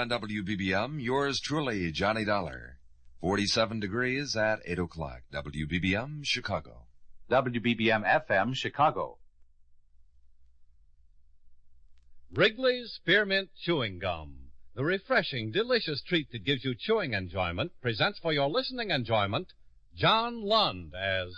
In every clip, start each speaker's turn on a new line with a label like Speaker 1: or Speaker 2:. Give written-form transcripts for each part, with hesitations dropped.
Speaker 1: on WBBM. Yours truly, Johnny Dollar. 47 degrees at 8 o'clock. WBBM, Chicago.
Speaker 2: WBBM FM, Chicago.
Speaker 3: Wrigley's Spearmint Chewing Gum. The refreshing, delicious treat that gives you chewing enjoyment presents for your listening enjoyment John Lund as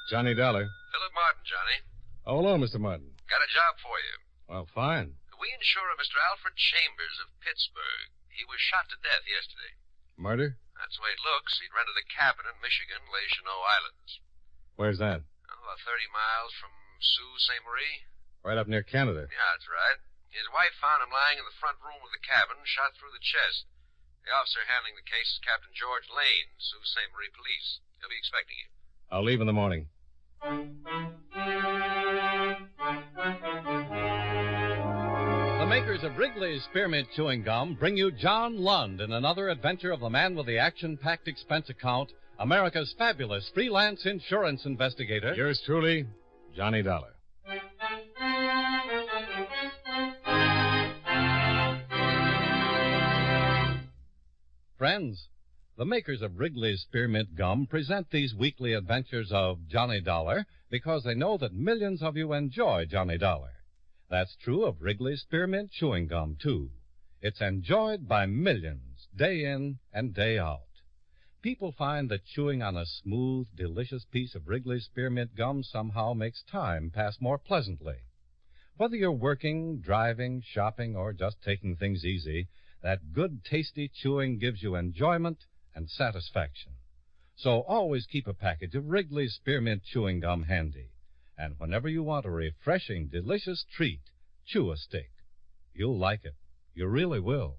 Speaker 4: Johnny Dollar.
Speaker 5: Philip Martin, Johnny.
Speaker 4: Oh, hello, Mr. Martin.
Speaker 5: Got a job for you.
Speaker 4: Well, fine.
Speaker 5: We insure a Mr. Alfred Chambers of Pittsburgh. He was shot to death yesterday.
Speaker 4: Murder?
Speaker 5: That's the way it looks. He'd rented a cabin in Michigan, Les Chenaux Islands.
Speaker 4: Where's that?
Speaker 5: Oh, about 30 miles from Sault Ste. Marie.
Speaker 4: Right up near Canada.
Speaker 5: Yeah, that's right. His wife found him lying in the front room of the cabin, shot through the chest. The officer handling the case is Captain George Lane, Sault Ste. Marie Police. He'll be expecting you.
Speaker 4: I'll leave in the morning.
Speaker 3: the makers of Wrigley's Spearmint Chewing Gum bring you John Lund in another adventure of the man with the action-packed expense account, America's fabulous freelance insurance investigator.
Speaker 4: Yours truly, Johnny Dollar.
Speaker 3: Friends, the makers of Wrigley's Spearmint Gum present these weekly adventures of Johnny Dollar because they know that millions of you enjoy Johnny Dollar. That's true of Wrigley's Spearmint Chewing Gum, too. It's enjoyed by millions, day in and day out. People find that chewing on a smooth, delicious piece of Wrigley's Spearmint Gum somehow makes time pass more pleasantly. Whether you're working, driving, shopping, or just taking things easy, that good, tasty chewing gives you enjoyment and satisfaction. So always keep a package of Wrigley's Spearmint Chewing Gum handy. And whenever you want a refreshing, delicious treat, chew a stick. You'll like it. You really will.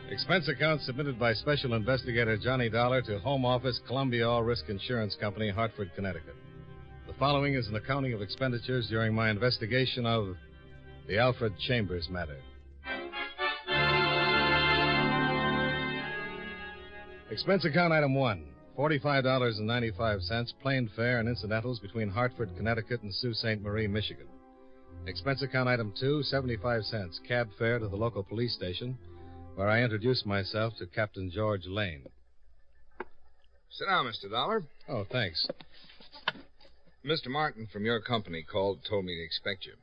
Speaker 4: Expense account submitted by Special Investigator Johnny Dollar to Home Office, Columbia All Risk Insurance Company, Hartford, Connecticut. The following is an accounting of expenditures during my investigation of the Alfred Chambers matter. Expense account item 1, $45.95, plane fare and incidentals between Hartford, Connecticut and Sault Ste. Marie, Michigan. Expense account item 2, 75 cents, cab fare to the local police station, where I introduced myself to Captain George Lane.
Speaker 5: Sit down, Mr. Dollar.
Speaker 4: Oh, thanks.
Speaker 5: Mr. Martin from your company called, told me to expect you.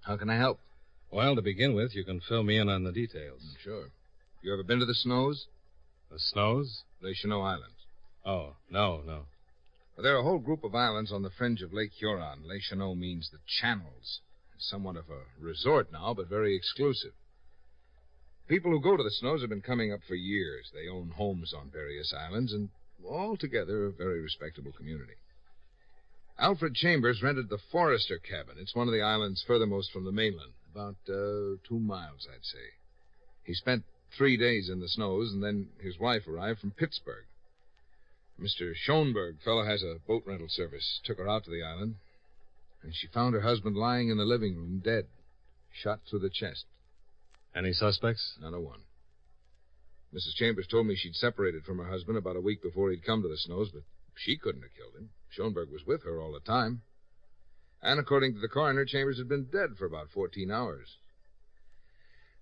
Speaker 5: How can I help?
Speaker 4: Well, to begin with, you can fill me in on the details.
Speaker 5: Sure. You ever been to the Snows?
Speaker 4: The Snows?
Speaker 5: Les Chenaux Islands.
Speaker 4: Oh, no.
Speaker 5: Well, there are a whole group of islands on the fringe of Lake Huron. Les Chenaux means the channels. It's somewhat of a resort now, but very exclusive. People who go to the Snows have been coming up for years. They own homes on various islands, and altogether a very respectable community. Alfred Chambers rented the Forrester cabin. It's one of the islands furthermost from the mainland, about 2 miles, I'd say. He spent 3 days in the Snows, and then his wife arrived from Pittsburgh. Mr. Schoenberg, fellow has a boat rental service, took her out to the island, and she found her husband lying in the living room, dead, shot through the chest.
Speaker 4: Any suspects?
Speaker 5: Not a one. Mrs. Chambers told me she'd separated from her husband about a week before he'd come to the Snows, but she couldn't have killed him. Schoenberg was with her all the time. And according to the coroner, Chambers had been dead for about 14 hours.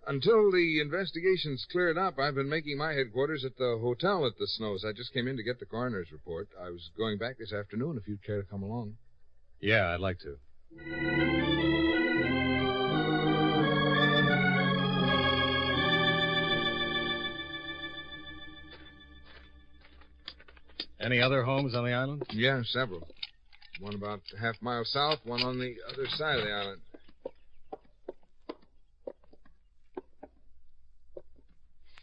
Speaker 5: Until the investigation's cleared up, I've been making my headquarters at the hotel at the Snows. I just came in to get the coroner's report. I was going back this afternoon if you'd care to come along.
Speaker 4: Yeah, I'd like to. Any other homes on the island?
Speaker 5: Yeah, several. One about a half mile south, one on the other side of the island.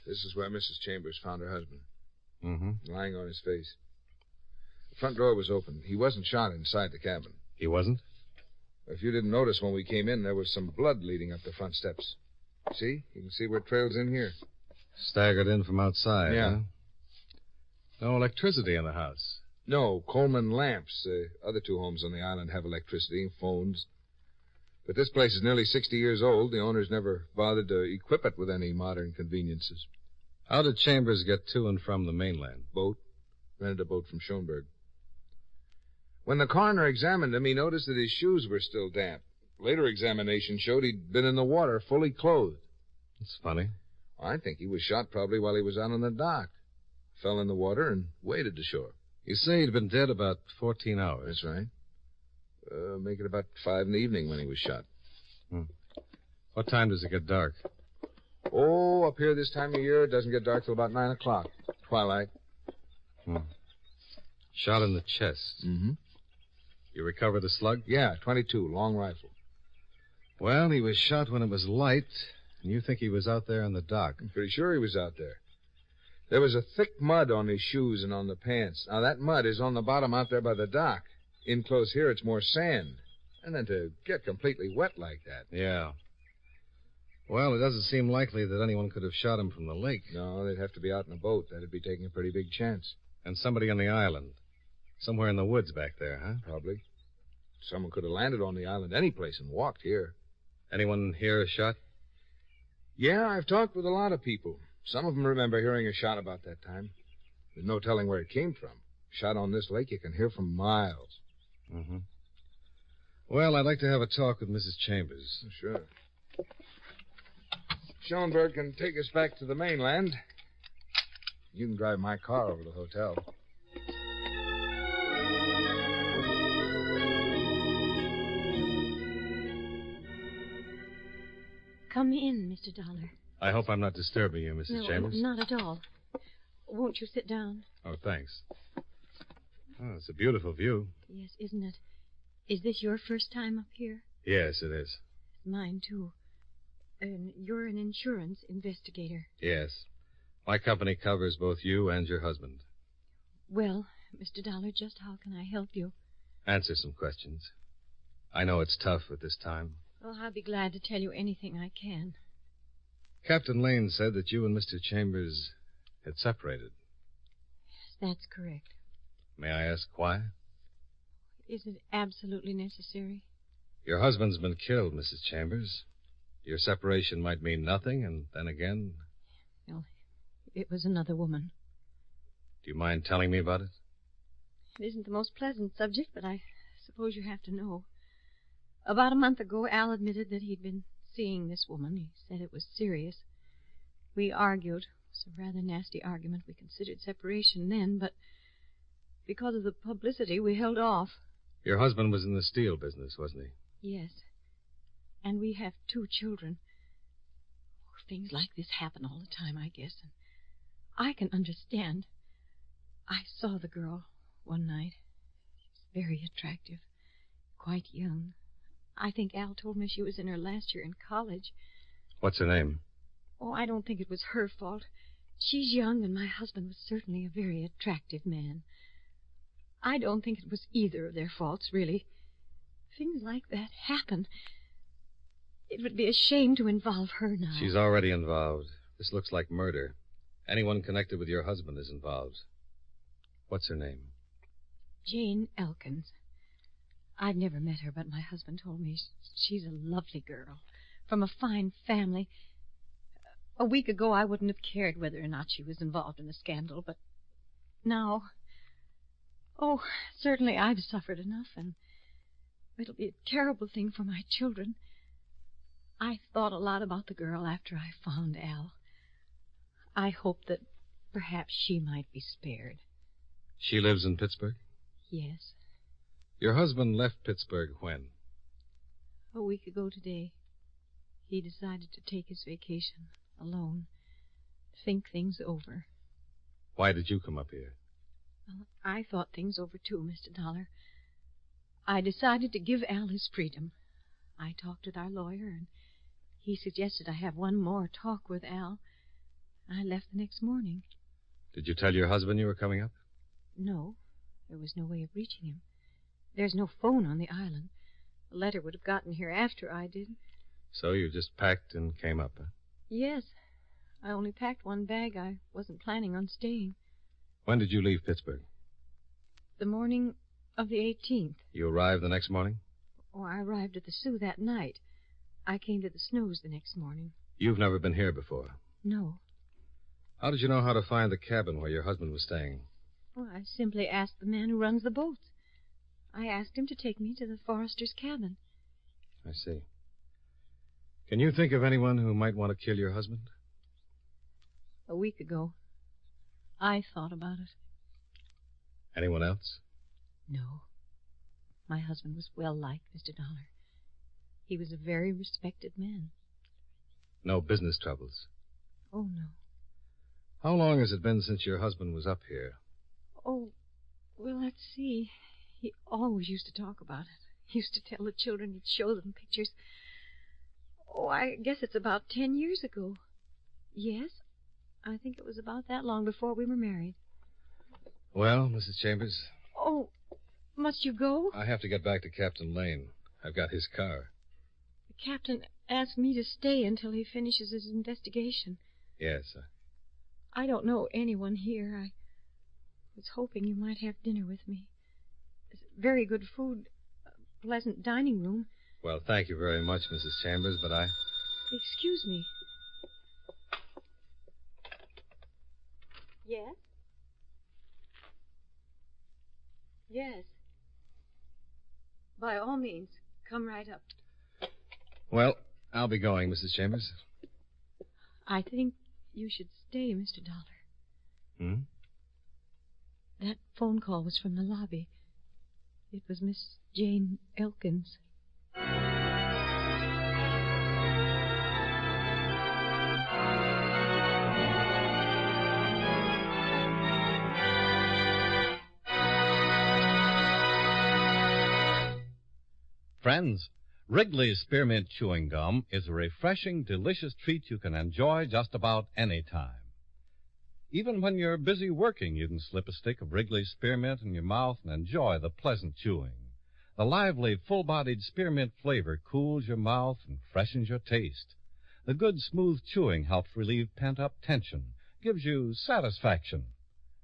Speaker 5: This is where Mrs. Chambers found her husband.
Speaker 4: Mm-hmm.
Speaker 5: Lying on his face. The front door was open. He wasn't shot inside the cabin.
Speaker 4: He wasn't?
Speaker 5: If you didn't notice when we came in, there was some blood leading up the front steps. See? You can see where it trails in here.
Speaker 4: Staggered in from outside,
Speaker 5: Yeah.
Speaker 4: Huh? No electricity in the house.
Speaker 5: No, Coleman lamps. Other 2 homes on the island have electricity and phones. But this place is nearly 60 years old. The owners never bothered to equip it with any modern conveniences.
Speaker 4: How did Chambers get to and from the mainland?
Speaker 5: Boat. Rented a boat from Schoenberg. When the coroner examined him, he noticed that his shoes were still damp. Later examination showed he'd been in the water, fully clothed.
Speaker 4: It's funny.
Speaker 5: I think he was shot probably while he was out on the dock. Fell in the water and waded to shore.
Speaker 4: You say he'd been dead about 14 hours.
Speaker 5: That's right. Make it about 5 in the evening when he was shot.
Speaker 4: What time does it get dark?
Speaker 5: Oh, up here this time of year, it doesn't get dark till about 9 o'clock. Twilight.
Speaker 4: Shot in the chest.
Speaker 5: Mm-hmm.
Speaker 4: You recover the slug?
Speaker 5: Yeah, 22, long rifle.
Speaker 4: Well, he was shot when it was light, and you think he was out there on the dock.
Speaker 5: I'm pretty sure he was out there. There was a thick mud on his shoes and on the pants. Now, that mud is on the bottom out there by the dock. In close here, it's more sand. And then to get completely wet like that.
Speaker 4: Yeah. Well, it doesn't seem likely that anyone could have shot him from the lake.
Speaker 5: No, they'd have to be out in a boat. That'd be taking a pretty big chance.
Speaker 4: And somebody on the island. Somewhere in the woods back there, huh?
Speaker 5: Probably. Someone could have landed on the island any place and walked here.
Speaker 4: Anyone hear a shot?
Speaker 5: Yeah, I've talked with a lot of people. Some of them remember hearing a shot about that time. There's no telling where it came from. Shot on this lake, you can hear from miles.
Speaker 4: Mm-hmm. Well, I'd like to have a talk with Mrs. Chambers.
Speaker 5: Sure. Schoenberg can take us back to the mainland. You can drive my car over to the hotel.
Speaker 6: Come in, Mr. Dollar.
Speaker 4: I hope I'm not disturbing you, Mrs. Chambers.
Speaker 6: No, not at all. Won't you sit down?
Speaker 4: Oh, thanks. Oh, it's a beautiful view.
Speaker 6: Yes, isn't it? Is this your first time up here?
Speaker 4: Yes, it is.
Speaker 6: Mine, too. You're an insurance investigator.
Speaker 4: Yes. My company covers both you and your husband.
Speaker 6: Well, Mr. Dollar, just how can I help you?
Speaker 4: Answer some questions. I know it's tough at this time.
Speaker 6: Well, I'll be glad to tell you anything I can.
Speaker 4: Captain Lane said that you and Mr. Chambers had separated.
Speaker 6: Yes, that's correct.
Speaker 4: May I ask why?
Speaker 6: Is it absolutely necessary?
Speaker 4: Your husband's been killed, Mrs. Chambers. Your separation might mean nothing, and then again...
Speaker 6: Well, it was another woman.
Speaker 4: Do you mind telling me about it?
Speaker 6: It isn't the most pleasant subject, but I suppose you have to know. About a month ago, Al admitted that he'd been seeing this woman. He said it was serious. We argued. It was a rather nasty argument. We considered separation then, but because of the publicity, we held off.
Speaker 4: Your husband was in the steel business, wasn't he?
Speaker 6: Yes. And we have 2 children. Things like this happen all the time, I guess. And I can understand. I saw the girl one night. She's very attractive. Quite young. I think Al told me she was in her last year in college.
Speaker 4: What's her name?
Speaker 6: Oh, I don't think it was her fault. She's young, and my husband was certainly a very attractive man. I don't think it was either of their faults, really. Things like that happen. It would be a shame to involve her now.
Speaker 4: She's already involved. This looks like murder. Anyone connected with your husband is involved. What's her name?
Speaker 6: Jane Elkins. I've never met her, but my husband told me she's a lovely girl, from a fine family. A week ago, I wouldn't have cared whether or not she was involved in a scandal, but now... Oh, certainly I've suffered enough, and it'll be a terrible thing for my children. I thought a lot about the girl after I found Al. I hope that perhaps she might be spared.
Speaker 4: She lives in Pittsburgh?
Speaker 6: Yes.
Speaker 4: Your husband left Pittsburgh when?
Speaker 6: A week ago today. He decided to take his vacation alone, think things over.
Speaker 4: Why did you come up here?
Speaker 6: Well, I thought things over too, Mr. Dollar. I decided to give Al his freedom. I talked with our lawyer, and he suggested I have one more talk with Al. I left the next morning.
Speaker 4: Did you tell your husband you were coming up?
Speaker 6: No. There was no way of reaching him. There's no phone on the island. The letter would have gotten here after I did.
Speaker 4: So you just packed and came up, huh?
Speaker 6: Yes. I only packed one bag. I wasn't planning on staying.
Speaker 4: When did you leave Pittsburgh?
Speaker 6: The morning of the 18th.
Speaker 4: You arrived the next morning?
Speaker 6: Oh, I arrived at the Sioux that night. I came to the Snows the next morning.
Speaker 4: You've never been here before?
Speaker 6: No.
Speaker 4: How did you know how to find the cabin where your husband was staying?
Speaker 6: Well, I simply asked the man who runs the boats. I asked him to take me to the Forrester's cabin.
Speaker 4: I see. Can you think of anyone who might want to kill your husband?
Speaker 6: A week ago, I thought about it.
Speaker 4: Anyone else?
Speaker 6: No. My husband was well liked, Mr. Dollar. He was a very respected man.
Speaker 4: No business troubles?
Speaker 6: Oh, no.
Speaker 4: How long has it been since your husband was up here?
Speaker 6: Oh, well, let's see. He always used to talk about it. He used to tell the children he'd show them pictures. Oh, I guess it's about 10 years ago. Yes, I think it was about that long before we were married.
Speaker 4: Well, Mrs. Chambers?
Speaker 6: Oh, must you go?
Speaker 4: I have to get back to Captain Lane. I've got his car.
Speaker 6: The captain asked me to stay until he finishes his investigation.
Speaker 4: Yes.
Speaker 6: I don't know anyone here. I was hoping you might have dinner with me. There's very good food, a pleasant dining room.
Speaker 4: Well, thank you very much, Mrs. Chambers, but I...
Speaker 6: Excuse me. Yes? Yes. By all means, come right up.
Speaker 4: Well, I'll be going, Mrs. Chambers.
Speaker 6: I think you should stay, Mr. Dollar.
Speaker 4: Hmm?
Speaker 6: That phone call was from the lobby. It was Miss Jane Elkins.
Speaker 3: Friends, Wrigley's Spearmint Chewing Gum is a refreshing, delicious treat you can enjoy just about any time. Even when you're busy working, you can slip a stick of Wrigley's Spearmint in your mouth and enjoy the pleasant chewing. The lively, full-bodied spearmint flavor cools your mouth and freshens your taste. The good, smooth chewing helps relieve pent-up tension, gives you satisfaction.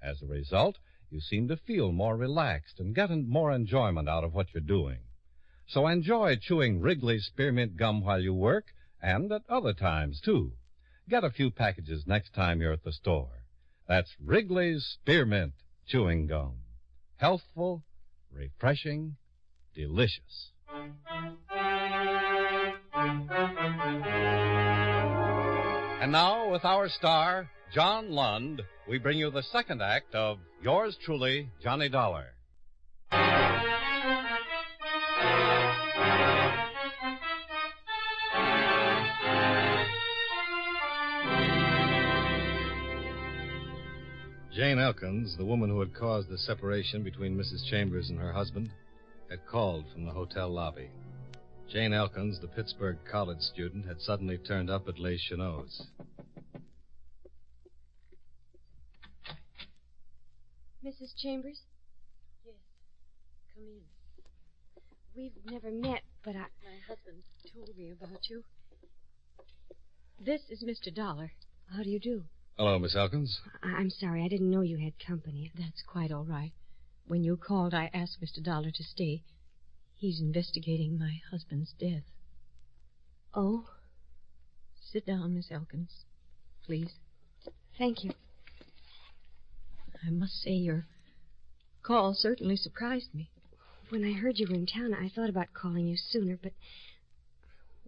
Speaker 3: As a result, you seem to feel more relaxed and get more enjoyment out of what you're doing. So enjoy chewing Wrigley's Spearmint Gum while you work, and at other times, too. Get a few packages next time you're at the store. That's Wrigley's Spearmint Chewing Gum. Healthful, refreshing, delicious. And now, with our star, John Lund, we bring you the second act of Yours Truly, Johnny Dollar.
Speaker 4: Jane Elkins, the woman who had caused the separation between Mrs. Chambers and her husband, had called from the hotel lobby. Jane Elkins, the Pittsburgh college student, had suddenly turned up at Les Chenauds.
Speaker 7: Mrs. Chambers?
Speaker 6: Yes, come in.
Speaker 7: We've never met, but
Speaker 6: My husband told me about you. This is Mr. Dollar.
Speaker 7: How do you do?
Speaker 4: Hello, Miss Elkins.
Speaker 7: I'm sorry, I didn't know you had company.
Speaker 6: That's quite all right. When you called, I asked Mr. Dollar to stay. He's investigating my husband's death.
Speaker 7: Oh?
Speaker 6: Sit down, Miss Elkins, please.
Speaker 7: Thank you.
Speaker 6: I must say your call certainly surprised me.
Speaker 7: When I heard you were in town, I thought about calling you sooner, but...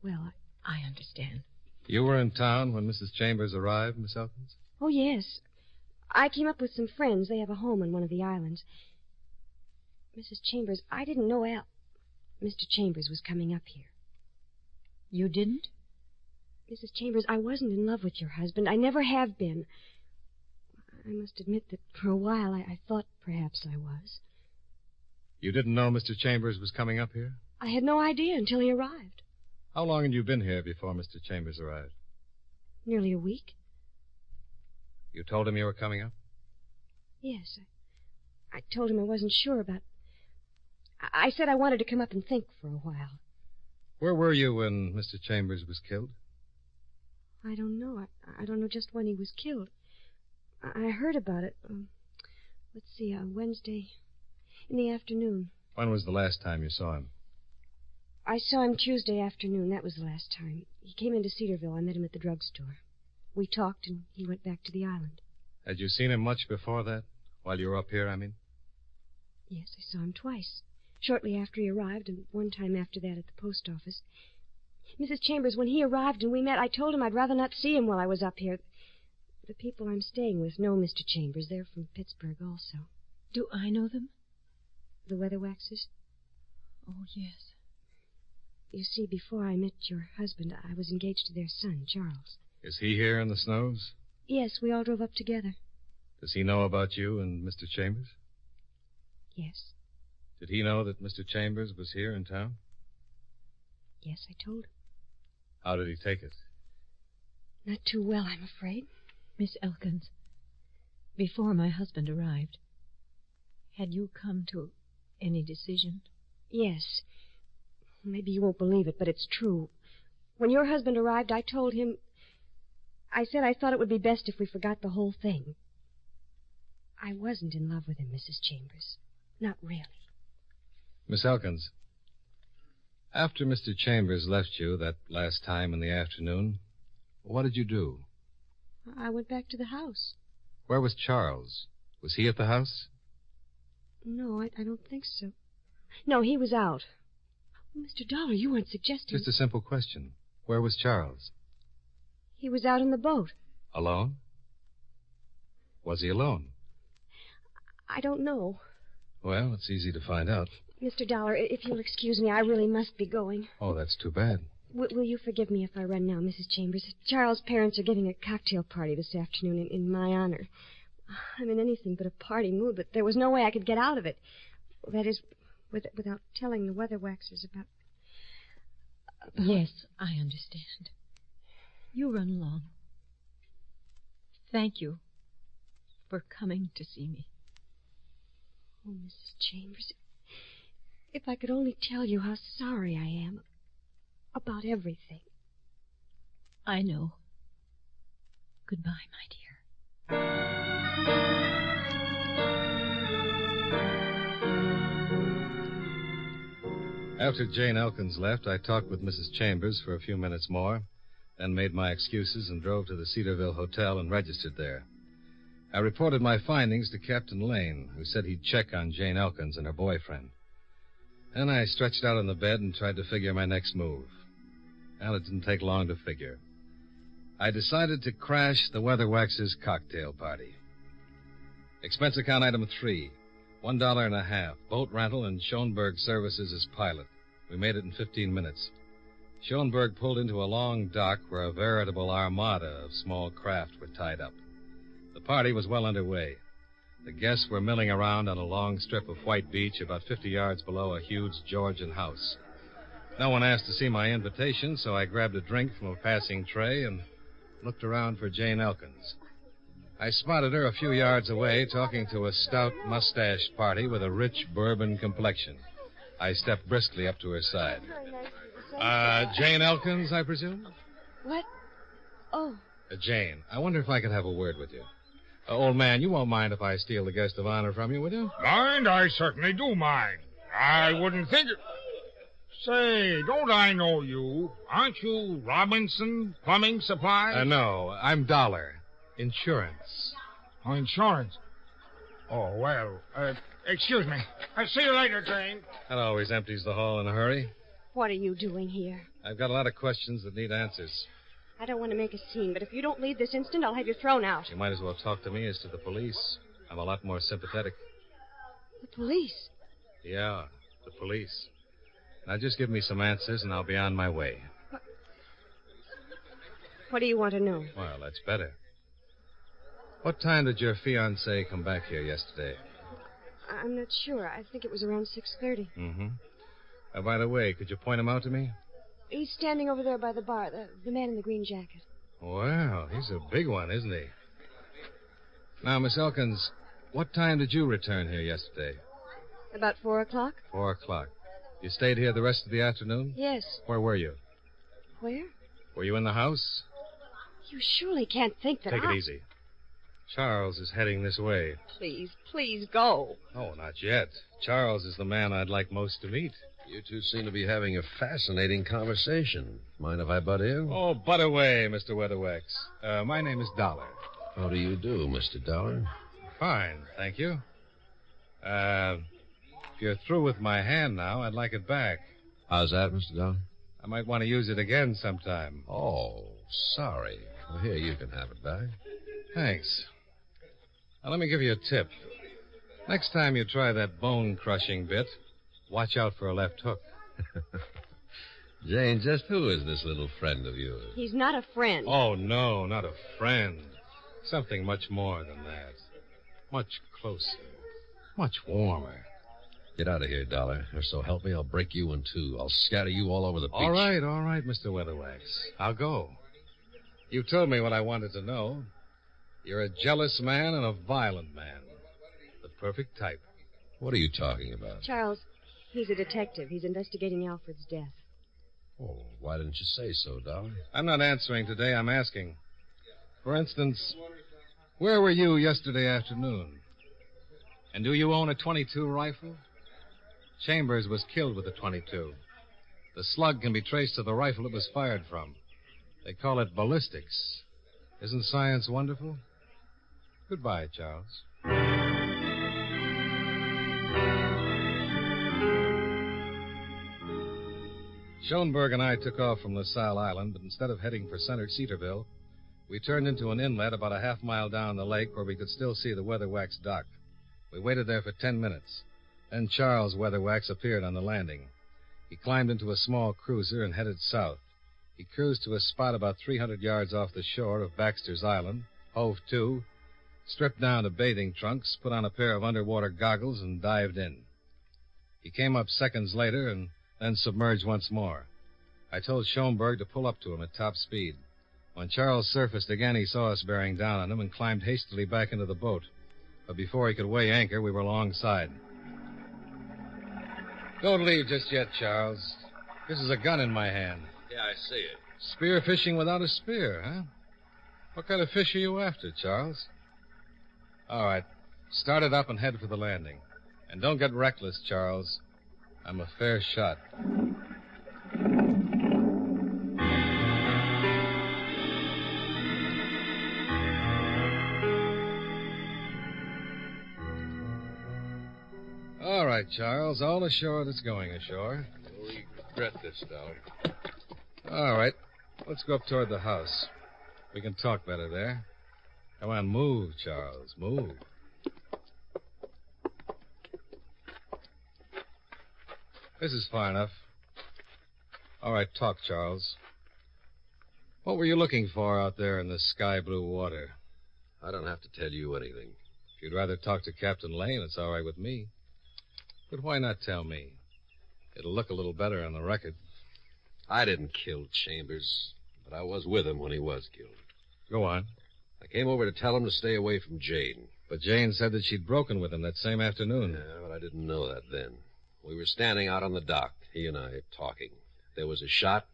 Speaker 7: Well,
Speaker 6: I understand.
Speaker 4: You were in town when Mrs. Chambers arrived, Miss Elkins?
Speaker 7: Oh, yes. I came up with some friends. They have a home on one of the islands. Mrs. Chambers, I didn't know Mr. Chambers was coming up here.
Speaker 6: You didn't?
Speaker 7: Mrs. Chambers, I wasn't in love with your husband. I never have been. I must admit that for a while I thought perhaps I was.
Speaker 4: You didn't know Mr. Chambers was coming up here?
Speaker 7: I had no idea until he arrived.
Speaker 4: How long had you been here before Mr. Chambers arrived?
Speaker 7: Nearly a week.
Speaker 4: You told him you were coming up?
Speaker 7: Yes. I told him I wasn't sure about... I said I wanted to come up and think for a while.
Speaker 4: Where were you when Mr. Chambers was killed?
Speaker 7: I don't know. I don't know just when he was killed. I heard about it. Let's see, Wednesday in the afternoon.
Speaker 4: When was the last time you saw him?
Speaker 7: I saw him Tuesday afternoon. That was the last time. He came into Cedarville. I met him at the drugstore. We talked, and he went back to the island.
Speaker 4: Had you seen him much before that? While you were up here, I mean?
Speaker 7: Yes, I saw him twice. Shortly after he arrived, and one time after that at the post office. Mrs. Chambers, when he arrived and we met, I told him I'd rather not see him while I was up here. The people I'm staying with know Mr. Chambers. They're from Pittsburgh also.
Speaker 6: Do I know them?
Speaker 7: The Weatherwaxes?
Speaker 6: Oh, yes.
Speaker 7: You see, before I met your husband, I was engaged to their son, Charles.
Speaker 4: Is he here in the Snows?
Speaker 7: Yes, we all drove up together.
Speaker 4: Does he know about you and Mr. Chambers?
Speaker 7: Yes.
Speaker 4: Did he know that Mr. Chambers was here in town?
Speaker 7: Yes, I told him.
Speaker 4: How did he take it?
Speaker 7: Not too well, I'm afraid.
Speaker 6: Miss Elkins, before my husband arrived, had you come to any decision?
Speaker 7: Yes. Maybe you won't believe it, but it's true. When your husband arrived, I told him... I said I thought it would be best if we forgot the whole thing. I wasn't in love with him, Mrs. Chambers. Not really.
Speaker 4: Miss Elkins, after Mr. Chambers left you that last time in the afternoon, what did you do?
Speaker 7: I went back to the house.
Speaker 4: Where was Charles? Was he at the house?
Speaker 7: No, I don't think so. No, he was out. Mr. Dollar, you weren't suggesting...
Speaker 4: Just a simple question. Where was Charles?
Speaker 7: He was out in the boat.
Speaker 4: Alone? Was he alone?
Speaker 7: I don't know.
Speaker 4: Well, it's easy to find out.
Speaker 7: Mr. Dollar, if you'll excuse me, I really must be going.
Speaker 4: Oh, that's too bad.
Speaker 7: Will you forgive me if I run now, Mrs. Chambers? Charles' parents are giving a cocktail party this afternoon in my honor. I'm in anything but a party mood, but there was no way I could get out of it. That is, without telling the Weatherwaxers about...
Speaker 6: Yes, I understand. You run along. Thank you for coming to see me.
Speaker 7: Oh, Mrs. Chambers, if I could only tell you how sorry I am about everything.
Speaker 6: I know. Goodbye, my dear.
Speaker 4: After Jane Elkins left, I talked with Mrs. Chambers for a few minutes more, then made my excuses and drove to the Cedarville Hotel and registered there. I reported my findings to Captain Lane, who said he'd check on Jane Elkins and her boyfriend. Then I stretched out on the bed and tried to figure my next move. Well, it didn't take long to figure. I decided to crash the Weatherwax's cocktail party. Expense account item 3, $1.50, boat rental and Schoenberg services as pilot. We made it in 15 minutes. Schoenberg pulled into a long dock where a veritable armada of small craft were tied up. The party was well underway. The guests were milling around on a long strip of white beach about 50 yards below a huge Georgian house. No one asked to see my invitation, so I grabbed a drink from a passing tray and looked around for Jane Elkins. I spotted her a few yards away talking to a stout, mustached party with a rich bourbon complexion. I stepped briskly up to her side. Jane Elkins, I presume?
Speaker 7: What? Oh.
Speaker 4: Jane, I wonder if I could have a word with you. Old man, you won't mind if I steal the guest of honor from you, will you?
Speaker 8: Mind? I certainly do mind. I wouldn't think it... Say, don't I know you? Aren't you Robinson Plumbing Supply?
Speaker 4: No, I'm Dollar. Insurance.
Speaker 8: Oh, insurance. Oh, well, excuse me. I'll see you later, Jane.
Speaker 4: That always empties the hall in a hurry.
Speaker 7: What are you doing here?
Speaker 4: I've got a lot of questions that need answers.
Speaker 7: I don't want to make a scene, but if you don't leave this instant, I'll have you thrown out.
Speaker 4: You might as well talk to me as to the police. I'm a lot more sympathetic.
Speaker 7: The police?
Speaker 4: Yeah, the police. Now just give me some answers and I'll be on my way.
Speaker 7: What do you want to know?
Speaker 4: Well, that's better. What time did your fiancé come back here yesterday?
Speaker 7: I'm not sure. I think it was around 6:30.
Speaker 4: Mm-hmm. By the way, could you point him out to me?
Speaker 7: He's standing over there by the bar, the man in the green jacket.
Speaker 4: Well, he's a big one, isn't he? Now, Miss Elkins, what time did you return here yesterday?
Speaker 7: About 4 o'clock?
Speaker 4: 4 o'clock. You stayed here the rest of the afternoon?
Speaker 7: Yes.
Speaker 4: Where were you?
Speaker 7: Where?
Speaker 4: Were you in the house?
Speaker 7: You surely can't think that
Speaker 4: Take it easy. Charles is heading this way.
Speaker 7: Please, please go.
Speaker 4: Oh, not yet. Charles is the man I'd like most to meet.
Speaker 9: You two seem to be having a fascinating conversation. Mind if I butt in?
Speaker 4: Oh, butt away, Mr. Weatherwax. My name is Dollar.
Speaker 9: How do you do, Mr. Dollar?
Speaker 4: Fine, thank you. If you're through with my hand now, I'd like it back.
Speaker 9: How's that, Mr. Dollar?
Speaker 4: I might want to use it again sometime.
Speaker 9: Oh, sorry. Well, here, you can have it back.
Speaker 4: Thanks. Now, let me give you a tip. Next time you try that bone-crushing bit, watch out for a left hook.
Speaker 9: Jane, just who is this little friend of yours?
Speaker 7: He's not a friend.
Speaker 4: Oh, no, not a friend. Something much more than that. Much closer. Much warmer.
Speaker 9: Get out of here, Dollar, or so help me, I'll break you in two. I'll scatter you all over the beach.
Speaker 4: All right, Mr. Weatherwax. I'll go. You told me what I wanted to know. You're a jealous man and a violent man. The perfect type.
Speaker 9: What are you talking about?
Speaker 7: Charles, he's a detective. He's investigating Alfred's death.
Speaker 9: Oh, why didn't you say so, Dollar?
Speaker 4: I'm not answering today. I'm asking. For instance, where were you yesterday afternoon? And do you own a .22 rifle? Chambers was killed with a .22. The slug can be traced to the rifle it was fired from. They call it ballistics. Isn't science wonderful? Goodbye, Charles. Schoenberg and I took off from LaSalle Island, but instead of heading for Cedarville, we turned into an inlet about a half-mile down the lake where we could still see the Weatherwax dock. We waited there for 10 minutes. Then Charles Weatherwax appeared on the landing. He climbed into a small cruiser and headed south. He cruised to a spot about 300 yards off the shore of Baxter's Island, hove to, stripped down to bathing trunks, put on a pair of underwater goggles, and dived in. He came up seconds later and then submerged once more. I told Schoenberg to pull up to him at top speed. When Charles surfaced again, he saw us bearing down on him and climbed hastily back into the boat. But before he could weigh anchor, we were alongside. Don't leave just yet, Charles. This is a gun in my hand.
Speaker 9: Yeah, I see it.
Speaker 4: Spear fishing without a spear, huh? What kind of fish are you after, Charles? All right. Start it up and head for the landing. And don't get reckless, Charles. I'm a fair shot. All right, Charles. All ashore that's going ashore.
Speaker 9: We regret this, Dollar.
Speaker 4: All right. Let's go up toward the house. We can talk better there. Come on, move, Charles. Move. This is far enough. All right, talk, Charles. What were you looking for out there in the sky-blue water?
Speaker 9: I don't have to tell you anything.
Speaker 4: If you'd rather talk to Captain Lane, it's all right with me. But why not tell me? It'll look a little better on the record.
Speaker 9: I didn't kill Chambers, but I was with him when he was killed.
Speaker 4: Go on.
Speaker 9: I came over to tell him to stay away from Jane.
Speaker 4: But Jane said that she'd broken with him that same afternoon.
Speaker 9: Yeah, but I didn't know that then. We were standing out on the dock, he and I, talking. There was a shot,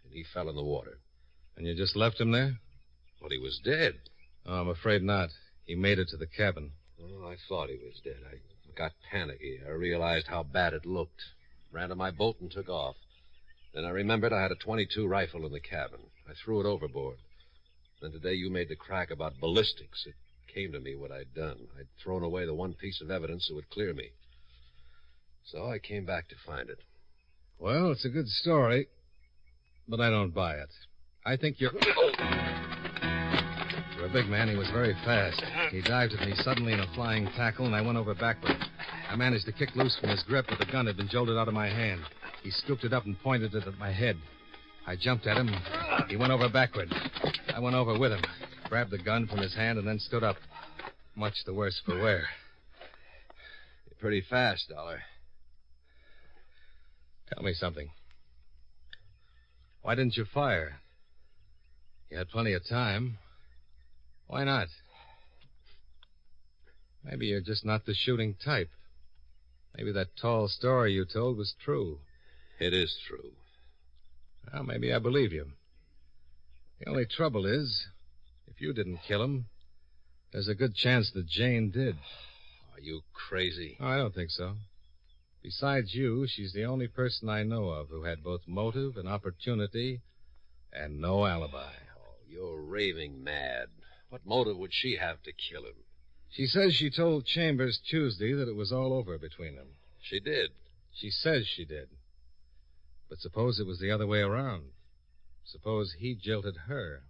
Speaker 9: and he fell in the water.
Speaker 4: And you just left him there?
Speaker 9: Well, he was dead.
Speaker 4: Oh, I'm afraid not. He made it to the cabin.
Speaker 9: Oh, I thought he was dead. I got panicky. I realized how bad it looked. Ran to my boat and took off. Then I remembered I had a .22 rifle in the cabin. I threw it overboard. Then today you made the crack about ballistics. It came to me what I'd done. I'd thrown away the one piece of evidence that would clear me. So I came back to find it.
Speaker 4: Well, it's a good story, but I don't buy it. I think you're... For a big man, he was very fast. He dived at me suddenly in a flying tackle, and I went over backward. I managed to kick loose from his grip, but the gun had been jolted out of my hand. He scooped it up and pointed it at my head. I jumped at him. He went over backward. I went over with him, grabbed the gun from his hand, and then stood up. Much the worse for wear.
Speaker 9: You're pretty fast, Dollar.
Speaker 4: Tell me something. Why didn't you fire? You had plenty of time. Why not? Maybe you're just not the shooting type. Maybe that tall story you told was true.
Speaker 9: It is true.
Speaker 4: Well, maybe I believe you. The only trouble is, if you didn't kill him, there's a good chance that Jane did.
Speaker 9: Are you crazy?
Speaker 4: Oh, I don't think so. Besides you, she's the only person I know of who had both motive and opportunity and no alibi.
Speaker 9: Oh, you're raving mad. What motive would she have to kill him?
Speaker 4: She says she told Chambers Tuesday that it was all over between them.
Speaker 9: She did.
Speaker 4: She says she did. But suppose it was the other way around. Suppose he jilted her.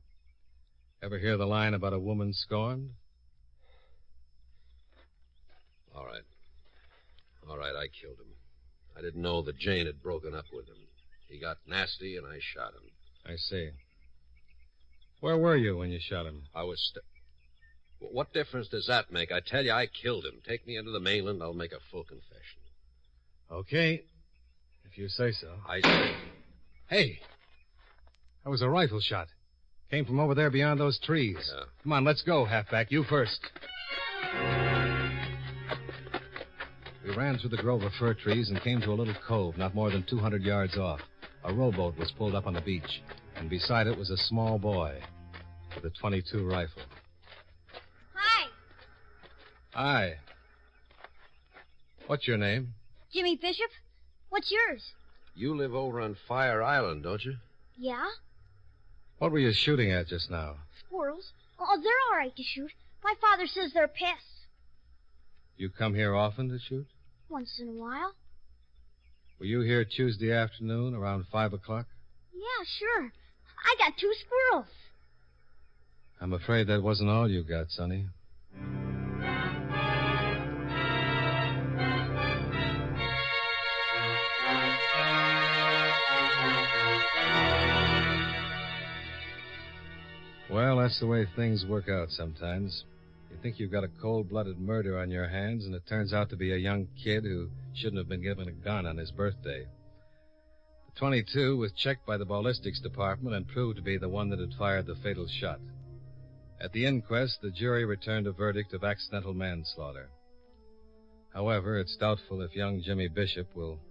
Speaker 4: Ever hear the line about a woman scorned?
Speaker 9: All right. All right, I killed him. I didn't know that Jane had broken up with him. He got nasty, and I shot him.
Speaker 4: I see. Where were you when you shot him?
Speaker 9: I was... What difference does that make? I tell you, I killed him. Take me into the mainland, I'll make a full confession.
Speaker 4: Okay. If you say so.
Speaker 9: I say...
Speaker 4: Hey! That was a rifle shot. Came from over there beyond those trees.
Speaker 9: Yeah.
Speaker 4: Come on, let's go, halfback. You first. We ran through the grove of fir trees and came to a little cove not more than 200 yards off. A rowboat was pulled up on the beach, and beside it was a small boy with a .22 rifle.
Speaker 10: Hi.
Speaker 4: Hi. What's your name?
Speaker 10: Jimmy Bishop. What's yours?
Speaker 9: You live over on Fire Island, don't you?
Speaker 10: Yeah?
Speaker 4: What were you shooting at just now?
Speaker 10: Squirrels. Oh, they're all right to shoot. My father says they're pests.
Speaker 4: You come here often to shoot?
Speaker 10: Once in a while.
Speaker 4: Were you here Tuesday afternoon around 5 o'clock?
Speaker 10: Yeah, sure. I got 2 squirrels.
Speaker 4: I'm afraid that wasn't all you got, Sonny. Well, that's the way things work out sometimes. You think you've got a cold-blooded murder on your hands, and it turns out to be a young kid who shouldn't have been given a gun on his birthday. The .22 was checked by the ballistics department and proved to be the one that had fired the fatal shot. At the inquest, the jury returned a verdict of accidental manslaughter. However, it's doubtful if young Jimmy Bishop will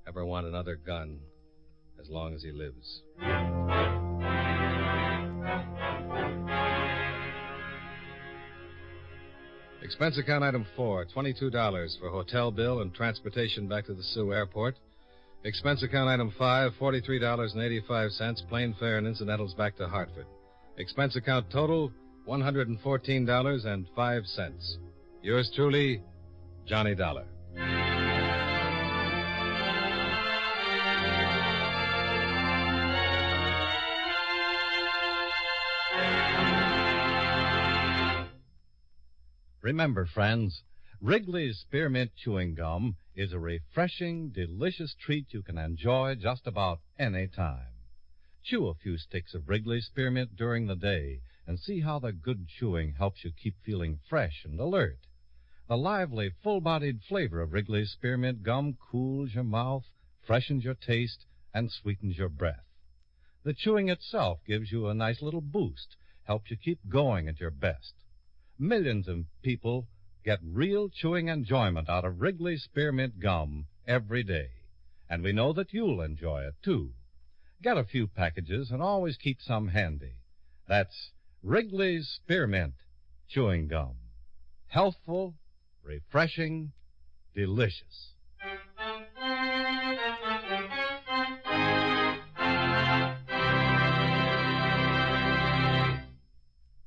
Speaker 4: ever want another gun as long as he lives. Expense account item 4, $22 for hotel bill and transportation back to the Sioux Airport. Expense account item 5, $43.85, plane fare and incidentals back to Hartford. Expense account total, $114.05. Yours truly, Johnny Dollar.
Speaker 3: Remember, friends, Wrigley's Spearmint Chewing Gum is a refreshing, delicious treat you can enjoy just about any time. Chew a few sticks of Wrigley's Spearmint during the day and see how the good chewing helps you keep feeling fresh and alert. The lively, full-bodied flavor of Wrigley's Spearmint Gum cools your mouth, freshens your taste, and sweetens your breath. The chewing itself gives you a nice little boost, helps you keep going at your best. Millions of people get real chewing enjoyment out of Wrigley's Spearmint Gum every day. And we know that you'll enjoy it, too. Get a few packages and always keep some handy. That's Wrigley's Spearmint Chewing Gum. Healthful, refreshing, delicious.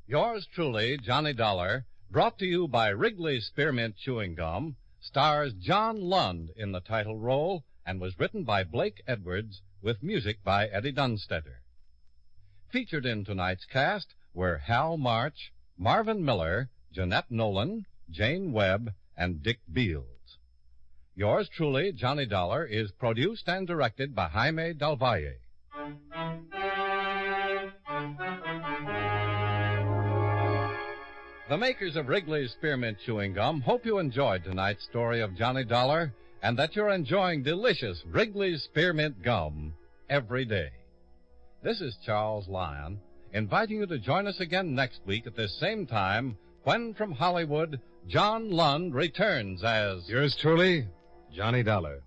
Speaker 3: Yours truly, Johnny Dollar, brought to you by Wrigley's Spearmint Chewing Gum, stars John Lund in the title role and was written by Blake Edwards with music by Eddie Dunstetter. Featured in tonight's cast were Hal March, Marvin Miller, Jeanette Nolan, Jane Webb, and Dick Beals. Yours truly, Johnny Dollar, is produced and directed by Jaime Del Valle. The makers of Wrigley's Spearmint Chewing Gum hope you enjoyed tonight's story of Johnny Dollar and that you're enjoying delicious Wrigley's Spearmint Gum every day. This is Charles Lyon, inviting you to join us again next week at this same time when from Hollywood, John Lund returns as...
Speaker 4: Yours truly, Johnny Dollar.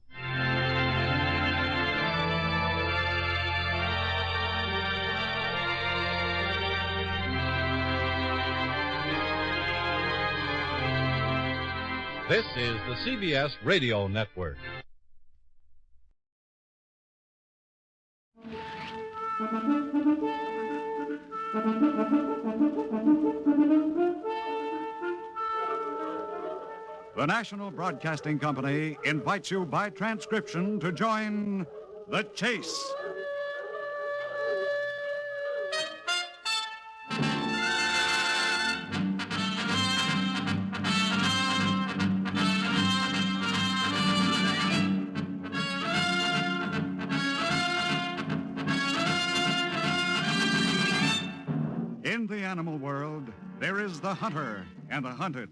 Speaker 3: This is the CBS Radio Network.
Speaker 11: The National Broadcasting Company invites you by transcription to join The Chase. In the animal world, there is the hunter and the hunted,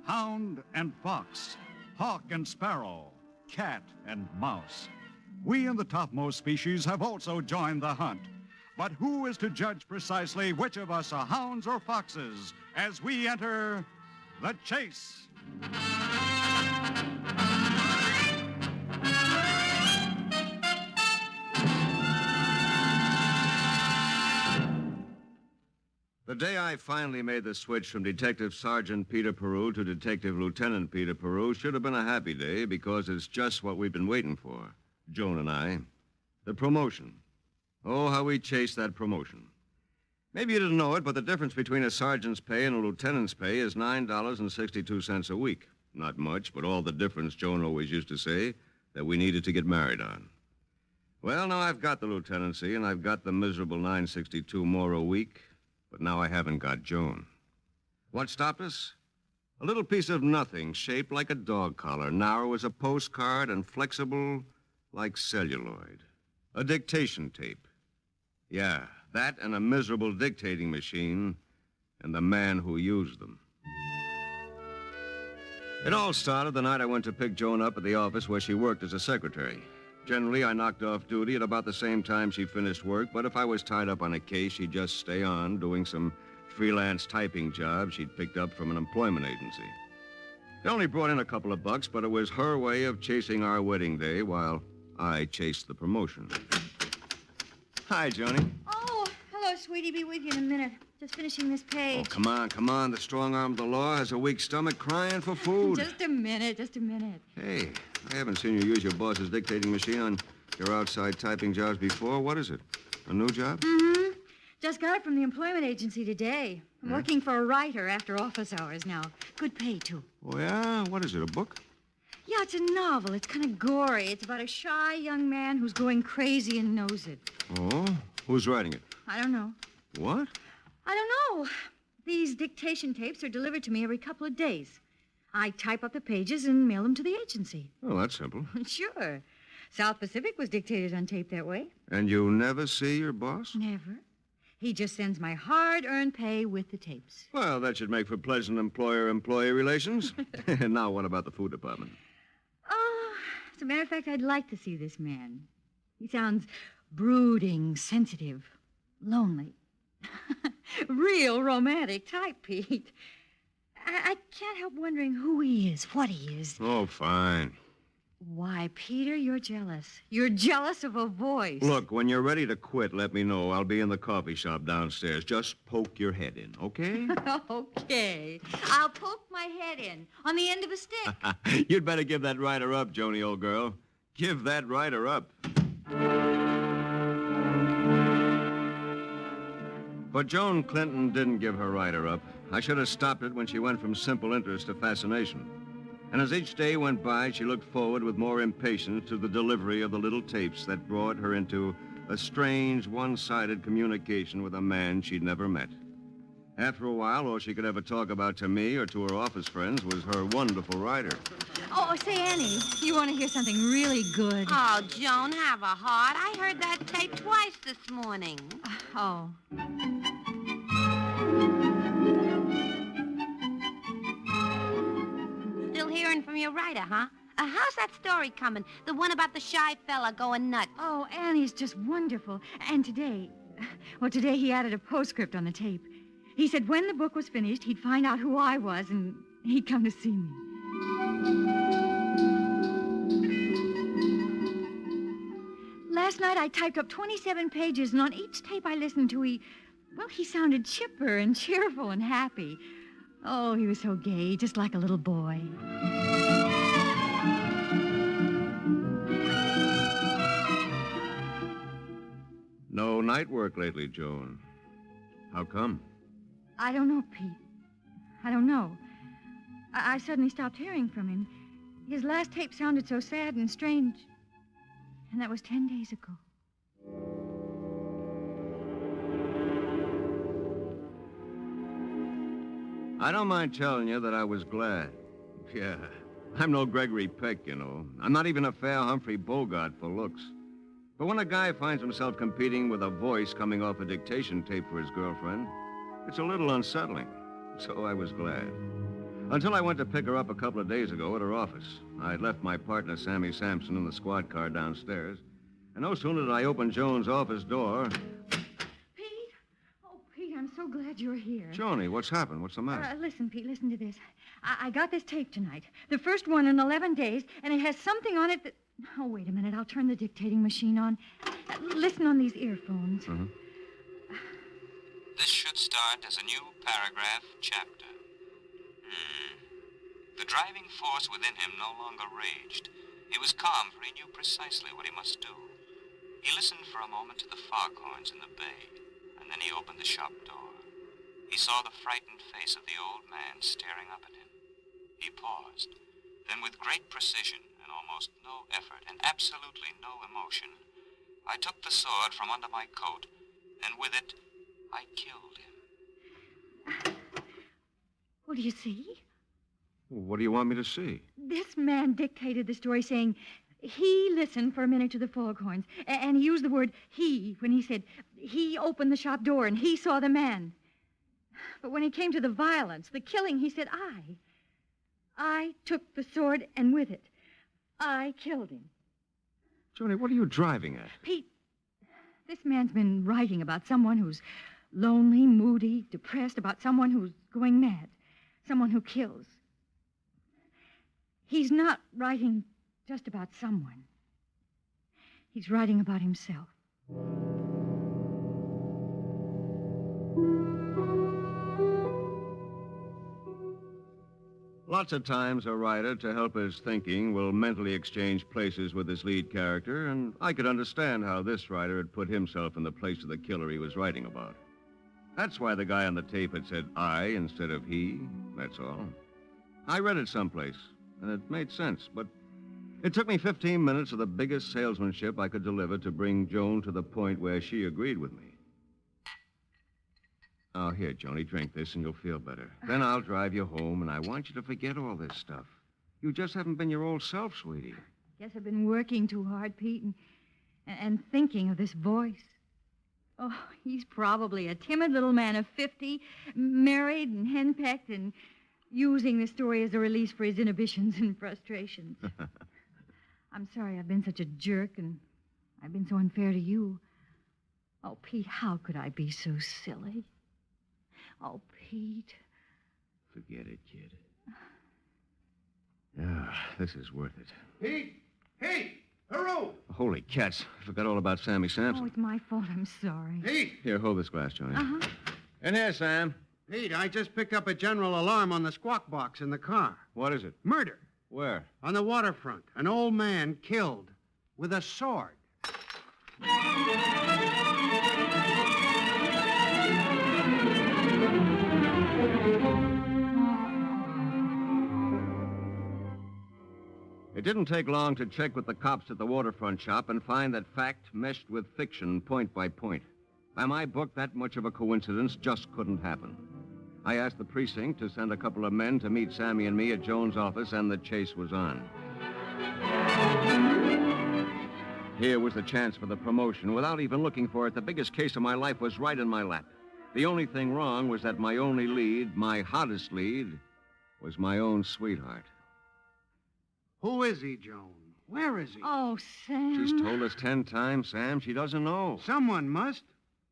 Speaker 11: hound and fox, hawk and sparrow, cat and mouse. We in the topmost species have also joined the hunt. But who is to judge precisely which of us are hounds or foxes as we enter the chase?
Speaker 12: The day I finally made the switch from Detective Sergeant Peter Peru to Detective Lieutenant Peter Peru should have been a happy day because it's just what we've been waiting for, Joan and I. The promotion. Oh, how we chased that promotion. Maybe you didn't know it, but the difference between a sergeant's pay and a lieutenant's pay is $9.62 a week. Not much, but all the difference, Joan always used to say, that we needed to get married on. Well, now I've got the lieutenancy, and I've got the miserable $9.62 more a week, but now I haven't got Joan. What stopped us? A little piece of nothing shaped like a dog collar, narrow as a postcard and flexible like celluloid. A dictation tape. Yeah, that and a miserable dictating machine and the man who used them. It all started the night I went to pick Joan up at the office where she worked as a secretary. Generally, I knocked off duty at about the same time she finished work, but if I was tied up on a case, she'd just stay on doing some freelance typing job she'd picked up from an employment agency. It only brought in a couple of bucks, but it was her way of chasing our wedding day while I chased the promotion. Hi, Joni.
Speaker 10: Oh, hello, sweetie. Be with you in a minute. Just finishing this page.
Speaker 12: Oh, come on, come on. The strong arm of the law has a weak stomach crying for food.
Speaker 6: Just a minute, just a minute.
Speaker 12: Hey, I haven't seen you use your boss's dictating machine on your outside typing jobs before. What is it? A new job?
Speaker 6: Mm-hmm. Just got it from the employment agency today. I'm working for a writer after office hours now. Good pay, too.
Speaker 12: Oh, yeah? What is it, a book?
Speaker 6: Yeah, it's a novel. It's kind of gory. It's about a shy young man who's going crazy and knows it.
Speaker 12: Oh? Who's writing it?
Speaker 6: I don't know.
Speaker 12: What?
Speaker 6: I don't know. These dictation tapes are delivered to me every couple of days. I type up the pages and mail them to the agency.
Speaker 12: Oh, that's simple.
Speaker 6: Sure. South Pacific was dictated on tape that way.
Speaker 12: And you never see your boss?
Speaker 6: Never. He just sends my hard-earned pay with the tapes.
Speaker 12: Well, that should make for pleasant employer-employee relations. Now, what about the food department?
Speaker 6: Oh, as a matter of fact, I'd like to see this man. He sounds brooding, sensitive, lonely. Real romantic type, Pete. I can't help wondering who he is, what he is.
Speaker 12: Oh, fine.
Speaker 6: Why, Peter, you're jealous. You're jealous of a voice.
Speaker 12: Look, when you're ready to quit, let me know. I'll be in the coffee shop downstairs. Just poke your head in, okay?
Speaker 6: Okay. I'll poke my head in on the end of a stick.
Speaker 12: You'd better give that writer up, Joni, old girl. Give that writer up. But Joan Clinton didn't give her writer up. I should have stopped it when she went from simple interest to fascination. And as each day went by, she looked forward with more impatience to the delivery of the little tapes that brought her into a strange, one-sided communication with a man she'd never met. After a while, all she could ever talk about to me or to her office friends was her wonderful writer.
Speaker 6: Oh, say, Annie, you want to hear something really good?
Speaker 13: Oh, Joan, have a heart. I heard that tape twice this morning.
Speaker 6: Oh.
Speaker 13: Still hearing from your writer, huh? How's that story coming? The one about the shy fella going nuts.
Speaker 6: Oh, Annie's just wonderful. And today he added a postscript on the tape. He said when the book was finished, he'd find out who I was and he'd come to see me. Last night I typed up 27 pages, and on each tape I listened to, he sounded chipper and cheerful and happy. Oh, he was so gay, just like a little boy.
Speaker 12: night work lately, Joan. How come?
Speaker 14: I don't know, Pete. I don't know. I suddenly stopped hearing from him. His last tape sounded so sad and strange. And that was 10 days ago.
Speaker 12: I don't mind telling you that I was glad. Yeah, I'm no Gregory Peck, you know. I'm not even a fair Humphrey Bogart for looks. But when a guy finds himself competing with a voice coming off a dictation tape for his girlfriend, it's a little unsettling. So I was glad. Until I went to pick her up a couple of days ago at her office. I'd left my partner, Sammy Sampson, in the squad car downstairs. And no sooner did I open Joan's office door...
Speaker 14: Pete? Oh, Pete, I'm so glad you're here.
Speaker 12: Joni, what's happened? What's the matter?
Speaker 14: Listen, Pete, listen to this. I got this tape tonight. The first one in 11 days, and it has something on it that... Oh, wait a minute. I'll turn the dictating machine on. Listen on these earphones.
Speaker 12: Mm-hmm.
Speaker 15: This should start as a new paragraph chapter. The driving force within him no longer raged. He was calm, for he knew precisely what he must do. He listened for a moment to the foghorns in the bay, and then he opened the shop door. He saw the frightened face of the old man staring up at him. He paused. Then with great precision and almost no effort and absolutely no emotion, I took the sword from under my coat, and with it, I killed him.
Speaker 14: Well, do you see?
Speaker 12: What do you want me to see?
Speaker 14: This man dictated the story saying he listened for a minute to the foghorns, and he used the word he when he said he opened the shop door and he saw the man. But when he came to the violence, the killing, he said I. I took the sword, and with it, I killed him.
Speaker 12: Joni, what are you driving at?
Speaker 14: Pete, this man's been writing about someone who's lonely, moody, depressed, about someone who's going mad, someone who kills. He's not writing just about someone. He's writing about himself.
Speaker 12: Lots of times a writer, to help his thinking, will mentally exchange places with his lead character, and I could understand how this writer had put himself in the place of the killer he was writing about. That's why the guy on the tape had said I instead of he, that's all. I read it someplace, and it made sense, but it took me 15 minutes of the biggest salesmanship I could deliver to bring Joan to the point where she agreed with me. Oh, here, Joni, drink this and you'll feel better. Then I'll drive you home, and I want you to forget all this stuff. You just haven't been your old self, sweetie.
Speaker 14: Guess I've been working too hard, Pete, and thinking of this voice. Oh, he's probably a timid little man of 50, married and henpecked, and using the story as a release for his inhibitions and frustrations. I'm sorry I've been such a jerk, and I've been so unfair to you. Oh, Pete, how could I be so silly? Oh, Pete.
Speaker 12: Forget it, kid. Yeah, this is worth it.
Speaker 16: Pete! Pete! Hurrah!
Speaker 12: Holy cats. I forgot all about Sammy Sampson.
Speaker 14: Oh, it's my fault. I'm sorry.
Speaker 16: Pete!
Speaker 12: Here, hold this glass, Joni.
Speaker 14: Uh-huh.
Speaker 12: In here, Sam.
Speaker 16: Pete, I just picked up a general alarm on the squawk box in the car.
Speaker 12: What is it?
Speaker 16: Murder.
Speaker 12: Where?
Speaker 16: On the waterfront. An old man killed with a sword.
Speaker 12: It didn't take long to check with the cops at the waterfront shop and find that fact meshed with fiction point by point. By my book, that much of a coincidence just couldn't happen. I asked the precinct to send a couple of men to meet Sammy and me at Joan's office, and the chase was on. Here was the chance for the promotion. Without even looking for it, the biggest case of my life was right in my lap. The only thing wrong was that my only lead, my hottest lead, was my own sweetheart.
Speaker 16: Who is he, Joan? Where is he?
Speaker 14: Oh, Sam.
Speaker 12: She's told us 10 times, Sam. She doesn't know.
Speaker 16: Someone must.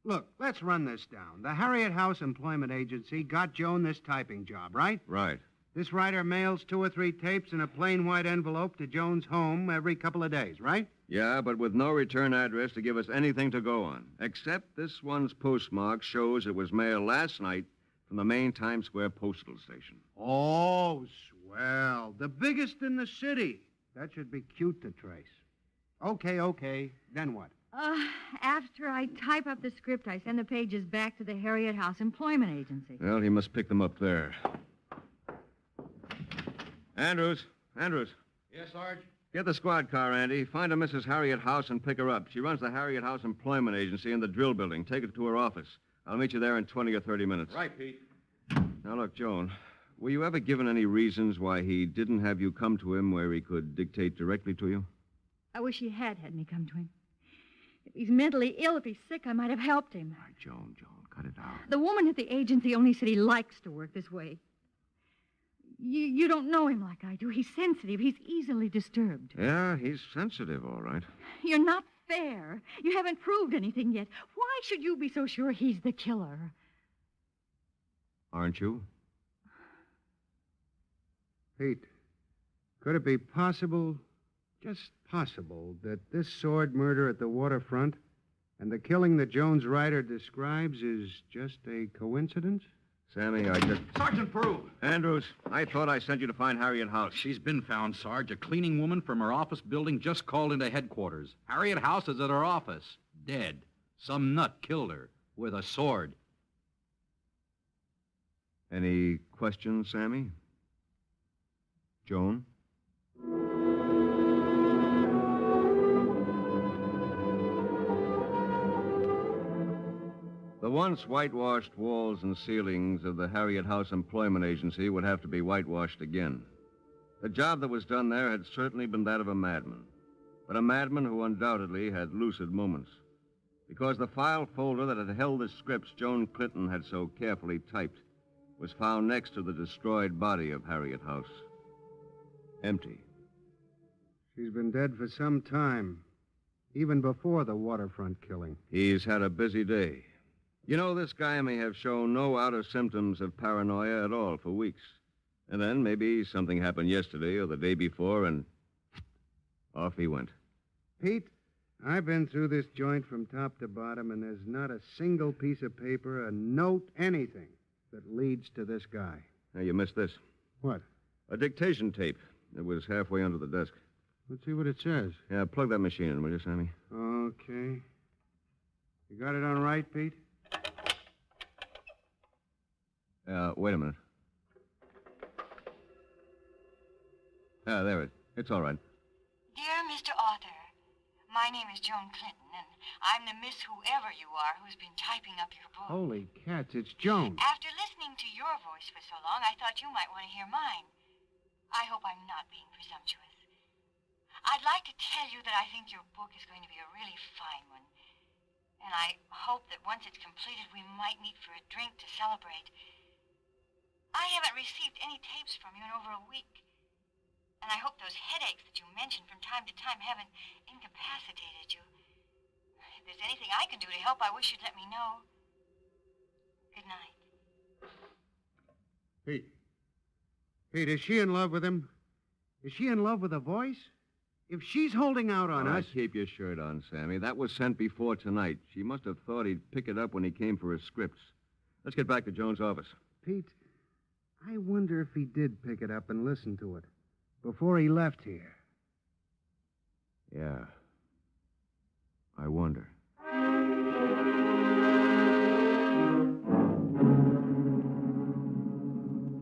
Speaker 16: Look, let's run this down. The Harriet House Employment Agency got Joan this typing job, right?
Speaker 12: Right.
Speaker 16: This writer mails 2 or 3 tapes in a plain white envelope to Joan's home every couple of days, right?
Speaker 12: Yeah, but with no return address to give us anything to go on. Except this one's postmark shows it was mailed last night from the main Times Square postal station.
Speaker 16: Oh, swell. The biggest in the city. That should be cute to trace. Okay. Then what?
Speaker 14: After I type up the script, I send the pages back to the Harriet House Employment Agency.
Speaker 12: Well, he must pick them up there. Andrews.
Speaker 17: Yes, Sarge?
Speaker 12: Get the squad car, Andy. Find a Mrs. Harriet House and pick her up. She runs the Harriet House Employment Agency in the drill building. Take her to her office. I'll meet you there in 20 or 30 minutes.
Speaker 17: Right, Pete.
Speaker 12: Now, look, Joan, were you ever given any reasons why he didn't have you come to him where he could dictate directly to you?
Speaker 14: I wish he had me come to him. If he's mentally ill, if he's sick, I might have helped him.
Speaker 12: All right, Joan, cut it out.
Speaker 14: The woman at the agency only said he likes to work this way. You don't know him like I do. He's sensitive. He's easily disturbed.
Speaker 12: Yeah, he's sensitive, all right.
Speaker 14: You're not fair. You haven't proved anything yet. Why should you be so sure he's the killer?
Speaker 12: Aren't you?
Speaker 16: Pete, could it be possible, just possible, that this sword murder at the waterfront and the killing that Jones' writer describes is just a coincidence?
Speaker 12: Sammy, I just...
Speaker 17: Sergeant Peru!
Speaker 12: Andrews, I thought I sent you to find Harriet House.
Speaker 17: She's been found, Sarge. A cleaning woman from her office building just called into headquarters. Harriet House is at her office, dead. Some nut killed her with a sword.
Speaker 12: Any questions, Sammy? Joan? The once whitewashed walls and ceilings of the Harriet House Employment Agency would have to be whitewashed again. The job that was done there had certainly been that of a madman, but a madman who undoubtedly had lucid moments. Because the file folder that had held the scripts Joan Clinton had so carefully typed was found next to the destroyed body of Harriet House. Empty.
Speaker 16: She's been dead for some time, even before the waterfront killing.
Speaker 12: He's had a busy day. You know, this guy may have shown no outer symptoms of paranoia at all for weeks. And then maybe something happened yesterday or the day before, and off he went.
Speaker 16: Pete, I've been through this joint from top to bottom, and there's not a single piece of paper, a note, anything that leads to this guy.
Speaker 12: Now, you missed this.
Speaker 16: What?
Speaker 12: A dictation tape. It was halfway under the desk.
Speaker 16: Let's see what it says.
Speaker 12: Yeah, plug that machine in, will you, Sammy?
Speaker 16: Okay. You got it on right, Pete?
Speaker 12: Wait a minute. There it is. It's all right.
Speaker 18: Dear Mr. Author, my name is Joan Clinton, and I'm the Miss Whoever you are who's been typing up your book.
Speaker 16: Holy cats, it's Joan.
Speaker 18: After listening to your voice for so long, I thought you might want to hear mine. I hope I'm not being presumptuous. I'd like to tell you that I think your book is going to be a really fine one. And I hope that once it's completed, we might meet for a drink to celebrate. I haven't received any tapes from you in over a week. And I hope those headaches that you mentioned from time to time haven't incapacitated you. If there's anything I can do to help, I wish you'd let me know. Good night.
Speaker 16: Pete, is she in love with him? Is she in love with the voice? If she's holding out on us...
Speaker 12: Keep your shirt on, Sammy. That was sent before tonight. She must have thought he'd pick it up when he came for his scripts. Let's get back to Jones' office.
Speaker 16: Pete, I wonder if he did pick it up and listen to it before he left here.
Speaker 12: Yeah. I wonder.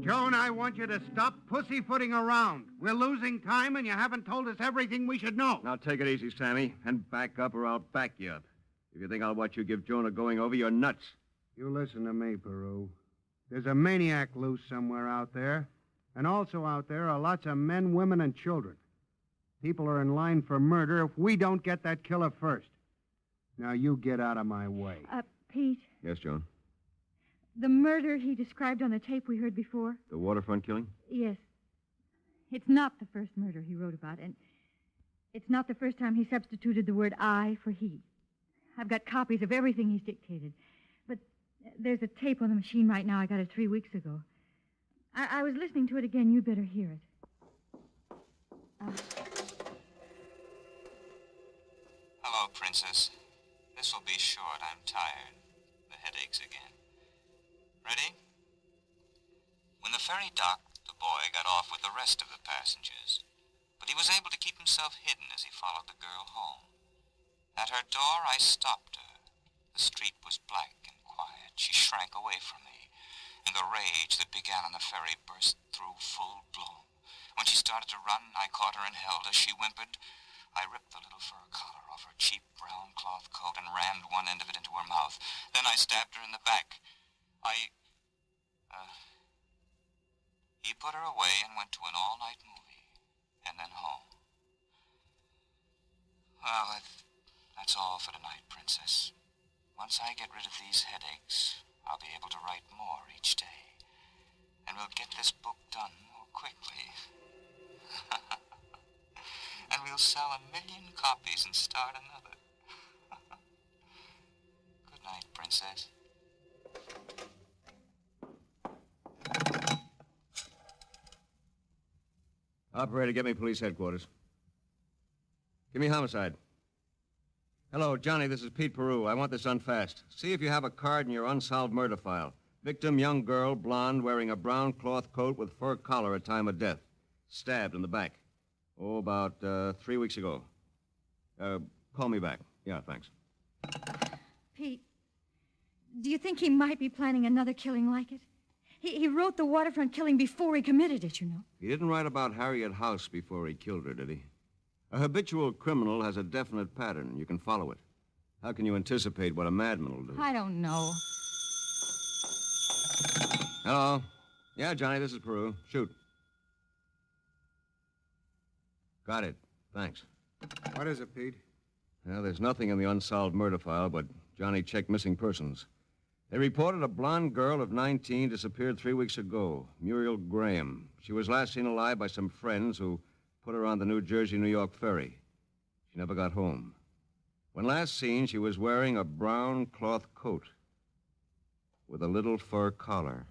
Speaker 16: Joan, I want you to stop pussyfooting around. We're losing time, and you haven't told us everything we should know.
Speaker 12: Now, take it easy, Sammy, and back up or I'll back you up. If you think I'll watch you give Joan a going over, you're nuts.
Speaker 16: You listen to me, Peru. There's a maniac loose somewhere out there, and also out there are lots of men, women, and children. People are in line for murder if we don't get that killer first. Now, you get out of my way.
Speaker 14: Pete,
Speaker 12: Yes, Joan?
Speaker 14: the murder he described on the tape we heard before?
Speaker 12: The waterfront killing?
Speaker 14: Yes. It's not the first murder he wrote about, and it's not the first time he substituted the word I for he. I've got copies of everything he's dictated. But there's a tape on the machine right now. I got it 3 weeks ago. I was listening to it again. You'd better hear it.
Speaker 15: Hello, Princess. This will be short. I'm tired. The headaches again. Ready? When the ferry docked, the boy got off with the rest of the passengers, but he was able to keep himself hidden as he followed the girl home. At her door, I stopped her. The street was black and quiet. She shrank away from me, and the rage that began on the ferry burst through full bloom. When she started to run, I caught her and held her. She whimpered. I ripped the little fur collar off her cheap brown cloth coat and rammed one end of it into her mouth. Then I stabbed her in the back. He put her away and went to an all-night movie, and then home. Well, that's all for tonight, Princess. Once I get rid of these headaches, I'll be able to write more each day. And we'll get this book done more quickly. And we'll sell 1 million copies and start another. Good night, Princess.
Speaker 12: Operator, get me police headquarters. Give me homicide. Hello, Johnny, this is Pete Peru. I want this done fast. See if you have a card in your unsolved murder file. Victim, young girl, blonde, wearing a brown cloth coat with fur collar at time of death. Stabbed in the back. Oh, about 3 weeks ago. Call me back. Yeah, thanks.
Speaker 14: Pete, do you think he might be planning another killing like it? He wrote the waterfront killing before he committed it, you know.
Speaker 12: He didn't write about Harriet House before he killed her, did he? A habitual criminal has a definite pattern. You can follow it. How can you anticipate what a madman will do?
Speaker 14: I don't know.
Speaker 12: Hello? Yeah, Johnny, this is Peru. Shoot. Got it. Thanks.
Speaker 16: What is it, Pete?
Speaker 12: Well, there's nothing in the unsolved murder file, but Johnny checked missing persons. They reported a blonde girl of 19 disappeared 3 weeks ago, Muriel Graham. She was last seen alive by some friends who put her on the New Jersey-New York ferry. She never got home. When last seen, she was wearing a brown cloth coat with a little fur collar.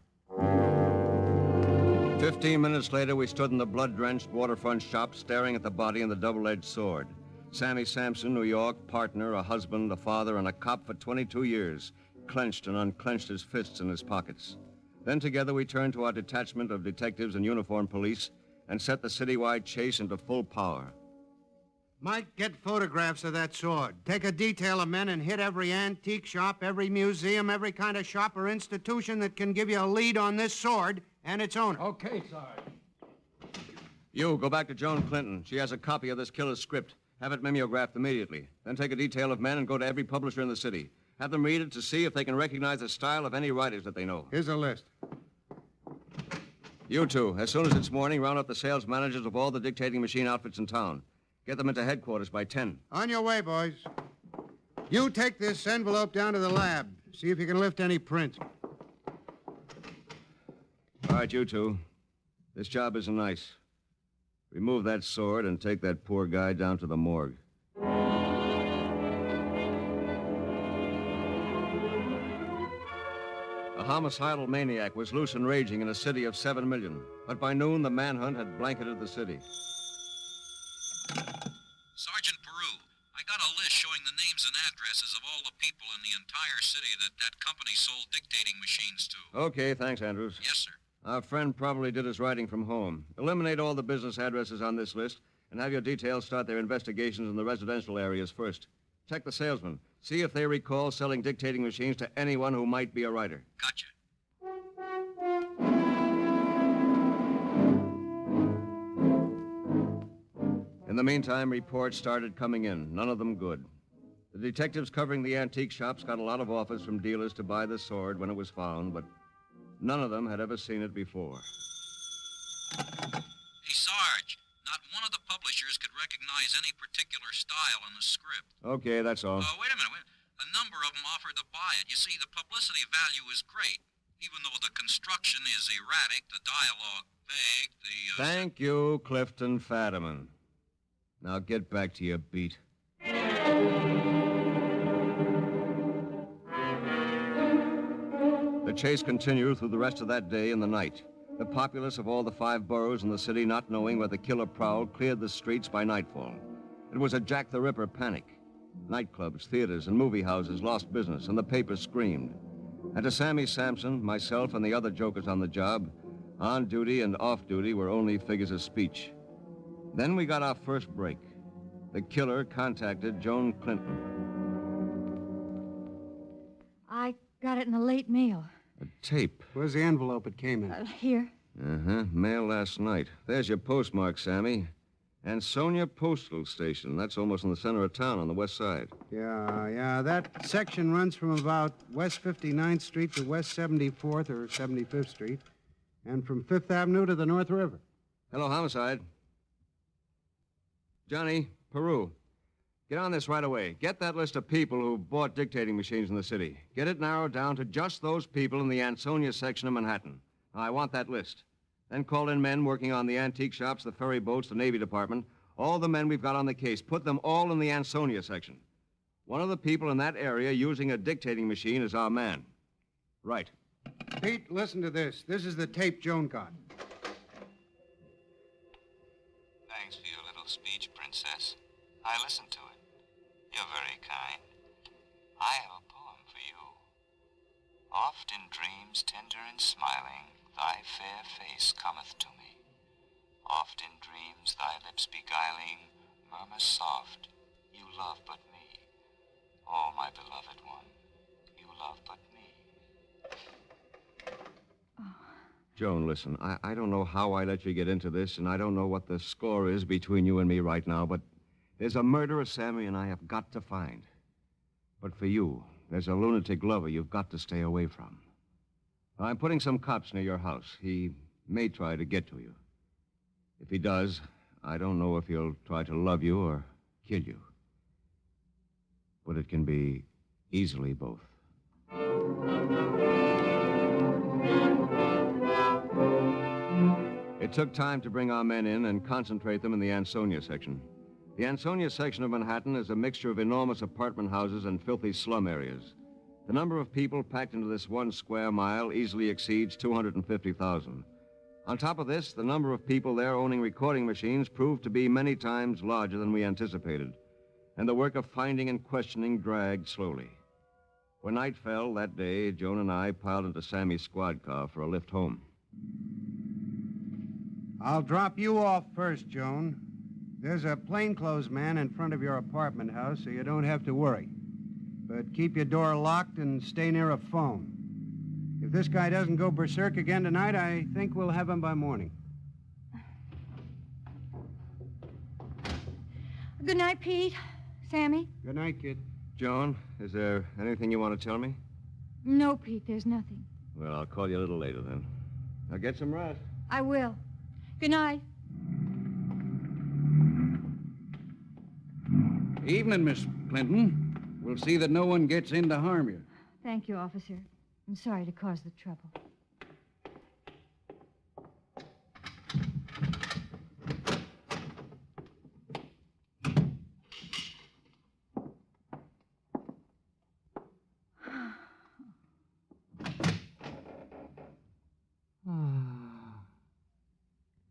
Speaker 12: 15 minutes later, we stood in the blood-drenched waterfront shop staring at the body and the double-edged sword. Sammy Sampson, New York, partner, a husband, a father, and a cop for 22 years, clenched and unclenched his fists in his pockets. Then together we turned to our detachment of detectives and uniformed police and set the citywide chase into full power.
Speaker 16: Mike, get photographs of that sword. Take a detail of men and hit every antique shop, every museum, every kind of shop or institution that can give you a lead on this sword and its owner.
Speaker 8: Okay, Sarge.
Speaker 12: You, go back to Joan Clinton. She has a copy of this killer's script. Have it mimeographed immediately. Then take a detail of men and go to every publisher in the city. Have them read it to see if they can recognize the style of any writers that they know.
Speaker 16: Here's a list.
Speaker 12: You two, as soon as it's morning, round up the sales managers of all the dictating machine outfits in town. Get them into headquarters by 10.
Speaker 16: On your way, boys. You take this envelope down to the lab. See if you can lift any prints.
Speaker 12: All right, you two. This job isn't nice. Remove that sword and take that poor guy down to the morgue. A homicidal maniac was loose and raging in a city of 7 million. But by noon, the manhunt had blanketed the city.
Speaker 17: Sergeant Peru, I got a list showing the names and addresses of all the people in the entire city that company sold dictating machines to.
Speaker 12: Okay, thanks, Andrews.
Speaker 17: Yes, sir.
Speaker 12: Our friend probably did his writing from home. Eliminate all the business addresses on this list and have your details start their investigations in the residential areas first. Check the salesmen. See if they recall selling dictating machines to anyone who might be a writer.
Speaker 17: Gotcha.
Speaker 12: In the meantime, reports started coming in, none of them good. The detectives covering the antique shops got a lot of offers from dealers to buy the sword when it was found, but none of them had ever seen it before.
Speaker 17: Hey, Sarge, not one of the publishers could recognize any particular style in the script.
Speaker 12: Okay, that's all.
Speaker 17: Wait a minute. A number of them offered to buy it. You see, the publicity value is great. Even though the construction is erratic, the dialogue vague,
Speaker 12: Thank you, Clifton Fadiman. Now get back to your beat. The chase continued through the rest of that day and the night. The populace of all the 5 boroughs in the city, not knowing where the killer prowled, cleared the streets by nightfall. It was a Jack the Ripper panic. Nightclubs, theaters, and movie houses lost business, and the papers screamed. And to Sammy Sampson, myself, and the other jokers on the job, on duty and off duty were only figures of speech. Then we got our first break. The killer contacted Joan Clinton.
Speaker 14: Got it in the late mail.
Speaker 12: A tape.
Speaker 16: Where's the envelope it came in?
Speaker 14: Here.
Speaker 12: Uh-huh. Mail last night. There's your postmark, Sammy. Ansonia Postal Station. That's almost in the center of town on the west side.
Speaker 16: Yeah. That section runs from about West 59th Street to West 74th or 75th Street, and from 5th Avenue to the North River.
Speaker 12: Hello, Homicide. Johnny, Peru. Get on this right away. Get that list of people who bought dictating machines in the city. Get it narrowed down to just those people in the Ansonia section of Manhattan. Now, I want that list. Then call in men working on the antique shops, the ferry boats, the Navy Department, all the men we've got on the case. Put them all in the Ansonia section. One of the people in that area using a dictating machine is our man. Right.
Speaker 16: Pete, listen to this. This is the tape Joan got.
Speaker 15: Thanks for your little speech, Princess. I listened to it. You're very kind. I have a poem for you. Oft in dreams tender and smiling, thy fair face cometh to me. Oft in dreams thy lips beguiling, murmur soft, you love but me. Oh, my beloved one, you love but me.
Speaker 12: Joan, listen, I don't know how I let you get into this, and I don't know what the score is between you and me right now, but there's a murderer Sammy and I have got to find. But for you, there's a lunatic lover you've got to stay away from. I'm putting some cops near your house. He may try to get to you. If he does, I don't know if he'll try to love you or kill you. But it can be easily both. It took time to bring our men in and concentrate them in the Ansonia section. The Ansonia section of Manhattan is a mixture of enormous apartment houses and filthy slum areas. The number of people packed into this 1 square mile easily exceeds 250,000. On top of this, the number of people there owning recording machines proved to be many times larger than we anticipated, and the work of finding and questioning dragged slowly. When night fell that day, Joan and I piled into Sammy's squad car for a lift home.
Speaker 16: I'll drop you off first, Joan. There's a plainclothes man in front of your apartment house, so you don't have to worry. But keep your door locked and stay near a phone. If this guy doesn't go berserk again tonight, I think we'll have him by morning.
Speaker 14: Good night, Pete. Sammy?
Speaker 16: Good night, kid.
Speaker 12: Joan, is there anything you want to tell me?
Speaker 14: No, Pete, there's nothing.
Speaker 12: Well, I'll call you a little later then. Now get some rest.
Speaker 14: I will. Good night.
Speaker 19: Evening, Miss Clinton. We'll see that no one gets in to harm you.
Speaker 14: Thank you, officer. I'm sorry to cause the trouble.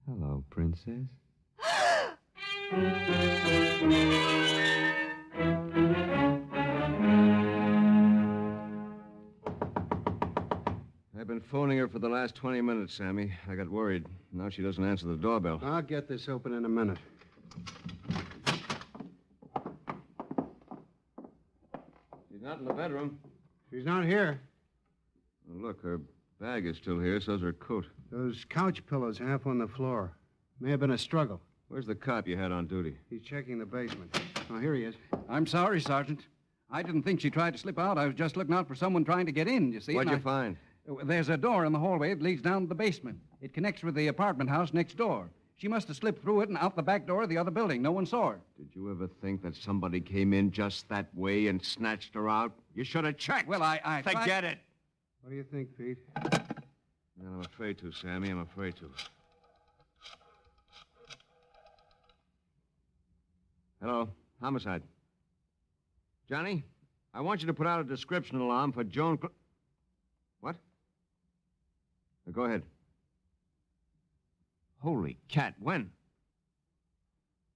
Speaker 12: Hello, Princess. I've been phoning her for the last 20 minutes, Sammy. I got worried. Now she doesn't answer the doorbell.
Speaker 16: I'll get this open in a minute.
Speaker 12: She's not in the bedroom.
Speaker 16: She's not here.
Speaker 12: Oh, look, her bag is still here, so's her coat.
Speaker 16: Those couch pillows half on the floor. May have been a struggle.
Speaker 12: Where's the cop you had on duty?
Speaker 16: He's checking the basement. Oh, here he is.
Speaker 19: I'm sorry, Sergeant. I didn't think she tried to slip out. I was just looking out for someone trying to get in, you see.
Speaker 12: What'd you find?
Speaker 19: There's a door in the hallway that leads down to the basement. It connects with the apartment house next door. She must have slipped through it and out the back door of the other building. No one saw her.
Speaker 12: Did you ever think that somebody came in just that way and snatched her out? You should have checked.
Speaker 19: Well, I
Speaker 12: Forget it.
Speaker 16: What do you think, Pete?
Speaker 12: Well, I'm afraid to, Sammy. I'm afraid to. Hello, Homicide. Johnny, I want you to put out a description alarm for Joan... What? Go ahead. Holy cat, when?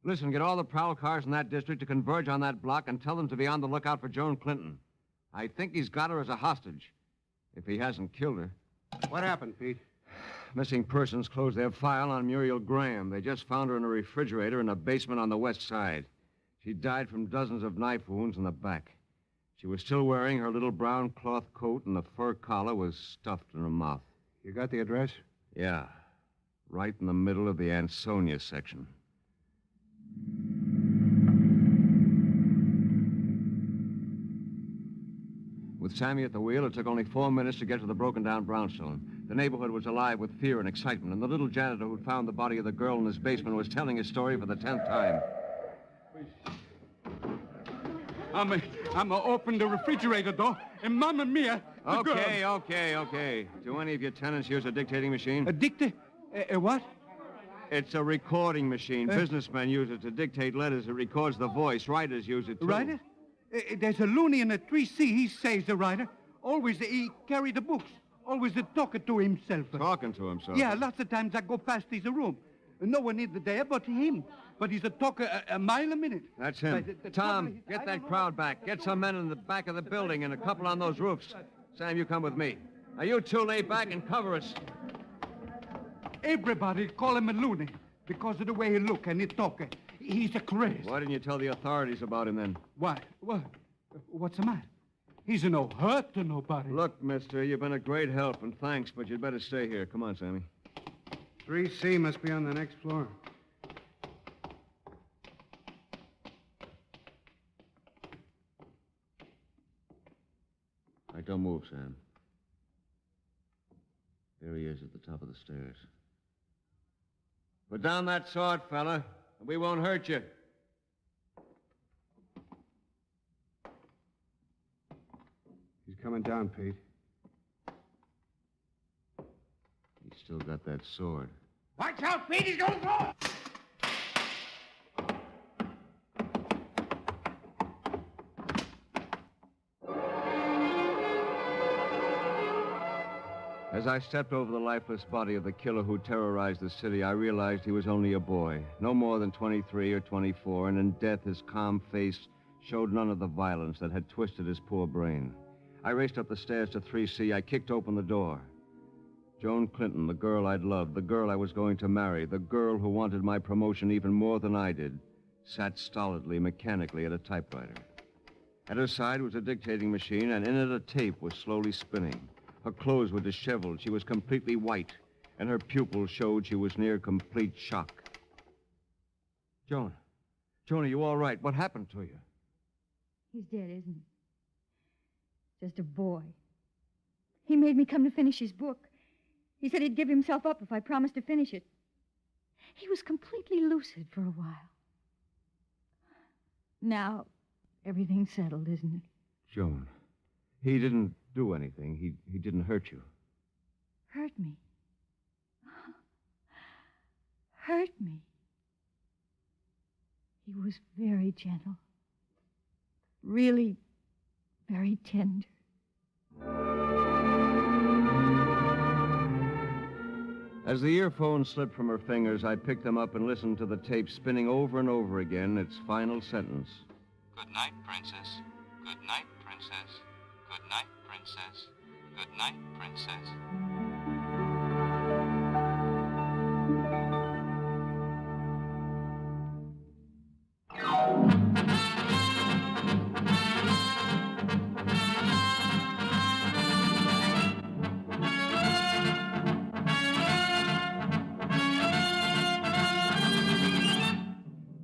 Speaker 12: Listen, get all the prowl cars in that district to converge on that block and tell them to be on the lookout for Joan Clinton. I think he's got her as a hostage, if he hasn't killed her.
Speaker 16: What happened, Pete?
Speaker 12: Missing persons closed their file on Muriel Graham. They just found her in a refrigerator in a basement on the west side. She died from dozens of knife wounds in the back. She was still wearing her little brown cloth coat, and the fur collar was stuffed in her mouth.
Speaker 16: You got the address?
Speaker 12: Yeah. Right in the middle of the Ansonia section. With Sammy at the wheel, it took only 4 minutes to get to the broken-down brownstone. The neighborhood was alive with fear and excitement, and the little janitor who'd found the body of the girl in his basement was telling his story for the 10th time.
Speaker 19: I'm open the refrigerator door, and Mamma Mia, the girl.
Speaker 12: Okay. Do any of your tenants use a dictating machine?
Speaker 19: A what?
Speaker 12: It's a recording machine. Businessmen use it to dictate letters. It records the voice. Writers use it, too.
Speaker 19: Writer? There's a loony in the 3C, he says, the writer. Always he carry the books. Always talking to himself.
Speaker 12: Talking to himself?
Speaker 19: Yeah, lots of times I go past his room. No one is there but him. But he's a talker a mile a minute.
Speaker 12: That's him. Tom, get that crowd back. Get some men in the back of the building and a couple on those roofs. Sam, you come with me. Now, you two lay back and cover us.
Speaker 19: Everybody call him a loony because of the way he look and he talk. He's a crazy.
Speaker 12: Why didn't you tell the authorities about him then?
Speaker 19: Why? What? What's the matter? He's no hurt to nobody.
Speaker 12: Look, mister, you've been a great help, and thanks, but you'd better stay here. Come on, Sammy.
Speaker 16: 3C must be on the next floor.
Speaker 12: All right, don't move, Sam. There he is at the top of the stairs. Put down that sword, fella, and we won't hurt you.
Speaker 16: He's coming down, Pete.
Speaker 12: He's still got that sword.
Speaker 8: Watch out, Pete. He's going to throw it.
Speaker 12: As I stepped over the lifeless body of the killer who terrorized the city, I realized he was only a boy, no more than 23 or 24, and in death his calm face showed none of the violence that had twisted his poor brain. I raced up the stairs to 3C. I kicked open the door. Joan Clinton, the girl I'd loved, the girl I was going to marry, the girl who wanted my promotion even more than I did, sat stolidly, mechanically at a typewriter. At her side was a dictating machine, and in it a tape was slowly spinning. Her clothes were disheveled. She was completely white, and her pupils showed she was near complete shock. Joan, are you all right? What happened to you?
Speaker 14: He's dead, isn't he? Just a boy. He made me come to finish his book. He said he'd give himself up if I promised to finish it. He was completely lucid for a while. Now, everything's settled, isn't it?
Speaker 12: Joan, he didn't do anything. He didn't hurt you.
Speaker 14: Hurt me? Hurt me? He was very gentle. Really very tender.
Speaker 12: As the earphones slipped from her fingers, I picked them up and listened to the tape spinning over and over again its final sentence.
Speaker 15: Good night, Princess. Good night, Princess. Good night, Princess. Good night, Princess.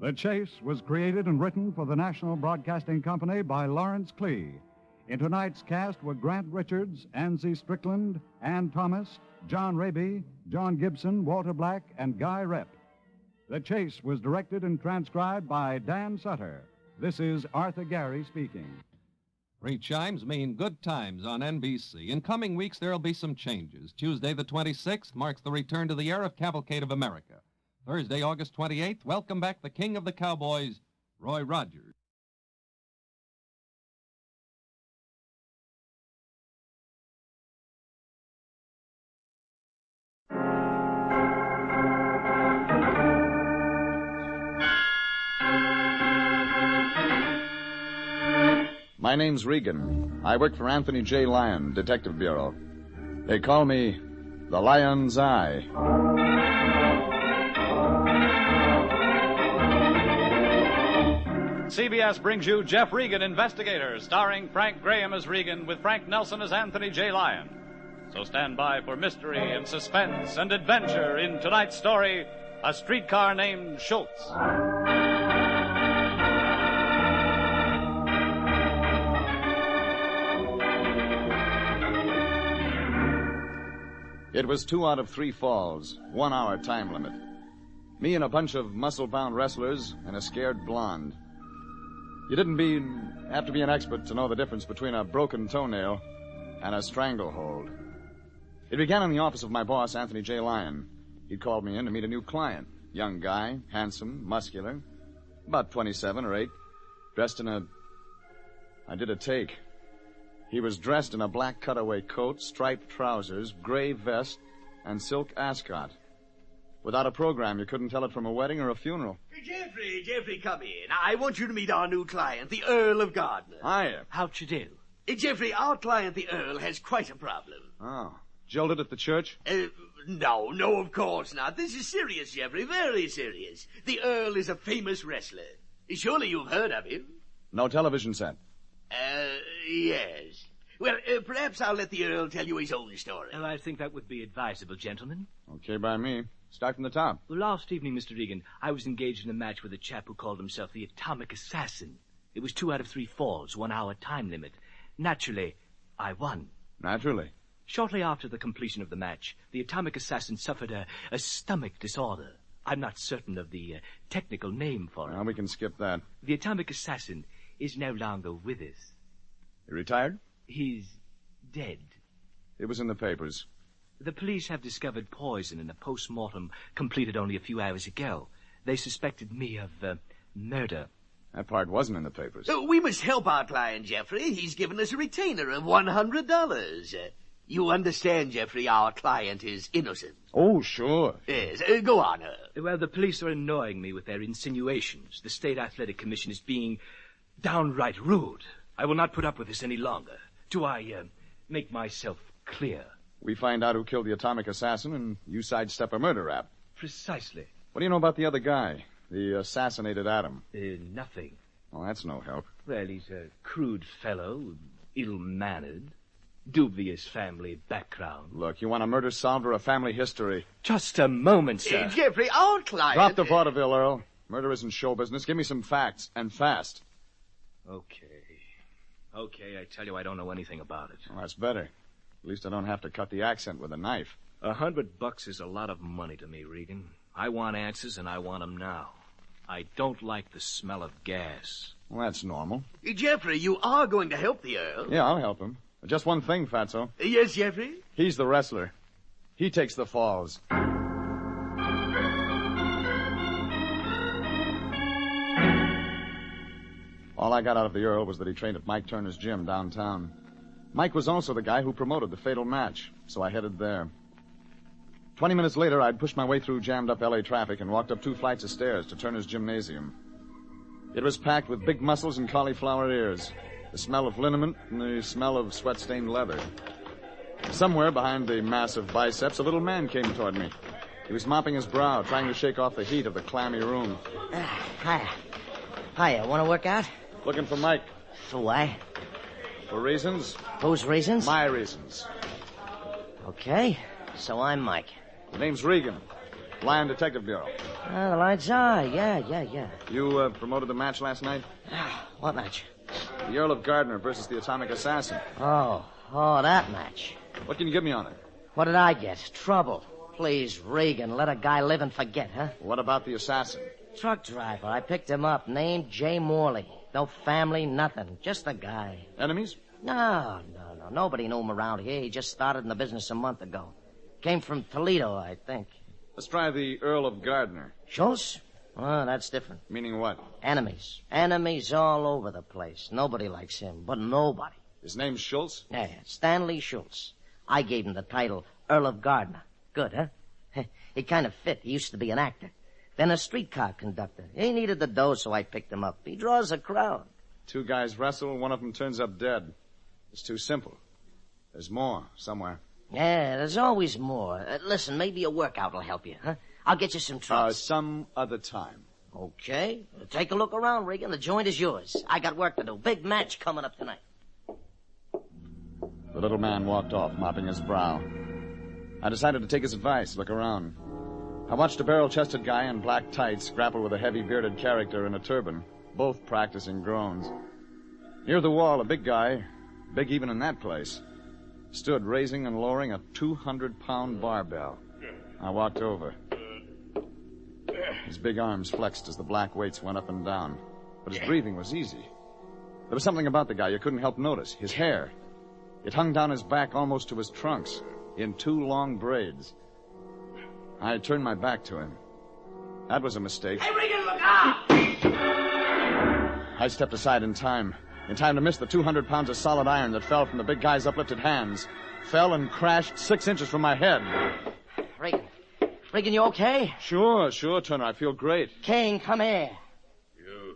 Speaker 11: The Chase was created and written for the National Broadcasting Company by Lawrence Klee. In tonight's cast were Grant Richards, Anzie Strickland, Ann Thomas, John Raby, John Gibson, Walter Black, and Guy Rep. The Chase was directed and transcribed by Dan Sutter. This is Arthur Gary speaking.
Speaker 20: 3 chimes mean good times on NBC. In coming weeks, there'll be some changes. Tuesday, the 26th, marks the return to the air of Cavalcade of America. Thursday, August 28th, welcome back the king of the cowboys, Roy Rogers.
Speaker 21: My name's Regan. I work for Anthony J. Lyon, Detective Bureau. They call me the Lion's Eye.
Speaker 2: CBS brings you Jeff Regan, Investigator, starring Frank Graham as Regan with Frank Nelson as Anthony J. Lyon. So stand by for mystery and suspense and adventure in tonight's story, A Streetcar Named Schultz.
Speaker 21: It was 2 out of 3 falls, 1 hour time limit. Me and a bunch of muscle-bound wrestlers and a scared blonde. You didn't have to be an expert to know the difference between a broken toenail and a stranglehold. It began in the office of my boss, Anthony J. Lyon. He'd called me in to meet a new client. Young guy, handsome, muscular, about 27 or 8, dressed in a... I did a take. He was dressed in a black cutaway coat, striped trousers, gray vest, and silk ascot. Without a program, you couldn't tell it from a wedding or a funeral.
Speaker 1: Jeffrey, come in. I want you to meet our new client, the Earl of Gardner.
Speaker 21: Hiya.
Speaker 1: How'd you do? Jeffrey, our client, the Earl, has quite a problem.
Speaker 21: Oh. Jilted at the church?
Speaker 1: No, of course not. This is serious, Jeffrey, very serious. The Earl is a famous wrestler. Surely you've heard of him.
Speaker 21: No television set.
Speaker 1: Yes. Well, perhaps I'll let the Earl tell you his own story.
Speaker 22: I think that would be advisable, gentlemen.
Speaker 21: Okay by me. Start from the top.
Speaker 22: Last evening, Mr. Regan, I was engaged in a match with a chap who called himself the Atomic Assassin. It was 2 out of 3 falls, 1 hour time limit. Naturally, I won.
Speaker 21: Naturally.
Speaker 22: Shortly after the completion of the match, the Atomic Assassin suffered a stomach disorder. I'm not certain of the technical name for it.
Speaker 21: Well, we can skip that.
Speaker 22: The Atomic Assassin is no longer with us.
Speaker 21: He retired?
Speaker 22: He's dead.
Speaker 21: It was in the papers.
Speaker 22: The police have discovered poison in a post-mortem completed only a few hours ago. They suspected me of murder.
Speaker 21: That part wasn't in the papers.
Speaker 1: We must help our client, Jeffrey. He's given us a retainer of $100. You understand, Jeffrey, our client is innocent.
Speaker 21: Oh, sure.
Speaker 1: Yes, go on,
Speaker 22: Well, the police are annoying me with their insinuations. The State Athletic Commission is being downright rude. I will not put up with this any longer. Do I make myself clear?
Speaker 21: We find out who killed the Atomic Assassin, and you sidestep a murder rap.
Speaker 22: Precisely.
Speaker 21: What do you know about the other guy, the assassinated Adam?
Speaker 22: Nothing.
Speaker 21: Well, that's no help.
Speaker 22: Well, he's a crude fellow, ill-mannered, dubious family background.
Speaker 21: Look, you want a murder solved or a family history?
Speaker 22: Just a moment, sir.
Speaker 1: Jeffrey, our client...
Speaker 21: Drop the vaudeville, Earl. Murder isn't show business. Give me some facts, and fast.
Speaker 22: Okay, I tell you, I don't know anything about it.
Speaker 21: Well, that's better. At least I don't have to cut the accent with a knife.
Speaker 22: $100 is a lot of money to me, Regan. I want answers, and I want them now. I don't like the smell of gas.
Speaker 21: Well, that's normal.
Speaker 1: Jeffrey, you are going to help the Earl.
Speaker 21: Yeah, I'll help him. Just one thing, Fatso.
Speaker 1: Yes, Jeffrey?
Speaker 21: He's the wrestler. He takes the falls. All I got out of the Earl was that he trained at Mike Turner's gym downtown. Mike was also the guy who promoted the fatal match, so I headed there. 20 minutes later, I'd pushed my way through jammed-up L.A. traffic and walked up 2 flights of stairs to Turner's gymnasium. It was packed with big muscles and cauliflower ears, the smell of liniment and the smell of sweat-stained leather. Somewhere behind the massive biceps, a little man came toward me. He was mopping his brow, trying to shake off the heat of the clammy room.
Speaker 23: Hiya, want to work out?
Speaker 21: Looking for Mike.
Speaker 23: For why?
Speaker 21: For reasons.
Speaker 23: Whose reasons?
Speaker 21: My reasons.
Speaker 23: Okay, so I'm Mike.
Speaker 21: The name's Regan. Lyon Detective Bureau.
Speaker 23: The lights are. Yeah.
Speaker 21: You promoted the match last night?
Speaker 23: What match?
Speaker 21: The Earl of Gardner versus the Atomic Assassin.
Speaker 23: Oh, that match.
Speaker 21: What can you give me on it?
Speaker 23: What did I get? Trouble. Please, Regan, let a guy live and forget, huh?
Speaker 21: What about the assassin?
Speaker 23: Truck driver. I picked him up, named Jay Morley. No family, nothing. Just a guy.
Speaker 21: Enemies?
Speaker 23: No. Nobody knew him around here. He just started in the business a month ago. Came from Toledo, I think.
Speaker 21: Let's try the Earl of Gardner.
Speaker 23: Schultz? Oh, that's different.
Speaker 21: Meaning what?
Speaker 23: Enemies. Enemies all over the place. Nobody likes him, but nobody.
Speaker 21: His name's Schultz?
Speaker 23: Yeah, Stanley Schultz. I gave him the title Earl of Gardner. Good, huh? It kind of fit. He used to be an actor. Then a streetcar conductor. He needed the dough, so I picked him up. He draws a crowd.
Speaker 21: 2 guys wrestle, one of them turns up dead. It's too simple. There's more somewhere.
Speaker 23: Yeah, there's always more. Listen, maybe a workout will help you, huh? I'll get you some trucks.
Speaker 21: Some other time.
Speaker 23: Okay. Take a look around, Regan. The joint is yours. I got work to do. Big match coming up tonight.
Speaker 21: The little man walked off, mopping his brow. I decided to take his advice, look around. I watched a barrel-chested guy in black tights grapple with a heavy bearded character in a turban, both practicing groans. Near the wall, a big guy, big even in that place, stood raising and lowering a 200-pound barbell. I walked over. His big arms flexed as the black weights went up and down, but his breathing was easy. There was something about the guy you couldn't help notice. His hair. It hung down his back almost to his trunks, in 2 long braids. I had turned my back to him. That was a mistake.
Speaker 1: Hey, Regan, look out!
Speaker 21: I stepped aside in time to miss the 200 pounds of solid iron that fell from the big guy's uplifted hands. Fell and crashed 6 inches from my head.
Speaker 23: Regan, you okay?
Speaker 21: Sure, Turner. I feel great.
Speaker 23: King, come here.
Speaker 5: You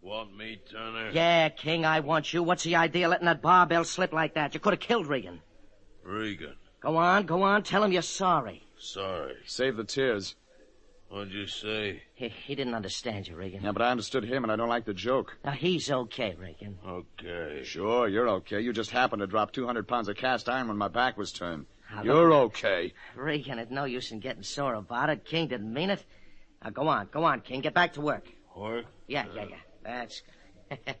Speaker 5: want me, Turner?
Speaker 23: Yeah, King, I want you. What's the idea letting that barbell slip like that? You could have killed Regan.
Speaker 5: Regan.
Speaker 23: Go on. Tell him you're sorry.
Speaker 5: Sorry.
Speaker 21: Save the tears.
Speaker 5: What'd you say?
Speaker 23: He didn't understand you, Regan.
Speaker 21: Yeah, but I understood him, and I don't like the joke.
Speaker 23: Now, he's okay, Regan.
Speaker 5: Okay.
Speaker 21: Sure, you're okay. You just happened to drop 200 pounds of cast iron when my back was turned. You're okay.
Speaker 23: Regan, it's no use in getting sore about it. King didn't mean it. Now, go on, King. Get back to work.
Speaker 5: Work?
Speaker 23: Yeah. That's good.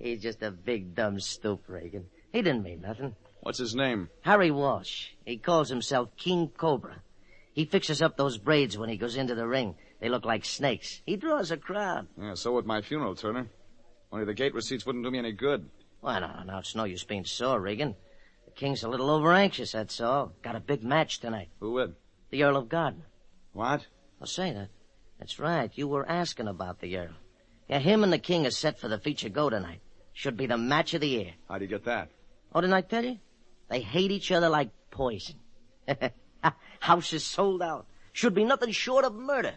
Speaker 23: He's just a big, dumb stoop, Regan. He didn't mean nothing.
Speaker 21: What's his name?
Speaker 23: Harry Walsh. He calls himself King Cobra. He fixes up those braids when he goes into the ring. They look like snakes. He draws a crowd.
Speaker 21: Yeah, so would my funeral, Turner. Only the gate receipts wouldn't do me any good.
Speaker 23: Well, no, it's no use being sore, Regan. The King's a little over-anxious, that's all. Got a big match tonight.
Speaker 21: Who with?
Speaker 23: The Earl of Gardner.
Speaker 21: What?
Speaker 23: I'll say that. That's right. You were asking about the Earl. Yeah, him and the King are set for the feature go tonight. Should be the match of the year.
Speaker 21: How do you get that?
Speaker 23: Oh, didn't I tell you? They hate each other like poison. House is sold out. Should be nothing short of murder.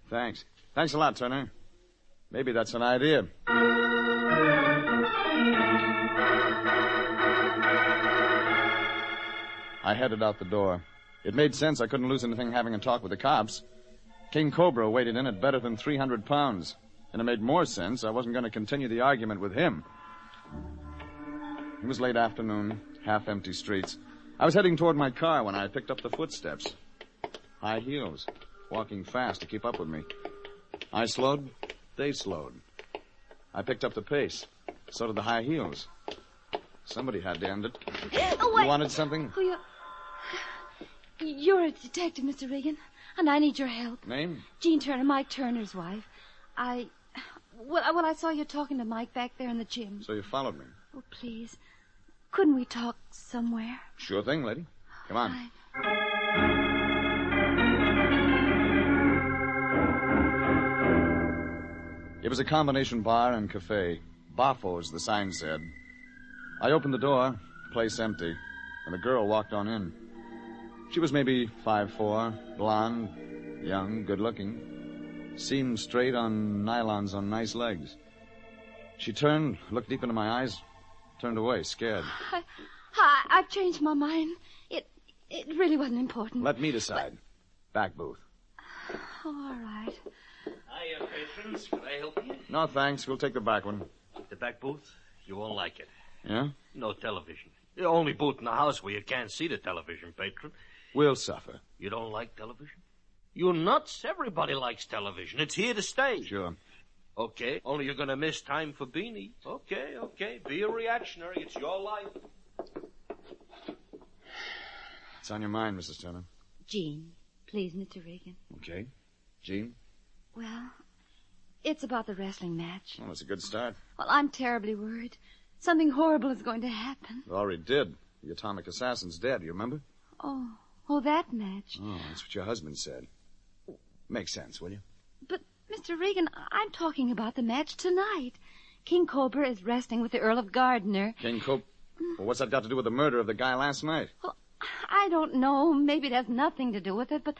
Speaker 21: Thanks. Thanks a lot, Turner. Maybe that's an idea. I headed out the door. It made sense. I couldn't lose anything having a talk with the cops. King Cobra weighed in at better than 300 pounds. And it made more sense. I wasn't going to continue the argument with him. It was late afternoon, half-empty streets. I was heading toward my car when I picked up the footsteps. High heels, walking fast to keep up with me. I slowed, they slowed. I picked up the pace. So did the high heels. Somebody had to end it.
Speaker 10: Oh, wait.
Speaker 21: You wanted something?
Speaker 10: Oh, you're a detective, Mr. Regan, and I need your help.
Speaker 21: Name?
Speaker 10: Jean Turner, Mike Turner's wife. I saw you talking to Mike back there in the gym.
Speaker 21: So you followed me?
Speaker 10: Oh, please. Couldn't we talk somewhere?
Speaker 21: Sure thing, lady. Come on. It was a combination bar and cafe. Baffo's, the sign said. I opened the door, place empty, and the girl walked on in. She was maybe 5'4", blonde, young, good-looking. Seemed straight on nylons on nice legs. She turned, looked deep into my eyes, turned away, scared.
Speaker 10: I've changed my mind. It really wasn't important.
Speaker 21: Let me decide. Back booth.
Speaker 10: All right.
Speaker 5: Hiya, patrons. Can I help you?
Speaker 21: No, thanks. We'll take the back one.
Speaker 5: The back booth? You won't like it.
Speaker 21: Yeah?
Speaker 5: No television. The only booth in the house where you can't see the television, patron.
Speaker 21: We'll suffer.
Speaker 5: You don't like television? You're nuts. Everybody likes television. It's here to stay.
Speaker 21: Sure.
Speaker 5: Okay, only you're going to miss time for Beanie. Okay. Be a reactionary. It's your life.
Speaker 21: What's on your mind, Mrs. Turner?
Speaker 10: Jean, please, Mr. Regan.
Speaker 21: Okay. Jean?
Speaker 10: Well, it's about the wrestling match.
Speaker 21: Well, that's a good start.
Speaker 10: Well, I'm terribly worried. Something horrible is going to happen.
Speaker 21: It already did. The atomic assassin's dead, you remember?
Speaker 10: Oh, that match.
Speaker 21: Oh, that's what your husband said. Makes sense, will you?
Speaker 10: But, Mr. Regan, I'm talking about the match tonight. King Cobra is wrestling with the Earl of Gardner.
Speaker 21: King Cobra? Well, what's that got to do with the murder of the guy last night?
Speaker 10: Well, I don't know. Maybe it has nothing to do with it, but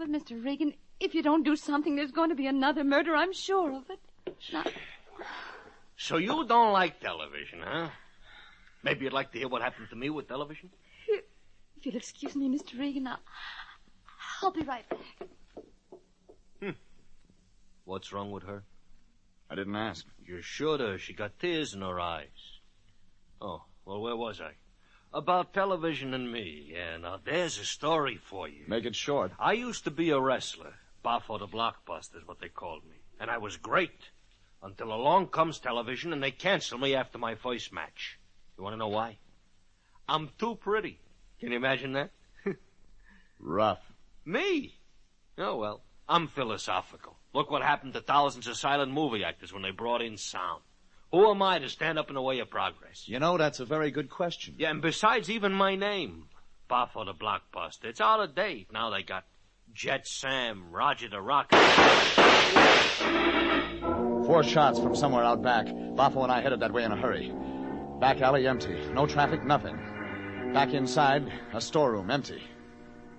Speaker 10: Mr. Regan, if you don't do something, there's going to be another murder, I'm sure of it. Now...
Speaker 5: So you don't like television, huh? Maybe you'd like to hear what happened to me with television?
Speaker 10: If you'll excuse me, Mr. Regan, I'll be right back.
Speaker 5: What's wrong with her?
Speaker 21: I didn't ask.
Speaker 5: You should have. She got tears in her eyes. Oh, well, where was I? About television and me. Yeah, now there's a story for you.
Speaker 21: Make it short.
Speaker 5: I used to be a wrestler. Buffo the Blockbuster is what they called me. And I was great. Until along comes television and they cancel me after my first match. You want to know why? I'm too pretty. Can you imagine that?
Speaker 21: Rough.
Speaker 5: Me? Oh, well, I'm philosophical. Look what happened to thousands of silent movie actors when they brought in sound. Who am I to stand up in the way of progress?
Speaker 21: You know, that's a very good question.
Speaker 5: Yeah, and besides, even my name, Buffo the Blockbuster, it's out of date. Now they got Jet Sam, Roger the Rocket.
Speaker 21: 4 shots from somewhere out back. Buffo and I headed that way in a hurry. Back alley empty. No traffic, nothing. Back inside, a storeroom empty.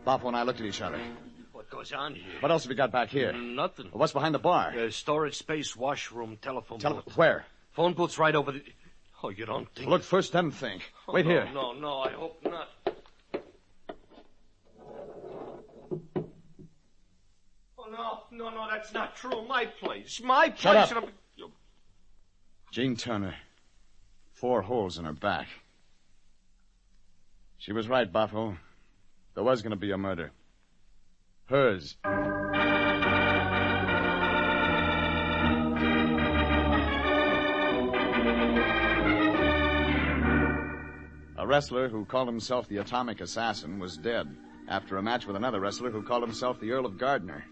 Speaker 21: Buffo and I looked at each other.
Speaker 5: What goes on here?
Speaker 21: What else have we got back here?
Speaker 5: Nothing.
Speaker 21: What's behind the bar?
Speaker 5: Storage space, washroom, telephone booth.
Speaker 21: Where?
Speaker 5: Phone booth's right over the... Oh, you don't think...
Speaker 21: Look first, then think.
Speaker 5: Oh,
Speaker 21: Wait
Speaker 5: no,
Speaker 21: here.
Speaker 5: No, I hope not. Oh, no, that's not true. My place. My place.
Speaker 21: Shut up.
Speaker 5: And
Speaker 21: Jean Turner. 4 holes in her back. She was right, Buffo. There was going to be a murder. Hers. A wrestler who called himself the Atomic Assassin was dead after a match with another wrestler who called himself the Earl of Gardner.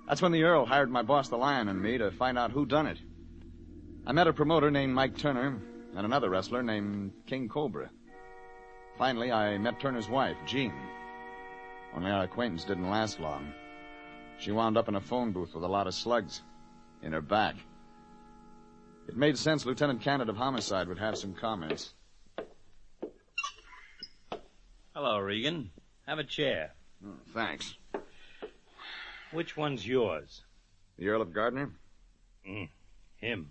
Speaker 21: That's when the Earl hired my boss, the Lion, and me to find out who done it. I met a promoter named Mike Turner and another wrestler named King Cobra. Finally, I met Turner's wife, Jean. Only our acquaintance didn't last long. She wound up in a phone booth with a lot of slugs in her back. It made sense Lieutenant Candid of Homicide would have some comments.
Speaker 4: Hello, Regan. Have a chair.
Speaker 21: Thanks.
Speaker 4: Which one's yours?
Speaker 21: The Earl of Gardner?
Speaker 4: Him.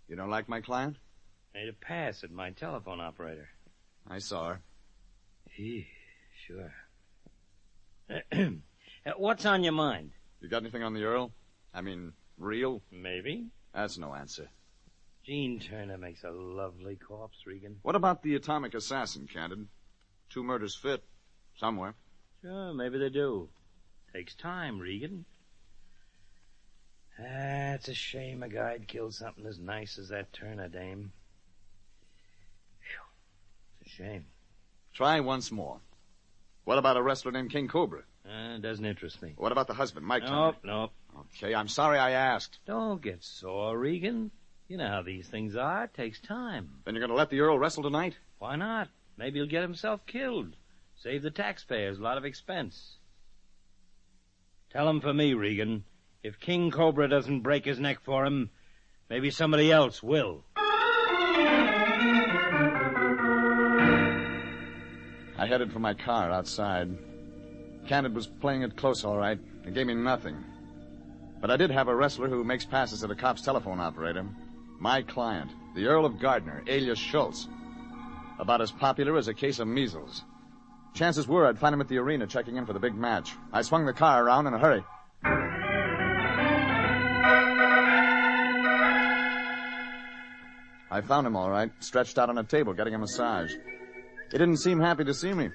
Speaker 21: You don't like my client?
Speaker 4: Made a pass at my telephone operator.
Speaker 21: I saw her.
Speaker 4: Sure. What's on your mind?
Speaker 21: You got anything on the Earl? I mean, real?
Speaker 4: Maybe.
Speaker 21: That's no answer.
Speaker 4: Jean Turner makes a lovely corpse, Regan.
Speaker 21: What about the Atomic Assassin, Candid? 2 murders fit. Somewhere.
Speaker 4: Sure, maybe they do. Takes time, Regan. It's a shame a guy'd kill something as nice as that Turner dame. Whew. It's a shame.
Speaker 21: Try once more. What about a wrestler named King Cobra?
Speaker 4: Doesn't interest me.
Speaker 21: What about the husband, Mike Turner?
Speaker 4: Nope.
Speaker 21: Okay, I'm sorry I asked.
Speaker 4: Don't get sore, Regan. You know how these things are. It takes time.
Speaker 21: Then you're going to let the Earl wrestle tonight?
Speaker 4: Why not? Maybe he'll get himself killed. Save the taxpayers a lot of expense. Tell him for me, Regan. If King Cobra doesn't break his neck for him, maybe somebody else will.
Speaker 21: I headed for my car outside. Candid was playing it close, all right. It gave me nothing. But I did have a wrestler who makes passes at a cop's telephone operator. My client, the Earl of Gardner, alias Schultz. About as popular as a case of measles. Chances were I'd find him at the arena checking in for the big match. I swung the car around in a hurry. I found him all right, stretched out on a table, getting a massage. He didn't seem happy to see me.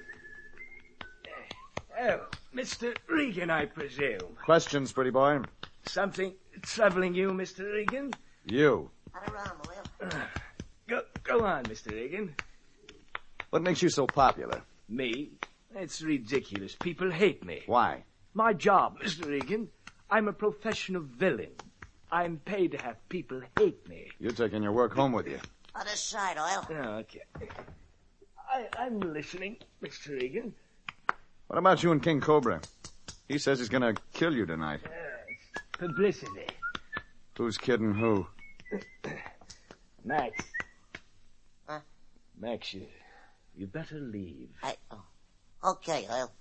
Speaker 22: Oh, Mr. Regan, I presume.
Speaker 21: Questions, pretty boy?
Speaker 22: Something troubling you, Mr. Regan?
Speaker 21: You.
Speaker 22: Go on, Mr. Regan.
Speaker 21: What makes you so popular?
Speaker 22: Me? It's ridiculous. People hate me.
Speaker 21: Why?
Speaker 22: My job, Mr. Regan. I'm a professional villain. I'm paid to have people hate me.
Speaker 21: You're taking your work home with you.
Speaker 23: Other side, Oil.
Speaker 22: Okay. I'm listening, Mr. Regan.
Speaker 21: What about you and King Cobra? He says he's going to kill you tonight.
Speaker 22: It's publicity.
Speaker 21: Who's kidding who?
Speaker 22: Max.
Speaker 23: Huh?
Speaker 22: Max, you better leave.
Speaker 23: Okay, Oil.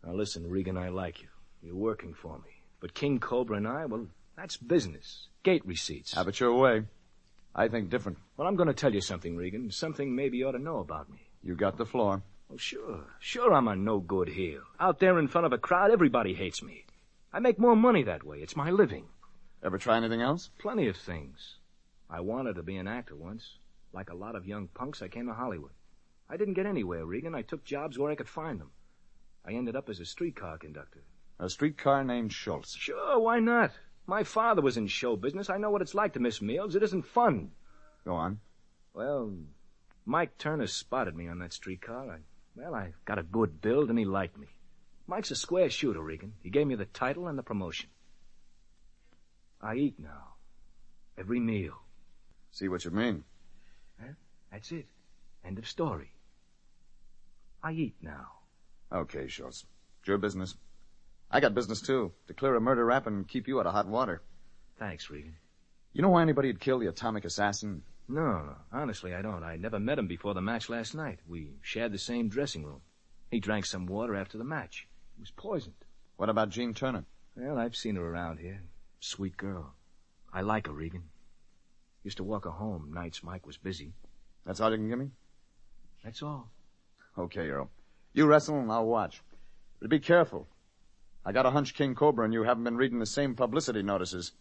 Speaker 22: Now listen, Regan, I like you. You're working for me. But King Cobra and I, well, that's business. Gate receipts.
Speaker 21: Have it your way. I think different.
Speaker 22: Well, I'm going to tell you something, Regan. Something maybe you ought to know about me.
Speaker 21: You got the floor.
Speaker 22: Oh, sure. Sure I'm a no-good heel. Out there in front of a crowd, everybody hates me. I make more money that way. It's my living.
Speaker 21: Ever try anything else?
Speaker 22: Plenty of things. I wanted to be an actor once. Like a lot of young punks, I came to Hollywood. I didn't get anywhere, Regan. I took jobs where I could find them. I ended up as a streetcar conductor.
Speaker 21: A streetcar named Schultz.
Speaker 22: Sure, why not? My father was in show business. I know what it's like to miss meals. It isn't fun.
Speaker 21: Go on.
Speaker 22: Well, Mike Turner spotted me on that streetcar. I got a good build, and he liked me. Mike's a square shooter, Regan. He gave me the title and the promotion. I eat now. Every meal.
Speaker 21: See what you mean.
Speaker 22: Huh? That's it. End of story. I eat now.
Speaker 21: Okay, Schultz. It's your business. I got business, too. To clear a murder rap and keep you out of hot water.
Speaker 22: Thanks, Regan.
Speaker 21: You know why anybody'd kill the atomic assassin?
Speaker 22: No. Honestly, I don't. I never met him before the match last night. We shared the same dressing room. He drank some water after the match. He was poisoned.
Speaker 21: What about Jean Turner?
Speaker 22: Well, I've seen her around here. Sweet girl. I like her, Regan. Used to walk her home nights Mike was busy.
Speaker 21: That's all you can give me?
Speaker 22: That's all.
Speaker 21: Okay, Earl. You wrestle and I'll watch. But be careful. I got a hunch King Cobra and you haven't been reading the same publicity notices.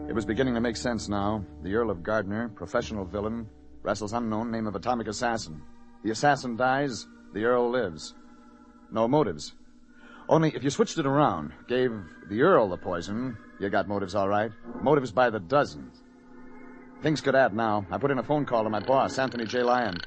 Speaker 21: It was beginning to make sense now. The Earl of Gardner, professional villain, wrestles unknown, name of atomic assassin. The assassin dies, the Earl lives. No motives. Only if you switched it around, gave the Earl the poison, you got motives all right. Motives by the dozen. Things could add now. I put in a phone call to my boss, Anthony J. Lyon.
Speaker 1: Lyon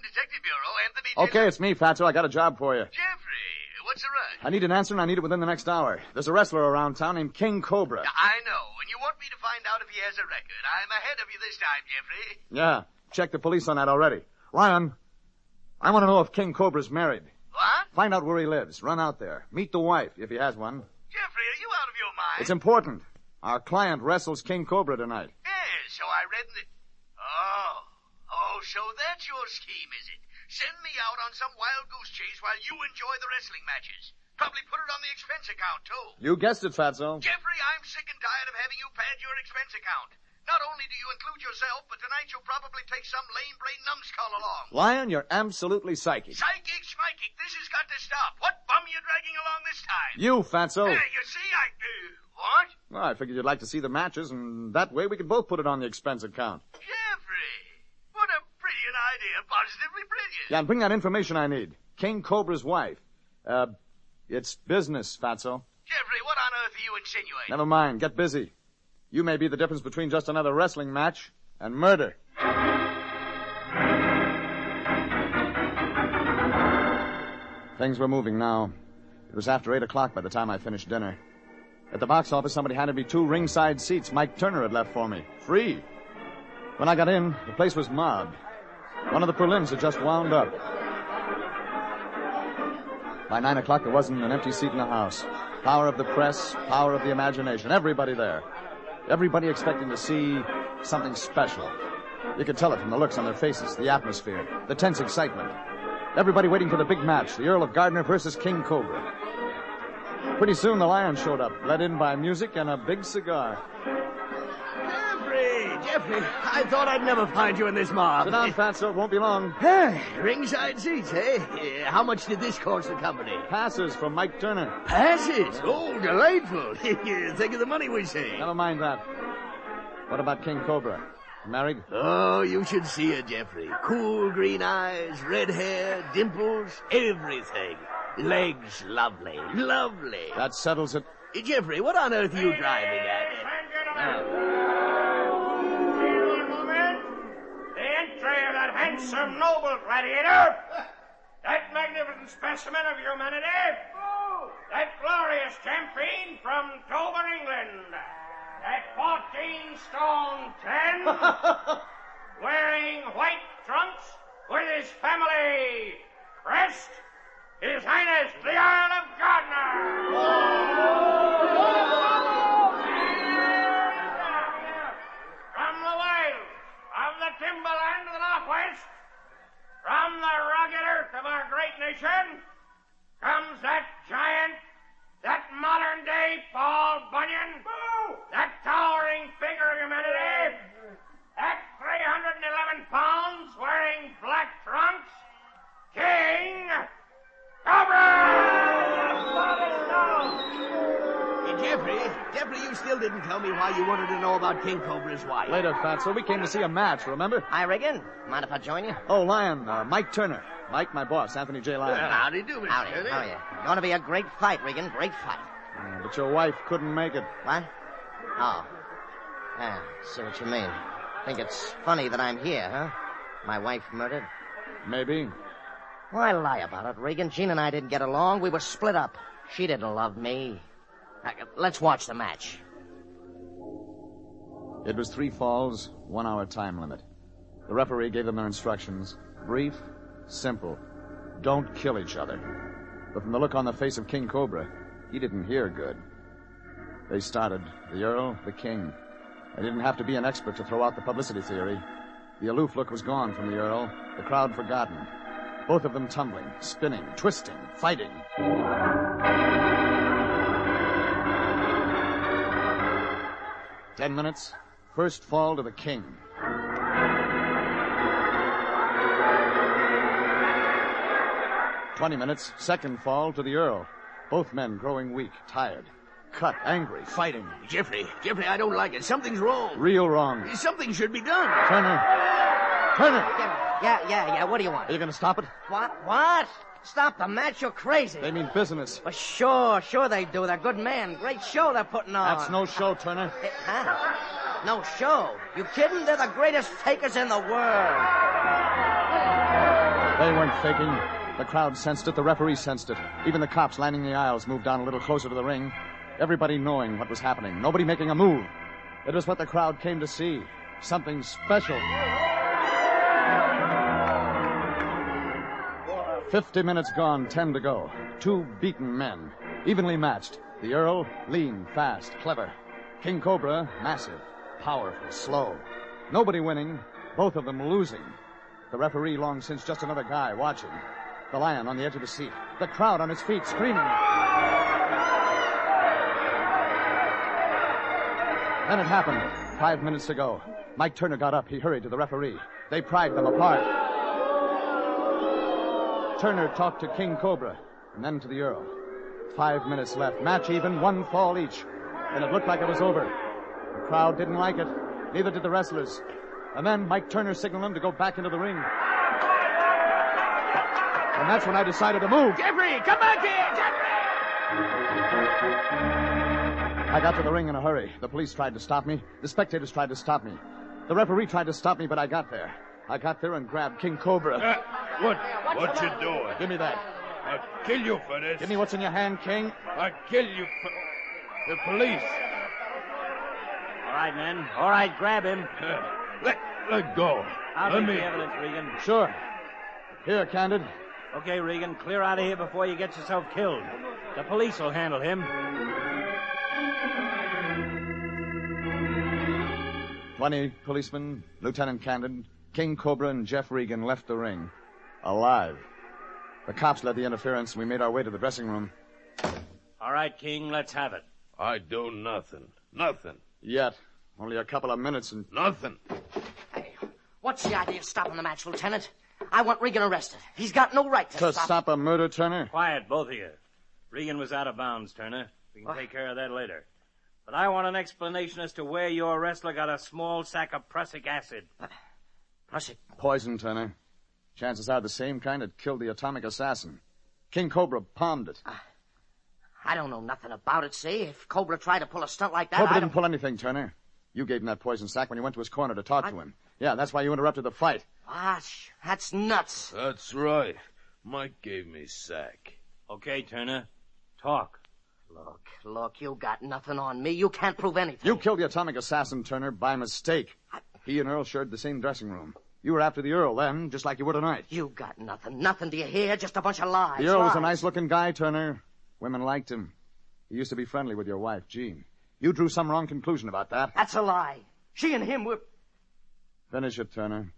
Speaker 1: Detective Bureau, Anthony J.
Speaker 21: Okay, it's me, Fatso. I got a job for you.
Speaker 1: Jeffrey, what's the rush?
Speaker 21: I need an answer, and I need it within the next hour. There's a wrestler around town named King Cobra.
Speaker 1: I know, and you want me to find out if he has a record. I'm ahead of you this time, Jeffrey.
Speaker 21: Yeah, check the police on that already. Lyon, I want to know if King Cobra's married.
Speaker 1: What?
Speaker 21: Find out where he lives. Run out there. Meet the wife, if he has one.
Speaker 1: Jeffrey, are you out of your mind?
Speaker 21: It's important. Our client wrestles King Cobra tonight.
Speaker 1: Yes, so I read in the... Oh, so that's your scheme, is it? Send me out on some wild goose chase while you enjoy the wrestling matches. Probably put it on the expense account, too.
Speaker 21: You guessed it, Fatso.
Speaker 1: Jeffrey, I'm sick and tired of having you pad your expense account. Not only do you include yourself, but tonight you'll probably take some lame brain numbskull along.
Speaker 21: Lyon, you're absolutely psychic.
Speaker 1: Psychic, schmichic, this has got to stop. What bum are you dragging along this time?
Speaker 21: You, Fatso.
Speaker 1: You see, what?
Speaker 21: Well, I figured you'd like to see the matches, and that way we could both put it on the expense account.
Speaker 1: Jeffrey, what a brilliant idea. Positively brilliant.
Speaker 21: Yeah, and bring that information I need. King Cobra's wife. It's business, Fatso.
Speaker 1: Jeffrey, what on earth are you insinuating?
Speaker 21: Never mind. Get busy. You may be the difference between just another wrestling match and murder. Things were moving now. It was after 8 o'clock by the time I finished dinner. At the box office, somebody handed me 2 ringside seats Mike Turner had left for me. Free. When I got in, the place was mobbed. One of the prelims had just wound up. By 9 o'clock, there wasn't an empty seat in the house. Power of the press, power of the imagination. Everybody there. Everybody expecting to see something special. You could tell it from the looks on their faces, the atmosphere, the tense excitement. Everybody waiting for the big match, the Earl of Gardner versus King Cobra. Pretty soon, the Lion showed up, led in by music and a big cigar.
Speaker 1: Jeffrey, I thought I'd never find you in this mob.
Speaker 21: Sit down, Fatso. It won't be long.
Speaker 1: Ringside seats, eh? How much did this cost the company?
Speaker 21: Passes from Mike Turner.
Speaker 1: Passes? Oh, delightful. Think of the money we saved.
Speaker 21: Never mind that. What about King Cobra? Married?
Speaker 1: Oh, you should see her, Jeffrey. Cool green eyes, red hair, dimples, everything. Legs, lovely, lovely.
Speaker 21: That settles it.
Speaker 1: Jeffrey, what on earth are you driving at?
Speaker 5: Handsome, noble gladiator, that magnificent specimen of humanity, that glorious champion from Dover, England, that 14 stone 10, wearing white trunks with his family crest, His Highness the Earl of Gardner. From the wilds of the timberland of the Northwest, from the rugged earth of our great nation, comes that giant, that modern-day Paul Bunyan, that towering figure of humanity, at 311 pounds, wearing black trunks,
Speaker 1: Jeffrey, you still didn't tell me why you wanted to know about King Cobra's wife.
Speaker 21: Later, Fatso. We came to see a match, remember?
Speaker 23: Hi, Regan. Mind if I join you?
Speaker 21: Oh, Lion, Mike Turner. Mike, my boss, Anthony J. Lion.
Speaker 1: Howdy do, Mr.
Speaker 23: Howdy.
Speaker 1: Turner.
Speaker 23: How are you? Going to be a great fight, Regan. Great fight.
Speaker 21: Yeah, but your wife couldn't make it.
Speaker 23: What? Oh. Yeah, see what you mean. Think it's funny that I'm here, huh? My wife murdered?
Speaker 21: Maybe.
Speaker 23: Why lie about it, Regan? Jean and I didn't get along. We were split up. She didn't love me. Let's watch the match.
Speaker 21: It was 3 falls, 1 hour time limit. The referee gave them their instructions. Brief, simple. Don't kill each other. But from the look on the face of King Cobra, he didn't hear good. They started. The Earl, the King. They didn't have to be an expert to throw out the publicity theory. The aloof look was gone from the Earl. The crowd forgotten. Both of them tumbling, spinning, twisting, fighting. 10 minutes. First fall to the King. "20 minutes. Second fall to the Earl. Both men growing weak, tired, cut, angry, fighting.
Speaker 1: Jeffrey, I don't like it. Something's wrong.
Speaker 21: Real wrong.
Speaker 1: Something should be done.
Speaker 21: Turner.
Speaker 23: Yeah. What do you want?
Speaker 21: Are you going to stop it?
Speaker 23: What? Stop the match? You're crazy.
Speaker 21: They mean business.
Speaker 23: Well, sure they do. They're good men. Great show they're putting on.
Speaker 21: That's no show, Turner.
Speaker 23: Huh? No show? You kidding? They're the greatest fakers in the world.
Speaker 21: They weren't faking. The crowd sensed it. The referee sensed it. Even the cops lining the aisles moved down a little closer to the ring. Everybody knowing what was happening. Nobody making a move. It was what the crowd came to see. Something special. 50 minutes gone, 10 to go. 2 beaten men, evenly matched. The Earl, lean, fast, clever. King Cobra, massive, powerful, slow. Nobody winning, both of them losing. The referee long since just another guy watching. The Lion on the edge of the seat. The crowd on its feet screaming. Then it happened. 5 minutes to go. Mike Turner got up. He hurried to the referee. They pried them apart. Turner talked to King Cobra, and then to the Earl. 5 minutes left. Match even, 1 fall each. And it looked like it was over. The crowd didn't like it. Neither did the wrestlers. And then Mike Turner signaled them to go back into the ring. And that's when I decided to move.
Speaker 1: Jeffrey, come back here! Jeffrey!
Speaker 21: I got to the ring in a hurry. The police tried to stop me. The spectators tried to stop me. The referee tried to stop me, but I got there. I got there and grabbed King Cobra.
Speaker 3: What you doing?
Speaker 21: Give me that.
Speaker 3: I'll kill you for this.
Speaker 21: Give me what's in your hand, King.
Speaker 3: I'll kill you for... The police.
Speaker 4: All right, men. All right, grab him.
Speaker 3: Let go.
Speaker 4: I'll
Speaker 3: Let
Speaker 4: take
Speaker 3: me...
Speaker 4: the evidence, Regan.
Speaker 21: Sure. Here, Candid.
Speaker 4: Okay, Regan, clear out of here before you get yourself killed. The police will handle him.
Speaker 21: 20 policemen, Lieutenant Candid, King Cobra, and Jeff Regan left the ring. Alive. The cops led the interference, and we made our way to the dressing room.
Speaker 4: All right, King, let's have it.
Speaker 3: I do nothing. Nothing.
Speaker 21: Yet. Only a couple of minutes and...
Speaker 3: Nothing.
Speaker 23: Hey, what's the idea of stopping the match, Lieutenant? I want Regan arrested. He's got no right to
Speaker 21: stop a murder, Turner?
Speaker 4: Quiet, both of you. Regan was out of bounds, Turner. We can take care of that later. But I want an explanation as to where your wrestler got a small sack of prussic acid.
Speaker 23: Prussic?
Speaker 21: Poison, Turner. Chances are the same kind that killed the atomic assassin. King Cobra palmed it.
Speaker 23: I don't know nothing about it, see? If Cobra tried to pull a stunt like that,
Speaker 21: Cobra didn't pull anything, Turner. You gave him that poison sack when you went to his corner to talk to him. Yeah, that's why you interrupted the fight.
Speaker 23: That's nuts.
Speaker 3: That's right. Mike gave me sack.
Speaker 4: Okay, Turner. Talk.
Speaker 23: Look, you got nothing on me. You can't prove anything.
Speaker 21: You killed the atomic assassin, Turner, by mistake. He and Earl shared the same dressing room. You were after the Earl then, just like you were tonight.
Speaker 23: You got nothing. Nothing, do you hear? Just a bunch of lies.
Speaker 21: The Earl was a nice-looking guy, Turner. Women liked him. He used to be friendly with your wife, Jean. You drew some wrong conclusion about that.
Speaker 23: That's a lie. She and him were...
Speaker 21: Finish it, Turner.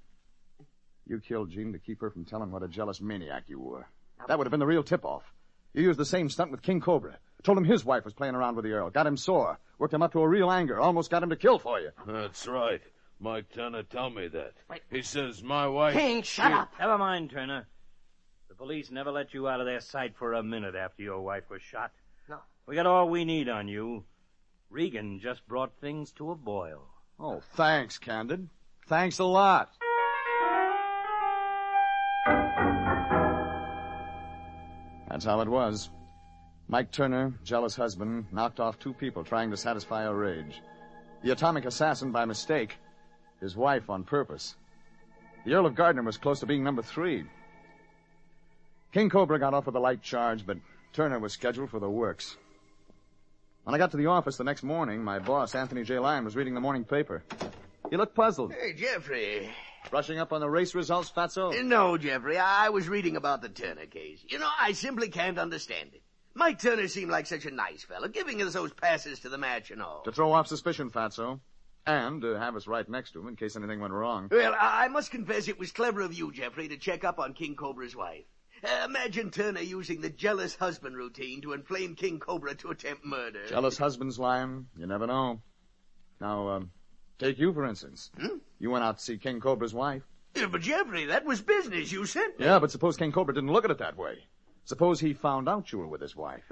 Speaker 21: You killed Jean to keep her from telling what a jealous maniac you were. That would have been the real tip-off. You used the same stunt with King Cobra. Told him his wife was playing around with the Earl. Got him sore. Worked him up to a real anger. Almost got him to kill for you.
Speaker 3: That's right. Mike Turner told me that. Wait. He says my wife...
Speaker 23: King, shut up.
Speaker 4: Never mind, Turner. The police never let you out of their sight for a minute after your wife was shot.
Speaker 23: No.
Speaker 4: We got all we need on you. Regan just brought things to a boil.
Speaker 21: Oh, thanks, Candid. Thanks a lot. That's how it was. Mike Turner, jealous husband, knocked off 2 people trying to satisfy her rage. The atomic assassin by mistake. His wife on purpose. The Earl of Gardner was close to being number 3. King Cobra got off with a light charge, but Turner was scheduled for the works. When I got to the office the next morning, my boss, Anthony J. Lyon, was reading the morning paper. He looked puzzled.
Speaker 1: Hey, Jeffrey.
Speaker 21: Brushing up on the race results, Fatso?
Speaker 1: No, Jeffrey. I was reading about the Turner case. You know, I simply can't understand it. Mike Turner seemed like such a nice fellow, giving us those passes to the match and all.
Speaker 21: To throw off suspicion, Fatso. And to have us right next to him in case anything went wrong.
Speaker 1: Well, I must confess it was clever of you, Jeffrey, to check up on King Cobra's wife. Imagine Turner using the jealous husband routine to inflame King Cobra to attempt murder.
Speaker 21: Jealous husbands, Lion. You never know. Now, take you, for instance. You went out to see King Cobra's wife.
Speaker 1: Yeah, but Jeffrey, that was business. You sent me.
Speaker 21: Yeah, but suppose King Cobra didn't look at it that way. Suppose he found out you were with his wife.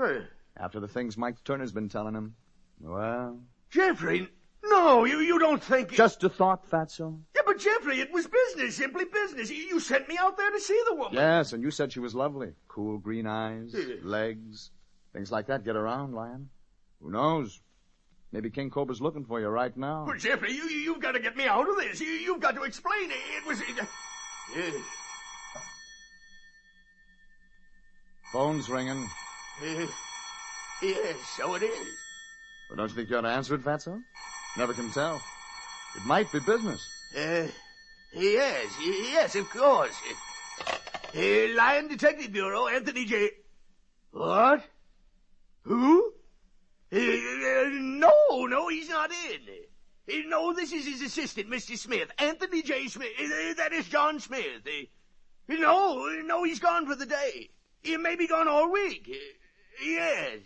Speaker 21: After the things Mike Turner's been telling him. Well...
Speaker 1: Jeffrey, no, you don't think...
Speaker 21: Just a thought, Fatso.
Speaker 1: Yeah, but Jeffrey, it was business, simply business. You sent me out there to see the woman.
Speaker 21: Yes, and you said she was lovely. Cool green eyes, legs, things like that. Get around, Lion. Who knows? Maybe King Cobra's looking for you right now.
Speaker 1: Well, Jeffrey, you've got to get me out of this. You've got to explain it. It was...
Speaker 21: Phone's ringing.
Speaker 1: Yes, so it is.
Speaker 21: Well, don't you think you ought to answer it, Fatso? Never can tell. It might be business.
Speaker 1: Yes, of course. Lion Detective Bureau, Anthony J... What? Who? No, he's not in. No, this is his assistant, Mr. Smith. Anthony J. Smith. That is John Smith. No, he's gone for the day. He may be gone all week. Yes,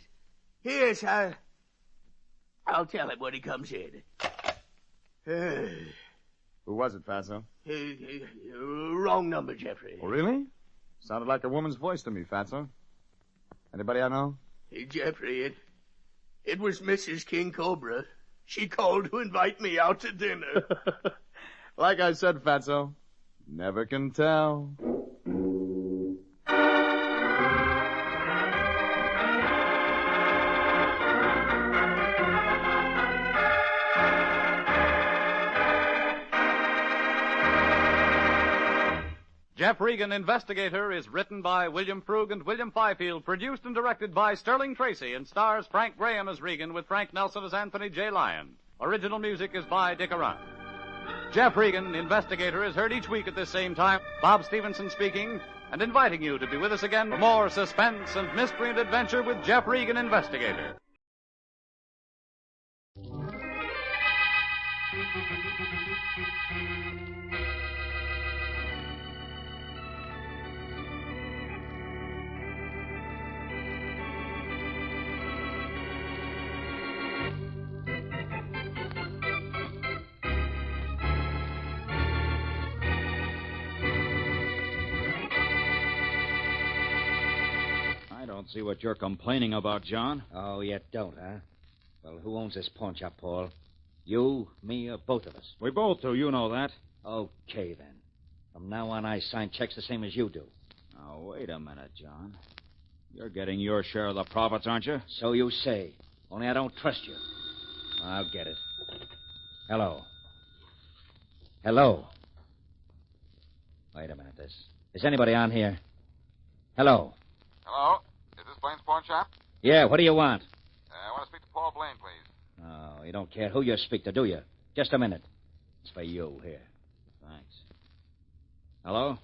Speaker 1: I'll tell him when he comes in.
Speaker 21: Who was it, Fatso?
Speaker 1: Wrong number, Jeffrey.
Speaker 21: Oh, really? Sounded like a woman's voice to me, Fatso. Anybody I know?
Speaker 1: Jeffrey, it was Mrs. King Cobra. She called to invite me out to dinner.
Speaker 21: Like I said, Fatso, never can tell.
Speaker 2: Jeff Regan, Investigator, is written by William Frug and William Fifield, produced and directed by Sterling Tracy, and stars Frank Graham as Regan with Frank Nelson as Anthony J. Lyon. Original music is by Dick Arant. Jeff Regan, Investigator, is heard each week at this same time. Bob Stevenson speaking, and inviting you to be with us again for more suspense and mystery and adventure with Jeff Regan, Investigator.
Speaker 7: See what you're complaining about, John.
Speaker 4: Oh, you don't, huh? Well, who owns this pawn shop, Paul? You, me, or both of us?
Speaker 7: We both do, you know that.
Speaker 4: Okay, then. From now on, I sign checks the same as you do.
Speaker 7: Now, wait a minute, John. You're getting your share of the profits, aren't you?
Speaker 4: So you say. Only I don't trust you. I'll get it. Hello. Wait a minute. Is anybody on here? Hello.
Speaker 21: Hello? Is this Blaine's pawn shop?
Speaker 4: Yeah, what do you want?
Speaker 21: I want to speak to Paul Blaine, please.
Speaker 4: Oh, you don't care who you speak to, do you? Just a minute. It's for you, here.
Speaker 7: Thanks. Hello?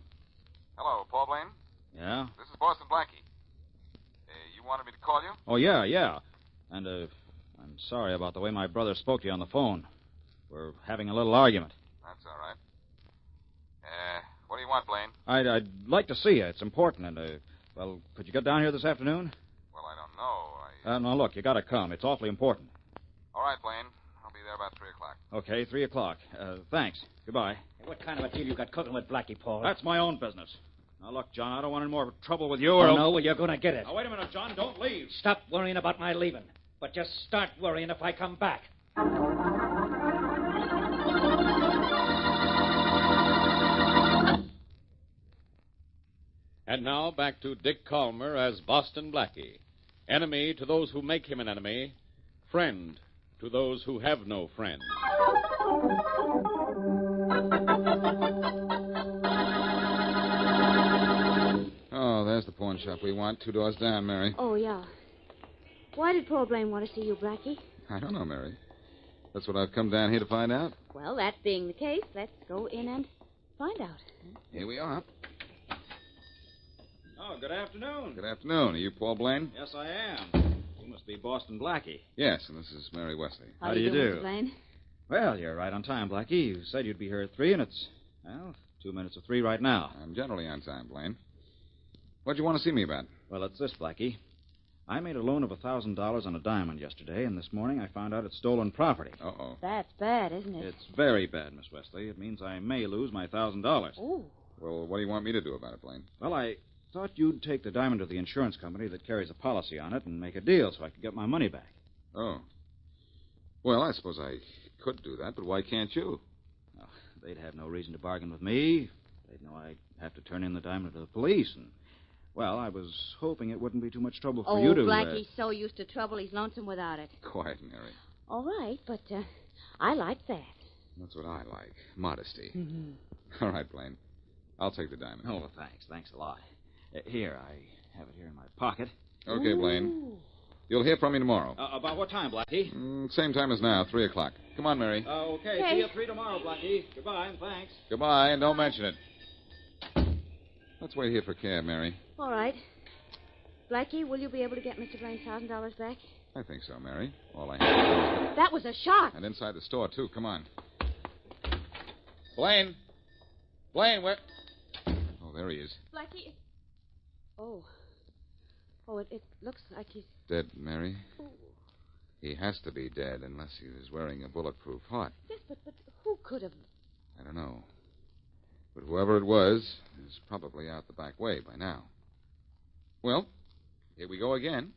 Speaker 21: Hello, Paul Blaine?
Speaker 7: Yeah?
Speaker 21: This is Boston Blackie. You wanted me to call you?
Speaker 7: Oh, yeah. And, I'm sorry about the way my brother spoke to you on the phone. We're having a little argument.
Speaker 21: That's all right. What do you want, Blaine?
Speaker 7: I'd like to see you. It's important, and, well, could you get down here this afternoon?
Speaker 21: Well, I don't know.
Speaker 7: No, look, you gotta come. It's awfully important.
Speaker 21: All right, Blaine. I'll be there about 3 o'clock.
Speaker 7: Okay, 3 o'clock. Thanks. Goodbye.
Speaker 4: What kind of a deal you got cooking with Blackie, Paul?
Speaker 7: That's my own business. Now, look, John, I don't want any more trouble with you
Speaker 4: or... Oh, no, well, you're gonna get it.
Speaker 7: Now, wait a minute, John. Don't leave.
Speaker 4: Stop worrying about my leaving. But just start worrying if I come back.
Speaker 6: And now back to Dick Calmer as Boston Blackie. Enemy to those who make him an enemy. Friend to those who have no friend.
Speaker 7: Oh, there's the pawn shop we want. 2 doors down, Mary.
Speaker 9: Oh, yeah. Why did Paul Blaine want to see you, Blackie?
Speaker 7: I don't know, Mary. That's what I've come down here to find out.
Speaker 9: Well, that being the case, let's go in and find out.
Speaker 7: Here we are. Oh, good afternoon. Good afternoon. Are you Paul Blaine? Yes, I am. You must be Boston Blackie. Yes, and this is Mary Wesley.
Speaker 9: How do you do, Mr. Blaine?
Speaker 7: Well, you're right on time, Blackie. You said you'd be here at 3, and it's, 2 minutes of 3 right now. I'm generally on time, Blaine. What'd you want to see me about? Well, it's this, Blackie. I made a loan of $1,000 on a diamond yesterday, and this morning I found out it's stolen property. Uh-oh.
Speaker 9: That's bad, isn't it?
Speaker 7: It's very bad, Miss Wesley. It means I may lose my $1,000.
Speaker 9: Oh.
Speaker 7: Well, what do you want me to do about it, Blaine? Well, I thought you'd take the diamond to the insurance company that carries a policy on it and make a deal so I could get my money back. Oh. Well, I suppose I could do that, but why can't you? Well, they'd have no reason to bargain with me. They'd know I'd have to turn in the diamond to the police, and, well, I was hoping it wouldn't be too much trouble for you to...
Speaker 9: Blackie's so used to trouble, he's lonesome without it.
Speaker 7: Quiet, Mary.
Speaker 9: All right, but I like that.
Speaker 7: That's what I like. Modesty.
Speaker 9: Mm-hmm.
Speaker 7: All right, Blaine. I'll take the diamond. Oh, well, thanks. Thanks a lot. Here, I have it here in my pocket. Okay, Blaine. You'll hear from me tomorrow. About what time, Blackie? Same time as now, 3 o'clock. Come on, Mary. Okay. See you at 3 tomorrow, Blackie. Goodbye, and thanks. Goodbye, and don't mention it. Let's wait here for cab, Mary.
Speaker 9: All right. Blackie, will you be able to get Mr. Blaine's $1,000 back?
Speaker 7: I think so, Mary. All I have to do.
Speaker 9: That was a shot.
Speaker 7: And inside the store, too. Come on. Blaine. Blaine, where... Oh, there he is.
Speaker 9: Blackie... Oh, it looks like he's...
Speaker 7: Dead, Mary?
Speaker 9: Ooh.
Speaker 7: He has to be dead unless he was wearing a bulletproof heart.
Speaker 9: Yes, but who could have...
Speaker 7: I don't know. But whoever it was is probably out the back way by now. Well, here we go again.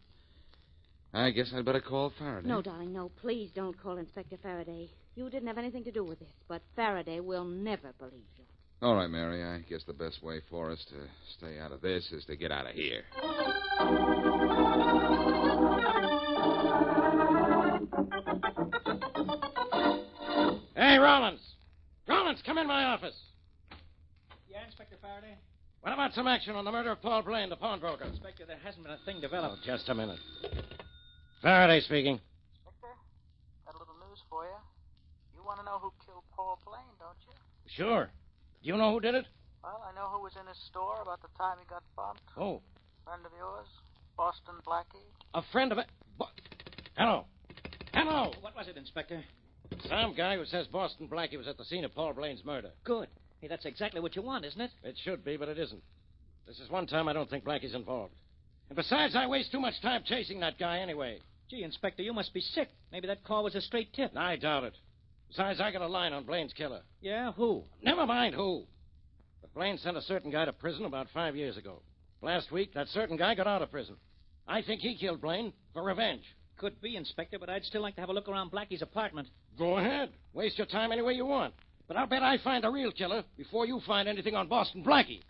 Speaker 7: I guess I'd better call Faraday.
Speaker 9: No, darling, no. Please don't call Inspector Faraday. You didn't have anything to do with this, but Faraday will never believe you.
Speaker 7: All right, Mary. I guess the best way for us to stay out of this is to get out of here.
Speaker 5: Hey, Rollins! Rollins, come in my office.
Speaker 4: Yeah, Inspector Faraday?
Speaker 5: What about some action on the murder of Paul Blaine, the pawnbroker?
Speaker 4: Inspector, there hasn't been a thing developed.
Speaker 5: Oh, just a minute. Faraday speaking.
Speaker 13: Inspector, got a little news for you. You want to know who killed Paul Blaine, don't you?
Speaker 5: Sure. Do you know who did it?
Speaker 13: Well, I know who was in his store about the time he got bumped.
Speaker 5: Oh.
Speaker 13: Friend of yours? Boston Blackie?
Speaker 5: A friend of it? Hello. Hello.
Speaker 4: What was it, Inspector?
Speaker 5: Some guy who says Boston Blackie was at the scene of Paul Blaine's murder.
Speaker 4: Good. Hey, that's exactly what you want, isn't it?
Speaker 5: It should be, but it isn't. This is one time I don't think Blackie's involved. And besides, I waste too much time chasing that guy anyway.
Speaker 4: Gee, Inspector, you must be sick. Maybe that call was a straight tip.
Speaker 5: I doubt it. Besides, I got a line on Blaine's killer.
Speaker 4: Yeah? Who?
Speaker 5: Never mind who. But Blaine sent a certain guy to prison about 5 years ago. Last week, that certain guy got out of prison. I think he killed Blaine for revenge.
Speaker 4: Could be, Inspector, but I'd still like to have a look around Blackie's apartment.
Speaker 5: Go ahead. Waste your time any way you want. But I'll bet I find a real killer before you find anything on Boston Blackie.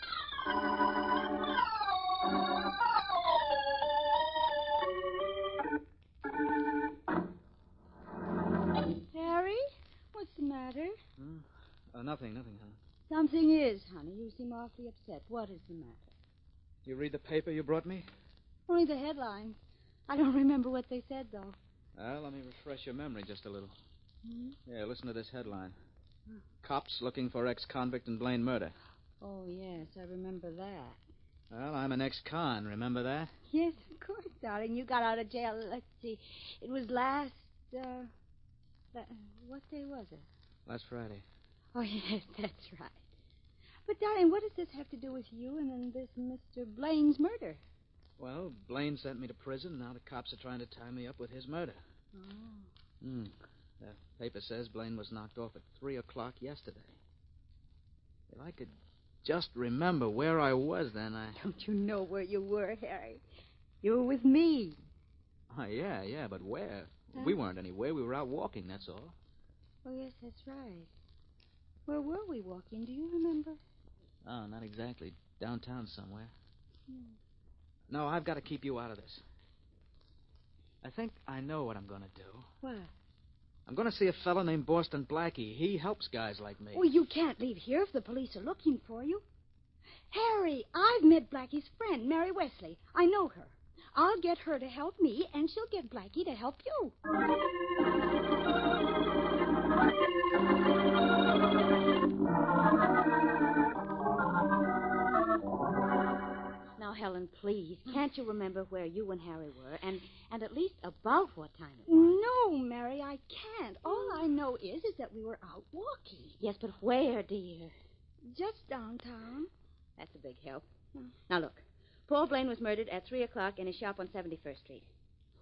Speaker 10: Harry? What's the matter?
Speaker 19: Nothing, huh?
Speaker 10: Something is, honey. You seem awfully upset. What is the matter?
Speaker 19: You read the paper you brought me?
Speaker 10: Only the headlines. I don't remember what they said, though.
Speaker 19: Well, let me refresh your memory just a little.
Speaker 10: Hmm?
Speaker 19: Here, listen to this headline. Cops looking for ex-convict in Blaine murder.
Speaker 10: Oh, yes, I remember that.
Speaker 19: Well, I'm an ex-con, remember that?
Speaker 10: Yes, of course, darling. You got out of jail, let's see. It was last, what day was it?
Speaker 19: Last Friday.
Speaker 10: Oh, yes, that's right. But, darling, what does this have to do with you and then this Mr. Blaine's murder?
Speaker 19: Well, Blaine sent me to prison. Now the cops are trying to tie me up with his murder.
Speaker 10: Oh.
Speaker 19: The paper says Blaine was knocked off at 3 o'clock yesterday. If I could just remember where I was then,
Speaker 10: Don't you know where you were, Harry? You were with me.
Speaker 16: Oh, yeah, but where?
Speaker 9: Huh?
Speaker 16: We weren't anywhere. We were out walking, that's all.
Speaker 9: Oh, yes, that's right. Where were we walking? Do you remember?
Speaker 16: Oh, not exactly. Downtown somewhere.
Speaker 9: Hmm.
Speaker 16: No, I've got to keep you out of this. I think I know what I'm going to do.
Speaker 9: What?
Speaker 16: I'm going to see a fellow named Boston Blackie. He helps guys like me.
Speaker 17: Well, you can't leave here if the police are looking for you. Harry, I've met Blackie's friend, Mary Wesley. I know her. I'll get her to help me, and she'll get Blackie to help you.
Speaker 9: Now, Helen, please, can't you remember where you and Harry were, and at least about what time it was?
Speaker 17: No, Mary, I can't. All I know is that we were out walking.
Speaker 9: Yes, but where, dear?
Speaker 17: Just downtown.
Speaker 9: That's a big help. Now, look. Paul Blaine was murdered at 3 o'clock in his shop on 71st Street.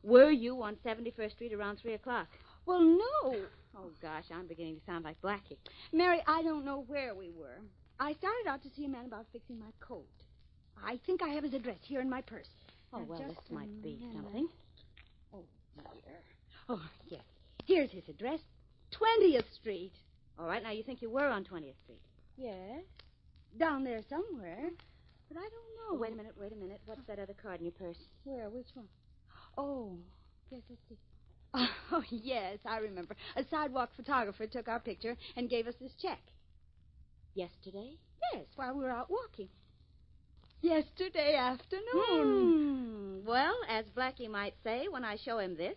Speaker 9: Were you on 71st Street around 3 o'clock?
Speaker 17: Well, no.
Speaker 9: Oh, gosh, I'm beginning to sound like Blackie.
Speaker 17: Mary, I don't know where we were. I started out to see a man about fixing my coat. I think I have his address here in my purse.
Speaker 9: Oh,
Speaker 17: Now,
Speaker 9: well,
Speaker 17: just
Speaker 9: this might be
Speaker 17: minute.
Speaker 9: something.
Speaker 17: Oh, dear. Oh, yes. Here's his address. 20th Street.
Speaker 9: All right, now you think you were on 20th Street.
Speaker 17: Yes. Down there somewhere. But I don't know.
Speaker 9: Wait a minute. What's that other card in your purse?
Speaker 17: Where? Which one? Oh, yes, let's see. Oh, yes, I remember. A sidewalk photographer took our picture and gave us this check.
Speaker 9: Yesterday?
Speaker 17: Yes, while we were out walking. Yesterday afternoon.
Speaker 9: Well, as Blackie might say when I show him this,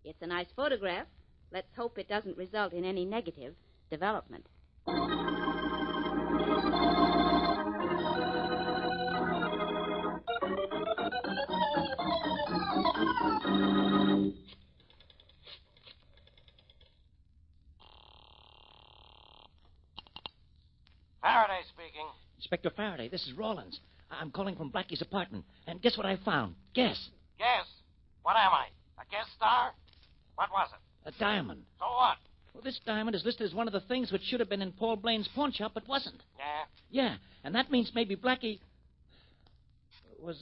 Speaker 9: it's a nice photograph. Let's hope it doesn't result in any negative development.
Speaker 5: Faraday speaking.
Speaker 18: Inspector Faraday, this is Rawlins. I'm calling from Blackie's apartment. And guess what I found? Guess.
Speaker 5: Guess? What am I? A guest star? What was it?
Speaker 18: A diamond.
Speaker 5: So what?
Speaker 18: Well, this diamond is listed as one of the things which should have been in Paul Blaine's pawn shop, but wasn't.
Speaker 5: Yeah?
Speaker 18: Yeah, and that means maybe Blackie was...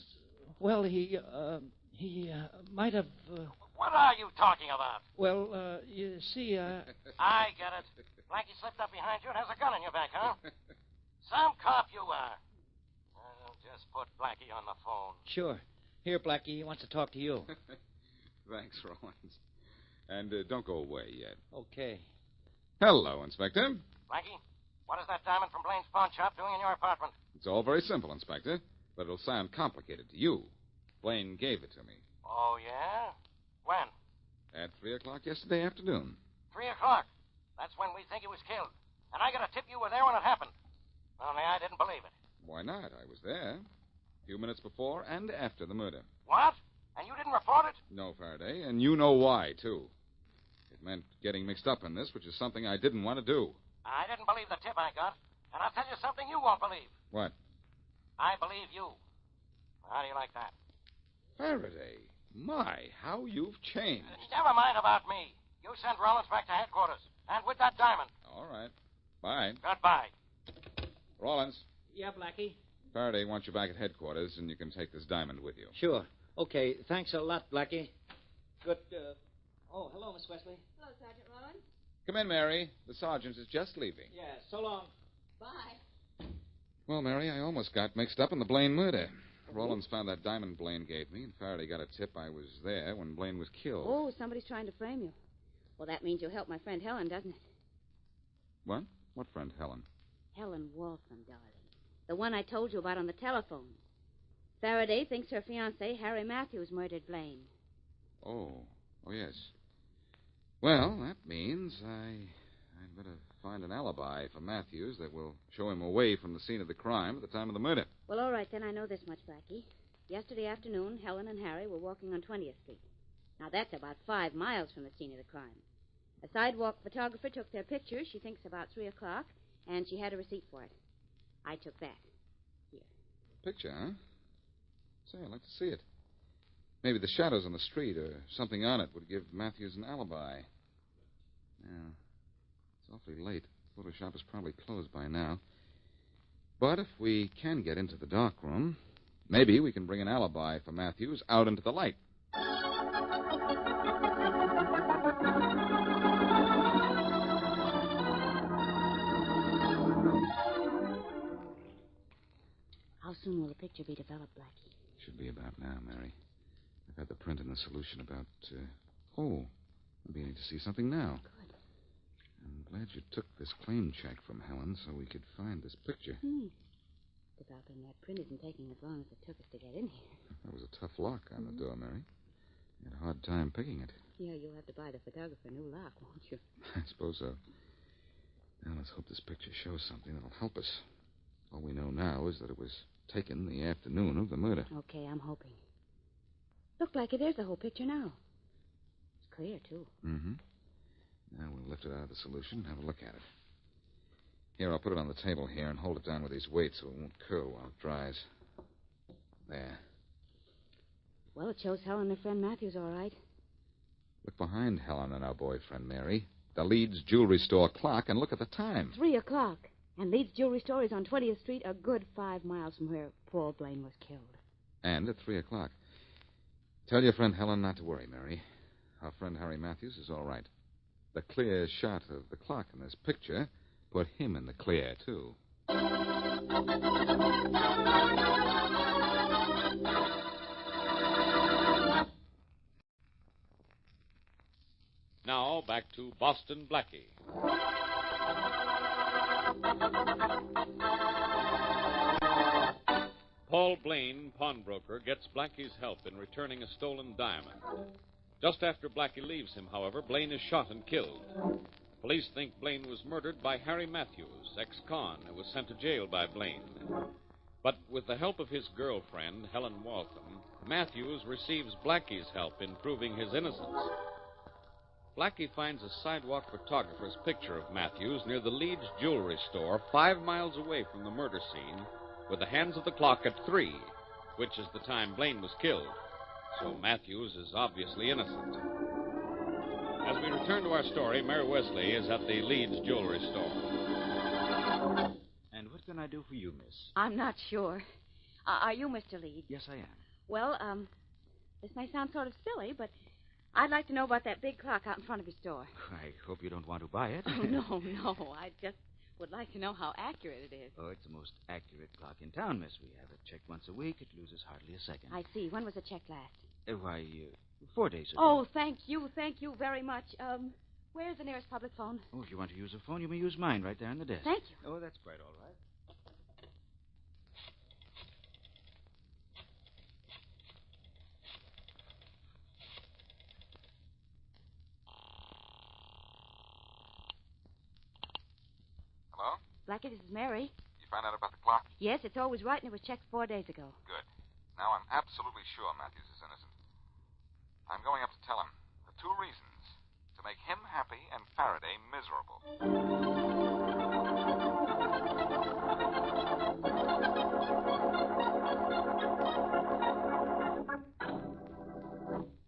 Speaker 18: Well, he might have...
Speaker 5: What are you talking about?
Speaker 18: Well, you see,
Speaker 5: I get it. Blackie slipped up behind you and has a gun in your back, huh? Some cop you are. Just put Blackie on the phone.
Speaker 18: Sure. Here, Blackie, he wants to talk to you.
Speaker 7: Thanks, Rollins. And don't go away yet.
Speaker 18: Okay.
Speaker 7: Hello, Inspector.
Speaker 5: Blackie, what is that diamond from Blaine's pawn shop doing in your apartment?
Speaker 7: It's all very simple, Inspector, but it'll sound complicated to you. Blaine gave it to me.
Speaker 5: Oh, yeah? When?
Speaker 7: At 3 o'clock yesterday afternoon.
Speaker 5: 3 o'clock. That's when we think he was killed. And I got a tip you were there when it happened. Only I didn't believe it.
Speaker 7: Why not? I was there. A few minutes before and after the murder.
Speaker 5: What? And you didn't report it?
Speaker 7: No, Faraday, and you know why, too. It meant getting mixed up in this, which is something I didn't want to do.
Speaker 5: I didn't believe the tip I got. And I'll tell you something you won't believe.
Speaker 7: What?
Speaker 5: I believe you. How do you like that?
Speaker 7: Faraday, my, how you've changed.
Speaker 5: Never mind about me. You send Rollins back to headquarters. And with that diamond.
Speaker 7: All right. Bye.
Speaker 5: Goodbye.
Speaker 7: Rollins.
Speaker 18: Yeah, Blackie?
Speaker 7: Faraday wants you back at headquarters, and you can take this diamond with you.
Speaker 18: Sure. Okay, thanks a lot, Blackie. Good, Oh, hello, Miss Wesley.
Speaker 9: Hello, Sergeant Rollins.
Speaker 7: Come in, Mary. The sergeant is just leaving.
Speaker 18: Yeah, so long.
Speaker 9: Bye.
Speaker 7: Well, Mary, I almost got mixed up in the Blaine murder. Rollins found that diamond Blaine gave me, and Faraday got a tip I was there when Blaine was killed.
Speaker 9: Oh, somebody's trying to frame you. Well, that means you'll help my friend Helen, doesn't it?
Speaker 7: What? What friend, Helen?
Speaker 9: Helen Waltham, darling. The one I told you about on the telephone. Faraday thinks her fiancé, Harry Matthews, murdered Blaine.
Speaker 7: Oh, yes. Well, that means I'd better find an alibi for Matthews that will show him away from the scene of the crime at the time of the murder.
Speaker 9: Well, all right, then I know this much, Blackie. Yesterday afternoon, Helen and Harry were walking on 20th Street. Now, that's about 5 miles from the scene of the crime. A sidewalk photographer took their picture, she thinks about 3 o'clock, and she had a receipt for it. I took that. Here.
Speaker 7: Picture, huh? Say, I'd like to see it. Maybe the shadows on the street or something on it would give Matthews an alibi. Yeah. It's awfully late. The photo shop is probably closed by now. But if we can get into the dark room, maybe we can bring an alibi for Matthews out into the light.
Speaker 9: soon will the picture be developed, Blackie?
Speaker 7: Should be about now, Mary. I've had the print and the solution about, I'm beginning to see something now.
Speaker 9: Good.
Speaker 7: I'm glad you took this claim check from Helen so we could find this picture.
Speaker 9: Developing that print isn't taking as long as it took us to get in here.
Speaker 7: That was a tough lock on the door, Mary. You had a hard time picking it.
Speaker 9: Yeah, you'll have to buy the photographer a new lock, won't you?
Speaker 7: I suppose so. Now, let's hope this picture shows something that'll help us. All we know now is that it was taken the afternoon of the murder.
Speaker 9: Okay, I'm hoping. Look, Blackie, there's the whole picture now. It's clear, too.
Speaker 7: Mm-hmm. Now we'll lift it out of the solution and have a look at it. Here, I'll put it on the table here and hold it down with these weights so it won't curl while it dries. There.
Speaker 9: Well, it shows Helen and her friend Matthews all right.
Speaker 7: Look behind Helen and our boyfriend, Mary. The Leeds jewelry store clock, and look at the time.
Speaker 9: 3:00. And Leeds Jewelry Store is on 20th Street, a good 5 miles from where Paul Blaine was killed.
Speaker 7: And at 3:00. Tell your friend Helen not to worry, Mary. Our friend Harry Matthews is all right. The clear shot of the clock in this picture put him in the clear, too.
Speaker 6: Now, back to Boston Blackie. Paul Blaine, pawnbroker, gets Blackie's help in returning a stolen diamond. Just after Blackie leaves him, however, Blaine is shot and killed. Police think Blaine was murdered by Harry Matthews, ex-con, who was sent to jail by Blaine. But with the help of his girlfriend, Helen Waltham, Matthews receives Blackie's help in proving his innocence. Blackie finds a sidewalk photographer's picture of Matthews near the Leeds Jewelry Store, 5 miles away from the murder scene, with the hands of the clock at 3, which is the time Blaine was killed. So Matthews is obviously innocent. As we return to our story, Mary Wesley is at the Leeds Jewelry Store.
Speaker 7: And what can I do for you, miss?
Speaker 9: I'm not sure. Are you Mr. Leeds?
Speaker 7: Yes, I am.
Speaker 9: Well, this may sound sort of silly, but I'd like to know about that big clock out in front of your store.
Speaker 7: I hope you don't want to buy it.
Speaker 9: Oh, no. I just would like to know how accurate it is.
Speaker 7: Oh, it's the most accurate clock in town, miss. We have it checked once a week. It loses hardly a second.
Speaker 9: I see. When was it checked last?
Speaker 7: 4 days ago.
Speaker 9: Oh, thank you very much. Where's the nearest public phone?
Speaker 7: Oh, if you want to use a phone, you may use mine right there on the desk.
Speaker 9: Thank you.
Speaker 7: Oh, that's quite all right.
Speaker 21: Hello?
Speaker 9: Blackie, this is Mary.
Speaker 21: You find out about the clock?
Speaker 9: Yes, it's always right, and it was checked 4 days ago.
Speaker 21: Good. Now I'm absolutely sure Matthews is innocent. I'm going up to tell him for 2 reasons. To make him happy and Faraday miserable.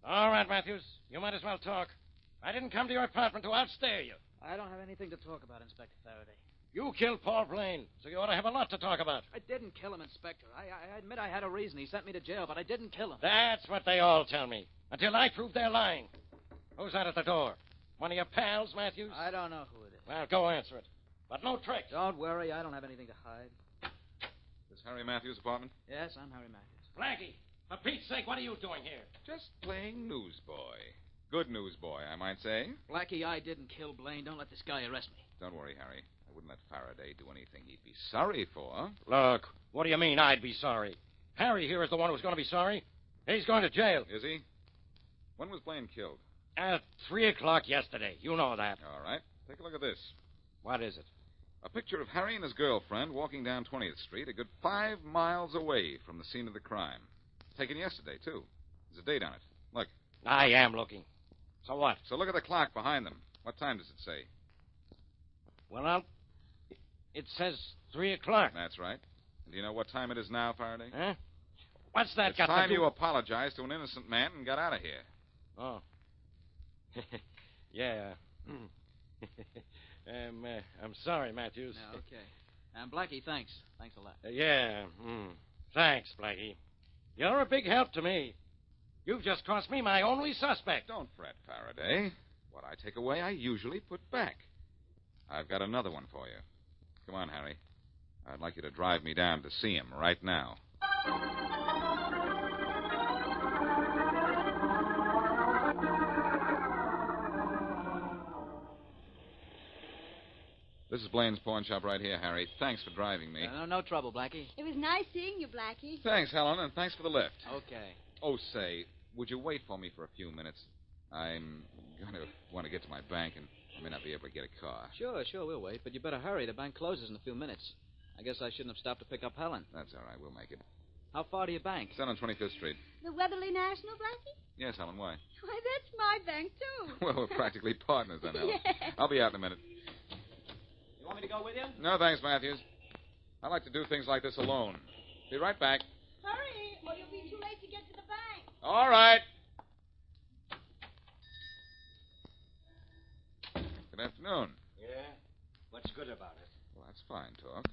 Speaker 8: All right, Matthews. You might as well talk. I didn't come to your apartment to outstare you.
Speaker 16: I don't have anything to talk about, Inspector Faraday.
Speaker 8: You killed Paul Blaine, so you ought to have a lot to talk about.
Speaker 16: I didn't kill him, Inspector. I admit I had a reason. He sent me to jail, but I didn't kill him.
Speaker 8: That's what they all tell me, until I prove they're lying. Who's that at the door? One of your pals, Matthews?
Speaker 16: I don't know who it is.
Speaker 8: Well, go answer it. But no tricks.
Speaker 16: Don't worry. I don't have anything to hide.
Speaker 21: This Harry Matthews' apartment?
Speaker 16: Yes, I'm Harry Matthews.
Speaker 8: Blackie, for Pete's sake, what are you doing here?
Speaker 21: Just playing newsboy. Good newsboy, I might say.
Speaker 16: Blackie, I didn't kill Blaine. Don't let this guy arrest me.
Speaker 21: Don't worry, Harry. I wouldn't let Faraday do anything he'd be sorry for.
Speaker 8: Look, what do you mean I'd be sorry? Harry here is the one who's going to be sorry. He's going to jail.
Speaker 21: Is he? When was Blaine killed?
Speaker 8: At 3:00 yesterday. You know that.
Speaker 21: All right. Take a look at this.
Speaker 8: What is it?
Speaker 21: A picture of Harry and his girlfriend walking down 20th Street, a good 5 miles away from the scene of the crime. Taken yesterday, too. There's a date on it. Look.
Speaker 8: I am looking. So what?
Speaker 21: So look at the clock behind them. What time does it say?
Speaker 8: Well, it says 3:00.
Speaker 21: That's right. And do you know what time it is now, Faraday?
Speaker 8: Huh? What's that
Speaker 21: it's
Speaker 8: got
Speaker 21: time
Speaker 8: to do?
Speaker 21: you apologized to an innocent man and got out of here.
Speaker 8: Oh. Yeah. I'm sorry, Matthews.
Speaker 16: No, okay. Blackie, thanks. Thanks a lot.
Speaker 8: Yeah. Thanks, Blackie. You're a big help to me. You've just cost me my only suspect.
Speaker 21: Don't fret, Faraday. What I take away, I usually put back. I've got another one for you. Come on, Harry. I'd like you to drive me down to see him right now.
Speaker 7: This is Blaine's pawn shop right here, Harry. Thanks for driving me.
Speaker 16: No trouble, Blackie.
Speaker 17: It was nice seeing you, Blackie.
Speaker 7: Thanks, Helen, and thanks for the lift.
Speaker 16: Okay.
Speaker 7: Oh, say, would you wait for me for a few minutes? I'm going to want to get to my bank, and I may not be able to get a car.
Speaker 16: Sure, we'll wait. But you better hurry. The bank closes in a few minutes. I guess I shouldn't have stopped to pick up Helen.
Speaker 7: That's all right. We'll make it.
Speaker 16: How far to your bank?
Speaker 7: It's down on 25th Street.
Speaker 17: The Weatherly National, Blackie?
Speaker 7: Yes, Helen, why?
Speaker 17: Why, that's my bank, too.
Speaker 7: Well, we're practically partners then, Helen.
Speaker 17: Yeah.
Speaker 7: I'll be out in a minute.
Speaker 18: You want me to go with you?
Speaker 7: No, thanks, Matthews. I like to do things like this alone. Be right back.
Speaker 17: Hurry, or you'll be too late to get to the bank.
Speaker 7: All right. Good afternoon.
Speaker 18: Yeah? What's good about it?
Speaker 7: Well, that's fine talk.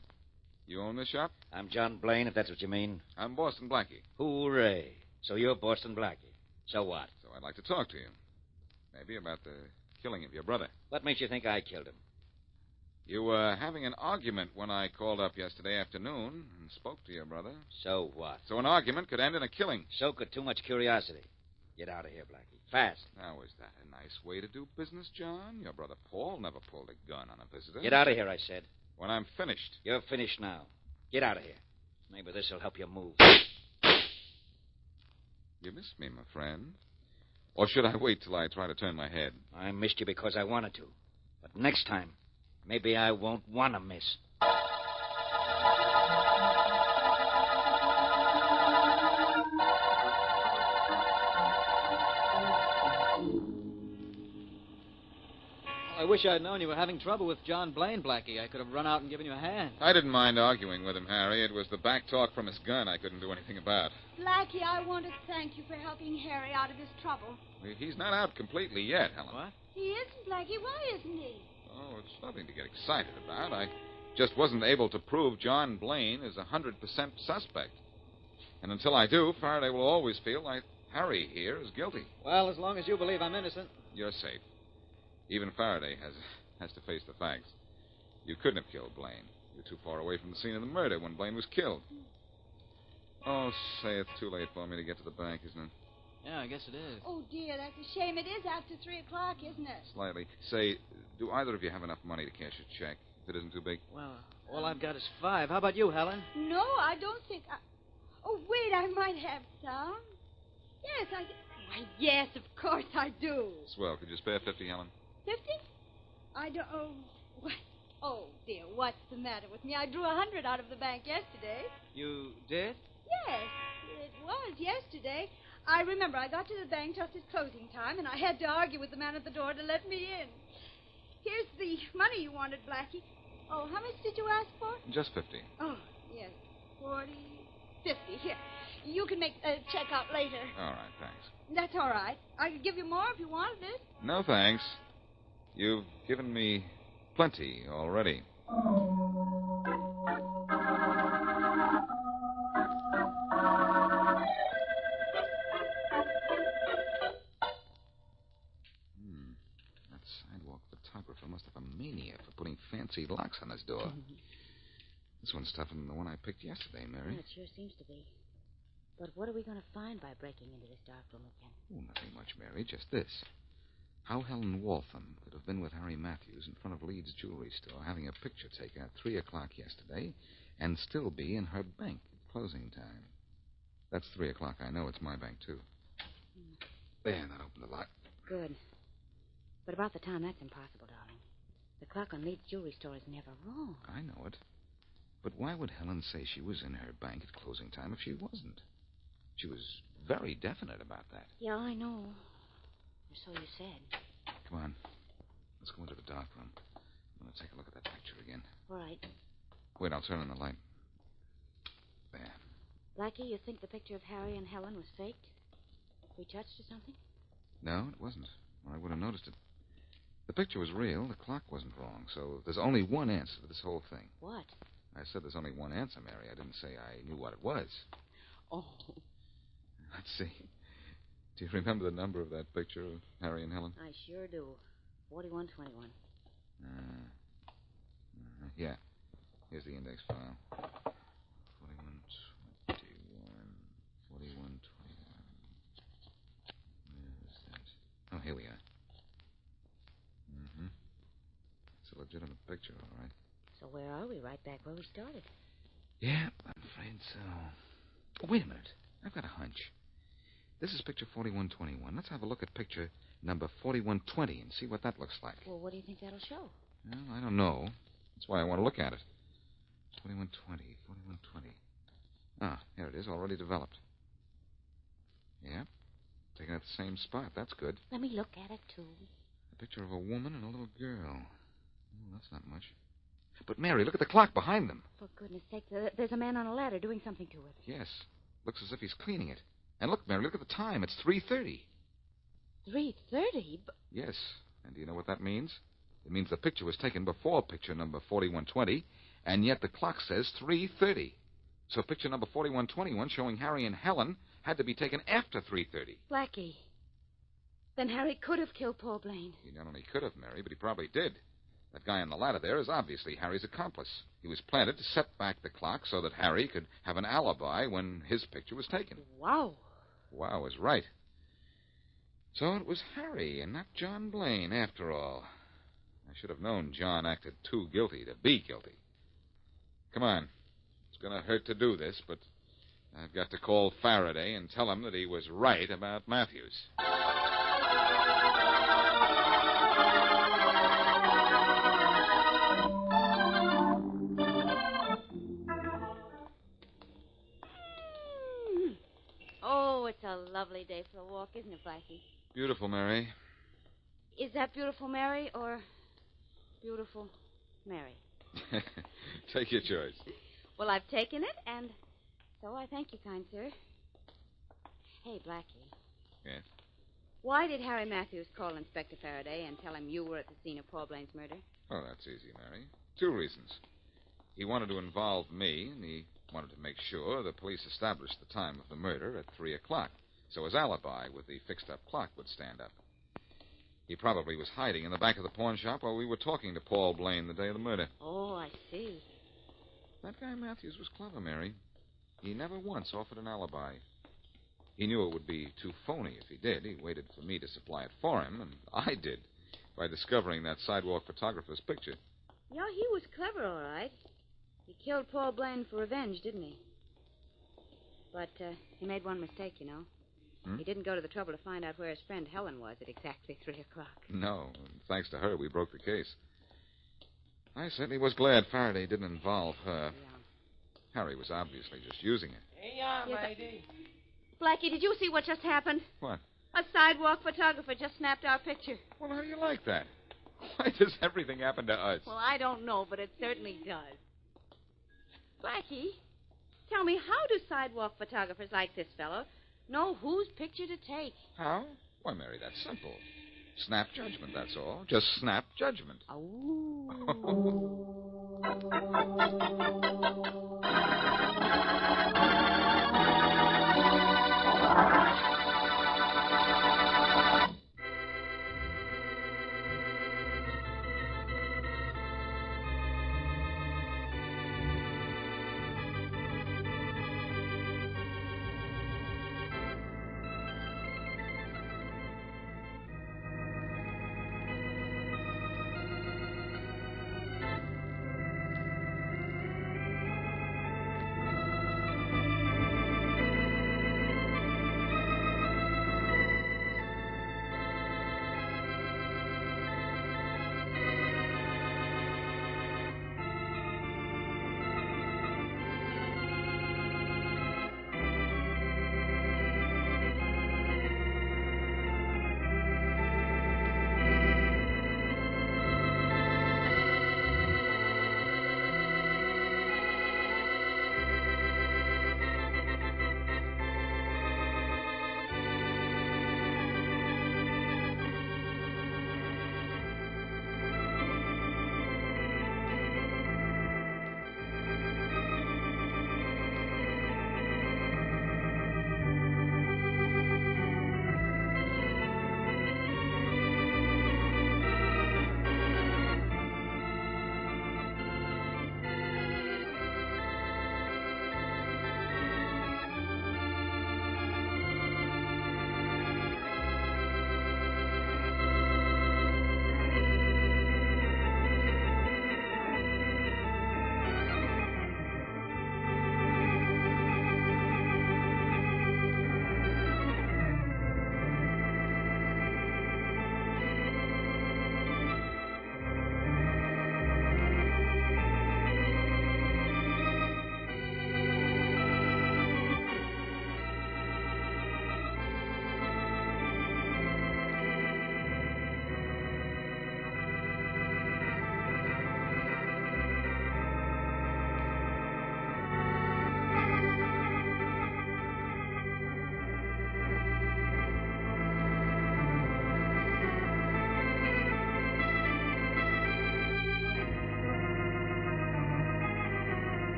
Speaker 7: You own this shop?
Speaker 18: I'm John Blaine, if that's what you mean.
Speaker 7: I'm Boston Blackie.
Speaker 18: Hooray. So you're Boston Blackie. So what?
Speaker 7: So I'd like to talk to you. Maybe about the killing of your brother.
Speaker 18: What makes you think I killed him?
Speaker 7: You were having an argument when I called up yesterday afternoon and spoke to your brother.
Speaker 18: So what?
Speaker 7: So an argument could end in a killing.
Speaker 18: So could too much curiosity. Get out of here, Blackie. Fast.
Speaker 7: Now, is that a nice way to do business, John? Your brother Paul never pulled a gun on a visitor.
Speaker 18: Get out of here, I said.
Speaker 7: When I'm finished.
Speaker 18: You're finished now. Get out of here. Maybe this will help you move.
Speaker 7: You missed me, my friend. Or should I wait till I try to turn my head?
Speaker 18: I missed you because I wanted to. But next time, maybe I won't want to miss.
Speaker 16: I wish I'd known you were having trouble with John Blaine, Blackie. I could have run out and given you a hand.
Speaker 7: I didn't mind arguing with him, Harry. It was the back talk from his gun I couldn't do anything about.
Speaker 17: Blackie, I want to thank you for helping Harry out of his trouble.
Speaker 7: He's not out completely yet, Helen.
Speaker 16: What?
Speaker 17: He isn't, Blackie. Why isn't he?
Speaker 7: Oh, it's nothing to get excited about. I just wasn't able to prove John Blaine is 100% suspect. And until I do, Faraday will always feel like Harry here is guilty.
Speaker 16: Well, as long as you believe I'm innocent.
Speaker 7: You're safe. Even Faraday has to face the facts. You couldn't have killed Blaine. You're too far away from the scene of the murder when Blaine was killed. Oh, say, it's too late for me to get to the bank, isn't it?
Speaker 16: Yeah, I guess it is.
Speaker 17: Oh, dear, that's a shame. It is after 3 o'clock, isn't it?
Speaker 7: Slightly. Say, do either of you have enough money to cash a check if it isn't too big?
Speaker 16: Well, all I've got is $5. How about you, Helen?
Speaker 17: No, I don't think Oh, wait, I might have some. Yes, Why, yes, of course I do.
Speaker 7: Swell. Could you spare 50, Helen?
Speaker 17: 50? I don't... Oh, what? Oh, dear, what's the matter with me? I drew 100 out of the bank yesterday.
Speaker 16: You did?
Speaker 17: Yes, it was yesterday. I remember I got to the bank just at closing time, and I had to argue with the man at the door to let me in. Here's the money you wanted, Blackie. Oh, how much did you ask for?
Speaker 7: Just 50.
Speaker 17: Oh, yes, 40, 50. Here, you can make a check out later.
Speaker 7: All right, thanks.
Speaker 17: That's all right. I could give you more if you wanted it.
Speaker 7: No, thanks. You've given me plenty already. That sidewalk photographer must have a mania for putting fancy locks on his door. This one's tougher than the one I picked yesterday, Mary.
Speaker 9: Yeah, it sure seems to be. But what are we going to find by breaking into this dark room again?
Speaker 7: Oh, nothing much, Mary. Just this. How Helen Waltham could have been with Harry Matthews in front of Leeds Jewelry Store having a picture taken at 3 o'clock yesterday and still be in her bank at closing time. That's 3 o'clock. I know it's my bank, too. There, that opened the lock.
Speaker 9: Good. But about the time, that's impossible, darling. The clock on Leeds Jewelry Store is never wrong.
Speaker 7: I know it. But why would Helen say she was in her bank at closing time if she wasn't? She was very definite about that.
Speaker 9: Yeah, I know. Or so you said.
Speaker 7: Come on. Let's go into the dark room. I'm going to take a look at that picture again.
Speaker 9: All right.
Speaker 7: Wait, I'll turn on the light. There.
Speaker 9: Blackie, you think the picture of Harry and Helen was faked? Retouched or something?
Speaker 7: No, it wasn't. Or I would have noticed it. The picture was real. The clock wasn't wrong. So there's only one answer to this whole thing.
Speaker 9: What?
Speaker 7: I said there's only one answer, Mary. I didn't say I knew what it was.
Speaker 9: Oh.
Speaker 7: Let's see. Do you remember the number of that picture of Harry and Helen?
Speaker 9: I sure do. 4121.
Speaker 7: Yeah. Here's the index file. 4121. legitimate picture, all right.
Speaker 9: So where are we? Right back where we started.
Speaker 7: Yeah, I'm afraid so. Oh, wait a minute. I've got a hunch. This is picture 4121. Let's have a look at picture number 4120 and see what that looks like.
Speaker 9: Well, what do you think that'll show?
Speaker 7: Well, I don't know. That's why I want to look at it. 4120, 4120. Ah, here it is, already developed. Yeah, taken at the same spot. That's good.
Speaker 9: Let me look at it, too.
Speaker 7: A picture of a woman and a little girl. Oh, that's not much. But, Mary, look at the clock behind them.
Speaker 9: For goodness sake, there's a man on a ladder doing something to it.
Speaker 7: Yes. Looks as if he's cleaning it. And look, Mary, look at the time. It's 3:30.
Speaker 9: 3:30?
Speaker 7: Yes. And do you know what that means? It means the picture was taken before picture number 4120, and yet the clock says 3:30. So picture number 4121 showing Harry and Helen had to be taken after 3:30.
Speaker 9: Blackie. Then Harry could have killed Paul Blaine.
Speaker 7: He not only could have, Mary, but he probably did. That guy on the ladder there is obviously Harry's accomplice. He was planted to set back the clock so that Harry could have an alibi when his picture was taken.
Speaker 9: Wow.
Speaker 7: Wow is right. So it was Harry and not John Blaine, after all. I should have known John acted too guilty to be guilty. Come on. It's going to hurt to do this, but I've got to call Faraday and tell him that he was right about Matthews.
Speaker 9: Oh, it's a lovely day for a walk, isn't it, Blackie?
Speaker 7: Beautiful, Mary.
Speaker 9: Is that Beautiful Mary or Beautiful Mary?
Speaker 7: Take your choice.
Speaker 9: Well, I've taken it, and so I thank you, kind sir. Hey, Blackie.
Speaker 7: Yes?
Speaker 9: Why did Harry Matthews call Inspector Faraday and tell him you were at the scene of Paul Blaine's murder?
Speaker 7: Oh, that's easy, Mary. 2 reasons. He wanted to involve me, and he wanted to make sure the police established the time of the murder at 3 o'clock, so his alibi with the fixed-up clock would stand up. He probably was hiding in the back of the pawn shop while we were talking to Paul Blaine the day of the murder.
Speaker 9: Oh, I see.
Speaker 7: That guy Matthews was clever, Mary. He never once offered an alibi. He knew it would be too phony if he did. He waited for me to supply it for him, and I did, by discovering that sidewalk photographer's picture.
Speaker 9: Yeah, he was clever, all right. He killed Paul Blaine for revenge, didn't he? But he made one mistake, you know. He didn't go to the trouble to find out where his friend Helen was at exactly 3 o'clock.
Speaker 7: No, and thanks to her, we broke the case. I certainly was glad Faraday didn't involve her.
Speaker 9: Yeah.
Speaker 7: Harry was obviously just using it.
Speaker 8: Hey, on, lady.
Speaker 9: Blackie, did you see what just happened?
Speaker 7: What?
Speaker 9: A sidewalk photographer just snapped our picture.
Speaker 7: Well, how do you like that? Why does everything happen to us?
Speaker 9: Well, I don't know, but it certainly does. Blackie, tell me, how do sidewalk photographers like this fellow know whose picture to take?
Speaker 7: How? Why, Mary, that's simple. Snap judgment, that's all. Just snap judgment.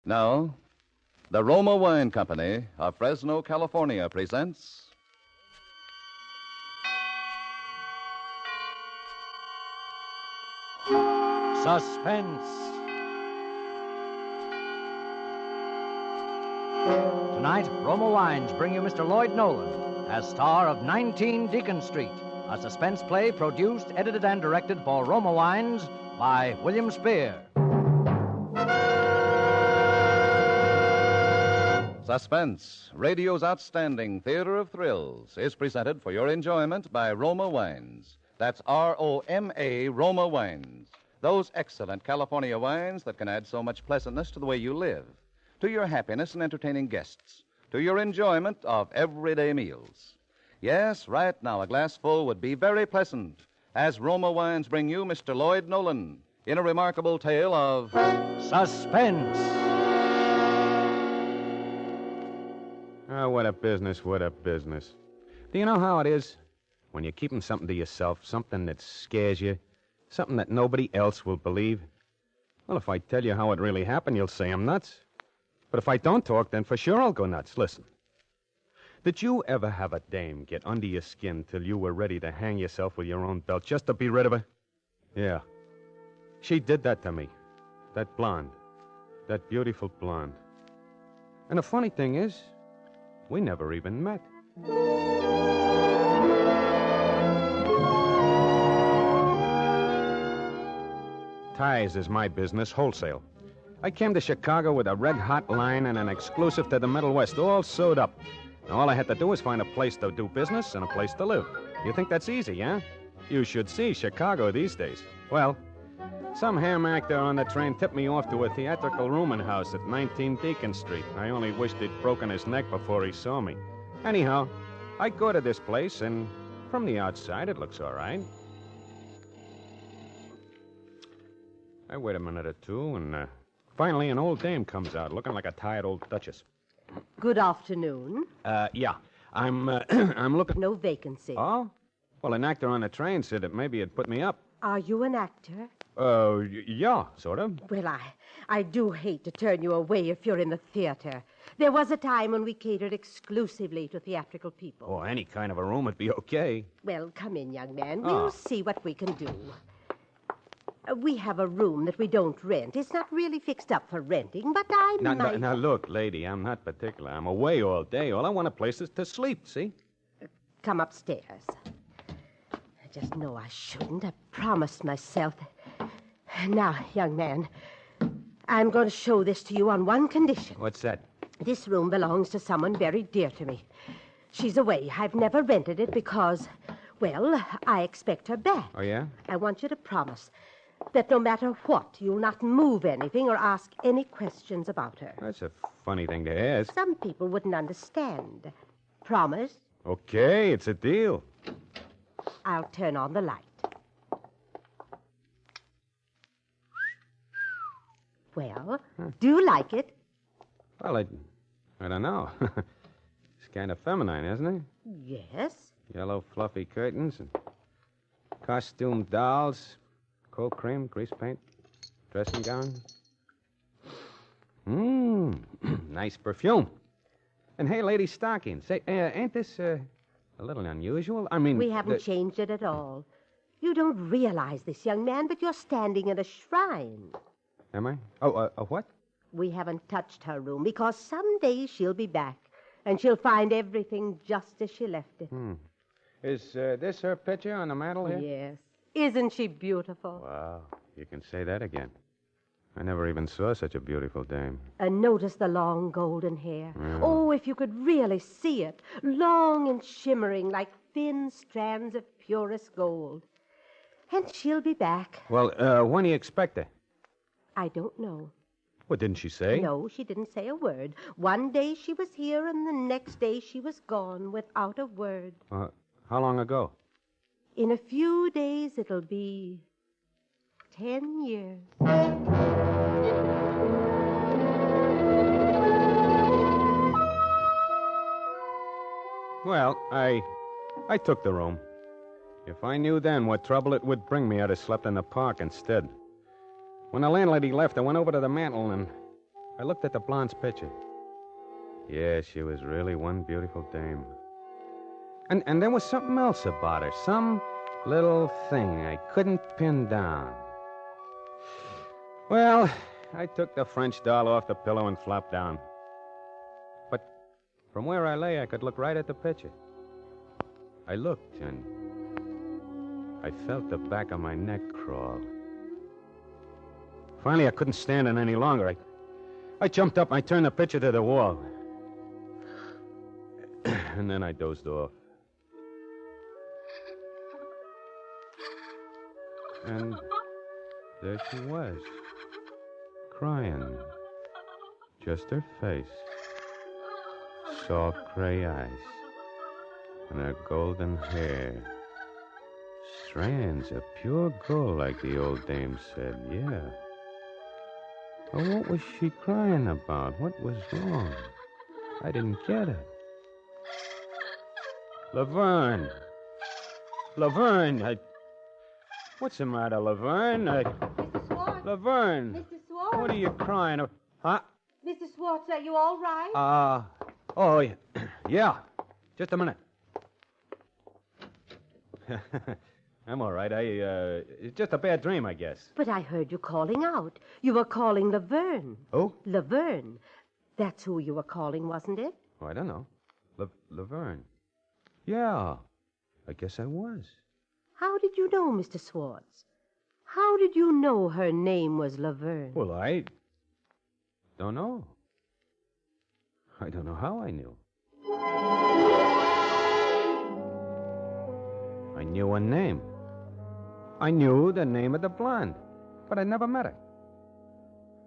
Speaker 12: Now, the Roma Wine Company of Fresno, California presents
Speaker 14: Suspense. Tonight, Roma Wines bring you Mr. Lloyd Nolan as star of 19 Deacon Street, a suspense play produced, edited, and directed for Roma Wines by William Spear.
Speaker 12: Suspense, radio's outstanding theater of thrills, is presented for your enjoyment by Roma Wines. That's R-O-M-A, Roma Wines. Those excellent California wines that can add so much pleasantness to the way you live, to your happiness in entertaining guests, to your enjoyment of everyday meals. Yes, right now a glass full would be very pleasant, as Roma Wines bring you Mr. Lloyd Nolan in a remarkable tale of
Speaker 14: Suspense.
Speaker 15: Oh, what a business, what a business. Do you know how it is? When you're keeping something to yourself, something that scares you, something that nobody else will believe. Well, if I tell you how it really happened, you'll say I'm nuts. But if I don't talk, then for sure I'll go nuts. Listen. Did you ever have a dame get under your skin till you were ready to hang yourself with your own belt just to be rid of her? Yeah. She did that to me. That blonde. That beautiful blonde. And the funny thing is, we never even met. Ties is my business, wholesale. I came to Chicago with a red-hot line and an exclusive to the Middle West, all sewed up. Now, all I had to do was find a place to do business and a place to live. You think that's easy, huh? You should see Chicago these days. Well, some ham actor on the train tipped me off to a theatrical rooming house at 19 Deacon Street. I only wished he'd broken his neck before he saw me. Anyhow, I go to this place, and from the outside, it looks all right. I wait a minute or two, and finally an old dame comes out, looking like a tired old duchess.
Speaker 24: Good afternoon.
Speaker 15: Yeah. I'm looking...
Speaker 24: No vacancy.
Speaker 15: Oh? Well, an actor on the train said that maybe it'd put me up.
Speaker 24: Are you an actor?
Speaker 15: Yeah, sort of.
Speaker 24: Well, I do hate to turn you away if you're in the theater. There was a time when we catered exclusively to theatrical people.
Speaker 15: Oh, any kind of a room would be okay.
Speaker 24: Well, come in, young man. We'll see what we can do. We have a room that we don't rent. It's not really fixed up for renting, but I might...
Speaker 15: Now, look, lady, I'm not particular. I'm away all day. All I want a place is to sleep, see?
Speaker 24: Come upstairs. I just know I shouldn't. I promised myself that... Now, young man, I'm going to show this to you on one condition.
Speaker 15: What's that?
Speaker 24: This room belongs to someone very dear to me. She's away. I've never rented it because, well, I expect her back.
Speaker 15: Oh, yeah?
Speaker 24: I want you to promise that no matter what, you'll not move anything or ask any questions about her.
Speaker 15: That's a funny thing to ask.
Speaker 24: Some people wouldn't understand. Promise?
Speaker 15: Okay, it's a deal.
Speaker 24: I'll turn on the light. Well, do you like it?
Speaker 15: Well, I don't know. It's kind of feminine, isn't it?
Speaker 24: Yes.
Speaker 15: Yellow fluffy curtains and costume dolls, cold cream, grease paint, dressing gown. Nice perfume. And hey, lady stockings. Say, ain't this a little unusual? I mean...
Speaker 24: We haven't changed it at all. You don't realize this, young man, but you're standing in a shrine.
Speaker 15: Am I? Oh, a what?
Speaker 24: We haven't touched her room because someday she'll be back, and she'll find everything just as she left it.
Speaker 15: Is this her picture on the mantel here?
Speaker 24: Yes. Isn't she beautiful?
Speaker 15: Wow, you can say that again. I never even saw such a beautiful dame.
Speaker 24: And notice the long golden hair.
Speaker 15: Yeah.
Speaker 24: Oh, if you could really see it. Long and shimmering like thin strands of purest gold. And she'll be back.
Speaker 15: Well, when do you expect her?
Speaker 24: I don't know.
Speaker 15: What, didn't she say?
Speaker 24: No, she didn't say a word. One day she was here, and the next day she was gone without a word.
Speaker 15: How long ago?
Speaker 24: In a few days, it'll be 10 years.
Speaker 15: Well, I took the room. If I knew then what trouble it would bring me, I'd have slept in the park instead. When the landlady left, I went over to the mantel, and I looked at the blonde's picture. Yeah, she was really one beautiful dame. And there was something else about her. Some little thing I couldn't pin down. Well, I took the French doll off the pillow and flopped down. But from where I lay, I could look right at the picture. I looked, and I felt the back of my neck crawl. Finally, I couldn't stand it any longer. I jumped up and I turned the picture to the wall. And then I dozed off. And there she was, crying. Just her face, soft gray eyes, and her golden hair. Strands of pure gold, like the old dame said, yeah. But what was she crying about? What was wrong? I didn't get it. Laverne! Laverne! What's the matter, Laverne?
Speaker 24: Mr. Swartz? Mr.
Speaker 15: Laverne!
Speaker 24: Swartz?
Speaker 15: What are you crying about? Huh?
Speaker 24: Mr. Swartz, are you all right?
Speaker 15: Oh, yeah. Just a minute. I'm all right. It's just a bad dream, I guess.
Speaker 24: But I heard you calling out. You were calling Laverne.
Speaker 15: Who?
Speaker 24: Laverne. That's who you were calling, wasn't it?
Speaker 15: Oh, I don't know. Laverne. Yeah, I guess I was.
Speaker 24: How did you know, Mr. Swartz? How did you know her name was Laverne?
Speaker 15: Well, I don't know. I don't know how I knew. I knew her name. I knew the name of the blonde, but I never met her.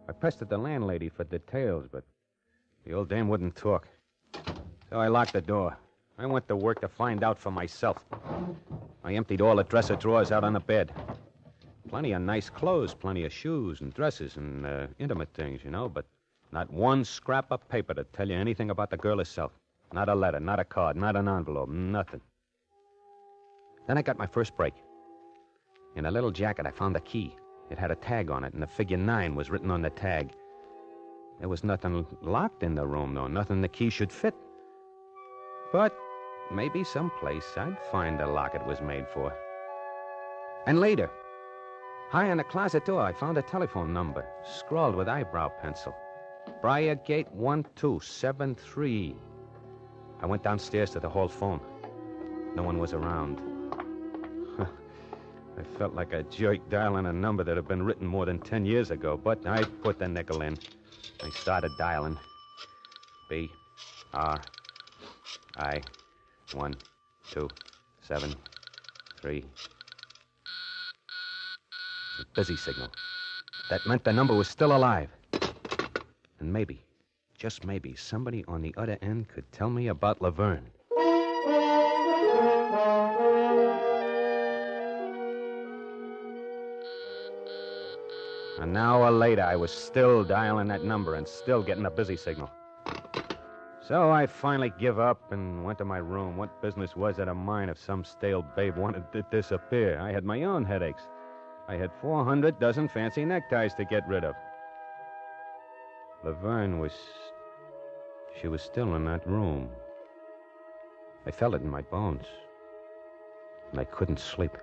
Speaker 15: I pestered the landlady for details, but the old dame wouldn't talk. So I locked the door. I went to work to find out for myself. I emptied all the dresser drawers out on the bed. Plenty of nice clothes, plenty of shoes and dresses and intimate things, you know, but not one scrap of paper to tell you anything about the girl herself. Not a letter, not a card, not an envelope, nothing. Then I got my first break. In a little jacket, I found a key. It had a tag on it, and the figure 9 was written on the tag. There was nothing locked in the room, though, nothing the key should fit. But maybe someplace I'd find the lock it was made for. And later, high on the closet door, I found a telephone number, scrawled with eyebrow pencil. Briargate 1273. I went downstairs to the hall phone. No one was around. I felt like a jerk dialing a number that had been written more than 10 years ago, but I put the nickel in. I started dialing. B-R-I 1 2 7 3. A busy signal. That meant the number was still alive. And maybe, just maybe, somebody on the other end could tell me about Laverne. An hour later, I was still dialing that number and still getting a busy signal. So I finally give up and went to my room. What business was it of mine if some stale babe wanted to disappear? I had my own headaches. I had 400 dozen fancy neckties to get rid of. Laverne was still in that room. I felt it in my bones. And I couldn't sleep.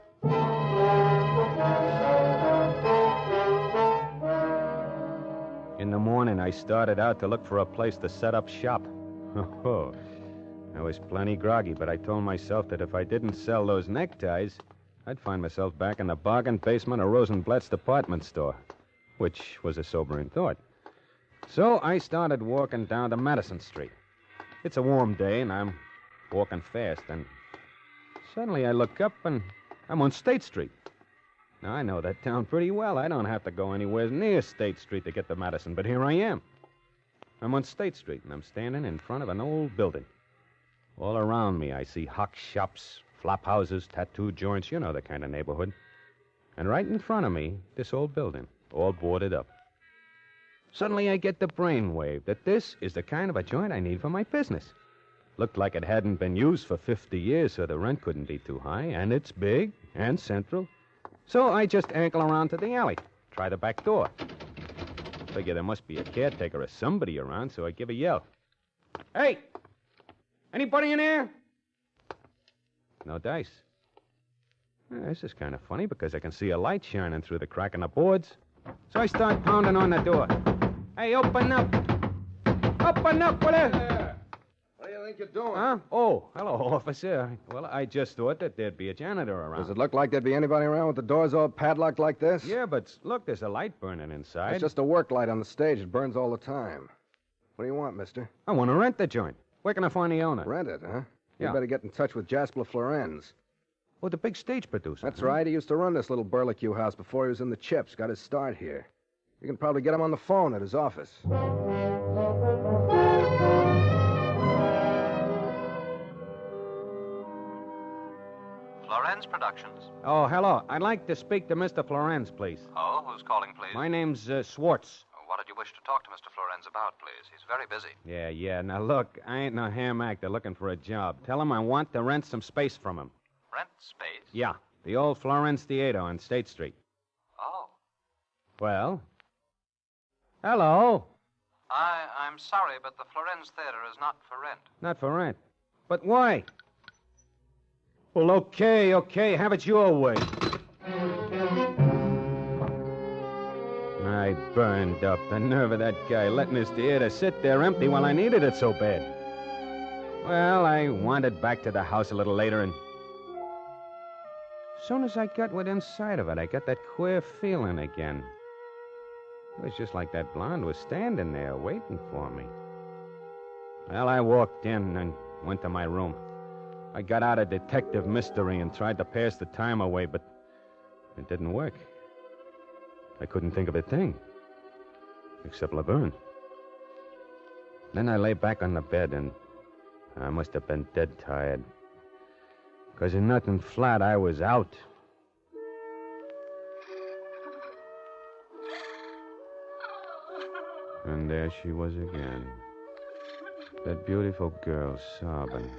Speaker 15: In the morning, I started out to look for a place to set up shop. Oh, I was plenty groggy, but I told myself that if I didn't sell those neckties, I'd find myself back in the bargain basement of Rosenblatt's department store, which was a sobering thought. So I started walking down to Madison Street. It's a warm day, and I'm walking fast, and suddenly I look up, and I'm on State Street. Now, I know that town pretty well. I don't have to go anywhere near State Street to get to Madison, but here I am. I'm on State Street, and I'm standing in front of an old building. All around me, I see hock shops, flop houses, tattoo joints, you know the kind of neighborhood. And right in front of me, this old building, all boarded up. Suddenly, I get the brainwave that this is the kind of a joint I need for my business. Looked like it hadn't been used for 50 years, so the rent couldn't be too high, and it's big and central. So I just ankle around to the alley, try the back door. figure there must be a caretaker or somebody around, so I give a yell. Hey! Anybody in here? No dice. This is kind of funny because I can see a light shining through the crack in the boards. So I start pounding on the door. Hey, open up! Open up, will you?
Speaker 3: What do you think you're doing?
Speaker 15: Huh? Oh, hello, officer. Well, I just thought that there'd be a janitor around.
Speaker 3: Does it look like there'd be anybody around with the doors all padlocked like this?
Speaker 15: Yeah, but look, there's a light burning inside.
Speaker 3: It's just a work light on the stage. It burns all the time. What do you want, mister?
Speaker 15: I want to rent the joint. Where can I find the owner?
Speaker 3: Rent it, huh?
Speaker 15: Yeah.
Speaker 3: You better get in touch with Jasper Florenz.
Speaker 15: Oh, the big stage producer.
Speaker 3: That's right. He used to run this little Burlicue house before he was in the Chips. Got his start here. You can probably get him on the phone at his office.
Speaker 11: Florenz Productions.
Speaker 15: Oh, hello. I'd like to speak to Mr. Florenz, please.
Speaker 11: Oh, who's calling, please?
Speaker 15: My name's Swartz.
Speaker 11: What did you wish to talk to Mr. Florenz about, please? He's very busy.
Speaker 15: Yeah. Now, look, I ain't no ham actor looking for a job. Tell him I want to rent some space from him.
Speaker 11: Rent space?
Speaker 15: Yeah, the old Florenz Theater on State Street.
Speaker 11: Oh.
Speaker 15: Well? Hello?
Speaker 11: I'm sorry, but the Florenz Theater is not for rent.
Speaker 15: Not for rent. But why? Well, okay. Have it your way. I burned up. The nerve of that guy letting his theater sit there empty while I needed it so bad. Well, I wandered back to the house a little later, and as soon as I got within sight of it, I got that queer feeling again. It was just like that blonde was standing there waiting for me. Well, I walked in and went to my room. I got out of detective mystery and tried to pass the time away, but it didn't work. I couldn't think of a thing, except Laverne. Then I lay back on the bed, and I must have been dead tired. Because in nothing flat, I was out. And there she was again. That beautiful girl sobbing.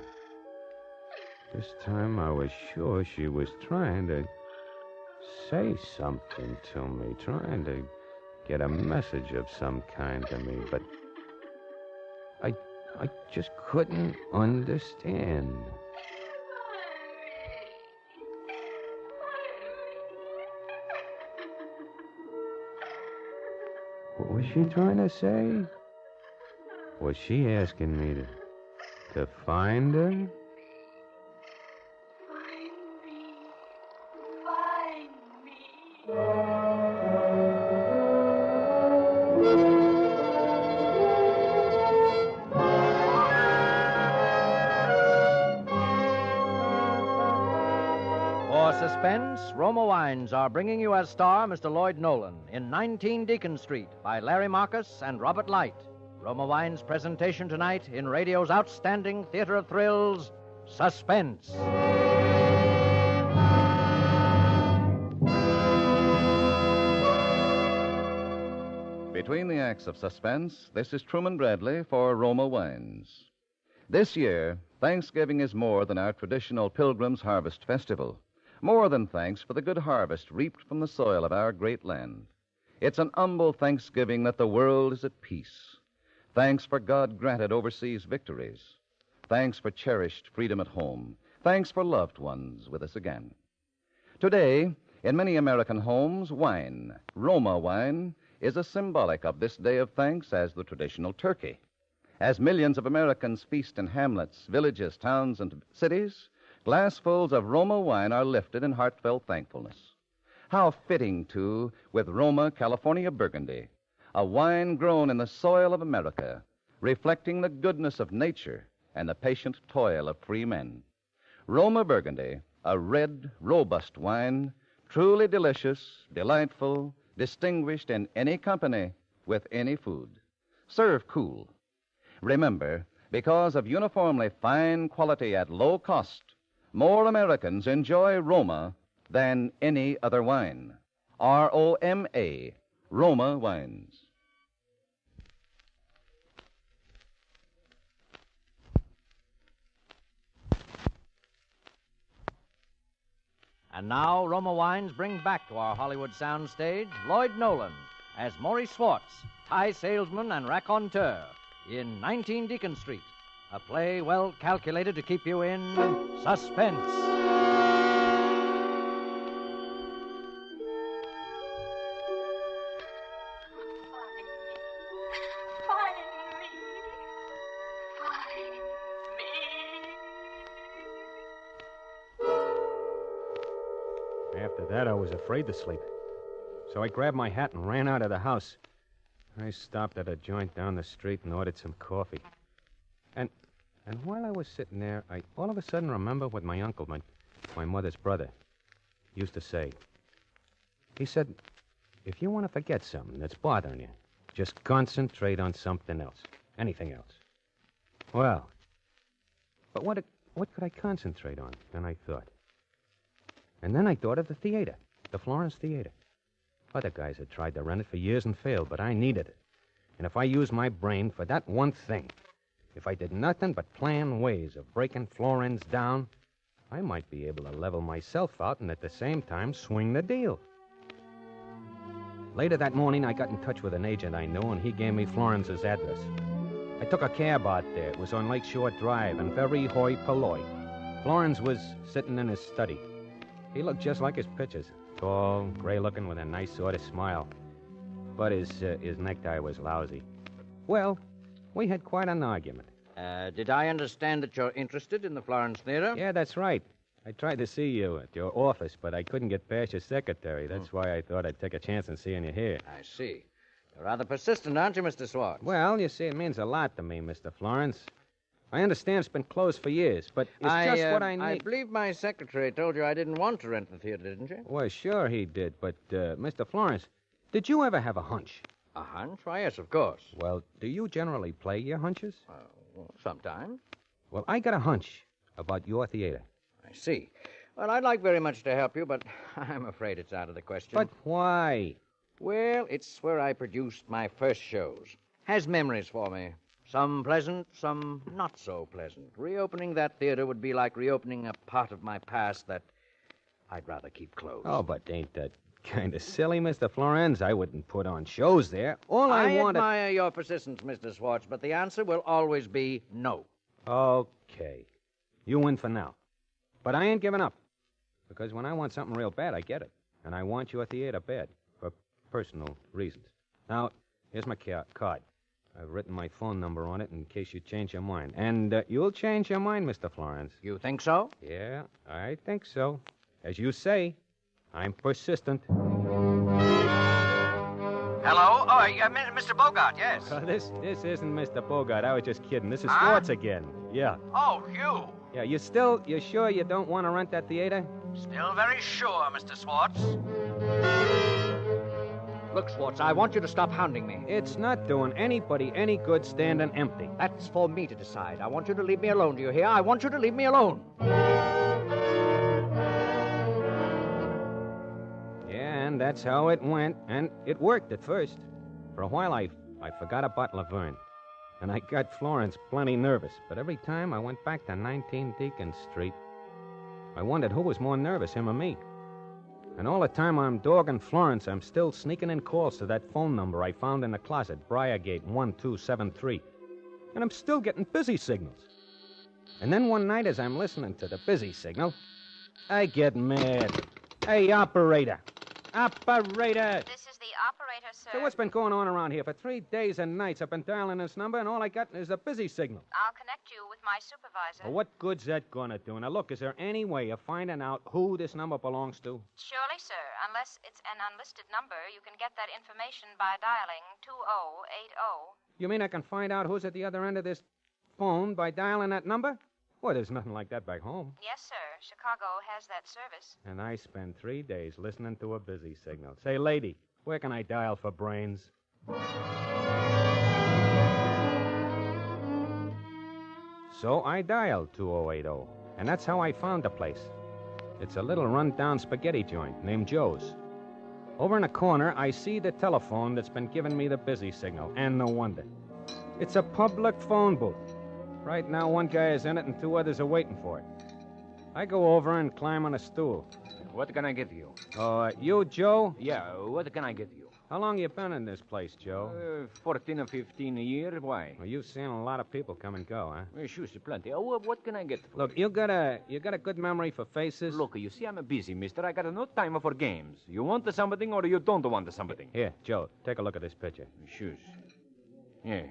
Speaker 15: This time I was sure she was trying to say something to me, trying to get a message of some kind to me, but I just couldn't understand. What was she trying to say? Was she asking me to find her?
Speaker 14: For suspense, Roma Wines are bringing you as star Mr. Lloyd Nolan in 19 Deacon Street by Larry Marcus and Robert Light. Roma Wines' presentation tonight in radio's outstanding theater of thrills, Suspense.
Speaker 12: Between the acts of suspense, this is Truman Bradley for Roma Wines. This year, Thanksgiving is more than our traditional Pilgrim's Harvest Festival. More than thanks for the good harvest reaped from the soil of our great land. It's an humble thanksgiving that the world is at peace. Thanks for God-granted overseas victories. Thanks for cherished freedom at home. Thanks for loved ones with us again. Today, in many American homes, wine, Roma wine, is as symbolic of this day of thanks as the traditional turkey. As millions of Americans feast in hamlets, villages, towns, and cities, glassfuls of Roma wine are lifted in heartfelt thankfulness. How fitting, too, with Roma California Burgundy, a wine grown in the soil of America, reflecting the goodness of nature and the patient toil of free men. Roma Burgundy, a red, robust wine, truly delicious, delightful, distinguished in any company with any food. Serve cool. Remember, because of uniformly fine quality at low cost, more Americans enjoy Roma than any other wine. R-O-M-A, Roma Wines.
Speaker 14: And now, Roma Wines bring back to our Hollywood soundstage Lloyd Nolan as Maurice Swartz, high salesman, and raconteur in 19 Deacon Street, a play well calculated to keep you in suspense.
Speaker 15: After that, I was afraid to sleep. So I grabbed my hat and ran out of the house. I stopped at a joint down the street and ordered some coffee. And while I was sitting there, I all of a sudden remembered what my uncle, my mother's brother, used to say. He said, if you want to forget something that's bothering you, just concentrate on something else. Anything else. Well, but what could I concentrate on? And I thought. And then I thought of the theater, the Florence Theater. Other guys had tried to rent it for years and failed, but I needed it. And if I used my brain for that one thing, if I did nothing but plan ways of breaking Florence down, I might be able to level myself out and at the same time swing the deal. Later that morning, I got in touch with an agent I knew, and he gave me Florence's address. I took a cab out there. It was on Lakeshore Drive, and very hoi polloi. Florence was sitting in his study. He looked just like his pictures. Tall, gray-looking, with a nice sort of smile. But his necktie was lousy. Well, we had quite an argument.
Speaker 14: Did I understand that you're interested in the Florence Theater?
Speaker 15: Yeah, that's right. I tried to see you at your office, but I couldn't get past your secretary. That's why I thought I'd take a chance in seeing you here.
Speaker 14: I see. You're rather persistent, aren't you, Mr. Swartz?
Speaker 15: Well, you see, it means a lot to me, Mr. Florence. I understand it's been closed for years, but it's just what I need.
Speaker 14: I believe my secretary told you I didn't want to rent the theater, didn't you?
Speaker 15: Well, sure he did, but, Mr. Florence, did you ever have a hunch?
Speaker 14: A hunch? Why, yes, of course.
Speaker 15: Well, do you generally play your hunches?
Speaker 14: Well, sometimes.
Speaker 15: Well, I got a hunch about your theater.
Speaker 14: I see. Well, I'd like very much to help you, but I'm afraid it's out of the question.
Speaker 15: But why?
Speaker 14: Well, it's where I produced my first shows. Has memories for me. Some pleasant, some not so pleasant. Reopening that theater would be like reopening a part of my past that I'd rather keep closed.
Speaker 15: Oh, but ain't that kind of silly, Mr. Florence? I wouldn't put on shows there. All I wanted...
Speaker 14: admire your persistence, Mr. Swartz, but the answer will always be no.
Speaker 15: Okay. You win for now. But I ain't giving up. Because when I want something real bad, I get it. And I want your theater bad. For personal reasons. Now, here's my card. I've written my phone number on it in case you change your mind. And you'll change your mind, Mr. Florence.
Speaker 14: You think so?
Speaker 15: Yeah, I think so. As you say, I'm persistent.
Speaker 14: Hello? Oh, Mr. Bogart, yes.
Speaker 15: This isn't Mr. Bogart. I was just kidding. This is Swartz again. Yeah.
Speaker 14: Oh, you.
Speaker 15: Yeah, you sure you don't want to rent that theater?
Speaker 14: Still very sure, Mr. Swartz. Look, Swartz, I want you to stop hounding me.
Speaker 15: It's not doing anybody any good standing empty.
Speaker 14: That's for me to decide. I want you to leave me alone, do you hear? I want you to leave me alone.
Speaker 15: Yeah, and that's how it went, and it worked at first. For a while, I forgot about Laverne, and I got Florence plenty nervous. But every time I went back to 19 Deacon Street, I wondered who was more nervous, him or me. And all the time I'm dogging Florence, I'm still sneaking in calls to that phone number I found in the closet, Briargate 1273. And I'm still getting busy signals. And then one night as I'm listening to the busy signal, I get mad. Hey, operator! Operator!
Speaker 1: This is the operator, sir.
Speaker 15: So what's been going on around here? For 3 days and nights I've been dialing this number, and all I got is a busy signal.
Speaker 1: I'll connect you with my supervisor.
Speaker 15: Well, what good's that gonna do? Now, look, is there any way of finding out who this number belongs to?
Speaker 1: Surely, sir. Unless it's an unlisted number, you can get that information by dialing 2080.
Speaker 15: You mean I can find out who's at the other end of this phone by dialing that number? Well, there's nothing like that back home.
Speaker 1: Yes, sir. Chicago has that service.
Speaker 15: And I spend 3 days listening to a busy signal. Say, lady, where can I dial for brains? So I dialed 2080, and that's how I found the place. It's a little run-down spaghetti joint named Joe's. Over in the corner, I see the telephone that's been giving me the busy signal, and no wonder. It's a public phone booth. Right now, one guy is in it and 2 others are waiting for it. I go over and climb on a stool.
Speaker 20: What can I get you?
Speaker 15: You, Joe?
Speaker 20: Yeah, what can I get you?
Speaker 15: How long you been in this place, Joe?
Speaker 2: 14 or 15 a year. Why?
Speaker 15: Well, you've seen a lot of people come and go, huh?
Speaker 2: Sure, plenty. What can I get for
Speaker 15: Look, you got a good memory for faces?
Speaker 2: Look, you see, I'm busy, mister. I got no time for games. You want something or you don't want something?
Speaker 15: Here, Joe, take a look at this picture.
Speaker 2: Sure. Yeah.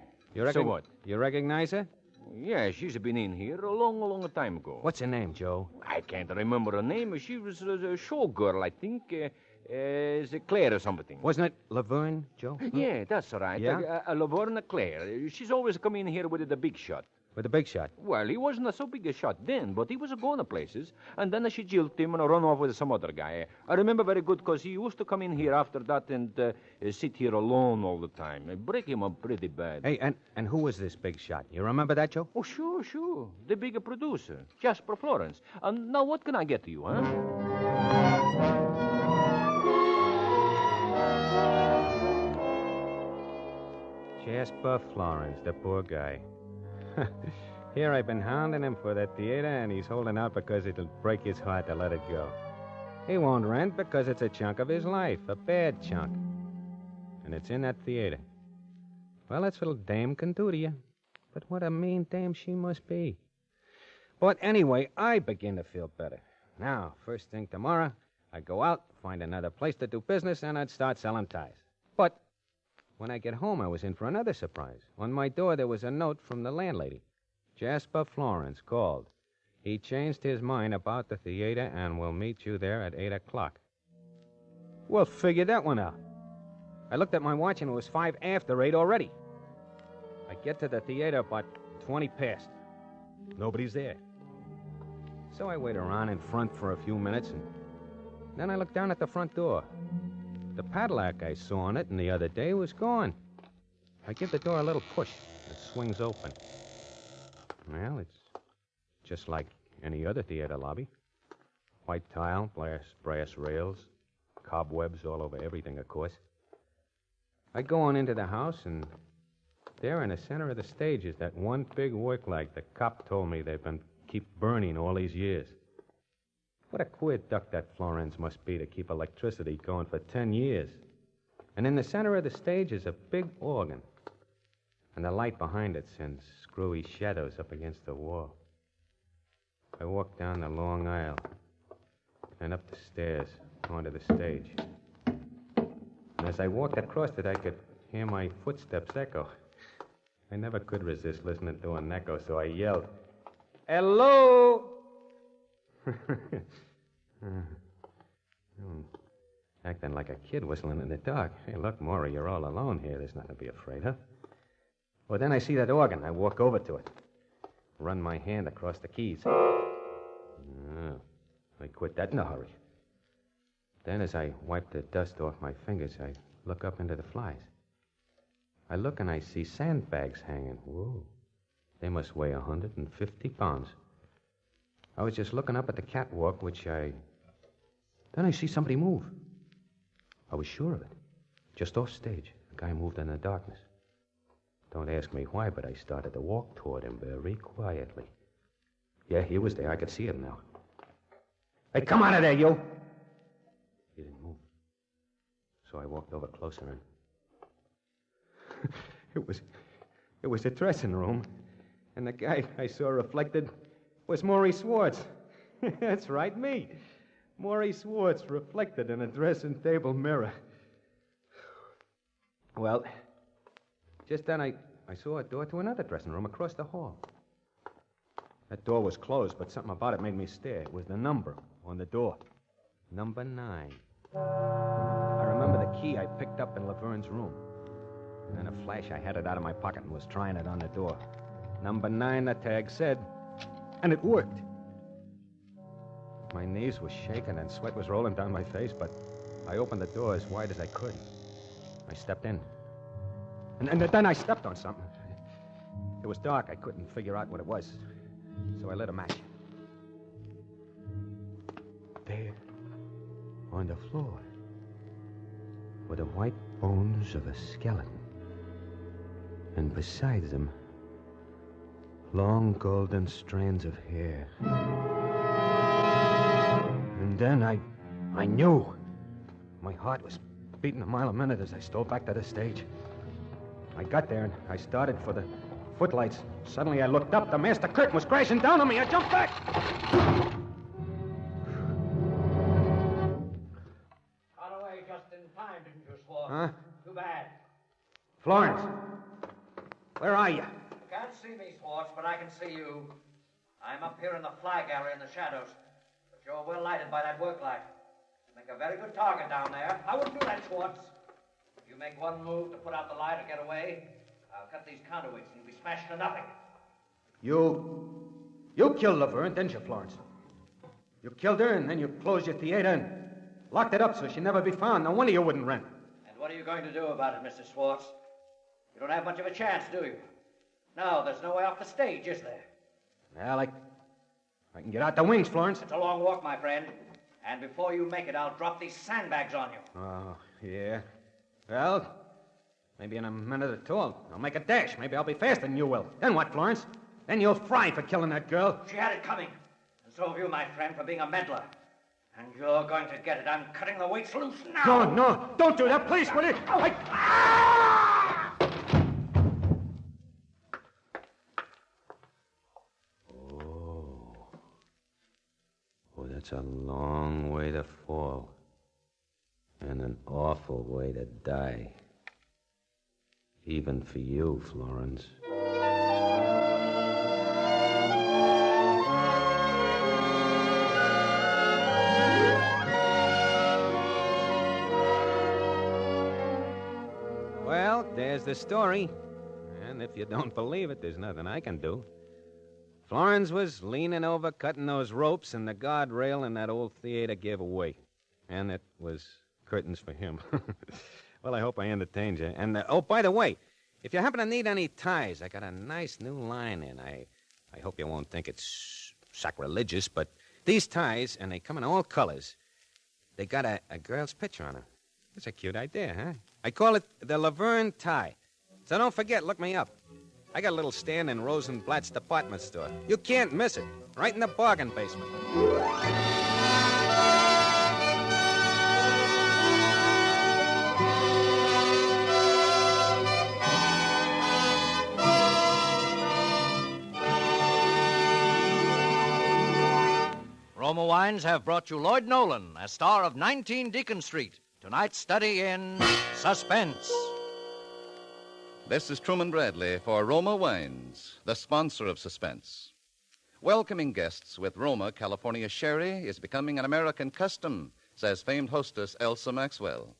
Speaker 15: So
Speaker 2: what?
Speaker 15: You recognize her?
Speaker 2: Yeah, she's been in here a long time ago.
Speaker 15: What's her name, Joe?
Speaker 2: I can't remember her name. She was a showgirl, I think. Is it Claire or something?
Speaker 15: Wasn't it Laverne, Joe?
Speaker 2: Yeah, that's right.
Speaker 15: Yeah?
Speaker 2: Laverne Claire. She's always come in here with the big shot.
Speaker 15: With the big shot?
Speaker 2: Well, he wasn't so big a shot then, but he was going to places. And then she jilted him and run off with some other guy. I remember very good because he used to come in here after that and sit here alone all the time. Break him up pretty bad.
Speaker 15: Hey, and who was this big shot? You remember that, Joe?
Speaker 2: Oh, sure. The big producer, Jasper Florence. Now, what can I get to you, huh?
Speaker 15: Jasper Florence, the poor guy. Here I've been hounding him for that theater, and he's holding out because it'll break his heart to let it go. He won't rent because it's a chunk of his life, a bad chunk. And it's in that theater. Well, that's what a dame can do to you. But what a mean dame she must be. But anyway, I begin to feel better. Now, first thing tomorrow, I'd go out, find another place to do business, and I'd start selling ties. But when I get home, I was in for another surprise. On my door, there was a note from the landlady. Jasper Florence called. He changed his mind about the theater and will meet you there at 8 o'clock. Well, figure that one out. I looked at my watch and it was 5 after 8 already. I get to the theater about 20 past. Nobody's there. So I wait around in front for a few minutes and then I look down at the front door. The padlock I saw on it the other day was gone. I give the door a little push. It swings open. Well, it's just like any other theater lobby. White tile, brass rails, cobwebs all over everything, of course. I go on into the house, and there in the center of the stage is that one big work light the cop told me they've been keep burning all these years. What a queer duck that Florence must be to keep electricity going for 10 years. And in the center of the stage is a big organ. And the light behind it sends screwy shadows up against the wall. I walk down the long aisle and up the stairs onto the stage. And as I walked across it, I could hear my footsteps echo. I never could resist listening to an echo, so I yelled, "Hello!" Acting like a kid whistling in the dark. Hey, look, Maury, you're all alone here. There's nothing to be afraid of. Well, then I see that organ. I walk over to it. Run my hand across the keys. Oh, I quit that in a hurry. Then as I wipe the dust off my fingers, I look up into the flies. I look and I see sandbags hanging. Whoa. They must weigh 150 pounds. I was just looking up at the catwalk, Then I see somebody move. I was sure of it. Just off stage. A guy moved in the darkness. Don't ask me why, but I started to walk toward him very quietly. Yeah, he was there. I could see him now. Hey, come out of there, you! He didn't move. So I walked over closer and... It was a dressing room. And the guy I saw reflected was Maury Swartz. That's right, me. Maury Swartz reflected in a dressing table mirror. Well, just then I saw a door to another dressing room across the hall. That door was closed, but something about it made me stare. It was the number on the door. Number 9. I remember the key I picked up in Laverne's room. In a flash, I had it out of my pocket and was trying it on the door. Number 9, the tag said. And it worked. My knees were shaking and sweat was rolling down my face, but I opened the door as wide as I could. I stepped in. And then I stepped on something. It was dark. I couldn't figure out what it was. So I lit a match. There, on the floor, were the white bones of a skeleton. And beside them, long golden strands of hair. And then I knew. My heart was beating a mile a minute as I stole back to the stage. I got there and I started for the footlights. Suddenly I looked up. The master curtain was crashing down on me. I jumped back.
Speaker 14: Got away just in time, didn't you, Schwartz?
Speaker 15: Huh?
Speaker 14: Too bad.
Speaker 15: Florence, where are you?
Speaker 14: Can't see me, Schwartz, but I can see you. I'm up here in the fly gallery in the shadows. But you're well lighted by that work light. Make a very good target down there. I wouldn't do that, Schwartz. If you make one move to put out the light or get away, I'll cut these conduits and you'll be smashed to nothing.
Speaker 15: You killed Laverne, didn't you, Florence? You killed her, and then you closed your theater and locked it up so she'd never be found. No wonder you wouldn't rent.
Speaker 14: And what are you going to do about it, Mr. Schwartz? You don't have much of a chance, do you? No, there's no way off the stage, is there?
Speaker 15: Well, I can get out the wings, Florence.
Speaker 14: It's a long walk, my friend. And before you make it, I'll drop these sandbags on you.
Speaker 15: Oh, yeah. Well, maybe in a minute or two I'll make a dash. Maybe I'll be faster than you will. Then what, Florence? Then you'll fry for killing that girl.
Speaker 14: She had it coming. And so have you, my friend, for being a meddler. And you're going to get it. I'm cutting the weights loose now.
Speaker 15: No, don't do that, please, will you? Oh, that's a long way to fall. And an awful way to die. Even for you, Florence. Well, there's the story. And if you don't believe it, there's nothing I can do. Florence was leaning over, cutting those ropes, and the guardrail in that old theater gave away. And it was curtains for him. Well, I hope I entertained you. And, by the way, if you happen to need any ties, I got a nice new line in. I hope you won't think it's sacrilegious, but these ties, and they come in all colors, they got a girl's picture on them. It's a cute idea, huh? I call it the Laverne tie. So don't forget, look me up. I got a little stand in Rosenblatt's department store. You can't miss it. Right in the bargain basement.
Speaker 14: Roma Wines have brought you Lloyd Nolan, as star of 19 Deacon Street. Tonight's study in suspense.
Speaker 12: This is Truman Bradley for Roma Wines, the sponsor of Suspense. Welcoming guests with Roma California Sherry is becoming an American custom, says famed hostess Elsa Maxwell.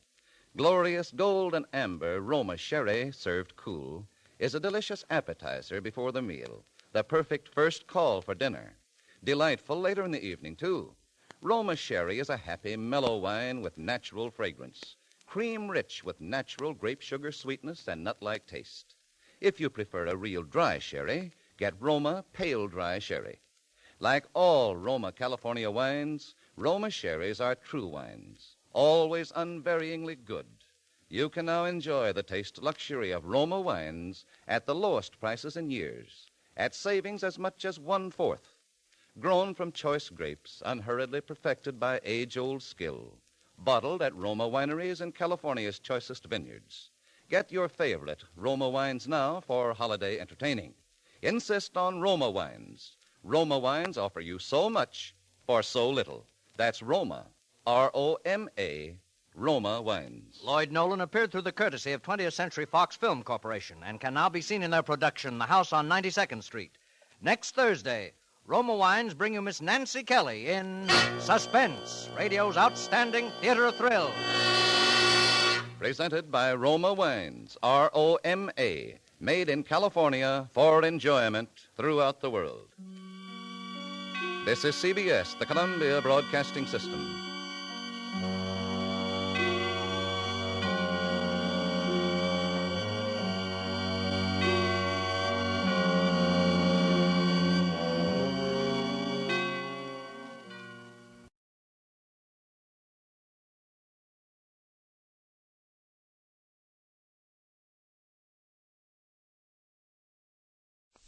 Speaker 12: Glorious gold and amber Roma Sherry, served cool, is a delicious appetizer before the meal, the perfect first call for dinner. Delightful later in the evening, too. Roma Sherry is a happy, mellow wine with natural fragrance. Cream-rich with natural grape sugar sweetness and nut-like taste. If you prefer a real dry sherry, get Roma Pale Dry Sherry. Like all Roma California wines, Roma Sherries are true wines, always unvaryingly good. You can now enjoy the taste luxury of Roma wines at the lowest prices in years, at savings as much as 1/4. Grown from choice grapes, unhurriedly perfected by age-old skill. Bottled at Roma wineries in California's choicest vineyards. Get your favorite Roma wines now for holiday entertaining. Insist on Roma wines. Roma wines offer you so much for so little. That's Roma, R-O-M-A, Roma Wines.
Speaker 14: Lloyd Nolan appeared through the courtesy of 20th Century Fox Film Corporation and can now be seen in their production, The House on 92nd Street. Next Thursday, Roma Wines bring you Miss Nancy Kelly in Suspense, radio's outstanding theater of thrill.
Speaker 12: Presented by Roma Wines, R-O-M-A, made in California for enjoyment throughout the world. This is CBS, the Columbia Broadcasting System.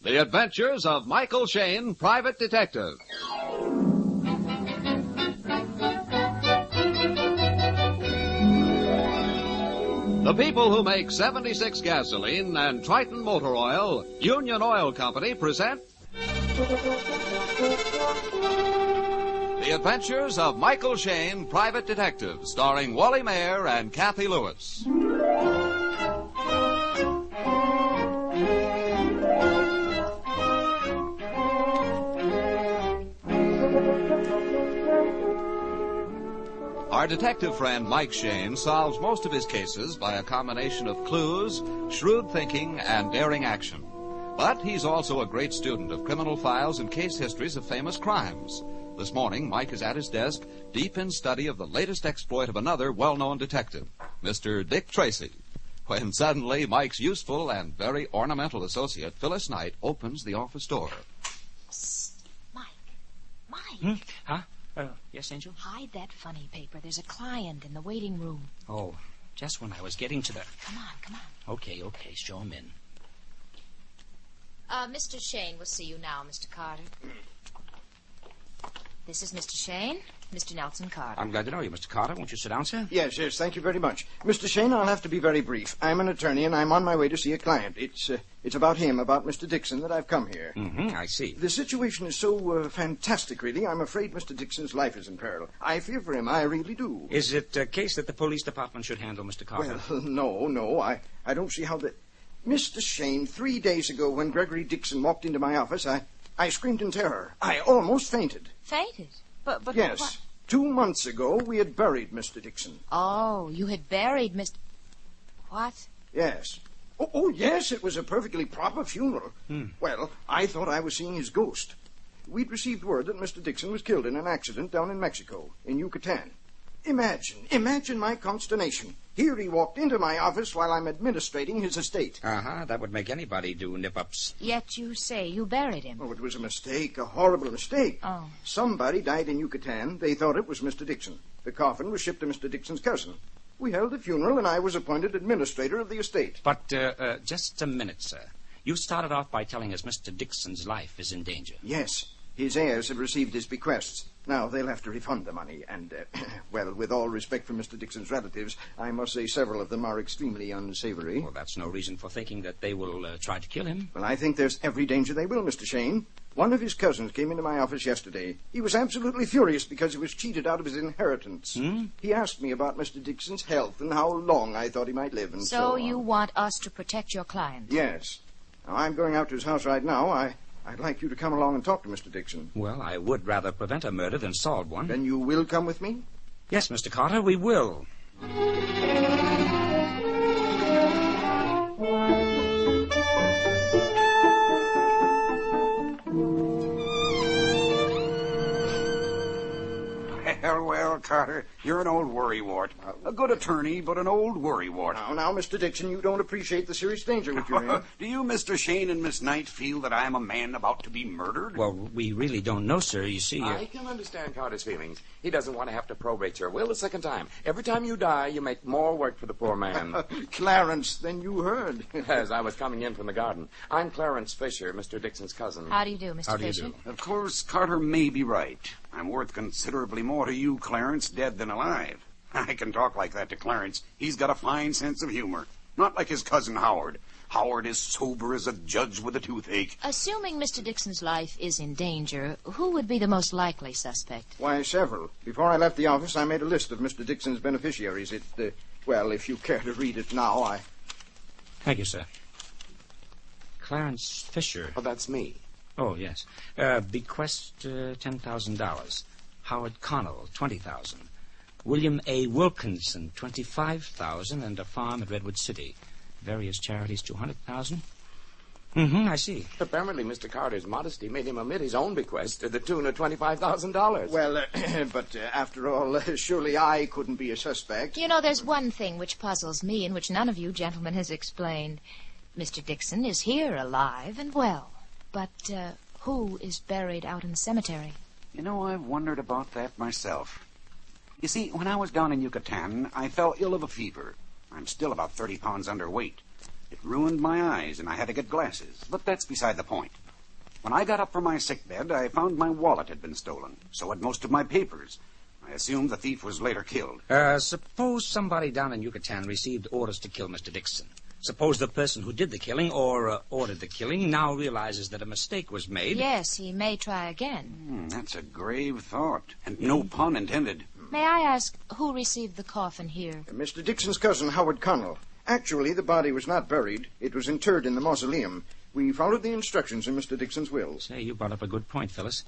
Speaker 13: The Adventures of Michael Shayne, Private Detective. The people who make 76 gasoline and Triton Motor Oil, Union Oil Company, present The Adventures of Michael Shayne, Private Detective, starring Wally Mayer and Kathy Lewis. Our detective friend Mike Shayne solves most of his cases by a combination of clues, shrewd thinking, and daring action. But he's also a great student of criminal files and case histories of famous crimes. This morning, Mike is at his desk, deep in study of the latest exploit of another well-known detective, Mr. Dick Tracy, when suddenly Mike's useful and very ornamental associate, Phyllis Knight, opens the office door.
Speaker 4: Mike.
Speaker 20: Huh? Yes, Angel?
Speaker 4: Hide that funny paper. There's a client in the waiting room.
Speaker 20: Oh, just when I was getting to the...
Speaker 4: Come on.
Speaker 20: Okay, show him in.
Speaker 4: Mr. Shayne will see you now, Mr. Carter. This is Mr. Shayne, Mr. Nelson Carter.
Speaker 20: I'm glad to know you, Mr. Carter. Won't you sit down, sir?
Speaker 22: Yes, thank you very much. Mr. Shayne, I'll have to be very brief. I'm an attorney, and I'm on my way to see a client. It's about him, about Mr. Dixon, that I've come here.
Speaker 20: Mm-hmm, I see.
Speaker 22: The situation is so fantastic, really. I'm afraid Mr. Dixon's life is in peril. I fear for him, I really do.
Speaker 20: Is it a case that the police department should handle, Mr. Carter?
Speaker 22: Well, no. I don't see how the... Mr. Shayne, 3 days ago when Gregory Dixon walked into my office, I screamed in terror. I almost fainted.
Speaker 4: Fainted? But
Speaker 22: yes.
Speaker 4: What?
Speaker 22: 2 months ago, we had buried Mr. Dixon.
Speaker 4: Oh, you had buried Mr... What?
Speaker 22: Yes. Oh, yes, it was a perfectly proper funeral. Well, I thought I was seeing his ghost. We'd received word that Mr. Dixon was killed in an accident down in Mexico, in Yucatan. Imagine my consternation. Here he walked into my office while I'm administrating his estate.
Speaker 20: That would make anybody do nip-ups.
Speaker 4: Yet you say you buried him.
Speaker 22: Oh, it was a mistake, a horrible mistake.
Speaker 4: Oh.
Speaker 22: Somebody died in Yucatan. They thought it was Mr. Dixon. The coffin was shipped to Mr. Dixon's cousin. We held the funeral, and I was appointed administrator of the estate.
Speaker 20: But, just a minute, sir. You started off by telling us Mr. Dixon's life is in danger.
Speaker 22: Yes. His heirs have received his bequests. Now, they'll have to refund the money, and, well, with all respect for Mr. Dixon's relatives, I must say several of them are extremely unsavory.
Speaker 20: Well, that's no reason for thinking that they will try to kill him.
Speaker 22: Well, I think there's every danger they will, Mr. Shayne. One of his cousins came into my office yesterday. He was absolutely furious because he was cheated out of his inheritance. He asked me about Mr. Dixon's health and how long I thought he might live, and so on.
Speaker 4: You want us to protect your client?
Speaker 22: Yes. Now, I'm going out to his house right now. I'd like you to come along and talk to Mr. Dixon.
Speaker 20: Well, I would rather prevent a murder than solve one.
Speaker 22: Then you will come with me?
Speaker 20: Yes, Mr. Carter, we will.
Speaker 23: Well, Carter, you're an old worrywart. A good attorney, but an old worrywart.
Speaker 22: Now, Mr. Dixon, you don't appreciate the serious danger which you're in.
Speaker 23: Do you, Mr. Shayne and Miss Knight, feel that I am a man about to be murdered?
Speaker 20: Well, we really don't know, sir. You see...
Speaker 25: I can understand Carter's feelings. He doesn't want to have to probate your will a second time. Every time you die, you make more work for the poor man.
Speaker 22: Clarence, then you heard.
Speaker 25: As I was coming in from the garden. I'm Clarence Fisher, Mr. Dixon's cousin.
Speaker 4: How do you do, Mr. Fisher?
Speaker 23: Of course, Carter may be right. I'm worth considerably more to you, Clarence, dead than alive. I can talk like that to Clarence. He's got a fine sense of humor. Not like his cousin Howard. Howard is sober as a judge with a toothache.
Speaker 4: Assuming Mr. Dixon's life is in danger, who would be the most likely suspect?
Speaker 22: Why, several. Before I left the office, I made a list of Mr. Dixon's beneficiaries. Well, if you care to read it now,
Speaker 20: Thank you, sir. Clarence Fisher.
Speaker 25: Oh, that's me.
Speaker 20: Oh, yes. Bequest $10,000. Howard Connell, $20,000. William A. Wilkinson, $25,000, and a farm at Redwood City. Various charities, $200,000. I see.
Speaker 25: Apparently, Mr. Carter's modesty made him omit his own bequest to the tune of $25,000.
Speaker 22: Well, but after all, surely I couldn't be a suspect.
Speaker 4: You know, there's one thing which puzzles me and which none of you gentlemen has explained. Mr. Dixon is here, alive and well. But who is buried out in the cemetery?
Speaker 23: You know, I've wondered about that myself. You see, when I was down in Yucatan, I fell ill of a fever. I'm still about 30 pounds underweight. It ruined my eyes, and I had to get glasses. But that's beside the point. When I got up from my sickbed, I found my wallet had been stolen. So had most of my papers. I I assume the thief was later killed.
Speaker 20: Suppose somebody down in Yucatan received orders to kill Mr. Dixon. Suppose the person who did the killing or ordered the killing now realizes that a mistake was made.
Speaker 4: Yes, he may try again.
Speaker 23: That's a grave thought, and no pun intended.
Speaker 4: May I ask who received the coffin here?
Speaker 22: Mr. Dixon's cousin, Howard Connell. Actually, the body was not buried. It was interred in the mausoleum. We followed the instructions in Mr. Dixon's will.
Speaker 20: Say, you brought up a good point, Phyllis.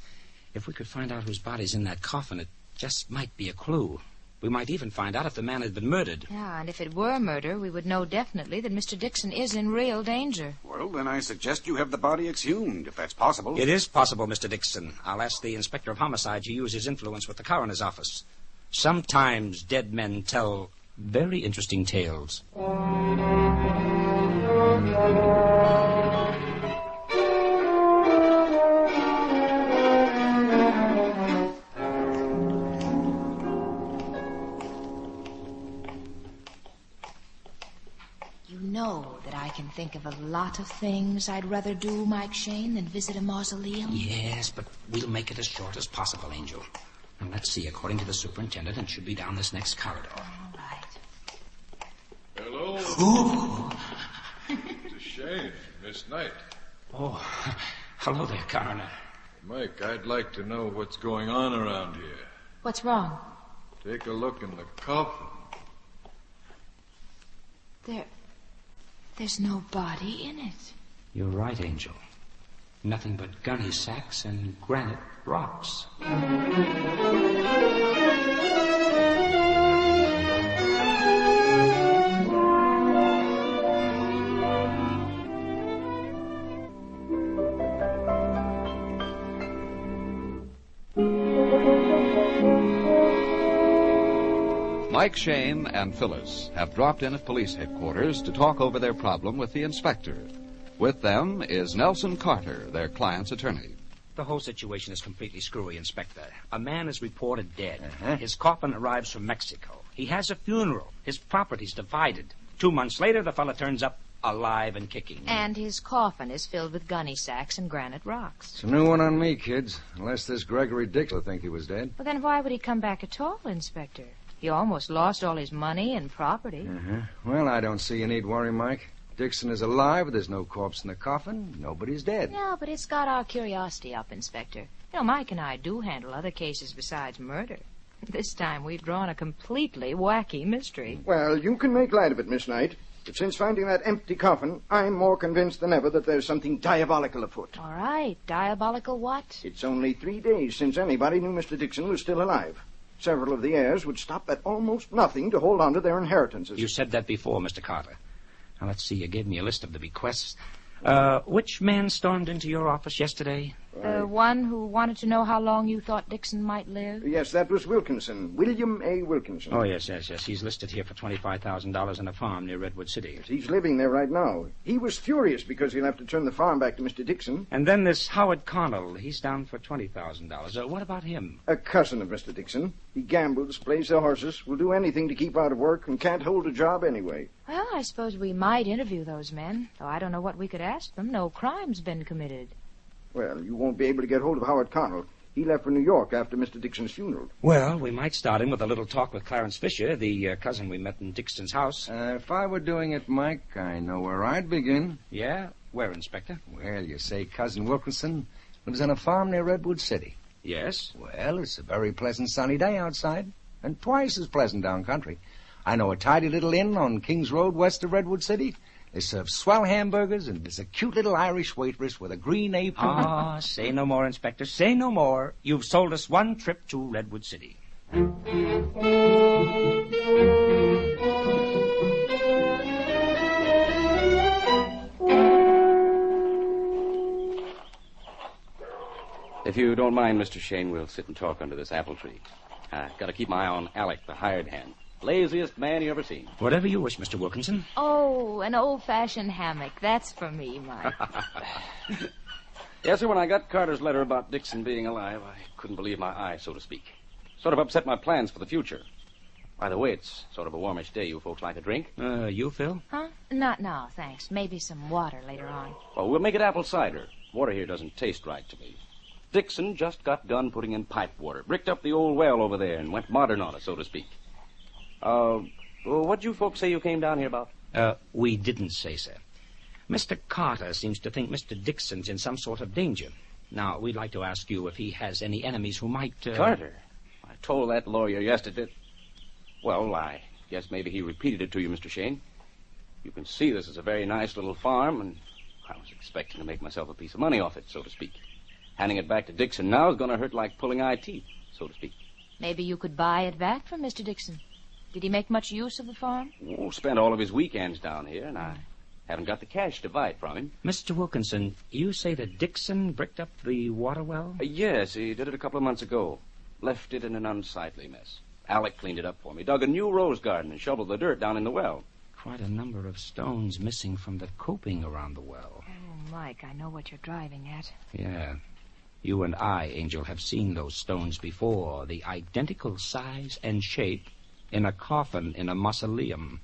Speaker 20: If we could find out whose body's in that coffin, it just might be a clue. We might even find out if the man had been murdered.
Speaker 4: Yeah, and if it were murder, we would know definitely that Mr. Dixon is in real danger.
Speaker 23: Well, then I suggest you have the body exhumed, if that's possible.
Speaker 20: It is possible, Mr. Dixon. I'll ask the Inspector of Homicide to use his influence with the coroner's office. Sometimes dead men tell very interesting tales.
Speaker 4: You know that I can think of a lot of things I'd rather do, Mike Shane, than visit a mausoleum.
Speaker 20: Yes, but we'll make it as short as possible, Angel. Now, let's see. According to the superintendent, it should be down this next corridor.
Speaker 4: All right.
Speaker 5: Hello.
Speaker 20: Ooh.
Speaker 5: It's a shame. Miss Knight.
Speaker 20: Oh, hello there, Coroner.
Speaker 5: Mike, I'd like to know what's going on around here.
Speaker 4: What's wrong?
Speaker 5: Take a look in the coffin.
Speaker 4: There's no body in it.
Speaker 20: You're right, Angel. Nothing but gunny sacks and granite rocks.
Speaker 13: Mike Shane and Phyllis have dropped in at police headquarters to talk over their problem with the inspector. With them is Nelson Carter, their client's attorney.
Speaker 20: The whole situation is completely screwy, Inspector. A man is reported dead. His coffin arrives from Mexico. He has a funeral. His property's divided. 2 months later, the fella turns up alive and kicking.
Speaker 4: And his coffin is filled with gunny sacks and granite rocks.
Speaker 3: It's a new one on me, kids. Unless this Gregory Dixon will think he was dead.
Speaker 4: Well, then why would he come back at all, Inspector? He almost lost all his money and property.
Speaker 3: Well, I don't see you need worry, Mike. Dixon is alive. There's no corpse in the coffin. Nobody's dead.
Speaker 4: No, but it's got our curiosity up, Inspector. You know, Mike and I do handle other cases besides murder. This time we've drawn a completely wacky mystery.
Speaker 22: Well, you can make light of it, Miss Knight. But since finding that empty coffin, I'm more convinced than ever that there's something diabolical afoot.
Speaker 4: All right. Diabolical what?
Speaker 22: It's only 3 days since anybody knew Mr. Dixon was still alive. Several of the heirs would stop at almost nothing to hold on to their inheritances.
Speaker 20: You said that before, Mr. Carter. Now, let's see. You gave me a list of the bequests. Which man stormed into your office yesterday?
Speaker 4: The one who wanted to know how long you thought Dixon might live?
Speaker 22: Yes, that was Wilkinson. William A. Wilkinson.
Speaker 20: Oh, yes. He's listed here for $25,000 in a farm near Redwood City.
Speaker 22: He's living there right now. He was furious because he'll have to turn the farm back to Mr. Dixon.
Speaker 20: And then this Howard Connell, he's down for $20,000. What about him?
Speaker 22: A cousin of Mr. Dixon. He gambles, plays the horses, will do anything to keep out of work, and can't hold a job anyway.
Speaker 4: Well, I suppose we might interview those men, though I don't know what we could ask them. No crime's been committed.
Speaker 22: Well, you won't be able to get hold of Howard Connell. He left for New York after Mr. Dixon's funeral.
Speaker 20: Well, we might start him with a little talk with Clarence Fisher, the cousin we met in Dixon's house.
Speaker 3: If I were doing it, Mike, I know where I'd begin.
Speaker 20: Yeah? Where, Inspector?
Speaker 3: Well, you say Cousin Wilkinson lives on a farm near Redwood City.
Speaker 20: Yes?
Speaker 3: Well, it's a very pleasant sunny day outside, and twice as pleasant down country. I know a tidy little inn on Kings Road west of Redwood City. They serve swell hamburgers, and there's a cute little Irish waitress with a green apron.
Speaker 20: Ah, say no more, Inspector. Say no more. You've sold us one trip to Redwood City.
Speaker 6: If you don't mind, Mr. Shane, we'll sit and talk under this apple tree. Got to keep my eye on Alec, the hired hand. Laziest man you ever seen.
Speaker 20: Whatever you wish, Mr. Wilkinson.
Speaker 4: Oh, an old-fashioned hammock. That's for me, Mike.
Speaker 6: Yes, sir, when I got Carter's letter about Dixon being alive, I couldn't believe my eyes, so to speak. Sort of upset my plans for the future. By the way, it's sort of a warmish day. You folks like a drink?
Speaker 20: You, Phil?
Speaker 4: Huh? Not now, thanks. Maybe some water later on.
Speaker 6: Well, we'll make it apple cider. Water here doesn't taste right to me. Dixon just got done putting in pipe water, bricked up the old well over there, and went modern on it, so to speak. What'd you folks say you came down here about?
Speaker 20: We didn't say, sir. Mr. Carter seems to think Mr. Dixon's in some sort of danger. Now, we'd like to ask you if he has any enemies who might...
Speaker 6: Carter? I told that lawyer yesterday... Well, I guess maybe he repeated it to you, Mr. Shane. You can see this is a very nice little farm, and I was expecting to make myself a piece of money off it, so to speak. Handing it back to Dixon now is going to hurt like pulling eye teeth, so to speak.
Speaker 4: Maybe you could buy it back from Mr. Dixon. Did he make much use of the farm?
Speaker 6: Oh, spent all of his weekends down here, and I haven't got the cash to buy it from him.
Speaker 20: Mr. Wilkinson, you say that Dixon bricked up the water well?
Speaker 6: Yes, he did it a couple of months ago. Left it in an unsightly mess. Alec cleaned it up for me, dug a new rose garden, and shoveled the dirt down in the well.
Speaker 20: Quite a number of stones missing from the coping around the well.
Speaker 4: Oh, Mike, I know what you're driving at.
Speaker 20: Yeah. You and I, Angel, have seen those stones before. The identical size and shape in a coffin in a mausoleum.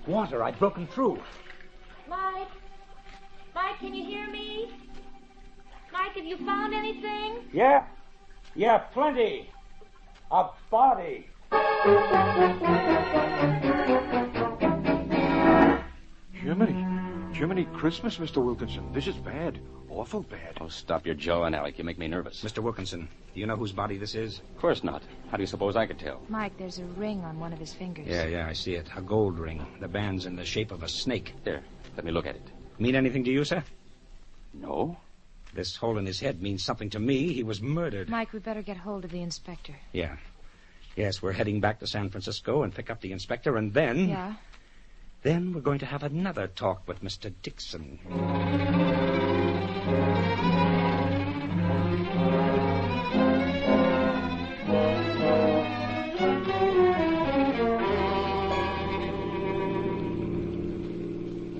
Speaker 20: Water, I've broken through.
Speaker 4: Mike? Mike, can you hear me? Mike, have you found anything?
Speaker 8: Yeah, plenty. A body. Jiminy Christmas, Mr. Wilkinson. This is bad. Awful bad.
Speaker 6: Oh, stop your jawing, Alec. You make me nervous.
Speaker 20: Mr. Wilkinson, do you know whose body this is?
Speaker 6: Of course not. How do you suppose I could tell?
Speaker 4: Mike, there's a ring on one of his fingers.
Speaker 20: Yeah, I see it. A gold ring. The band's in the shape of a snake.
Speaker 6: There, let me look at it.
Speaker 20: Mean anything to you, sir?
Speaker 6: No.
Speaker 20: This hole in his head means something to me. He was murdered.
Speaker 4: Mike, we better get hold of the inspector.
Speaker 20: Yeah. Yes, we're heading back to San Francisco and pick up the inspector, and then...
Speaker 4: Yeah?
Speaker 20: Then we're going to have another talk with Mr. Dixon.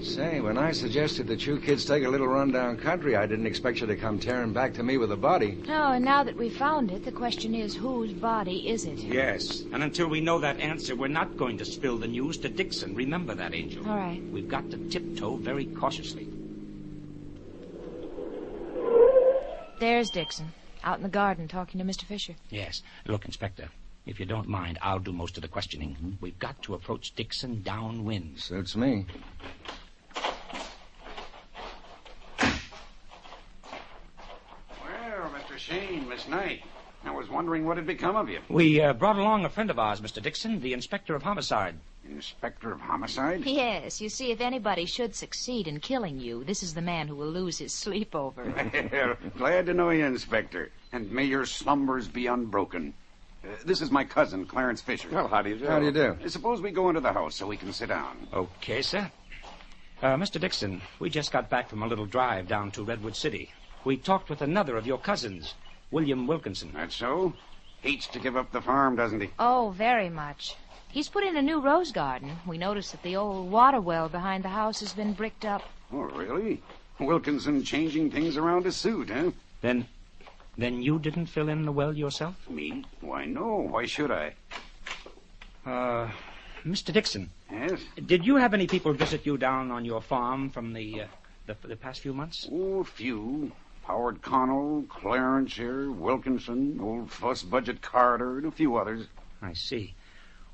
Speaker 3: Say, when I suggested that you kids take a little run down country, I didn't expect you to come tearing back to me with a body.
Speaker 4: No, and now that we found it, the question is, whose body is it?
Speaker 20: Yes, and until we know that answer, we're not going to spill the news to Dixon. Remember that, Angel.
Speaker 4: All right.
Speaker 20: We've got to tiptoe very cautiously.
Speaker 4: There's Dixon, out in the garden talking to Mr. Fisher.
Speaker 20: Yes. Look, Inspector, if you don't mind, I'll do most of the questioning. Mm-hmm. We've got to approach Dixon downwind.
Speaker 3: Suits me.
Speaker 23: Shane, Miss Knight. I was wondering what had become of you.
Speaker 20: We brought along a friend of ours, Mr. Dixon, the Inspector of Homicide.
Speaker 23: Inspector of Homicide?
Speaker 4: Yes. You see, if anybody should succeed in killing you, this is the man who will lose his sleep over.
Speaker 23: Well, glad to know you, Inspector. And may your slumbers be unbroken. This is my cousin, Clarence Fisher.
Speaker 6: Well, how do you do?
Speaker 3: How do you do?
Speaker 23: Suppose we go into the house so we can sit down.
Speaker 20: Okay, sir. Mr. Dixon, we just got back from a little drive down to Redwood City. We talked with another of your cousins, William Wilkinson.
Speaker 23: That's so? Hates to give up the farm, doesn't he?
Speaker 4: Oh, very much. He's put in a new rose garden. We noticed that the old water well behind the house has been bricked up.
Speaker 23: Oh, really? Wilkinson changing things around to suit, huh?
Speaker 20: Then you didn't fill in the well yourself?
Speaker 23: Me? Why, no. Why should I?
Speaker 20: Mr. Dixon.
Speaker 23: Yes?
Speaker 20: Did you have any people visit you down on your farm from the past few months?
Speaker 23: Oh, a few. Howard Connell, Clarence here, Wilkinson, old Fuss Budget Carter, and a few others.
Speaker 20: I see.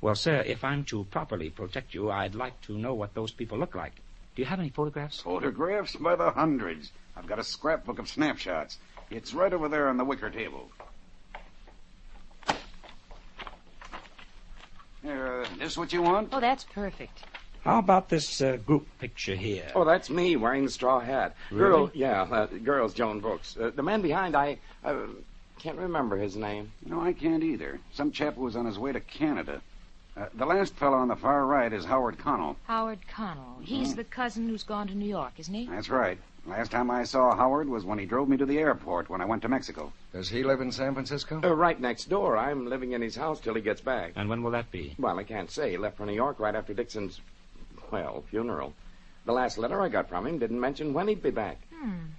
Speaker 20: Well, sir, if I'm to properly protect you, I'd like to know what those people look like. Do you have any photographs?
Speaker 23: Photographs by the hundreds. I've got a scrapbook of snapshots. It's right over there on the wicker table. This what you want?
Speaker 4: Oh, that's perfect.
Speaker 20: How about this group picture here?
Speaker 25: Oh, that's me wearing the straw hat.
Speaker 20: Really?
Speaker 25: Girl's Joan Brooks. The man behind, I can't remember his name.
Speaker 23: No, I can't either. Some chap who was on his way to Canada. The last fellow on the far right is Howard Connell.
Speaker 4: Howard Connell. He's the cousin who's gone to New York, isn't he?
Speaker 23: That's right. Last time I saw Howard was when he drove me to the airport when I went to Mexico.
Speaker 3: Does he live in San Francisco?
Speaker 25: Right next door. I'm living in his house till he gets back.
Speaker 20: And when will that be?
Speaker 25: Well, I can't say. He left for New York right after Dixon's, funeral. The last letter I got from him didn't mention when he'd be back.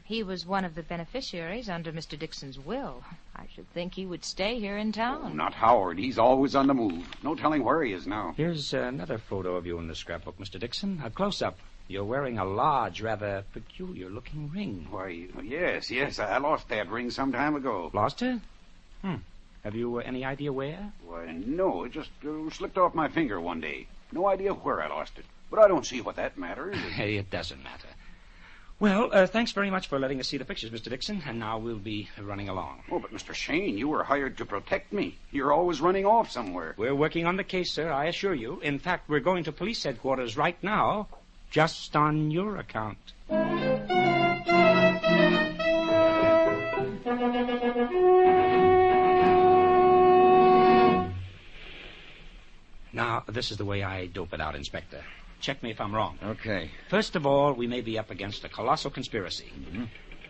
Speaker 4: He was one of the beneficiaries under Mr. Dixon's will. I should think he would stay here in town.
Speaker 23: Not Howard. He's always on the move. No telling where he is now.
Speaker 20: Here's another photo of you in the scrapbook, Mr. Dixon. A close-up. You're wearing a large, rather peculiar-looking ring.
Speaker 23: Why, yes. I lost that ring some time ago.
Speaker 20: Lost it? Have you any idea where?
Speaker 23: Why, no. It just slipped off my finger one day. No idea where I lost it. But I don't see what that matters.
Speaker 20: Hey, it doesn't matter. Well, thanks very much for letting us see the pictures, Mr. Dixon, and now we'll be running along.
Speaker 23: Oh, but Mr. Shane, you were hired to protect me. You're always running off somewhere.
Speaker 20: We're working on the case, sir, I assure you. In fact, we're going to police headquarters right now, just on your account. Now, this is the way I dope it out, Inspector. Check me if I'm wrong.
Speaker 3: Okay.
Speaker 20: First of all, we may be up against a colossal conspiracy.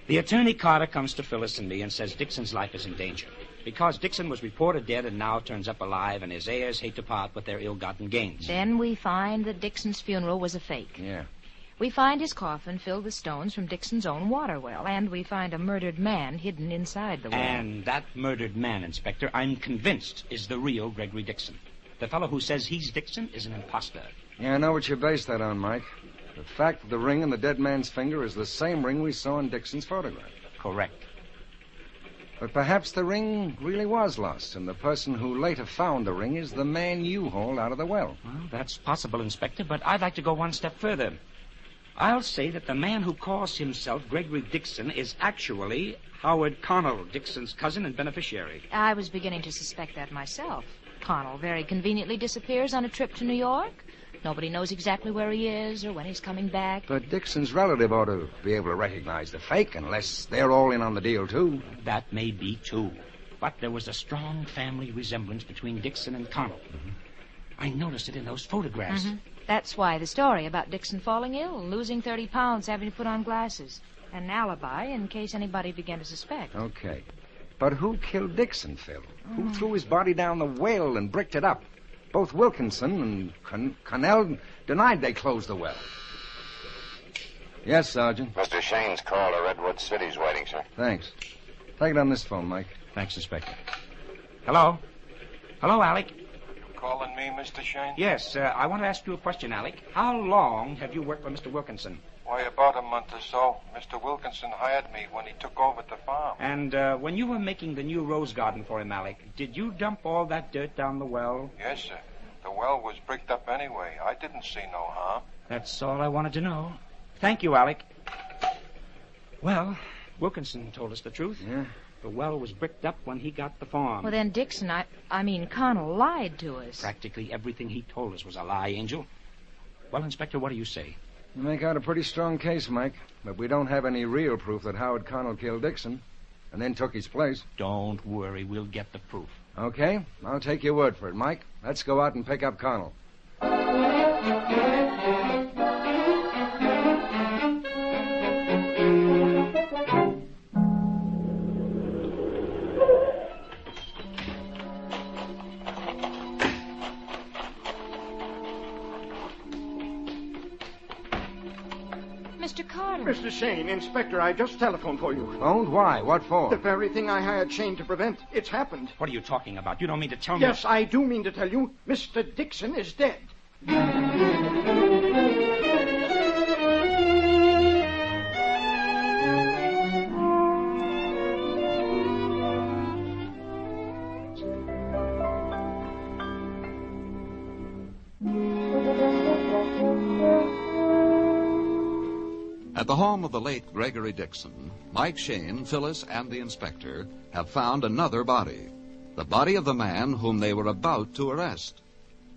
Speaker 20: The attorney Carter comes to Phyllis and me and says Dixon's life is in danger. Because Dixon was reported dead and now turns up alive, and his heirs hate to part with their ill-gotten gains.
Speaker 4: Then we find that Dixon's funeral was a fake.
Speaker 3: Yeah.
Speaker 4: We find his coffin filled with stones from Dixon's own water well, and we find a murdered man hidden inside the well.
Speaker 20: And that murdered man, Inspector, I'm convinced is the real Gregory Dixon. The fellow who says he's Dixon is an imposter.
Speaker 3: Yeah, I know what you base that on, Mike. The fact that the ring on the dead man's finger is the same ring we saw in Dixon's photograph.
Speaker 20: Correct.
Speaker 3: But perhaps the ring really was lost, and the person who later found the ring is the man you hauled out of the well.
Speaker 20: Well, that's possible, Inspector, but I'd like to go one step further. I'll say that the man who calls himself Gregory Dixon is actually Howard Connell, Dixon's cousin and beneficiary.
Speaker 4: I was beginning to suspect that myself. Connell very conveniently disappears on a trip to New York. Nobody knows exactly where he is or when he's coming back.
Speaker 3: But Dixon's relative ought to be able to recognize the fake, unless they're all in on the deal, too.
Speaker 20: That may be, too. But there was a strong family resemblance between Dixon and Connell. I noticed it in those photographs.
Speaker 4: That's why the story about Dixon falling ill, losing 30 pounds, having to put on glasses. An alibi in case anybody began to suspect.
Speaker 3: Okay. But who killed Dixon, Phil? Who threw his body down the well and bricked it up? Both Wilkinson and Connell denied they closed the well. Yes, Sergeant.
Speaker 10: Mr. Shane's call to Redwood City's waiting, sir.
Speaker 3: Thanks. Take it on this phone, Mike.
Speaker 20: Thanks, Inspector. Hello? Hello, Alec?
Speaker 10: Calling me, Mr. Shane?
Speaker 20: Yes, I want to ask you a question, Alec. How long have you worked for Mr. Wilkinson?
Speaker 10: Why, about a month or so. Mr. Wilkinson hired me when he took over the farm.
Speaker 20: And when you were making the new rose garden for him, Alec, did you dump all that dirt down the well?
Speaker 10: Yes, sir. The well was bricked up anyway. I didn't see no harm.
Speaker 20: That's all I wanted to know. Thank you, Alec. Well, Wilkinson told us the truth.
Speaker 3: Yeah?
Speaker 20: The well was bricked up when he got the farm.
Speaker 4: Well, then Dixon, I mean Connell, lied to us.
Speaker 20: Practically everything he told us was a lie, Angel. Well, Inspector, what do you say?
Speaker 3: You make out a pretty strong case, Mike. But we don't have any real proof that Howard Connell killed Dixon and then took his place.
Speaker 20: Don't worry. We'll get the proof.
Speaker 3: Okay. I'll take your word for it, Mike. Let's go out and pick up Connell.
Speaker 4: Mr. Carter.
Speaker 22: Mr. Shane, Inspector, I just telephoned for you.
Speaker 3: Phoned? Why? What for?
Speaker 22: The very thing I hired Shane to prevent. It's happened.
Speaker 20: What are you talking about? You don't mean to tell me...
Speaker 22: Yes, I do mean to tell you. Mr. Dixon is dead.
Speaker 13: At the home of the late Gregory Dixon, Mike Shane, Phyllis, and the inspector have found another body. The body of the man whom they were about to arrest.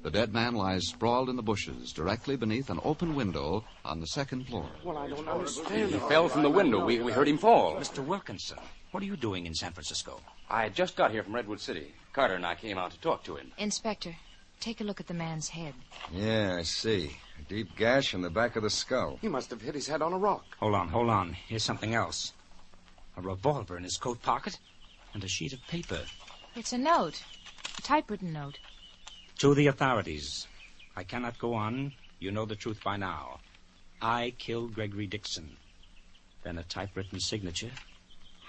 Speaker 13: The dead man lies sprawled in the bushes directly beneath an open window on the second floor.
Speaker 22: Well, I don't understand.
Speaker 6: He fell from the window. We heard him fall.
Speaker 20: Mr. Wilkinson, what are you doing in San Francisco?
Speaker 6: I just got here from Redwood City. Carter and I came out to talk to him.
Speaker 4: Inspector, take a look at the man's head.
Speaker 3: Yeah, I see. A deep gash in the back of the skull.
Speaker 22: He must have hit his head on a rock.
Speaker 20: Hold on. Here's something else. A revolver in his coat pocket and a sheet of paper.
Speaker 4: It's a note. A typewritten note.
Speaker 20: To the authorities. I cannot go on. You know the truth by now. I killed Gregory Dixon. Then a typewritten signature,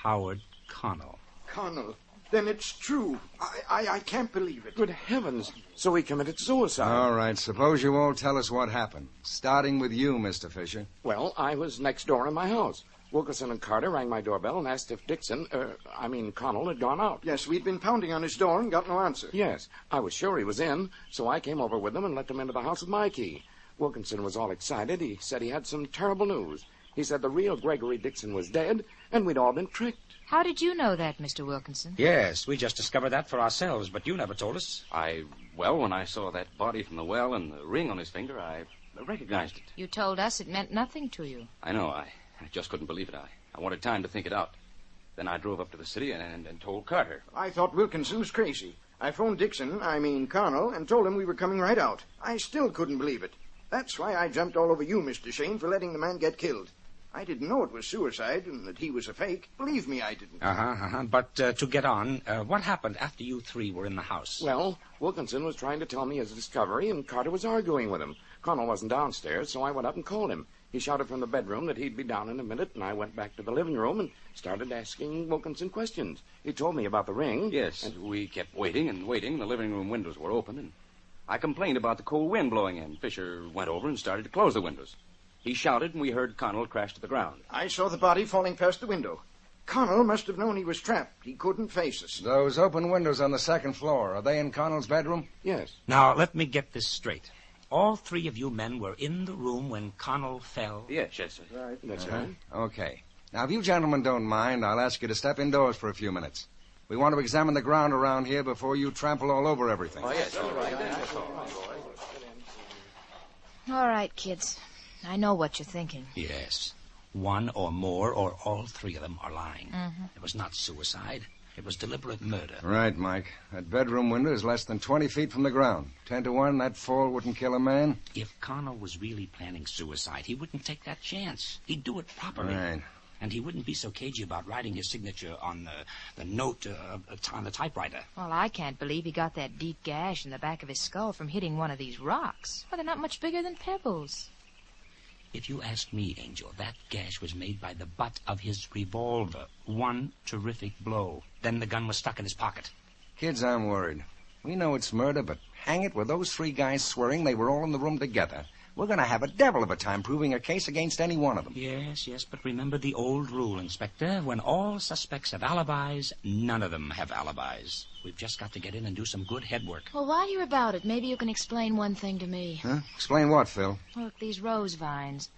Speaker 20: Howard Connell.
Speaker 22: Connell. Then it's true. I can't believe it.
Speaker 25: Good heavens. So he committed suicide.
Speaker 3: All right, suppose you all tell us what happened. Starting with you, Mr. Fisher.
Speaker 25: Well, I was next door in my house. Wilkinson and Carter rang my doorbell and asked if Connell had gone out.
Speaker 22: Yes, we'd been pounding on his door and got no answer.
Speaker 25: Yes, I was sure he was in, so I came over with them and let them into the house with my key. Wilkinson was all excited. He said he had some terrible news. He said the real Gregory Dixon was dead, and we'd all been tricked.
Speaker 4: How did you know that, Mr. Wilkinson?
Speaker 20: Yes, we just discovered that for ourselves, but you never told us.
Speaker 6: When I saw that body from the well and the ring on his finger, I recognized it.
Speaker 4: You told us it meant nothing to you.
Speaker 6: I know. I just couldn't believe it. I wanted time to think it out. Then I drove up to the city and told Carter.
Speaker 22: I thought Wilkinson was crazy. I phoned Connell, and told him we were coming right out. I still couldn't believe it. That's why I jumped all over you, Mr. Shane, for letting the man get killed. I didn't know it was suicide and that he was a fake. Believe me, I didn't.
Speaker 20: But to get on, what happened after you three were in the house?
Speaker 25: Well, Wilkinson was trying to tell me his discovery, and Carter was arguing with him. Connell wasn't downstairs, so I went up and called him. He shouted from the bedroom that he'd be down in a minute, and I went back to the living room and started asking Wilkinson questions. He told me about the ring.
Speaker 6: Yes, and we kept waiting and waiting. The living room windows were open, and I complained about the cold wind blowing in. Fisher went over and started to close the windows. He shouted, and we heard Connell crash to the ground.
Speaker 22: I saw the body falling past the window. Connell must have known he was trapped. He couldn't face us.
Speaker 3: Those open windows on the second floor, are they in Connell's bedroom?
Speaker 25: Yes.
Speaker 20: Now, let me get this straight. All three of you men were in the room when Connell fell?
Speaker 6: Yes, sir.
Speaker 25: Right, that's right.
Speaker 3: Okay. Now, if you gentlemen don't mind, I'll ask you to step indoors for a few minutes. We want to examine the ground around here before you trample all over everything.
Speaker 25: Oh, yes, all right.
Speaker 4: All right, kids. I know what you're thinking.
Speaker 20: Yes. One or more or all three of them are lying.
Speaker 4: Mm-hmm.
Speaker 20: It was not suicide. It was deliberate murder.
Speaker 3: Right, Mike. That bedroom window is less than 20 feet from the ground. 10 to 1, that fall wouldn't kill a man.
Speaker 20: If Connell was really planning suicide, he wouldn't take that chance. He'd do it properly.
Speaker 3: Right.
Speaker 20: And he wouldn't be so cagey about writing his signature on the note on the typewriter.
Speaker 4: Well, I can't believe he got that deep gash in the back of his skull from hitting one of these rocks. Well, they're not much bigger than pebbles.
Speaker 20: If you ask me, Angel, that gash was made by the butt of his revolver. One terrific blow. Then the gun was stuck in his pocket.
Speaker 3: Kids, I'm worried. We know it's murder, but hang it, with those three guys swearing they were all in the room together, we're going to have a devil of a time proving a case against any one of them.
Speaker 20: Yes, but remember the old rule, Inspector. When all suspects have alibis, none of them have alibis. We've just got to get in and do some good head work.
Speaker 4: Well, while you're about it, maybe you can explain one thing to me.
Speaker 3: Huh? Explain what, Phil?
Speaker 4: Look, these rose vines.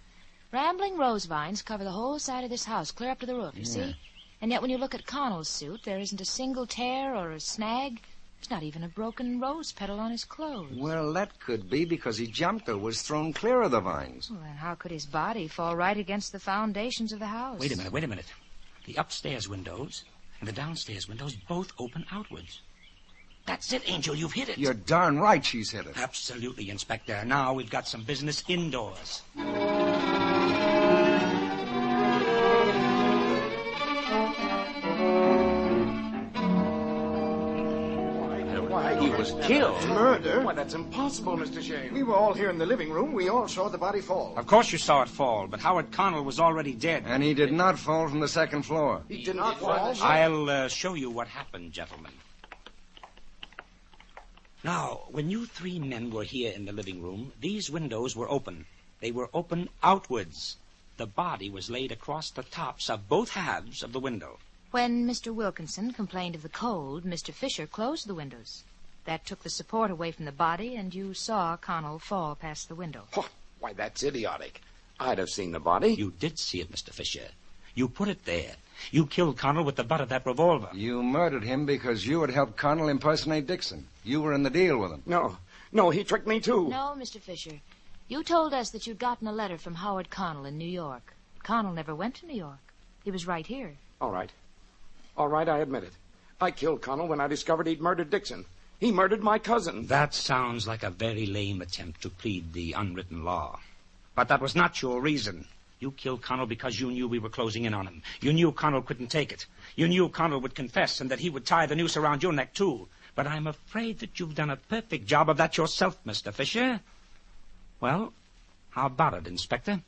Speaker 4: Rambling rose vines cover the whole side of this house, clear up to the roof, you see? And yet when you look at Connell's suit, there isn't a single tear or a snag. There's not even a broken rose petal on his clothes.
Speaker 3: Well, that could be because he jumped or was thrown clear of the vines.
Speaker 4: Well, then how could his body fall right against the foundations of the house?
Speaker 20: Wait a minute. The upstairs windows and the downstairs windows both open outwards. That's it, Angel. You've hit it.
Speaker 3: You're darn right she's hit it.
Speaker 20: Absolutely, Inspector. Now we've got some business indoors.
Speaker 25: He was killed.
Speaker 22: Murder?
Speaker 25: Why, that's impossible, Mr. Shane.
Speaker 22: We were all here in the living room. We all saw the body fall.
Speaker 20: Of course you saw it fall, but Howard Connell was already dead.
Speaker 3: And he did not fall from the second floor.
Speaker 22: He did not fall?
Speaker 20: I'll show you what happened, gentlemen. Now, when you three men were here in the living room, these windows were open. They were open outwards. The body was laid across the tops of both halves of the window.
Speaker 4: When Mr. Wilkinson complained of the cold, Mr. Fisher closed the windows. That took the support away from the body, and you saw Connell fall past the window.
Speaker 25: Oh, why, that's idiotic. I'd have seen the body.
Speaker 20: You did see it, Mr. Fisher. You put it there. You killed Connell with the butt of that revolver.
Speaker 3: You murdered him because you had helped Connell impersonate Dixon. You were in the deal with him.
Speaker 25: No, he tricked me, too.
Speaker 4: No, Mr. Fisher. You told us that you'd gotten a letter from Howard Connell in New York. Connell never went to New York. He was right here.
Speaker 25: All right, I admit it. I killed Connell when I discovered he'd murdered Dixon. He murdered my cousin.
Speaker 20: That sounds like a very lame attempt to plead the unwritten law. But that was not your reason. You killed Connell because you knew we were closing in on him. You knew Connell couldn't take it. You knew Connell would confess and that he would tie the noose around your neck, too. But I'm afraid that you've done a perfect job of that yourself, Mr. Fisher. Well, how about it, Inspector?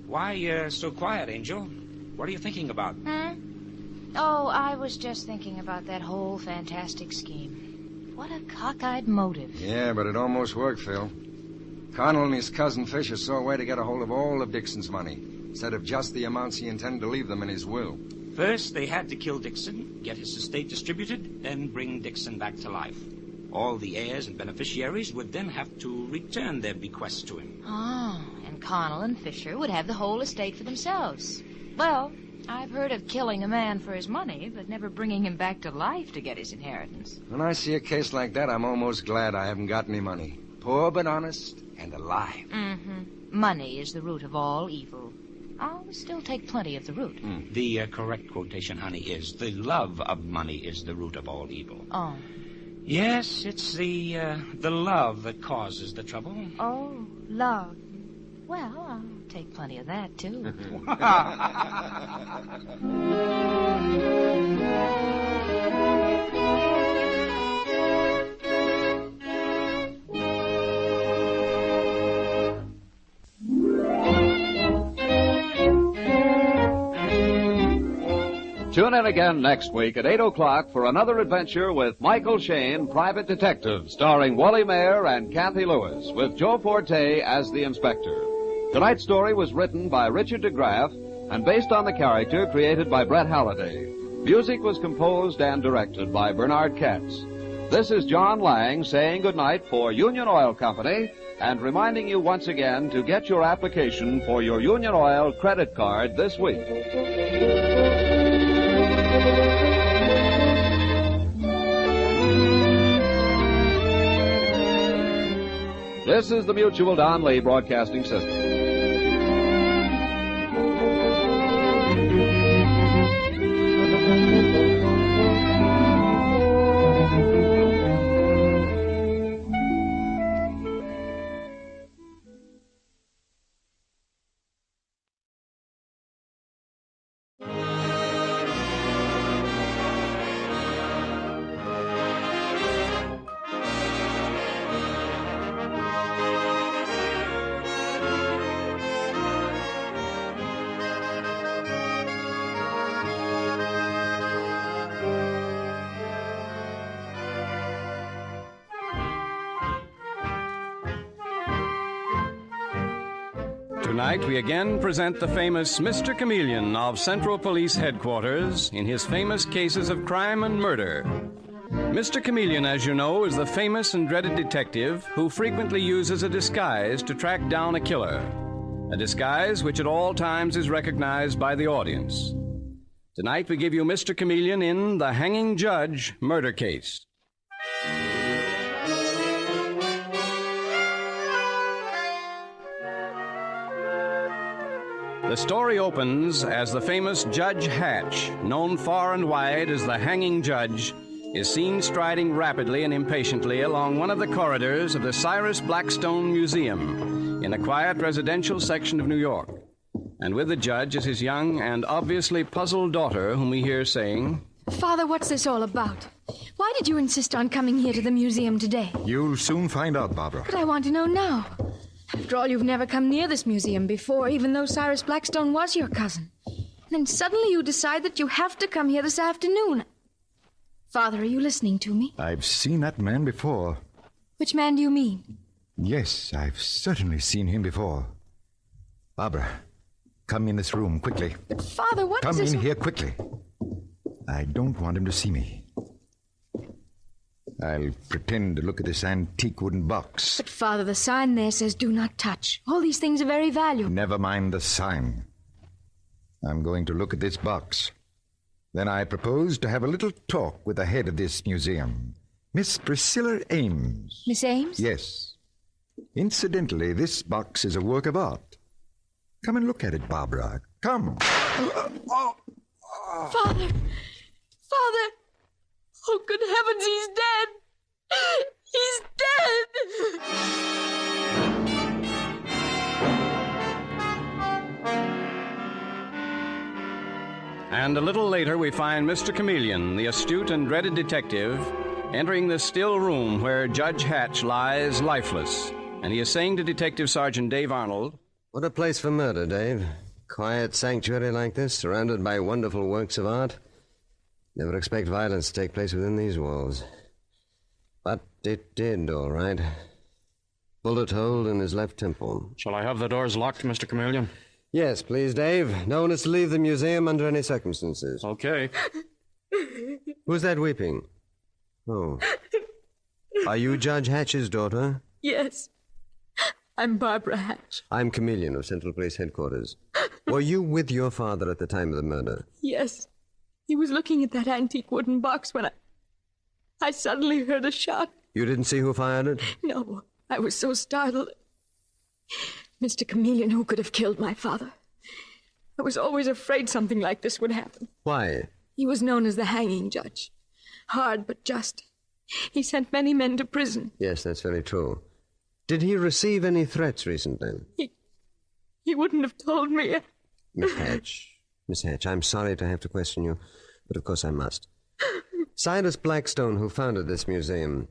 Speaker 20: Why so quiet, Angel? What are you thinking about?
Speaker 4: Oh, I was just thinking about that whole fantastic scheme. What a cockeyed motive.
Speaker 3: Yeah, but it almost worked, Phil. Connell and his cousin Fisher saw a way to get a hold of all of Dixon's money, instead of just the amounts he intended to leave them in his will.
Speaker 20: First, they had to kill Dixon, get his estate distributed, then bring Dixon back to life. All the heirs and beneficiaries would then have to return their bequests to him.
Speaker 4: Oh, and Connell and Fisher would have the whole estate for themselves. Well, I've heard of killing a man for his money, but never bringing him back to life to get his inheritance.
Speaker 3: When I see a case like that, I'm almost glad I haven't got any money. Poor but honest and alive.
Speaker 4: Money is the root of all evil. I'll still take plenty of the root.
Speaker 20: The correct quotation, honey, is the love of money is the root of all evil.
Speaker 4: Oh.
Speaker 20: Yes, it's the love that causes the trouble.
Speaker 4: Oh, love. Well, I'll take plenty of that, too.
Speaker 13: Tune in again next week at 8 o'clock for another adventure with Michael Shane, Private Detective, starring Wally Mayer and Kathy Lewis, with Joe Forte as the inspector. Tonight's story was written by Richard DeGraff and based on the character created by Brett Halliday. Music was composed and directed by Bernard Katz. This is John Lang saying goodnight for Union Oil Company and reminding you once again to get your application for your Union Oil credit card this week. This is the Mutual Don Lee Broadcasting System.
Speaker 16: Tonight, we again present the famous Mr. Chameleon of Central Police Headquarters in his famous cases of crime and murder. Mr. Chameleon, as you know, is the famous and dreaded detective who frequently uses a disguise to track down a killer. A disguise which at all times is recognized by the audience. Tonight, we give you Mr. Chameleon in The Hanging Judge murder case. The story opens as the famous Judge Hatch, known far and wide as the Hanging Judge, is seen striding rapidly and impatiently along one of the corridors of the Cyrus Blackstone Museum in a quiet residential section of New York. And with the judge is his young and obviously puzzled daughter, whom we hear saying,
Speaker 17: "Father, what's this all about? Why did you insist on coming here to the museum today?"
Speaker 18: You'll soon find out, Barbara.
Speaker 17: But I want to know now. After all, you've never come near this museum before, even though Cyrus Blackstone was your cousin. And then suddenly you decide that you have to come here this afternoon. Father, are you listening to me?
Speaker 18: I've seen that man before.
Speaker 17: Which man do you mean?
Speaker 18: Yes, I've certainly seen him before. Barbara, come in this room, quickly.
Speaker 17: But Father, what is
Speaker 18: Come
Speaker 17: this?
Speaker 18: in here, quickly. I don't want him to see me. I'll pretend to look at this antique wooden box.
Speaker 17: But Father, the sign there says do not touch. All these things are very valuable.
Speaker 18: Never mind the sign. I'm going to look at this box. Then I propose to have a little talk with the head of this museum, Miss Priscilla Ames.
Speaker 17: Miss Ames?
Speaker 18: Yes. Incidentally, this box is a work of art. Come and look at it, Barbara. Come.
Speaker 17: Father! Father! Oh, good heavens, he's dead! He's dead!
Speaker 16: And a little later, we find Mr. Chameleon, the astute and dreaded detective, entering the still room where Judge Hatch lies lifeless. And he is saying to Detective Sergeant Dave Arnold,
Speaker 7: "What a place for murder, Dave. Quiet sanctuary like this, surrounded by wonderful works of art. Never expect violence to take place within these walls. But it did, all right. Bullet hole in his left temple."
Speaker 8: Shall I have the doors locked, Mr. Chameleon?
Speaker 7: Yes, please, Dave. No one is to leave the museum under any circumstances.
Speaker 8: Okay.
Speaker 7: Who's that weeping? Oh. Are you Judge Hatch's daughter?
Speaker 17: Yes. I'm Barbara Hatch.
Speaker 7: I'm Chameleon of Central Police Headquarters. Were you with your father at the time of the murder?
Speaker 17: Yes. He was looking at that antique wooden box when I suddenly heard a shot.
Speaker 7: You didn't see who fired it?
Speaker 17: No, I was so startled. Mr. Chameleon, who could have killed my father? I was always afraid something like this would happen.
Speaker 7: Why?
Speaker 17: He was known as the hanging judge. Hard but just. He sent many men to prison.
Speaker 7: Yes, that's very true. Did he receive any threats recently?
Speaker 17: He wouldn't have told me.
Speaker 7: Miss Hatch, I'm sorry to have to question you, but of course I must. Cyrus Blackstone, who founded this museum,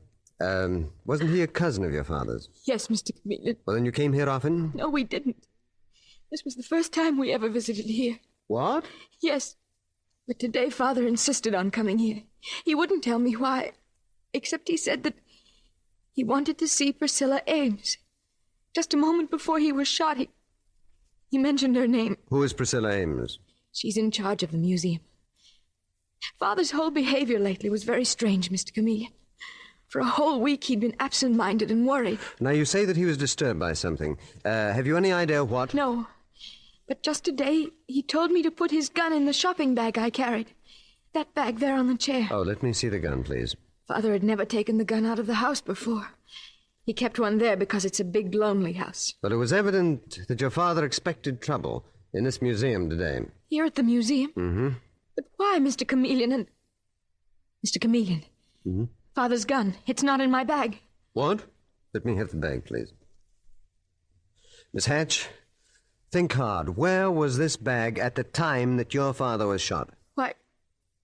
Speaker 7: wasn't he a cousin of your father's?
Speaker 17: Yes, Mr. Chameleon.
Speaker 7: Well, then you came here often?
Speaker 17: No, we didn't. This was the first time we ever visited here.
Speaker 7: What?
Speaker 17: Yes. But today Father insisted on coming here. He wouldn't tell me why, except he said that he wanted to see Priscilla Ames. Just a moment before he was shot, he mentioned her name.
Speaker 7: Who is Priscilla Ames?
Speaker 17: She's in charge of the museum. Father's whole behavior lately was very strange, Mr. Chameleon. For a whole week, he'd been absent-minded and worried.
Speaker 7: Now, you say that he was disturbed by something. Have you any idea what?
Speaker 17: No. But just today, he told me to put his gun in the shopping bag I carried. That bag there on the chair.
Speaker 7: Oh, let me see the gun, please.
Speaker 17: Father had never taken the gun out of the house before. He kept one there because it's a big, lonely house.
Speaker 7: But it was evident that your father expected trouble in this museum today.
Speaker 17: Here at the museum?
Speaker 7: Mm-hmm.
Speaker 17: But why, Mr. Chameleon and... Mr. Chameleon.
Speaker 7: Mm-hmm.
Speaker 17: Father's gun. It's not in my bag.
Speaker 7: What? Let me have the bag, please. Miss Hatch, think hard. Where was this bag at the time that your father was shot?
Speaker 17: Why,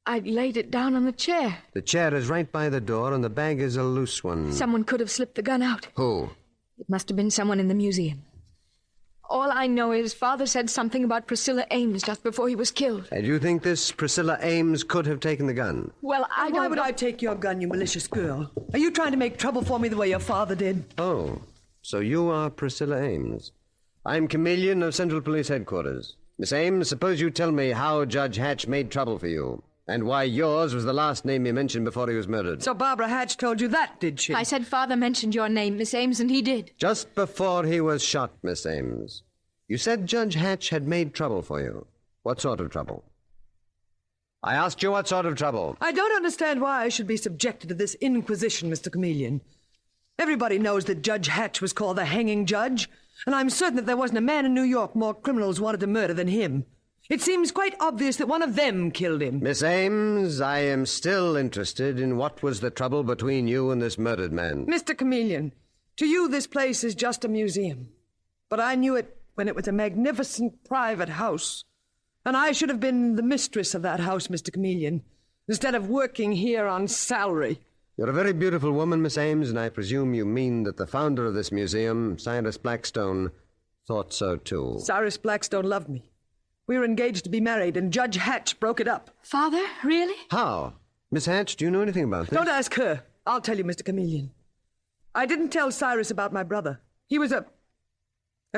Speaker 17: I'd laid it down on the chair.
Speaker 7: The chair is right by the door, and the bag is a loose one.
Speaker 17: Someone could have slipped the gun out.
Speaker 7: Who?
Speaker 17: It must have been someone in the museum. All I know is Father said something about Priscilla Ames just before he was killed.
Speaker 7: And you think this Priscilla Ames could have taken the gun?
Speaker 17: Well,
Speaker 9: Why would I take your gun, you malicious girl? Are you trying to make trouble for me the way your father did?
Speaker 7: Oh, so you are Priscilla Ames. I'm Chameleon of Central Police Headquarters. Miss Ames, suppose you tell me how Judge Hatch made trouble for you, and why yours was the last name he mentioned before he was murdered.
Speaker 9: So Barbara Hatch told you that, did she?
Speaker 17: I said Father mentioned your name, Miss Ames, and he did.
Speaker 7: Just before he was shot, Miss Ames. You said Judge Hatch had made trouble for you. What sort of trouble? I asked you what sort of trouble.
Speaker 9: I don't understand why I should be subjected to this inquisition, Mr. Chameleon. Everybody knows that Judge Hatch was called the hanging judge, and I'm certain that there wasn't a man in New York more criminals wanted to murder than him. It seems quite obvious that one of them killed him.
Speaker 7: Miss Ames, I am still interested in what was the trouble between you and this murdered man.
Speaker 9: Mr. Chameleon, to you this place is just a museum. But I knew it when it was a magnificent private house. And I should have been the mistress of that house, Mr. Chameleon, instead of working here on salary.
Speaker 7: You're a very beautiful woman, Miss Ames, and I presume you mean that the founder of this museum, Cyrus Blackstone, thought so too.
Speaker 9: Cyrus Blackstone loved me. We were engaged to be married, and Judge Hatch broke it up.
Speaker 17: Father, really?
Speaker 7: How? Miss Hatch, do you know anything about this?
Speaker 9: Don't ask her. I'll tell you, Mr. Chameleon. I didn't tell Cyrus about my brother. He was a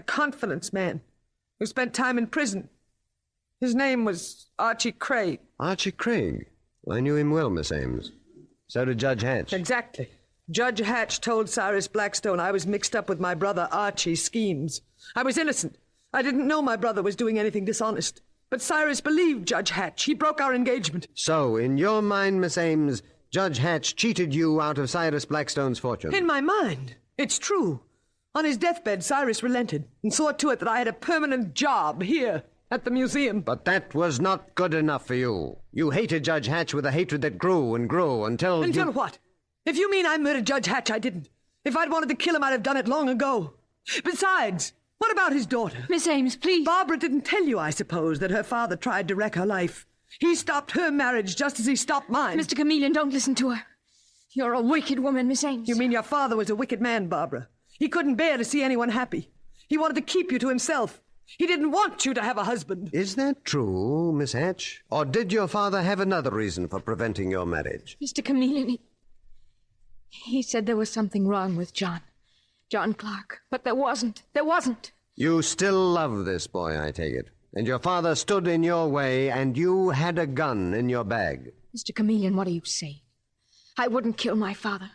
Speaker 9: confidence man who spent time in prison. His name was Archie Craig.
Speaker 7: Archie Craig? Well, I knew him well, Miss Ames. So did Judge Hatch.
Speaker 9: Exactly. Judge Hatch told Cyrus Blackstone I was mixed up with my brother Archie's schemes. I was innocent. I didn't know my brother was doing anything dishonest. But Cyrus believed Judge Hatch. He broke our engagement.
Speaker 7: So, in your mind, Miss Ames, Judge Hatch cheated you out of Cyrus Blackstone's fortune?
Speaker 9: In my mind. It's true. On his deathbed, Cyrus relented and saw to it that I had a permanent job here at the museum.
Speaker 7: But that was not good enough for you. You hated Judge Hatch with a hatred that grew and grew until...
Speaker 9: Until what? If you mean I murdered Judge Hatch, I didn't. If I'd wanted to kill him, I'd have done it long ago. Besides, what about his daughter?
Speaker 17: Miss Ames, please.
Speaker 9: Barbara didn't tell you, I suppose, that her father tried to wreck her life. He stopped her marriage just as he stopped mine.
Speaker 17: Mr. Chameleon, don't listen to her. You're a wicked woman, Miss Ames.
Speaker 9: You mean your father was a wicked man, Barbara? He couldn't bear to see anyone happy. He wanted to keep you to himself. He didn't want you to have a husband.
Speaker 7: Is that true, Miss Hatch? Or did your father have another reason for preventing your marriage?
Speaker 17: Mr. Chameleon, he said there was something wrong with John Clark. But there wasn't. There wasn't.
Speaker 7: You still love this boy, I take it. And your father stood in your way, and you had a gun in your bag.
Speaker 17: Mr. Chameleon, what are you saying? I wouldn't kill my father.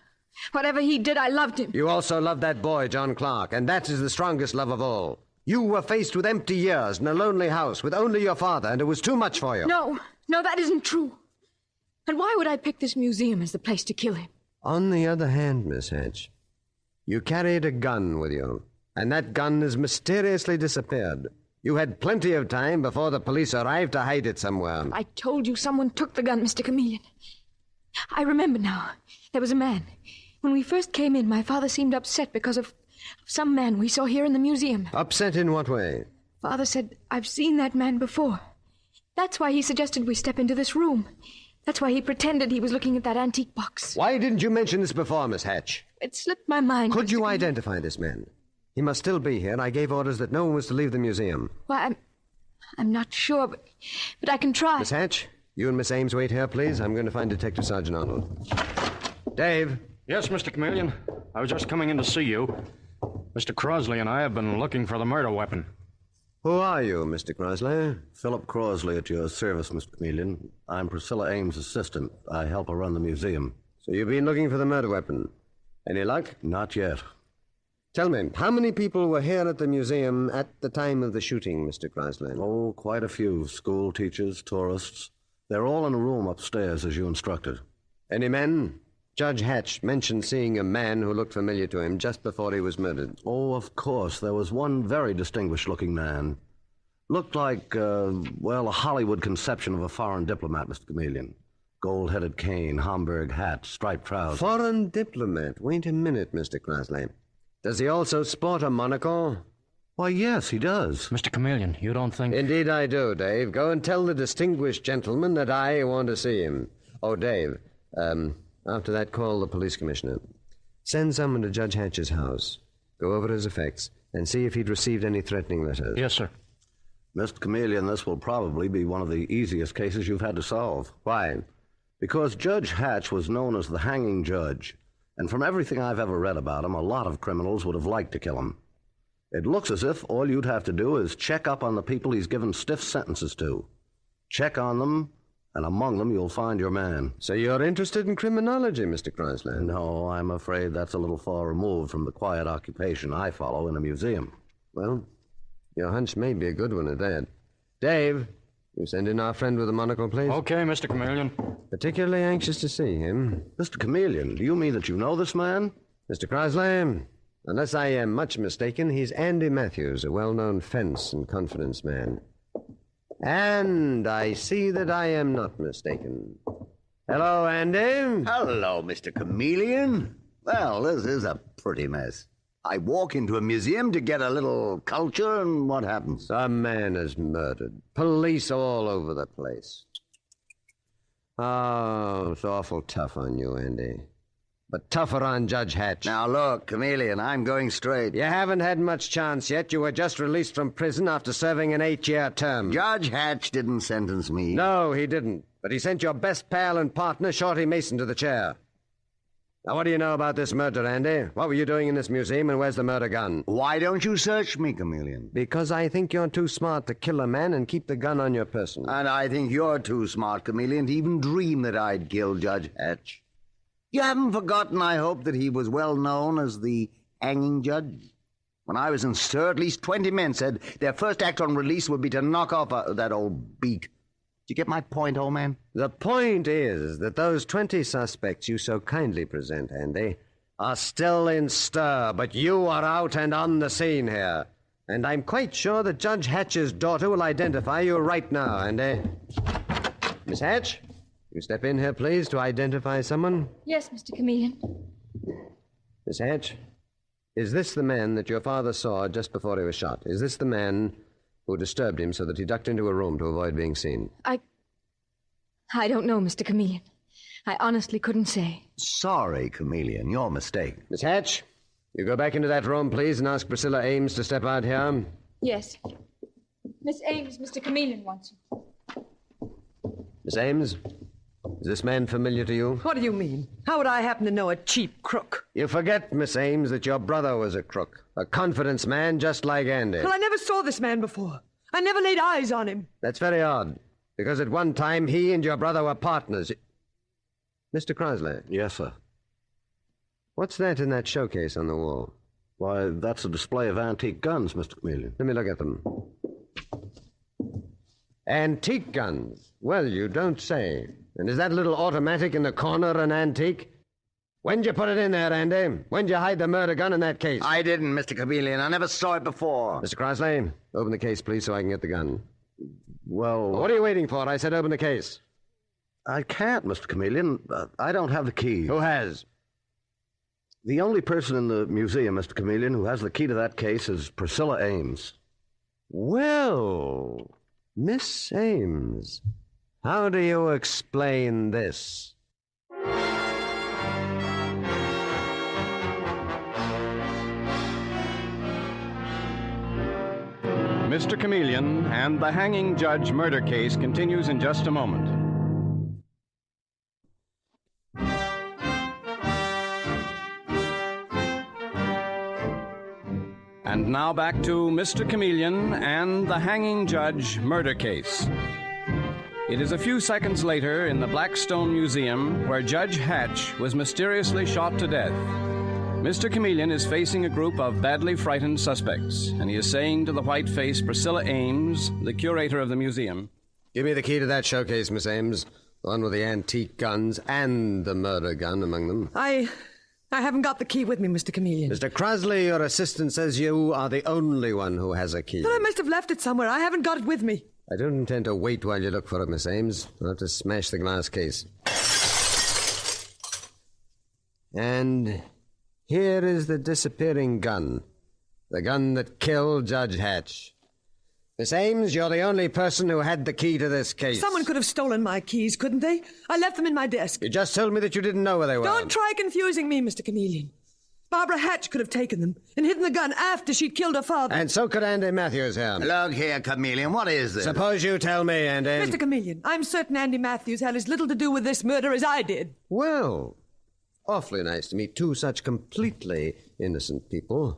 Speaker 17: Whatever he did, I loved him.
Speaker 7: You also loved that boy, John Clark, and that is the strongest love of all. You were faced with empty years in a lonely house with only your father, and it was too much for you.
Speaker 17: No, that isn't true. And why would I pick this museum as the place to kill him?
Speaker 7: On the other hand, Miss Hatch, you carried a gun with you, and that gun has mysteriously disappeared. You had plenty of time before the police arrived to hide it somewhere.
Speaker 17: I told you someone took the gun, Mr. Chameleon. I remember now. There was a man. When we first came in, my father seemed upset because of some man we saw here in the museum.
Speaker 7: Upset in what way?
Speaker 17: Father said, I've seen that man before. That's why he suggested we step into this room. That's why he pretended he was looking at that antique box.
Speaker 7: Why didn't you mention this before, Miss Hatch?
Speaker 17: It slipped my mind.
Speaker 7: Could you identify this man? He must still be here. I gave orders that no one was to leave the museum.
Speaker 17: Why, I'm not sure, but I can try.
Speaker 7: Miss Hatch, you and Miss Ames wait here, please. I'm going to find Detective Sergeant Arnold. Dave.
Speaker 1: Yes, Mr. Chameleon. I was just coming in to see you. Mr. Crosley and I have been looking for the murder weapon.
Speaker 7: Who are you, Mr. Crosley?
Speaker 11: Philip Crosley at your service, Mr. Chameleon. I'm Priscilla Ames' assistant. I help her run the museum.
Speaker 7: So you've been looking for the murder weapon. Any luck?
Speaker 11: Not yet.
Speaker 7: Tell me, how many people were here at the museum at the time of the shooting, Mr. Crosley?
Speaker 11: Oh, quite a few. School teachers, tourists. They're all in a room upstairs, as you instructed.
Speaker 7: Any men? Judge Hatch mentioned seeing a man who looked familiar to him just before he was murdered.
Speaker 11: Oh, of course. There was one very distinguished-looking man. Looked like, a Hollywood conception of a foreign diplomat, Mr. Chameleon. Gold-headed cane, Homburg hat, striped trousers.
Speaker 7: Foreign diplomat? Wait a minute, Mr. Crosley. Does he also sport a monocle?
Speaker 11: Why, yes, he does.
Speaker 1: Mr. Chameleon, you don't think...
Speaker 7: Indeed I do, Dave. Go and tell the distinguished gentleman that I want to see him. Oh, Dave, after that, call the police commissioner. Send someone to Judge Hatch's house. Go over his effects and see if he'd received any threatening letters.
Speaker 1: Yes, sir.
Speaker 11: Mr. Chameleon, this will probably be one of the easiest cases you've had to solve.
Speaker 7: Why?
Speaker 11: Because Judge Hatch was known as the hanging judge. And from everything I've ever read about him, a lot of criminals would have liked to kill him. It looks as if all you'd have to do is check up on the people he's given stiff sentences to. Check on them, and among them you'll find your man.
Speaker 7: So you're interested in criminology, Mr. Crosley?
Speaker 11: No, I'm afraid that's a little far removed from the quiet occupation I follow in a museum.
Speaker 7: Well, your hunch may be a good one at that. Dave, you send in our friend with the monocle, please.
Speaker 1: Okay, Mr. Chameleon.
Speaker 7: Particularly anxious to see him.
Speaker 11: Mr. Chameleon, do you mean that you know this man?
Speaker 7: Mr. Crosley, unless I am much mistaken, he's Andy Matthews, a well-known fence and confidence man. And I see that I am not mistaken. Hello, Andy.
Speaker 19: Hello, Mr. Chameleon. Well, this is a pretty mess. I walk into a museum to get a little culture, and what happens?
Speaker 7: Some man is murdered. Police all over the place. Oh, it's awful tough on you, Andy. But tougher on Judge Hatch.
Speaker 19: Now, look, Chameleon, I'm going straight.
Speaker 7: You haven't had much chance yet. You were just released from prison after serving an 8-year term.
Speaker 19: Judge Hatch didn't sentence me.
Speaker 7: No, he didn't. But he sent your best pal and partner, Shorty Mason, to the chair. Now, what do you know about this murder, Andy? What were you doing in this museum, and where's the murder gun?
Speaker 19: Why don't you search me, Chameleon?
Speaker 7: Because I think you're too smart to kill a man and keep the gun on your person.
Speaker 19: And I think you're too smart, Chameleon, to even dream that I'd kill Judge Hatch. You haven't forgotten, I hope, that he was well known as the hanging judge. When I was in stir, at least 20 men said their first act on release would be to knock off that old beak. You get my point, old man?
Speaker 7: The point is that those 20 suspects you so kindly present, Andy, are still in stir, but you are out and on the scene here. And I'm quite sure that Judge Hatch's daughter will identify you right now, Andy. Miss Hatch, you step in here, please, to identify someone.
Speaker 17: Yes, Mr. Chameleon.
Speaker 7: Miss Hatch, is this the man that your father saw just before he was shot? Is this the man who disturbed him so that he ducked into a room to avoid being seen?
Speaker 17: I don't know, Mr. Chameleon. I honestly couldn't say.
Speaker 11: Sorry, Chameleon. Your mistake.
Speaker 7: Miss Hatch, you go back into that room, please, and ask Priscilla Ames to step out here.
Speaker 17: Yes. Miss Ames, Mr. Chameleon wants you.
Speaker 7: Miss Ames, is this man familiar to you?
Speaker 9: What do you mean? How would I happen to know a cheap crook?
Speaker 7: You forget, Miss Ames, that your brother was a crook. A confidence man just like Andy.
Speaker 9: Well, I never saw this man before. I never laid eyes on him.
Speaker 7: That's very odd, because at one time he and your brother were partners. Mr. Crosley.
Speaker 11: Yes, sir.
Speaker 7: What's that in that showcase on the wall?
Speaker 11: Why, that's a display of antique guns, Mr. Chameleon.
Speaker 7: Let me look at them. Antique guns? Well, you don't say. And is that little automatic in the corner an antique? When'd you put it in there, Andy? When'd you hide the murder gun in that case?
Speaker 19: I didn't, Mr. Chameleon. I never saw it before.
Speaker 7: Mr. Crosley, open the case, please, so I can get the gun.
Speaker 11: Well...
Speaker 7: What are you waiting for? I said open the case.
Speaker 11: I can't, Mr. Chameleon. I don't have the key.
Speaker 7: Who has?
Speaker 11: The only person in the museum, Mr. Chameleon, who has the key to that case is Priscilla Ames.
Speaker 7: Well, Miss Ames, how do you explain this?
Speaker 16: Mr. Chameleon and the hanging judge murder case continues in just a moment. And now back to Mr. Chameleon and the hanging judge murder case. It is a few seconds later in the Blackstone Museum where Judge Hatch was mysteriously shot to death. Mr. Chameleon is facing a group of badly frightened suspects, and he is saying to the white-faced Priscilla Ames, the curator of the museum,
Speaker 7: "Give me the key to that showcase, Miss Ames. The one with the antique guns and the murder gun among them."
Speaker 9: I haven't got the key with me, Mr. Chameleon.
Speaker 7: Mr. Crosley, your assistant says you are the only one who has a key.
Speaker 9: But I must have left it somewhere. I haven't got it with me.
Speaker 7: I don't intend to wait while you look for it, Miss Ames. I'll have to smash the glass case. And here is the disappearing gun. The gun that killed Judge Hatch. Miss Ames, you're the only person who had the key to this case.
Speaker 9: Someone could have stolen my keys, couldn't they? I left them in my desk.
Speaker 7: You just told me that you didn't know where they were.
Speaker 9: Don't try confusing me, Mr. Chameleon. Barbara Hatch could have taken them and hidden the gun after she'd killed her father.
Speaker 7: And so could Andy Matthews here.
Speaker 19: Look here, Chameleon, what is this?
Speaker 7: Suppose you tell me, Andy.
Speaker 9: Mr. Chameleon, I'm certain Andy Matthews had as little to do with this murder as I did.
Speaker 7: Well, awfully nice to meet two such completely innocent people.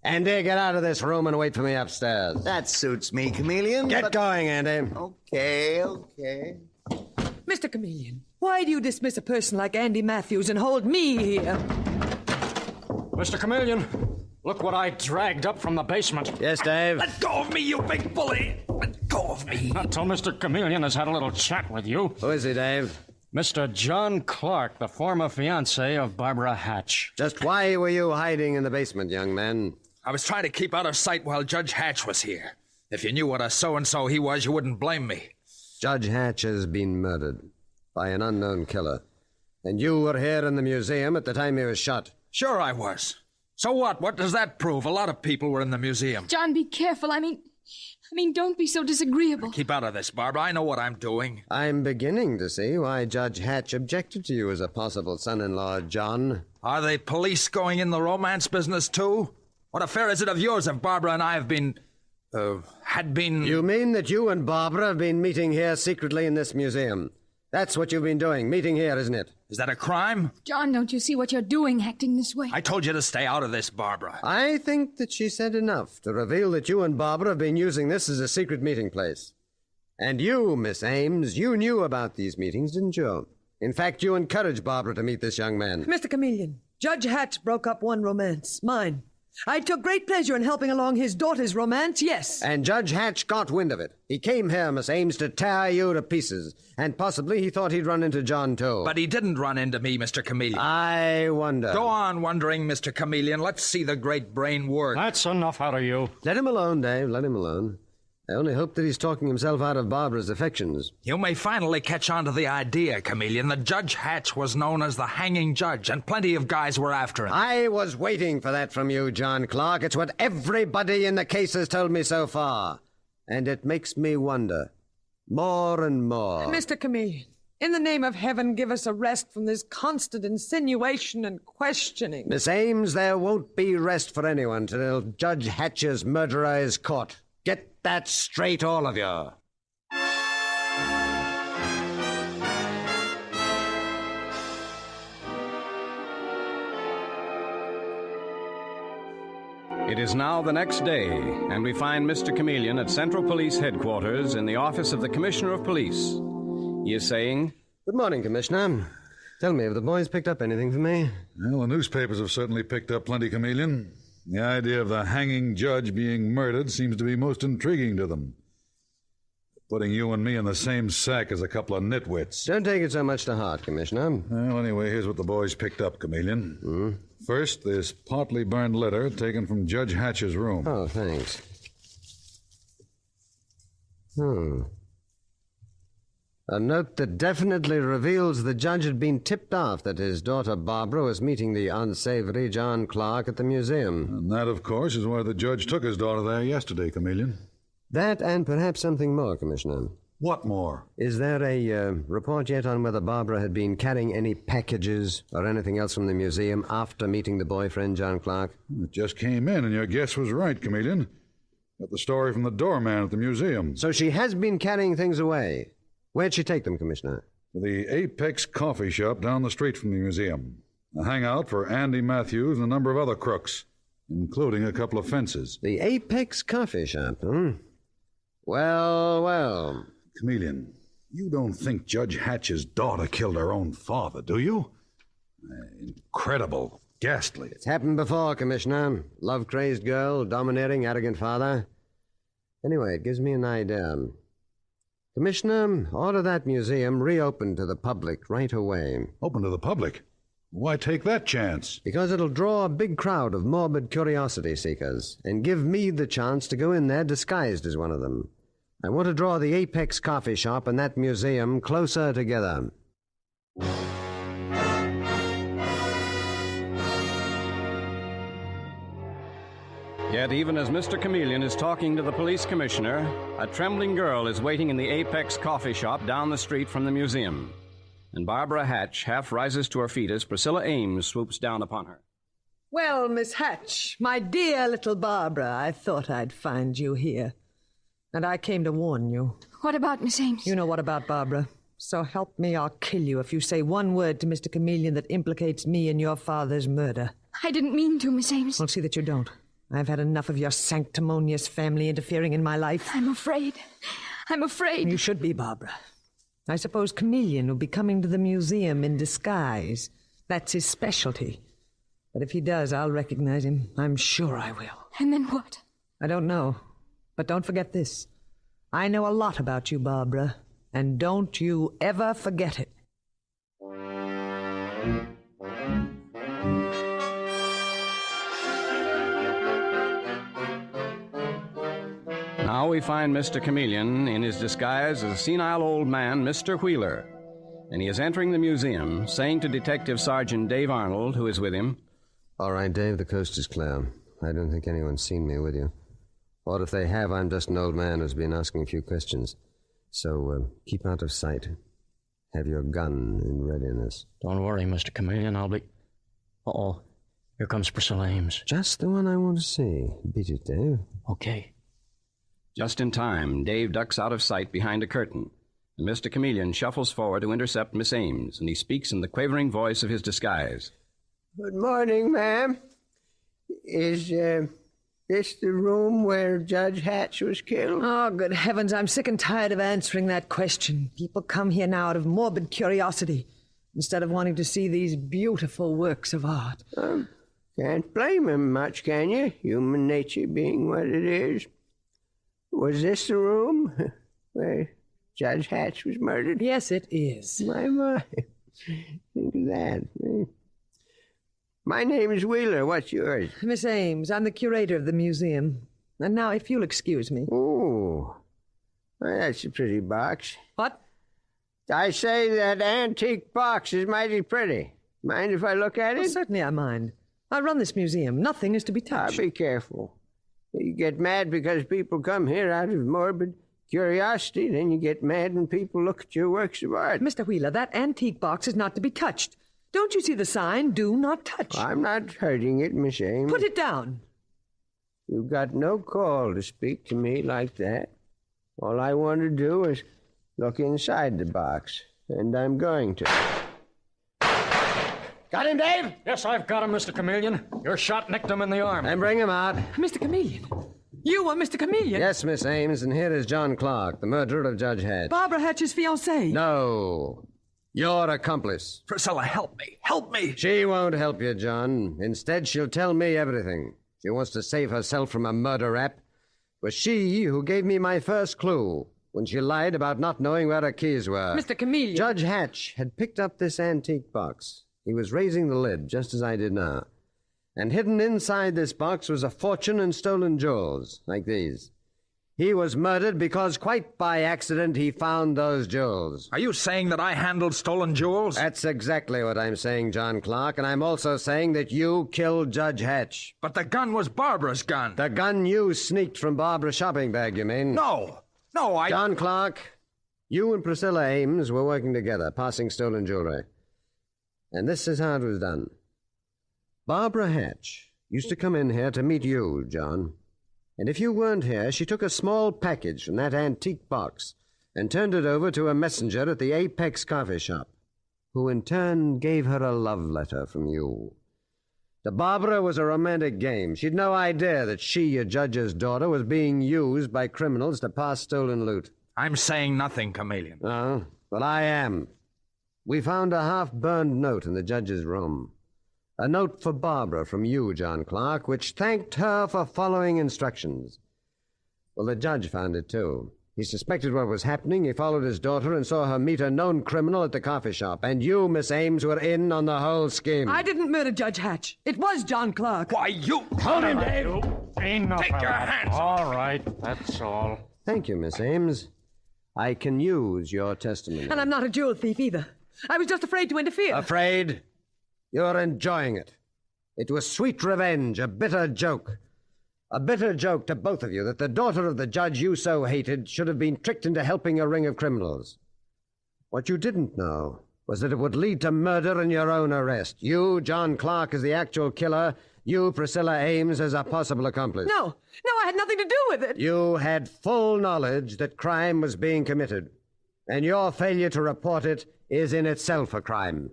Speaker 7: Andy, get out of this room and wait for me upstairs.
Speaker 19: That suits me, Chameleon.
Speaker 7: Get going, Andy.
Speaker 19: Okay.
Speaker 9: Mr. Chameleon, why do you dismiss a person like Andy Matthews and hold me here?
Speaker 1: Mr. Chameleon, look what I dragged up from the basement.
Speaker 7: Yes, Dave?
Speaker 25: Let go of me, you big bully! Let go of me!
Speaker 1: Not till Mr. Chameleon has had a little chat with you.
Speaker 7: Who is he, Dave?
Speaker 1: Mr. John Clark, the former fiancé of Barbara Hatch.
Speaker 7: Just why were you hiding in the basement, young man?
Speaker 2: I was trying to keep out of sight while Judge Hatch was here. If you knew what a so-and-so he was, you wouldn't blame me.
Speaker 7: Judge Hatch has been murdered by an unknown killer. And you were here in the museum at the time he was shot.
Speaker 2: Sure I was. So what? What does that prove? A lot of people were in the museum.
Speaker 17: John, be careful. I mean, don't be so disagreeable.
Speaker 2: Keep out of this, Barbara. I know what I'm doing.
Speaker 7: I'm beginning to see why Judge Hatch objected to you as a possible son-in-law, John.
Speaker 2: Are the police going in the romance business, too? What affair is it of yours if Barbara and I have been... had been...
Speaker 7: You mean that you and Barbara have been meeting here secretly in this museum? That's what you've been doing, meeting here, isn't it?
Speaker 2: Is that a crime?
Speaker 17: John, don't you see what you're doing, acting this way?
Speaker 2: I told you to stay out of this, Barbara.
Speaker 7: I think that she said enough to reveal that you and Barbara have been using this as a secret meeting place. And you, Miss Ames, you knew about these meetings, didn't you? In fact, you encouraged Barbara to meet this young man.
Speaker 9: Mr. Chameleon, Judge Hatch broke up one romance, mine. I took great pleasure in helping along his daughter's romance, yes.
Speaker 7: And Judge Hatch got wind of it. He came here, Miss Ames, to tear you to pieces. And possibly he thought he'd run into John, too.
Speaker 2: But he didn't run into me, Mr. Chameleon.
Speaker 7: I wonder.
Speaker 2: Go on wondering, Mr. Chameleon. Let's see the great brain work.
Speaker 1: That's enough out of you.
Speaker 7: Let him alone, Dave. Let him alone. I only hope that he's talking himself out of Barbara's affections.
Speaker 2: You may finally catch on to the idea, Chameleon, that Judge Hatch was known as the hanging judge, and plenty of guys were after him.
Speaker 7: I was waiting for that from you, John Clark. It's what everybody in the case has told me so far. And it makes me wonder. More and more.
Speaker 9: Mr. Chameleon, In the name of heaven, give us a rest from this constant insinuation and questioning.
Speaker 7: Miss Ames, there won't be rest for anyone till Judge Hatch's murderer is caught. Get that straight, all of you.
Speaker 16: It is now the next day, and we find Mr. Chameleon at Central Police Headquarters in the office of the Commissioner of Police. He is saying,
Speaker 7: "Good morning, Commissioner. Tell me, have the boys picked up anything for me?"
Speaker 12: Well, the newspapers have certainly picked up plenty, Chameleon. The idea of the hanging judge being murdered seems to be most intriguing to them. Putting you and me in the same sack as a couple of nitwits.
Speaker 7: Don't take it so much to heart, Commissioner.
Speaker 12: Well, anyway, here's what the boys picked up, Chameleon. First, this partly burned letter taken from Judge Hatch's room.
Speaker 7: Oh, thanks. A note that definitely reveals the judge had been tipped off that his daughter Barbara was meeting the unsavory John Clark at the museum.
Speaker 12: And that, of course, is why the judge took his daughter there yesterday, Chameleon.
Speaker 7: That and perhaps something more, Commissioner.
Speaker 12: What more?
Speaker 7: Is there a report yet on whether Barbara had been carrying any packages or anything else from the museum after meeting the boyfriend, John Clark?
Speaker 12: It just came in, and your guess was right, Chameleon. Got the story from the doorman at the museum.
Speaker 7: So she has been carrying things away. Where'd she take them, Commissioner?
Speaker 12: To the Apex Coffee Shop down the street from the museum. A hangout for Andy Matthews and a number of other crooks, including a couple of fences.
Speaker 7: The Apex Coffee Shop, Well.
Speaker 12: Chameleon, you don't think Judge Hatch's daughter killed her own father, do you? Incredible. Ghastly.
Speaker 7: It's happened before, Commissioner. Love-crazed girl, domineering, arrogant father. Anyway, it gives me an idea. Commissioner, order that museum reopened to the public right away.
Speaker 12: Open to the public? Why take that chance?
Speaker 7: Because it'll draw a big crowd of morbid curiosity seekers and give me the chance to go in there disguised as one of them. I want to draw the Apex Coffee Shop and that museum closer together.
Speaker 16: Yet even as Mr. Chameleon is talking to the police commissioner, a trembling girl is waiting in the Apex Coffee Shop down the street from the museum. And Barbara Hatch half rises to her feet as Priscilla Ames swoops down upon her.
Speaker 9: Well, Miss Hatch, my dear little Barbara, I thought I'd find you here. And I came to warn you.
Speaker 17: What about Miss Ames?
Speaker 9: You know what about Barbara. So help me, I'll kill you if you say one word to Mr. Chameleon that implicates me in your father's murder.
Speaker 17: I didn't mean to, Miss Ames.
Speaker 9: I'll see that you don't. I've had enough of your sanctimonious family interfering in my life.
Speaker 17: I'm afraid.
Speaker 9: You should be, Barbara. I suppose Chameleon will be coming to the museum in disguise. That's his specialty. But if he does, I'll recognize him. I'm sure I will.
Speaker 17: And then what?
Speaker 9: I don't know. But don't forget this. I know a lot about you, Barbara. And don't you ever forget it.
Speaker 16: Now we find Mr. Chameleon in his disguise as a senile old man, Mr. Wheeler. And he is entering the museum, saying to Detective Sergeant Dave Arnold, who is with him,
Speaker 7: "All right, Dave, the coast is clear. I don't think anyone's seen me with you. Or if they have, I'm just an old man who's been asking a few questions. So keep out of sight. Have your gun in readiness."
Speaker 1: Don't worry, Mr. Chameleon. I'll be... Uh-oh. Here comes Priscilla Ames.
Speaker 7: Just the one I want to see. Beat it, Dave.
Speaker 1: Okay.
Speaker 16: Just in time, Dave ducks out of sight behind a curtain, and Mr. Chameleon shuffles forward to intercept Miss Ames, and he speaks in the quavering voice of his disguise.
Speaker 14: Good morning, ma'am. Is this the room where Judge Hatch was killed?
Speaker 9: Oh, good heavens, I'm sick and tired of answering that question. People come here now out of morbid curiosity, instead of wanting to see these beautiful works of art.
Speaker 14: Can't blame him much, can you? Human nature being what it is. Was this the room where Judge Hatch was murdered?
Speaker 9: Yes, it is.
Speaker 14: My. Think of that. My name is Wheeler. What's yours?
Speaker 9: Miss Ames. I'm the curator of the museum. And now, if you'll excuse me.
Speaker 14: Oh, well, that's a pretty box.
Speaker 9: What?
Speaker 14: I say that antique box is mighty pretty. Mind if I look at it?
Speaker 9: Well, certainly I mind. I run this museum. Nothing is to be touched.
Speaker 14: Be careful. You get mad because people come here out of morbid curiosity, then you get mad when people look at your works of art.
Speaker 9: Mr. Wheeler, that antique box is not to be touched. Don't you see the sign, do not touch?
Speaker 14: I'm not hurting it, Miss Ames.
Speaker 9: Put it down.
Speaker 14: You've got no call to speak to me like that. All I want to do is look inside the box, and I'm going to.
Speaker 1: Got him, Dave? Yes, I've got him, Mr. Chameleon. Your shot nicked him in the arm.
Speaker 7: And bring him out.
Speaker 9: Mr. Chameleon. You are Mr. Chameleon?
Speaker 7: Yes, Miss Ames, and here is John Clark, the murderer of Judge Hatch.
Speaker 9: Barbara Hatch's fiancé.
Speaker 7: No. Your accomplice.
Speaker 2: Priscilla, help me. Help me.
Speaker 7: She won't help you, John. Instead, she'll tell me everything. She wants to save herself from a murder rap. It was she who gave me my first clue when she lied about not knowing where her keys were.
Speaker 9: Mr. Chameleon.
Speaker 7: Judge Hatch had picked up this antique box. He was raising the lid, just as I did now. And hidden inside this box was a fortune in stolen jewels, like these. He was murdered because, quite by accident, he found those jewels.
Speaker 2: Are you saying that I handled stolen jewels?
Speaker 7: That's exactly what I'm saying, John Clark, and I'm also saying that you killed Judge Hatch.
Speaker 2: But the gun was Barbara's gun.
Speaker 7: The gun you sneaked from Barbara's shopping bag, you mean?
Speaker 2: No, I...
Speaker 7: John Clark, you and Priscilla Ames were working together, passing stolen jewelry. And this is how it was done. Barbara Hatch used to come in here to meet you, John. And if you weren't here, she took a small package from that antique box and turned it over to a messenger at the Apex coffee shop, who in turn gave her a love letter from you. To Barbara, it was a romantic game. She'd no idea that she, your judge's daughter, was being used by criminals to pass stolen loot.
Speaker 2: I'm saying nothing, Chameleon.
Speaker 7: Oh, but I am. We found a half-burned note in the judge's room. A note for Barbara from you, John Clark, which thanked her for following instructions. Well, the judge found it, too. He suspected what was happening. He followed his daughter and saw her meet a known criminal at the coffee shop. And you, Miss Ames, were in on the whole scheme.
Speaker 9: I didn't murder Judge Hatch. It was John Clark.
Speaker 2: Why, you...
Speaker 1: Hold him, Dave. Enough
Speaker 2: Take
Speaker 1: of
Speaker 2: your
Speaker 1: that.
Speaker 2: hands
Speaker 1: All right, that's all.
Speaker 7: Thank you, Miss Ames. I can use your testimony.
Speaker 9: And I'm not a jewel thief, either. I was just afraid to interfere.
Speaker 7: Afraid? You're enjoying it. It was sweet revenge, a bitter joke. A bitter joke to both of you that the daughter of the judge you so hated should have been tricked into helping a ring of criminals. What you didn't know was that it would lead to murder and your own arrest. You, John Clark, as the actual killer. You, Priscilla Ames, as a possible accomplice.
Speaker 9: No, I had nothing to do with it.
Speaker 7: You had full knowledge that crime was being committed, and your failure to report it is in itself a crime.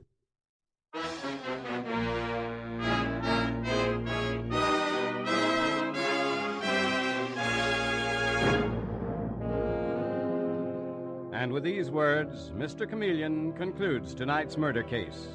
Speaker 16: And with these words, Mr. Chameleon concludes tonight's murder case.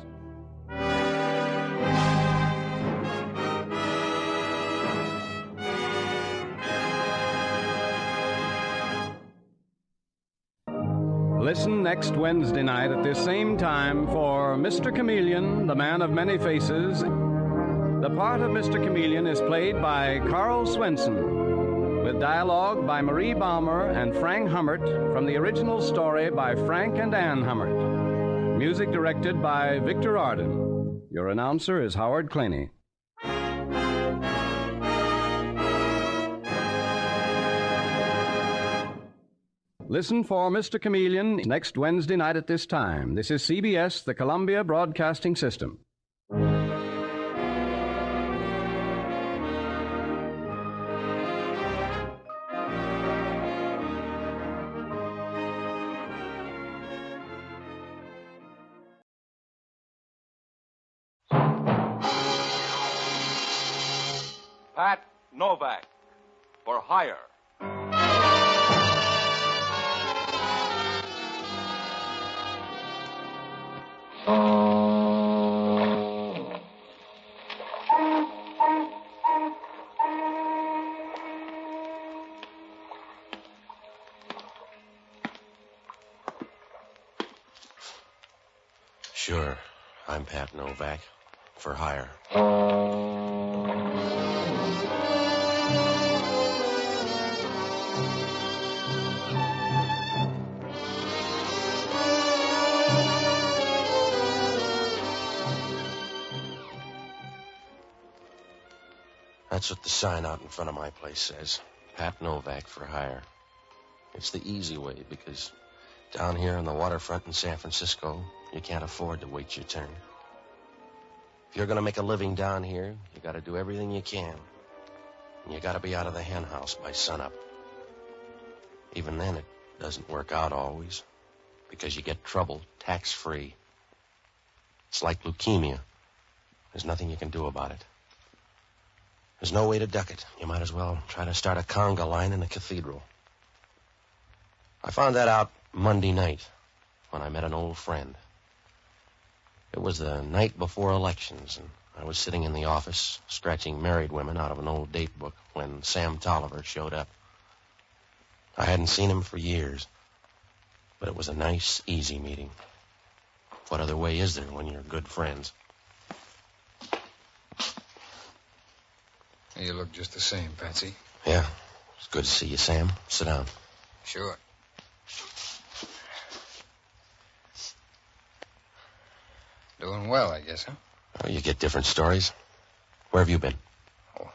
Speaker 16: Listen next Wednesday night at this same time for Mr. Chameleon, the Man of Many Faces. The part of Mr. Chameleon is played by Carl Swenson, with dialogue by Marie Baumer and Frank Hummert from the original story by Frank and Ann Hummert. Music directed by Victor Arden. Your announcer is Howard Claney. Listen for Mr. Chameleon next Wednesday night at this time. This is CBS, the Columbia Broadcasting System.
Speaker 10: Pat Novak, for hire.
Speaker 5: Sure, I'm Pat Novak, for hire. That's what the sign out in front of my place says. Pat Novak for hire. It's the easy way, because down here on the waterfront in San Francisco, you can't afford to wait your turn. If you're going to make a living down here, you got to do everything you can. And you got to be out of the hen house by sunup. Even then, it doesn't work out always, because you get trouble tax-free. It's like leukemia. There's nothing you can do about it. There's no way to duck it. You might as well try to start a conga line in a cathedral. I found that out Monday night when I met an old friend. It was the night before elections, and I was sitting in the office scratching married women out of an old date book when Sam Tolliver showed up. I hadn't seen him for years, but it was a nice, easy meeting. What other way is there when you're good friends?
Speaker 6: You look just the same, Patsy.
Speaker 5: Yeah, it's good to see you, Sam. Sit down.
Speaker 6: Sure. Doing well, I guess, huh?
Speaker 5: Oh, you get different stories. Where have you been?
Speaker 6: Oh,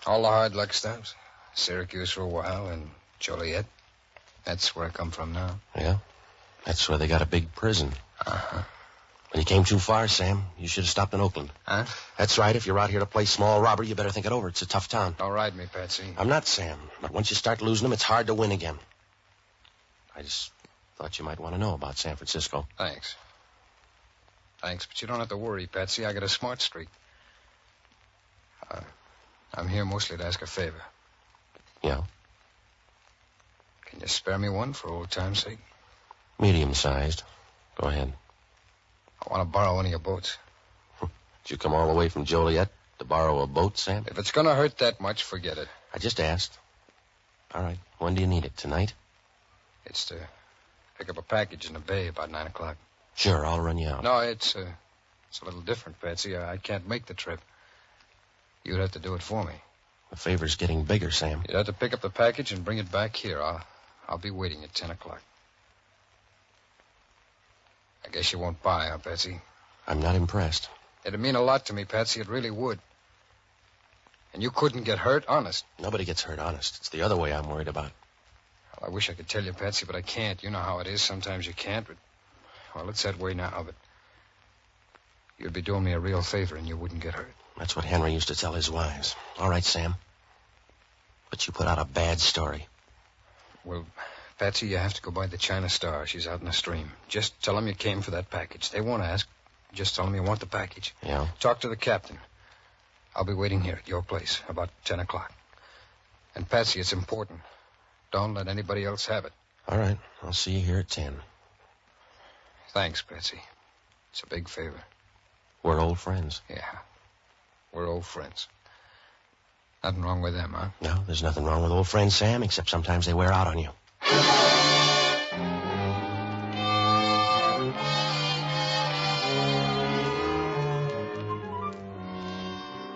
Speaker 6: all the hard luck stops. Syracuse for a while, and Joliet. That's where I come from now.
Speaker 5: Yeah? That's where they got a big prison.
Speaker 6: Uh-huh.
Speaker 5: When you came too far, Sam, you should have stopped in Oakland.
Speaker 6: Huh?
Speaker 5: That's right. If you're out here to play small robber, you better think it over. It's a tough town.
Speaker 6: Don't ride me, Patsy.
Speaker 5: I'm not, Sam. But once you start losing them, it's hard to win again. I just thought you might want to know about San Francisco.
Speaker 6: Thanks. Thanks, but you don't have to worry, Patsy. I got a smart streak. I'm here mostly to ask a favor.
Speaker 5: Yeah?
Speaker 6: Can you spare me one for old time's sake?
Speaker 5: Medium-sized. Go ahead.
Speaker 6: I want to borrow one of your boats.
Speaker 5: Did you come all the way from Joliet to borrow a boat, Sam?
Speaker 6: If it's going to hurt that much, forget it.
Speaker 5: I just asked. All right. When do you need it? Tonight?
Speaker 6: It's to pick up a package in the bay about 9 o'clock.
Speaker 5: Sure, I'll run you out.
Speaker 6: No, it's a little different, Patsy. I can't make the trip. You'd have to do it for me.
Speaker 5: The favor's getting bigger, Sam.
Speaker 6: You'd have to pick up the package and bring it back here. I'll be waiting at 10 o'clock. I guess you won't buy, huh, Patsy?
Speaker 5: I'm not impressed.
Speaker 6: It'd mean a lot to me, Patsy. It really would. And you couldn't get hurt, honest.
Speaker 5: Nobody gets hurt, honest. It's the other way I'm worried about.
Speaker 6: Well, I wish I could tell you, Patsy, but I can't. You know how it is. Sometimes you can't, but... Well, it's that way now, but... You'd be doing me a real favor and you wouldn't get hurt.
Speaker 5: That's what Henry used to tell his wives. All right, Sam. But you put out a bad story.
Speaker 6: Well, Patsy, you have to go by the China Star. She's out in the stream. Just tell them you came for that package. They won't ask. Just tell them you want the package.
Speaker 5: Yeah?
Speaker 6: Talk to the captain. I'll be waiting here at your place about 10 o'clock. And, Patsy, it's important. Don't let anybody else have it.
Speaker 5: All right. I'll see you here at 10.
Speaker 6: Thanks, Patsy. It's a big favor.
Speaker 5: We're old friends.
Speaker 6: Yeah. We're old friends. Nothing wrong with them, huh?
Speaker 5: No, there's nothing wrong with old friends, Sam, except sometimes they wear out on you.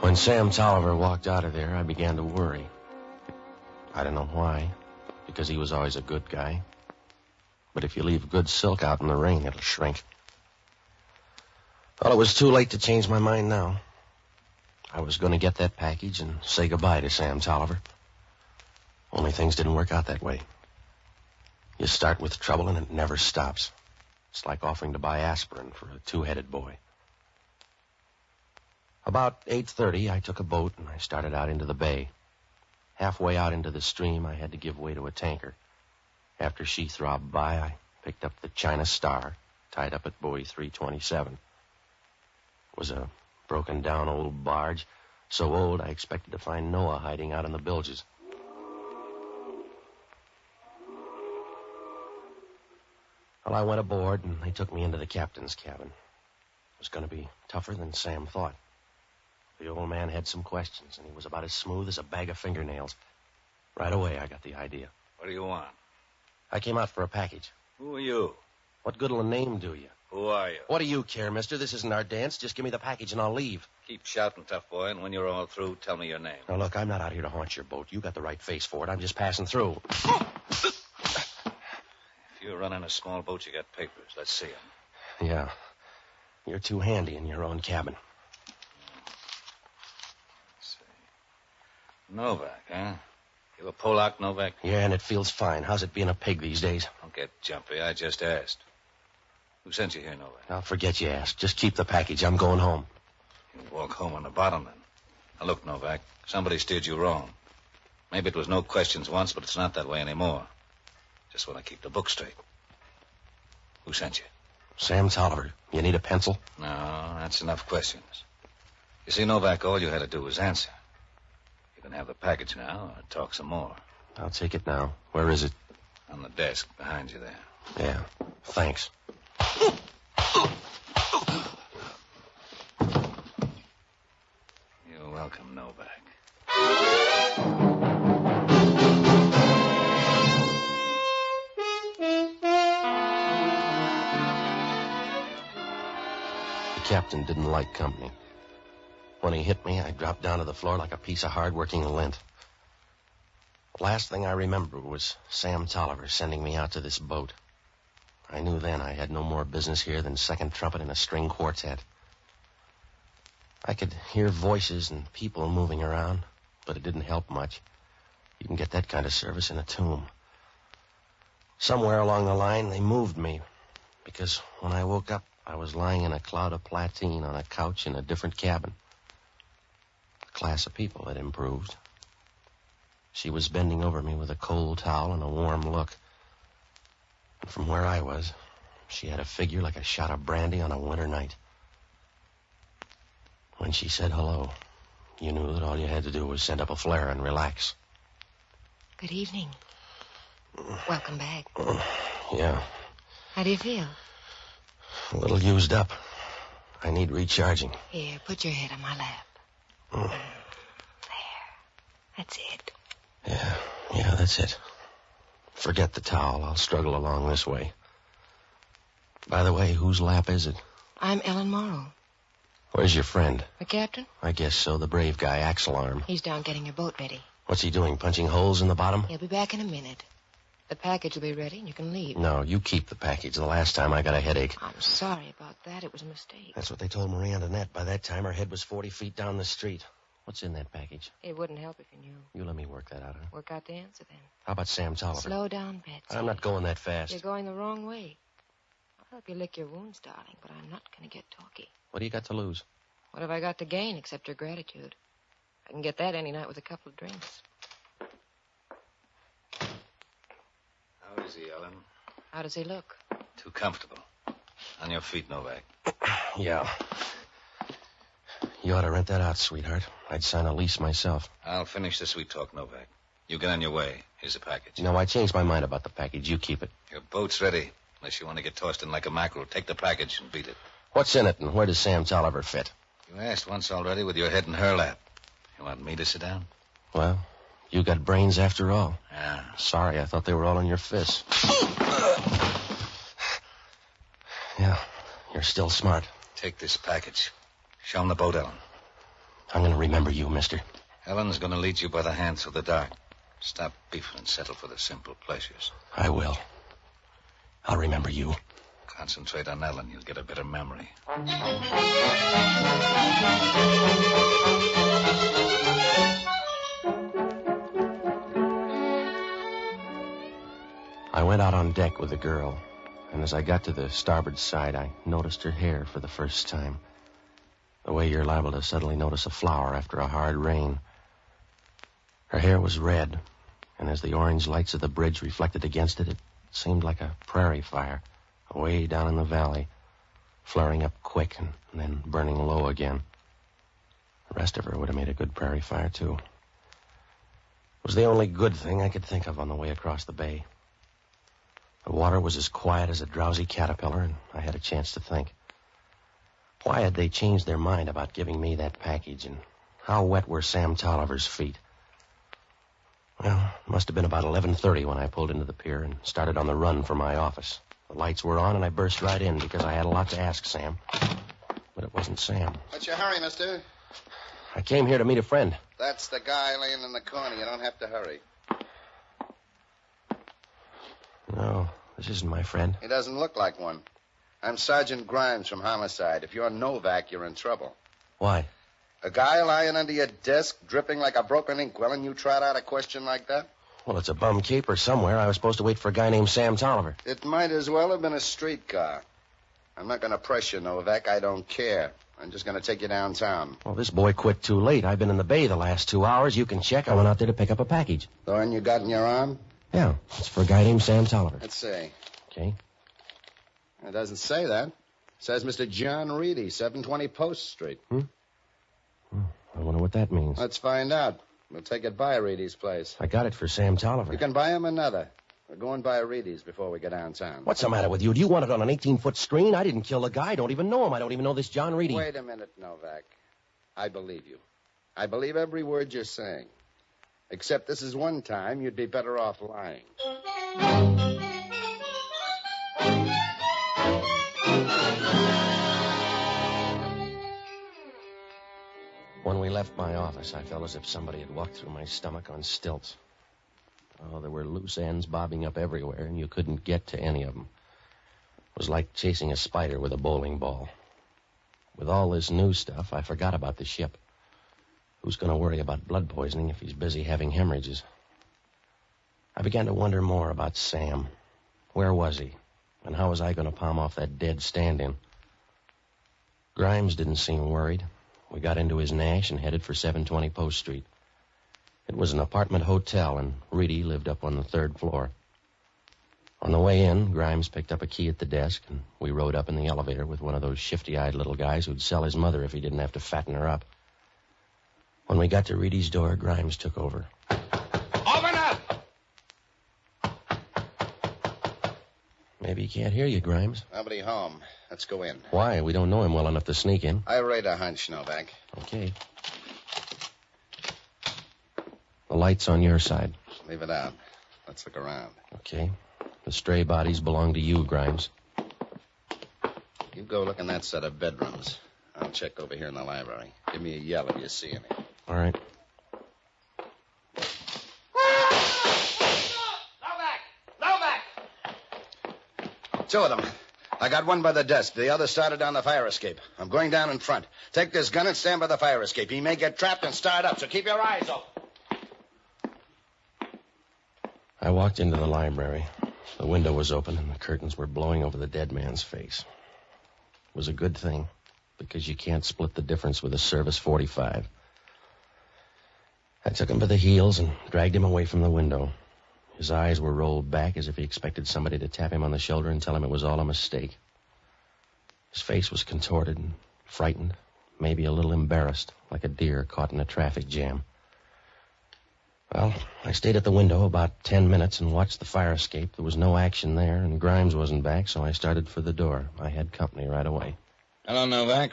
Speaker 5: When Sam Tolliver walked out of there, I began to worry. I don't know why, because he was always a good guy. But if you leave good silk out in the rain, it'll shrink. Well, it was too late to change my mind now. I was going to get that package and say goodbye to Sam Tolliver. Only things didn't work out that way. You start with trouble and it never stops. It's like offering to buy aspirin for a two-headed boy. About 8:30, I took a boat and I started out into the bay. Halfway out into the stream, I had to give way to a tanker. After she throbbed by, I picked up the China Star, tied up at buoy 327. It was a broken-down old barge, so old I expected to find Noah hiding out in the bilges. Well, I went aboard, and they took me into the captain's cabin. It was going to be tougher than Sam thought. The old man had some questions, and he was about as smooth as a bag of fingernails. Right away, I got the idea.
Speaker 15: What do you want?
Speaker 5: I came out for a package.
Speaker 15: Who are you?
Speaker 5: What good'll a name do you?
Speaker 15: Who are you?
Speaker 5: What do you care, mister? This isn't our dance. Just give me the package and I'll leave.
Speaker 15: Keep shouting, tough boy, and when you're all through, tell me your name.
Speaker 5: Now, look, I'm not out here to haunt your boat. You got the right face for it. I'm just passing through.
Speaker 15: If you're running a small boat, you got papers. Let's see them.
Speaker 5: Yeah. You're too handy in your own cabin.
Speaker 15: Let's see. Novak, huh? You a Polak, Novak?
Speaker 5: Yeah, and it feels fine. How's it being a pig these days?
Speaker 15: Don't get jumpy. I just asked. Who sent you here, Novak?
Speaker 5: I'll forget you asked. Just keep the package. I'm going home.
Speaker 15: You walk home on the bottom, then. Now, look, Novak, somebody steered you wrong. Maybe it was no questions once, but it's not that way anymore. Just want to keep the book straight. Who sent you?
Speaker 5: Sam Tolliver. You need a pencil?
Speaker 15: No, that's enough questions. You see, Novak, all you had to do was answer. You can have the package now or talk some more.
Speaker 5: I'll take it now. Where is it?
Speaker 15: On the desk behind you there.
Speaker 5: Yeah, thanks.
Speaker 15: You're welcome, Novak.
Speaker 5: The captain didn't like company. When he hit me, I dropped down to the floor like a piece of hard-working lint. The last thing I remember was Sam Tolliver sending me out to this boat. I knew then I had no more business here than second trumpet in a string quartet. I could hear voices and people moving around, but it didn't help much. You can get that kind of service in a tomb. Somewhere along the line, they moved me, because when I woke up, I was lying in a cloud of plateen on a couch in a different cabin. The class of people had improved. She was bending over me with a cold towel and a warm look. And from where I was, she had a figure like a shot of brandy on a winter night. When she said hello, you knew that all you had to do was send up a flare and relax.
Speaker 4: Good evening. Welcome back.
Speaker 5: Yeah,
Speaker 4: How do you feel?
Speaker 5: a little used up. I need recharging.
Speaker 4: Here, put your head on my lap.
Speaker 5: Mm.
Speaker 4: That's it.
Speaker 5: Yeah, that's it. Forget the towel. I'll struggle along this way. By the way, whose lap is it?
Speaker 4: I'm Ellen Morrow.
Speaker 5: Where's your friend?
Speaker 4: The captain?
Speaker 5: I guess so, the brave guy, Axelarm.
Speaker 4: He's down getting your boat ready.
Speaker 5: What's he doing, punching holes in the bottom?
Speaker 4: He'll be back in a minute. The package will be ready and you can leave.
Speaker 5: No, you keep the package. The last time I got a headache.
Speaker 4: I'm sorry about that. It was a mistake.
Speaker 5: That's what they told Marie Antoinette. By that time, her head was 40 feet down the street. What's in that package?
Speaker 4: It wouldn't help if you knew.
Speaker 5: You let me work that out, huh?
Speaker 4: Work out the answer then.
Speaker 5: How about Sam Tolliver?
Speaker 4: Slow down, Betsy.
Speaker 5: I'm not going that fast.
Speaker 4: You're going the wrong way. I'll help you lick your wounds, darling, but I'm not going to get talky.
Speaker 5: What do you got to lose?
Speaker 4: What have I got to gain except your gratitude? I can get that any night with a couple of drinks.
Speaker 15: How is he, Ellen?
Speaker 4: How does he look?
Speaker 15: Too comfortable. On your feet, Novak.
Speaker 5: Yeah. You ought to rent that out, sweetheart. I'd sign a lease myself.
Speaker 15: I'll finish the sweet talk, Novak. You get on your way. Here's the package.
Speaker 5: No, I changed my mind about the package. You keep it.
Speaker 15: Your boat's ready. Unless you want to get tossed in like a mackerel, take the package and beat it.
Speaker 5: What's in it, and where does Sam Tolliver fit?
Speaker 15: You asked once already with your head in her lap. You want me to sit down?
Speaker 5: Well, you got brains after all.
Speaker 15: Yeah.
Speaker 5: Sorry, I thought they were all in your fists. Yeah, you're still smart.
Speaker 15: Take this package. Show him the boat, Ellen.
Speaker 5: I'm going to remember you, mister.
Speaker 15: Ellen's going to lead you by the hand through the dark. Stop beefing and settle for the simple pleasures.
Speaker 5: I will. I'll remember you.
Speaker 15: Concentrate on Ellen. You'll get a better memory.
Speaker 5: I went out on deck with the girl, and as I got to the starboard side, I noticed her hair for the first time. The way you're liable to suddenly notice a flower after a hard rain. Her hair was red, and as the orange lights of the bridge reflected against it, it seemed like a prairie fire, away down in the valley, flaring up quick and then burning low again. The rest of her would have made a good prairie fire, too. It was the only good thing I could think of on the way across the bay. The water was as quiet as a drowsy caterpillar, and I had a chance to think. Why had they changed their mind about giving me that package, and how wet were Sam Tolliver's feet? Well, it must have been about 11:30 when I pulled into the pier and started on the run for my office. The lights were on, and I burst right in because I had a lot to ask Sam. But it wasn't Sam.
Speaker 3: What's your hurry, mister?
Speaker 5: I came here to meet a friend.
Speaker 3: That's the guy laying in the corner. You don't have to hurry.
Speaker 5: No, this isn't my friend.
Speaker 3: He doesn't look like one. I'm Sergeant Grimes from Homicide. If you're Novak, you're in trouble.
Speaker 5: Why?
Speaker 3: A guy lying under your desk, dripping like a broken inkwell, and you trot out a question like that?
Speaker 5: Well, it's a bum caper somewhere. I was supposed to wait for a guy named Sam Tolliver.
Speaker 3: It might as well have been a streetcar. I'm not going to press you, Novak. I don't care. I'm just going to take you downtown.
Speaker 5: Well, this boy quit too late. I've been in the bay the last 2 hours. You can check. I went out there to pick up a package.
Speaker 3: The one you got in your arm?
Speaker 5: Yeah, it's for a guy named Sam Tolliver.
Speaker 3: Let's see.
Speaker 5: Okay.
Speaker 3: It doesn't say that. It says Mr. John Reedy, 720 Post Street.
Speaker 5: I wonder what that means.
Speaker 3: Let's find out. We'll take it by Reedy's place.
Speaker 5: I got it for Sam Tolliver.
Speaker 3: You can buy him another. We're going by Reedy's before we get downtown.
Speaker 5: What's the matter with you? Do you want it on an 18-foot screen? I didn't kill the guy. I don't even know him. I don't even know this John Reedy.
Speaker 3: Wait a minute, Novak. I believe you. I believe every word you're saying. Except this is one time you'd be better off lying.
Speaker 5: When we left my office, I felt as if somebody had walked through my stomach on stilts. Oh, there were loose ends bobbing up everywhere, and you couldn't get to any of them. It was like chasing a spider with a bowling ball. With all this new stuff, I forgot about the ship. Who's going to worry about blood poisoning if he's busy having hemorrhages? I began to wonder more about Sam. Where was he? And how was I going to palm off that dead stand-in? Grimes didn't seem worried. We got into his Nash and headed for 720 Post Street. It was an apartment hotel, and Reedy lived up on the 3rd floor. On the way in, Grimes picked up a key at the desk, and we rode up in the elevator with one of those shifty-eyed little guys who'd sell his mother if he didn't have to fatten her up. When we got to Reedy's door, Grimes took over.
Speaker 25: Open up!
Speaker 5: Maybe he can't hear you, Grimes.
Speaker 3: Nobody home. Let's go in.
Speaker 5: Why? We don't know him well enough to sneak in.
Speaker 3: I rate a hunch, Novak.
Speaker 5: Okay. The light's on your side.
Speaker 3: Leave it out. Let's look around.
Speaker 5: Okay. The stray bodies belong to you, Grimes.
Speaker 3: You go look in that set of bedrooms. I'll check over here in the library. Give me a yell if you see any.
Speaker 5: All right.
Speaker 25: Novak!
Speaker 3: Two of them. I got one by the desk. The other started down the fire escape. I'm going down in front. Take this gun and stand by the fire escape. He may get trapped and start up, so keep your eyes open.
Speaker 5: I walked into the library. The window was open, and the curtains were blowing over the dead man's face. It was a good thing, because you can't split the difference with a Service 45. I took him by the heels and dragged him away from the window. His eyes were rolled back as if he expected somebody to tap him on the shoulder and tell him it was all a mistake. His face was contorted and frightened, maybe a little embarrassed, like a deer caught in a traffic jam. Well, I stayed at the window about 10 minutes and watched the fire escape. There was no action there, and Grimes wasn't back, so I started for the door. I had company right away.
Speaker 15: Hello, Novak.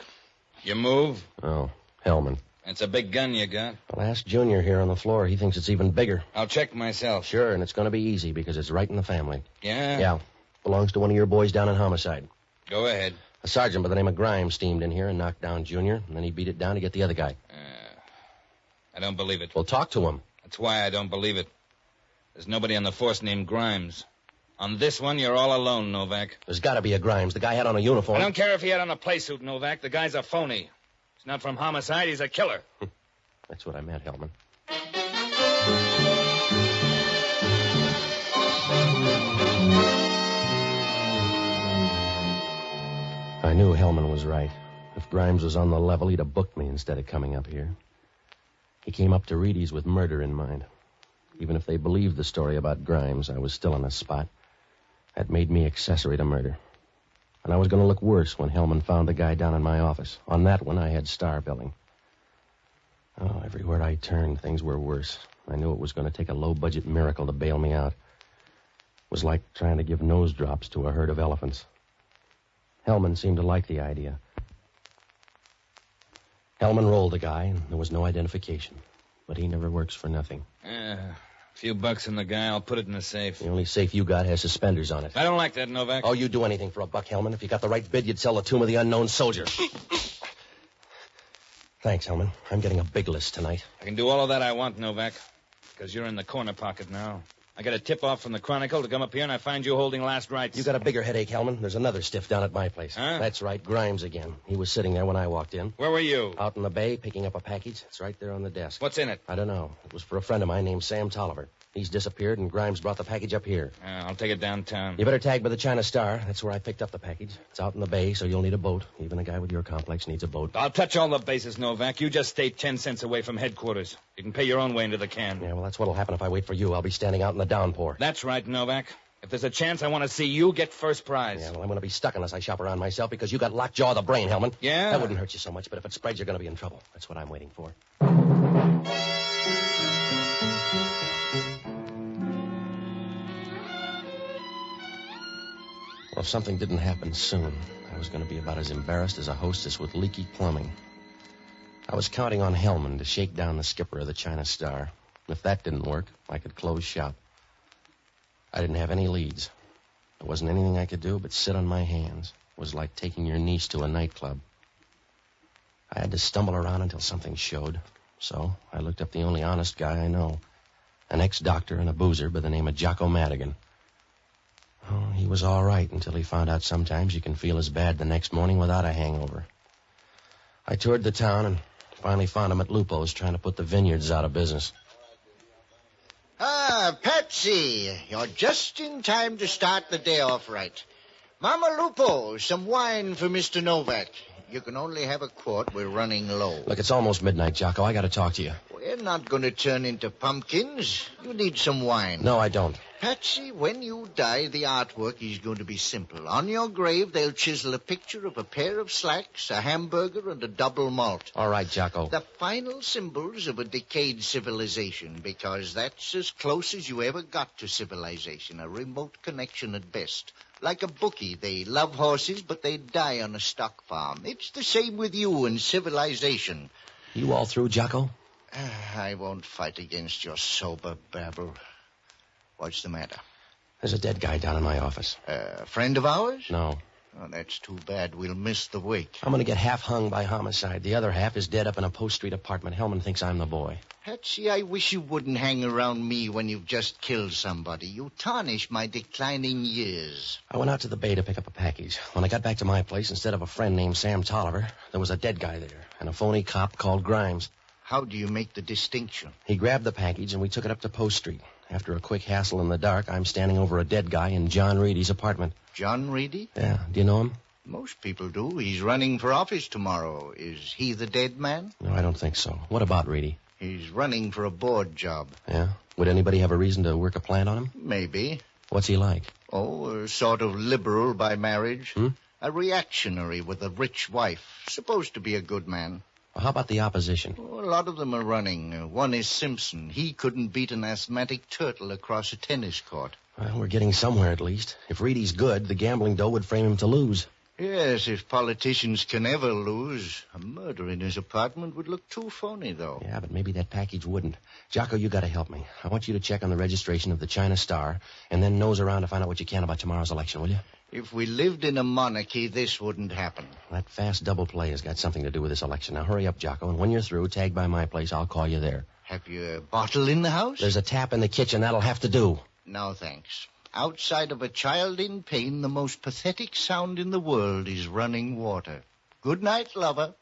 Speaker 15: You move?
Speaker 5: Oh, Hellman.
Speaker 15: It's a big gun you got.
Speaker 5: Well, ask Junior here on the floor. He thinks it's even bigger.
Speaker 15: I'll check myself.
Speaker 5: Sure, and it's going to be easy because it's right in the family.
Speaker 15: Yeah?
Speaker 5: Yeah. Belongs to one of your boys down in homicide.
Speaker 15: Go ahead.
Speaker 5: A sergeant by the name of Grimes steamed in here and knocked down Junior, and then he beat it down to get the other guy.
Speaker 15: I don't believe it.
Speaker 5: Well, talk to him.
Speaker 15: That's why I don't believe it. There's nobody on the force named Grimes. On this one, you're all alone, Novak.
Speaker 5: There's got to be a Grimes. The guy had on a uniform.
Speaker 15: I don't care if he had on a playsuit, Novak. The guy's a phony. He's not from homicide. He's a killer.
Speaker 5: That's what I meant, Hellman. I knew Hellman was right. If Grimes was on the level, he'd have booked me instead of coming up here. He came up to Reedy's with murder in mind. Even if they believed the story about Grimes, I was still in a spot. That made me accessory to murder. And I was going to look worse when Hellman found the guy down in my office. On that one, I had star billing. Oh, everywhere I turned, things were worse. I knew it was going to take a low-budget miracle to bail me out. It was like trying to give nose drops to a herd of elephants. Hellman seemed to like the idea. Hellman rolled the guy, and there was no identification. But he never works for nothing.
Speaker 15: A few bucks in the guy. I'll put it in the safe.
Speaker 5: The only safe you got has suspenders on it.
Speaker 15: I don't like that, Novak.
Speaker 5: Oh, you'd do anything for a buck, Hellman. If you got the right bid, you'd sell the tomb of the unknown soldier. Thanks, Hellman. I'm getting a big list tonight.
Speaker 15: I can do all of that I want, Novak. Because you're in the corner pocket now.
Speaker 20: I got a tip-off from the Chronicle to come up here, and I find you holding last rites.
Speaker 5: You got a bigger headache, Hellman. There's another stiff down at my place.
Speaker 20: Huh?
Speaker 5: That's right, Grimes again. He was sitting there when I walked in.
Speaker 20: Where were you?
Speaker 5: Out in the bay, picking up a package. It's right there on the desk.
Speaker 20: What's in it?
Speaker 5: I don't know. It was for a friend of mine named Sam Tolliver. He's disappeared, and Grimes brought the package up here.
Speaker 20: I'll take it downtown.
Speaker 5: You better tag by the China Star. That's where I picked up the package. It's out in the bay, so you'll need a boat. Even a guy with your complex needs a boat.
Speaker 20: I'll touch all the bases, Novak. You just stay 10 cents away from headquarters. You can pay your own way into the can.
Speaker 5: Yeah, well, that's what'll happen if I wait for you. I'll be standing out in the downpour.
Speaker 20: That's right, Novak. If there's a chance, I want to see you get first prize.
Speaker 5: Yeah, well, I'm going to be stuck unless I shop around myself because you got lockjaw of the brain, Hellman.
Speaker 20: Yeah?
Speaker 5: That wouldn't hurt you so much, but if it spreads, you're going to be in trouble. That's what I'm waiting for. Well, if something didn't happen soon, I was going to be about as embarrassed as a hostess with leaky plumbing. I was counting on Hellman to shake down the skipper of the China Star. If that didn't work, I could close shop. I didn't have any leads. There wasn't anything I could do but sit on my hands. It was like taking your niece to a nightclub. I had to stumble around until something showed. So I looked up the only honest guy I know, an ex-doctor and a boozer by the name of Jocko Madigan. Oh, he was all right until he found out sometimes you can feel as bad the next morning without a hangover. I toured the town and finally found him at Lupo's trying to put the vineyards out of business.
Speaker 21: Ah, Patsy, you're just in time to start the day off right. Mama Lupo, some wine for Mr. Novak. You can only have a quart. We're running low.
Speaker 5: Look, it's almost midnight, Jocko. I got to talk to you.
Speaker 21: We're not going to turn into pumpkins. You need some wine.
Speaker 5: No, I don't.
Speaker 21: Patsy, when you die, the artwork is going to be simple. On your grave, they'll chisel a picture of a pair of slacks, a hamburger, and a double malt.
Speaker 5: All right, Jocko.
Speaker 21: The final symbols of a decayed civilization, because that's as close as you ever got to civilization, a remote connection at best. Like a bookie, they love horses, but they die on a stock farm. It's the same with you and civilization.
Speaker 5: You all through, Jocko?
Speaker 21: I won't fight against your sober babble. What's the matter?
Speaker 5: There's a dead guy down in my office.
Speaker 21: A friend of ours?
Speaker 5: No.
Speaker 21: Oh, that's too bad. We'll miss the wake.
Speaker 5: I'm going to get half hung by homicide. The other half is dead up in a Post Street apartment. Hellman thinks I'm the boy.
Speaker 21: Patsy, I wish you wouldn't hang around me when you've just killed somebody. You tarnish my declining years.
Speaker 5: I went out to the bay to pick up a package. When I got back to my place, instead of a friend named Sam Tolliver, there was a dead guy there and a phony cop called Grimes.
Speaker 21: How do you make the distinction?
Speaker 5: He grabbed the package and we took it up to Post Street. After a quick hassle in the dark, I'm standing over a dead guy in John Reedy's apartment.
Speaker 21: John Reedy?
Speaker 5: Yeah. Do you know him?
Speaker 21: Most people do. He's running for office tomorrow. Is he the dead man?
Speaker 5: No, I don't think so. What about Reedy?
Speaker 21: He's running for a board job.
Speaker 5: Yeah? Would anybody have a reason to work a plant on him?
Speaker 21: Maybe.
Speaker 5: What's he like?
Speaker 21: Oh, a sort of liberal by marriage. A reactionary with a rich wife. Supposed to be a good man.
Speaker 5: Well, how about the opposition?
Speaker 21: Oh, a lot of them are running. One is Simpson. He couldn't beat an asthmatic turtle across a tennis court.
Speaker 5: Well, we're getting somewhere at least. If Reedy's good, the gambling dough would frame him to lose.
Speaker 21: Yes, if politicians can ever lose. A murder in his apartment would look too phony, though.
Speaker 5: Yeah, but maybe that package wouldn't. Jocko, you got to help me. I want you to check on the registration of the China Star and then nose around to find out what you can about tomorrow's election, will you?
Speaker 21: If we lived in a monarchy, this wouldn't happen.
Speaker 5: That fast double play has got something to do with this election. Now, hurry up, Jocko, and when you're through, tag by my place. I'll call you there.
Speaker 21: Have you a bottle in the house?
Speaker 5: There's a tap in the kitchen. That'll have to do.
Speaker 21: No, thanks. Outside of a child in pain, the most pathetic sound in the world is running water. Good night, lover.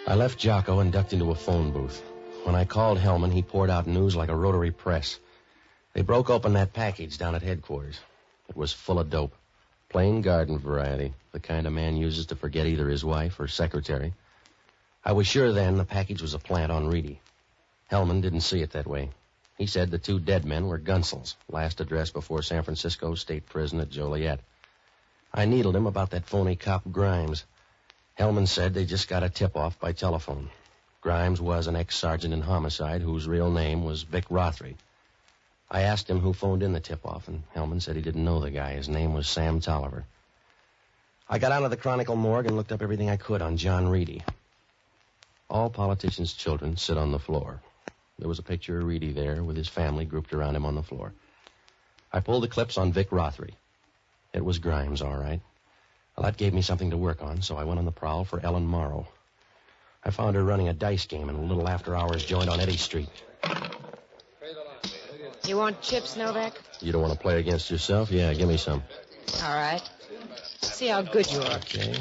Speaker 5: I left Jocko and ducked into a phone booth. When I called Hellman, he poured out news like a rotary press. They broke open that package down at headquarters. It was full of dope. Plain garden variety, the kind a man uses to forget either his wife or secretary. I was sure then the package was a plant on Reedy. Hellman didn't see it that way. He said the two dead men were Gunsels, last addressed before San Francisco State Prison at Joliet. I needled him about that phony cop Grimes. Hellman said they just got a tip-off by telephone. Grimes was an ex-sergeant in homicide whose real name was Vic Rothery. I asked him who phoned in the tip-off, and Hellman said he didn't know the guy. His name was Sam Tolliver. I got onto the Chronicle morgue and looked up everything I could on John Reedy. All politicians' children sit on the floor. There was a picture of Reedy there with his family grouped around him on the floor. I pulled the clips on Vic Rothery. It was Grimes, all right. Well, that gave me something to work on, so I went on the prowl for Ellen Morrow. I found her running a dice game in a little after-hours joint on Eddy Street.
Speaker 4: You want chips, Novak?
Speaker 5: You don't want to play against yourself? Yeah, give me some.
Speaker 4: All right. See how good you are.
Speaker 5: Okay.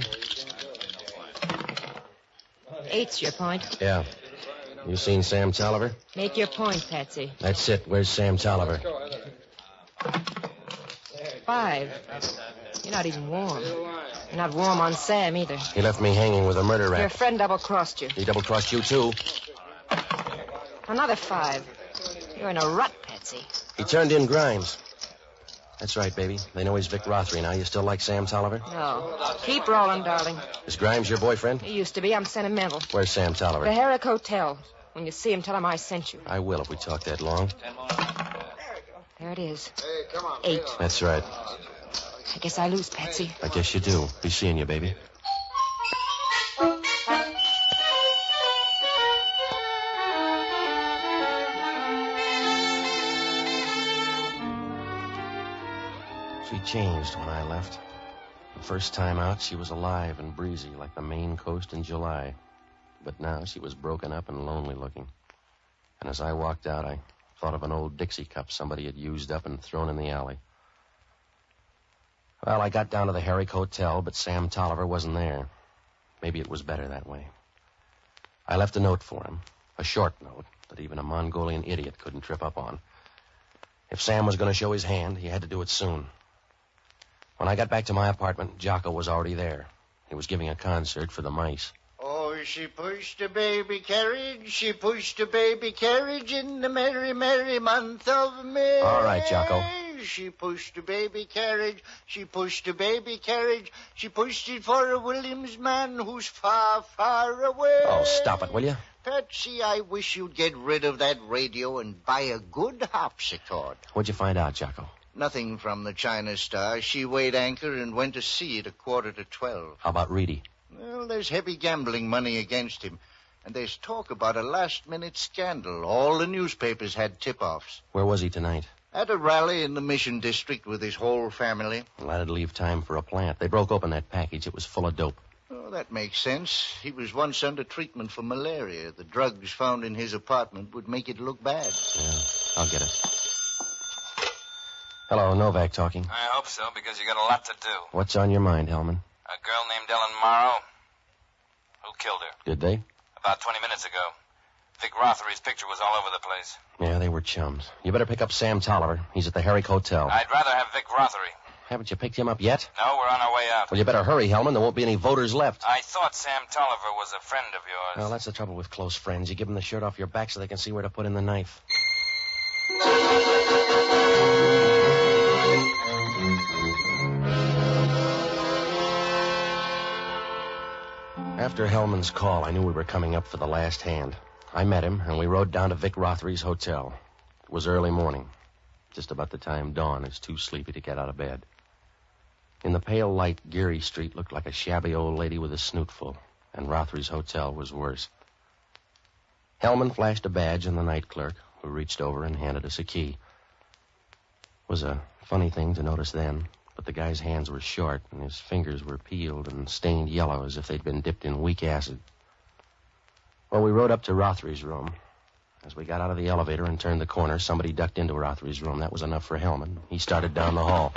Speaker 4: 8's your point.
Speaker 5: Yeah. You seen Sam Tolliver?
Speaker 4: Make your point, Patsy.
Speaker 5: That's it. Where's Sam Tolliver?
Speaker 4: 5. You're not even warm. You're not warm on Sam, either.
Speaker 5: He left me hanging with a murder
Speaker 4: Your
Speaker 5: rap.
Speaker 4: friend double-crossed you.
Speaker 5: He double-crossed you, too.
Speaker 4: Another 5. You're in a rut, Patsy.
Speaker 5: He turned in Grimes. That's right, baby. They know he's Vic Rothery now. You still like Sam Tolliver?
Speaker 4: No. Keep rolling, darling.
Speaker 5: Is Grimes your boyfriend?
Speaker 4: He used to be. I'm sentimental.
Speaker 5: Where's Sam Tolliver?
Speaker 4: The Herrick Hotel. When you see him, tell him I sent you.
Speaker 5: I will if we talk that long.
Speaker 4: There it is.
Speaker 10: Hey, come on.
Speaker 4: 8.
Speaker 5: That's right.
Speaker 4: I guess I lose, Patsy.
Speaker 5: I guess you do. Be seeing you, baby. She changed when I left. The first time out, she was alive and breezy like the Maine coast in July. But now she was broken up and lonely looking. And as I walked out, I thought of an old Dixie cup somebody had used up and thrown in the alley. Well, I got down to the Herrick Hotel, but Sam Tolliver wasn't there. Maybe it was better that way. I left a note for him, a short note that even a Mongolian idiot couldn't trip up on. If Sam was going to show his hand, he had to do it soon. When I got back to my apartment, Jocko was already there. He was giving a concert for the mice.
Speaker 21: Oh, she pushed a baby carriage, she pushed a baby carriage in the merry, merry month of May.
Speaker 5: All right, Jocko.
Speaker 21: She pushed a baby carriage, she pushed a baby carriage, she pushed it for a Williams man who's far, far away.
Speaker 5: Oh, stop it, will you?
Speaker 21: Patsy, I wish you'd get rid of that radio and buy a good harpsichord.
Speaker 5: What'd you find out, Jocko?
Speaker 21: Nothing from the China Star. She weighed anchor and went to sea at 11:45.
Speaker 5: How about Reedy?
Speaker 21: Well, there's heavy gambling money against him. And there's talk about a last-minute scandal. All the newspapers had tip-offs.
Speaker 5: Where was he tonight?
Speaker 21: At a rally in the Mission District with his whole family.
Speaker 5: Well, that'd leave time for a plant. They broke open that package. It was full of dope.
Speaker 21: Oh, that makes sense. He was once under treatment for malaria. The drugs found in his apartment would make it look bad.
Speaker 5: Yeah, I'll get it. Hello, Novak talking.
Speaker 20: I hope so, because you got a lot to do.
Speaker 5: What's on your mind, Hellman?
Speaker 20: A girl named Ellen Morrow. Who killed her?
Speaker 5: Did they?
Speaker 20: About 20 minutes ago. Vic Rothery's picture was all over the place.
Speaker 5: Yeah, they were chums. You better pick up Sam Tolliver. He's at the Herrick Hotel.
Speaker 20: I'd rather have Vic Rothery.
Speaker 5: Haven't you picked him up yet?
Speaker 20: No, we're on our way out.
Speaker 5: Well, you better hurry, Hellman. There won't be any voters left.
Speaker 20: I thought Sam Tolliver was a friend of yours.
Speaker 5: Well, that's the trouble with close friends. You give them the shirt off your back so they can see where to put in the knife. After Hellman's call, I knew we were coming up for the last hand. I met him, and we rode down to Vic Rothery's hotel. It was early morning, just about the time Dawn is too sleepy to get out of bed. In the pale light, Geary Street looked like a shabby old lady with a snootful, and Rothery's hotel was worse. Hellman flashed a badge on the night clerk, who reached over and handed us a key. It was a funny thing to notice then, but the guy's hands were short, and his fingers were peeled and stained yellow as if they'd been dipped in weak acid. Well, we rode up to Rothery's room. As we got out of the elevator and turned the corner, somebody ducked into Rothery's room. That was enough for Hellman. He started down the hall.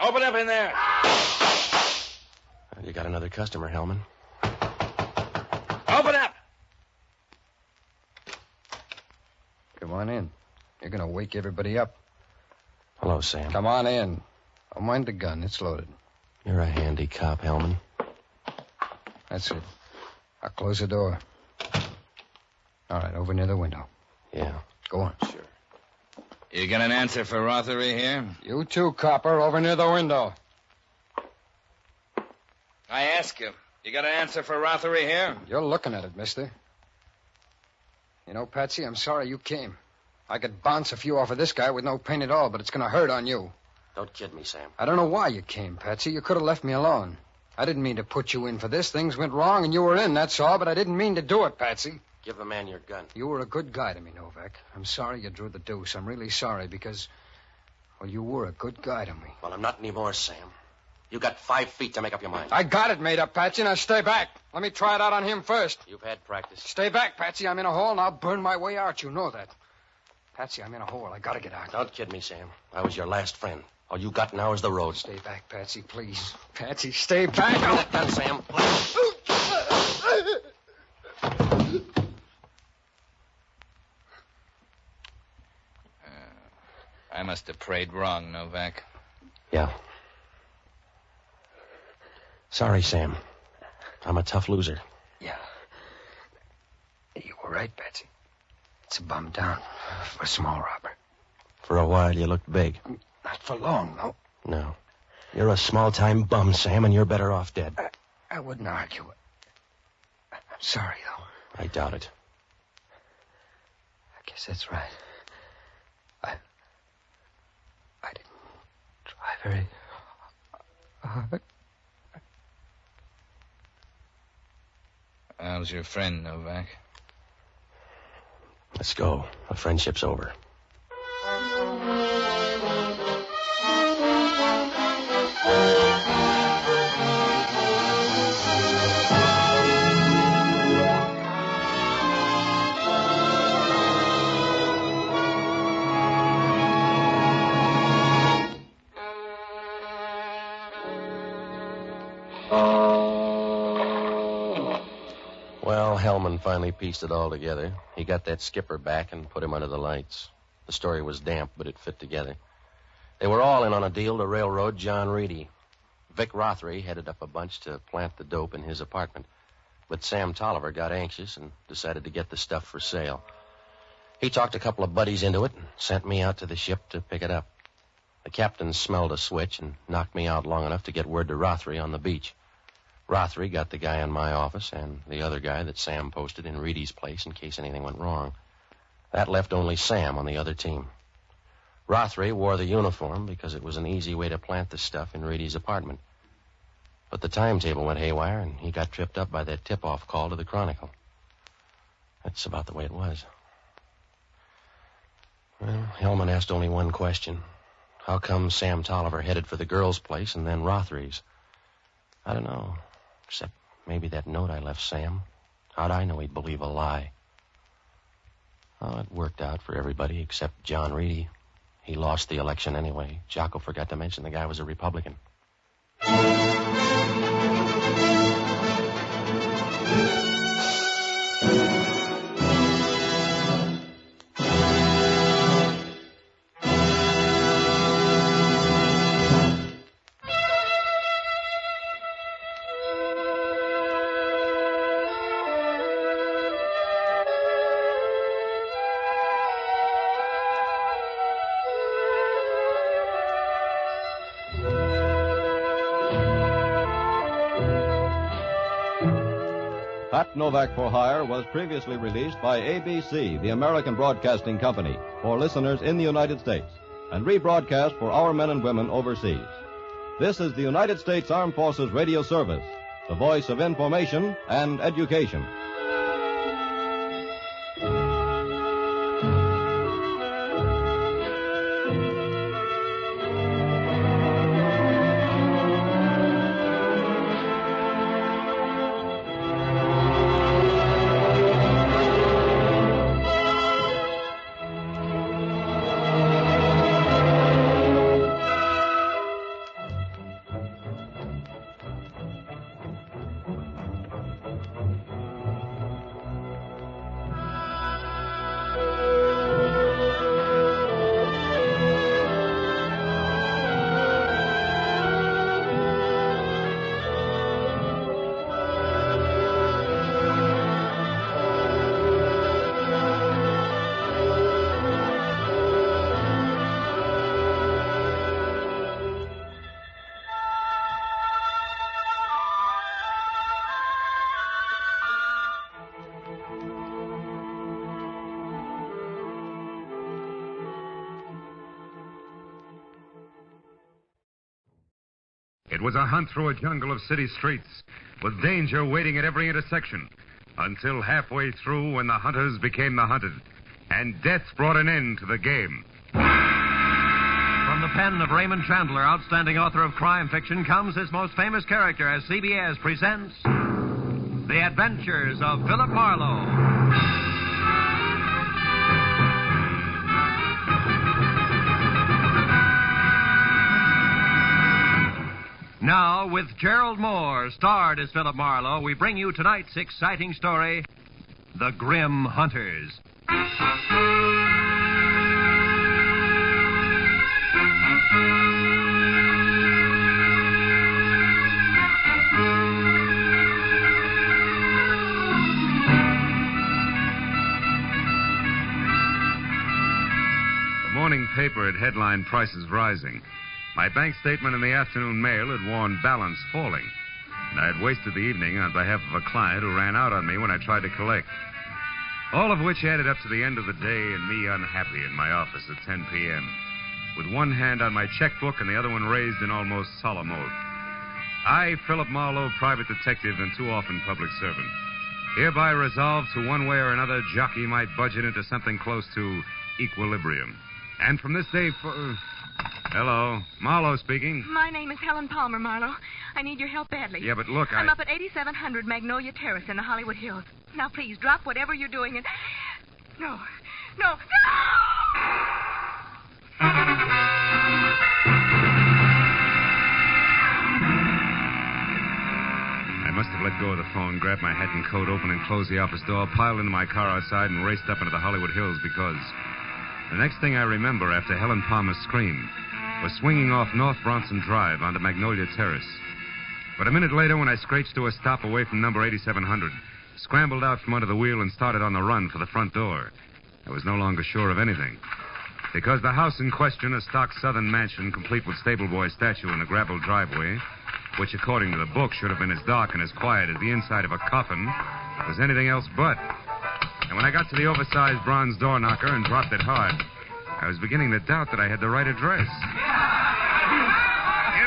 Speaker 20: Open up in there.
Speaker 5: You got another customer, Hellman.
Speaker 20: Open up.
Speaker 6: Come on in. You're going to wake everybody up.
Speaker 5: Hello, Sam.
Speaker 6: Come on in. Don't mind the gun. It's loaded.
Speaker 5: You're a handy cop, Hellman.
Speaker 6: That's it. I'll close the door. All right, over near the window.
Speaker 5: Yeah.
Speaker 6: Go on.
Speaker 20: Sure. You got an answer for Rothery here?
Speaker 6: You too, copper, over near the window.
Speaker 20: I ask you, you got an answer for Rothery here?
Speaker 6: You're looking at it, mister. You know, Patsy, I'm sorry you came. I could bounce a few off of this guy with no pain at all, but it's going to hurt on you.
Speaker 5: Don't kid me, Sam.
Speaker 6: I don't know why you came, Patsy. You could have left me alone. I didn't mean to put you in for this. Things went wrong and you were in, that's all, but I didn't mean to do it, Patsy.
Speaker 5: Give the man your gun.
Speaker 6: You were a good guy to me, Novak. I'm sorry you drew the deuce. I'm really sorry because, well, you were a good guy to me.
Speaker 5: Well, I'm not anymore, Sam. You got 5 feet to make up your mind.
Speaker 6: I got it made up, Patsy. Now stay back. Let me try it out on him first.
Speaker 5: You've had practice.
Speaker 6: Stay back, Patsy. I'm in a hole, and I'll burn my way out. You know that. Patsy, I'm in a hole. I gotta get out.
Speaker 5: Don't kid me, Sam. I was your last friend. All you got now is the road.
Speaker 6: Stay back, Patsy, please. Patsy, stay back.
Speaker 5: Get that gun, Sam.
Speaker 20: I must have prayed wrong, Novak.
Speaker 5: Yeah. Sorry, Sam. I'm a tough loser.
Speaker 6: Yeah. You were right, Patsy. It's a bum down for a small robber.
Speaker 5: For a while, you looked big.
Speaker 6: Not for long, though.
Speaker 5: No. You're a small-time bum, Sam, and you're better off dead.
Speaker 6: I wouldn't argue it. I'm sorry, though.
Speaker 5: I doubt it.
Speaker 6: I guess that's right. I didn't try very hard.
Speaker 20: How's your friend, Novak?
Speaker 5: Let's go. The friendship's over. Well, Hellman finally pieced it all together. He got that skipper back and put him under the lights. The story was damp, but it fit together. They were all in on a deal to railroad John Reedy. Vic Rothery headed up a bunch to plant the dope in his apartment. But Sam Tolliver got anxious and decided to get the stuff for sale. He talked a couple of buddies into it and sent me out to the ship to pick it up. The captain smelled a switch and knocked me out long enough to get word to Rothery on the beach. Rothery got the guy in my office and the other guy that Sam posted in Reedy's place in case anything went wrong. That left only Sam on the other team. Rothery wore the uniform because it was an easy way to plant the stuff in Reedy's apartment. But the timetable went haywire, and he got tripped up by that tip-off call to the Chronicle. That's about the way it was. Well, Hellman asked only one question. How come Sam Tolliver headed for the girl's place and then Rothery's? I don't know. Except maybe that note I left Sam. How'd I know he'd believe a lie? Oh, it worked out for everybody except John Reedy. He lost the election anyway. Jocko forgot to mention the guy was a Republican.
Speaker 13: Pat Novak for Hire was previously released by ABC, the American Broadcasting Company, for listeners in the United States, and rebroadcast for our men and women overseas. This is the United States Armed Forces Radio Service, the voice of information and education.
Speaker 18: It was a hunt through a jungle of city streets, with danger waiting at every intersection, until halfway through when the hunters became the hunted, and death brought an end to the game. From
Speaker 8: From the pen of Raymond Chandler, outstanding author of crime fiction, comes his most famous character as CBS presents The Adventures of Philip Marlowe. Now, with Gerald Moore, starred as Philip Marlowe, we bring you tonight's exciting story, The Grim Hunters.
Speaker 18: The morning paper had headlined prices rising. My bank statement in the afternoon mail had warned balance falling. And I had wasted the evening on behalf of a client who ran out on me when I tried to collect. All of which added up to the end of the day and me unhappy in my office at 10 p.m., with one hand on my checkbook and the other one raised in almost solemn oath. I, Philip Marlowe, private detective and too often public servant, hereby resolve to one way or another jockey my budget into something close to equilibrium. And from this day Hello. Marlowe speaking.
Speaker 11: My name is Helen Palmer, Marlowe. I need your help badly.
Speaker 18: Yeah, but look,
Speaker 11: I'm up at 8700 Magnolia Terrace in the Hollywood Hills. Now, please, drop whatever you're doing and... No.
Speaker 18: I must have let go of the phone, grabbed my hat and coat, opened and closed the office door, piled into my car outside, and raced up into the Hollywood Hills because the next thing I remember after Helen Palmer's scream was swinging off North Bronson Drive onto Magnolia Terrace. But a minute later, when I screeched to a stop away from number 8700, scrambled out from under the wheel and started on the run for the front door, I was no longer sure of anything. Because the house in question, a stock southern mansion complete with stable boy statue in a gravel driveway, which according to the book should have been as dark and as quiet as the inside of a coffin, was anything else but. And when I got to the oversized bronze door knocker and dropped it hard, I was beginning to doubt that I had the right address.
Speaker 22: Can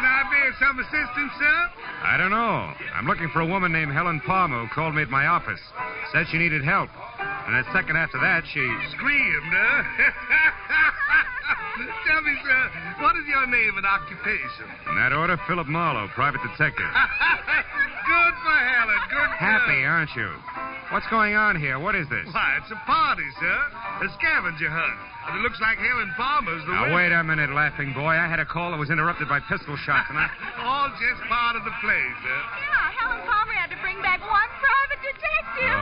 Speaker 22: I be of some assistance, sir?
Speaker 18: I don't know. I'm looking for a woman named Helen Palmer who called me at my office. Said she needed help. And a second after that, she
Speaker 22: screamed, huh? Tell me, sir, what is your name and occupation?
Speaker 18: In that order, Philip Marlowe, private detective.
Speaker 22: Good for Helen, good for
Speaker 18: Happy, aren't you? What's going on here? What is this?
Speaker 22: Why, it's a party, sir. A scavenger hunt. And it looks like Helen Palmer's the
Speaker 18: Now,
Speaker 22: winner.
Speaker 18: wait a minute, laughing boy. I had a call that was interrupted by pistol shots, and I...
Speaker 22: All just part of the play, sir.
Speaker 11: Yeah, Helen Palmer had to bring back one private detective.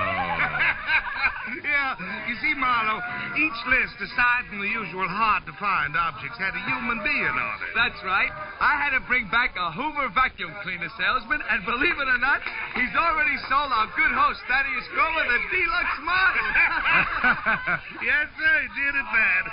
Speaker 22: Yeah, you see, Marlowe, each list, aside from the usual hard-to-find objects, had a human being on it.
Speaker 23: That's right. I had to bring back a Hoover vacuum cleaner salesman, and believe it or not, he's already sold our good host, Thaddeus Grover, the deluxe model.
Speaker 22: Yes, sir, he did it bad.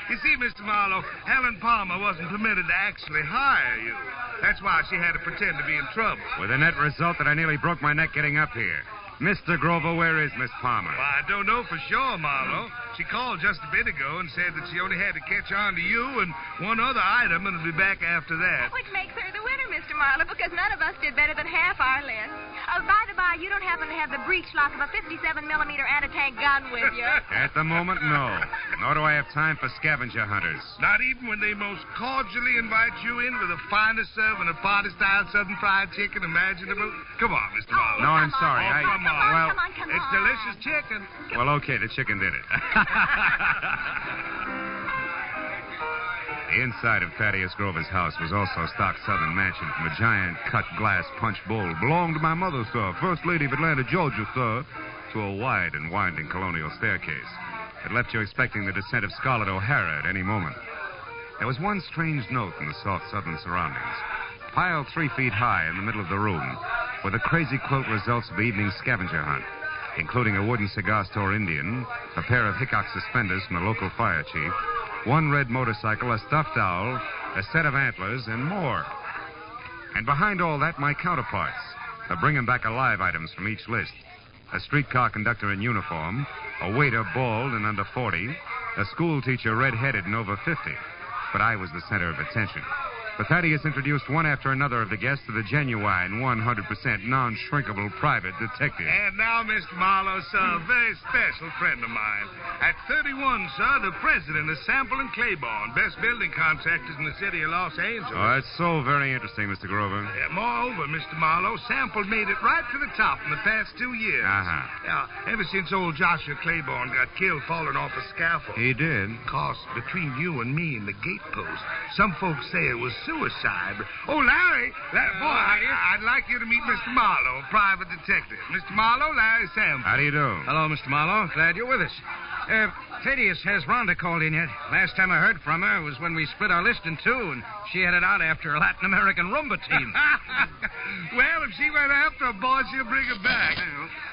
Speaker 22: You see, Mr. Marlowe, Helen Palmer wasn't permitted to actually hire you. That's why she had to pretend to be in trouble.
Speaker 18: With the net result that I nearly broke my neck getting up here. Mr. Grover, where is Miss Palmer?
Speaker 22: Well, I don't know for sure, Marlowe. She called just a bit ago and said that she only had to catch on to you and one other item and will be back after that.
Speaker 11: Which makes her the winner, Mr. Marlowe, because none of us did better than half our list. By the by, you don't happen to have the breech lock of a 57-millimeter anti-tank gun with you.
Speaker 18: At the moment, no. Nor do I have time for scavenger hunters.
Speaker 22: Not even when they most cordially invite you in with the finest serving of party-style Southern fried chicken imaginable. Come on, Mr. Marlowe.
Speaker 18: No, I'm sorry.
Speaker 22: Come on.
Speaker 18: Well,
Speaker 22: it's delicious chicken.
Speaker 18: Well, okay, the chicken did it. The inside of Thaddeus Grover's house was also a stock southern mansion from a giant cut glass punch bowl. Belonged to my mother, sir, First Lady of Atlanta, Georgia, sir, to a wide and winding colonial staircase that left you expecting the descent of Scarlett O'Hara at any moment. There was one strange note in the soft southern surroundings. Piled 3 feet high in the middle of the room were the crazy quote results of the evening's scavenger hunt, including a wooden cigar store Indian, a pair of Hickok suspenders from the local fire chief, one red motorcycle, a stuffed owl, a set of antlers, and more. And behind all that, my counterparts, the bring 'em back alive items from each list. A streetcar conductor in uniform, a waiter bald and under 40, a school teacher red-headed and over 50. But I was the center of attention. But Thaddeus introduced one after another of the guests to the genuine, 100% non-shrinkable private detective.
Speaker 22: And now, Mr. Marlowe, sir, a very special friend of mine. At 31, sir, the president of Sample and Claiborne, best building contractors in the city of Los Angeles.
Speaker 18: Oh, that's so very interesting, Mr. Grover.
Speaker 22: Moreover, Mr. Marlowe, Sample made it right to the top in the past 2 years.
Speaker 18: Uh-huh.
Speaker 22: Ever since old Joshua Claiborne got killed falling off a scaffold.
Speaker 18: He did?
Speaker 22: Of course, between you and me and the gatepost, some folks say it was suicide. But, Larry, boy, I'd like you to meet Mr. Marlowe, private detective. Mr. Marlowe, Larry Sample.
Speaker 18: How do you do?
Speaker 12: Hello, Mr. Marlowe. Glad you're with us. Thaddeus, has Rhonda called in yet? Last time I heard from her was when we split our list in two, and she headed out after a Latin American rumba team.
Speaker 22: Well, if she went after a boy, she'll bring her back.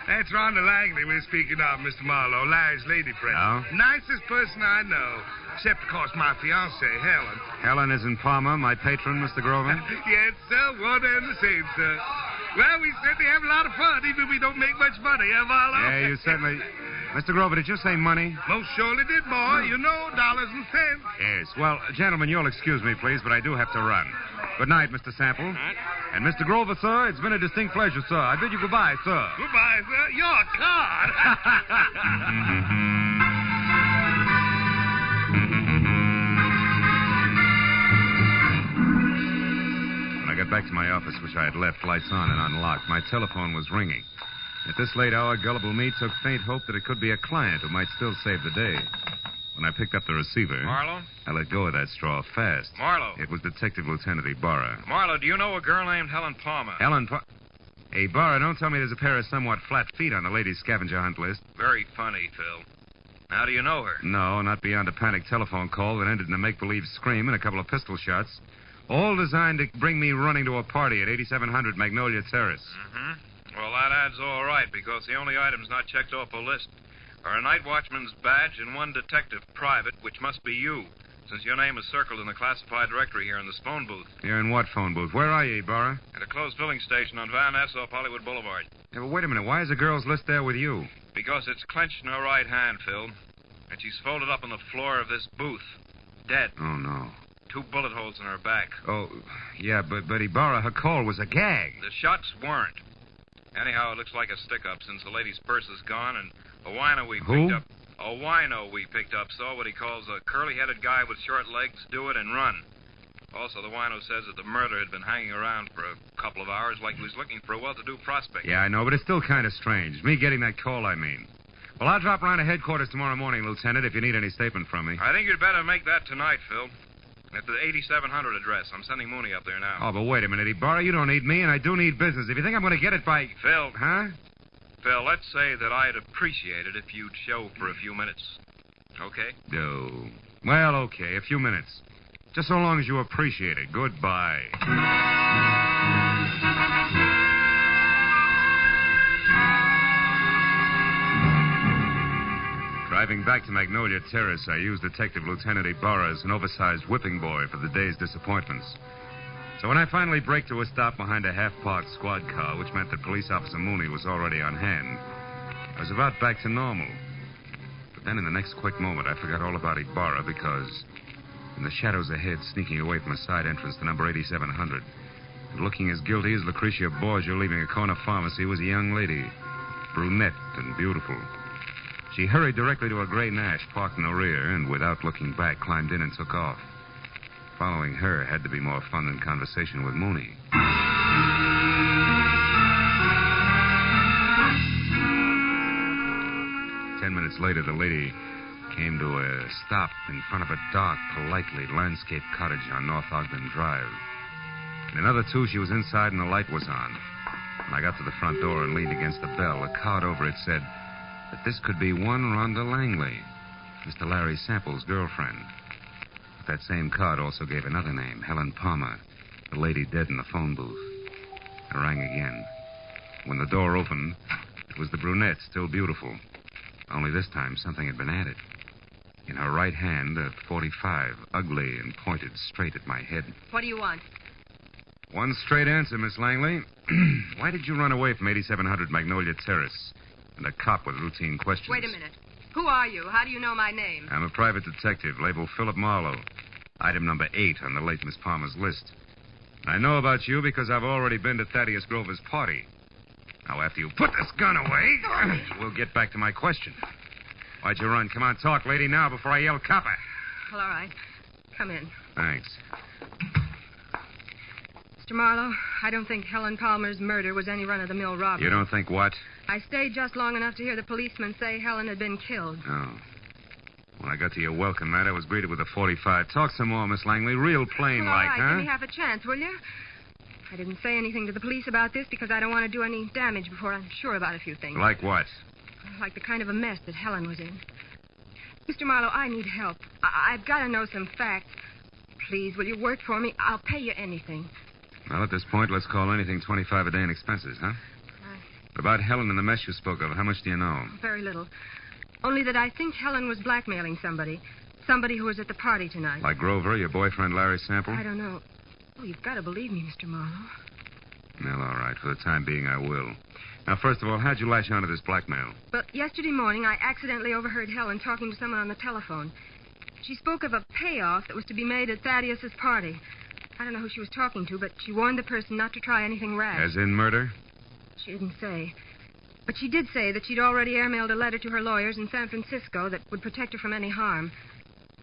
Speaker 22: That's Rhonda Langley we're speaking of, Mr. Marlowe, Larry's lady friend.
Speaker 18: Oh?
Speaker 22: Nicest person I know. Except, of course, my fiancée, Helen.
Speaker 18: Helen is in Palma, my patron, Mr. Grover.
Speaker 22: Yes, sir. One and the same, sir. Well, we certainly have a lot of fun, even if we don't make much money, Marlowe?
Speaker 18: Yeah, you certainly... Mr. Grover, did you say money?
Speaker 22: Most surely did, boy. You know, dollars and cents.
Speaker 18: Yes. Well, gentlemen, you'll excuse me, please, but I do have to run. Good night, Mr. Sample. And Mr. Grover, sir, it's been a distinct pleasure, sir. I bid you goodbye, sir.
Speaker 22: Goodbye, sir. You're a card.
Speaker 18: When I got back to my office, which I had left lights on and unlocked, my telephone was ringing. At this late hour, gullible me took faint hope that it could be a client who might still save the day. When I picked up the receiver...
Speaker 14: Marlowe?
Speaker 18: I let go of that straw fast.
Speaker 14: Marlowe?
Speaker 18: It was Detective Lieutenant Ibarra.
Speaker 14: Marlowe, do you know a girl named Helen Palmer?
Speaker 18: Hey, Ibarra, don't tell me there's a pair of somewhat flat feet on the ladies' scavenger hunt list.
Speaker 14: Very funny, Phil. How do you know her?
Speaker 18: No, not beyond a panicked telephone call that ended in a make-believe scream and a couple of pistol shots. All designed to bring me running to a party at 8700 Magnolia Terrace.
Speaker 14: Mm-hmm. Well, that adds all right, because the only items not checked off the list are a night watchman's badge and one detective private, which must be you, since your name is circled in the classified directory here in this phone booth.
Speaker 18: You're in what phone booth? Where are you, Ibarra?
Speaker 14: At a closed filling station on Van Ness off Hollywood Boulevard.
Speaker 18: Yeah, but wait a minute. Why is the girl's list there with you?
Speaker 14: Because it's clenched in her right hand, Phil, and she's folded up on the floor of this booth, dead.
Speaker 18: Oh, no.
Speaker 14: 2 bullet holes in her back.
Speaker 18: Oh, yeah, but Ibarra, her call was a gag.
Speaker 14: The shots weren't. Anyhow, it looks like a stick-up since the lady's purse is gone, and a wino we picked up... A wino we picked up saw what he calls a curly-headed guy with short legs do it and run. Also, the wino says that the murderer had been hanging around for a couple of hours like he was looking for a well-to-do prospect.
Speaker 18: Yeah, I know, but it's still kind of strange. Me getting that call, I mean. Well, I'll drop around to headquarters tomorrow morning, Lieutenant, if you need any statement from me.
Speaker 14: I think you'd better make that tonight, Phil. At the 8700 address. I'm sending Mooney up there now.
Speaker 18: Oh, but wait a minute, Ibarra. You don't need me, and I do need business. If you think I'm going to get it by...
Speaker 14: Phil.
Speaker 18: Huh?
Speaker 14: Phil, let's say that I'd appreciate it if you'd show for a few minutes. Okay?
Speaker 18: No. Well, okay, a few minutes. Just so long as you appreciate it. Goodbye. Driving back to Magnolia Terrace, I used Detective Lieutenant Ibarra as an oversized whipping boy for the day's disappointments. So when I finally braked to a stop behind a half-parked squad car, which meant that Police Officer Mooney was already on hand, I was about back to normal. But then in the next quick moment, I forgot all about Ibarra because in the shadows ahead, sneaking away from a side entrance to number 8700, and looking as guilty as Lucretia Borgia leaving a corner pharmacy, was a young lady, brunette and beautiful. She hurried directly to a gray Nash parked in the rear and, without looking back, climbed in and took off. Following her had to be more fun than conversation with Mooney. 10 minutes later, the lady came to a stop in front of a dark, politely landscaped cottage on North Ogden Drive. In another 2, she was inside and the light was on. When I got to the front door and leaned against the bell, a card over it said that this could be one Rhonda Langley, Mr. Larry Sample's girlfriend. But that same card also gave another name, Helen Palmer, the lady dead in the phone booth. I rang again. When the door opened, it was the brunette, still beautiful. Only this time, something had been added. In her right hand, a .45, ugly and pointed straight at my head.
Speaker 17: What do you want?
Speaker 18: One straight answer, Miss Langley. Why did you run away from 8700 Magnolia Terrace? And a cop with routine questions.
Speaker 17: Wait a minute. Who are you? How do you know my name?
Speaker 18: I'm a private detective, labeled Philip Marlowe. Item number 8 on the late Miss Palmer's list. I know about you because I've already been to Thaddeus Grover's party. Now, after you put this gun away, we'll get back to my question. Why'd you run? Come on, talk, lady, now before I yell copper.
Speaker 1: Well, all right. Come in.
Speaker 18: Thanks.
Speaker 1: Mr. Marlowe, I don't think Helen Palmer's murder was any run-of-the-mill robbery.
Speaker 18: You don't think what?
Speaker 1: I stayed just long enough to hear the policeman say Helen had been killed.
Speaker 18: Oh. When I got to your welcome mat, I was greeted with a .45. Talk some more, Miss Langley. Real plain
Speaker 1: Well,
Speaker 18: like,
Speaker 1: all right,
Speaker 18: huh?
Speaker 1: give me half a chance, will you? I didn't say anything to the police about this because I don't want to do any damage before I'm sure about a few things.
Speaker 18: Like what?
Speaker 1: Like the kind of a mess that Helen was in. Mr. Marlowe, I need help. I've got to know some facts. Please, will you work for me? I'll pay you anything.
Speaker 18: Well, at this point, let's call anything 25 a day in expenses, huh? About Helen and the mess you spoke of, how much do you know?
Speaker 1: Very little. Only that I think Helen was blackmailing somebody. Somebody who was at the party tonight.
Speaker 18: Like Grover, your boyfriend, Larry Sample?
Speaker 1: I don't know. Oh, you've got to believe me, Mr. Marlowe.
Speaker 18: Well, all right. For the time being, I will. Now, first of all, how'd you latch onto this blackmail?
Speaker 1: Well, yesterday morning, I accidentally overheard Helen talking to someone on the telephone. She spoke of a payoff that was to be made at Thaddeus's party. I don't know who she was talking to, but she warned the person not to try anything rash.
Speaker 18: As in murder?
Speaker 1: She didn't say. But she did say that she'd already airmailed a letter to her lawyers in San Francisco that would protect her from any harm.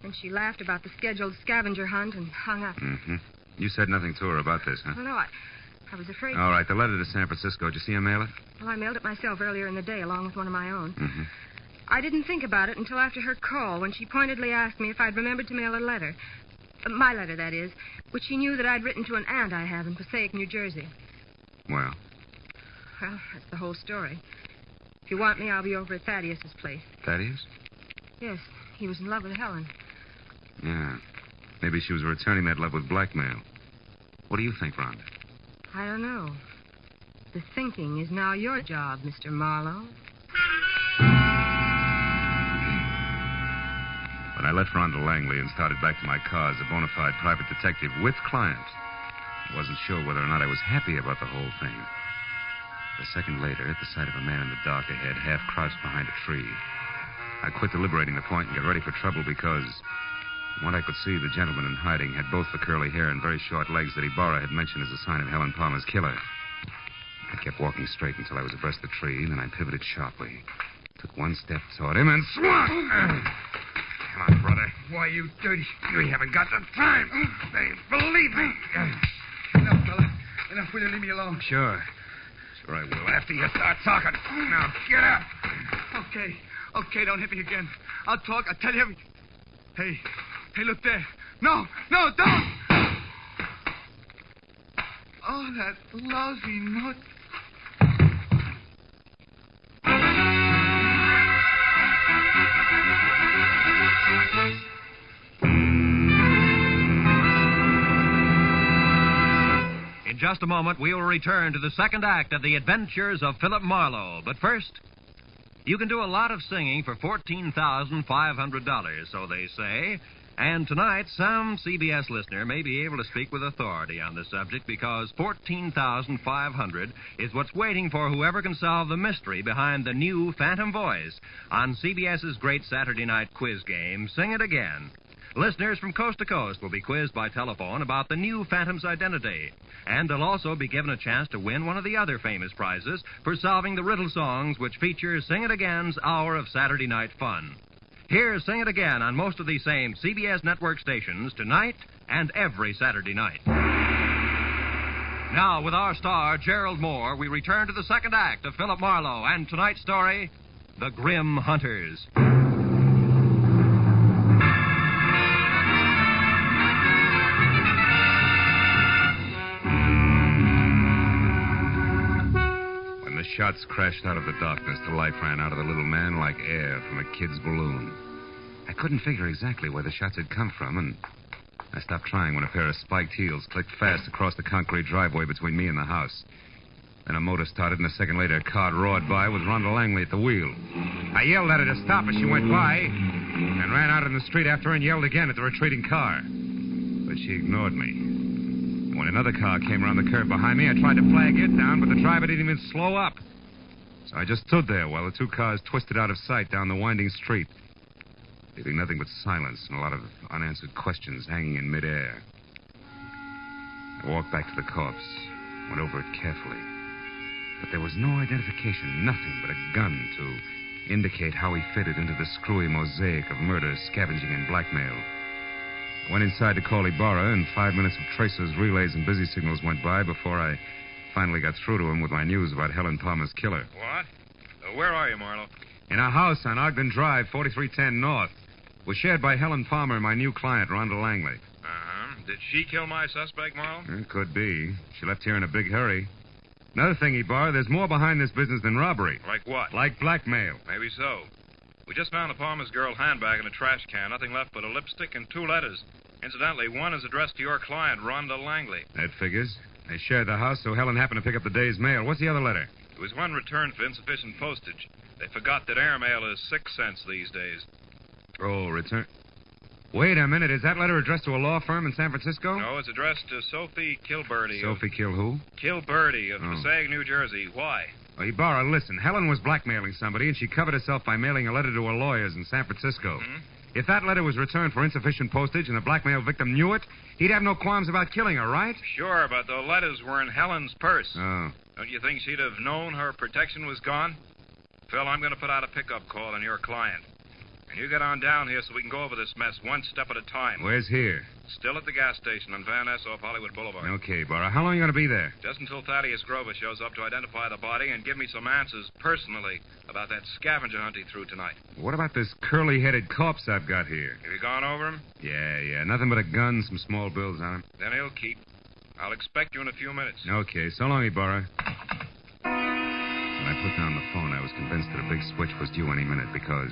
Speaker 1: And she laughed about the scheduled scavenger hunt and hung up.
Speaker 18: Mm-hmm. You said nothing to her about this, huh?
Speaker 1: Well, no, I was afraid.
Speaker 18: All right, the letter to San Francisco. Did you see her mail it?
Speaker 1: Well, I mailed it myself earlier in the day, along with one of my own.
Speaker 18: Mm-hmm.
Speaker 1: I didn't think about it until after her call, when she pointedly asked me if I'd remembered to mail a letter. My letter, that is, which she knew that I'd written to an aunt I have in Passaic, New Jersey.
Speaker 18: Well?
Speaker 1: Well, that's the whole story. If you want me, I'll be over at Thaddeus's place.
Speaker 18: Thaddeus?
Speaker 1: Yes, he was in love with Helen.
Speaker 18: Yeah. Maybe she was returning that love with blackmail. What do you think, Rhonda?
Speaker 1: I don't know. The thinking is now your job, Mr. Marlowe.
Speaker 18: When I left Rhonda Langley and started back to my car as a bona fide private detective with client, I wasn't sure whether or not I was happy about the whole thing. A second later, at the sight of a man in the dark ahead, half crouched behind a tree, I quit deliberating the point and got ready for trouble because, from what I could see, the gentleman in hiding had both the curly hair and very short legs that Ibarra had mentioned as a sign of Helen Palmer's killer. I kept walking straight until I was abreast the tree, then I pivoted sharply, took one step toward him, and swung! Come on, brother.
Speaker 22: Why, you dirty... You haven't got the time. Believe me. Enough, fella. Enough. Will you leave me alone?
Speaker 18: Sure. Sure I will. After you start talking. Now, get up.
Speaker 22: Okay. Okay, don't hit me again. I'll talk. I'll tell you everything. Hey, look there. No, don't. Oh, that lousy note.
Speaker 8: In just a moment, we will return to the second act of The Adventures of Philip Marlowe. But first, you can do a lot of singing for $14,500, so they say. And tonight, some CBS listener may be able to speak with authority on the subject because $14,500 is what's waiting for whoever can solve the mystery behind the new Phantom Voice on CBS's great Saturday night quiz game, Sing It Again. Listeners from coast to coast will be quizzed by telephone about the new Phantom's identity. And they'll also be given a chance to win one of the other famous prizes for solving the riddle songs which feature Sing It Again's hour of Saturday night fun. Here's Sing It Again on most of these same CBS network stations tonight and every Saturday night. Now, with our star, Gerald Moore, we return to the second act of Philip Marlowe and tonight's story, The Grim Hunters.
Speaker 18: The shots crashed out of the darkness. The life ran out of the little man like air from a kid's balloon. I couldn't figure exactly where the shots had come from, and I stopped trying when a pair of spiked heels clicked fast across the concrete driveway between me and the house. Then a motor started, and a second later, a car roared by with Rhonda Langley at the wheel. I yelled at her to stop as she went by, and ran out in the street after her and yelled again at the retreating car. But she ignored me. When another car came around the curve behind me, I tried to flag it down, but the driver didn't even slow up. So I just stood there while the two cars twisted out of sight down the winding street. leaving nothing but silence and a lot of unanswered questions hanging in midair. I walked back to the corpse, went over it carefully. But there was no identification, nothing but a gun to indicate how he fitted into the screwy mosaic of murder, scavenging, and blackmail. I went inside to call Ibarra, and 5 minutes of tracers, relays, and busy signals went by before I finally got through to him with my news about Helen Palmer's killer.
Speaker 14: What? Where are you, Marlowe?
Speaker 18: In a house on Ogden Drive, 4310 North. It was shared by Helen Palmer and my new client, Rhonda Langley.
Speaker 14: Uh-huh. Did she kill my suspect, Marlowe?
Speaker 18: It could be. She left here in a big hurry. Another thing, Ibarra, there's more behind this business than robbery.
Speaker 14: Like what?
Speaker 18: Like blackmail.
Speaker 14: Maybe so. We just found the Palmer's girl handbag in a trash can. Nothing left but a lipstick and 2 letters. Incidentally, one is addressed to your client, Rhonda Langley.
Speaker 18: That figures. They shared the house, so Helen happened to pick up the day's mail. What's the other letter?
Speaker 14: It was one returned for insufficient postage. They forgot that airmail is 6 cents these days.
Speaker 18: Oh, return. Wait a minute. Is that letter addressed to a law firm in San Francisco?
Speaker 14: No, it's addressed to Sophie Kilberty.
Speaker 18: Sophie Kill who?
Speaker 14: Kilberty of Passaic, New Jersey. Why?
Speaker 18: Well, Ibarra, listen. Helen was blackmailing somebody, and she covered herself by mailing a letter to her lawyers in San Francisco.
Speaker 14: Mm-hmm.
Speaker 18: If that letter was returned for insufficient postage and the blackmail victim knew it, he'd have no qualms about killing her, right?
Speaker 14: Sure, but the letters were in Helen's purse.
Speaker 18: Oh.
Speaker 14: Don't you think she'd have known her protection was gone? Phil, I'm going to put out a pickup call on your client. And you get on down here so we can go over this mess one step at a time.
Speaker 18: Where's here?
Speaker 14: Still at the gas station on Van Ness off Hollywood Boulevard.
Speaker 18: Okay, Barra. How long are you going to be there?
Speaker 14: Just until Thaddeus Grover shows up to identify the body and give me some answers personally about that scavenger hunt he threw tonight.
Speaker 18: What about this curly-headed corpse I've got here?
Speaker 14: Have you gone over him?
Speaker 18: Yeah. Nothing but a gun, some small bills on him.
Speaker 14: Then he'll keep. I'll expect you in a few minutes.
Speaker 18: Okay. So long, Ibarra. When I put down the phone, I was convinced that a big switch was due any minute because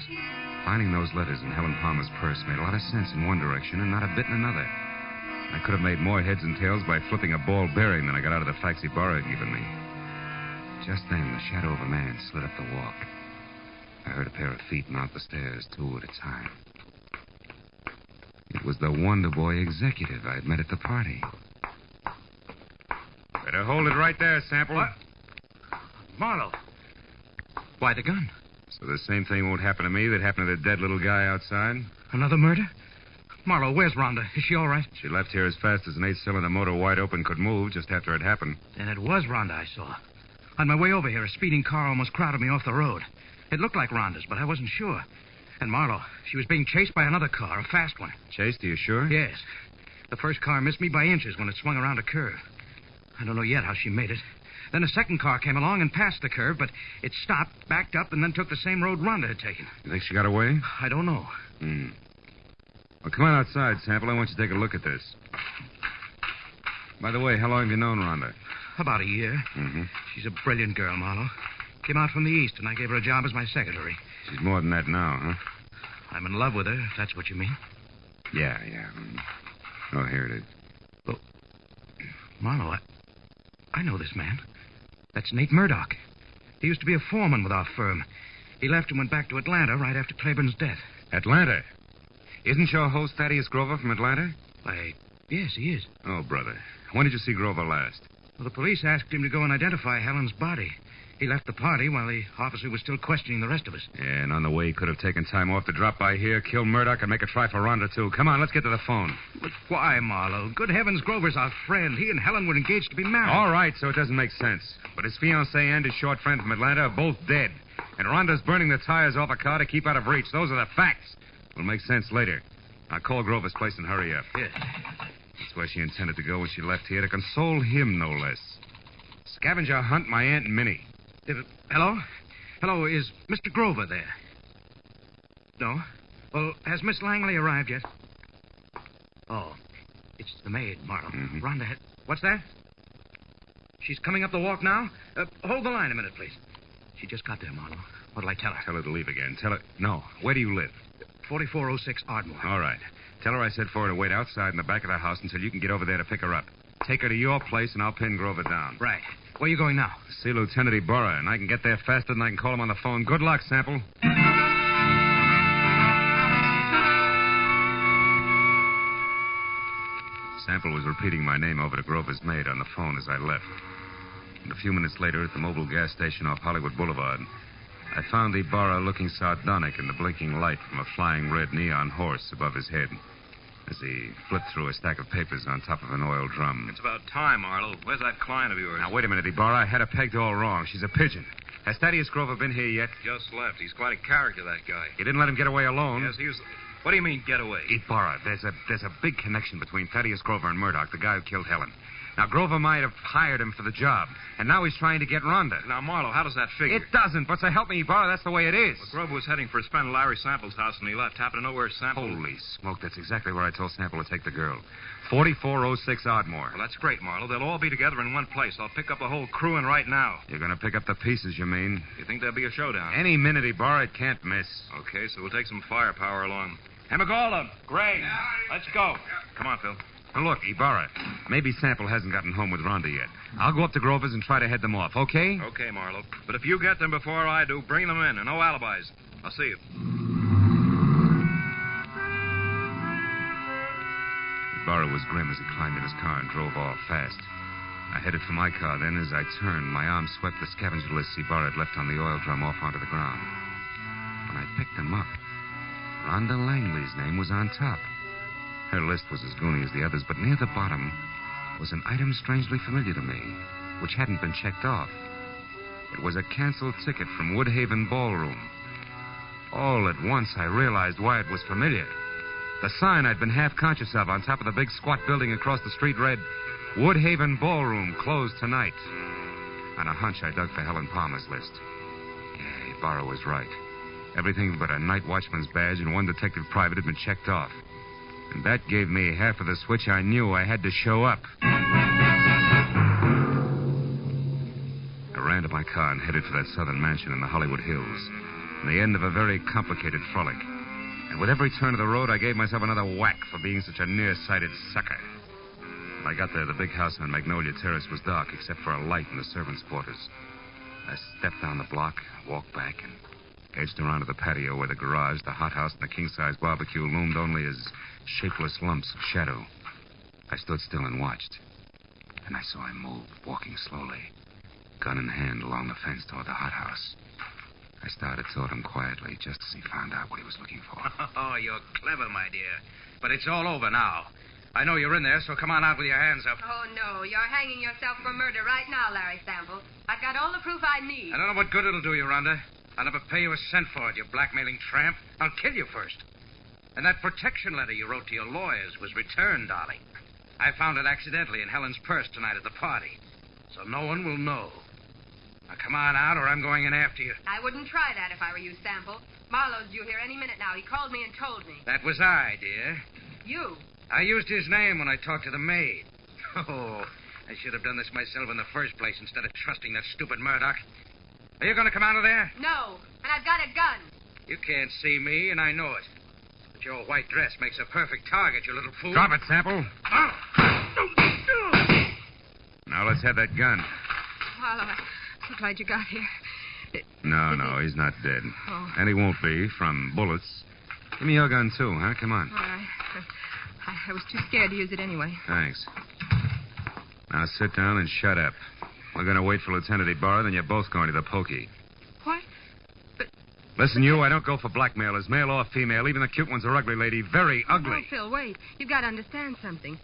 Speaker 18: finding those letters in Helen Palmer's purse made a lot of sense in one direction and not a bit in another. I could have made more heads and tails by flipping a ball bearing than I got out of the facts Ibarra had given me. Just then, the shadow of a man slid up the walk. I heard a pair of feet mount the stairs, 2 at a time. It was the Wonder Boy executive I'd met at the party. Better hold it right there, Sample.
Speaker 12: What? Marlowe. Why the gun?
Speaker 18: So the same thing won't happen to me that happened to the dead little guy outside?
Speaker 12: Another murder? Marlowe, where's Rhonda? Is she all right?
Speaker 18: She left here as fast as an 8-cylinder motor wide open could move just after it happened.
Speaker 12: Then it was Rhonda I saw. On my way over here, a speeding car almost crowded me off the road. It looked like Rhonda's, but I wasn't sure. And Marlowe, she was being chased by another car, a fast one.
Speaker 18: Chased? Are you sure?
Speaker 12: Yes. The first car missed me by inches when it swung around a curve. I don't know yet how she made it. Then a second car came along and passed the curve, but it stopped, backed up, and then took the same road Rhonda had taken.
Speaker 18: You think she got away?
Speaker 12: I don't know.
Speaker 18: Well, come on outside, Sample. I want you to take a look at this. By the way, how long have you known Rhonda?
Speaker 12: About a year.
Speaker 18: Mm-hmm.
Speaker 12: She's a brilliant girl, Marlowe. Came out from the East, and I gave her a job as my secretary.
Speaker 18: She's more than that now, huh?
Speaker 12: I'm in love with her, if that's what you mean.
Speaker 18: Yeah. Oh, here it is.
Speaker 12: Well, Marlowe, I know this man. That's Nate Murdoch. He used to be a foreman with our firm. He left and went back to Atlanta right after Claiborne's death.
Speaker 18: Atlanta? Isn't your host Thaddeus Grover from Atlanta?
Speaker 12: Why, yes, he is.
Speaker 18: Oh, brother. When did you see Grover last?
Speaker 12: Well, the police asked him to go and identify Helen's body. He left the party while the officer was still questioning the rest of us.
Speaker 18: Yeah, and on the way he could have taken time off to drop by here, kill Murdoch, and make a try for Rhonda, too. Come on, let's get to the phone.
Speaker 12: But why, Marlowe? Good heavens, Grover's our friend. He and Helen were engaged to be married.
Speaker 18: All right, so it doesn't make sense. But his fiancée and his short friend from Atlanta are both dead. And Rhonda's burning the tires off a car to keep out of reach. Those are the facts. It'll make sense later. I'll call Grover's place and hurry up.
Speaker 12: Yes.
Speaker 18: That's where she intended to go when she left here, to console him, no less. Scavenger hunt my Aunt Minnie.
Speaker 12: Hello? Hello, is Mr. Grover there? No? Well, has Miss Langley arrived yet? Oh, it's the maid, Marlowe.
Speaker 18: Mm-hmm.
Speaker 12: Rhonda had... What's that? She's coming up the walk now? Hold the line a minute, please. She just got there, Marlowe. What'll I tell her?
Speaker 18: Tell her to leave again. Tell her... No. Where do you live?
Speaker 12: 4406 Ardmore.
Speaker 18: All right. Tell her I said for her to wait outside in the back of the house until you can get over there to pick her up. Take her to your place, and I'll pin Grover down.
Speaker 12: Right. Where are you going now?
Speaker 18: See Lieutenant Ibarra, and I can get there faster than I can call him on the phone. Good luck, Sample. Sample was repeating my name over to Grover's maid on the phone as I left. And a few minutes later, at the Mobile gas station off Hollywood Boulevard, I found Ibarra looking sardonic in the blinking light from a flying red neon horse above his head as he flipped through a stack of papers on top of an oil drum.
Speaker 14: It's about time, Marlowe. Where's that client of yours?
Speaker 18: Now, wait a minute, Ibarra. I had her pegged all wrong. She's a pigeon. Has Thaddeus Grover been here yet?
Speaker 14: Just left. He's quite a character, that guy.
Speaker 18: You didn't let him get away alone?
Speaker 14: Yes, he was... What do you mean, get away?
Speaker 18: Ibarra, there's a big connection between Thaddeus Grover and Murdoch, the guy who killed Helen. Now, Grover might have hired him for the job, and now he's trying to get Rhonda.
Speaker 14: Now, Marlowe, how does that figure?
Speaker 18: It doesn't, but so help me, Ibarra, that's the way it is.
Speaker 14: Well, Grover was heading for his friend Larry Sample's house, and he left. Happened to know where Sample...
Speaker 18: Holy smoke, that's exactly where I told Sample to take the girl. 4406 Ardmore.
Speaker 14: Well, that's great, Marlowe. They'll all be together in one place. I'll pick up the whole crew and right now.
Speaker 18: You're going to pick up the pieces, you mean?
Speaker 14: You think there'll be a showdown?
Speaker 18: Any minute, Ibarra, it can't miss.
Speaker 14: Okay, so we'll take some firepower along. Hey, McGoldum, Gray, let's go. Come on, Phil.
Speaker 18: Now, look, Ibarra, maybe Sample hasn't gotten home with Rhonda yet. I'll go up to Grover's and try to head them off, okay?
Speaker 14: Okay, Marlowe. But if you get them before I do, bring them in, and no alibis. I'll see you.
Speaker 18: Ibarra was grim as he climbed in his car and drove off fast. I headed for my car. Then, as I turned, my arm swept the scavenger lists Ibarra had left on the oil drum off onto the ground. When I picked them up, Rhonda Langley's name was on top. Her list was as goony as the others, but near the bottom was an item strangely familiar to me, which hadn't been checked off. It was a canceled ticket from Woodhaven Ballroom. All at once, I realized why it was familiar. The sign I'd been half conscious of on top of the big squat building across the street read, Woodhaven Ballroom, closed tonight. On a hunch, I dug for Helen Palmer's list. Yeah, Ibarra was right. Everything but a night watchman's badge and one detective private had been checked off. And that gave me half of the switch I knew I had to show up. I ran to my car and headed for that southern mansion in the Hollywood Hills, the end of a very complicated frolic. And with every turn of the road, I gave myself another whack for being such a nearsighted sucker. When I got there, the big house on Magnolia Terrace was dark, except for a light in the servants' quarters. I stepped down the block, walked back, and edged around to the patio where the garage, the hothouse, and the king-size barbecue loomed only as shapeless lumps of shadow. I stood still and watched. And I saw him move, walking slowly, gun in hand along the fence toward the hothouse. I started toward him quietly, just as he found out what he was looking for.
Speaker 12: Oh, you're clever, my dear. But it's all over now. I know you're in there, so come on out with your hands up.
Speaker 1: Oh, no. You're hanging yourself for murder right now, Larry Sample. I've got all the proof I need.
Speaker 12: I don't know what good it'll do you, Rhonda. I'll never pay you a cent for it, you blackmailing tramp. I'll kill you first. And that protection letter you wrote to your lawyers was returned, darling. I found it accidentally in Helen's purse tonight at the party. So no one will know. Now, come on out, or I'm going in after you.
Speaker 1: I wouldn't try that if I were you, Sample. Marlowe's due here any minute now. He called me and told me.
Speaker 12: That was I, dear.
Speaker 1: You?
Speaker 12: I used his name when I talked to the maid. Oh, I should have done this myself in the first place instead of trusting that stupid Murdoch. Are you going to come out of there?
Speaker 1: No, and I've got a gun.
Speaker 12: You can't see me, and I know it. But your white dress makes a perfect target, you little fool.
Speaker 18: Drop it, Sample.
Speaker 12: Oh.
Speaker 18: Now let's have that gun.
Speaker 1: Marlowe, I'm so glad you got here.
Speaker 18: No, he's not dead.
Speaker 1: Oh.
Speaker 18: And he won't be from bullets. Give me your gun, too, huh? Come on.
Speaker 1: All right. I was too scared to use it anyway.
Speaker 18: Thanks. Now sit down and shut up. We're going to wait for Lieutenant Ibarra, then you're both going to the pokey.
Speaker 1: What? But...
Speaker 18: Listen, you, I don't go for blackmailers, male or female. Even the cute ones are ugly, lady. Very ugly.
Speaker 1: No, Phil, wait. You've got to understand something.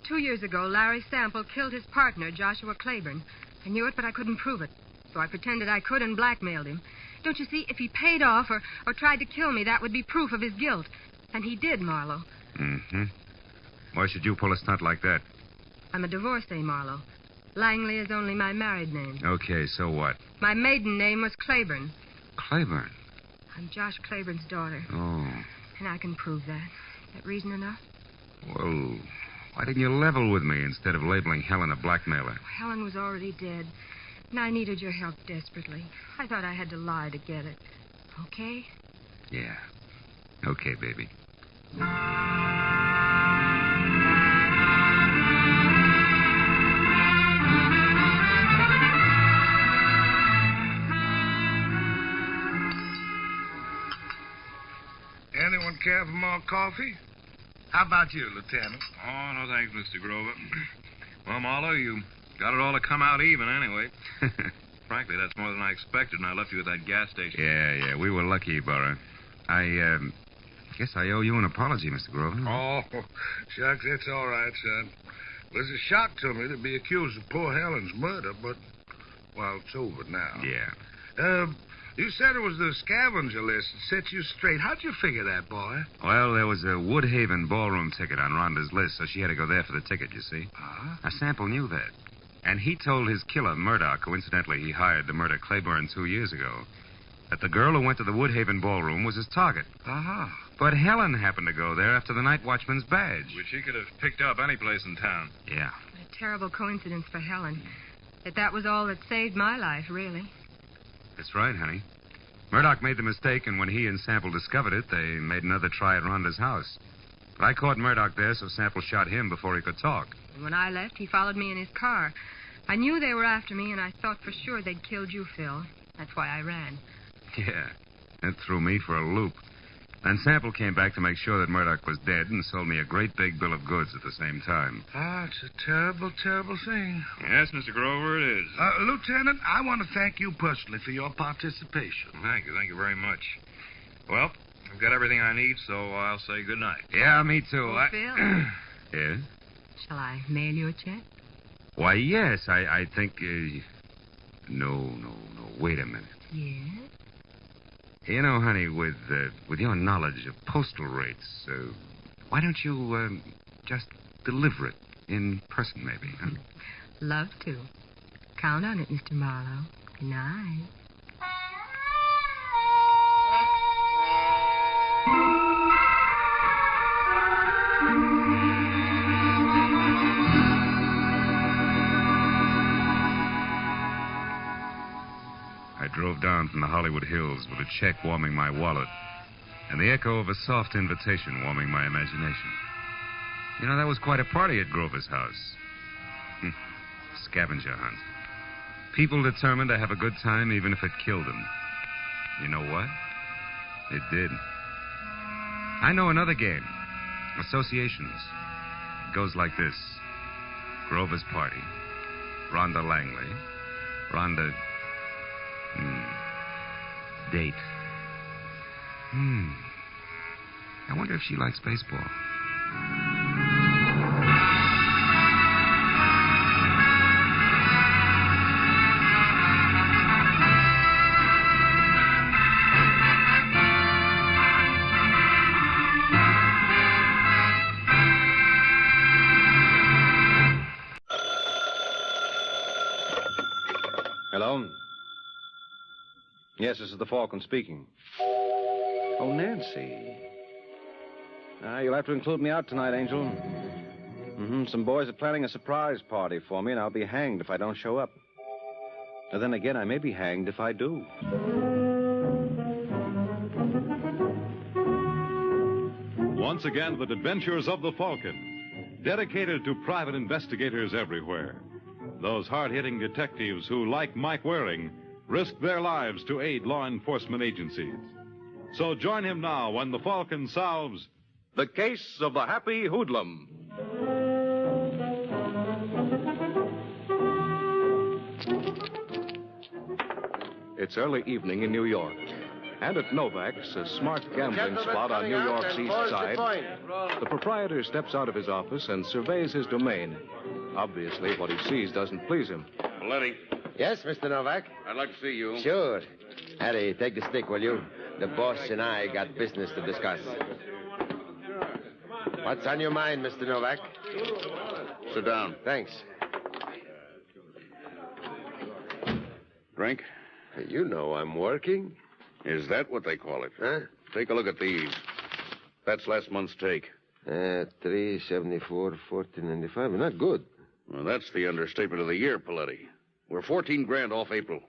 Speaker 1: 2 years ago, Larry Sample killed his partner, Joshua Claiborne. I knew it, but I couldn't prove it. So I pretended I could and blackmailed him. Don't you see, if he paid off or tried to kill me, that would be proof of his guilt. And he did, Marlowe.
Speaker 18: Mm-hmm. Why should you pull a stunt like that?
Speaker 1: I'm a divorcee, Marlowe. Langley is only my married name.
Speaker 18: Okay, so what?
Speaker 1: My maiden name was Claiborne.
Speaker 18: Claiborne?
Speaker 1: I'm Josh Claiborne's daughter.
Speaker 18: Oh.
Speaker 1: And I can prove that. Is that reason enough?
Speaker 18: Well, why didn't you level with me instead of labeling Helen a blackmailer?
Speaker 1: Helen was already dead, and I needed your help desperately. I thought I had to lie to get it. Okay?
Speaker 18: Yeah. Okay, baby.
Speaker 22: Anyone care for more coffee? How about you, Lieutenant?
Speaker 14: Oh, no thanks, Mr. Grover. Well, Marlowe, you got it all to come out even anyway. Frankly, that's more than I expected, and I left you at that gas station.
Speaker 18: Yeah, we were lucky, Burr. I guess I owe you an apology, Mr. Grover.
Speaker 22: Oh, shucks, that's all right, son. It was a shock to me to be accused of poor Helen's murder, but, well, it's over now.
Speaker 18: Yeah.
Speaker 22: You said it was the scavenger list that set you straight. How'd you figure that, boy?
Speaker 18: Well, there was a Woodhaven ballroom ticket on Rhonda's list, so she had to go there for the ticket, you see. Now, Sample knew that. And he told his killer, Murdoch, who incidentally he hired to murder Claiborne 2 years ago, that the girl who went to the Woodhaven ballroom was his target. But Helen happened to go there after the night watchman's badge.
Speaker 14: Which he could have picked up any place in town.
Speaker 18: Yeah.
Speaker 1: What a terrible coincidence for Helen. That was all that saved my life, really.
Speaker 18: That's right, honey. Murdoch made the mistake, and when he and Sample discovered it, they made another try at Rhonda's house. But I caught Murdoch there, so Sample shot him before he could talk.
Speaker 1: And when I left, he followed me in his car. I knew they were after me, and I thought for sure they'd killed you, Phil. That's why I ran.
Speaker 18: Yeah, that threw me for a loop. Then Sample came back to make sure that Murdoch was dead and sold me a great big bill of goods at the same time.
Speaker 22: It's a terrible, terrible thing.
Speaker 14: Yes, Mr. Grover, it is.
Speaker 22: Lieutenant, I want to thank you personally for your participation.
Speaker 14: Thank you very much. Well, I've got everything I need, so I'll say good night.
Speaker 18: Yeah, me too.
Speaker 1: Oh, Phil.
Speaker 18: Yes?
Speaker 1: Shall I mail you a check?
Speaker 18: Why, yes, I think... No. Wait a minute.
Speaker 1: Yes?
Speaker 18: You know, honey, with your knowledge of postal rates, why don't you just deliver it in person, maybe, huh?
Speaker 1: Love to. Count on it, Mr. Marlowe. Good night.
Speaker 18: I drove down from the Hollywood Hills with a check warming my wallet and the echo of a soft invitation warming my imagination. You know, that was quite a party at Grover's house. Scavenger hunt. People determined to have a good time even if it killed them. You know what? It did. I know another game. Associations. It goes like this. Grover's party. Rhonda Langley. Rhonda... Date. I wonder if she likes baseball.
Speaker 13: Hello? Yes, this is the Falcon speaking. Oh, Nancy. You'll have to include me out tonight, Angel. Some boys are planning a surprise party for me, and I'll be hanged if I don't show up. And then again, I may be hanged if I do.
Speaker 2: Once again, the adventures of the Falcon, dedicated to private investigators everywhere. Those hard-hitting detectives who, like Mike Waring, risk their lives to aid law enforcement agencies. So join him now when the Falcon solves The Case of the Happy Hoodlum.
Speaker 9: It's early evening in New York. And at Novak's, a smart gambling spot on New York's east side, the proprietor steps out of his office and surveys his domain. Obviously, what he sees doesn't please him.
Speaker 17: Letty.
Speaker 7: Yes, Mr. Novak?
Speaker 17: I'd like to see you.
Speaker 7: Sure. Harry, take the stick, will you? The boss and I got business to discuss. What's on your mind, Mr. Novak?
Speaker 17: Sit down.
Speaker 7: Thanks.
Speaker 17: Drink?
Speaker 7: You know I'm working.
Speaker 17: Is that what they call it?
Speaker 7: Huh?
Speaker 17: Take a look at these. That's last month's take.
Speaker 7: 374, 1495. Not good.
Speaker 17: Well, that's the understatement of the year, Paletti. We're 14 grand off April.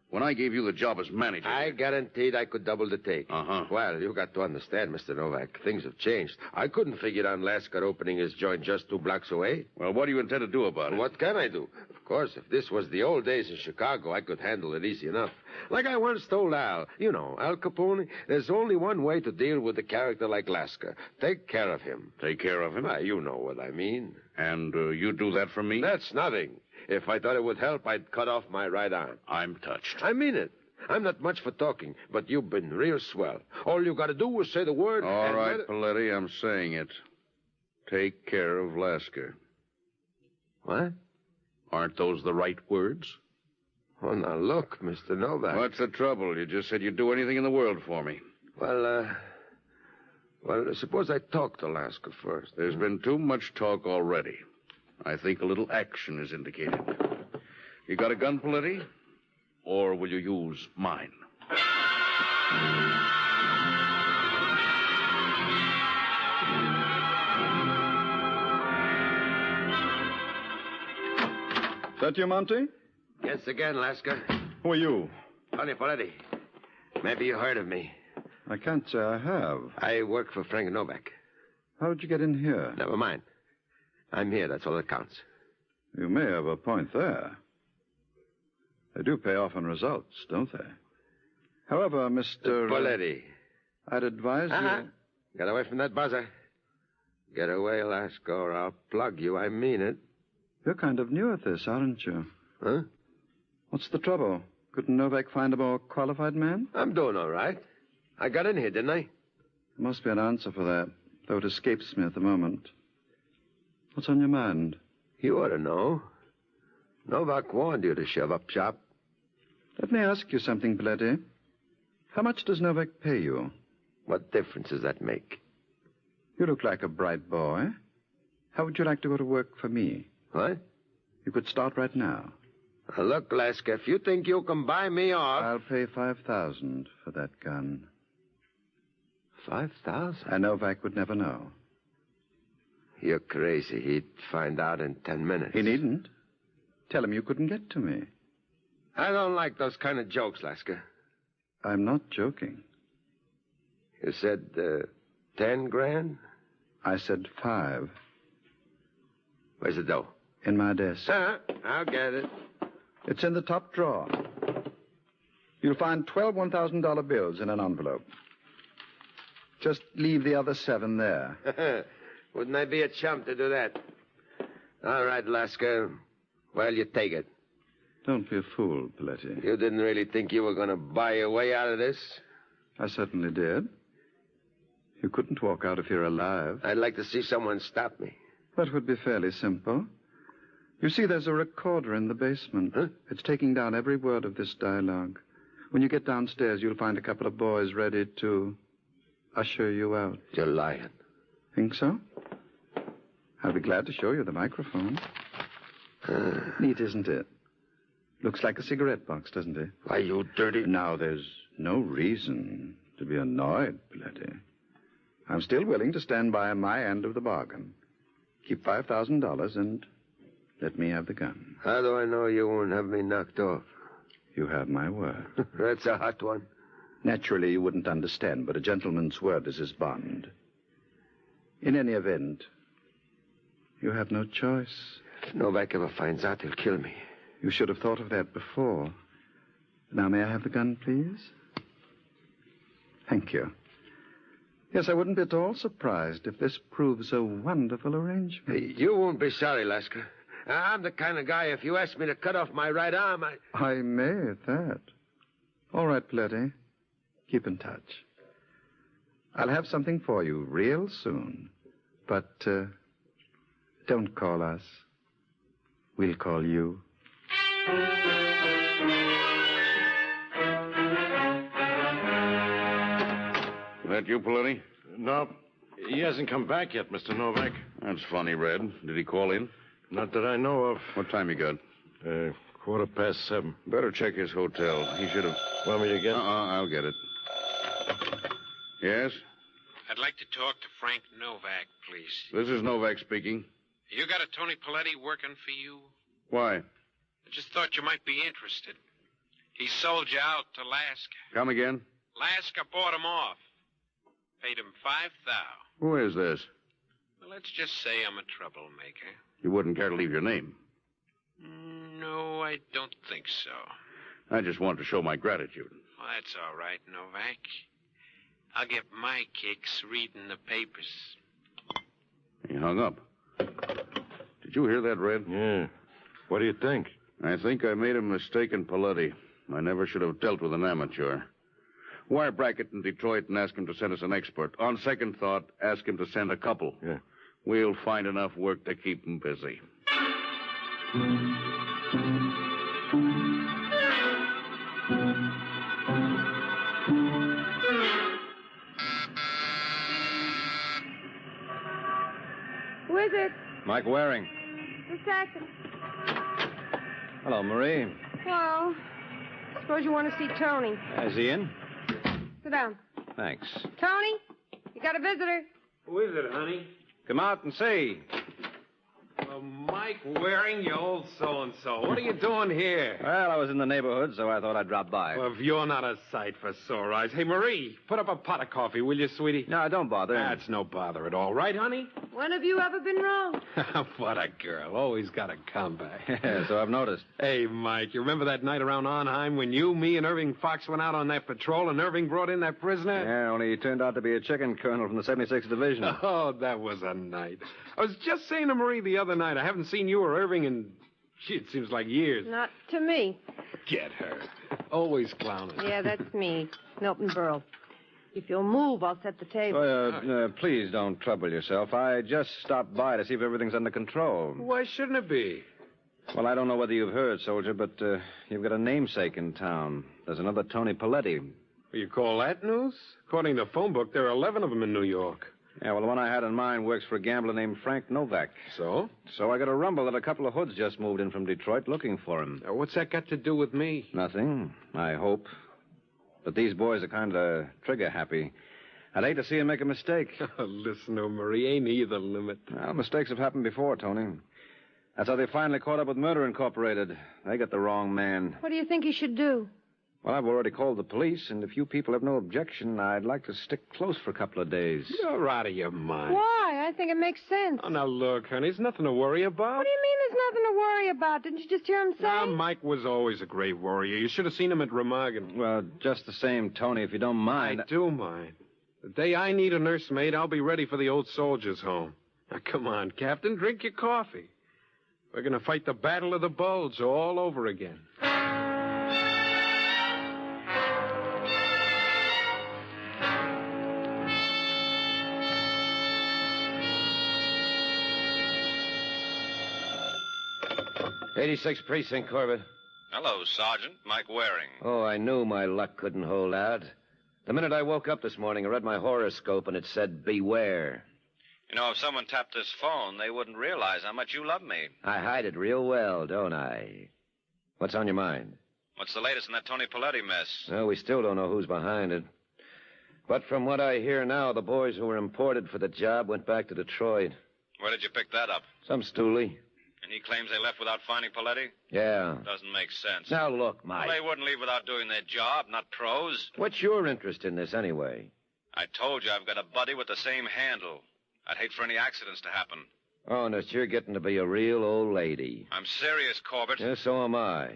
Speaker 17: When I gave you the job as manager...
Speaker 7: I guaranteed I could double the take.
Speaker 17: Uh-huh.
Speaker 7: Well, you got to understand, Mr. Novak. Things have changed. I couldn't figure on Lasker opening his joint just 2 blocks away.
Speaker 17: Well, what do you intend to do about it?
Speaker 7: What can I do? Of course, if this was the old days in Chicago, I could handle it easy enough. Like I once told Al, you know, Al Capone, there's only one way to deal with a character like Lasker. Take care of him.
Speaker 17: Take care of him?
Speaker 7: You know what I mean.
Speaker 17: And you do that for me?
Speaker 7: That's nothing.
Speaker 3: If I thought it would help, I'd cut off my right arm.
Speaker 17: I'm touched.
Speaker 3: I mean it. I'm not much for talking, but you've been real swell. All you got to do is say the word.
Speaker 17: All right, Paletti, I'm saying it. Take care of Lasker.
Speaker 3: What?
Speaker 17: Aren't those the right words?
Speaker 3: Oh, now look, Mr. Novak.
Speaker 17: What's the trouble? You just said you'd do anything in the world for me.
Speaker 3: Well, suppose I talk to Lasker first.
Speaker 17: There's been too much talk already. I think a little action is indicated. You got a gun, Paletti? Or will you use mine?
Speaker 16: Is that you, Monty?
Speaker 3: Yes, again, Lasker.
Speaker 16: Who are you?
Speaker 3: Tony Paletti. Maybe you heard of me.
Speaker 16: I can't say I have.
Speaker 3: I work for Frank Novak.
Speaker 16: How did you get in here?
Speaker 3: Never mind. I'm here. That's all that counts.
Speaker 16: You may have a point there. They do pay off on results, don't they? However, Mr.
Speaker 3: Paletti.
Speaker 16: I'd advise you...
Speaker 3: Get away from that buzzer. Get away, Lasker, or I'll plug you. I mean it.
Speaker 16: You're kind of new at this, aren't you?
Speaker 3: Huh?
Speaker 16: What's the trouble? Couldn't Novak find a more qualified man?
Speaker 3: I'm doing all right. I got in here, didn't I?
Speaker 16: There must be an answer for that, though it escapes me at the moment. What's on your mind?
Speaker 3: You ought to know. Novak warned you to shove up shop.
Speaker 16: Let me ask you something, Paletti. How much does Novak pay you?
Speaker 3: What difference does that make?
Speaker 16: You look like a bright boy. How would you like to go to work for me?
Speaker 3: What?
Speaker 16: You could start right now.
Speaker 3: Now, look, Lasker, if you think you can buy me off...
Speaker 16: I'll pay $5,000 for that gun.
Speaker 3: 5,000?
Speaker 16: And Novak would never know.
Speaker 3: You're crazy. He'd find out in 10 minutes.
Speaker 16: He needn't. Tell him you couldn't get to me.
Speaker 3: I don't like those kind of jokes, Lasker.
Speaker 16: I'm not joking.
Speaker 3: You said 10 grand?
Speaker 16: I said 5.
Speaker 3: Where's the dough?
Speaker 16: In my desk.
Speaker 3: I'll get it.
Speaker 16: It's in the top drawer. You'll find 12 $1,000 bills in an envelope. Just leave the other 7 there.
Speaker 3: Wouldn't I be a chump to do that? All right, Lasker. Well, you take it.
Speaker 16: Don't be a fool, Paletti.
Speaker 3: You didn't really think you were going to buy your way out of this?
Speaker 16: I certainly did. You couldn't walk out if you're alive.
Speaker 3: I'd like to see someone stop me.
Speaker 16: That would be fairly simple. You see, there's a recorder in the basement.
Speaker 3: Huh?
Speaker 16: It's taking down every word of this dialogue. When you get downstairs, you'll find a couple of boys ready to usher you out.
Speaker 3: You're lying.
Speaker 16: Think so? I'll be glad to show you the microphone. Neat, isn't it? Looks like a cigarette box, doesn't it?
Speaker 3: Why, you dirty...
Speaker 16: Now, there's no reason to be annoyed, Paletti. I'm still willing to stand by my end of the bargain. Keep $5,000 and let me have the gun.
Speaker 3: How do I know you won't have me knocked off?
Speaker 16: You have my word.
Speaker 3: That's a hot one.
Speaker 16: Naturally, you wouldn't understand, but a gentleman's word is his bond. In any event, you have no choice.
Speaker 3: If Novak ever finds out, he'll kill me.
Speaker 16: You should have thought of that before. Now, may I have the gun, please? Thank you. Yes, I wouldn't be at all surprised if this proves a wonderful arrangement.
Speaker 3: Hey, you won't be sorry, Lasker. I'm the kind of guy, if you ask me to cut off my right arm,
Speaker 16: I may at that. All right, Paletti. Keep in touch. I'll have something for you real soon. But don't call us. We'll call you.
Speaker 17: That you, Paletti?
Speaker 19: No, he hasn't come back yet, Mr. Novak.
Speaker 17: That's funny, Red. Did he call in?
Speaker 19: Not that I know of.
Speaker 17: What time you got?
Speaker 19: 7:15.
Speaker 17: Better check his hotel. He should have...
Speaker 19: Want me to get...
Speaker 17: I'll get it. Yes?
Speaker 24: I'd like to talk to Frank Novak, please.
Speaker 17: This is Novak speaking.
Speaker 24: You got a Tony Paletti working for you?
Speaker 17: Why?
Speaker 24: I just thought you might be interested. He sold you out to Lasker.
Speaker 17: Come again?
Speaker 24: Lasker bought him off. Paid him $5,000.
Speaker 17: Who is this?
Speaker 24: Well, let's just say I'm a troublemaker.
Speaker 17: You wouldn't care to leave your name.
Speaker 24: No, I don't think so.
Speaker 17: I just wanted to show my gratitude.
Speaker 24: Well, that's all right, Novak. I'll get my kicks reading the papers.
Speaker 17: He hung up. Did you hear that, Red?
Speaker 19: Yeah. What do you think?
Speaker 17: I think I made a mistake in Paletti. I never should have dealt with an amateur. Wire Brackett in Detroit and ask him to send us an expert. On second thought, ask him to send a couple.
Speaker 19: Yeah.
Speaker 17: We'll find enough work to keep him busy.
Speaker 1: Who is it?
Speaker 7: Mike Waring.
Speaker 1: Miss Saxon.
Speaker 7: Hello, Marie.
Speaker 1: Well, suppose you want to see Tony.
Speaker 7: Is he in?
Speaker 1: Sit down.
Speaker 7: Thanks.
Speaker 1: Tony, you got a visitor.
Speaker 4: Who is it, honey?
Speaker 7: Come out and see.
Speaker 4: Mike Waring, you old so-and-so. What are you doing here?
Speaker 7: Well, I was in the neighborhood, so I thought I'd drop by.
Speaker 4: Well, if you're not a sight for sore eyes. Hey, Marie, put up a pot of coffee, will you, sweetie?
Speaker 7: No, don't bother.
Speaker 4: That's no bother at all. Right, honey?
Speaker 1: When have you ever been wrong?
Speaker 4: What a girl. Always got a comeback.
Speaker 7: Yeah, so I've noticed.
Speaker 4: Hey, Mike, you remember that night around Arnheim when you, me, and Irving Fox went out on that patrol and Irving brought in that prisoner?
Speaker 7: Yeah, only he turned out to be a chicken colonel from the 76th Division.
Speaker 4: Oh, that was a night. I was just saying to Marie the other night, I haven't seen you or Irving in, gee, it seems like years.
Speaker 1: Not to me.
Speaker 4: Get her. Always clowning.
Speaker 1: Yeah, that's me, Milton Berle. If you'll move, I'll set the table.
Speaker 7: Please don't trouble yourself. I just stopped by to see if everything's under control.
Speaker 4: Why shouldn't it be?
Speaker 7: Well, I don't know whether you've heard, soldier, but you've got a namesake in town. There's another Tony Paletti.
Speaker 4: You call that news? According to the phone book, there are 11 of them in New York.
Speaker 7: Yeah, well, the one I had in mind works for a gambler named Frank Novak.
Speaker 4: So?
Speaker 7: So I got a rumble that a couple of hoods just moved in from Detroit looking for him.
Speaker 4: What's that got to do with me?
Speaker 7: Nothing, I hope. But these boys are kind of trigger-happy. I'd hate to see him make a mistake.
Speaker 4: Listen to Marie, ain't he the limit?
Speaker 7: Well, mistakes have happened before, Tony. That's how they finally caught up with Murder Incorporated. They got the wrong man.
Speaker 1: What do you think he should do?
Speaker 7: Well, I've already called the police, and if you people have no objection, I'd like to stick close for a couple of days.
Speaker 4: You're out of your mind.
Speaker 1: Why? I think it makes sense.
Speaker 4: Oh, now look, honey, there's nothing to worry about.
Speaker 1: What do you mean there's nothing to worry about? Didn't you just hear him say?
Speaker 4: Now, Mike was always a great warrior. You should have seen him at Remagen.
Speaker 7: Well, just the same, Tony, if you don't mind.
Speaker 4: I do mind. The day I need a nursemaid, I'll be ready for the old soldiers' home. Now, come on, Captain, drink your coffee. We're going to fight the Battle of the Bulge all over again.
Speaker 3: '86th Precinct, Corbett.
Speaker 14: Hello, Sergeant. Mike Waring.
Speaker 3: Oh, I knew my luck couldn't hold out. The minute I woke up this morning, I read my horoscope, and it said, beware.
Speaker 14: You know, if someone tapped this phone, they wouldn't realize how much you love me.
Speaker 3: I hide it real well, don't I? What's on your mind?
Speaker 14: What's the latest in that Tony Paletti mess?
Speaker 3: Well, we still don't know who's behind it. But from what I hear now, the boys who were imported for the job went back to Detroit.
Speaker 14: Where did you pick that up?
Speaker 3: Some stoolie.
Speaker 14: And he claims they left without finding Paletti?
Speaker 3: Yeah.
Speaker 14: Doesn't make sense.
Speaker 3: Now, look, Mike.
Speaker 14: Well, they wouldn't leave without doing their job, not pros.
Speaker 3: What's your interest in this, anyway?
Speaker 14: I told you I've got a buddy with the same handle. I'd hate for any accidents to happen.
Speaker 3: Honest, you're getting to be a real old lady.
Speaker 14: I'm serious, Corbett.
Speaker 3: Yeah, so am I.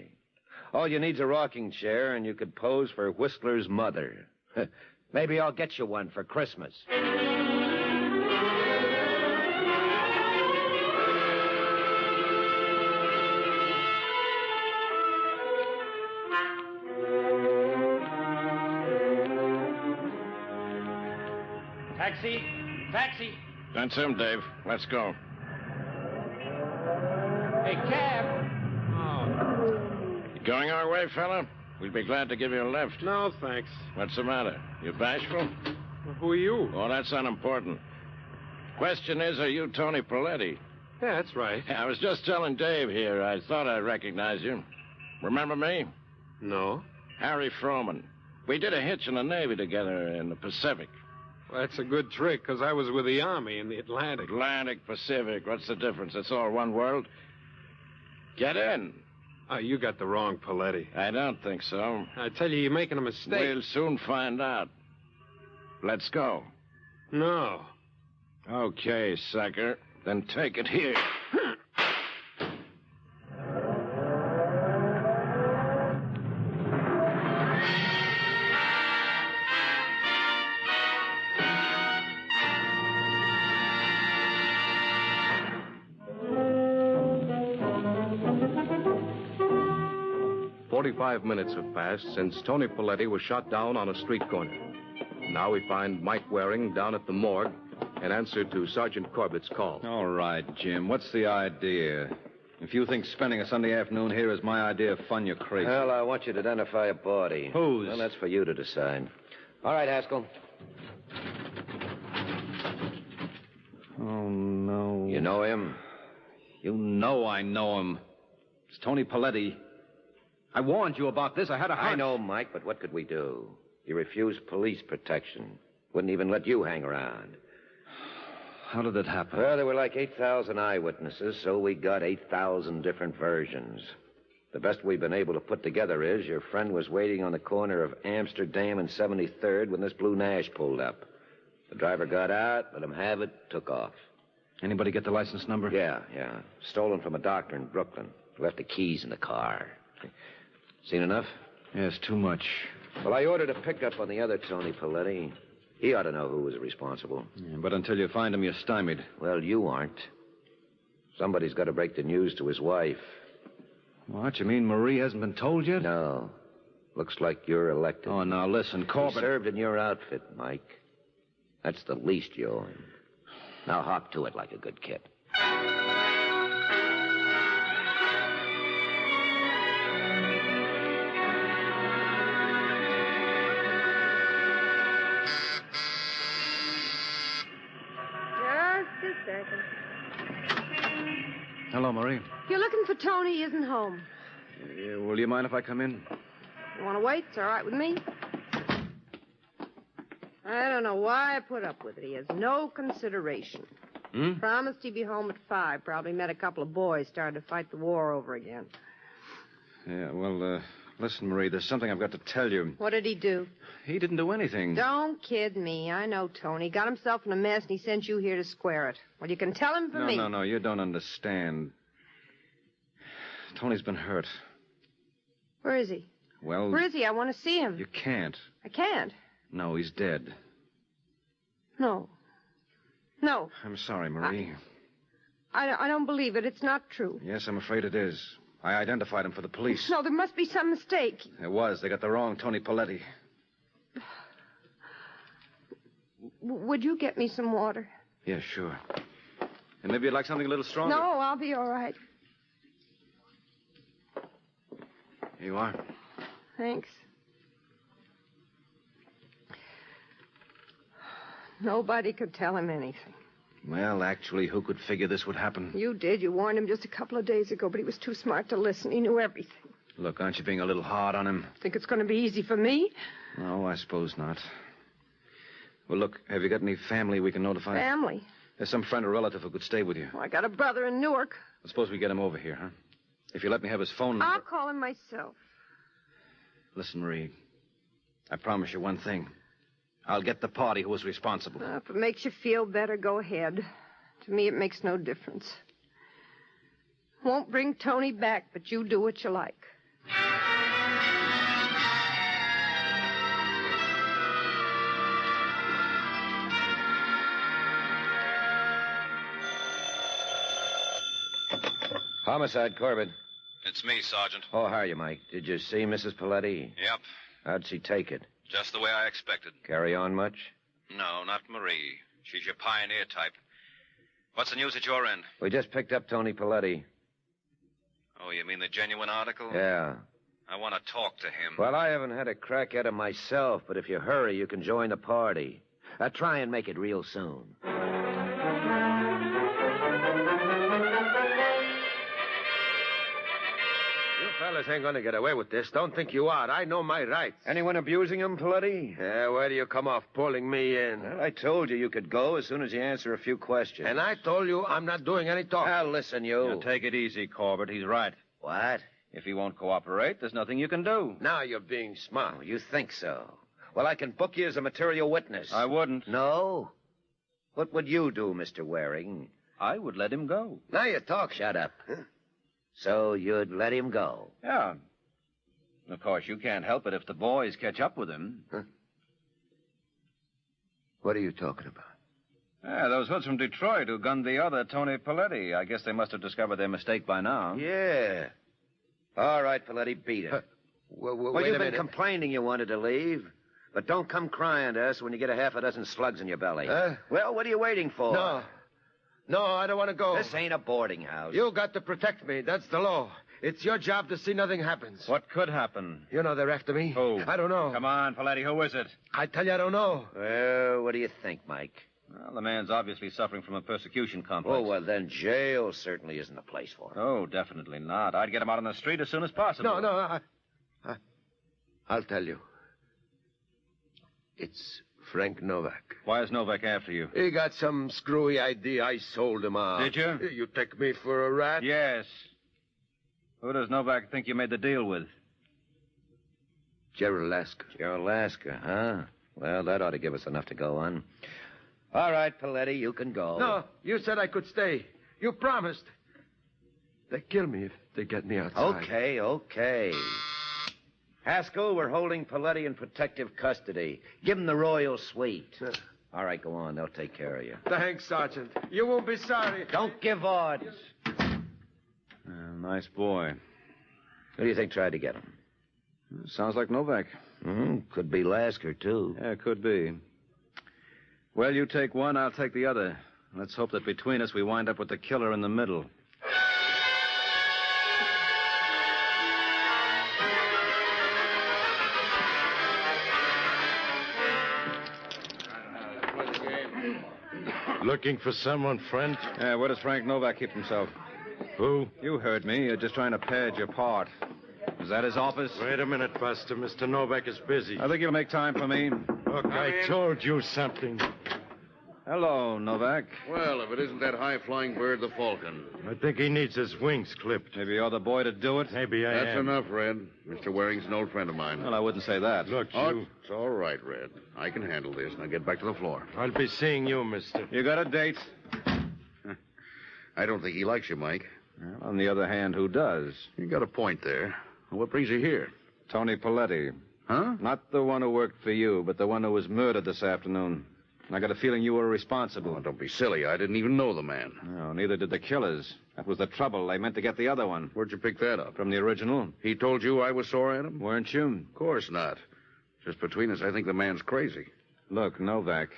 Speaker 3: All you need's a rocking chair, and you could pose for Whistler's mother. Maybe I'll get you one for Christmas.
Speaker 4: Taxi! Taxi!
Speaker 19: That's him, Dave. Let's go.
Speaker 4: Hey, cab!
Speaker 19: You going our way, fella? We'd be glad to give you a lift.
Speaker 4: No, thanks.
Speaker 19: What's the matter? You bashful?
Speaker 4: Well, who are you?
Speaker 19: Oh, that's unimportant. Question is, are you Tony Paletti?
Speaker 4: Yeah, that's right.
Speaker 19: I was just telling Dave here. I thought I recognized you. Remember me?
Speaker 4: No.
Speaker 19: Harry Froman. We did a hitch in the Navy together in the Pacific.
Speaker 4: Well, that's a good trick, because I was with the Army in the Atlantic.
Speaker 19: Atlantic, Pacific. What's the difference? It's all one world. Get in.
Speaker 4: Oh, you got the wrong Paletti.
Speaker 19: I don't think so.
Speaker 4: I tell you, you're making a mistake.
Speaker 19: We'll soon find out. Let's go.
Speaker 4: No.
Speaker 19: Okay, sucker. Then take it here.
Speaker 9: 45 minutes have passed since Tony Paletti was shot down on a street corner. Now we find Mike Waring down at the morgue in answer to Sergeant Corbett's call.
Speaker 6: All right, Jim. What's the idea? If you think spending a Sunday afternoon here is my idea of fun, you're crazy.
Speaker 3: Well, I want you to identify a body.
Speaker 6: Whose?
Speaker 3: Well, that's for you to decide. All right, Haskell.
Speaker 6: Oh, no.
Speaker 3: You know him?
Speaker 6: You know I know him. It's Tony Paletti. I warned you about this. I had a hunch.
Speaker 3: I know, Mike, but what could we do? He refused police protection. Wouldn't even let you hang around.
Speaker 6: How did it happen?
Speaker 3: Well, there were like 8,000 eyewitnesses, so we got 8,000 different versions. The best we've been able to put together is your friend was waiting on the corner of Amsterdam and 73rd when this blue Nash pulled up. The driver got out, let him have it, took off.
Speaker 6: Anybody get the license number?
Speaker 3: Yeah. Stolen from a doctor in Brooklyn. Left the keys in the car. Seen enough?
Speaker 6: Yes, too much.
Speaker 3: Well, I ordered a pickup on the other Tony Paletti. He ought to know who was responsible.
Speaker 6: Yeah, but until you find him, you're stymied.
Speaker 3: Well, you aren't. Somebody's got to break the news to his wife.
Speaker 6: What? You mean Marie hasn't been told yet?
Speaker 3: No. Looks like you're elected.
Speaker 6: Oh, now listen, Corbett.
Speaker 3: He served in your outfit, Mike. That's the least you owe him. Now hop to it like a good kid.
Speaker 1: Just a second.
Speaker 6: Hello, Marie.
Speaker 1: If you're looking for Tony, he isn't home.
Speaker 6: Will you mind if I come in?
Speaker 1: You want to wait? It's all right with me. I don't know why I put up with it. He has no consideration. Promised he'd be home at 5. Probably met a couple of boys starting to fight the war over again.
Speaker 6: Yeah, well, listen, Marie, there's something I've got to tell you.
Speaker 1: What did he do?
Speaker 6: He didn't do anything.
Speaker 1: Don't kid me. I know Tony. Got himself in a mess, and he sent you here to square it. Well, you can tell him for me.
Speaker 6: No, you don't understand. Tony's been hurt.
Speaker 1: Where is he?
Speaker 6: Well...
Speaker 1: Where is he? I want to see him.
Speaker 6: You can't.
Speaker 1: I can't.
Speaker 6: No, he's dead.
Speaker 1: No. No.
Speaker 6: I'm sorry, Marie.
Speaker 1: I don't believe it. It's not true.
Speaker 6: Yes, I'm afraid it is. I identified him for the police.
Speaker 1: No, there must be some mistake.
Speaker 6: There was. They got the wrong Tony Paletti.
Speaker 1: Would you get me some water?
Speaker 6: Yeah, sure. And maybe you'd like something a little stronger?
Speaker 1: No, I'll be all right.
Speaker 6: Here you are.
Speaker 1: Thanks. Nobody could tell him anything.
Speaker 6: Well, actually, who could figure this would happen?
Speaker 1: You did. You warned him just a couple of days ago, but he was too smart to listen. He knew everything.
Speaker 6: Look, aren't you being a little hard on him?
Speaker 1: Think it's going to be easy for me?
Speaker 6: No, I suppose not. Well, look, have you got any family we can notify?
Speaker 1: Family?
Speaker 6: There's some friend or relative who could stay with you.
Speaker 1: Well, I got a brother in Newark.
Speaker 6: Well, suppose we get him over here, huh? If you let me have his phone number...
Speaker 1: I'll call him myself.
Speaker 6: Listen, Marie, I promise you one thing. I'll get the party who was responsible.
Speaker 1: If it makes you feel better, go ahead. To me, it makes no difference. Won't bring Tony back, but you do what you like.
Speaker 3: Homicide, Corbett.
Speaker 14: It's me, Sergeant.
Speaker 3: Oh, how are you, Mike? Did you see Mrs. Paletti?
Speaker 14: Yep.
Speaker 3: How'd she take it?
Speaker 14: Just the way I expected.
Speaker 3: Carry on much?
Speaker 14: No, not Marie. She's your pioneer type. What's the news at your end?
Speaker 3: We just picked up Tony Paletti.
Speaker 14: Oh, you mean the genuine article?
Speaker 3: Yeah.
Speaker 14: I want to talk to him.
Speaker 3: Well, I haven't had a crack at him myself, but if you hurry, you can join the party. Try and make it real soon. Fellas ain't gonna get away with this. Don't think you are. I know my rights.
Speaker 10: Anyone abusing him, Paletti?
Speaker 3: Yeah, where do you come off pulling me in?
Speaker 10: Well, I told you could go as soon as you answer a few questions.
Speaker 3: And I told you I'm not doing any talking. Now, listen, you.
Speaker 6: Now, take it easy, Corbett. He's right.
Speaker 3: What?
Speaker 6: If he won't cooperate, there's nothing you can do.
Speaker 3: Now you're being smart. Oh, you think so? Well, I can book you as a material witness.
Speaker 6: I wouldn't.
Speaker 3: No? What would you do, Mr. Waring?
Speaker 6: I would let him go.
Speaker 3: Now you talk. Shut up. So you'd let him go?
Speaker 6: Yeah. Of course, you can't help it if the boys catch up with him.
Speaker 3: Huh? What are you talking about?
Speaker 6: Yeah, those hoods from Detroit who gunned the other Tony Paletti. I guess they must have discovered their mistake by now.
Speaker 3: Yeah. All right, Paletti, beat it. Well,
Speaker 10: wait
Speaker 3: you've
Speaker 10: a
Speaker 3: been
Speaker 10: minute.
Speaker 3: complaining you wanted to leave. But don't come crying to us when you get a half a dozen slugs in your belly. Well, what are you waiting for?
Speaker 10: No, I don't want to go.
Speaker 3: This ain't a boarding house.
Speaker 10: You got to protect me. That's the law. It's your job to see nothing happens.
Speaker 6: What could happen?
Speaker 10: You know they're after me.
Speaker 6: Who?
Speaker 10: I don't know.
Speaker 6: Come on, Paletti, who is it?
Speaker 10: I tell you, I don't know.
Speaker 3: Well, what do you think, Mike?
Speaker 6: Well, the man's obviously suffering from a persecution complex.
Speaker 3: Oh, well, then jail certainly isn't the place for him.
Speaker 6: Oh, definitely not. I'd get him out on the street as soon as possible.
Speaker 10: No, I'll tell you. It's Frank Novak.
Speaker 6: Why is Novak after you?
Speaker 10: He got some screwy idea. I sold him out.
Speaker 6: Did you?
Speaker 10: You take me for a rat?
Speaker 6: Yes. Who does Novak think you made the deal with?
Speaker 10: Gerald Lasker.
Speaker 3: Gerald Lasker, huh? Well, that ought to give us enough to go on. All right, Paletti, you can go.
Speaker 10: No, you said I could stay. You promised. They kill me if they get me outside.
Speaker 3: Okay. Haskell, we're holding Paletti in protective custody. Give him the royal suite. All right, go on. They'll take care of you.
Speaker 10: Thanks, Sergeant. You won't be sorry.
Speaker 3: Don't give orders.
Speaker 6: Nice boy.
Speaker 3: Who do you think tried to get him?
Speaker 6: Sounds like Novak.
Speaker 3: Could be Lasker, too.
Speaker 6: Yeah, could be. Well, you take one, I'll take the other. Let's hope that between us we wind up with the killer in the middle.
Speaker 4: Looking for someone, friend?
Speaker 6: Yeah, where does Frank Novak keep himself?
Speaker 4: Who?
Speaker 6: You heard me. You're just trying to pad your part. Is that his office?
Speaker 4: Wait a minute, Buster. Mr. Novak is busy.
Speaker 6: I think you'll make time for me.
Speaker 4: Look, I told you something.
Speaker 6: Hello, Novak.
Speaker 17: Well, if it isn't that high-flying bird, the Falcon.
Speaker 4: I think he needs his wings clipped.
Speaker 6: Maybe you're the boy to do it?
Speaker 4: Maybe I
Speaker 17: That's
Speaker 4: am.
Speaker 17: enough, Red. Mr. Waring's an old friend of mine.
Speaker 6: Well, I wouldn't say that.
Speaker 4: Look, you...
Speaker 17: It's all right, Red. I can handle this. Now get back to the floor.
Speaker 4: I'll be seeing you, mister.
Speaker 6: You got a date?
Speaker 17: I don't think he likes you, Mike.
Speaker 6: Well, on the other hand, who does?
Speaker 17: You got a point there. What brings you here?
Speaker 6: Tony Paletti.
Speaker 17: Huh?
Speaker 6: Not the one who worked for you, but the one who was murdered this afternoon. I got a feeling you were responsible.
Speaker 17: Oh, don't be silly. I didn't even know the man.
Speaker 6: No, neither did the killers. That was the trouble. They meant to get the other one.
Speaker 17: Where'd you pick that up?
Speaker 6: From the original.
Speaker 17: He told you I was sore at him?
Speaker 6: Weren't you?
Speaker 17: Of course not. Just between us, I think the man's crazy.
Speaker 6: Look, Novak,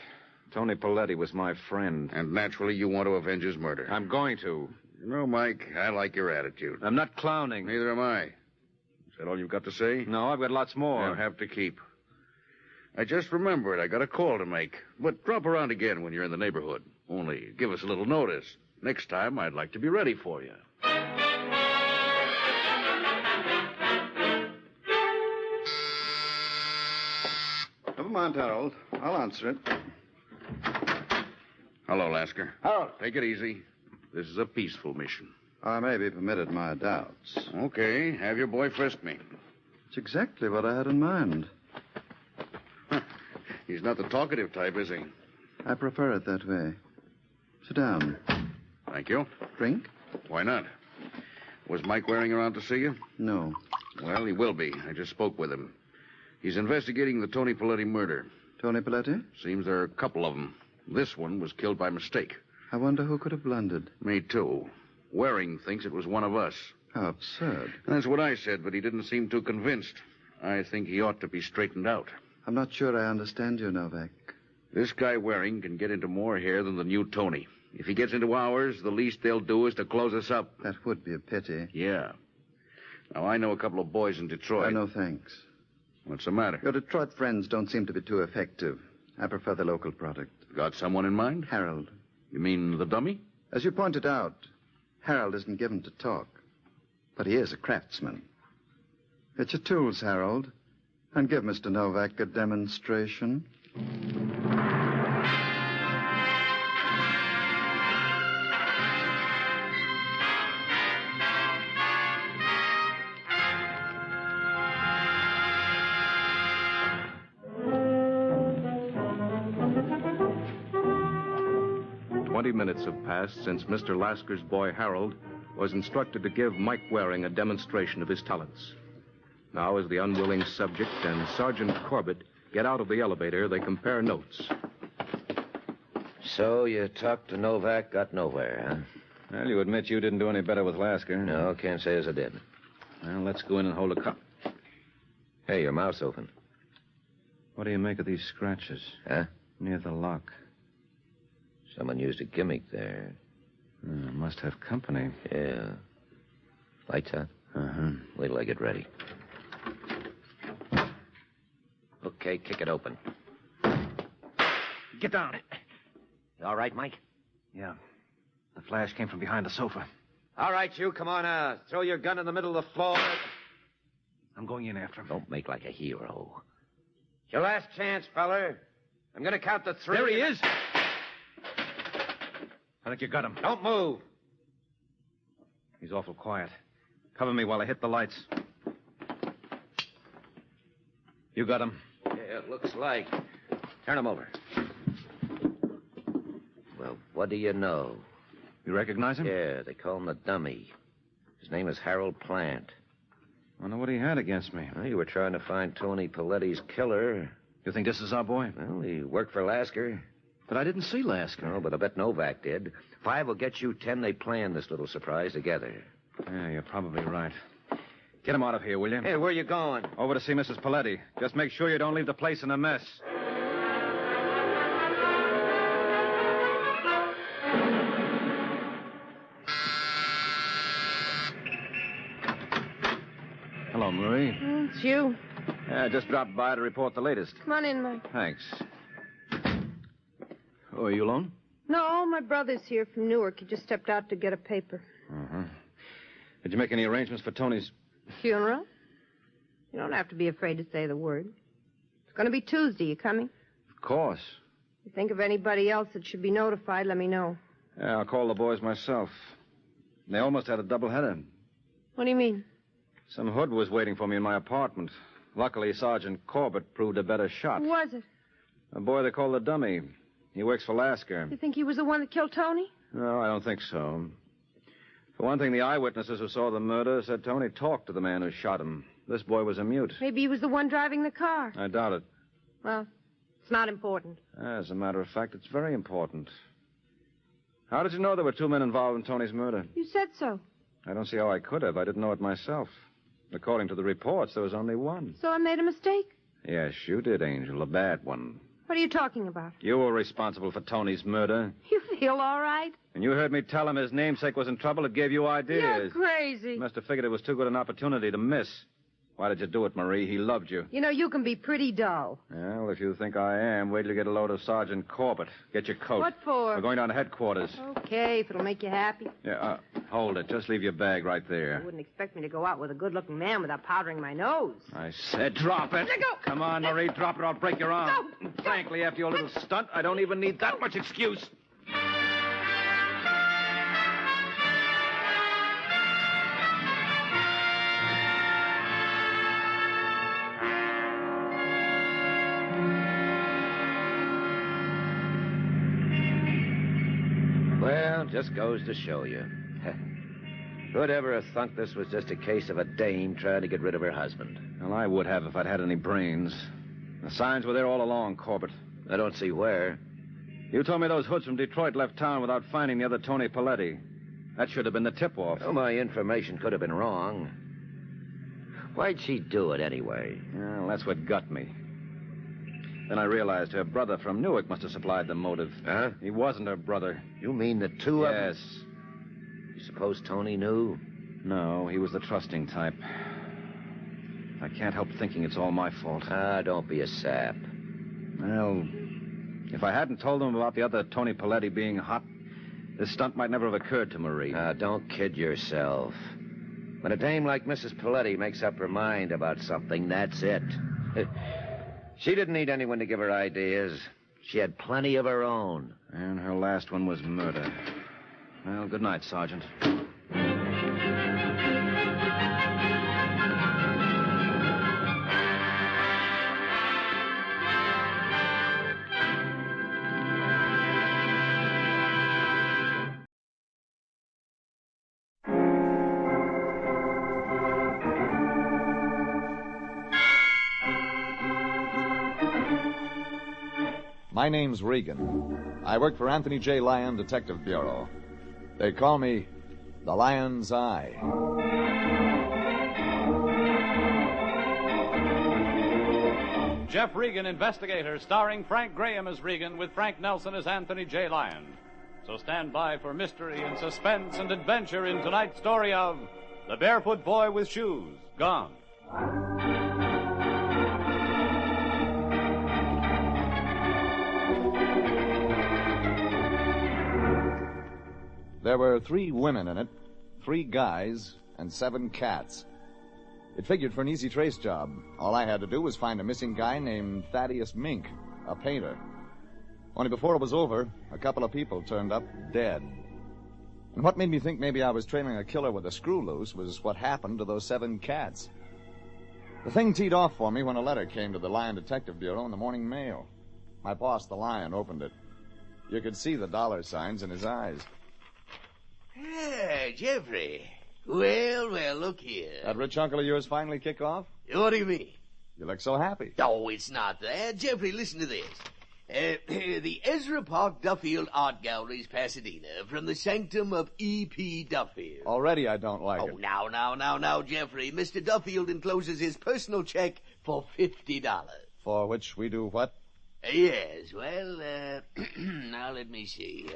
Speaker 6: Tony Paletti was my friend.
Speaker 17: And naturally, you want to avenge his murder.
Speaker 6: I'm going to.
Speaker 17: You know, Mike, I like your attitude.
Speaker 6: I'm not clowning.
Speaker 17: Neither am I. Is that all you've got to say?
Speaker 6: No, I've got lots more.
Speaker 17: You'll have to keep. I just remembered I got a call to make. But drop around again when you're in the neighborhood. Only give us a little notice. Next time, I'd like to be ready for you.
Speaker 16: Never mind, Harold. I'll answer it.
Speaker 17: Hello, Lasker.
Speaker 16: Harold.
Speaker 17: Take it easy. This is a peaceful mission.
Speaker 16: I may be permitted my doubts.
Speaker 17: Okay, have your boy frisk me.
Speaker 16: It's exactly what I had in mind.
Speaker 17: He's not the talkative type, is he?
Speaker 16: I prefer it that way. Sit down.
Speaker 17: Thank you.
Speaker 16: Drink?
Speaker 17: Why not? Was Mike Waring around to see you?
Speaker 16: No.
Speaker 17: Well, he will be. I just spoke with him. He's investigating the Tony Paletti murder.
Speaker 16: Tony Paletti?
Speaker 17: Seems there are a couple of them. This one was killed by mistake.
Speaker 16: I wonder who could have blundered.
Speaker 17: Me, too. Waring thinks it was one of us.
Speaker 16: How absurd.
Speaker 17: That's what I said, but he didn't seem too convinced. I think he ought to be straightened out.
Speaker 16: I'm not sure I understand you, Novak.
Speaker 17: This guy Waring can get into more hair than the new Tony. If he gets into ours, the least they'll do is to close us up.
Speaker 16: That would be a pity.
Speaker 17: Yeah. Now, I know a couple of boys in Detroit.
Speaker 16: No, thanks.
Speaker 17: What's the matter?
Speaker 16: Your Detroit friends don't seem to be too effective. I prefer the local product.
Speaker 17: Got someone in mind?
Speaker 16: Harold.
Speaker 17: You mean the dummy?
Speaker 16: As you pointed out, Harold isn't given to talk. But he is a craftsman. Get your tools, Harold, and give Mr. Novak a demonstration.
Speaker 9: 20 minutes have passed since Mr. Lasker's boy, Harold, was instructed to give Mike Waring a demonstration of his talents. Now, as the unwilling subject and Sergeant Corbett get out of the elevator, they compare notes.
Speaker 3: So you talked to Novak, got nowhere, huh?
Speaker 6: Well, you admit you didn't do any better with Lasker.
Speaker 3: No, can't say as I did.
Speaker 6: Well, let's go in and hold a cup.
Speaker 3: Hey, your mouth's open.
Speaker 6: What do you make of these scratches?
Speaker 3: Huh?
Speaker 6: Near the lock.
Speaker 3: Someone used a gimmick there.
Speaker 6: Must have company.
Speaker 3: Yeah. Lights out?
Speaker 6: Uh-huh.
Speaker 3: Wait till I get ready. Okay, kick it open.
Speaker 6: Get down.
Speaker 3: You all right, Mike?
Speaker 6: Yeah. The flash came from behind the sofa.
Speaker 3: All right, you. Come on, throw your gun in the middle of the floor.
Speaker 6: I'm going in after him.
Speaker 3: Don't make like a hero. Your last chance, feller. I'm going to count to 3.
Speaker 6: There he is. I think you got him.
Speaker 3: Don't move.
Speaker 6: He's awful quiet. Cover me while I hit the lights. You got him.
Speaker 3: Yeah, it looks like. Turn him over. Well, what do you know?
Speaker 6: You recognize him?
Speaker 3: Yeah, they call him the Dummy. His name is Harold Plant.
Speaker 6: Wonder what he had against me.
Speaker 3: Well, you were trying to find Tony Paletti's killer.
Speaker 6: You think this is our boy?
Speaker 3: Well, he worked for Lasker.
Speaker 6: But I didn't see Lasker.
Speaker 3: No, but I bet Novak did. 5 will get you 10. They planned this little surprise together.
Speaker 6: Yeah, you're probably right. Get him out of here, will you?
Speaker 3: Hey, where you going?
Speaker 6: Over to see Mrs. Paletti. Just make sure you don't leave the place in a mess. Hello, Marie.
Speaker 5: It's you.
Speaker 6: Yeah, just dropped by to report the latest.
Speaker 5: Come on in, Mike.
Speaker 6: Thanks. Oh, are you alone?
Speaker 5: No, my brother's here from Newark. He just stepped out to get a paper.
Speaker 6: Uh-huh. Did you make any arrangements for Tony's...
Speaker 5: Funeral? You don't have to be afraid to say the word. It's going to be Tuesday. You coming?
Speaker 6: Of course.
Speaker 5: If you think of anybody else that should be notified, let me know.
Speaker 6: Yeah, I'll call the boys myself. They almost had a doubleheader.
Speaker 5: What do you mean?
Speaker 6: Some hood was waiting for me in my apartment. Luckily, Sergeant Corbett proved a better shot.
Speaker 5: Who was it?
Speaker 6: A boy they call the Dummy. He works for Lasker.
Speaker 5: You think he was the one that killed Tony?
Speaker 6: No, I don't think so. For one thing, the eyewitnesses who saw the murder said Tony talked to the man who shot him. This boy was a mute.
Speaker 5: Maybe he was the one driving the car.
Speaker 6: I doubt it.
Speaker 5: Well, it's not important.
Speaker 6: As a matter of fact, it's very important. How did you know there were 2 men involved in Tony's murder?
Speaker 5: You said so.
Speaker 6: I don't see how I could have. I didn't know it myself. According to the reports, there was only one.
Speaker 5: So I made a mistake?
Speaker 6: Yes, you did, Angel. A bad one.
Speaker 5: What are you talking about?
Speaker 6: You were responsible for Tony's murder.
Speaker 5: You feel all right?
Speaker 6: And you heard me tell him his namesake was in trouble. It gave you ideas.
Speaker 5: You're crazy.
Speaker 6: You must have figured it was too good an opportunity to miss. Why did you do it, Marie? He loved you.
Speaker 5: You know, you can be pretty dull.
Speaker 6: Well, if you think I am, wait till you get a load of Sergeant Corbett. Get your coat.
Speaker 5: What for?
Speaker 6: We're going down to headquarters.
Speaker 5: Okay, if it'll make you happy.
Speaker 6: Yeah, hold it. Just leave your bag right
Speaker 5: You
Speaker 6: there.
Speaker 5: wouldn't expect me to go out with a good-looking man without powdering my nose.
Speaker 6: I said drop it.
Speaker 5: Let go.
Speaker 6: Come on, Marie, drop it or I'll break your arm.
Speaker 5: No.
Speaker 6: Frankly, after your little stunt, I don't even need that much excuse.
Speaker 3: Well, just goes to show you. Who'd ever have thunk this was just a case of a dame trying to get rid of her husband?
Speaker 6: Well, I would have if I'd had any brains. The signs were there all along, Corbett.
Speaker 3: I don't see where.
Speaker 6: You told me those hoods from Detroit left town without finding the other Tony Paletti. That should have been the tip-off.
Speaker 3: Well, my information could have been wrong. Why'd she do it anyway?
Speaker 6: Well, that's what got me. Then I realized her brother from Newark must have supplied the motive.
Speaker 3: Huh?
Speaker 6: He wasn't her brother.
Speaker 3: You mean the two of them?
Speaker 6: Yes.
Speaker 3: You suppose Tony knew?
Speaker 6: No, he was the trusting type. I can't help thinking it's all my fault.
Speaker 3: Ah, don't be a sap.
Speaker 6: Well, if I hadn't told him about the other Tony Paletti being hot, this stunt might never have occurred to Marie.
Speaker 3: Ah, don't kid yourself. When a dame like Mrs. Paletti makes up her mind about something, that's it. She didn't need anyone to give her ideas. She had plenty of her own.
Speaker 6: And her last one was murder. Well, good night, Sergeant.
Speaker 15: My name's Regan. I work for Anthony J. Lyon Detective Bureau. They call me the Lion's Eye.
Speaker 13: Jeff Regan, Investigator, starring Frank Graham as Regan with Frank Nelson as Anthony J. Lyon. So stand by for mystery and suspense and adventure in tonight's story of The Barefoot Boy with Shoes, Gone.
Speaker 15: There were 3 women in it, 3 guys, and 7 cats. It figured for an easy trace job. All I had to do was find a missing guy named Thaddeus Mink, a painter. Only before it was over, a couple of people turned up dead. And what made me think maybe I was trailing a killer with a screw loose was what happened to those 7 cats. The thing teed off for me when a letter came to the Lion Detective Bureau in the morning mail. My boss, the Lion, opened it. You could see the dollar signs in his eyes.
Speaker 11: Ah, Jeffrey. Well, look here.
Speaker 15: That rich uncle of yours finally kick off?
Speaker 11: What do you mean?
Speaker 15: You look so happy.
Speaker 11: Oh, it's not that. Jeffrey, listen to this. The Ezra Park Duffield Art Galleries, Pasadena, from the sanctum of E.P. Duffield.
Speaker 15: Already I don't like it.
Speaker 11: Oh, now, Jeffrey. Mr. Duffield encloses his personal check for $50.
Speaker 15: For which we do what?
Speaker 11: Yes, well, now let me see.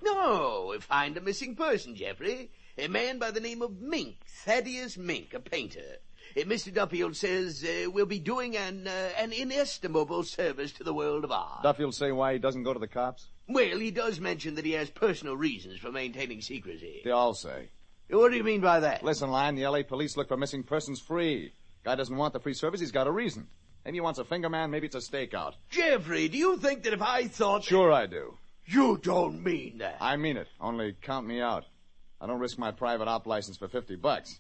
Speaker 11: No, find a missing person, Jeffrey. A man by the name of Mink, Thaddeus Mink, a painter. Mr. Duffield says we'll be doing an inestimable service to the world of art.
Speaker 15: Duffield say why he doesn't go to the cops?
Speaker 11: Well, he does mention that he has personal reasons for maintaining secrecy.
Speaker 15: They all say.
Speaker 11: What do you mean by that?
Speaker 15: Listen, Lion, the L.A. police look for missing persons free. Guy doesn't want the free service, he's got a reason. Maybe he wants a finger man, maybe it's a stakeout.
Speaker 11: Jeffrey, do you think that if I thought...
Speaker 15: Sure I do.
Speaker 11: You don't mean that.
Speaker 15: I mean it. Only count me out. I don't risk my private op license for $50.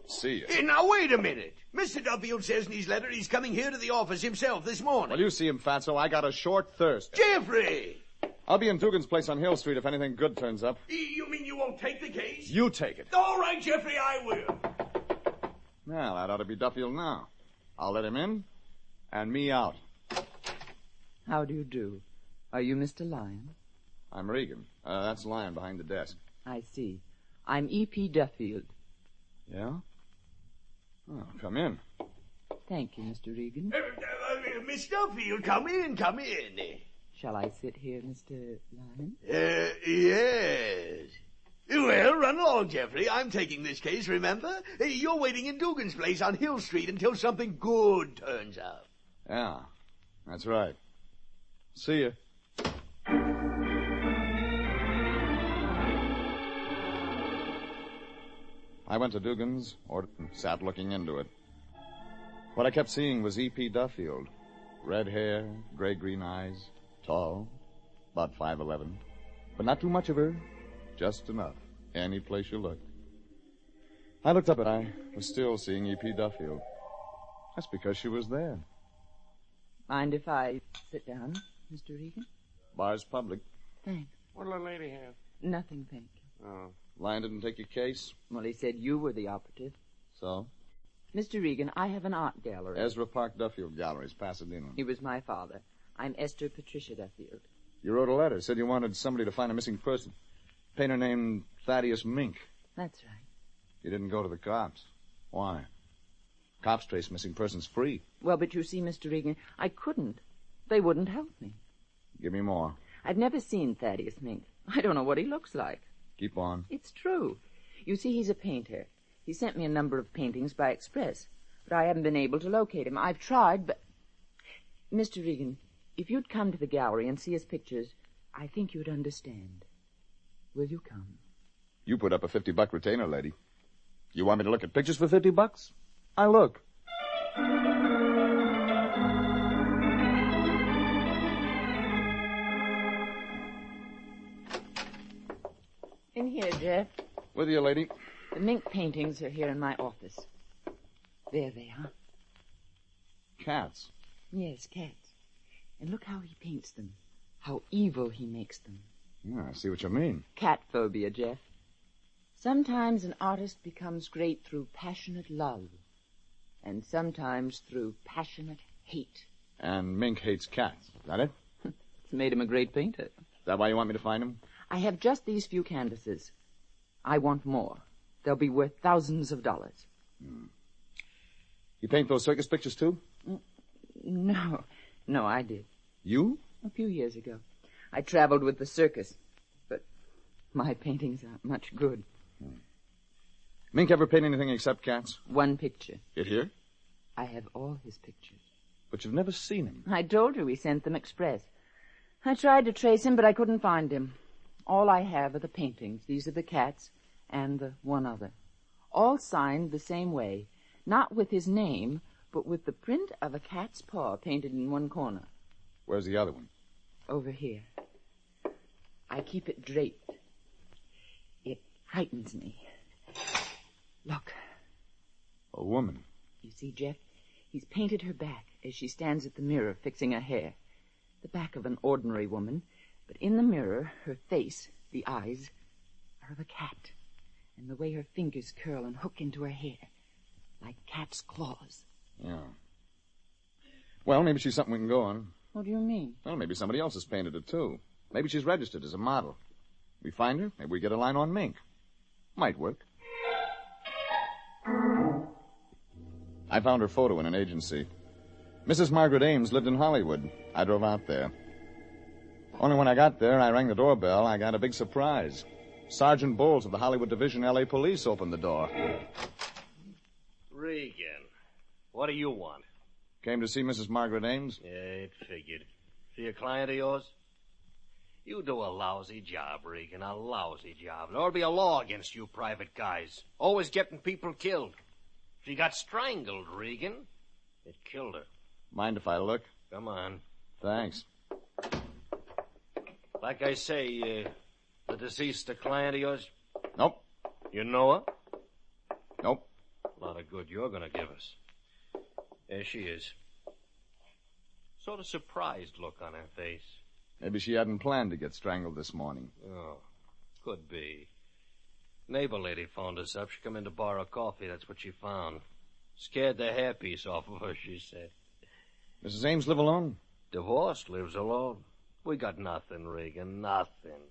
Speaker 15: See you.
Speaker 11: Hey, now, wait a minute. Mr. Duffield says in his letter he's coming here to the office himself this morning.
Speaker 15: Well, you see him, Fatso. I got a short thirst.
Speaker 11: Jeffrey!
Speaker 15: I'll be in Dugan's place on Hill Street if anything good turns up.
Speaker 11: You mean you won't take the case?
Speaker 15: You take it.
Speaker 11: All right, Jeffrey, I will.
Speaker 15: Well, that ought to be Duffield now. I'll let him in, and me out.
Speaker 20: How do you do? Are you Mr. Lyon?
Speaker 15: I'm Regan. That's Lyon behind the desk.
Speaker 20: I see. I'm E.P. Duffield.
Speaker 15: Yeah? Oh, come in.
Speaker 20: Thank you, Mr. Regan.
Speaker 11: Miss Duffield, come in.
Speaker 20: Shall I sit here, Mr. Lyon?
Speaker 11: Yes. Well, run along, Jeffrey. I'm taking this case, remember? You're waiting in Dugan's place on Hill Street until something good turns up.
Speaker 15: Yeah, that's right. See you. I went to Dugan's, ordered, and sat looking into it. What I kept seeing was E.P. Duffield. Red hair, gray-green eyes, tall, about 5'11", but not too much of her, just enough, any place you looked. I looked up and I was still seeing E.P. Duffield. That's because she was there.
Speaker 20: Mind if I sit down, Mr. Regan?
Speaker 15: Bar's public.
Speaker 20: Thanks.
Speaker 4: What'll the lady have?
Speaker 20: Nothing, thank you.
Speaker 15: Oh. Lion didn't take your case?
Speaker 20: Well, he said you were the operative.
Speaker 15: So?
Speaker 20: Mr. Regan, I have an art gallery.
Speaker 15: Ezra Park Duffield Galleries, Pasadena.
Speaker 20: He was my father. I'm Esther Patricia Duffield.
Speaker 15: You wrote a letter. Said you wanted somebody to find a missing person. Painter named Thaddeus Mink.
Speaker 20: That's right.
Speaker 15: You didn't go to the cops. Why? Cops trace missing persons free.
Speaker 20: Well, but you see, Mr. Regan, I couldn't. They wouldn't help me.
Speaker 15: Give me more.
Speaker 20: I've never seen Thaddeus Mink. I don't know what he looks like.
Speaker 15: Keep on.
Speaker 20: It's true. You see, he's a painter. He sent me a number of paintings by express, but I haven't been able to locate him. I've tried, but... Mr. Regan, if you'd come to the gallery and see his pictures, I think you'd understand. Will you come?
Speaker 15: You put up a $50 retainer, lady. You want me to look at pictures for $50? I look.
Speaker 20: In here, Jeff.
Speaker 15: With you, lady.
Speaker 20: The Mink paintings are here in my office. There they are.
Speaker 15: Cats?
Speaker 20: Yes, cats. And look how he paints them. How evil he makes them.
Speaker 15: Yeah, I see what you mean.
Speaker 20: Cat phobia, Jeff. Sometimes an artist becomes great through passionate love. And sometimes through passionate hate.
Speaker 15: And Mink hates cats. Is that it?
Speaker 20: It's made him a great painter.
Speaker 15: Is that why you want me to find him?
Speaker 20: I have just these few canvases. I want more. They'll be worth thousands of dollars.
Speaker 15: You paint those circus pictures, too?
Speaker 20: No, I did.
Speaker 15: You?
Speaker 20: A few years ago. I traveled with the circus, but my paintings aren't much good.
Speaker 15: Mink ever paint anything except cats?
Speaker 20: One picture.
Speaker 15: It here?
Speaker 20: I have all his pictures.
Speaker 15: But you've never seen him.
Speaker 20: I told you he sent them express. I tried to trace him, but I couldn't find him. All I have are the paintings. These are the cats and the one other. All signed the same way. Not with his name, but with the print of a cat's paw painted in one corner.
Speaker 15: Where's the other one?
Speaker 20: Over here. I keep it draped. It frightens me. Look.
Speaker 15: A woman.
Speaker 20: You see, Jeff? He's painted her back as she stands at the mirror fixing her hair. The back of an ordinary woman, but in the mirror, her face, the eyes, are of a cat. And the way her fingers curl and hook into her hair, like cat's claws.
Speaker 15: Yeah. Well, maybe she's something we can go on.
Speaker 20: What do you mean?
Speaker 15: Well, maybe somebody else has painted it, too. Maybe she's registered as a model. We find her, maybe we get a line on Mink. Might work. I found her photo in an agency. Mrs. Margaret Ames lived in Hollywood. I drove out there. Only when I got there, I rang the doorbell, I got a big surprise. Sergeant Bowles of the Hollywood Division L.A. Police opened the door.
Speaker 8: Regan, what do you want?
Speaker 15: Came to see Mrs. Margaret Ames?
Speaker 8: Yeah, it figured. She a client of yours? You do a lousy job, Regan, a lousy job. There ought to be a law against you private guys. Always getting people killed. She got strangled, Regan. It killed her.
Speaker 15: Mind if I look?
Speaker 8: Come on.
Speaker 15: Thanks.
Speaker 8: Like I say, the deceased a client of yours?
Speaker 15: Nope.
Speaker 8: You know her?
Speaker 15: Nope.
Speaker 8: A lot of good you're going to give us. There she is. Sort of surprised look on her face.
Speaker 15: Maybe she hadn't planned to get strangled this morning.
Speaker 8: Oh, could be. Neighbor lady phoned us up. She come in to borrow coffee. That's what she found. Scared the hairpiece off of her, she said.
Speaker 15: Mrs. Ames live alone?
Speaker 8: Divorced, lives alone. We got nothing, Regan, nothing.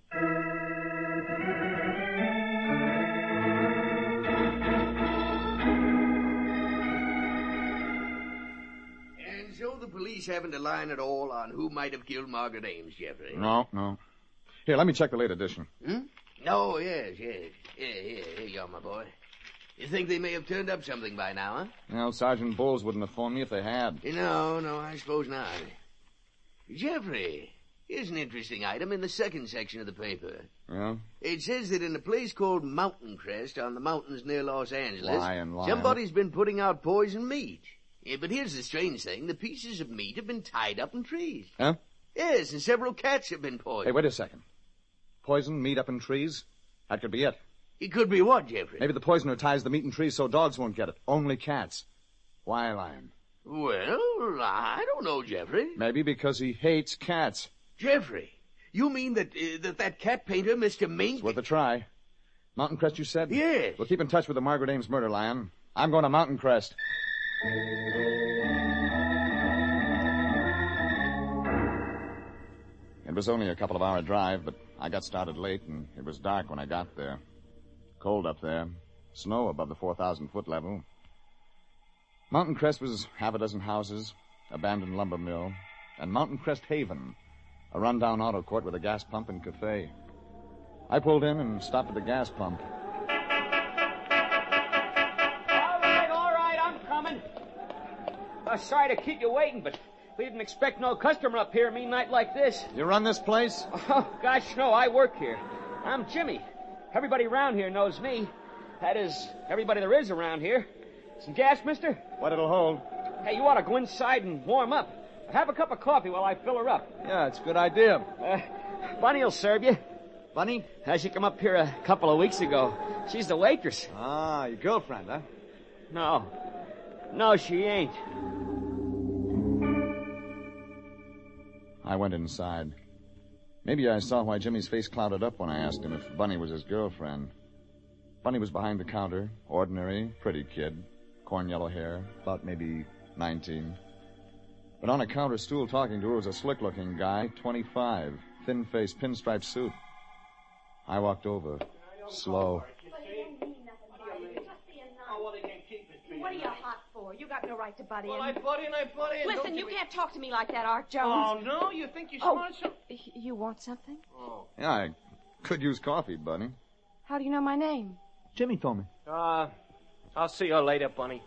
Speaker 11: And so the police haven't a line at all on who might have killed Margaret Ames, Jeffrey?
Speaker 15: No. Here, let me check the late edition.
Speaker 11: Oh, yes. Here you are, my boy. You think they may have turned up something by now, huh?
Speaker 15: Well, Sergeant Bowles wouldn't have phoned me if they had.
Speaker 11: No, I suppose not. Jeffrey, here's an interesting item in the second section of the paper.
Speaker 15: Yeah?
Speaker 11: It says that in a place called Mountain Crest on the mountains near Los Angeles,
Speaker 15: Lion.
Speaker 11: somebody's been putting out poison meat. Yeah, but here's the strange thing. The pieces of meat have been tied up in trees.
Speaker 15: Huh?
Speaker 11: Yes, and several cats have been poisoned.
Speaker 15: Hey, wait a second. Poison, meat up in trees? That could be it.
Speaker 11: It could be what, Jeffrey?
Speaker 15: Maybe the poisoner ties the meat in trees so dogs won't get it. Only cats. Why, Lion?
Speaker 11: Well, I don't know, Jeffrey.
Speaker 15: Maybe because he hates cats.
Speaker 11: Jeffrey, you mean that that cat painter, Mr. Mink...
Speaker 15: It's worth a try. Mountain Crest, you said?
Speaker 11: Yes.
Speaker 15: We'll keep in touch with the Margaret Ames murder, Lion. I'm going to Mountain Crest. It was only a couple of hour drive, but I got started late, and it was dark when I got there. Cold up there. Snow above the 4,000-foot level. Mountain Crest was half a dozen houses, abandoned lumber mill, and Mountain Crest Haven, a rundown auto court with a gas pump and cafe. I pulled in and stopped at the gas pump.
Speaker 12: All right, I'm coming. Sorry to keep you waiting, but we didn't expect no customer up here a mean night like this.
Speaker 15: You run this place?
Speaker 12: Oh, gosh, no, I work here. I'm Jimmy. Everybody around here knows me. That is, everybody there is around here. Some gas, mister?
Speaker 15: What it'll hold.
Speaker 12: Hey, you ought to go inside and warm up. Have a cup of coffee while I fill her up.
Speaker 15: Yeah, it's a good idea.
Speaker 12: Bunny'll serve you.
Speaker 15: Bunny?
Speaker 12: She come up here a couple of weeks ago. She's the waitress.
Speaker 15: Ah, your girlfriend, huh?
Speaker 12: No, she ain't.
Speaker 15: I went inside. Maybe I saw why Jimmy's face clouded up when I asked him if Bunny was his girlfriend. Bunny was behind the counter, ordinary, pretty kid, corn yellow hair, about maybe 19. But on a counter stool talking to her was a slick-looking guy, 25, thin-faced, pinstripe suit. I walked over, slow.
Speaker 21: What are you hot for?
Speaker 18: You got no right to butt in.
Speaker 8: Well, I butt in.
Speaker 18: Listen, you can't talk to me like that, Art Jones.
Speaker 8: Oh, no? You think you want some?
Speaker 18: You want something?
Speaker 8: Oh.
Speaker 15: Yeah, I could use coffee, Bunny.
Speaker 18: How do you know my name?
Speaker 12: Jimmy told me.
Speaker 8: I'll see you later, Bunny.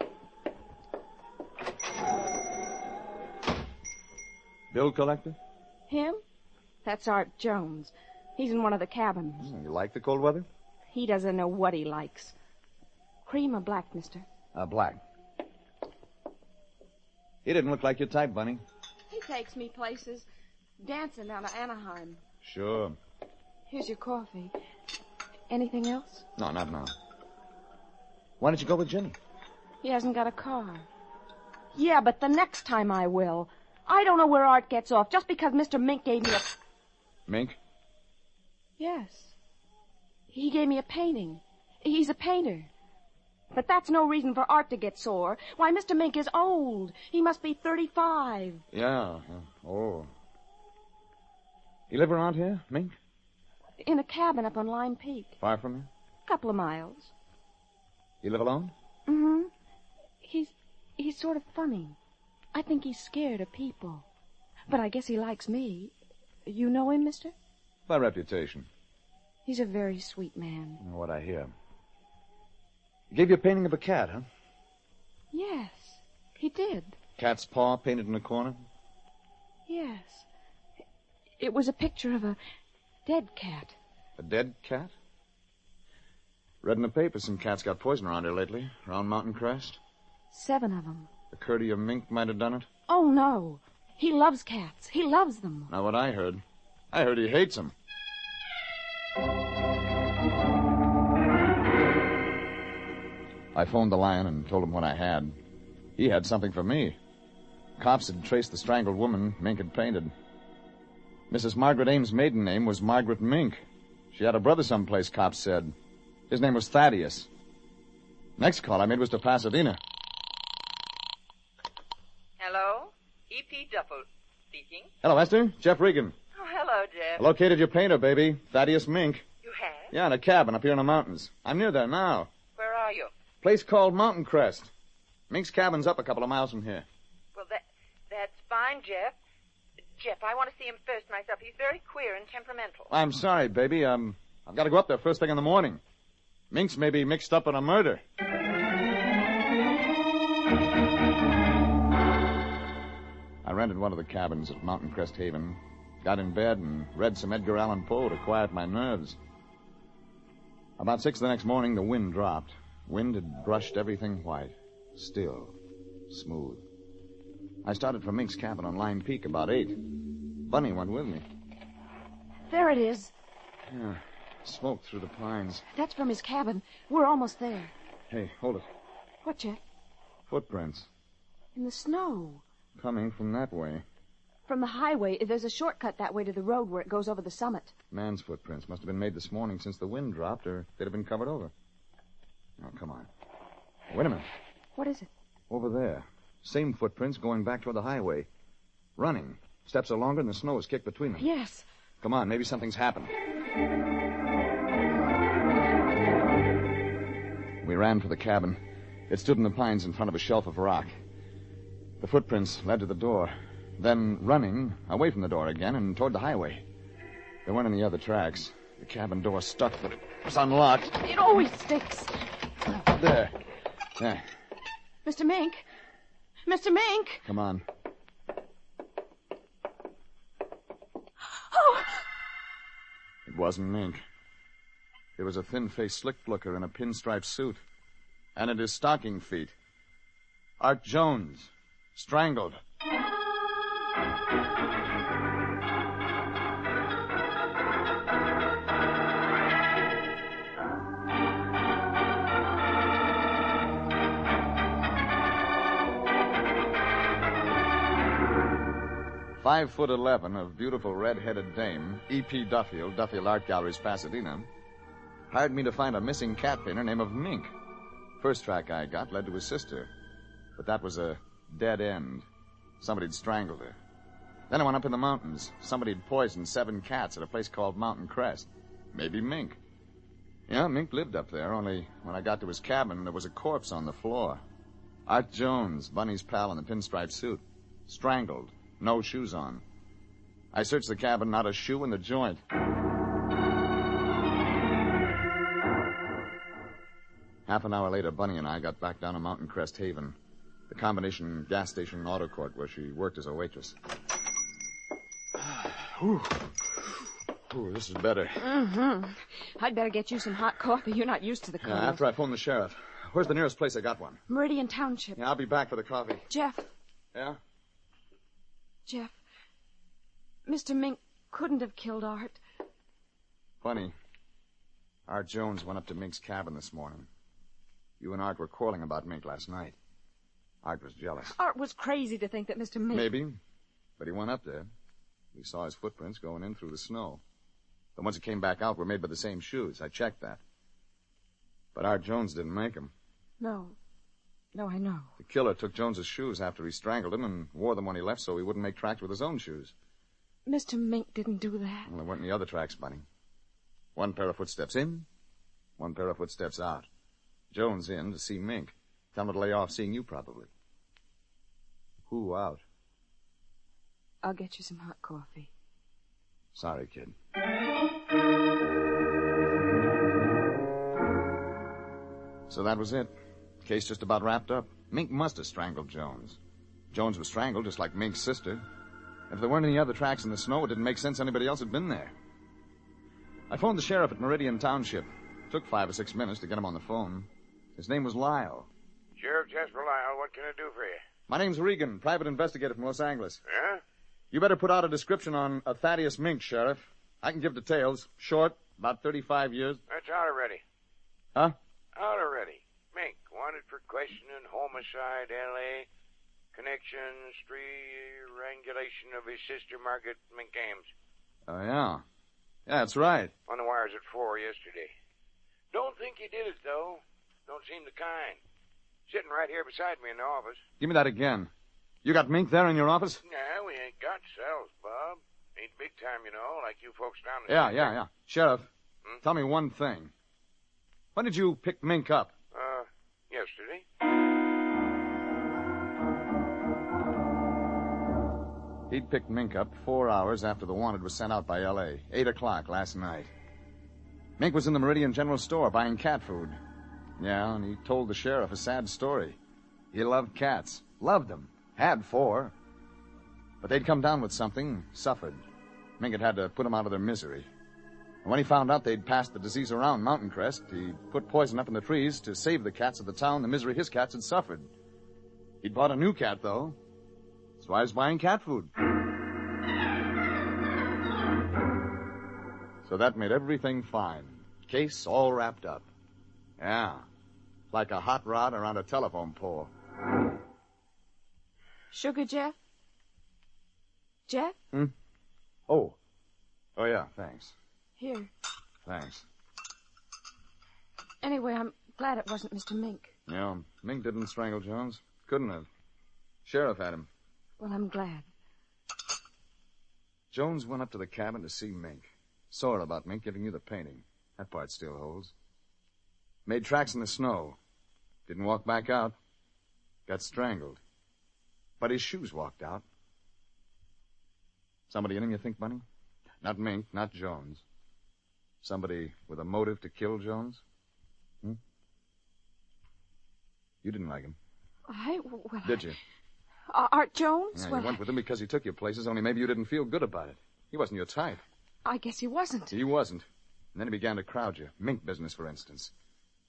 Speaker 15: Bill collector?
Speaker 18: Him? That's Art Jones. He's in one of the cabins.
Speaker 15: You like the cold weather?
Speaker 18: He doesn't know what he likes. Cream or black, mister?
Speaker 15: Black. He didn't look like your type, Bunny.
Speaker 18: He takes me places. Dancing down to Anaheim.
Speaker 15: Sure.
Speaker 18: Here's your coffee. Anything else?
Speaker 15: No, not now. Why don't you go with Jimmy?
Speaker 18: He hasn't got a car. Yeah, but the next time I will. I don't know where Art gets off just because Mr. Mink gave me a...
Speaker 15: Mink?
Speaker 18: Yes. He gave me a painting. He's a painter. But that's no reason for Art to get sore. Why, Mr. Mink is old. He must be 35.
Speaker 15: Yeah. Oh. You live around here, Mink?
Speaker 18: In a cabin up on Lime Peak.
Speaker 15: Far from here?
Speaker 18: Couple of miles.
Speaker 15: You live alone?
Speaker 18: Mm-hmm. He's sort of funny. I think he's scared of people. But I guess he likes me. You know him, mister?
Speaker 15: By reputation.
Speaker 18: He's a very sweet man.
Speaker 15: What I hear. He gave you a painting of a cat, huh?
Speaker 18: Yes, he did.
Speaker 15: Cat's paw painted in the corner?
Speaker 18: Yes. It was a picture of a dead cat.
Speaker 15: A dead cat? Read in the paper some cats got poison around here lately, around Mountain Crest.
Speaker 18: 7 of them.
Speaker 15: The courtier Mink might have done it?
Speaker 18: Oh, no. He loves cats. He loves them.
Speaker 15: Not what I heard. I heard he hates them. I phoned the Lion and told him what I had. He had something for me. Cops had traced the strangled woman Mink had painted. Mrs. Margaret Ames' maiden name was Margaret Mink. She had a brother someplace, cops said. His name was Thaddeus. Next call I made was to Pasadena.
Speaker 20: Hello? E.P. Duffel speaking.
Speaker 15: Hello, Esther. Jeff Regan.
Speaker 20: Oh, hello, Jeff.
Speaker 15: I located your painter, baby. Thaddeus Mink.
Speaker 20: You have?
Speaker 15: Yeah, in a cabin up here in the mountains. I'm near there now.
Speaker 20: Where are you?
Speaker 15: Place called Mountain Crest. Mink's cabin's up a couple of miles from here.
Speaker 20: Well, that's fine, Jeff. Jeff, I want to see him first myself. He's very queer and temperamental.
Speaker 15: I'm sorry, baby. I've got to go up there first thing in the morning. Mink's may be mixed up in a murder. I rented one of the cabins at Mountain Crest Haven, got in bed, and read some Edgar Allan Poe to quiet my nerves. About 6 the next morning, the wind dropped. Wind had brushed everything white. Still. Smooth. I started for Mink's cabin on Lime Peak about 8. Bunny went with me.
Speaker 18: There it is.
Speaker 15: Yeah. Smoke through the pines.
Speaker 18: That's from his cabin. We're almost there.
Speaker 15: Hey, hold it.
Speaker 18: What, Jeff?
Speaker 15: Footprints.
Speaker 18: In the snow.
Speaker 15: Coming from that way.
Speaker 18: From the highway, there's a shortcut that way to the road where it goes over the summit.
Speaker 15: Man's footprints must have been made this morning since the wind dropped, or they'd have been covered over. Now, come on. Wait a minute.
Speaker 18: What is it?
Speaker 15: Over there. Same footprints going back toward the highway. Running. Steps are longer and the snow is kicked between them.
Speaker 18: Yes.
Speaker 15: Come on, maybe something's happened. We ran for the cabin. It stood in the pines in front of a shelf of rock. The footprints led to the door. Then running, away from the door again and toward the highway. There weren't any other tracks. The cabin door stuck, but it was unlocked.
Speaker 18: It always sticks.
Speaker 15: There. There.
Speaker 18: Mr. Mink. Mr. Mink.
Speaker 15: Come on.
Speaker 18: Oh!
Speaker 15: It wasn't Mink. It was a thin-faced slick looker in a pinstripe suit. And at his stocking feet, Art Jones, strangled. "5'11" of beautiful red-headed dame, E.P. Duffield, Duffield Art Galleries, Pasadena, hired me to find a missing cat painter named of Mink. First track I got led to his sister, but that was a dead end. Somebody'd strangled her. Then I went up in the mountains. Somebody'd poisoned 7 cats at a place called Mountain Crest. Maybe Mink. Yeah, Mink lived up there, only when I got to his cabin, there was a corpse on the floor. Art Jones, Bunny's pal in the pinstripe suit. Strangled. No shoes on. I searched the cabin, not a shoe in the joint. Half an hour later, Bunny and I got back down to Mountain Crest Haven, the combination gas station and auto court where she worked as a waitress. Whew. Ooh, this is better.
Speaker 18: Mm-hmm. I'd better get you some hot coffee. You're not used to the cold.
Speaker 15: Yeah, after I phone the sheriff. Where's the nearest place I got one?
Speaker 18: Meridian Township.
Speaker 15: Yeah, I'll be back for the coffee.
Speaker 18: Jeff.
Speaker 15: Yeah?
Speaker 18: Jeff. Mr. Mink couldn't have killed Art.
Speaker 15: Funny. Art Jones went up to Mink's cabin this morning. You and Art were quarreling about Mink last night. Art was jealous.
Speaker 18: Art was crazy to think that Mr. Mink...
Speaker 15: Maybe. But he went up there. We saw his footprints going in through the snow. The ones that came back out were made by the same shoes. I checked that. But Art Jones didn't make them.
Speaker 18: No. No, I know.
Speaker 15: The killer took Jones's shoes after he strangled him and wore them when he left so he wouldn't make tracks with his own shoes.
Speaker 18: Mr. Mink didn't do that.
Speaker 15: Well, there weren't any other tracks, Bunny. One pair of footsteps in, one pair of footsteps out. Jones in to see Mink. Tell him to lay off seeing you, probably. Who out?
Speaker 18: I'll get you some hot coffee.
Speaker 15: Sorry, kid. So that was it. Case just about wrapped up. Mink must have strangled Jones. Jones was strangled just like Mink's sister. If there weren't any other tracks in the snow, it didn't make sense anybody else had been there. I phoned the sheriff at Meridian Township. It took 5 or 6 minutes to get him on the phone. His name was Lyle.
Speaker 2: Sheriff Jasper Lyle, what can I do for you?
Speaker 15: My name's Regan, private investigator from Los Angeles.
Speaker 2: Yeah?
Speaker 15: You better put out a description on a Thaddeus Mink, Sheriff. I can give details. Short, about 35 years.
Speaker 2: That's out already.
Speaker 15: Huh?
Speaker 2: Out already. Mink, wanted for questioning, homicide, L.A., connection, strangulation of his sister, Margaret Mink Ames.
Speaker 15: Oh, yeah. Yeah, that's right.
Speaker 2: On the wires at 4 yesterday. Don't think he did it, though. Don't seem the kind. Sitting right here beside me in the office.
Speaker 15: Give me that again. You got Mink there in your office?
Speaker 2: Nah, we ain't got cells, Bob. Ain't big time, you know, like you folks down the
Speaker 15: Yeah. Sheriff, tell me one thing. When did you pick Mink up?
Speaker 2: Yesterday.
Speaker 15: He'd picked Mink up 4 hours after the wanted was sent out by L.A., 8 o'clock last night. Mink was in the Meridian General Store buying cat food. Yeah, and he told the sheriff a sad story. He loved cats. Loved them. Had 4. But they'd come down with something, suffered. Mink had to put them out of their misery. And when he found out they'd passed the disease around Mountain Crest, he put poison up in the trees to save the cats of the town the misery his cats had suffered. He'd bought a new cat, though. That's why he was buying cat food. So that made everything fine. Case all wrapped up. Yeah. Like a hot rod around a telephone pole.
Speaker 18: Sugar, Jeff? Jeff?
Speaker 15: Oh, yeah, thanks.
Speaker 18: Here.
Speaker 15: Thanks.
Speaker 18: Anyway, I'm glad it wasn't Mr. Mink.
Speaker 15: Yeah, Mink didn't strangle Jones. Couldn't have. Sheriff had him.
Speaker 18: Well, I'm glad.
Speaker 15: Jones went up to the cabin to see Mink. Saw about Mink giving you the painting. That part still holds. Made tracks in the snow. Didn't walk back out. Got strangled. But his shoes walked out. Somebody in him, you think, Bunny? Not Mink, not Jones. Somebody with a motive to kill Jones? You didn't like him.
Speaker 18: Well,
Speaker 15: did you?
Speaker 18: Art Jones?
Speaker 15: Yeah,
Speaker 18: well,
Speaker 15: you went with him because he took you places, only maybe you didn't feel good about it. He wasn't your type.
Speaker 18: I guess he wasn't.
Speaker 15: He wasn't. And then he began to crowd you. Mink business, for instance.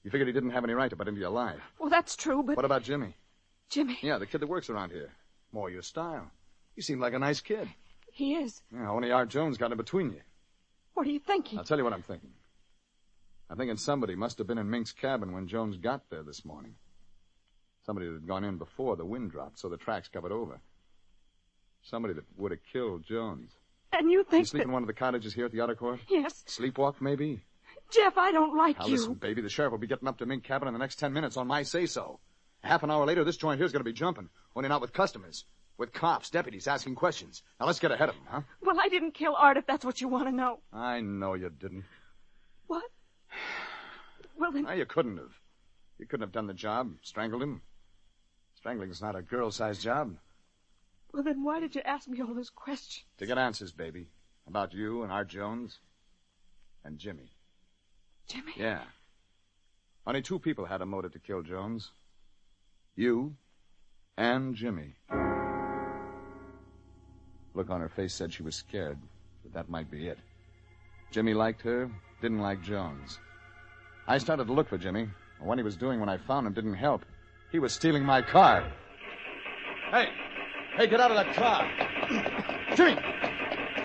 Speaker 15: You figured he didn't have any right to butt into your life.
Speaker 18: Well, that's true, but...
Speaker 15: What about Jimmy?
Speaker 18: Jimmy?
Speaker 15: Yeah, the kid that works around here. More your style. You seem like a nice kid.
Speaker 18: He is.
Speaker 15: Yeah, only Art Jones got in between you.
Speaker 18: What are you thinking?
Speaker 15: I'll tell you what I'm thinking. I'm thinking somebody must have been in Mink's cabin when Jones got there this morning. Somebody that had gone in before the wind dropped, so the tracks covered over. Somebody that would have killed Jones.
Speaker 18: And you think
Speaker 15: You sleep in one of the cottages here at the Outer Court?
Speaker 18: Yes.
Speaker 15: Sleepwalk, maybe?
Speaker 18: Jeff, I don't like
Speaker 15: Now,
Speaker 18: you.
Speaker 15: listen, baby, the sheriff will be getting up to Mink cabin in the next 10 minutes on my say-so. Half an hour later, this joint here's going to be jumping. Only not with customers. With cops, deputies, asking questions. Now, let's get ahead of them, huh?
Speaker 18: Well, I didn't kill Art, if that's what you want to know.
Speaker 15: I know you didn't.
Speaker 18: What? Well, then...
Speaker 15: No, you couldn't have. You couldn't have done the job, strangled him. Strangling's not a girl-sized job.
Speaker 18: Well, then why did you ask me all those questions?
Speaker 15: To get answers, baby. About you and Art Jones. And Jimmy.
Speaker 18: Jimmy?
Speaker 15: Yeah. Only 2 people had a motive to kill Jones. You and Jimmy. Look on her face said she was scared, but that might be it. Jimmy liked her, didn't like Jones. I started to look for Jimmy, and what he was doing when I found him didn't help. He was stealing my car. Hey! Hey, get out of that car! Jimmy!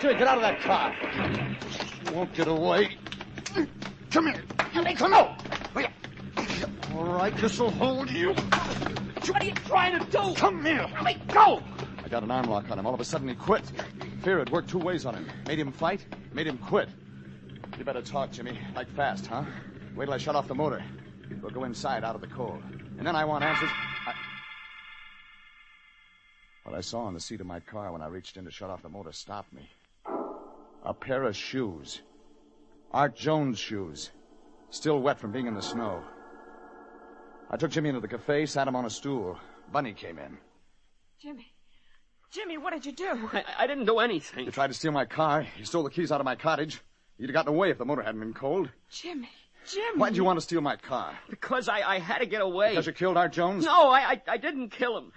Speaker 15: Jimmy, get out of that car! You won't get away. Come here! Come out! All right, this'll hold you.
Speaker 12: What are you trying to do?
Speaker 15: Come here!
Speaker 12: Let me go!
Speaker 15: I got an arm lock on him. All of a sudden, he quit. Fear had worked 2 ways on him. Made him fight, made him quit. You better talk, Jimmy. Like fast, huh? Wait till I shut off the motor. We'll go inside out of the cold. And then I want answers. What I saw on the seat of my car when I reached in to shut off the motor stopped me. A pair of shoes. Art Jones' shoes. Still wet from being in the snow. I took Jimmy into the cafe, sat him on a stool. Bunny came in.
Speaker 18: Jimmy, what did you do?
Speaker 12: I didn't do anything.
Speaker 15: You tried to steal my car. You stole the keys out of my cottage. You'd have gotten away if the motor hadn't been cold.
Speaker 18: Jimmy.
Speaker 15: Why'd you want to steal my car?
Speaker 12: Because I had to get away.
Speaker 15: Because you killed Art Jones?
Speaker 12: No, I didn't kill him.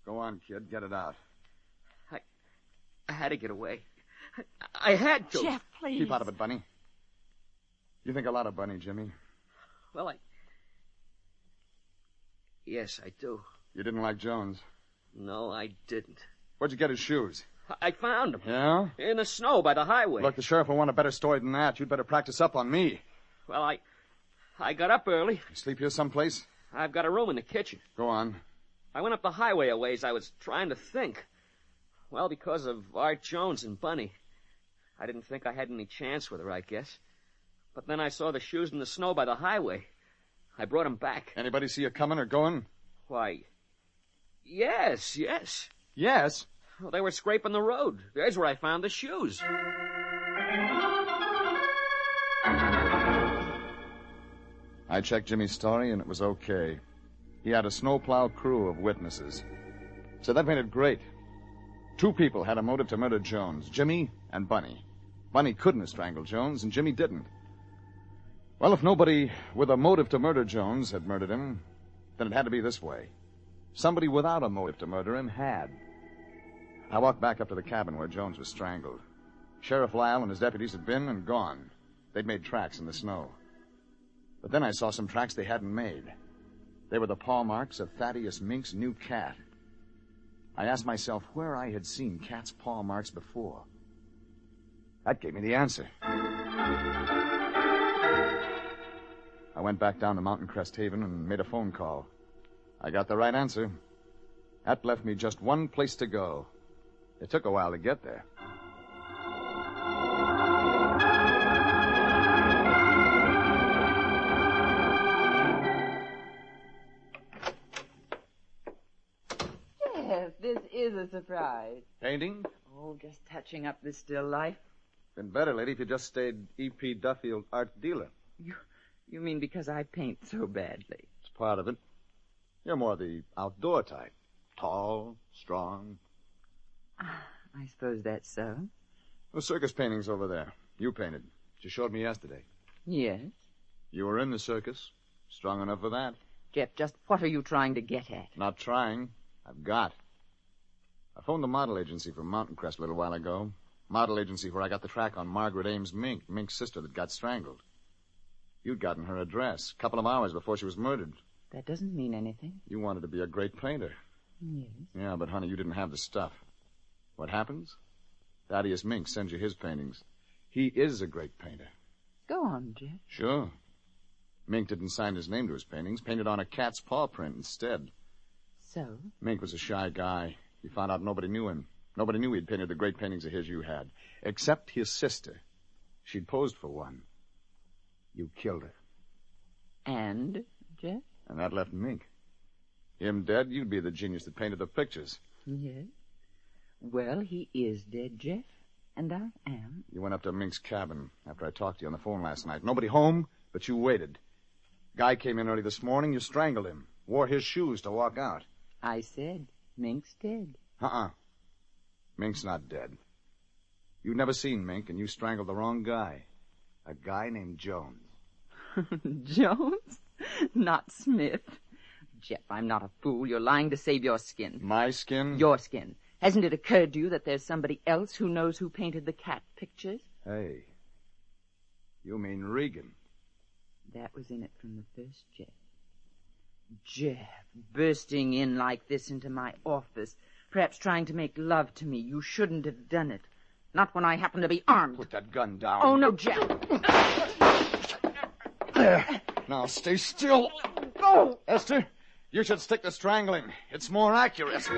Speaker 15: Go on, kid. Get it out.
Speaker 12: I had to get away. I had to.
Speaker 18: Jeff, please.
Speaker 15: Keep out of it, Bunny. You think a lot of Bunny, Jimmy.
Speaker 12: Well, Yes, I do.
Speaker 15: You didn't like Jones?
Speaker 12: No, I didn't.
Speaker 15: Where'd you get his shoes?
Speaker 12: I found them.
Speaker 15: Yeah?
Speaker 12: In the snow by the highway.
Speaker 15: Look, the sheriff will want a better story than that. You'd better practice up on me.
Speaker 12: Well, I got up early.
Speaker 15: You sleep here someplace?
Speaker 12: I've got a room in the kitchen.
Speaker 15: Go on.
Speaker 12: I went up the highway a ways. I was trying to think. Well, because of Art Jones and Bunny. I didn't think I had any chance with her, I guess. But then I saw the shoes in the snow by the highway. I brought them back.
Speaker 15: Anybody see you coming or going?
Speaker 12: Why, yes.
Speaker 15: Yes?
Speaker 12: Well, they were scraping the road. There's where I found the shoes.
Speaker 15: I checked Jimmy's story, and it was okay. He had a snowplow crew of witnesses. So that made it great. 2 people had a motive to murder Jones, Jimmy and Bunny. Bunny couldn't have strangled Jones, and Jimmy didn't. Well, if nobody with a motive to murder Jones had murdered him, then it had to be this way. Somebody without a motive to murder him had. I walked back up to the cabin where Jones was strangled. Sheriff Lyle and his deputies had been and gone. They'd made tracks in the snow. But then I saw some tracks they hadn't made. They were the paw marks of Thaddeus Mink's new cat. I asked myself where I had seen cat's paw marks before. That gave me the answer. I went back down to Mountain Crest Haven and made a phone call. I got the right answer. That left me just one place to go. It took a while to get there.
Speaker 20: Yes, this is a surprise.
Speaker 15: Painting?
Speaker 20: Oh, just touching up this still life.
Speaker 15: Been better, lady, if you just stayed E.P. Duffield art dealer.
Speaker 20: You mean because I paint so badly?
Speaker 15: It's part of it. You're more the outdoor type. Tall, strong.
Speaker 20: I suppose that's so.
Speaker 15: The circus paintings over there. You painted. You showed me yesterday.
Speaker 20: Yes.
Speaker 15: You were in the circus. Strong enough for that.
Speaker 20: Jeff, just what are you trying to get at?
Speaker 15: Not trying. I've got. I phoned the model agency from Mountain Crest a little while ago. Model agency where I got the track on Margaret Ames Mink, Mink's sister that got strangled. You'd gotten her address a couple of hours before she was murdered.
Speaker 20: That doesn't mean anything.
Speaker 15: You wanted to be a great painter.
Speaker 20: Yes.
Speaker 15: Yeah, but, honey, you didn't have the stuff. What happens? Thaddeus Mink sends you his paintings. He is a great painter.
Speaker 20: Go on, Jeff.
Speaker 15: Sure. Mink didn't sign his name to his paintings, painted on a cat's paw print instead.
Speaker 20: So?
Speaker 15: Mink was a shy guy. He found out nobody knew him. Nobody knew he'd painted the great paintings of his you had, except his sister. She'd posed for one. You killed her.
Speaker 20: And, Jeff?
Speaker 15: And that left Mink. Him dead, you'd be the genius that painted the pictures.
Speaker 20: Yes. Well, he is dead, Jeff, and I am.
Speaker 15: You went up to Mink's cabin after I talked to you on the phone last night. Nobody home, but you waited. Guy came in early this morning. You strangled him. Wore his shoes to walk out.
Speaker 20: I said, Mink's dead.
Speaker 15: Mink's not dead. You've never seen Mink, and you strangled the wrong guy. A guy named Jones.
Speaker 20: Jones? Not Smith. Jeff, I'm not a fool. You're lying to save your skin.
Speaker 15: My skin?
Speaker 20: Your skin. Hasn't it occurred to you that there's somebody else who knows who painted the cat pictures?
Speaker 15: Hey. You mean Regan?
Speaker 20: That was in it from the first, Jeff. Jeff, bursting in like this into my office, perhaps trying to make love to me. You shouldn't have done it. Not when I happen to be armed.
Speaker 15: Put that gun down.
Speaker 20: Oh, no, Jeff.
Speaker 15: There. Now, stay still.
Speaker 20: Oh.
Speaker 15: Esther, you should stick to strangling. It's more accurate.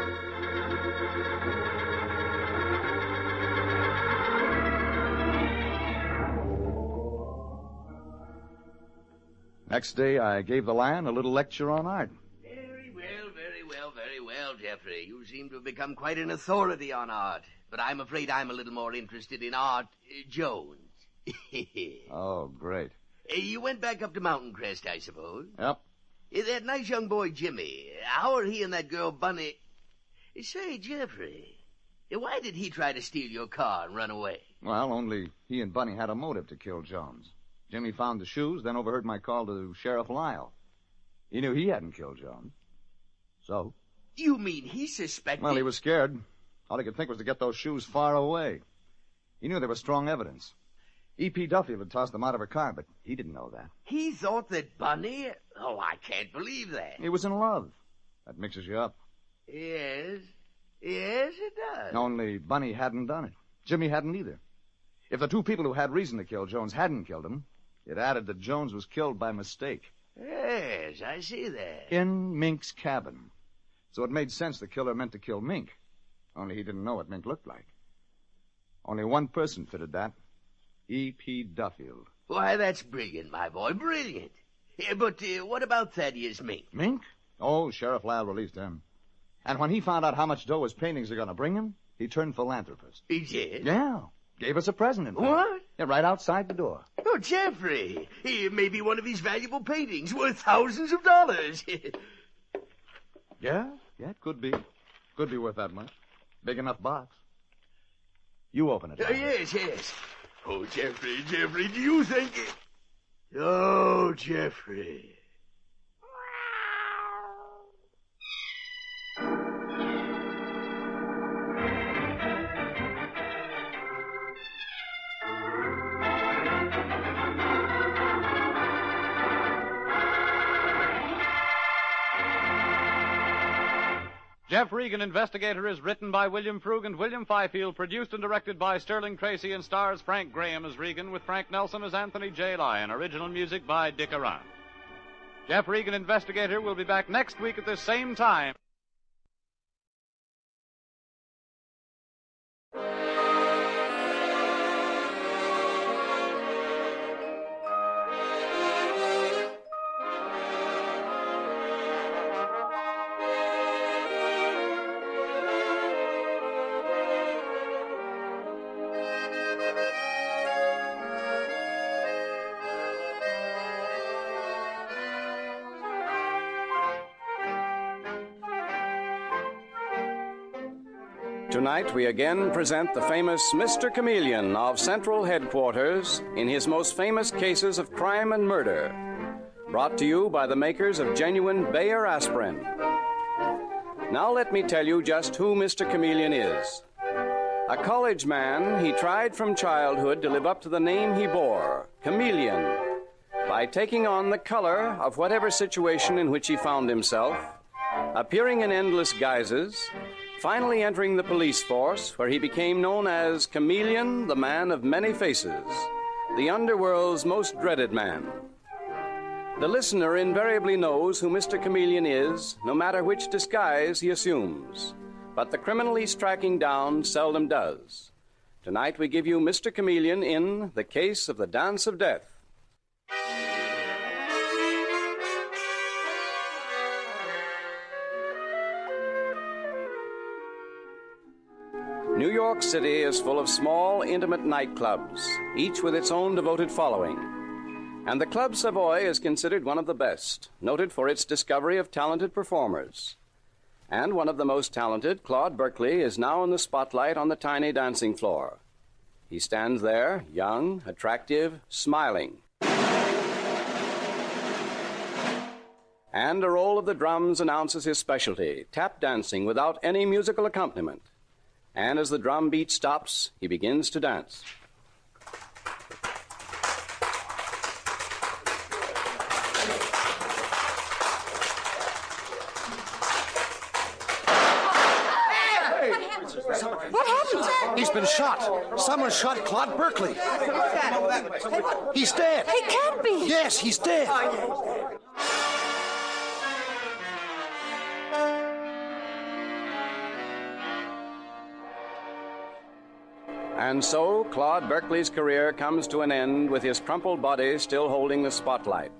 Speaker 15: Next day, I gave the Lion a little lecture on art.
Speaker 11: Very well, Jeffrey. You seem to have become quite an authority on art. But I'm afraid I'm a little more interested in Art Jones.
Speaker 15: Oh, great.
Speaker 11: You went back up to Mountain Crest, I suppose?
Speaker 15: Yep.
Speaker 11: That nice young boy, Jimmy. How are he and that girl, Bunny? Say, Jeffrey, why did he try to steal your car and run away?
Speaker 15: Well, only he and Bunny had a motive to kill Jones. Jimmy found the shoes, then overheard my call to Sheriff Lyle. He knew he hadn't killed Jones. So?
Speaker 11: You mean he suspected...
Speaker 15: Well, he was scared. All he could think was to get those shoes far away. He knew there was strong evidence. E.P. Duffield had tossed them out of her car, but he didn't know that.
Speaker 11: He thought that Bunny... Oh, I can't believe that.
Speaker 15: He was in love. That mixes you up.
Speaker 11: Yes, it does.
Speaker 15: Only Bunny hadn't done it. Jimmy hadn't either. If the two people who had reason to kill Jones hadn't killed him, it added that Jones was killed by mistake.
Speaker 11: Yes, I see that.
Speaker 15: In Mink's cabin. So it made sense the killer meant to kill Mink. Only he didn't know what Mink looked like. Only one person fitted that. E.P. Duffield.
Speaker 11: Why, that's brilliant, my boy, brilliant. But what about Thaddeus Mink?
Speaker 15: Mink? Oh, Sheriff Lyle released him. And when he found out how much dough his paintings are going to bring him, he turned philanthropist.
Speaker 11: He did?
Speaker 15: Yeah. Gave us a present, in fact.
Speaker 11: What?
Speaker 15: Yeah, right outside the door.
Speaker 11: Oh, Jeffrey, maybe one of his valuable paintings worth thousands of dollars.
Speaker 15: Yeah, it could be. Could be worth that much. Big enough box. You open it.
Speaker 11: Yes. Oh, Jeffrey, do you think it... Oh, Jeffrey.
Speaker 21: Jeff Regan, Investigator, is written by William Frug and William Fifield, produced and directed by Sterling Tracy, and stars Frank Graham as Regan with Frank Nelson as Anthony J. Lyon. Original music by Dick Arant. Jeff Regan, Investigator, will be back next week at this same time.
Speaker 22: Tonight, we again present the famous Mr. Chameleon of Central Headquarters in his most famous cases of crime and murder. Brought to you by the makers of genuine Bayer aspirin. Now let me tell you just who Mr. Chameleon is. A college man, he tried from childhood to live up to the name he bore, Chameleon, by taking on the color of whatever situation in which he found himself, appearing in endless guises, finally entering the police force, where he became known as Chameleon, the man of many faces, the underworld's most dreaded man. The listener invariably knows who Mr. Chameleon is, no matter which disguise he assumes. But the criminal he's tracking down seldom does. Tonight we give you Mr. Chameleon in The Case of the Dance of Death. New York City is full of small, intimate nightclubs, each with its own devoted following. And the Club Savoy is considered one of the best, noted for its discovery of talented performers. And one of the most talented, Claude Berkeley, is now in the spotlight on the tiny dancing floor. He stands there, young, attractive, smiling. And a roll of the drums announces his specialty, tap dancing without any musical accompaniment. And as the drum beat stops, he begins to dance.
Speaker 7: What happened? He's been shot. Someone shot Claude Berkeley. He's dead.
Speaker 18: He can't be.
Speaker 7: Yes, he's dead.
Speaker 22: And so, Claude Berkeley's career comes to an end with his crumpled body still holding the spotlight.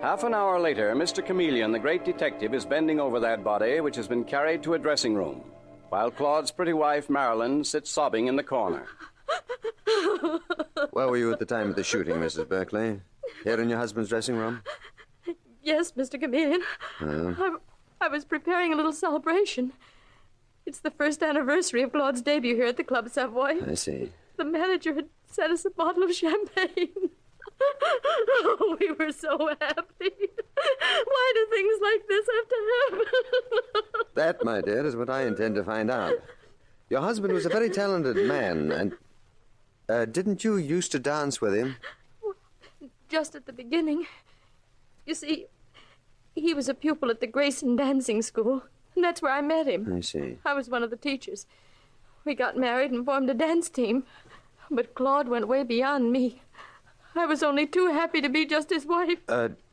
Speaker 22: Half an hour later, Mr. Chameleon, the great detective, is bending over that body, which has been carried to a dressing room, while Claude's pretty wife, Marilyn, sits sobbing in the corner.
Speaker 19: Where were you at the time of the shooting, Mrs. Berkeley? Here in your husband's dressing room?
Speaker 18: Yes, Mr. Chameleon. I was preparing a little celebration. It's the first anniversary of Claude's debut here at the Club Savoy.
Speaker 19: I see.
Speaker 18: The manager had sent us a bottle of champagne. Oh, we were so happy. Why do things like this have to happen?
Speaker 19: That, my dear, is what I intend to find out. Your husband was a very talented man, and... didn't you used to dance with him?
Speaker 18: Just at the beginning. You see, he was a pupil at the Grayson Dancing School, and that's where I met him.
Speaker 19: I see.
Speaker 18: I was one of the teachers. We got married and formed a dance team, but Claude went way beyond me. I was only too happy to be just his wife.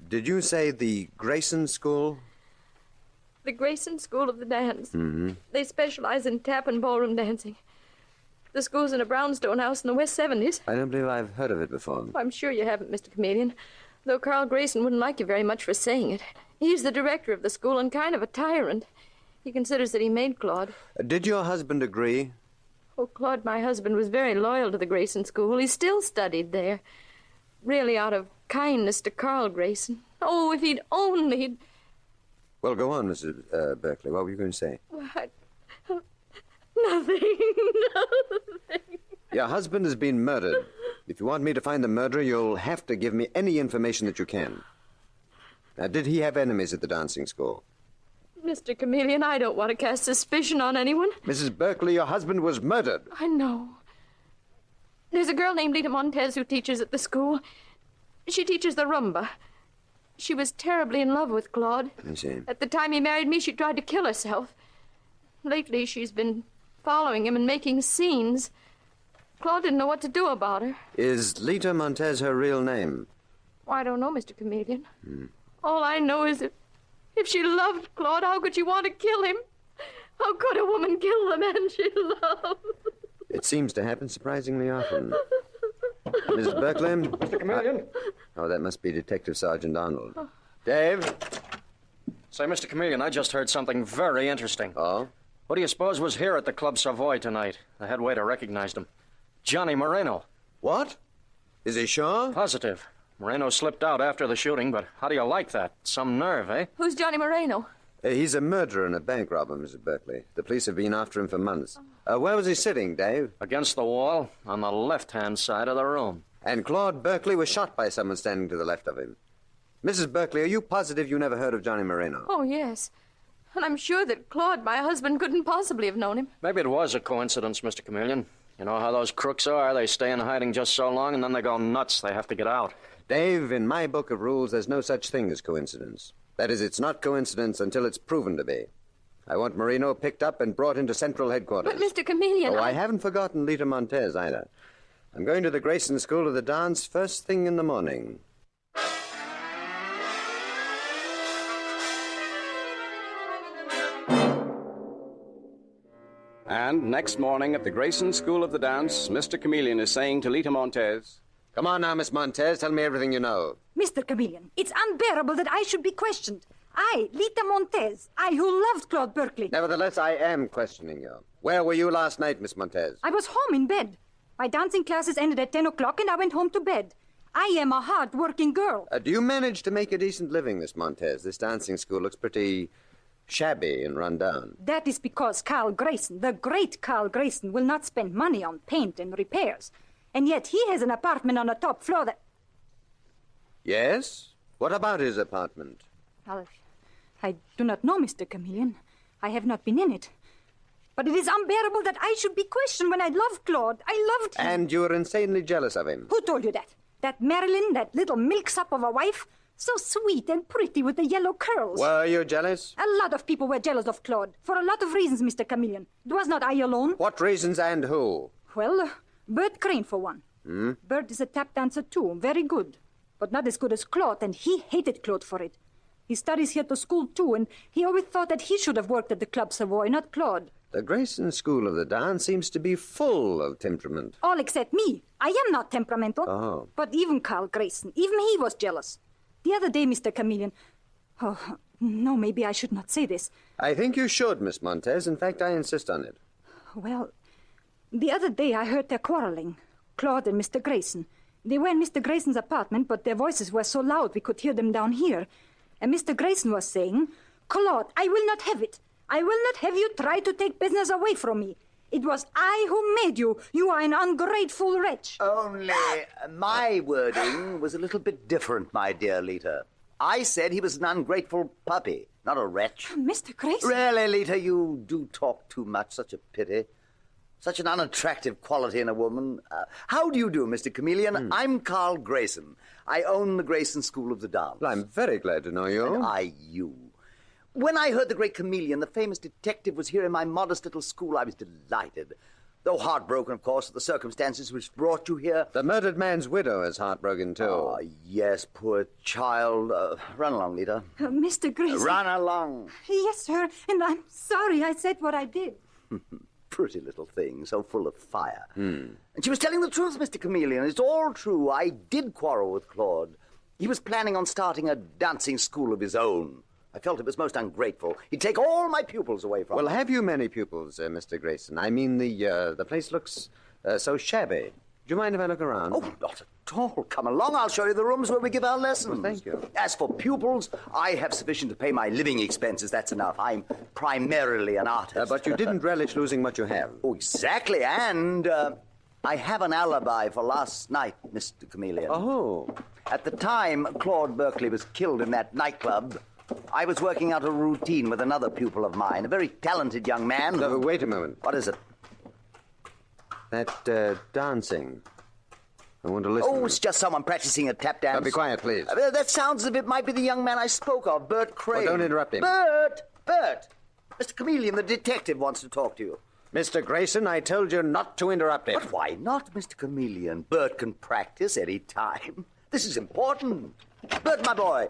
Speaker 19: Did you say the Grayson School?
Speaker 18: The Grayson School of the Dance.
Speaker 19: Mm-hmm.
Speaker 18: They specialize in tap and ballroom dancing. The school's in a brownstone house in the West 70s.
Speaker 19: I don't believe I've heard of it before.
Speaker 18: I'm sure you haven't, Mr. Chameleon, though Carl Grayson wouldn't like you very much for saying it. He's the director of the school and kind of a tyrant. He considers that he made Claude.
Speaker 19: Did your husband agree?
Speaker 18: Oh, Claude, my husband, was very loyal to the Grayson School. He still studied there. Really out of kindness to Carl Grayson. Oh, if he'd only...
Speaker 19: Well, go on, Mrs. Berkeley. What were you going to say?
Speaker 18: Nothing.
Speaker 19: Your husband has been murdered. If you want me to find the murderer, you'll have to give me any information that you can. Now, did he have enemies at the dancing school?
Speaker 18: Mr. Chameleon, I don't want to cast suspicion on anyone.
Speaker 19: Mrs. Berkeley, your husband was murdered.
Speaker 18: I know. There's a girl named Lita Montez who teaches at the school. She teaches the rumba. She was terribly in love with Claude.
Speaker 19: I see.
Speaker 18: At the time he married me, she tried to kill herself. Lately, she's been following him and making scenes. Claude didn't know what to do about her.
Speaker 19: Is Lita Montez her real name?
Speaker 18: Oh, I don't know, Mr. Chameleon. All I know is that if she loved Claude, how could she want to kill him? How could a woman kill the man she loved?
Speaker 19: It seems to happen surprisingly often. Mrs. Berkeley?
Speaker 23: Mr. Chameleon?
Speaker 19: Oh, that must be Detective Sergeant Arnold.
Speaker 23: Dave? Say, Mr. Chameleon, I just heard something very interesting.
Speaker 19: Oh?
Speaker 23: What do you suppose was here at the Club Savoy tonight? The head waiter recognized him. Johnny Moreno.
Speaker 19: What? Is he sure?
Speaker 23: Positive. Moreno slipped out after the shooting, but how do you like that? Some nerve, eh?
Speaker 18: Who's Johnny Moreno?
Speaker 19: He's a murderer and a bank robber, Mrs. Berkeley. The police have been after him for months. Where was he sitting, Dave?
Speaker 23: Against the wall, on the left-hand side of the room.
Speaker 19: And Claude Berkeley was shot by someone standing to the left of him. Mrs. Berkeley, are you positive you never heard of Johnny Moreno?
Speaker 18: Oh, yes. And I'm sure that Claude, my husband, couldn't possibly have known him.
Speaker 23: Maybe it was a coincidence, Mr. Chameleon. You know how those crooks are? They stay in hiding just so long, and then they go nuts. They have to get out.
Speaker 19: Dave, in my book of rules, there's no such thing as coincidence. That is, it's not coincidence until it's proven to be. I want Moreno picked up and brought into Central Headquarters.
Speaker 18: But, Mr. Chameleon,
Speaker 19: I haven't forgotten Lita Montez, either. I'm going to the Grayson School of the Dance first thing in the morning.
Speaker 22: And next morning at the Grayson School of the Dance, Mr. Chameleon is saying to Lita Montez...
Speaker 19: Come on now, Miss Montez. Tell me everything you know.
Speaker 24: Mr. Chameleon, it's unbearable that I should be questioned. I, Lita Montez, I who loved Claude Berkeley.
Speaker 19: Nevertheless, I am questioning you. Where were you last night, Miss Montez?
Speaker 24: I was home in bed. My dancing classes ended at 10 o'clock, and I went home to bed. I am a hard-working girl.
Speaker 19: Do you manage to make a decent living, Miss Montez? This dancing school looks pretty shabby and run down.
Speaker 24: That is because Carl Grayson, the great Carl Grayson, will not spend money on paint and repairs. And yet he has an apartment on the top floor that...
Speaker 19: Yes? What about his apartment?
Speaker 24: Well, I do not know, Mr. Chameleon. I have not been in it. But it is unbearable that I should be questioned when I loved Claude. I loved him.
Speaker 19: And you were insanely jealous of him.
Speaker 24: Who told you that? That Marilyn, that little milksop of a wife? So sweet and pretty with the yellow curls.
Speaker 19: Were you jealous?
Speaker 24: A lot of people were jealous of Claude. For a lot of reasons, Mr. Chameleon. It was not I alone.
Speaker 19: What reasons and who?
Speaker 24: Well, Bert Crane, for one.
Speaker 19: Hmm?
Speaker 24: Bert is a tap dancer, too. Very good. But not as good as Claude, and he hated Claude for it. He studies here to school, too, and he always thought that he should have worked at the Club Savoy, not Claude.
Speaker 19: The Grayson School of the Dance seems to be full of temperament.
Speaker 24: All except me. I am not temperamental.
Speaker 19: Oh.
Speaker 24: But even Carl Grayson, even he was jealous. The other day, Mr. Chameleon... Oh, no, maybe I should not say this.
Speaker 19: I think you should, Miss Montez. In fact, I insist on it.
Speaker 24: Well, the other day I heard their quarreling. Claude and Mr. Grayson. They were in Mr. Grayson's apartment, but their voices were so loud we could hear them down here. And Mr. Grayson was saying, Claude, I will not have it. I will not have you try to take business away from me. It was I who made you. You are an ungrateful wretch.
Speaker 1: Only my wording was a little bit different, my dear Lita. I said he was an ungrateful puppy, not a wretch.
Speaker 24: Mr. Grayson?
Speaker 1: Really, Lita, you do talk too much. Such a pity. Such an unattractive quality in a woman. How do you do, Mr. Chameleon? I'm Carl Grayson. I own the Grayson School of the Dance.
Speaker 19: Well, I'm very glad to know you.
Speaker 1: And you. When I heard the great Chameleon, the famous detective, was here in my modest little school, I was delighted. Though heartbroken, of course, at the circumstances which brought you here.
Speaker 19: The murdered man's widow is heartbroken, too.
Speaker 1: Oh, yes, poor child. Run along, Lita.
Speaker 24: Mr. Grayson.
Speaker 1: Run along.
Speaker 24: Yes, sir, and I'm sorry I said what I did.
Speaker 1: Pretty little thing, so full of fire. And she was telling the truth, Mr. Chameleon. It's all true. I did quarrel with Claude. He was planning on starting a dancing school of his own. I felt it was most ungrateful. He'd take all my pupils away from me.
Speaker 19: Well, have you many pupils, Mr. Grayson? I mean, the place looks so shabby. Do you mind if I look around?
Speaker 1: Oh, not at all. Come along. I'll show you the rooms where we give our lessons.
Speaker 19: Well, thank you.
Speaker 1: As for pupils, I have sufficient to pay my living expenses. That's enough. I'm primarily an artist.
Speaker 19: But you didn't relish losing what you have.
Speaker 1: Oh, exactly. And I have an alibi for last night, Mr. Chameleon.
Speaker 19: Oh.
Speaker 1: At the time Claude Berkeley was killed in that nightclub, I was working out a routine with another pupil of mine, a very talented young man.
Speaker 19: No, wait a moment.
Speaker 1: What is it?
Speaker 19: That dancing. I want to listen.
Speaker 1: Oh, it's just someone practicing a tap dance.
Speaker 19: Be quiet, please.
Speaker 1: That sounds as if it might be the young man I spoke of, Bert Crane.
Speaker 19: Well, don't interrupt him.
Speaker 1: Bert! Mr. Chameleon, the detective, wants to talk to you.
Speaker 19: Mr. Grayson, I told you not to interrupt him.
Speaker 1: But why not, Mr. Chameleon? Bert can practice any time. This is important. Bert, my boy,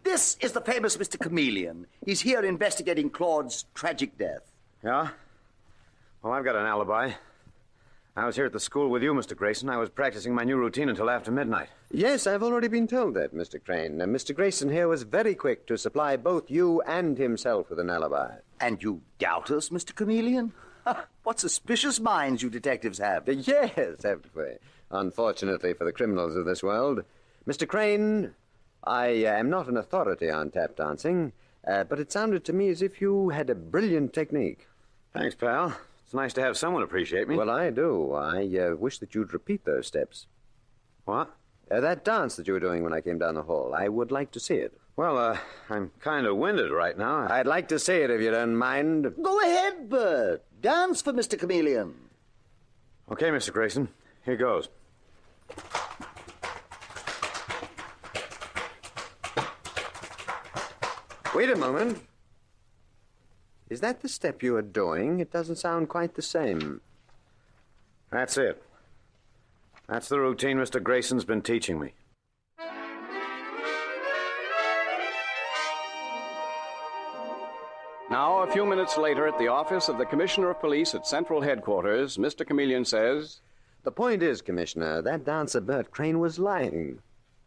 Speaker 1: this is the famous Mr. Chameleon. He's here investigating Claude's tragic death.
Speaker 6: Yeah? Well, I've got an alibi. I was here at the school with you, Mr. Grayson. I was practicing my new routine until after midnight.
Speaker 19: Yes, I've already been told that, Mr. Crane. Mr. Grayson here was very quick to supply both you and himself with an alibi.
Speaker 1: And you doubt us, Mr. Chameleon? What suspicious minds you detectives have.
Speaker 19: Yes, haven't we? Unfortunately for the criminals of this world. Mr. Crane, I am not an authority on tap dancing, but it sounded to me as if you had a brilliant technique.
Speaker 6: Thanks, pal. It's nice to have someone appreciate me.
Speaker 19: Well, I do. I wish that you'd repeat those steps.
Speaker 6: What?
Speaker 19: That dance that you were doing when I came down the hall. I would like to see it.
Speaker 6: Well, I'm kind of winded right now.
Speaker 19: I'd like to see it if you don't mind.
Speaker 1: Go ahead, Bert. Dance for Mr. Chameleon.
Speaker 6: Okay, Mr. Grayson. Here goes.
Speaker 19: Wait a moment. Is that the step you are doing? It doesn't sound quite the same.
Speaker 6: That's it. That's the routine Mr. Grayson's been teaching me.
Speaker 22: Now, a few minutes later, at the office of the Commissioner of Police at Central Headquarters, Mr. Chameleon says...
Speaker 19: The point is, Commissioner, that dancer Bert Crane was lying.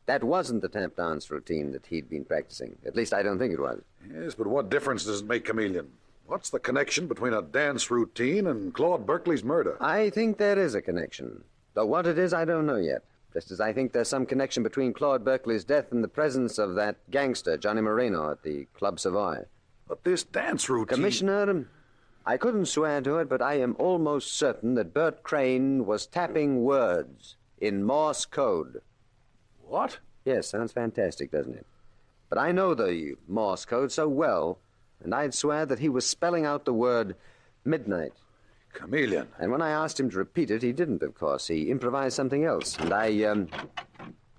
Speaker 19: That wasn't the tap dance routine that he'd been practicing. At least I don't think it was.
Speaker 10: Yes, but what difference does it make, Chameleon? What's the connection between a dance routine and Claude Berkeley's murder?
Speaker 19: I think there is a connection. Though what it is, I don't know yet. Just as I think there's some connection between Claude Berkeley's death and the presence of that gangster, Johnny Moreno, at the Club Savoy.
Speaker 10: But this dance routine...
Speaker 19: Commissioner, I couldn't swear to it, but I am almost certain that Bert Crane was tapping words in Morse code.
Speaker 10: What?
Speaker 19: Yes, sounds fantastic, doesn't it? But I know the Morse code so well, and I'd swear that he was spelling out the word midnight.
Speaker 10: Chameleon.
Speaker 19: And when I asked him to repeat it, he didn't, of course. He improvised something else. And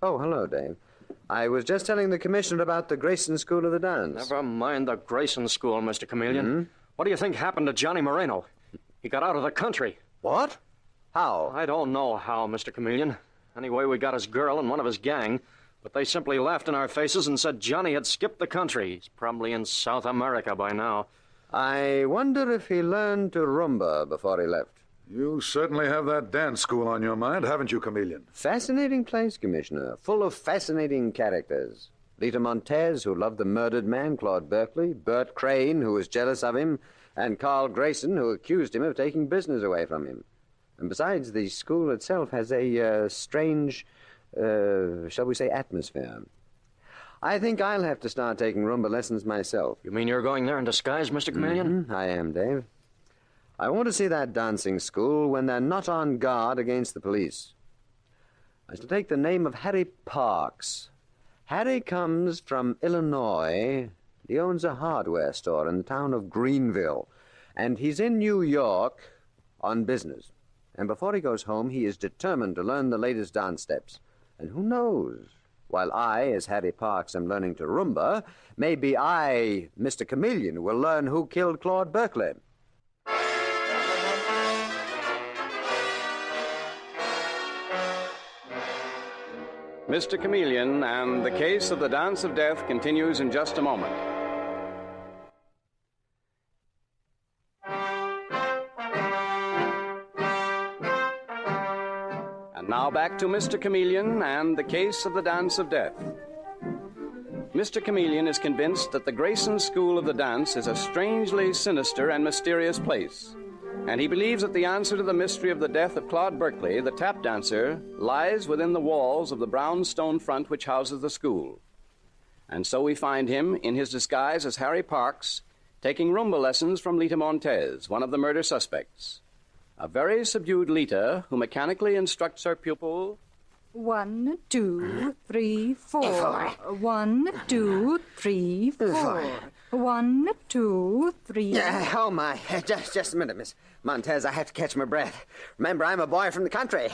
Speaker 19: Oh, hello, Dave. I was just telling the commissioner about the Grayson School of the Dance.
Speaker 23: Never mind the Grayson School, Mr. Chameleon.
Speaker 19: Mm-hmm.
Speaker 23: What do you think happened to Johnny Moreno? He got out of the country.
Speaker 19: What? How?
Speaker 23: I don't know how, Mr. Chameleon. Anyway, we got his girl and one of his gang, but they simply laughed in our faces and said Johnny had skipped the country. He's probably in South America by now.
Speaker 19: I wonder if he learned to rumba before he left.
Speaker 10: You certainly have that dance school on your mind, haven't you, Chameleon?
Speaker 19: Fascinating place, Commissioner. Full of fascinating characters. Lita Montez, who loved the murdered man, Claude Berkeley. Bert Crane, who was jealous of him. And Carl Grayson, who accused him of taking business away from him. And besides, the school itself has a strange, shall we say, atmosphere. I think I'll have to start taking rumba lessons myself.
Speaker 23: You mean you're going there in disguise, Mr. Chameleon?
Speaker 19: I am, Dave. I want to see that dancing school when they're not on guard against the police. I shall take the name of Harry Parks. Harry comes from Illinois. He owns a hardware store in the town of Greenville. And he's in New York on business. And before he goes home, he is determined to learn the latest dance steps. And who knows? While I, as Harry Parks, am learning to rumba, maybe I, Mr. Chameleon, will learn who killed Claude Berkeley.
Speaker 22: Mr. Chameleon and the case of the Dance of Death continues in just a moment. And now back to Mr. Chameleon and the case of the Dance of Death. Mr. Chameleon is convinced that the Grayson School of the Dance is a strangely sinister and mysterious place. And he believes that the answer to the mystery of the death of Claude Berkeley, the tap dancer, lies within the walls of the brown stone front which houses the school. And so we find him, in his disguise as Harry Parks, taking rumba lessons from Lita Montez, one of the murder suspects. A very subdued Lita, who mechanically instructs her pupil...
Speaker 24: 1, 2, 3, 4. 1, 2, 3, 4. 1, 2, 3.
Speaker 19: Oh, my. Just a minute, Miss Montez. I have to catch my breath. Remember, I'm a boy from the country.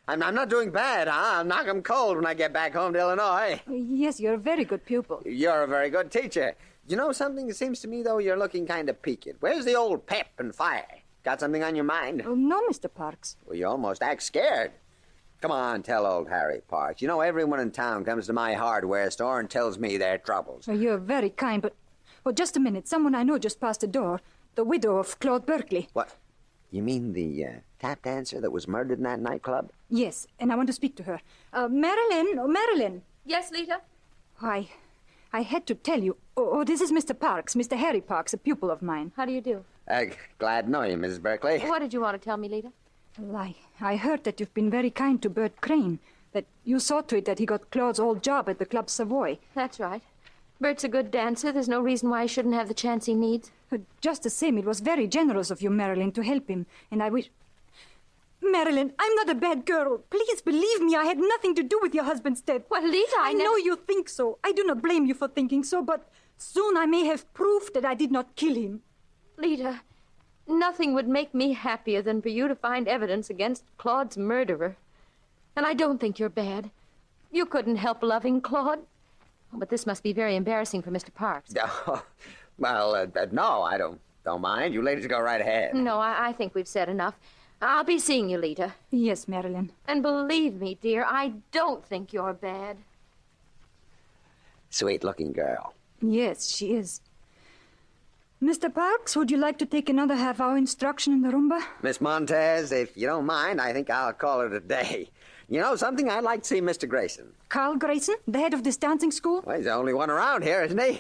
Speaker 19: I'm not doing bad, huh? I'll knock 'em cold when I get back home to Illinois.
Speaker 24: Yes, you're a very good pupil.
Speaker 19: You're a very good teacher. You know something? It seems to me, though, you're looking kind of peaked. Where's the old pep and fire? Got something on your mind?
Speaker 24: Oh, no, Mr. Parks.
Speaker 19: Well, you almost act scared. Come on, tell old Harry Parks. You know, everyone in town comes to my hardware store and tells me their troubles.
Speaker 24: Oh, you're very kind, but... Well, just a minute. Someone I know just passed the door. The widow of Claude Berkeley.
Speaker 19: What? You mean the tap dancer that was murdered in that nightclub?
Speaker 24: Yes, and I want to speak to her. Marilyn! Oh, Marilyn!
Speaker 18: Yes, Lita?
Speaker 24: I had to tell you. Oh, this is Mr. Parks, Mr. Harry Parks, a pupil of mine.
Speaker 18: How do you do?
Speaker 19: Glad to know you, Mrs. Berkeley.
Speaker 18: What did you want to tell me, Lita?
Speaker 24: Well, I heard that you've been very kind to Bert Crane, that you saw to it that he got Claude's old job at the Club Savoy.
Speaker 18: That's right. Bert's a good dancer. There's no reason why he shouldn't have the chance he needs.
Speaker 24: Just the same, it was very generous of you, Marilyn, to help him, and I wish... Marilyn, I'm not a bad girl. Please believe me, I had nothing to do with your husband's death.
Speaker 18: Well, Lita,
Speaker 24: I know you think so. I do not blame you for thinking so, but soon I may have proof that I did not kill him.
Speaker 18: Lita, nothing would make me happier than for you to find evidence against Claude's murderer. And I don't think you're bad. You couldn't help loving Claude. Oh, but this must be very embarrassing for Mr. Parks.
Speaker 19: Well, no, I don't mind. You ladies go right ahead.
Speaker 18: No, I think we've said enough. I'll be seeing you, Lita.
Speaker 24: Yes, Marilyn.
Speaker 18: And believe me, dear, I don't think you're bad.
Speaker 19: Sweet-looking girl.
Speaker 24: Yes, she is. Mr. Parks, would you like to take another half-hour instruction in the rumba?
Speaker 19: Miss Montez, if you don't mind, I think I'll call it a day. You know something? I'd like to see Mr. Grayson.
Speaker 24: Carl Grayson, the head of this dancing school?
Speaker 19: Well, he's the only one around here, isn't he?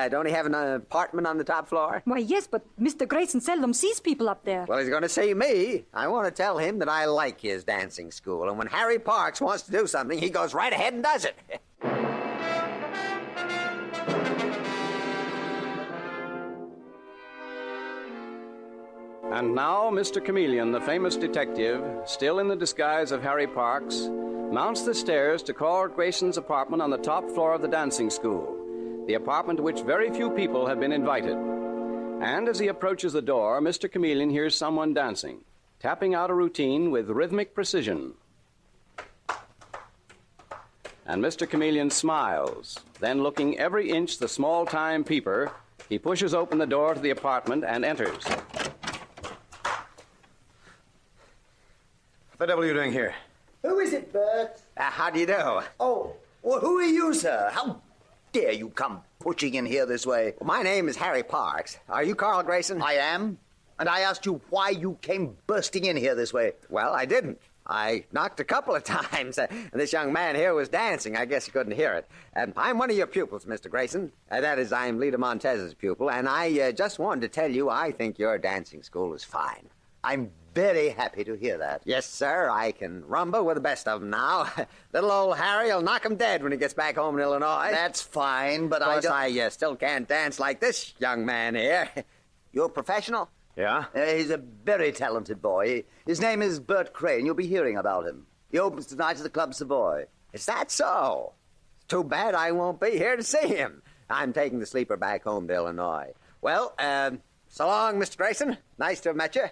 Speaker 19: Don't he have an apartment on the top floor?
Speaker 24: Why, yes, but Mr. Grayson seldom sees people up there.
Speaker 19: Well, he's going to see me. I want to tell him that I like his dancing school, and when Harry Parks wants to do something, he goes right ahead and does it.
Speaker 22: And now, Mr. Chameleon, the famous detective, still in the disguise of Harry Parks, mounts the stairs to Claude Grayson's apartment on the top floor of the dancing school, the apartment to which very few people have been invited. And as he approaches the door, Mr. Chameleon hears someone dancing, tapping out a routine with rhythmic precision. And Mr. Chameleon smiles. Then, looking every inch the small-time peeper, he pushes open the door to the apartment and enters.
Speaker 6: What the devil are you doing here?
Speaker 1: Who is it, Bert?
Speaker 19: How do you do?
Speaker 1: Oh, well, who are you, sir? How dare you come pushing in here this way?
Speaker 19: Well, my name is Harry Parks. Are you Carl Grayson?
Speaker 1: I am. And I asked you why you came bursting in here this way.
Speaker 19: Well, I didn't. I knocked a couple of times. This young man here was dancing. I guess he couldn't hear it. I'm one of your pupils, Mr. Grayson. That is, I'm Lita Montez's pupil, and I just wanted to tell you I think your dancing school is fine.
Speaker 1: I'm very happy to hear that.
Speaker 19: Yes, sir. I can rumble with the best of them now. Little old Harry will knock him dead when he gets back home in Illinois.
Speaker 1: That's fine, but
Speaker 19: of course,
Speaker 1: I
Speaker 19: still can't dance like this young man here. You're a professional?
Speaker 6: Yeah?
Speaker 1: He's a very talented boy. His name is Bert Crane. You'll be hearing about him. He opens tonight at the Club Savoy.
Speaker 19: Is that so? It's too bad I won't be here to see him. I'm taking the sleeper back home to Illinois. Well, so long, Mr. Grayson. Nice to have met you.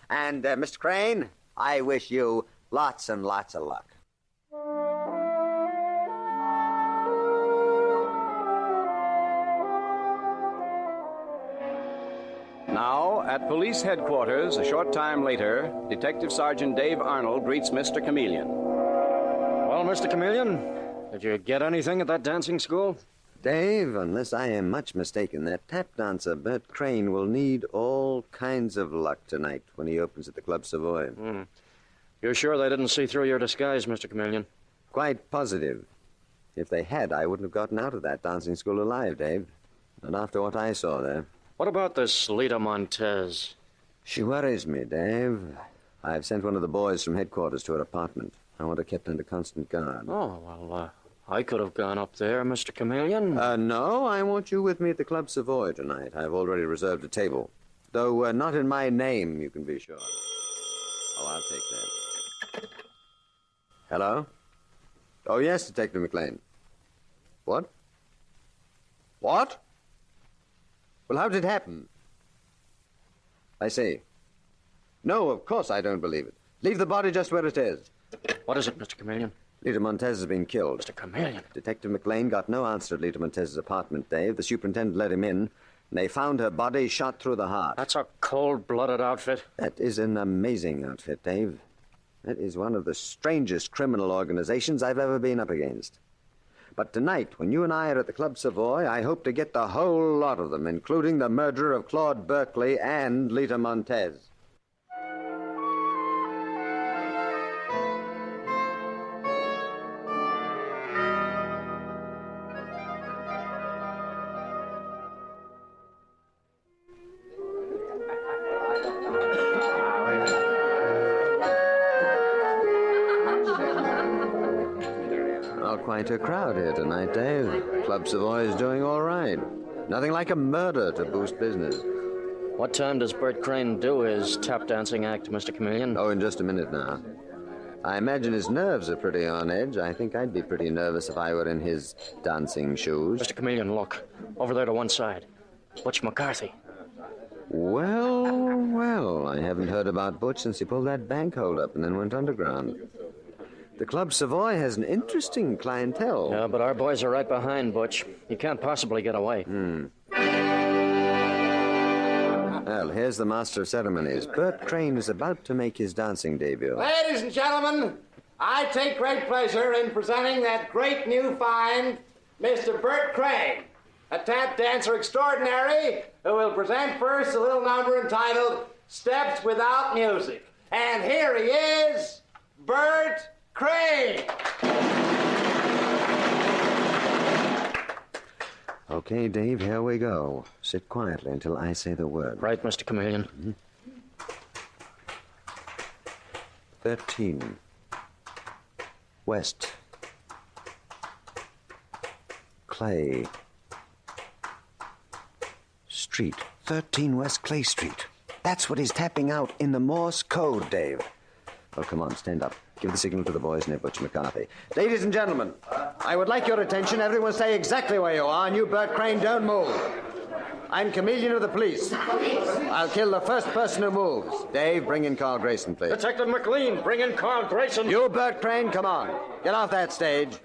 Speaker 19: And, Mr. Crane, I wish you lots and lots of luck.
Speaker 22: Now, at police headquarters, a short time later, Detective Sergeant Dave Arnold greets Mr. Chameleon.
Speaker 23: Well, Mr. Chameleon, did you get anything at that dancing school?
Speaker 19: Dave, unless I am much mistaken, that tap dancer, Bert Crane, will need all kinds of luck tonight when he opens at the Club Savoy.
Speaker 23: You're sure they didn't see through your disguise, Mr. Chameleon?
Speaker 19: Quite positive. If they had, I wouldn't have gotten out of that dancing school alive, Dave. Not after what I saw there.
Speaker 23: What about this Lita Montez?
Speaker 19: She worries me, Dave. I've sent one of the boys from headquarters to her apartment. I want her kept under constant guard.
Speaker 23: Oh, well, I could have gone up there, Mr. Chameleon.
Speaker 19: No, I want you with me at the Club Savoy tonight. I've already reserved a table. Though not in my name, you can be sure. Oh, I'll take that. Hello? Oh, yes, Detective McLean. What? What? Well, how did it happen? I see. No, of course I don't believe it. Leave the body just where it is.
Speaker 23: What is it, Mr. Chameleon?
Speaker 19: Lita Montez has been killed.
Speaker 23: Mr. Chameleon?
Speaker 19: Detective McLean got no answer at Lita Montez's apartment, Dave. The superintendent let him in, and they found her body shot through the heart.
Speaker 23: That's a cold-blooded outfit.
Speaker 19: That is an amazing outfit, Dave. That is one of the strangest criminal organizations I've ever been up against. But tonight, when you and I are at the Club Savoy, I hope to get the whole lot of them, including the murderer of Claude Berkeley and Lita Montez. Quite a crowd here tonight, Dave. Club Savoy is doing all right. Nothing like a murder to boost business.
Speaker 23: What time does Bert Crane do his tap dancing act, Mr. Chameleon?
Speaker 19: Oh, in just a minute now. I imagine his nerves are pretty on edge. I think I'd be pretty nervous if I were in his dancing shoes.
Speaker 23: Mr. Chameleon, look. Over there to one side. Butch McCarthy.
Speaker 19: Well, I haven't heard about Butch since he pulled that bank hold up and then went underground. The Club Savoy has an interesting clientele.
Speaker 23: Yeah, but our boys are right behind Butch. You can't possibly get away.
Speaker 19: Well, here's the master of ceremonies. Bert Crane is about to make his dancing debut.
Speaker 7: Ladies and gentlemen, I take great pleasure in presenting that great new find, Mr. Bert Crane, a tap dancer extraordinary who will present first a little number entitled Steps Without Music. And here he is, Bert Crane!
Speaker 19: Okay, Dave, here we go. Sit quietly until I say the word.
Speaker 23: Right, Mr. Chameleon.
Speaker 19: Mm-hmm. 13. West. Clay. Street. 13 West Clay Street. That's what he's tapping out in the Morse code, Dave. Well, come on, stand up. Give the signal to the boys near Butch McCarthy. Ladies and gentlemen, I would like your attention. Everyone stay exactly where you are, and you, Bert Crane, don't move. I'm Chameleon of the police. I'll kill the first person who moves. Dave, bring in Carl Grayson, please.
Speaker 23: Detective McLean, bring in Carl Grayson.
Speaker 19: You, Bert Crane, come on. Get off that stage.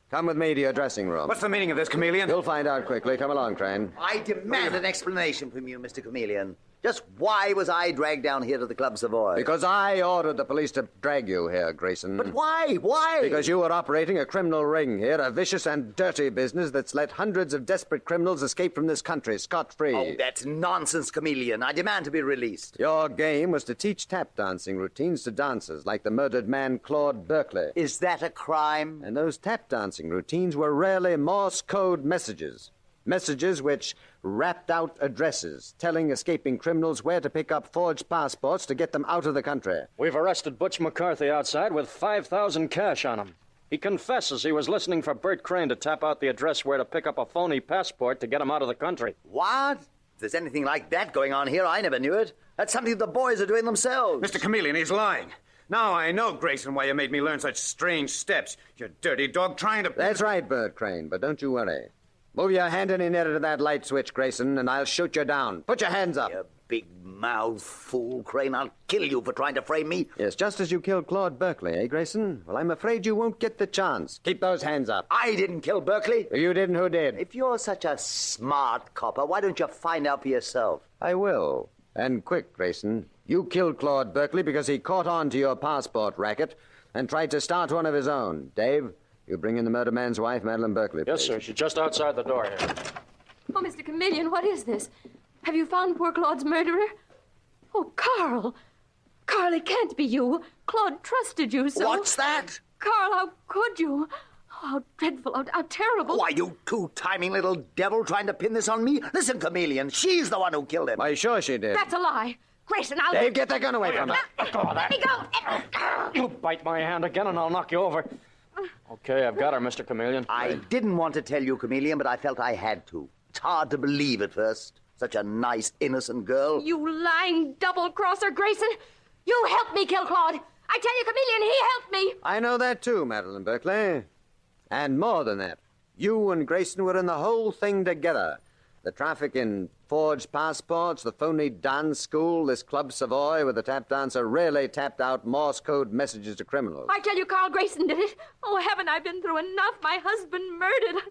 Speaker 19: Come with me to your dressing room.
Speaker 1: What's the meaning of this, Chameleon?
Speaker 19: You'll find out quickly. Come along, Crane.
Speaker 1: I demand an explanation from you, Mr. Chameleon. Just why was I dragged down here to the Club Savoy?
Speaker 19: Because I ordered the police to drag you here, Grayson.
Speaker 1: But why? Why?
Speaker 19: Because you were operating a criminal ring here, a vicious and dirty business that's let hundreds of desperate criminals escape from this country scot-free.
Speaker 1: Oh, that's nonsense, Chameleon. I demand to be released.
Speaker 19: Your game was to teach tap dancing routines to dancers like the murdered man Claude Berkeley.
Speaker 1: Is that a crime?
Speaker 19: And those tap dancing routines were rarely Morse code messages. Messages which rapped out addresses, telling escaping criminals where to pick up forged passports to get them out of the country.
Speaker 23: We've arrested Butch McCarthy outside with $5,000 cash on him. He confesses he was listening for Bert Crane to tap out the address where to pick up a phony passport to get him out of the country.
Speaker 1: What? If there's anything like that going on here, I never knew it. That's something the boys are doing themselves.
Speaker 9: Mr. Chameleon, he's lying. Now I know, Grayson, why you made me learn such strange steps. You dirty dog trying to...
Speaker 19: That's right, Bert Crane, but don't you worry. Move your hand any nearer to that light switch, Grayson, and I'll shoot you down. Put your hands up.
Speaker 1: You big-mouthed fool, Crane. I'll kill you for trying to frame me.
Speaker 19: Yes, just as you killed Claude Berkeley, eh, Grayson? Well, I'm afraid you won't get the chance. Keep those hands up.
Speaker 1: I didn't kill Berkeley.
Speaker 19: If you didn't, who did?
Speaker 1: If you're such a smart copper, why don't you find out for yourself?
Speaker 19: I will. And quick, Grayson. You killed Claude Berkeley because he caught on to your passport racket and tried to start one of his own. Dave, you bring in the murder man's wife, Madeline Berkeley, please.
Speaker 23: Yes, sir. She's just outside the door here.
Speaker 18: Oh, Mr. Chameleon, what is this? Have you found poor Claude's murderer? Oh, Carl. Carl, it can't be you. Claude trusted you so...
Speaker 1: What's that?
Speaker 18: Carl, how could you? Oh, how dreadful, how terrible.
Speaker 1: Why, you two-timing little devil trying to pin this on me? Listen, Chameleon, she's the one who killed him.
Speaker 19: Why, sure she did.
Speaker 18: That's a lie. Grayson, I'll...
Speaker 19: Dave, get that gun away from her.
Speaker 18: Let me go.
Speaker 23: You bite my hand again and I'll knock you over. Okay, I've got her, Mr. Chameleon.
Speaker 1: I didn't want to tell you, Chameleon, but I felt I had to. It's hard to believe at first. Such a nice, innocent girl.
Speaker 18: You lying double-crosser, Grayson. You helped me kill Claude. I tell you, Chameleon, he helped me.
Speaker 19: I know that too, Madeline Berkeley. And more than that, you and Grayson were in the whole thing together. The traffic in forged passports, the phony dance school, this Club Savoy where the tap dancer really tapped out Morse code messages to criminals.
Speaker 18: I tell you, Carl Grayson did it. Oh, haven't I been through enough? My husband murdered.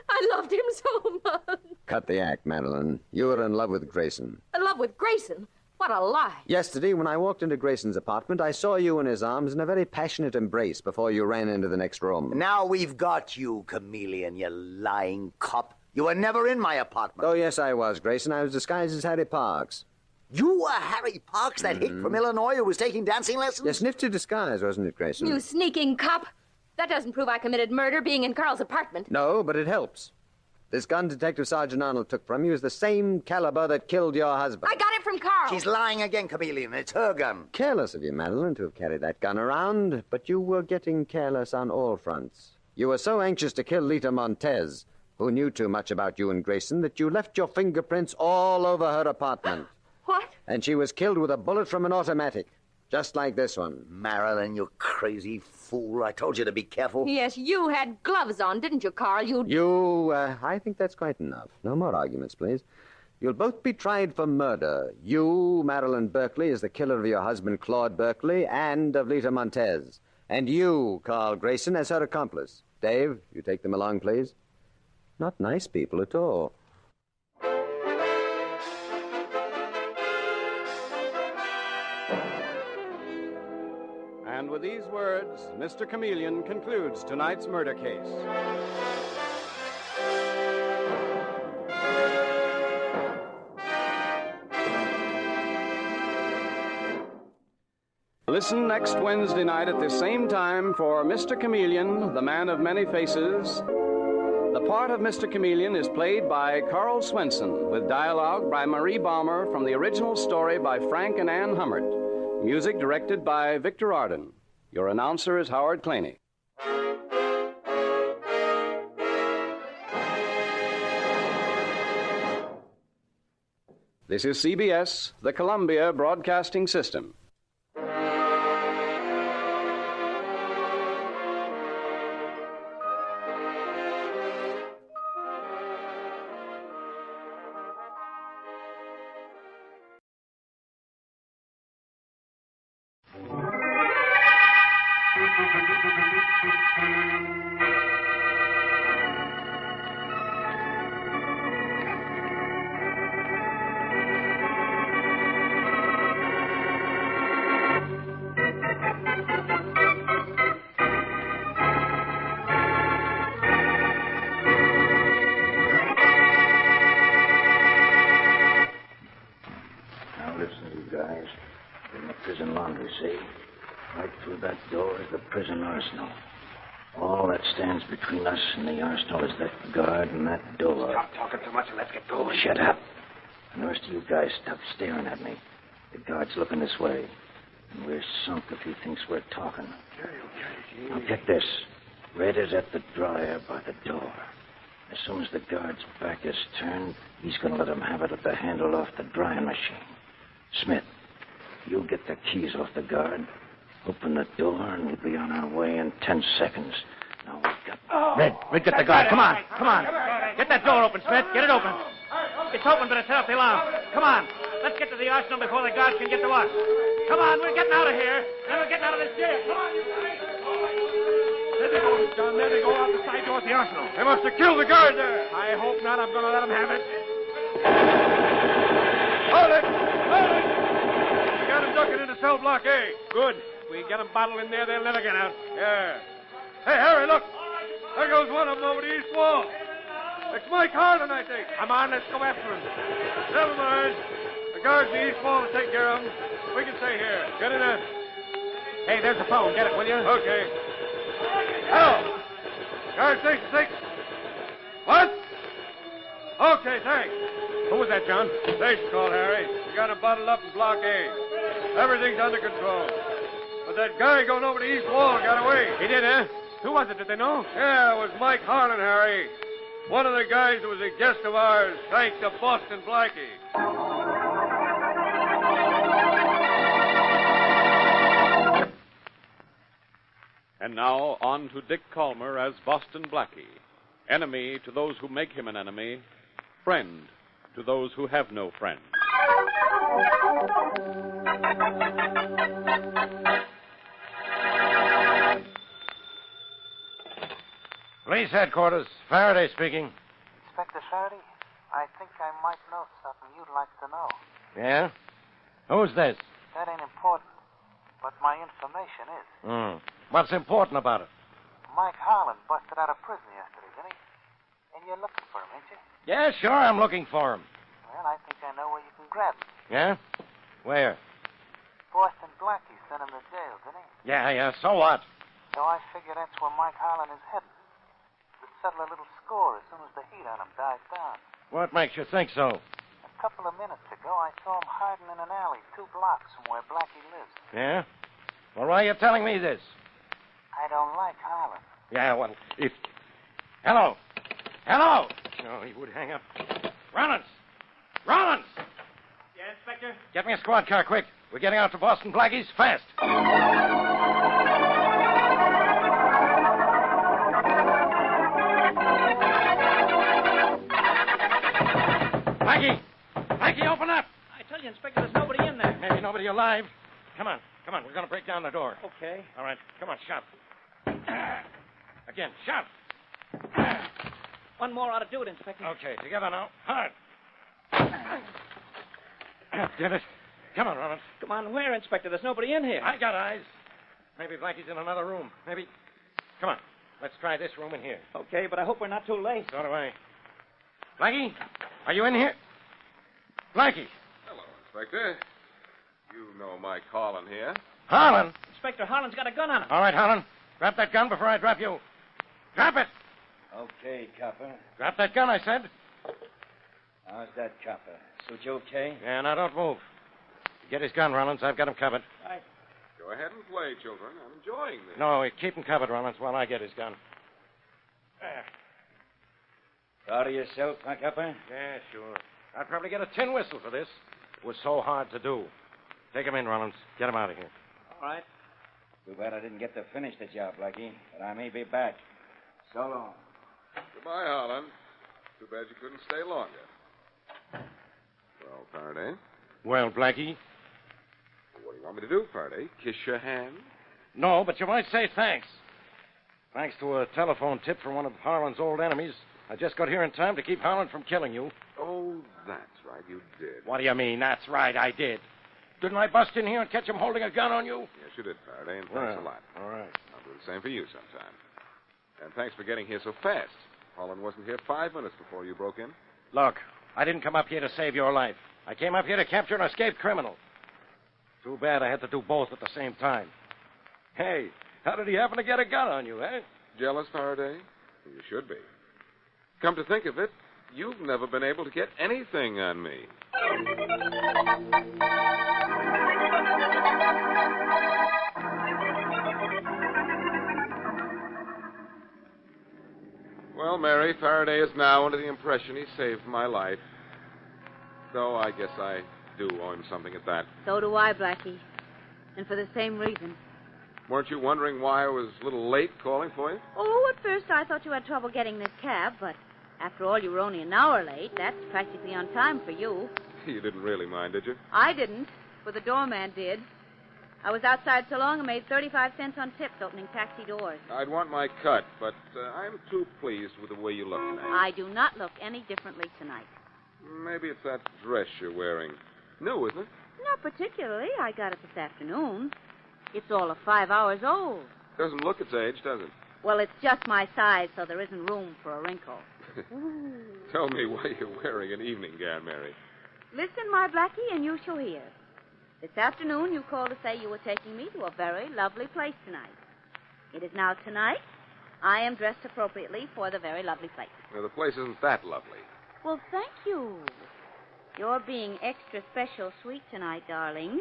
Speaker 18: I loved him so much.
Speaker 19: Cut the act, Madeline. You were in love with Grayson.
Speaker 18: In love with Grayson? What a lie.
Speaker 19: Yesterday, when I walked into Grayson's apartment, I saw you in his arms in a very passionate embrace before you ran into the next room.
Speaker 1: Now we've got you, Chameleon, you lying cop. You were never in my apartment.
Speaker 19: Oh, yes, I was, Grayson. I was disguised as Harry Parks.
Speaker 1: You were Harry Parks, that hick from Illinois who was taking dancing lessons?
Speaker 19: Yes, nifty disguise, wasn't it, Grayson?
Speaker 18: You sneaking cop. That doesn't prove I committed murder being in Carl's apartment.
Speaker 19: No, but it helps. This gun Detective Sergeant Arnold took from you is the same caliber that killed your husband.
Speaker 18: I got it from Carl.
Speaker 1: She's lying again, Chameleon. It's her gun.
Speaker 19: Careless of you, Madeline, to have carried that gun around, but you were getting careless on all fronts. You were so anxious to kill Lita Montez, who knew too much about you and Grayson, that you left your fingerprints all over her apartment.
Speaker 18: What?
Speaker 19: And she was killed with a bullet from an automatic, just like this one.
Speaker 1: Marilyn, you crazy fool. I told you to be careful.
Speaker 18: Yes, you had gloves on, didn't you, Carl?
Speaker 19: I think that's quite enough. No more arguments, please. You'll both be tried for murder. You, Marilyn Berkeley, as the killer of your husband, Claude Berkeley, and of Lita Montez. And you, Carl Grayson, as her accomplice. Dave, you take them along, please. Not nice people at all.
Speaker 22: And with these words, Mr. Chameleon concludes tonight's murder case. Listen next Wednesday night at the same time for Mr. Chameleon, the Man of Many Faces. The part of Mr. Chameleon is played by Carl Swenson, with dialogue by Marie Baumer from the original story by Frank and Ann Hummert. Music directed by Victor Arden. Your announcer is Howard Claney. This is CBS, the Columbia Broadcasting System.
Speaker 3: Now listen, you guys. In the prison laundry, see? Right through that door is the prison arsenal. All that stands between us and the arsenal is that guard and that door.
Speaker 5: Stop talking so much and let's get going.
Speaker 3: Shut up. And the rest of you guys stop staring at me. The guard's looking this way. And we're sunk if he thinks we're talking.
Speaker 5: Okay.
Speaker 3: Now get this. Red is at the dryer by the door. As soon as the guard's back is turned, he's going to let him have it at the handle off the drying machine. Smith, you get the keys off the guard. Open the door, and we'll be on our way in 10 seconds. Now, we've got...
Speaker 8: Red, get the guard. Come on. Get that door open, Smith. Get it open. It's open, but it's set off the alarm. Come on. Let's get to the arsenal before the guards can get to us. Come on, we're getting out of here. And we're getting out of this jail. Come on, you guys. There they go, John. There they go out the side door of the arsenal.
Speaker 4: They must have killed the guard there.
Speaker 8: I hope not. I'm going to let them have it.
Speaker 4: Hold it! You got him ducking into cell block A. Good.
Speaker 8: We get them bottled in there, they'll never get out.
Speaker 4: Yeah. Hey, Harry, look. There goes one of them over the east wall. It's Mike Harlan, I think.
Speaker 8: Come on, let's go after him.
Speaker 4: Never mind. The guards in the east wall will take care of him. We can stay here. Get it in.
Speaker 8: Hey, there's the phone. Get it, will you?
Speaker 4: Okay. Hello. Guard station 6. What? Okay, thanks.
Speaker 8: Who was that, John?
Speaker 4: Station call, Harry. We got him bottled up in Block A. Everything's under control. But that guy going over the east wall got away.
Speaker 8: He did, huh? Who was it? Did they know?
Speaker 4: Yeah, it was Mike Harlan, Harry. One of the guys who was a guest of ours, thanks to Boston Blackie.
Speaker 21: And now on to Dick Calmer as Boston Blackie. Enemy to those who make him an enemy. Friend to those who have no friend.
Speaker 8: Police headquarters. Faraday speaking.
Speaker 14: Inspector Faraday, I think I might know something you'd like to know.
Speaker 8: Yeah? Who's this?
Speaker 14: That ain't important, but my information is.
Speaker 8: What's important about it?
Speaker 14: Mike Harlan busted out of prison yesterday, didn't he? And you're looking for him, ain't you?
Speaker 8: Yeah, sure, I'm looking for him.
Speaker 14: Well, I think I know where you can grab him.
Speaker 8: Yeah? Where?
Speaker 14: Boston Blackie sent him to jail, didn't he?
Speaker 8: Yeah, so what?
Speaker 14: So I figure that's where Mike Harlan is heading. To settle a little score as soon as the heat on him dies down.
Speaker 8: What makes you think so?
Speaker 14: A couple of minutes ago, I saw him hiding in an alley 2 blocks from where Blackie lives.
Speaker 8: Yeah? Well, why are you telling me this?
Speaker 14: I don't like Harlan.
Speaker 8: Yeah, well, if... Hello! Hello! No, he would hang up. Rollins! Rollins!
Speaker 16: Yeah, Inspector?
Speaker 8: Get me a squad car, quick. We're getting out to Boston Blackie's fast. Blackie! Blackie, open up!
Speaker 16: I tell you, Inspector, there's nobody in there.
Speaker 8: Maybe nobody alive. Come on. We're going to break down the door.
Speaker 16: Okay.
Speaker 8: All right. Come on, shot. Again, shot.
Speaker 16: One more ought to do it, Inspector.
Speaker 8: Okay, together now. Hard. Did it. Come on, Rollins.
Speaker 16: Come on, where, Inspector? There's nobody in here.
Speaker 8: I got eyes. Maybe Blackie's in another room. Maybe. Come on. Let's try this room in here.
Speaker 16: Okay, but I hope we're not too late.
Speaker 8: So do I. Blackie, are you in here? Blackie.
Speaker 17: Hello, Inspector. You know Mike Harlan here.
Speaker 8: Harlan!
Speaker 16: Inspector, Harlan's got a gun on him.
Speaker 8: All right, Harlan. Drop that gun before I drop you. Drop it!
Speaker 2: Okay, copper.
Speaker 8: Drop that gun, I said.
Speaker 2: How's that, copper? Suit you okay?
Speaker 8: Yeah, now don't move. Get his gun, Rollins. I've got him covered.
Speaker 2: Right.
Speaker 12: Go ahead and play, children. I'm enjoying this.
Speaker 8: No, keep him covered, Rollins, while I get his gun. There.
Speaker 2: Proud of yourself, huh, copper?
Speaker 8: Yeah, sure. I'd probably get a tin whistle for this. It was so hard to do. Take him in, Rollins. Get him out of here.
Speaker 2: All right. Too bad I didn't get to finish the job, Blackie. But I may be back. So long.
Speaker 12: Goodbye, Harlan. Too bad you couldn't stay longer. Well, Faraday,
Speaker 8: Well, Blackie?
Speaker 12: what do you want me to do, Faraday? Kiss your hand?
Speaker 8: No, but you might say thanks. Thanks to a telephone tip from one of Harlan's old enemies, I just got here in time to keep Harlan from killing you.
Speaker 12: Oh, that's right, you did.
Speaker 8: What do you mean, that's right, I did? Didn't I bust in here and catch him holding a gun on you?
Speaker 12: Yes, you did, Faraday, and thanks a lot.
Speaker 8: All right.
Speaker 12: I'll do the same for you sometime. And thanks for getting here so fast. Harlan wasn't here 5 minutes before you broke in.
Speaker 8: Look, I didn't come up here to save your life. I came up here to capture an escaped criminal. Too bad I had to do both at the same time. Hey, how did he happen to get a gun on you, eh?
Speaker 12: Jealous, Faraday? You should be. Come to think of it, you've never been able to get anything on me. Well, Mary, Faraday is now under the impression he saved my life. Though I guess I do owe him something at that.
Speaker 13: So do I, Blackie. And for the same reason.
Speaker 12: Weren't you wondering why I was a little late calling for you?
Speaker 13: Oh, at first I thought you had trouble getting this cab, but after all, you were only an hour late. That's practically on time for you.
Speaker 12: You didn't really mind, did you?
Speaker 13: I didn't, but the doorman did. I was outside so long I made 35 cents on tips opening taxi doors.
Speaker 12: I'd want my cut, but I'm too pleased with the way you look tonight.
Speaker 13: I do not look any differently tonight.
Speaker 12: Maybe it's that dress you're wearing. New, isn't it?
Speaker 13: Not particularly. I got it this afternoon. It's all of 5 hours old.
Speaker 12: Doesn't look its age, does it?
Speaker 13: Well, it's just my size, so there isn't room for a wrinkle.
Speaker 12: Tell me why you're wearing an evening gown, Mary.
Speaker 13: Listen, my Blackie, and you shall hear. This afternoon, you called to say you were taking me to a very lovely place tonight. It is now tonight. I am dressed appropriately for the very lovely place.
Speaker 12: Well, the place isn't that lovely.
Speaker 13: Well, thank you. You're being extra special sweet tonight, darling.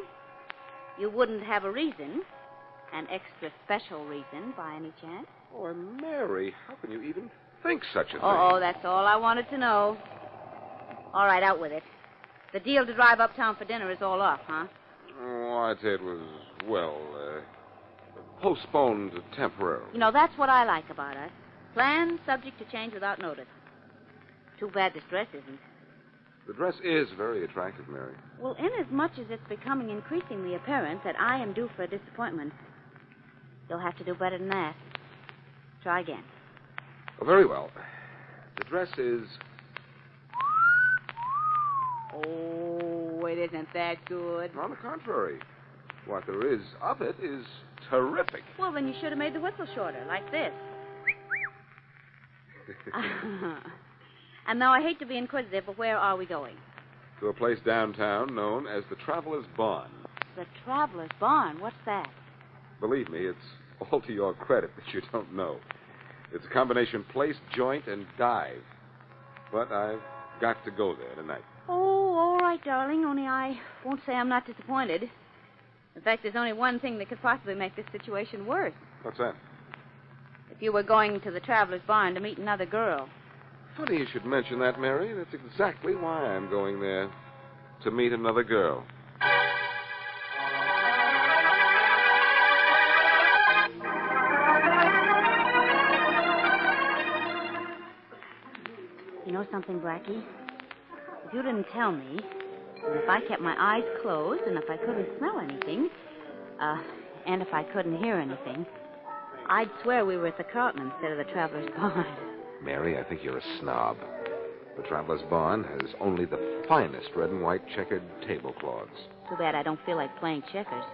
Speaker 13: You wouldn't have a reason, an extra special reason, by any chance?
Speaker 12: Oh, Mary, how can you even think such a thing?
Speaker 13: Oh, that's all I wanted to know. All right, out with it. The deal to drive uptown for dinner is all off, huh?
Speaker 12: Oh, I'd say it was, well, postponed temporarily.
Speaker 13: You know, that's what I like about us. Plans subject to change without notice. Too bad this dress isn't.
Speaker 12: The dress is very attractive, Mary.
Speaker 13: Well, inasmuch as it's becoming increasingly apparent that I am due for a disappointment, you'll have to do better than that. Try again.
Speaker 12: Oh, very well. The dress is...
Speaker 13: Oh, it isn't that good.
Speaker 12: On the contrary. What there is of it is terrific.
Speaker 13: Well, then you should have made the whistle shorter, like this. And now I hate to be inquisitive, but where are we going?
Speaker 12: To a place downtown known as the Traveler's Barn.
Speaker 13: The Traveler's Barn? What's that?
Speaker 12: Believe me, it's all to your credit that you don't know. It's a combination place, joint, and dive. But I've got to go there tonight.
Speaker 13: Oh, all right, darling, only I won't say I'm not disappointed. In fact, there's only one thing that could possibly make this situation worse.
Speaker 12: What's that?
Speaker 13: If you were going to the Traveler's Barn to meet another girl.
Speaker 12: Funny you should mention that, Mary. That's exactly why I'm going there. To meet another girl.
Speaker 13: You know something, Blackie? If you didn't tell me, and if I kept my eyes closed, and if I couldn't smell anything, and if I couldn't hear anything, I'd swear we were at the Carlton instead of the Traveler's Barn.
Speaker 12: Mary, I think you're a snob. The Traveler's Barn has only the finest red and white checkered tablecloths.
Speaker 13: Too bad I don't feel like playing checkers.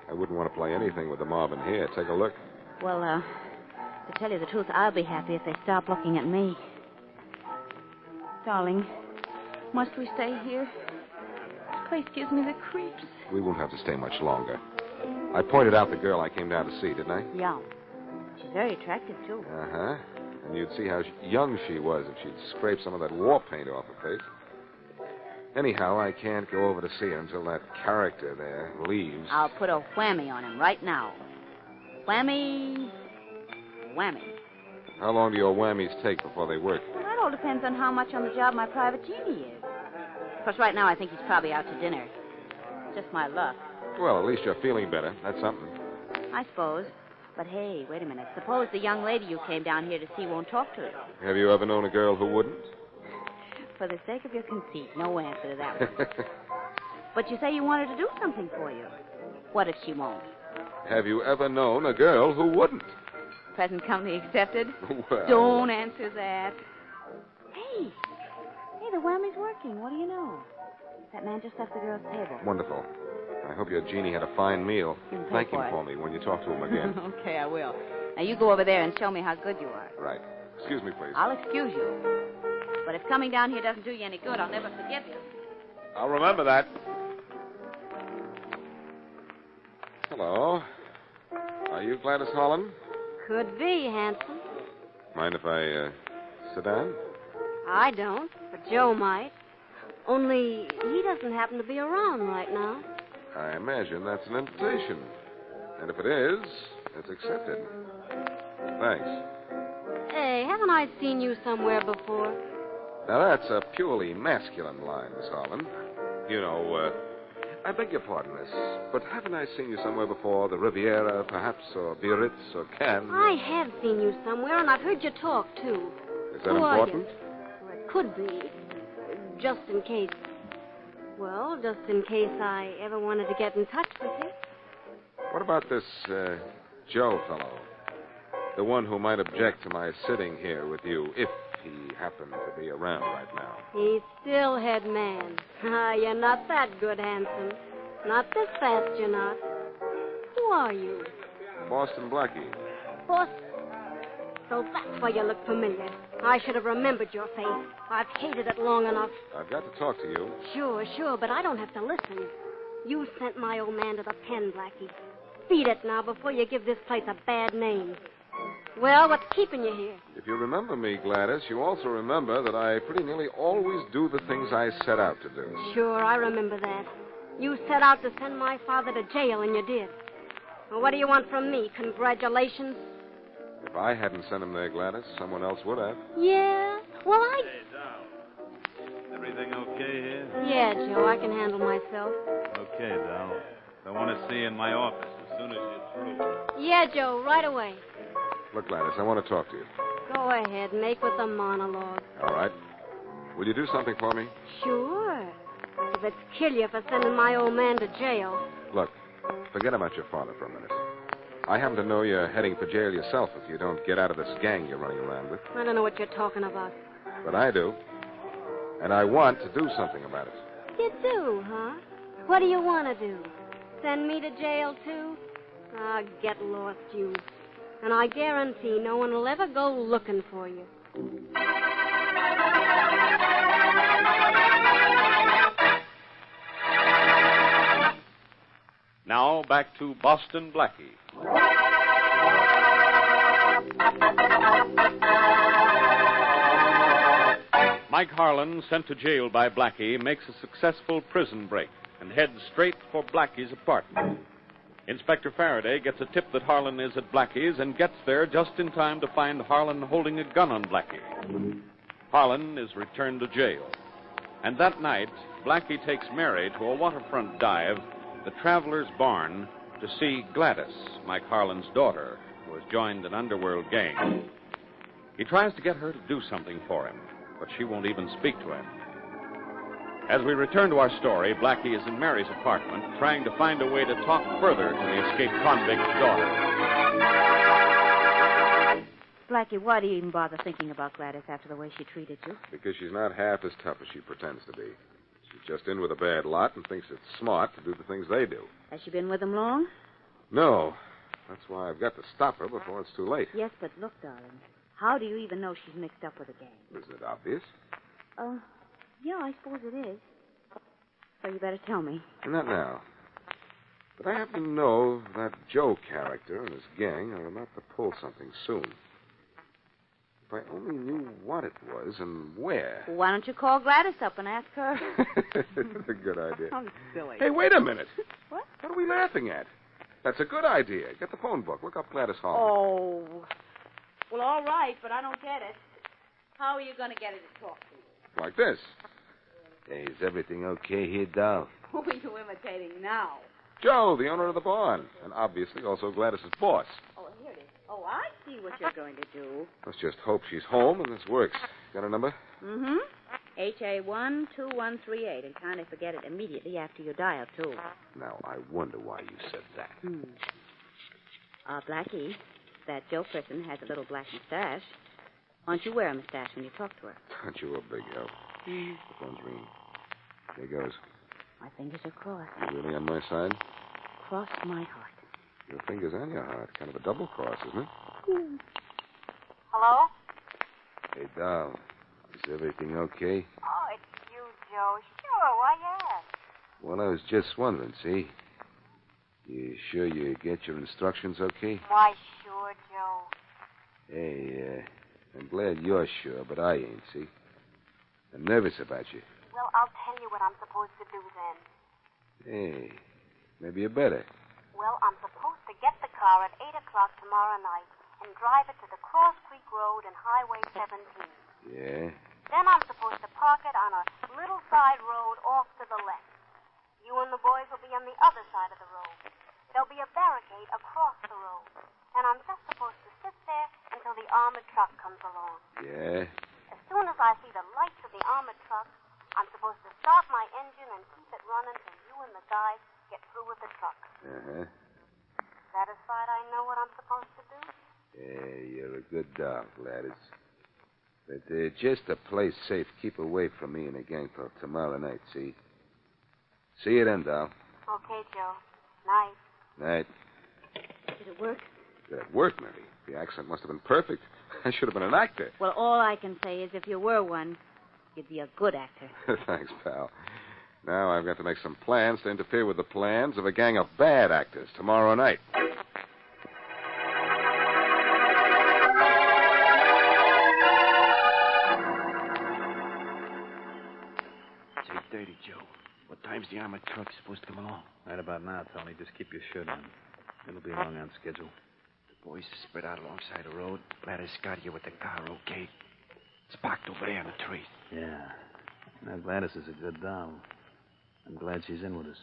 Speaker 12: I wouldn't want to play anything with the mob in here. Take a look.
Speaker 13: Well, to tell you the truth, I'll be happy if they stop looking at me. Darling, must we stay here? place gives me the creeps.
Speaker 12: We won't have to stay much longer. I pointed out the girl I came down to see, didn't I?
Speaker 13: Yeah. She's very attractive, too.
Speaker 12: Uh-huh. And you'd see how young she was if she'd scraped some of that war paint off her face. Anyhow, I can't go over to see her until that character there leaves.
Speaker 13: I'll put a whammy on him right now. Whammy. Whammy.
Speaker 12: How long do your whammies take before they work?
Speaker 13: Well, that all depends on how much on the job my private genie is. Of course, right now I think he's probably out to dinner. Just my luck.
Speaker 12: Well, at least you're feeling better. That's something.
Speaker 13: I suppose. But hey, wait a minute. Suppose the young lady you came down here to see won't talk to you.
Speaker 12: Have you ever known a girl who wouldn't?
Speaker 13: For the sake of your conceit, no answer to that one. But you say you want her to do something for you. What if she won't?
Speaker 12: Have you ever known a girl who wouldn't?
Speaker 13: Present company accepted?
Speaker 12: Well...
Speaker 13: Don't answer that. Hey, the whammy's working. What do you know? That man just left the girl's table.
Speaker 12: Wonderful. I hope your genie had a fine meal.
Speaker 13: You can pay
Speaker 12: Thank him
Speaker 13: for it.
Speaker 12: for me when you talk to him again.
Speaker 13: Okay, I will. Now you go over there and show me how good you are.
Speaker 12: Right. Excuse me, please.
Speaker 13: I'll excuse you. But if coming down here doesn't do you any good, I'll never forgive you.
Speaker 12: I'll remember that. Hello. Are you Gladys Holland?
Speaker 11: Could be, handsome.
Speaker 12: Mind if I sit down?
Speaker 11: I don't, but Joe might. Only he doesn't happen to be around right now.
Speaker 12: I imagine that's an invitation. And if it is, it's accepted. Thanks.
Speaker 11: Hey, haven't I seen you somewhere before?
Speaker 12: Now, that's a purely masculine line, Miss Holland. You know, I beg your pardon, miss, but haven't I seen you somewhere before? The Riviera, perhaps, or Biarritz, or Cannes?
Speaker 11: I have seen you somewhere, and I've heard you talk, too.
Speaker 12: Is that
Speaker 11: Who are
Speaker 12: important?
Speaker 11: you? Well, it could be. Just in case. Well, just in case I ever wanted to get in touch with you.
Speaker 12: What about this, Joe fellow? The one who might object to my sitting here with you, if he happened to be around right now.
Speaker 11: He's still head man. You're not that good, handsome. Not this fast, you're not. Who are you?
Speaker 12: Boston Blackie.
Speaker 11: Boss. So that's why you look familiar. I should have remembered your face. I've hated it long enough.
Speaker 12: I've got to talk to you.
Speaker 11: Sure, but I don't have to listen. You sent my old man to the pen, Blackie. Beat it now before you give this place a bad name. Well, what's keeping you here?
Speaker 12: If you remember me, Gladys, you also remember that I pretty nearly always do the things I set out to do.
Speaker 11: Sure, I remember that. You set out to send my father to jail, and you did. Well, what do you want from me? Congratulations?
Speaker 12: If I hadn't sent him there, Gladys, someone else would have.
Speaker 11: Yeah? Well,
Speaker 15: Hey, Dow. Everything okay here?
Speaker 11: Yeah, Joe, I can handle myself.
Speaker 15: Okay, Dow. I want to see you in my office as soon as you're through.
Speaker 11: Yeah, Joe, right away.
Speaker 12: Look, Gladys, I want to talk to you.
Speaker 11: Go ahead, make with the monologue.
Speaker 12: All right. Will you do something for me?
Speaker 11: Sure. If it's kill you for sending my old man to jail.
Speaker 12: Look, forget about your father for a minute. I happen to know you're heading for jail yourself if you don't get out of this gang you're running around with.
Speaker 11: I don't know what you're talking about.
Speaker 12: But I do. And I want to do something about it.
Speaker 11: You do, huh? What do you want to do? Send me to jail, too? Ah, get lost, you. And I guarantee no one will ever go looking for you.
Speaker 21: Now, back to Boston Blackie. Mike Harlan, sent to jail by Blackie, makes a successful prison break and heads straight for Blackie's apartment. Inspector Faraday gets a tip that Harlan is at Blackie's and gets there just in time to find Harlan holding a gun on Blackie. Harlan is returned to jail. And that night, Blackie takes Mary to a waterfront dive, the Traveler's Barn, to see Gladys, Mike Harlan's daughter, who has joined an underworld gang. He tries to get her to do something for him, but she won't even speak to him. As we return to our story, Blackie is in Mary's apartment, trying to find a way to talk further to the escaped convict's daughter.
Speaker 13: Blackie, why do you even bother thinking about Gladys after the way she treated you?
Speaker 12: Because she's not half as tough as she pretends to be. She's just in with a bad lot and thinks it's smart to do the things they do.
Speaker 13: Has she been with them long?
Speaker 12: No. That's why I've got to stop her before it's too late.
Speaker 13: Yes, but look, darling, how do you even know she's mixed up with a gang?
Speaker 12: Isn't it obvious?
Speaker 13: Yeah, I suppose it is. So you better tell me.
Speaker 12: Not now. But I happen to know that Joe character and his gang are about to pull something soon. If I only knew what it was and where.
Speaker 13: Why don't you call Gladys up and ask her?
Speaker 12: That's a good idea.
Speaker 13: I'm silly.
Speaker 12: Hey, wait a minute.
Speaker 13: What?
Speaker 12: What are we laughing at? That's a good idea. Get the phone book. Look up Gladys Hall.
Speaker 13: Oh. Well, all right, but I don't get it. How are you going to get her to talk to you?
Speaker 12: Like this. Hey, is everything okay here, Doll?
Speaker 13: Who are you imitating now?
Speaker 12: Joe, the owner of the barn. And obviously also Gladys' boss.
Speaker 13: Oh, here it is. Oh, I see what you're going to do.
Speaker 12: Let's just hope she's home and this works. Got her number?
Speaker 13: Mm-hmm. HA12138, and kindly forget it immediately after you dial, too.
Speaker 12: Now, I wonder why you said that.
Speaker 13: Blackie, that Joe person has a little black mustache. Why don't you wear a mustache when you talk to her?
Speaker 12: Aren't you a big help? The phone's ringing. Here goes.
Speaker 13: My fingers are crossed.
Speaker 12: You really on my side?
Speaker 13: Cross my heart.
Speaker 12: Your fingers and your heart. Kind of a double cross, isn't it?
Speaker 11: Hello?
Speaker 12: Hey, Doll. Is everything okay?
Speaker 11: Oh, it's you, Joe. Sure, why you ask?
Speaker 12: Well, I was just wondering, see? You sure you get your instructions okay?
Speaker 11: Why, sure, Joe.
Speaker 12: Hey, I'm glad you're sure, but I ain't, see? I'm nervous about you.
Speaker 11: Well, I'll tell you what I'm supposed to do then.
Speaker 12: Hey, maybe you better.
Speaker 11: Well, I'm supposed to get the car at 8 o'clock tomorrow night and drive it to the Cross Creek Road and Highway 17.
Speaker 12: Yeah?
Speaker 11: Then I'm supposed to park it on a little side road off to the left. You and the boys will be on the other side of the road. There'll be a barricade across the road. And I'm just supposed to sit there until the armored truck comes along.
Speaker 12: Yeah?
Speaker 11: As soon as I see the lights of the armored truck, I'm supposed to start my engine and keep it running till you and the guys get through with the truck.
Speaker 12: Uh-huh.
Speaker 11: Satisfied I know what I'm supposed to do?
Speaker 12: Yeah, you're a good dog, Gladys. But just to play safe, keep away from me and the gang till tomorrow night, see? See you then, Doll.
Speaker 11: Okay, Joe. Night.
Speaker 12: Night.
Speaker 13: Did it work?
Speaker 12: Did it work, Mary? The accent must have been perfect. I should have been an actor.
Speaker 13: Well, all I can say is if you were one, you'd be a good actor.
Speaker 12: Thanks, pal. Now I've got to make some plans to interfere with the plans of a gang of bad actors tomorrow night.
Speaker 2: It's 8:30, Joe. What time's the armored truck supposed to come along?
Speaker 15: Right about now, Tony. Just keep your shirt on. It'll be along on schedule.
Speaker 2: The boys are spread out alongside the road. Gladys got you with the car, okay? It's parked over there in the tree.
Speaker 15: Yeah. Now, Gladys is a good doll. I'm glad she's in with us.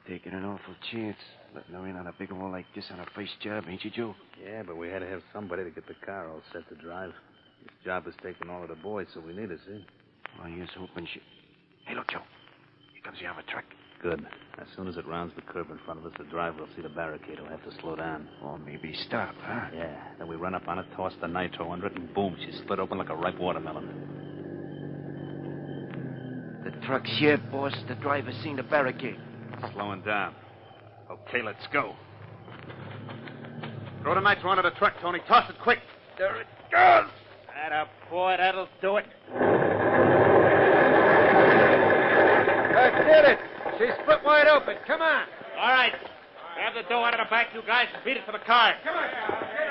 Speaker 2: You're taking an awful chance, letting her in on a big one like this on her first job, ain't you, Joe?
Speaker 15: Yeah, but we had to have somebody to get the car all set to drive. This job is taking all of the boys, so we need her, see?
Speaker 2: Well, here's hoping she... Hey, look, Joe. Here comes the armored truck.
Speaker 15: Good. As soon as it rounds the curb in front of us, the driver will see the barricade. He'll have to slow down.
Speaker 2: Or maybe stop, huh?
Speaker 15: Yeah. Then we run up on it, toss the nitro under it, and boom, she's split open like a ripe watermelon.
Speaker 2: The truck's here, boss. The driver's seen the barricade.
Speaker 15: Slowing down. Okay, let's go. Throw the nitro under the truck, Tony. Toss it quick.
Speaker 2: There it goes.
Speaker 16: Atta boy, that'll do it.
Speaker 7: That did it. She's split wide open. Come on.
Speaker 16: All right. Grab the dough out of the back, you guys, and beat it to the car. Come on.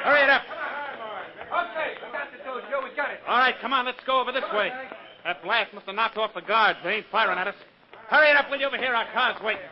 Speaker 16: Hurry it up.
Speaker 7: Okay, we got the dough, Joe. We got it.
Speaker 16: All right, come on, let's go over this way. That blast must have knocked off the guards. They ain't firing at us. Hurry it up, will you? Over here, our car's waiting.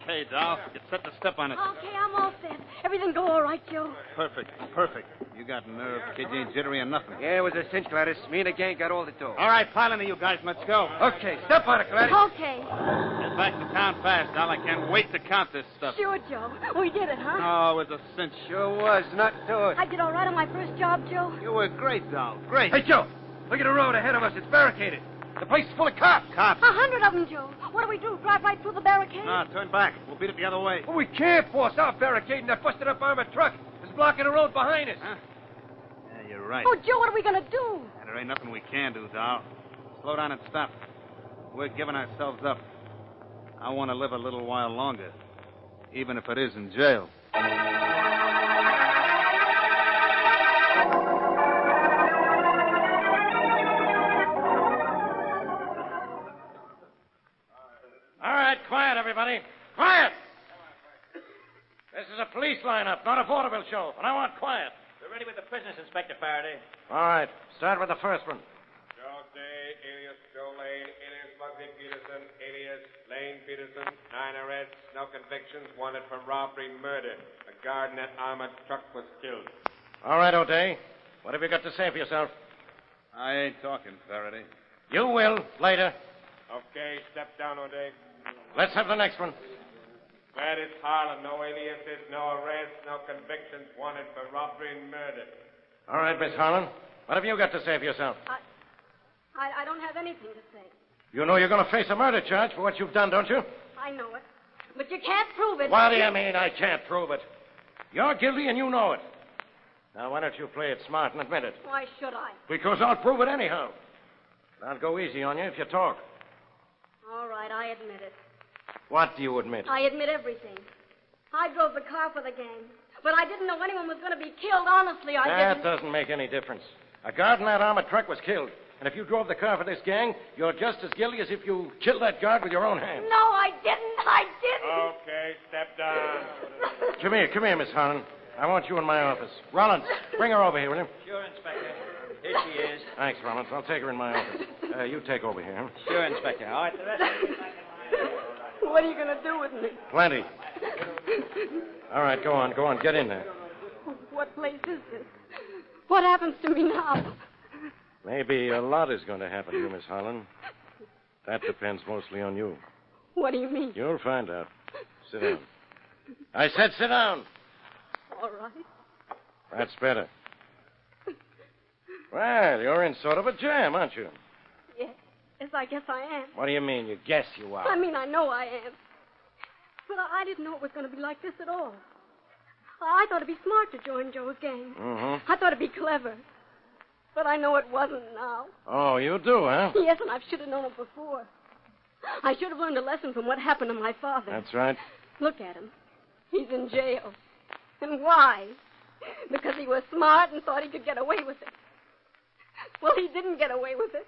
Speaker 16: Okay, doll. Get set to step on it.
Speaker 11: Okay, I'm all set. Everything go all right, Joe?
Speaker 15: Perfect. Perfect. You got nerve. Kid, you ain't jittery or nothing.
Speaker 2: Yeah, it was a cinch, Gladys. Me and the gang got all the dough.
Speaker 16: All right, pile into you guys, and let's go.
Speaker 2: Okay, step on it, Gladys.
Speaker 11: Okay.
Speaker 16: Get back to town fast, doll. I can't wait to count this stuff.
Speaker 11: Sure, Joe. We did it, huh?
Speaker 16: Oh, it was a cinch.
Speaker 2: Sure was. Not to it.
Speaker 11: I did all right on my first job, Joe.
Speaker 15: You were great, doll. Great.
Speaker 2: Hey, Joe. Look at the road ahead of us. It's barricaded. The place is full of cops.
Speaker 16: Cops?
Speaker 11: 100 of them, Joe. What do we do? Drive right through the barricade?
Speaker 16: No, turn back. We'll beat it the other way.
Speaker 2: Well, we can't force our barricade in that busted up armored truck. It's blocking the road behind us.
Speaker 16: Huh?
Speaker 15: Yeah, you're right.
Speaker 11: Oh, Joe, what are we going to do?
Speaker 16: Yeah, there ain't nothing we can do, doll. Slow down and stop. We're giving ourselves up. I want to live a little while longer, even if it is in jail.
Speaker 8: up. Not a vaudeville show. And I want quiet.
Speaker 10: We're ready with the prisoners, Inspector Faraday.
Speaker 8: All right. Start with the first one.
Speaker 12: Joe Day, alias Joe Lane, alias Muggsy Peterson, alias Lane Peterson. 9 arrests, no convictions, wanted for robbery, murder. A guard in that armored truck was killed.
Speaker 8: All right, O'Day. What have you got to say for yourself?
Speaker 16: I ain't talking, Faraday.
Speaker 8: You will, later.
Speaker 12: Okay, step down, O'Day.
Speaker 8: Let's have the next one.
Speaker 12: Gladys Harlan, no aliases, no arrests, no convictions, wanted for robbery and murder.
Speaker 8: All right, Miss Harlan. What have you got to say for yourself?
Speaker 11: I don't have anything to say.
Speaker 8: You know you're going to face a murder charge for what you've done, don't you?
Speaker 11: I know it. But you can't prove it.
Speaker 8: What do you mean I can't prove it? You're guilty and you know it. Now, why don't you play it smart and admit it?
Speaker 11: Why should I?
Speaker 8: Because I'll prove it anyhow. I'll go easy on you if you talk.
Speaker 11: All right, I admit it.
Speaker 8: What do you admit?
Speaker 11: I admit everything. I drove the car for the gang. But I didn't know anyone was going to be killed. Honestly, I didn't.
Speaker 8: That doesn't make any difference. A guard in that armored truck was killed. And if you drove the car for this gang, you're just as guilty as if you killed that guard with your own hands.
Speaker 11: No, I didn't. I didn't.
Speaker 12: Okay, step down.
Speaker 8: Come here, Miss Harlan. I want you in my office. Rollins, bring her over here, will you?
Speaker 10: Sure, Inspector. Here she is.
Speaker 8: Thanks, Rollins. I'll take her in my office. You take over here.
Speaker 10: Sure, Inspector. All right, the rest of you.
Speaker 11: What are you going to do with me?
Speaker 8: Plenty. All right, go on. Get in there.
Speaker 11: What place is this? What happens to me now?
Speaker 8: Maybe a lot is going to happen to you, Miss Harlan. That depends mostly on you.
Speaker 11: What do you mean?
Speaker 8: You'll find out. Sit down. I said sit down.
Speaker 11: All right.
Speaker 8: That's better. Well, you're in sort of a jam, aren't you?
Speaker 11: Yes, I guess I am.
Speaker 8: What do you mean, you guess you are?
Speaker 11: I mean, I know I am. But I didn't know it was going to be like this at all. I thought it'd be smart to join Joe's gang.
Speaker 8: Mm-hmm.
Speaker 11: I thought it'd be clever. But I know it wasn't now.
Speaker 8: Oh, you do, huh?
Speaker 11: Yes, and I should have known it before. I should have learned a lesson from what happened to my father.
Speaker 8: That's right.
Speaker 11: Look at him. He's in jail. And why? Because he was smart and thought he could get away with it. Well, he didn't get away with it.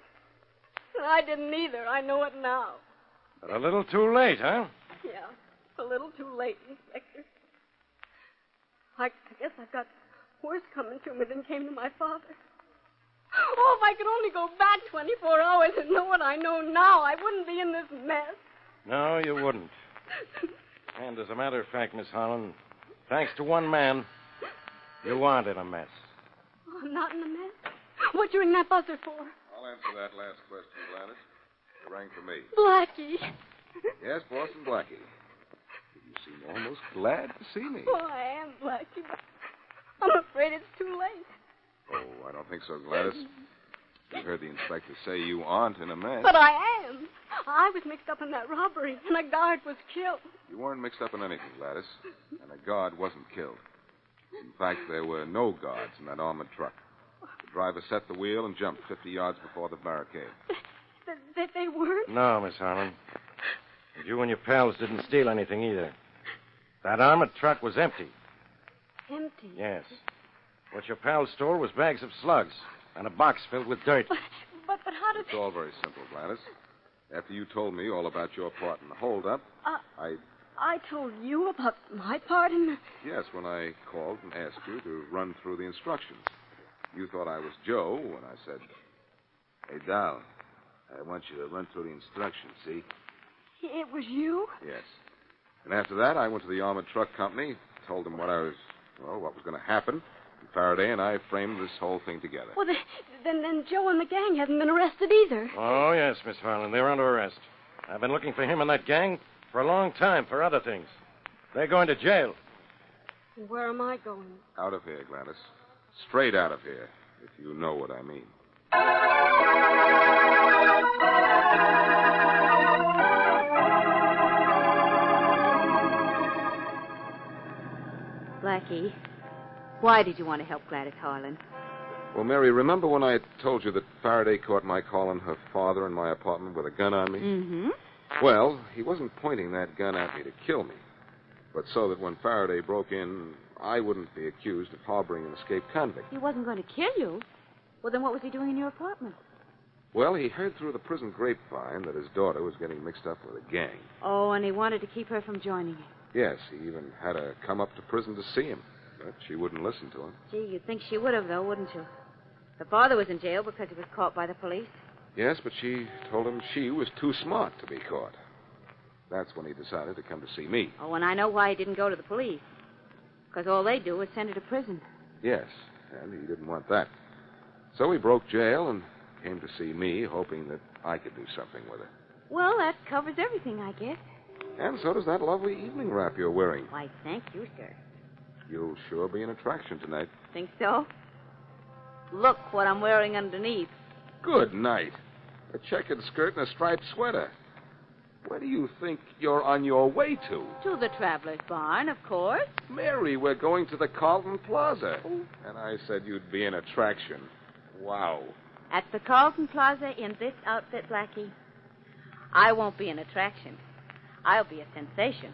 Speaker 11: And I didn't either. I know it now.
Speaker 8: But a little too late, huh?
Speaker 11: Yeah, a little too late, Inspector. I guess I've got worse coming to me than came to my father. Oh, if I could only go back 24 hours and know what I know now, I wouldn't be in this mess.
Speaker 8: No, you wouldn't. And as a matter of fact, Miss Harlan, thanks to one man, you aren't in a mess.
Speaker 11: Oh, I'm not in a mess? What you ring that buzzer for?
Speaker 12: I'll answer that last question, Gladys. It rang for me.
Speaker 11: Blackie.
Speaker 12: Yes, Boston Blackie. You seem almost glad to see me.
Speaker 11: Oh, I am, Blackie, but I'm afraid it's too late.
Speaker 12: Oh, I don't think so, Gladys. You heard the inspector say you aren't in a mess.
Speaker 11: But I am. I was mixed up in that robbery, and a guard was killed.
Speaker 12: You weren't mixed up in anything, Gladys. And a guard wasn't killed. In fact, there were no guards in that armored truck. The driver set the wheel and jumped 50 yards before the barricade.
Speaker 11: They weren't?
Speaker 8: No, Miss Harlan. And you and your pals didn't steal anything either. That armored truck was empty.
Speaker 11: Empty?
Speaker 8: Yes. What your pals stole was bags of slugs and a box filled with dirt.
Speaker 11: But how did...
Speaker 12: It's all very simple, Gladys. After you told me all about your part in the holdup,
Speaker 11: I told you about my part in the...
Speaker 12: Yes, when I called and asked you to run through the instructions. You thought I was Joe when I said, "Hey, Dal, I want you to run through the instructions, see?"
Speaker 11: It was you?
Speaker 12: Yes. And after that, I went to the armored truck company, told them what was going to happen. And Faraday and I framed this whole thing together.
Speaker 11: Well, then Joe and the gang hasn't been arrested either.
Speaker 8: Oh, yes, Miss Harlan. They're under arrest. I've been looking for him and that gang for a long time for other things. They're going to jail.
Speaker 11: And where am I going?
Speaker 12: Out of here, Gladys. Straight out of here, if you know what I mean.
Speaker 13: Blackie, why did you want to help Gladys Harlan?
Speaker 12: Well, Mary, remember when I told you that Faraday caught my calling her father in my apartment with a gun on me?
Speaker 13: Mm-hmm.
Speaker 12: Well, he wasn't pointing that gun at me to kill me, but so that when Faraday broke in, I wouldn't be accused of harboring an escaped convict.
Speaker 13: He wasn't going to kill you. Well, then what was he doing in your apartment?
Speaker 12: Well, he heard through the prison grapevine that his daughter was getting mixed up with a gang.
Speaker 13: Oh, and he wanted to keep her from joining him.
Speaker 12: Yes, he even had her come up to prison to see him. But she wouldn't listen to him.
Speaker 13: Gee, you'd think she would have, though, wouldn't you? The father was in jail because he was caught by the police.
Speaker 12: Yes, but she told him she was too smart to be caught. That's when he decided to come to see me.
Speaker 13: Oh, and I know why he didn't go to the police. Because all they do is send her to prison.
Speaker 12: Yes, and he didn't want that. So he broke jail and came to see me, hoping that I could do something with her.
Speaker 13: Well, that covers everything, I guess.
Speaker 12: And so does that lovely evening wrap you're wearing.
Speaker 13: Why, thank you, sir.
Speaker 12: You'll sure be an attraction tonight.
Speaker 13: Think so? Look what I'm wearing underneath.
Speaker 12: Good night. A checkered skirt and a striped sweater. Where do you think you're on your way to?
Speaker 13: To the Traveler's Barn, of course.
Speaker 12: Mary, we're going to the Carlton Plaza. And I said you'd be an attraction. Wow.
Speaker 13: At the Carlton Plaza in this outfit, Blackie, I won't be an attraction. I'll be a sensation.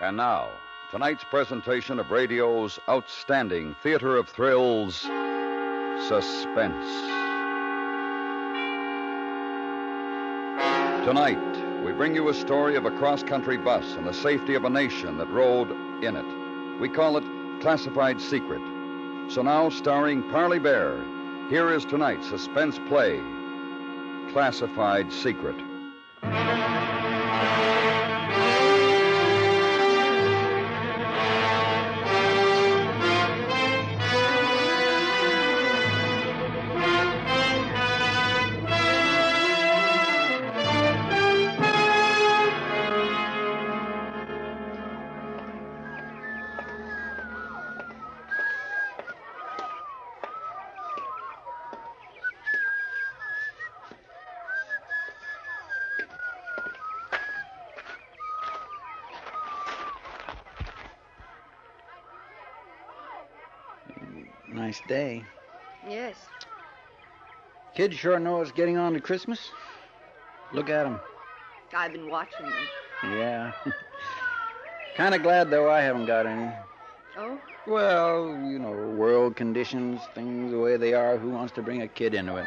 Speaker 6: And now, tonight's presentation of radio's outstanding theater of thrills, Suspense. Tonight, we bring you a story of a cross-country bus and the safety of a nation that rode in it. We call it Classified Secret. So now, starring Parley Bear, here is tonight's suspense play, Classified Secret.
Speaker 9: Nice day.
Speaker 18: Yes.
Speaker 9: Kids sure know it's getting on to Christmas. Look at them.
Speaker 18: I've been watching them.
Speaker 9: Yeah. Kind of glad, though, I haven't got any.
Speaker 18: Oh?
Speaker 9: Well, you know, world conditions, things the way they are. Who wants to bring a kid into it?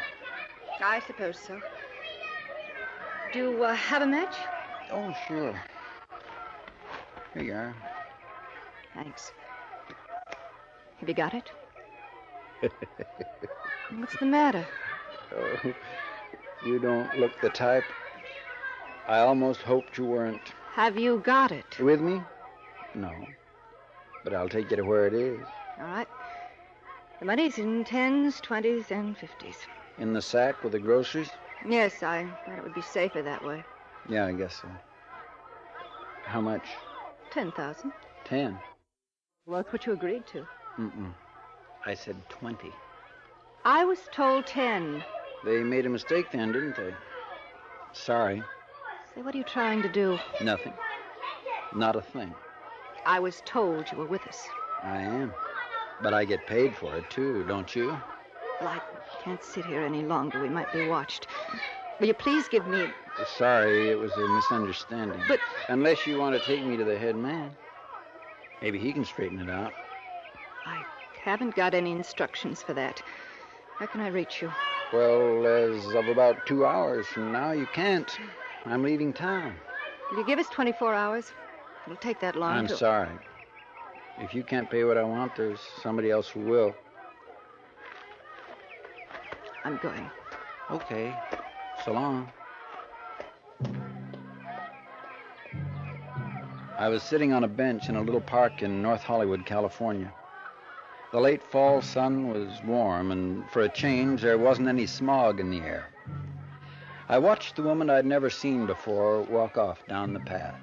Speaker 18: I suppose so. Do you have a match?
Speaker 9: Oh, sure. Here you are.
Speaker 18: Thanks. Have you got it? What's the matter?
Speaker 9: Oh, you don't look the type. I almost hoped you weren't.
Speaker 18: Have you got it?
Speaker 9: With me? No. But I'll take you to where it is.
Speaker 18: All right. The money's in 10s, 20s, and 50s.
Speaker 9: In the sack with the groceries?
Speaker 18: Yes, I thought it would be safer that way.
Speaker 9: Yeah, I guess so. How much?
Speaker 18: 10,000.
Speaker 9: 10.
Speaker 18: Well, that's what you agreed to.
Speaker 9: Mm-mm. I said 20.
Speaker 18: I was told 10.
Speaker 9: They made a mistake then, didn't they? Sorry.
Speaker 18: Say, what are you trying to do?
Speaker 9: Nothing. Not a thing.
Speaker 18: I was told you were with us.
Speaker 9: I am. But I get paid for it, too, don't you?
Speaker 18: Well, I can't sit here any longer. We might be watched. Will you please give me...
Speaker 9: Sorry, it was a misunderstanding.
Speaker 18: But...
Speaker 9: Unless you want to take me to the head man. Maybe he can straighten it out.
Speaker 18: I haven't got any instructions for that. How can I reach you?
Speaker 9: Well, as of about 2 hours from now, you can't. I'm leaving town.
Speaker 18: Will you give us 24 hours? It'll take that long.
Speaker 9: I'm sorry. If you can't pay what I want, there's somebody else who will.
Speaker 18: I'm going.
Speaker 9: Okay. So long. I was sitting on a bench in a little park in North Hollywood, California. The late fall sun was warm, and for a change, there wasn't any smog in the air. I watched the woman I'd never seen before walk off down the path.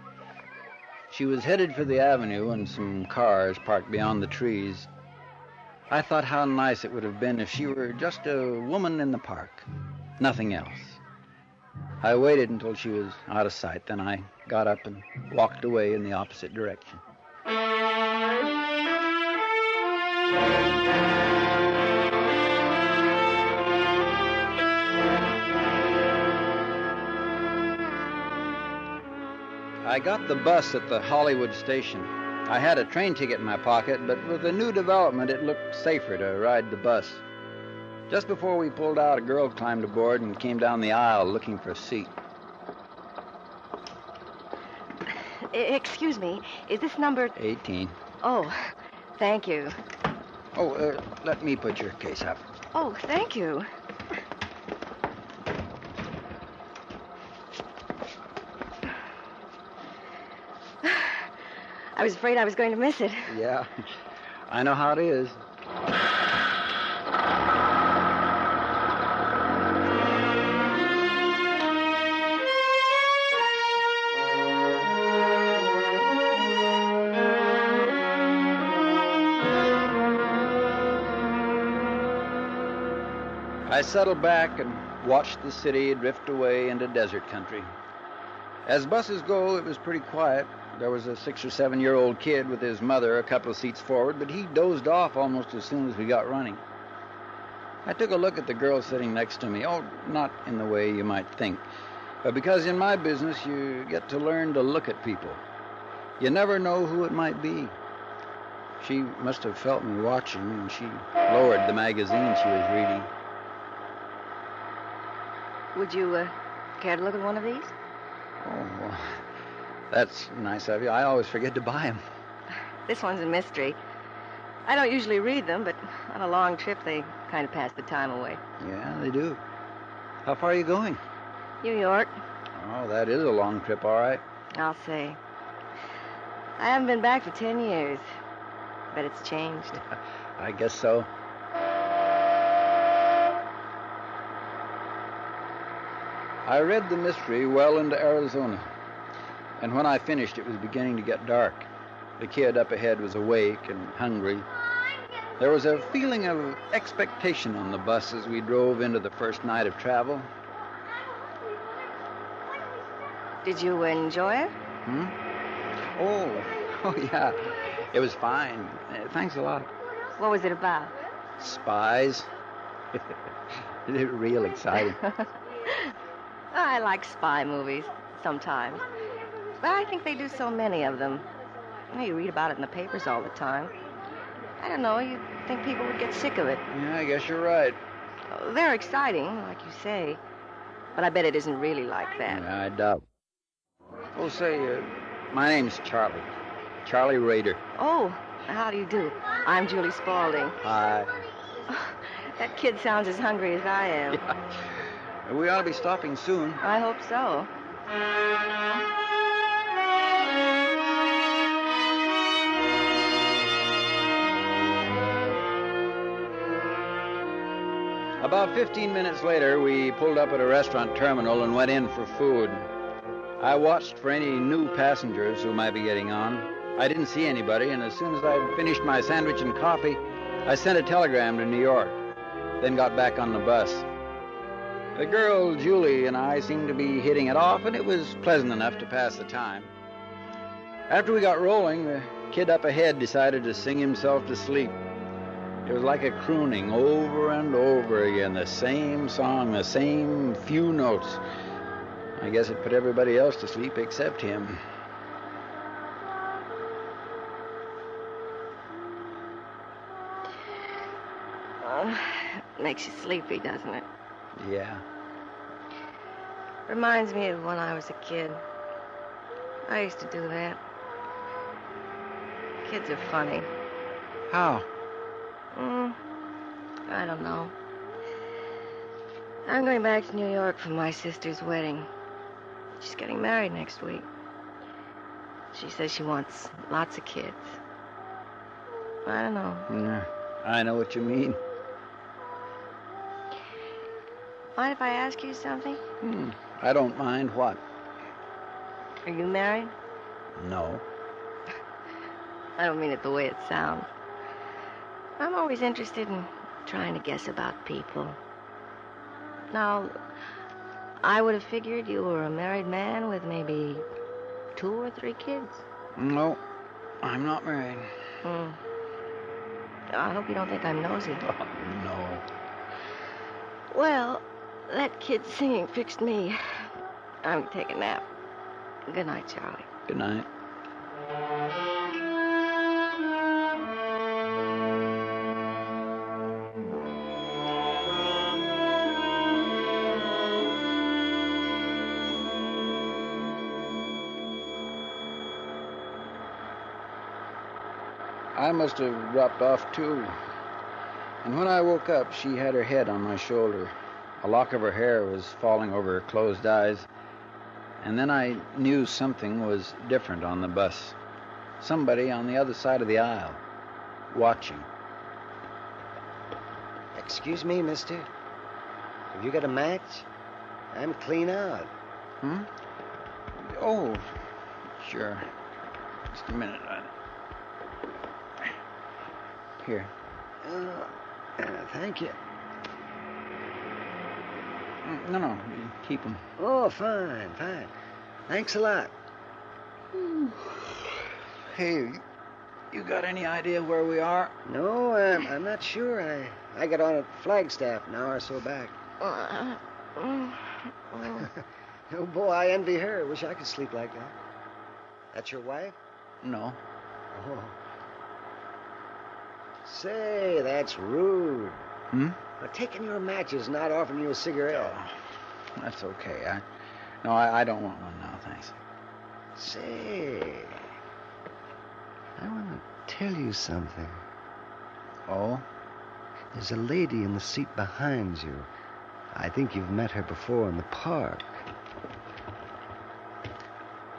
Speaker 9: She was headed for the avenue and some cars parked beyond the trees. I thought how nice it would have been if she were just a woman in the park, nothing else. I waited until she was out of sight, then I got up and walked away in the opposite direction. I got the bus at the Hollywood station. I had a train ticket in my pocket, but with the new development, it looked safer to ride the bus. Just before we pulled out, a girl climbed aboard and came down the aisle looking for a seat.
Speaker 18: Excuse me, is this number...
Speaker 9: 18.
Speaker 18: Oh, thank you.
Speaker 9: Oh, let me put your case up.
Speaker 18: Oh, thank you. I was afraid I was going to miss it.
Speaker 9: Yeah, I know how it is. I settled back and watched the city drift away into desert country. As buses go, it was pretty quiet. There was a 6 or 7 year old kid with his mother a couple of seats forward, but he dozed off almost as soon as we got running. I took a look at the girl sitting next to me. Oh, not in the way you might think, but because in my business you get to learn to look at people. You never know who it might be. She must have felt me watching, and she lowered the magazine she was reading.
Speaker 18: Would you care to look at one of these?
Speaker 9: Oh, well, that's nice of you. I always forget to buy them.
Speaker 18: This one's a mystery. I don't usually read them, but on a long trip, they kind of pass the time away.
Speaker 9: Yeah, they do. How far are you going?
Speaker 18: New York.
Speaker 9: Oh, that is a long trip, all right.
Speaker 18: I'll say. I haven't been back for 10 years. Bet it's changed.
Speaker 9: I guess so. I read the mystery well into Arizona, and when I finished, it was beginning to get dark. The kid up ahead was awake and hungry. There was a feeling of expectation on the bus as we drove into the first night of travel.
Speaker 18: Did you enjoy it?
Speaker 9: Oh, yeah. It was fine. Thanks a lot.
Speaker 18: What was it about?
Speaker 9: Spies. They're real exciting.
Speaker 17: I like spy movies sometimes. But I think they do so many of them. You read about it in the papers all the time. I don't know, you'd think people would get sick of it.
Speaker 9: Yeah, I guess you're right.
Speaker 17: They're exciting, like you say. But I bet it isn't really like that.
Speaker 9: Yeah, I doubt. Oh, say, my name's Charlie. Charlie Rader.
Speaker 17: Oh, how do you do? I'm Julie Spaulding.
Speaker 9: Hi.
Speaker 17: That kid sounds as hungry as I am.
Speaker 9: Yeah. We ought to be stopping soon.
Speaker 17: I hope so.
Speaker 9: About 15 minutes later, we pulled up at a restaurant terminal and went in for food. I watched for any new passengers who might be getting on. I didn't see anybody, and as soon as I finished my sandwich and coffee, I sent a telegram to New York, then got back on the bus. The girl, Julie, and I seemed to be hitting it off, and it was pleasant enough to pass the time. After we got rolling, the kid up ahead decided to sing himself to sleep. It was like a crooning over and over again, the same song, the same few notes. I guess it put everybody else to sleep except him.
Speaker 17: Makes you sleepy, doesn't it?
Speaker 9: Yeah.
Speaker 17: Reminds me of when I was a kid. I used to do that. Kids are funny.
Speaker 9: How?
Speaker 17: I don't know. I'm going back to New York for my sister's wedding. She's getting married next week. She says she wants lots of kids. I don't know.
Speaker 9: Yeah, I know what you mean.
Speaker 17: Mind if I ask you something?
Speaker 9: I don't mind what.
Speaker 17: Are you married?
Speaker 9: No.
Speaker 17: I don't mean it the way it sounds. I'm always interested in trying to guess about people. Now, I would have figured you were a married man with maybe 2 or 3 kids.
Speaker 9: No, I'm not married.
Speaker 17: I hope you don't think I'm nosy.
Speaker 9: Oh, no.
Speaker 17: Well, that kid singing fixed me. I'm going to take a nap. Good night, Charlie.
Speaker 9: Good night. I must have dropped off, too. And when I woke up, she had her head on my shoulder. A lock of her hair was falling over her closed eyes. And then I knew something was different on the bus. Somebody on the other side of the aisle, watching.
Speaker 20: Excuse me, mister. Have you got a match? I'm clean out.
Speaker 9: Oh, sure. Just a minute. Here.
Speaker 20: Thank you.
Speaker 9: No, keep them.
Speaker 20: Oh, fine. Thanks a lot.
Speaker 9: Hey, you got any idea where we are?
Speaker 20: No, I'm not sure. I got on at Flagstaff an hour or so back. Oh, boy, I envy her. Wish I could sleep like that. That's your wife?
Speaker 9: No.
Speaker 20: Oh. Say, that's rude. Now, taking your matches, not offering you a cigarette.
Speaker 9: Oh, that's okay. I don't want one now, thanks.
Speaker 20: Say, I want to tell you something.
Speaker 9: Oh?
Speaker 20: There's a lady in the seat behind you. I think you've met her before in the park.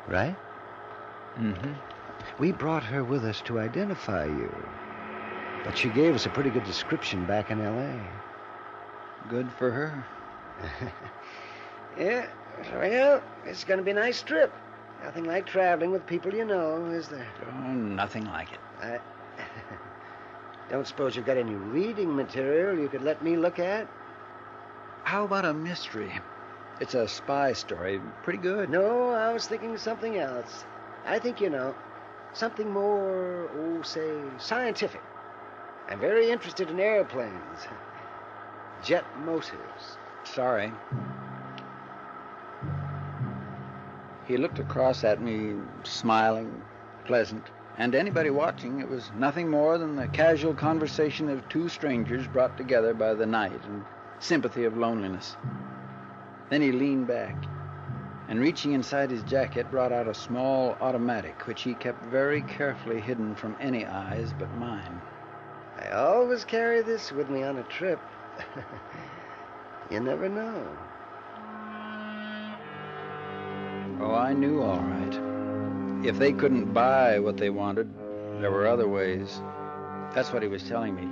Speaker 20: Right?
Speaker 9: Mm-hmm.
Speaker 20: We brought her with us to identify you. But she gave us a pretty good description back in L.A.
Speaker 9: Good for her.
Speaker 20: Yeah, well, it's going to be a nice trip. Nothing like traveling with people you know, is there?
Speaker 9: Oh, nothing like it.
Speaker 20: Don't suppose you've got any reading material you could let me look at?
Speaker 9: How about a mystery? It's a spy story. Pretty good.
Speaker 20: No, I was thinking something else. I think you know. Something more, say, scientific. I'm very interested in airplanes. Jet motors.
Speaker 9: Sorry. He looked across at me, smiling, pleasant. And to anybody watching, it was nothing more than the casual conversation of two strangers brought together by the night and sympathy of loneliness. Then he leaned back, and reaching inside his jacket, brought out a small automatic, which he kept very carefully hidden from any eyes but mine.
Speaker 20: I always carry this with me on a trip. You never know.
Speaker 9: Oh, I knew all right. If they couldn't buy what they wanted, there were other ways. That's what he was telling me.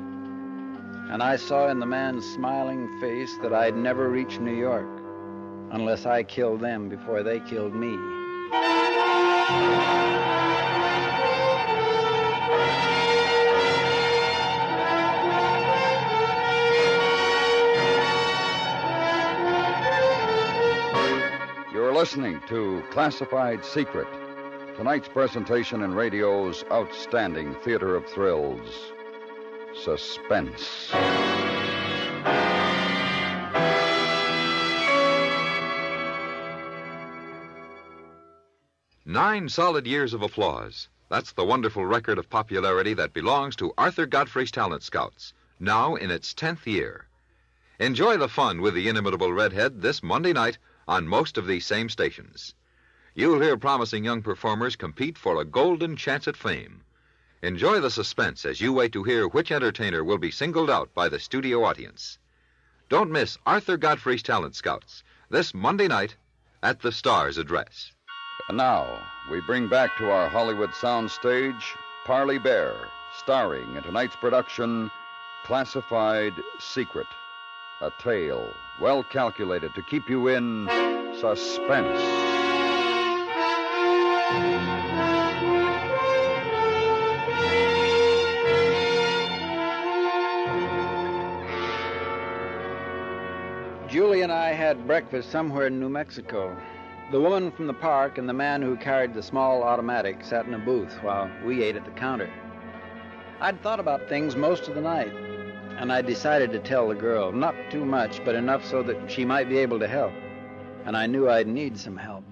Speaker 9: And I saw in the man's smiling face that I'd never reach New York unless I killed them before they killed me.
Speaker 6: You're listening to Classified Secret, tonight's presentation in radio's outstanding theater of thrills, Suspense.
Speaker 1: Nine solid years of applause. That's the wonderful record of popularity that belongs to Arthur Godfrey's Talent Scouts, now in its 10th year. Enjoy the fun with the inimitable Redhead this Monday night on most of these same stations. You'll hear promising young performers compete for a golden chance at fame. Enjoy the suspense as you wait to hear which entertainer will be singled out by the studio audience. Don't miss Arthur Godfrey's Talent Scouts this Monday night at the Star's address.
Speaker 6: And now, we bring back to our Hollywood soundstage Parley Bear, starring in tonight's production, Classified Secret. A tale well calculated to keep you in suspense.
Speaker 9: Julie and I had breakfast somewhere in New Mexico. The woman from the park and the man who carried the small automatic sat in a booth while we ate at the counter. I'd thought about things most of the night, and I decided to tell the girl, not too much, but enough so that she might be able to help. And I knew I'd need some help.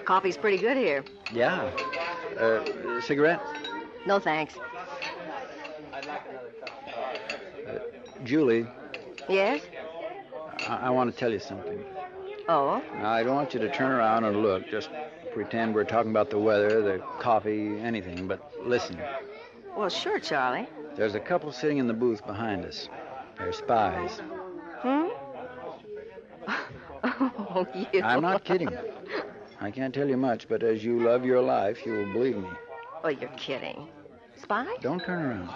Speaker 17: Coffee's pretty good here.
Speaker 9: Yeah. Cigarette?
Speaker 17: No, thanks.
Speaker 9: Julie.
Speaker 17: Yes?
Speaker 9: I want to tell you something.
Speaker 17: Oh?
Speaker 9: Now, I don't want you to turn around and look. Just pretend we're talking about the weather, the coffee, anything. But listen.
Speaker 17: Well, sure, Charlie.
Speaker 9: There's a couple sitting in the booth behind us. They're spies.
Speaker 17: Oh, you.
Speaker 9: I'm not kidding. I can't tell you much, but as you love your life, you will believe me.
Speaker 17: Oh, you're kidding. Spy?
Speaker 9: Don't turn around.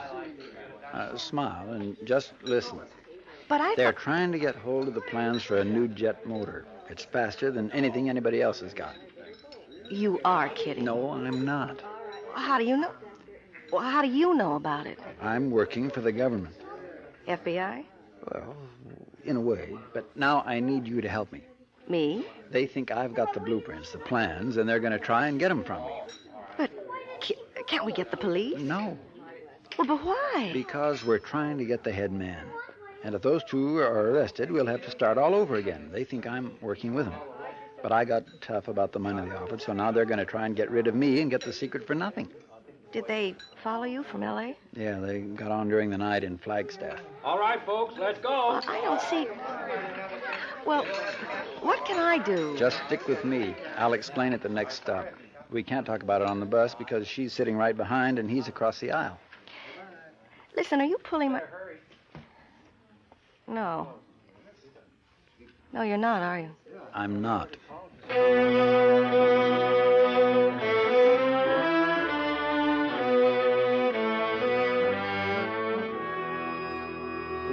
Speaker 9: Smile and just listen.
Speaker 17: But
Speaker 9: They're trying to get hold of the plans for a new jet motor. It's faster than anything anybody else has got.
Speaker 17: You are kidding.
Speaker 9: No, I'm not.
Speaker 17: How do you know? Well, how do you know about it?
Speaker 9: I'm working for the government.
Speaker 17: FBI?
Speaker 9: Well, in a way. But now I need you to help me.
Speaker 17: Me?
Speaker 9: They think I've got the blueprints, the plans, and they're going to try and get them from me.
Speaker 17: But can't we get the police?
Speaker 9: No.
Speaker 17: Well, but why?
Speaker 9: Because we're trying to get the head man. And if those two are arrested, we'll have to start all over again. They think I'm working with them. But I got tough about the money they offered, so now they're going to try and get rid of me and get the secret for nothing.
Speaker 17: Did they follow you from L.A.?
Speaker 9: Yeah, they got on during the night in Flagstaff.
Speaker 10: All right, folks, let's go.
Speaker 17: Well, I don't see... Well, what can I do?
Speaker 9: Just stick with me. I'll explain at the next stop. We can't talk about it on the bus because she's sitting right behind and he's across the aisle.
Speaker 17: Listen, are you pulling my... No. No, you're not, are you?
Speaker 9: I'm not.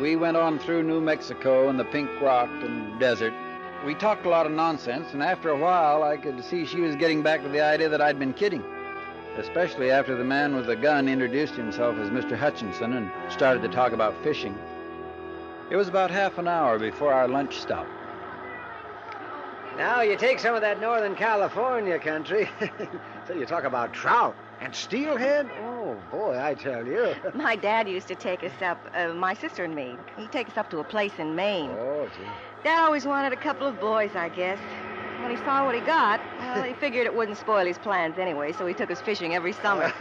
Speaker 9: We went on through New Mexico and the Pink Rock and desert. We talked a lot of nonsense, and after a while I could see she was getting back to the idea that I'd been kidding. Especially after the man with the gun introduced himself as Mr. Hutchinson and started to talk about fishing. It was about half an hour before our lunch stop.
Speaker 20: Now, you take some of that Northern California country. So you talk about trout and steelhead? Oh, boy, I tell you.
Speaker 17: My dad used to take us up, my sister and me. He'd take us up to a place in Maine.
Speaker 20: Oh, gee.
Speaker 17: Dad always wanted a couple of boys, I guess. When he saw what he got, well, he figured it wouldn't spoil his plans anyway, so he took us fishing every summer.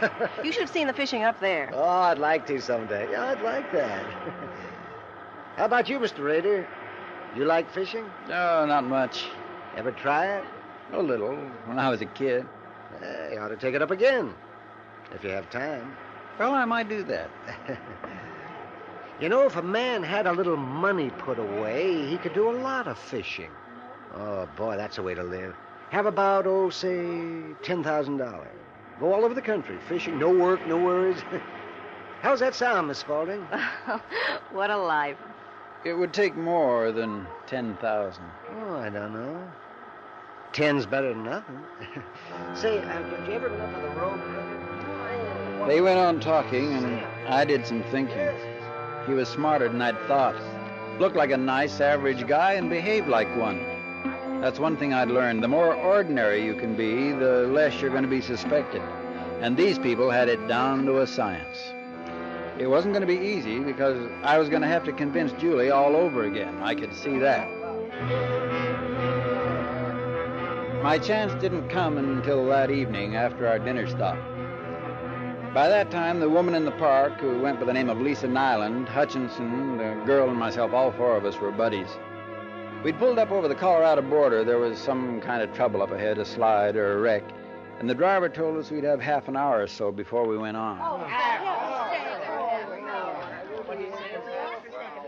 Speaker 17: You should have seen the fishing up there.
Speaker 20: Oh, I'd like to someday. Yeah, I'd like that. How about you, Mr. Rader? You like fishing?
Speaker 9: No, not much.
Speaker 20: Ever try it?
Speaker 9: A little, when I was a kid.
Speaker 20: You ought to take it up again, if you have time.
Speaker 9: Well, I might do that.
Speaker 20: You know, if a man had a little money put away, he could do a lot of fishing. Oh, boy, that's a way to live. Have about, say, $10,000. Go all over the country, fishing, no work, no worries. How's that sound, Miss Spaulding?
Speaker 17: What a life.
Speaker 9: It would take more than 10,000.
Speaker 20: Oh, I don't know. 10's better than nothing. Say, did you ever look at the road?
Speaker 9: They went on talking, and I did some thinking. He was smarter than I'd thought. Looked like a nice, average guy and behaved like one. That's one thing I'd learned. The more ordinary you can be, the less you're going to be suspected. And these people had it down to a science. It wasn't going to be easy because I was going to have to convince Julie all over again. I could see that. My chance didn't come until that evening after our dinner stop. By that time, the woman in the park, who went by the name of Lisa Nyland, Hutchinson, the girl, and myself, all four of us were buddies. We'd pulled up over the Colorado border. There was some kind of trouble up ahead, a slide or a wreck, and the driver told us we'd have half an hour or so before we went on.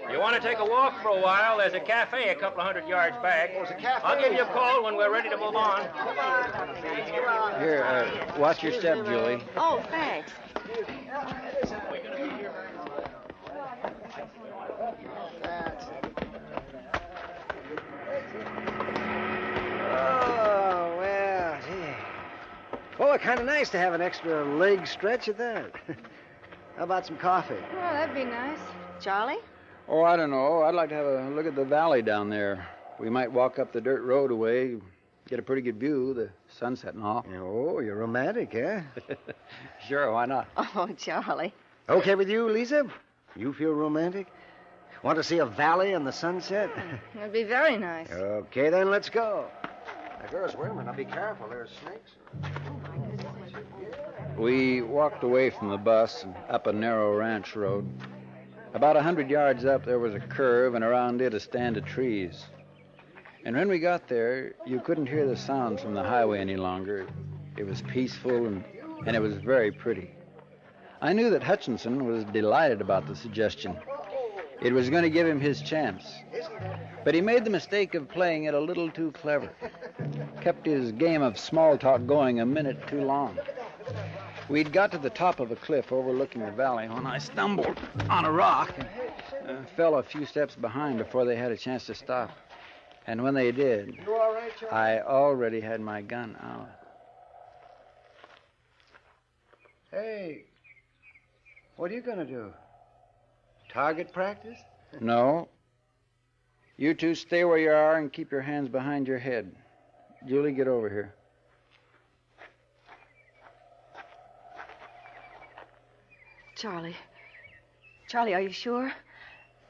Speaker 10: You want to take a walk for a while? There's a cafe a couple of 100 yards back.
Speaker 7: There's a cafe.
Speaker 10: I'll give you a call when we're ready to move on.
Speaker 9: Here, watch your step, Julie.
Speaker 17: Oh, thanks.
Speaker 20: Oh, well, gee. Well, kind of nice to have an extra leg stretch at that. How about some coffee?
Speaker 17: Oh, that'd be nice. Charlie?
Speaker 9: Oh, I don't know. I'd like to have a look at the valley down there. We might walk up the dirt road away, get a pretty good view, the sunset and all.
Speaker 20: Oh, you're romantic, eh?
Speaker 9: Sure, why not?
Speaker 17: Oh, Charlie.
Speaker 20: Okay with you, Lisa? You feel romantic? Want to see a valley and the sunset?
Speaker 17: That'd be very nice.
Speaker 20: Okay, then let's go. Now, girls, wait a minute. Now, be careful. There's snakes.
Speaker 9: We walked away from the bus and up a narrow ranch road. About 100 yards up, there was a curve, and around it a stand of trees. And when we got there, you couldn't hear the sounds from the highway any longer. It was peaceful, and it was very pretty. I knew that Hutchinson was delighted about the suggestion. It was going to give him his chance. But he made the mistake of playing it a little too clever. Kept his game of small talk going a minute too long. We'd got to the top of a cliff overlooking the valley when I stumbled on a rock and fell a few steps behind before they had a chance to stop. And when they did,
Speaker 20: You all right, Charlie?
Speaker 9: I already had my gun out.
Speaker 20: Hey, what are you going to do? Target practice?
Speaker 9: No. You two stay where you are and keep your hands behind your head. Julie, get over here.
Speaker 17: Charlie, are you sure?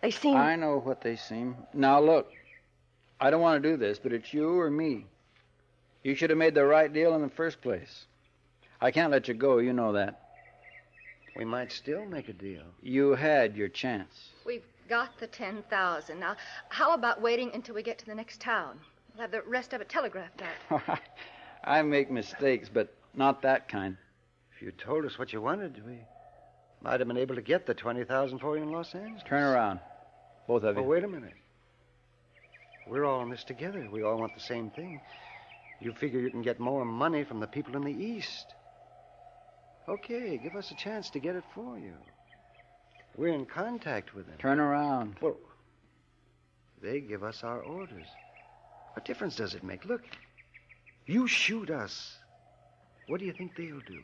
Speaker 17: They seem...
Speaker 9: I know what they seem. Now, look, I don't want to do this, but it's you or me. You should have made the right deal in the first place. I can't let you go, you know that.
Speaker 20: We might still make a deal.
Speaker 9: You had your chance.
Speaker 19: We've got the 10,000. Now, how about waiting until we get to the next town? We'll have the rest of it telegraphed out.
Speaker 9: I make mistakes, but not that kind.
Speaker 20: If you told us what you wanted, we might have been able to get the 20,000 for you in Los Angeles.
Speaker 9: Turn around, both of you.
Speaker 20: Oh, wait a minute. We're all in this together. We all want the same thing. You figure you can get more money from the people in the East. Okay, give us a chance to get it for you. We're in contact with them.
Speaker 9: Turn around.
Speaker 20: Well, they give us our orders. What difference does it make? Look, you shoot us. What do you think they'll do?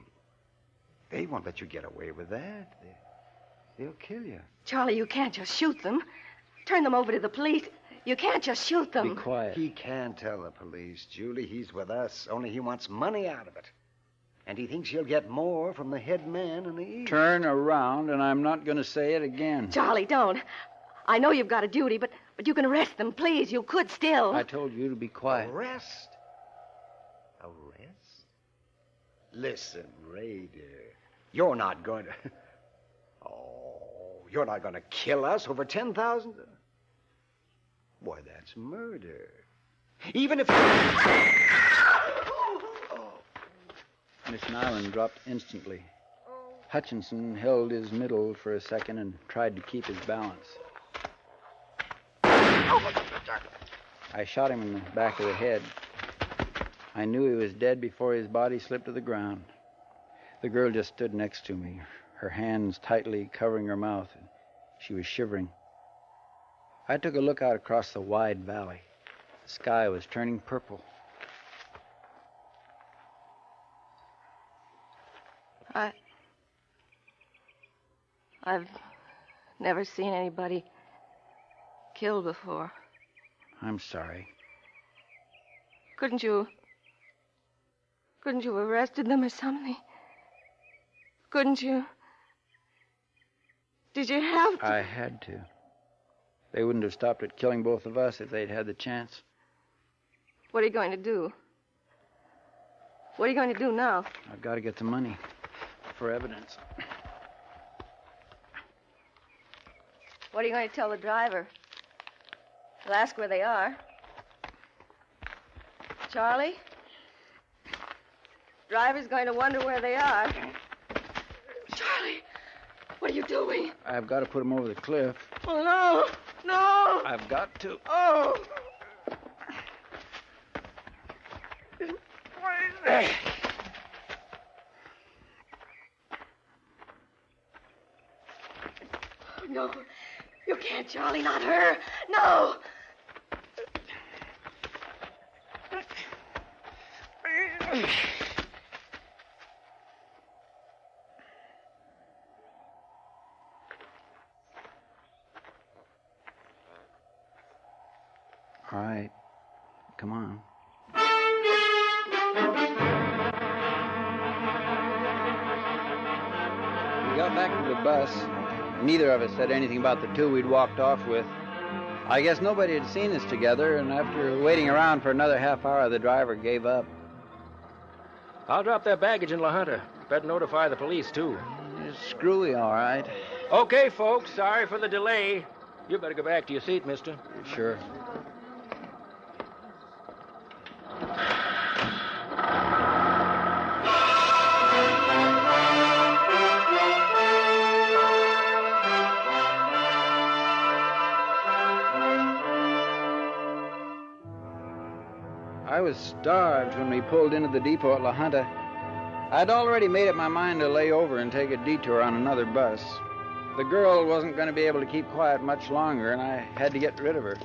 Speaker 20: They won't let you get away with that. They'll kill you.
Speaker 17: Charlie, you can't just shoot them. Turn them over to the police. You can't just shoot them.
Speaker 9: Be quiet.
Speaker 20: He can't tell the police, Julie. He's with us. Only he wants money out of it. And he thinks he'll get more from the head man in the east.
Speaker 9: Turn around, and I'm not going to say it again.
Speaker 17: Charlie, don't. I know you've got a duty, but you can arrest them, please. You could still.
Speaker 9: I told you to be quiet.
Speaker 20: Arrest? Arrest? Listen, Raider. You're not going to... Oh, you're not going to kill us over 10,000? Boy, that's murder. Even if...
Speaker 9: Miss Nyland dropped instantly. Hutchinson held his middle for a second and tried to keep his balance. I shot him in the back of the head. I knew he was dead before his body slipped to the ground. The girl just stood next to me, her hands tightly covering her mouth. She was shivering. I took a look out across the wide valley. The sky was turning purple.
Speaker 17: I've never seen anybody killed before.
Speaker 9: I'm sorry.
Speaker 17: Couldn't you have arrested them or something? Couldn't you? Did you have to?
Speaker 9: I had to. They wouldn't have stopped at killing both of us if they'd had the chance.
Speaker 17: What are you going to do? What are you going to do now?
Speaker 9: I've got to get the money for evidence.
Speaker 17: What are you going to tell the driver? He'll ask where they are. Charlie? Driver's going to wonder where they are. Charlie, what are you doing?
Speaker 9: I've got to put him over the cliff.
Speaker 17: Oh, no! No!
Speaker 9: I've got to.
Speaker 17: Oh! No, you can't, Charlie, not her. No!
Speaker 9: All right. Come on. We got back to the bus. Neither of us said anything about the two we'd walked off with. I guess nobody had seen us together, and after waiting around for another half hour, the driver gave up.
Speaker 5: I'll drop that baggage in La Junta. Better notify the police, too.
Speaker 9: It's screwy, all right.
Speaker 5: Okay, folks. Sorry for the delay. You better go back to your seat, mister.
Speaker 9: Sure. I was starved when we pulled into the depot at La Junta. I'd already made up my mind to lay over and take a detour on another bus. The girl wasn't going to be able to keep quiet much longer, and I had to get rid of her.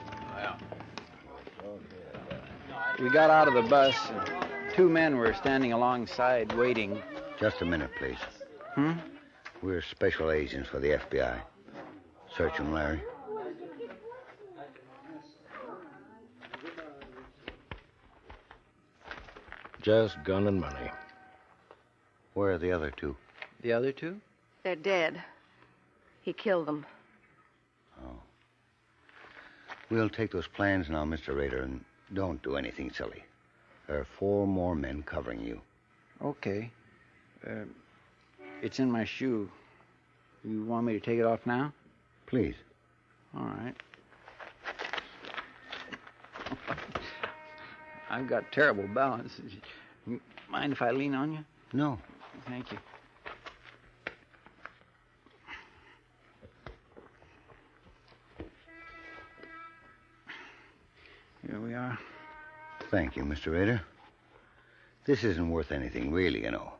Speaker 9: We got out of the bus, and two men were standing alongside, waiting.
Speaker 3: Just a minute, please. We're special agents for the FBI. Search him, Larry.
Speaker 5: Just gun and money.
Speaker 3: Where are the other two?
Speaker 9: The other two?
Speaker 17: They're dead. He killed them.
Speaker 3: Oh. We'll take those plans now, Mr. Rader, and don't do anything silly. There are 4 more men covering you.
Speaker 9: Okay. It's in my shoe. You want me to take it off now?
Speaker 3: Please.
Speaker 9: All right. I've got terrible balance. You mind if I lean on you?
Speaker 3: No.
Speaker 9: Thank you. Here we are.
Speaker 3: Thank you, Mr. Rader. This isn't worth anything, really, you know.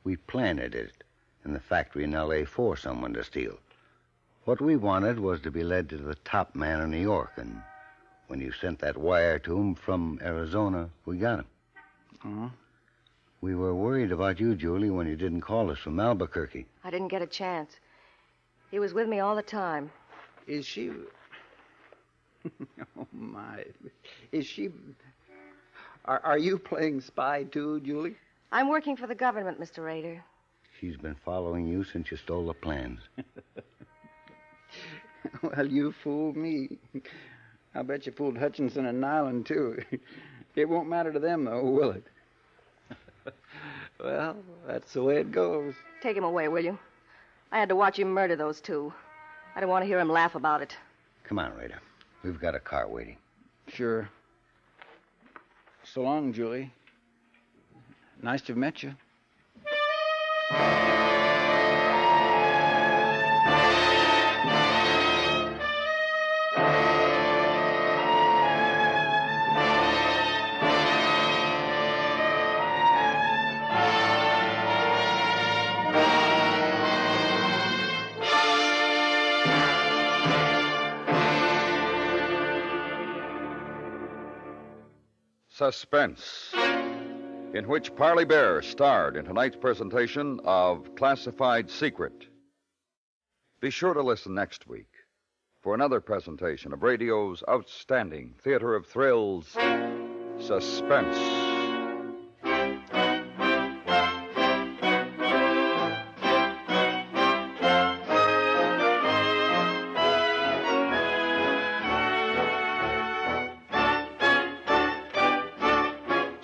Speaker 3: We planted it in the factory in L.A. for someone to steal. What we wanted was to be led to the top man in New York, and when you sent that wire to him from Arizona, we got him.
Speaker 9: Uh-huh.
Speaker 3: We were worried about you, Julie, when you didn't call us from Albuquerque.
Speaker 17: I didn't get a chance. He was with me all the time.
Speaker 9: Is she Oh, my. Is she... Are you playing spy, too, Julie?
Speaker 17: I'm working for the government, Mr. Rader.
Speaker 4: She's been following you since you stole the plans.
Speaker 9: Well, you fooled me. I'll bet you fooled Hutchinson and Nyland, too. It won't matter to them, though, will it? Well, that's the way it goes.
Speaker 17: Take him away, will you? I had to watch him murder those two. I don't want to hear him laugh about it.
Speaker 4: Come on, Rader. We've got a car waiting.
Speaker 9: Sure. So long, Julie. Nice to have met you.
Speaker 6: Suspense, in which Parley Bear starred in tonight's presentation of Classified Secret. Be sure to listen next week for another presentation of radio's outstanding theater of thrills, Suspense.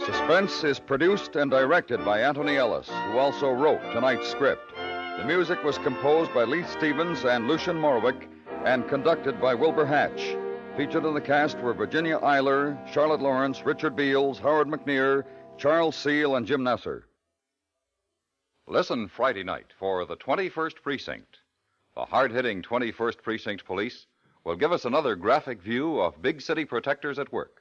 Speaker 6: Suspense is produced and directed by Anthony Ellis, who also wrote tonight's script. The music was composed by Lee Stevens and Lucian Morwick and conducted by Wilbur Hatch. Featured in the cast were Virginia Eiler, Charlotte Lawrence, Richard Beals, Howard McNear, Charles Seal, and Jim Nasser.
Speaker 1: Listen Friday night for the 21st Precinct. The hard-hitting 21st Precinct Police will give us another graphic view of big city protectors at work.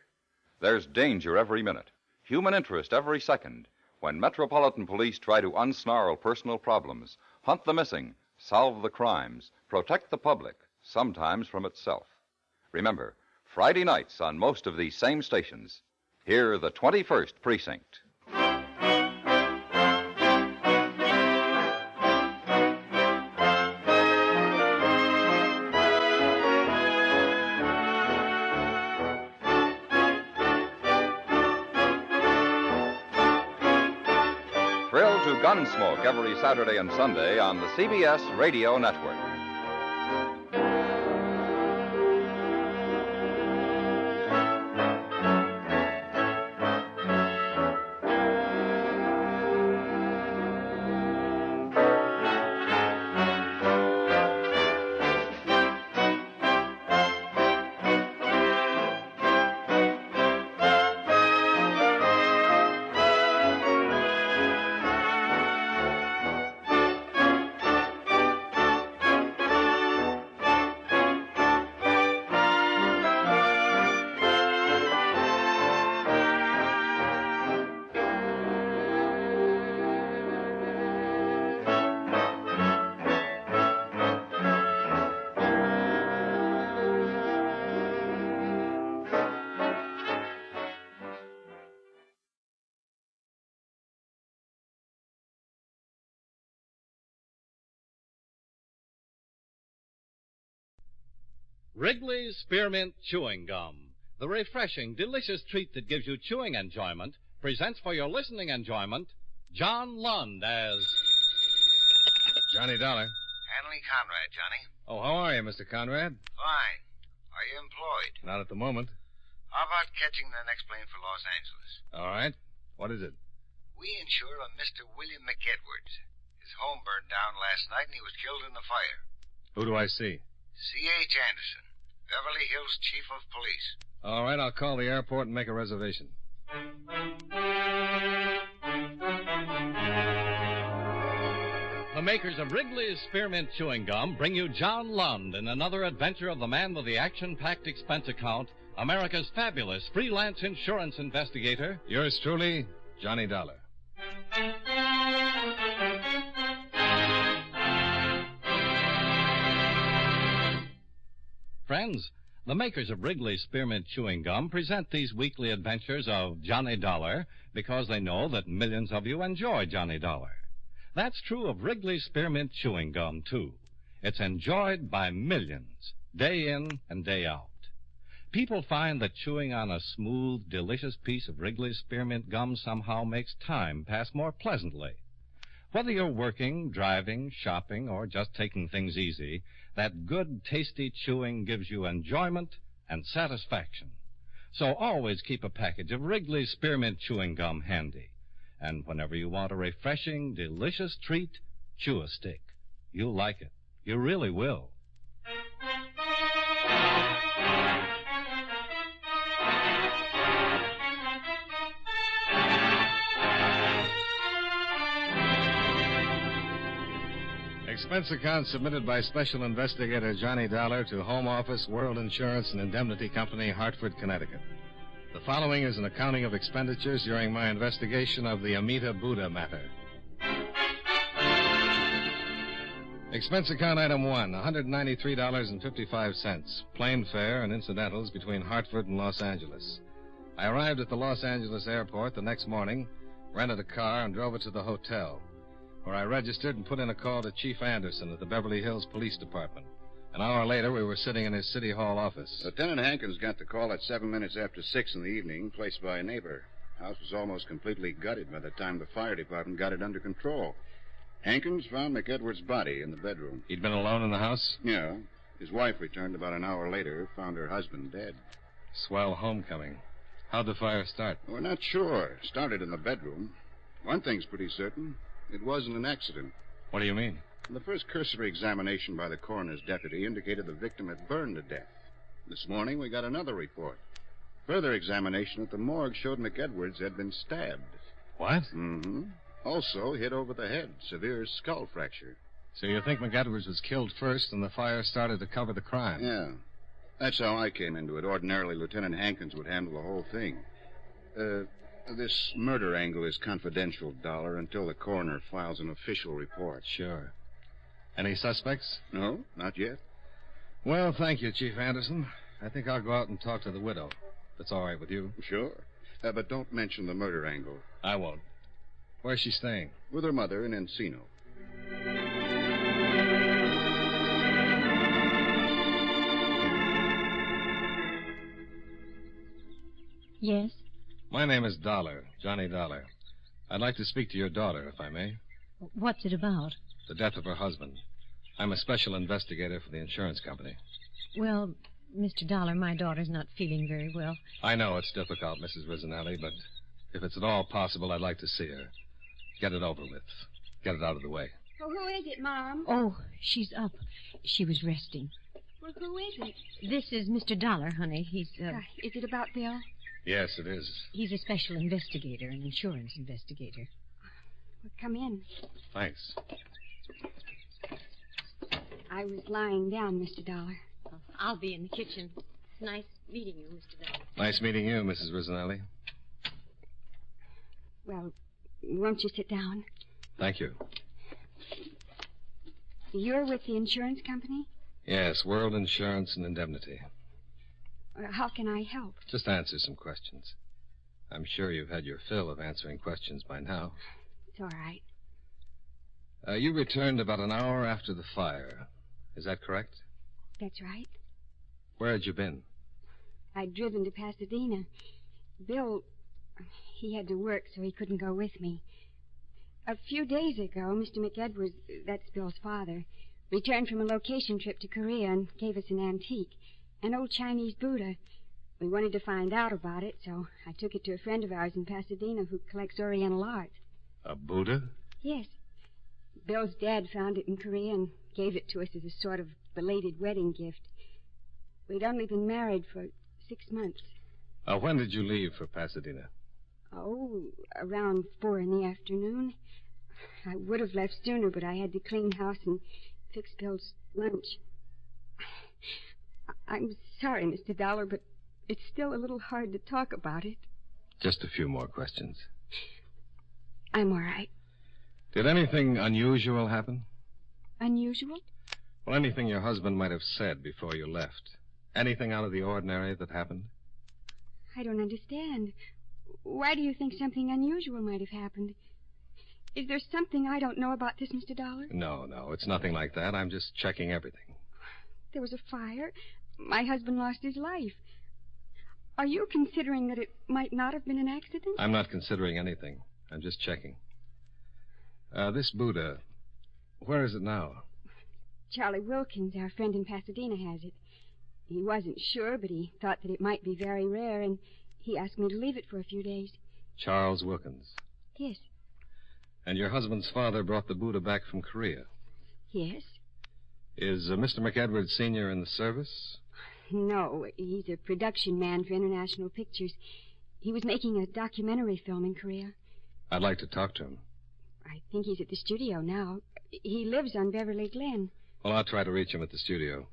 Speaker 1: There's danger every minute, human interest every second, when Metropolitan Police try to unsnarl personal problems, hunt the missing, solve the crimes, protect the public, sometimes from itself. Remember, Friday nights on most of these same stations. Hear the 21st Precinct. Thrill to Gunsmoke every Saturday and Sunday on the CBS Radio Network.
Speaker 22: Wrigley's Spearmint Chewing Gum, the refreshing, delicious treat that gives you chewing enjoyment, presents for your listening enjoyment John Lund as
Speaker 23: Johnny Dollar.
Speaker 24: Hanley Conrad, Johnny.
Speaker 23: Oh, how are you, Mr. Conrad?
Speaker 24: Fine. Are you employed?
Speaker 23: Not at the moment.
Speaker 24: How about catching the next plane for Los Angeles?
Speaker 23: All right. What is it?
Speaker 24: We insure a Mr. William McEdwards. His home burned down last night and he was killed in the fire.
Speaker 23: Who do I see?
Speaker 24: C.H. Anderson, Beverly Hills Chief of Police.
Speaker 23: All right, I'll call the airport and make a reservation.
Speaker 22: The makers of Wrigley's Spearmint Chewing Gum bring you John Lund in another adventure of the man with the action-packed expense account, America's fabulous freelance insurance investigator.
Speaker 23: Yours truly, Johnny Dollar.
Speaker 22: Friends, the makers of Wrigley's Spearmint Chewing Gum present these weekly adventures of Johnny Dollar because they know that millions of you enjoy Johnny Dollar. That's true of Wrigley's Spearmint Chewing Gum, too. It's enjoyed by millions, day in and day out. People find that chewing on a smooth, delicious piece of Wrigley's Spearmint Gum somehow makes time pass more pleasantly. Whether you're working, driving, shopping, or just taking things easy, that good, tasty chewing gives you enjoyment and satisfaction. So always keep a package of Wrigley's Spearmint Chewing Gum handy. And whenever you want a refreshing, delicious treat, chew a stick. You'll like it. You really will.
Speaker 23: Expense account submitted by Special Investigator Johnny Dollar to Home Office, World Insurance and Indemnity Company, Hartford, Connecticut. The following is an accounting of expenditures during my investigation of the Amita Buddha matter. Expense account item 1, $193.55, plane fare and incidentals between Hartford and Los Angeles. I arrived at the Los Angeles airport the next morning, rented a car, and drove it to the hotel, where I registered and put in a call to Chief Anderson at the Beverly Hills Police Department. An hour later, we were sitting in his City Hall office.
Speaker 2: Lieutenant Hankins got the call at 7 minutes after 6 in the evening, placed by a neighbor. House was almost completely gutted by the time the fire department got it under control. Hankins found McEdwards' body in the bedroom.
Speaker 23: He'd been alone in the house?
Speaker 2: Yeah. His wife returned about an hour later, found her husband dead.
Speaker 23: Swell homecoming. How'd the fire start?
Speaker 2: We're not sure. It started in the bedroom. One thing's pretty certain. It wasn't an accident.
Speaker 23: What do you mean?
Speaker 2: The first cursory examination by the coroner's deputy indicated the victim had burned to death. This morning, we got another report. Further examination at the morgue showed McEdwards had been stabbed.
Speaker 23: What?
Speaker 2: Mm-hmm. Also hit over the head, severe skull fracture.
Speaker 23: So you think McEdwards was killed first and the fire started to cover the crime?
Speaker 2: Yeah. That's how I came into it. Ordinarily, Lieutenant Hankins would handle the whole thing. This murder angle is confidential, Dollar, until the coroner files an official report.
Speaker 23: Sure. Any suspects?
Speaker 2: No, not yet.
Speaker 23: Well, thank you, Chief Anderson. I think I'll go out and talk to the widow. That's all right with you?
Speaker 2: Sure. But don't mention the murder angle.
Speaker 23: I won't. Where's she staying?
Speaker 2: With her mother in Encino.
Speaker 14: Yes?
Speaker 23: My name is Dollar, Johnny Dollar. I'd like to speak to your daughter, if I may.
Speaker 14: What's it about?
Speaker 23: The death of her husband. I'm a special investigator for the insurance company.
Speaker 14: Well, Mr. Dollar, my daughter's not feeling very well.
Speaker 23: I know it's difficult, Mrs. Rizzanelli, but if it's at all possible, I'd like to see her. Get it over with. Get it out of the way.
Speaker 14: Well, who is it, Mom? Oh, she's up. She was resting.
Speaker 15: Well, who is it?
Speaker 14: This is Mr. Dollar, honey. He's,
Speaker 15: Is it about Bill?
Speaker 23: Yes, it is.
Speaker 14: He's a special investigator, an insurance investigator.
Speaker 15: Well, come in.
Speaker 23: Thanks.
Speaker 15: I was lying down, Mr. Dollar.
Speaker 14: Oh, I'll be in the kitchen. It's nice meeting you, Mr. Dollar.
Speaker 23: Nice meeting you, Mrs. Rizzanelli.
Speaker 15: Well, won't you sit down?
Speaker 23: Thank you.
Speaker 15: You're with the insurance company?
Speaker 23: Yes, World Insurance and Indemnity.
Speaker 15: How can I help?
Speaker 23: Just answer some questions. I'm sure you've had your fill of answering questions by now.
Speaker 15: It's all right.
Speaker 23: You returned about an hour after the fire. Is that correct?
Speaker 15: That's right.
Speaker 23: Where had you been?
Speaker 15: I'd driven to Pasadena. Bill, he had to work, so he couldn't go with me. A few days ago, Mr. McEdwards, that's Bill's father, returned from a location trip to Korea and gave us an antique, an old Chinese Buddha. We wanted to find out about it, so I took it to a friend of ours in Pasadena who collects Oriental art.
Speaker 23: A Buddha?
Speaker 15: Yes. Bill's dad found it in Korea and gave it to us as a sort of belated wedding gift. We'd only been married for 6 months.
Speaker 23: When did you leave for Pasadena?
Speaker 15: Oh, around 4 in the afternoon. I would have left sooner, but I had to clean house and fix Bill's lunch. I'm sorry, Mr. Dollar, but it's still a little hard to talk about it.
Speaker 23: Just a few more questions.
Speaker 15: I'm all right.
Speaker 23: Did anything unusual happen?
Speaker 15: Unusual?
Speaker 23: Well, anything your husband might have said before you left. Anything out of the ordinary that happened?
Speaker 15: I don't understand. Why do you think something unusual might have happened? Is there something I don't know about this, Mr. Dollar?
Speaker 23: No, it's nothing like that. I'm just checking everything.
Speaker 15: There was a fire. My husband lost his life. Are you considering that it might not have been an accident?
Speaker 23: I'm not considering anything. I'm just checking. This Buddha, where is it now?
Speaker 15: Charlie Wilkins, our friend in Pasadena, has it. He wasn't sure, but he thought that it might be very rare, and he asked me to leave it for a few days.
Speaker 23: Charles Wilkins.
Speaker 15: Yes.
Speaker 23: And your husband's father brought the Buddha back from Korea?
Speaker 15: Yes.
Speaker 23: Is Mr. McEdwards Sr. in the service?
Speaker 15: No, he's a production man for International Pictures. He was making a documentary film in Korea.
Speaker 23: I'd like to talk to him.
Speaker 15: I think he's at the studio now. He lives on Beverly Glen.
Speaker 23: Well, I'll try to reach him at the studio.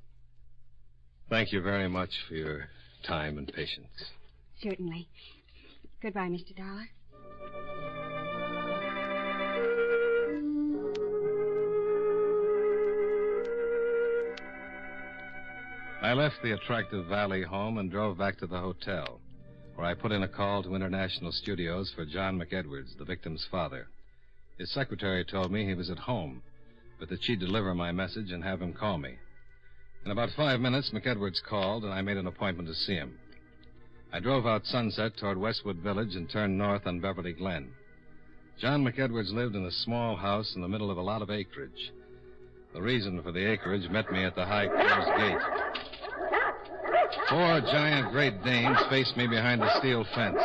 Speaker 23: Thank you very much for your time and patience.
Speaker 15: Certainly. Goodbye, Mr. Dollar.
Speaker 23: I left the attractive Valley home and drove back to the hotel, where I put in a call to International Studios for John McEdwards, the victim's father. His secretary told me he was at home, but that she'd deliver my message and have him call me. In about 5 minutes, McEdwards called, and I made an appointment to see him. I drove out Sunset toward Westwood Village and turned north on Beverly Glen. John McEdwards lived in a small house in the middle of a lot of acreage. The reason for the acreage met me at the high closed gate. 4 giant Great Danes faced me behind the steel fence.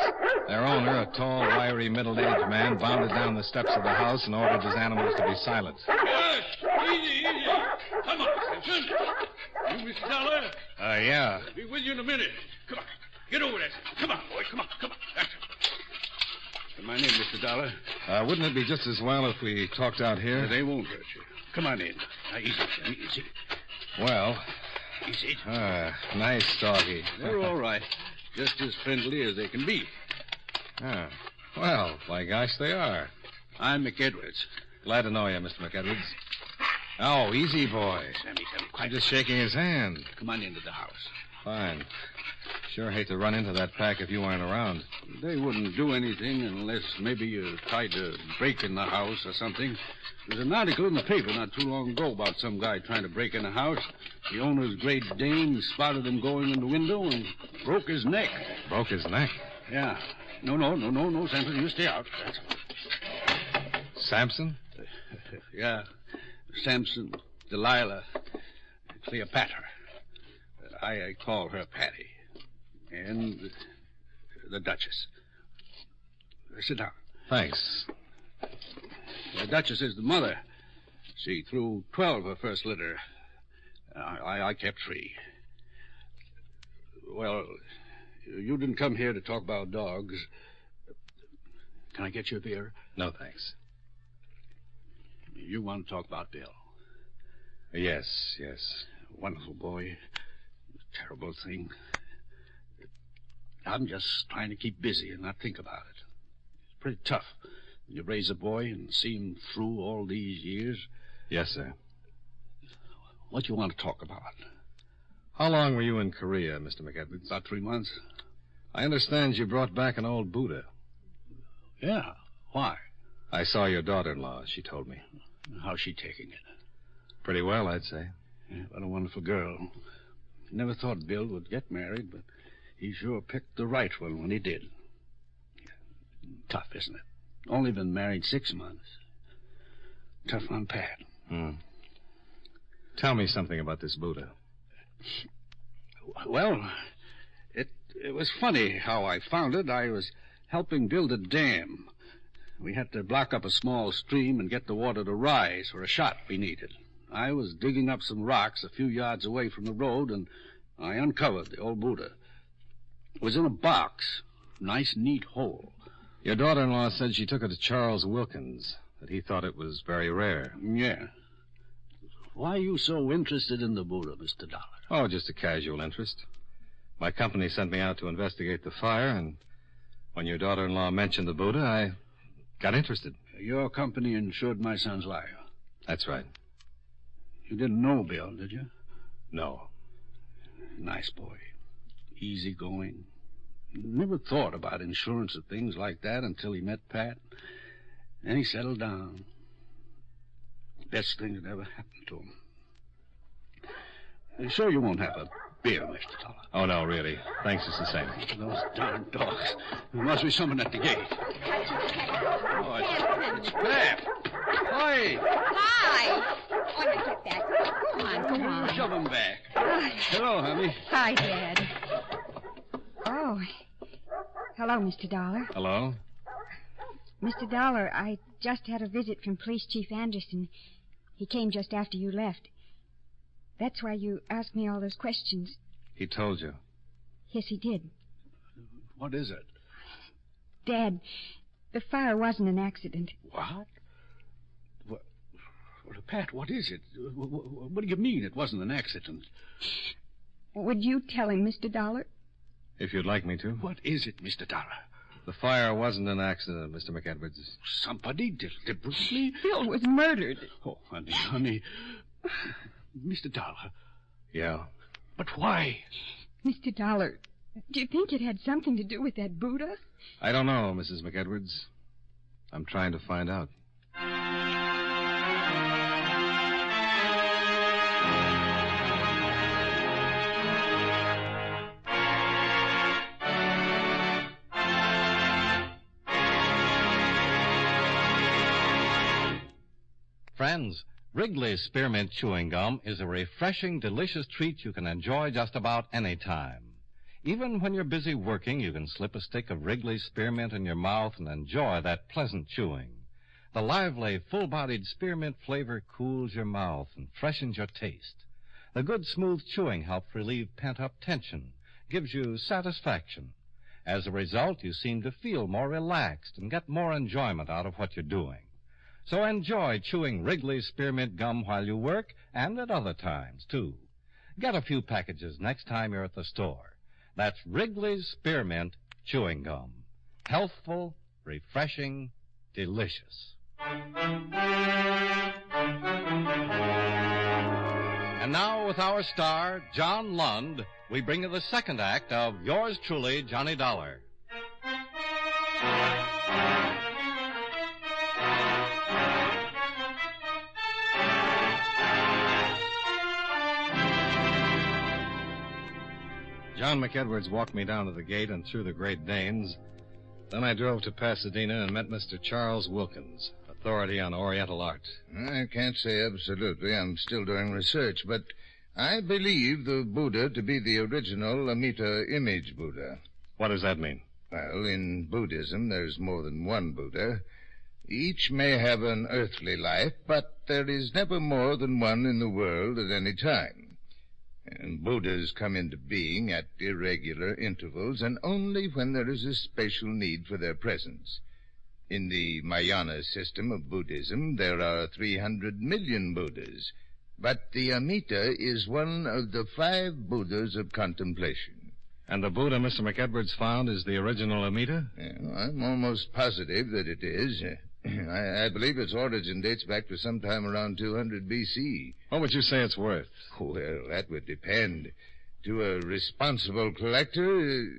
Speaker 23: Their owner, a tall, wiry, middle-aged man, bounded down the steps of the house and ordered his animals to be silent.
Speaker 8: Yes, easy. Come on, Simpson. You, Mr. Dollar?
Speaker 23: Yeah.
Speaker 8: I'll be with you in a minute. Come on, get over there. Come on, boy, come on. That's it. My name, Mr. Dollar.
Speaker 23: Wouldn't it be just as well if we talked out here?
Speaker 8: They won't hurt you. Come on in. Now, easy.
Speaker 23: Well...
Speaker 8: Easy.
Speaker 23: Nice doggy.
Speaker 8: They're all right. Just as friendly as they can be.
Speaker 23: Well, by gosh, they are.
Speaker 8: I'm McEdwards.
Speaker 23: Glad to know you, Mr. McEdwards. Oh, easy, boy.
Speaker 8: Sammy,
Speaker 23: I'm just shaking his hand.
Speaker 8: Come on into the house.
Speaker 23: Fine. Sure hate to run into that pack if you weren't around.
Speaker 8: They wouldn't do anything unless maybe you tried to break in the house or something. There's an article in the paper not too long ago about some guy trying to break in a house. The owner's Great Dane spotted him going in the window and broke his neck.
Speaker 23: Broke his neck?
Speaker 8: Yeah. No, Samson, you stay out. That's all.
Speaker 23: Samson?
Speaker 8: Yeah. Samson, Delilah, Cleopatra. I call her Patty. And the Duchess. Sit down.
Speaker 23: Thanks.
Speaker 8: The Duchess is the mother. She threw 12 her first litter. I kept 3. Well, you didn't come here to talk about dogs. Can I get you a beer?
Speaker 23: No, thanks.
Speaker 8: You want to talk about Bill?
Speaker 23: Yes.
Speaker 8: Wonderful boy. Terrible thing. I'm just trying to keep busy and not think about it. It's pretty tough. You raise a boy and see him through all these years.
Speaker 23: Yes, sir.
Speaker 8: What do you want to talk about?
Speaker 23: How long were you in Korea, Mr. McEdwards?
Speaker 8: About 3 months.
Speaker 23: I understand you brought back an old Buddha.
Speaker 8: Yeah. Why?
Speaker 23: I saw your daughter-in-law, she told me.
Speaker 8: How's she taking it?
Speaker 23: Pretty well, I'd say.
Speaker 8: Yeah, what a wonderful girl. Never thought Bill would get married, but he sure picked the right one when he did. Tough, isn't it? Only been married 6 months. Tough on Pat.
Speaker 23: Tell me something about this Buddha.
Speaker 8: Well, it was funny how I found it. I was helping build a dam. We had to block up a small stream and get the water to rise for a shot we needed. I was digging up some rocks a few yards away from the road, and I uncovered the old Buddha. It was in a box. Nice, neat hole.
Speaker 23: Your daughter-in-law said she took it to Charles Wilkins, that he thought it was very rare.
Speaker 8: Yeah. Why are you so interested in the Buddha, Mr. Dollar?
Speaker 23: Oh, just a casual interest. My company sent me out to investigate the fire, and when your daughter-in-law mentioned the Buddha, I got interested.
Speaker 8: Your company insured my son's life.
Speaker 23: That's right.
Speaker 8: You didn't know Bill, did you?
Speaker 23: No.
Speaker 8: Nice boy. Easygoing. Never thought about insurance or things like that until he met Pat. Then he settled down. Best thing that ever happened to him. Sure you won't have a beer, Mr. Dollar.
Speaker 23: Oh, no, really. Thanks just the same.
Speaker 8: Those darn dogs. There must be someone at the gate. Oh, it's Pat. Hi.
Speaker 15: Hi. Oh, now get back. Go on.
Speaker 8: Shove him back. Hello, honey.
Speaker 15: Hi, Dad. Oh. Hello, Mr. Dollar.
Speaker 23: Hello?
Speaker 15: Mr. Dollar, I just had a visit from Police Chief Anderson. He came just after you left. That's why you asked me all those questions.
Speaker 23: He told you.
Speaker 15: Yes, he did.
Speaker 8: What is it?
Speaker 15: Dad, the fire wasn't an accident.
Speaker 8: What? Well, Pat, what is it? What do you mean it wasn't an accident?
Speaker 15: Would you tell him, Mr. Dollar?
Speaker 23: If you'd like me to.
Speaker 8: What is it, Mr. Dollar?
Speaker 23: The fire wasn't an accident, Mr. McEdwards.
Speaker 8: Somebody deliberately...
Speaker 15: Bill was murdered.
Speaker 8: Oh, honey. Mr. Dollar.
Speaker 23: Yeah?
Speaker 8: But why?
Speaker 15: Mr. Dollar, do you think it had something to do with that Buddha?
Speaker 23: I don't know, Mrs. McEdwards. I'm trying to find out.
Speaker 22: Friends, Wrigley's Spearmint Chewing Gum is a refreshing, delicious treat you can enjoy just about any time. Even when you're busy working, you can slip a stick of Wrigley's Spearmint in your mouth and enjoy that pleasant chewing. The lively, full-bodied spearmint flavor cools your mouth and freshens your taste. The good, smooth chewing helps relieve pent-up tension, gives you satisfaction. As a result, you seem to feel more relaxed and get more enjoyment out of what you're doing. So enjoy chewing Wrigley's Spearmint Gum while you work and at other times, too. Get a few packages next time you're at the store. That's Wrigley's Spearmint Chewing Gum. Healthful, refreshing, delicious. And now, with our star, John Lund, we bring you the second act of Yours Truly, Johnny Dollar.
Speaker 23: John McEdwards walked me down to the gate and through the Great Danes. Then I drove to Pasadena and met Mr. Charles Wilkins, authority on Oriental art.
Speaker 11: I can't say absolutely. I'm still doing research, but I believe the Buddha to be the original Amita image Buddha.
Speaker 23: What does that mean?
Speaker 11: Well, in Buddhism, there's more than one Buddha. Each may have an earthly life, but there is never more than one in the world at any time. And Buddhas come into being at irregular intervals, and only when there is a special need for their presence. In the Mahayana system of Buddhism, there are 300 million Buddhas, but the Amita is one of the 5 Buddhas of contemplation.
Speaker 23: And the Buddha Mr. McEdwards found is the original Amita?
Speaker 11: Yeah, I'm almost positive that it is. I believe its origin dates back to sometime around 200 B.C.
Speaker 23: What would you say it's worth?
Speaker 11: Well, that would depend. To a responsible collector,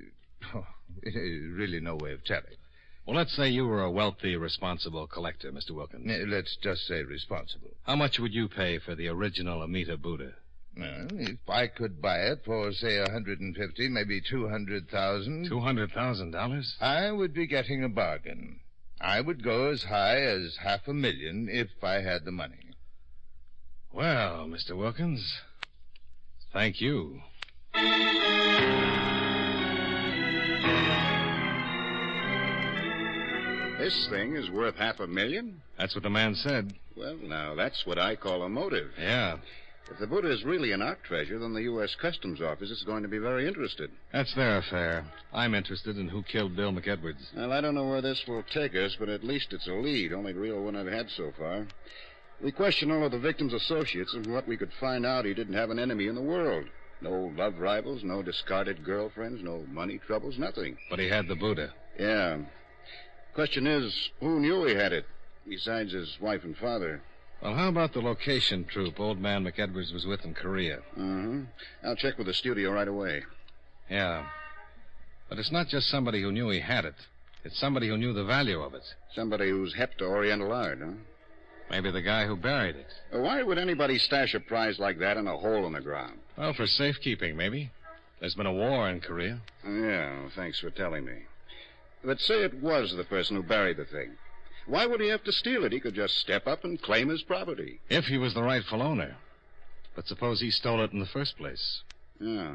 Speaker 11: there's really no way of telling.
Speaker 23: Well, let's say you were a wealthy, responsible collector, Mr. Wilkins.
Speaker 11: Let's just say responsible.
Speaker 23: How much would you pay for the original Amita Buddha?
Speaker 11: Well, if I could buy it for, say, $150,000, maybe $200,000.
Speaker 23: $200,000?
Speaker 11: I would be getting a bargain. I would go as high as $500,000 if I had the money.
Speaker 23: Well, Mr. Wilkins, thank you.
Speaker 2: This thing is worth $500,000?
Speaker 23: That's what the man said.
Speaker 2: Well, now, that's what I call a motive.
Speaker 23: Yeah.
Speaker 2: If the Buddha is really an art treasure, then the U.S. Customs Office is going to be very interested.
Speaker 23: That's their affair. I'm interested in who killed Bill McEdwards.
Speaker 2: Well, I don't know where this will take us, but at least it's a lead, only the real one I've had so far. We questioned all of the victim's associates, and what we could find out, he didn't have an enemy in the world. No love rivals, no discarded girlfriends, no money troubles, nothing.
Speaker 23: But he had the Buddha.
Speaker 2: Yeah. Question is, who knew he had it, besides his wife and father?
Speaker 23: Well, how about the location troupe old man McEdwards was with in Korea?
Speaker 2: Mm-hmm. I'll check with the studio right away.
Speaker 23: Yeah. But it's not just somebody who knew he had it. It's somebody who knew the value of it.
Speaker 2: Somebody who's hep to Oriental art, huh?
Speaker 23: Maybe the guy who buried it.
Speaker 2: Why would anybody stash a prize like that in a hole in the ground?
Speaker 23: Well, for safekeeping, maybe. There's been a war in Korea.
Speaker 2: Yeah, well, thanks for telling me. But say it was the person who buried the thing. Why would he have to steal it? He could just step up and claim his property.
Speaker 23: If he was the rightful owner. But suppose he stole it in the first place.
Speaker 2: Yeah.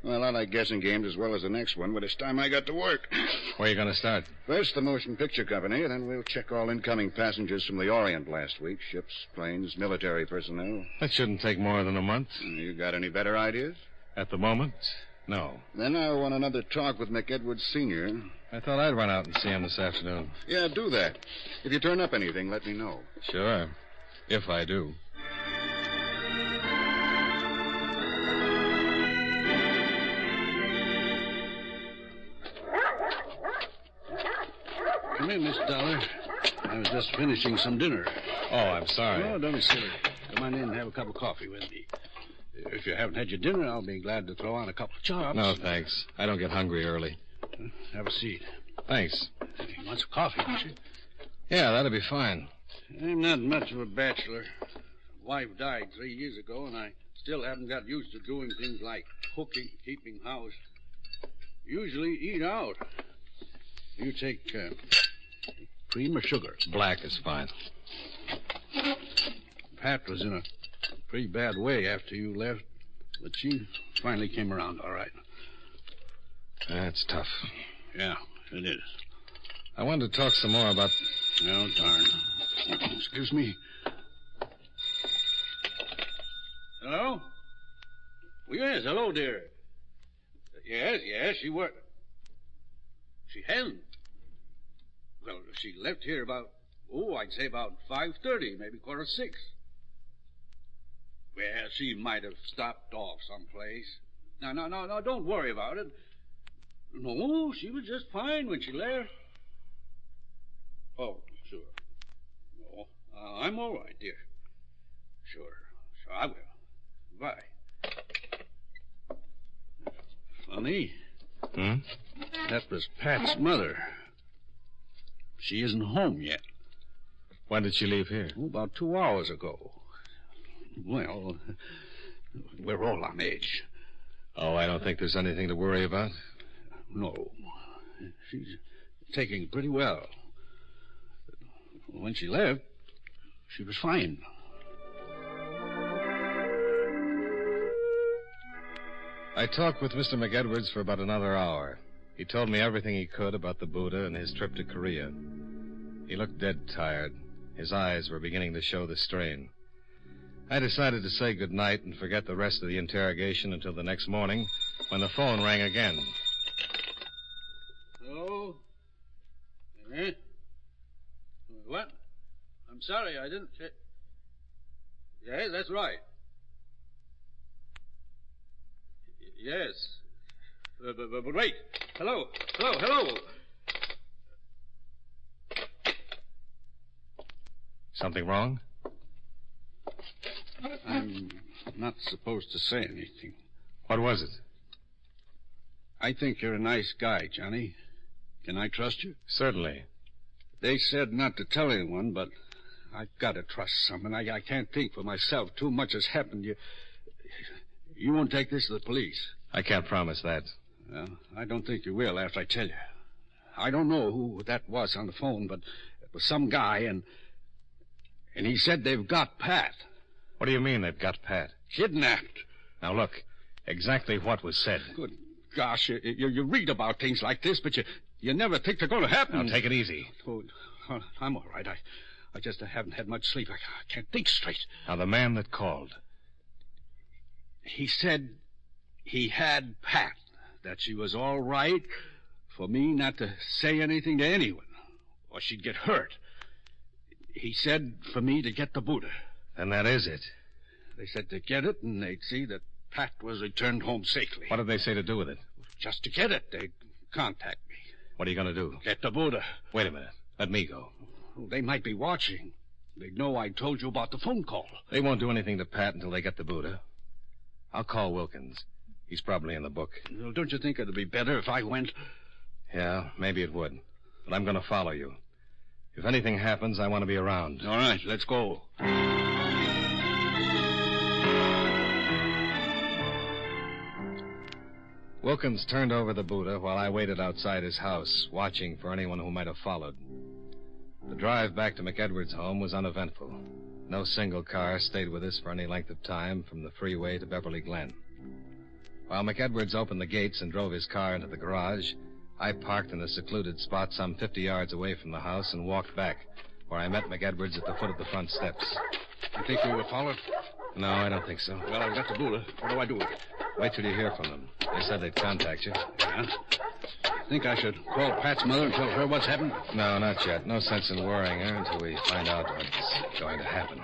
Speaker 2: Well, I like guessing games as well as the next one, but it's time I got to work.
Speaker 23: Where are you going to start?
Speaker 2: First, the motion picture company, then we'll check all incoming passengers from the Orient last week. Ships, planes, military personnel.
Speaker 23: That shouldn't take more than a month.
Speaker 2: You got any better ideas?
Speaker 23: At the moment, no.
Speaker 2: Then I want another talk with McEdwards Sr.
Speaker 23: I thought I'd run out and see him this afternoon.
Speaker 2: Yeah, do that. If you turn up anything, let me know.
Speaker 23: Sure. If I do.
Speaker 8: Come in, Miss Dollar. I was just finishing some dinner.
Speaker 23: Oh, I'm sorry.
Speaker 8: Oh, don't be silly. Come on in and have a cup of coffee with me. If you haven't had your dinner, I'll be glad to throw on a couple of chops.
Speaker 23: No, thanks. I don't get hungry early.
Speaker 8: Have a seat.
Speaker 23: Thanks.
Speaker 8: You want some coffee, don't you?
Speaker 23: Yeah, that'll be fine.
Speaker 8: I'm not much of a bachelor. Wife died 3 years ago, and I still haven't got used to doing things like cooking, keeping house. Usually eat out. You take cream or sugar?
Speaker 23: Black is fine.
Speaker 8: Pat was in a pretty bad way after you left, but she finally came around all right.
Speaker 23: That's tough.
Speaker 8: Yeah, it is.
Speaker 23: I wanted to talk some more about...
Speaker 8: Oh, darn. Excuse me. Hello? Well, yes, hello, dear. Yes, she worked. She hasn't. Well, she left here about, I'd say about 5:30, maybe 5:45. Well, she might have stopped off someplace. No, don't worry about it. No, she was just fine when she left. Oh, sure. No, I'm all right, dear. Sure, I will. Bye. Funny. That was Pat's mother. She isn't home yet.
Speaker 23: When did she leave here?
Speaker 8: About 2 hours ago. Well, we're all on edge.
Speaker 23: Oh, I don't think there's anything to worry about.
Speaker 8: No. She's taking it pretty well. When she left, she was fine.
Speaker 23: I talked with Mr. McEdwards for about another hour. He told me everything he could about the Buddha and his trip to Korea. He looked dead tired. His eyes were beginning to show the strain. I decided to say good night and forget the rest of the interrogation until the next morning when the phone rang again.
Speaker 8: Hello? What? I'm sorry, I didn't... Yes, that's right. Yes. But wait. Hello.
Speaker 23: Something wrong?
Speaker 8: I'm not supposed to say anything.
Speaker 23: What was it?
Speaker 8: I think you're a nice guy, Johnny. Can I trust you?
Speaker 23: Certainly.
Speaker 8: They said not to tell anyone, but I've got to trust someone. I can't think for myself. Too much has happened. You won't take this to the police?
Speaker 23: I can't promise that.
Speaker 8: Well, I don't think you will after I tell you. I don't know who that was on the phone, but it was some guy, and he said they've got Pat.
Speaker 23: What do you mean they've got Pat?
Speaker 8: Kidnapped.
Speaker 23: Now, look, exactly what was said.
Speaker 8: Good gosh, you read about things like this, but you never think they're going to happen.
Speaker 23: Now, take it easy.
Speaker 8: Oh, I'm all right. I just haven't had much sleep. I can't think straight.
Speaker 23: Now, the man that called.
Speaker 8: He said he had Pat, that she was all right for me not to say anything to anyone, or she'd get hurt. He said for me to get the Buddha.
Speaker 23: And that is it.
Speaker 8: They said to get it, and they'd see that Pat was returned home safely.
Speaker 23: What did they say to do with it?
Speaker 8: Just to get it. They'd contact me.
Speaker 23: What are you going to do?
Speaker 8: Get the Buddha.
Speaker 23: Wait a minute. Let me go.
Speaker 8: Well, they might be watching. They'd know I told you about the phone call.
Speaker 23: They won't do anything to Pat until they get the Buddha. I'll call Wilkins. He's probably in the book.
Speaker 8: Well, don't you think it'd be better if I went?
Speaker 23: Yeah, maybe it would. But I'm going to follow you. If anything happens, I want to be around.
Speaker 8: All right, let's go.
Speaker 23: Wilkins turned over the Buddha while I waited outside his house, watching for anyone who might have followed. The drive back to McEdwards' home was uneventful. No single car stayed with us for any length of time from the freeway to Beverly Glen. While McEdwards opened the gates and drove his car into the garage, I parked in a secluded spot some 50 yards away from the house and walked back, where I met McEdwards at the foot of the front steps.
Speaker 8: You think we were followed?
Speaker 23: No, I don't think so.
Speaker 8: Well, I've got the Buddha. What do I do with it?
Speaker 23: Wait till you hear from them. They said they'd contact you.
Speaker 8: Yeah? Think I should call Pat's mother and tell her what's happened?
Speaker 23: No, not yet. No sense in worrying her until we find out what's going to happen.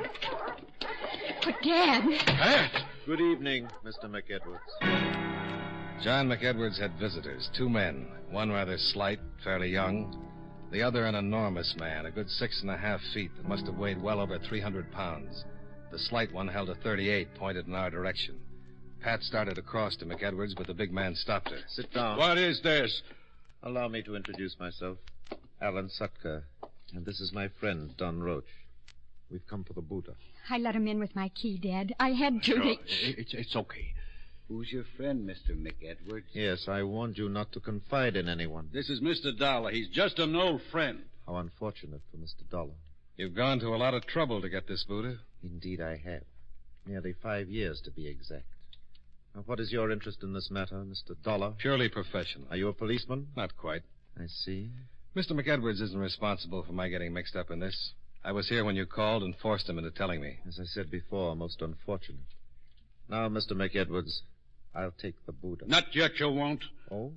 Speaker 14: But, Dad...
Speaker 23: Pat!
Speaker 12: Good evening, Mr. McEdwards.
Speaker 23: John McEdwards had visitors, 2 men. One rather slight, fairly young. The other an enormous man, a good 6.5 feet that must have weighed well over 300 pounds. The slight one held a .38 pointed in our direction. Pat started across to McEdwards, but the big man stopped her.
Speaker 12: Sit down.
Speaker 8: What is this?
Speaker 12: Allow me to introduce myself. Alan Sutka. And this is my friend, Don Roach. We've come for the Buddha.
Speaker 14: I let him in with my key, Dad. I had to.
Speaker 8: Sure. It's okay.
Speaker 4: Who's your friend, Mr. McEdwards?
Speaker 12: Yes, I warned you not to confide in anyone.
Speaker 8: This is Mr. Dollar. He's just an old friend.
Speaker 12: How unfortunate for Mr. Dollar.
Speaker 23: You've gone to a lot of trouble to get this Buddha.
Speaker 12: Indeed I have. Nearly 5 years, to be exact. Now, what is your interest in this matter, Mr. Dollar?
Speaker 23: Purely professional.
Speaker 12: Are you a policeman?
Speaker 23: Not quite.
Speaker 12: I see.
Speaker 23: Mr. McEdwards isn't responsible for my getting mixed up in this. I was here when you called and forced him into telling me.
Speaker 12: As I said before, most unfortunate. Now, Mr. McEdwards, I'll take the Buddha.
Speaker 8: Not yet, you won't.
Speaker 12: Oh?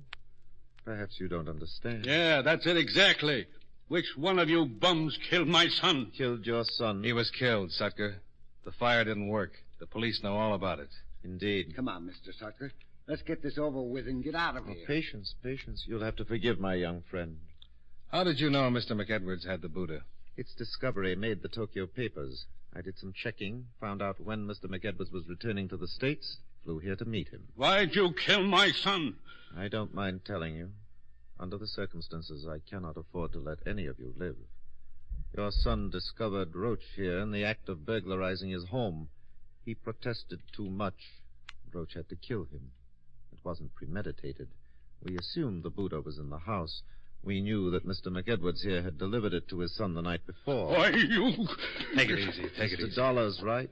Speaker 12: Perhaps you don't understand.
Speaker 8: Yeah, that's it exactly. Which one of you bums killed my son?
Speaker 12: Killed your son?
Speaker 23: He was killed, Sutker. The fire didn't work. The police know all about it.
Speaker 12: Indeed.
Speaker 4: Come on, Mr. Sucker. Let's get this over with and get out of here.
Speaker 12: Patience, patience. You'll have to forgive my young friend.
Speaker 23: How did you know Mr. McEdwards had the Buddha?
Speaker 12: Its discovery made the Tokyo papers. I did some checking, found out when Mr. McEdwards was returning to the States, flew here to meet him.
Speaker 8: Why'd you kill my son?
Speaker 12: I don't mind telling you. Under the circumstances, I cannot afford to let any of you live. Your son discovered Roach here in the act of burglarizing his home. He protested too much. Roach had to kill him. It wasn't premeditated. We assumed the Buddha was in the house. We knew that Mr. McEdwards here had delivered it to his son the night before.
Speaker 8: Why, you...
Speaker 23: Take it easy, take it easy.
Speaker 12: Mr. Dollar's right.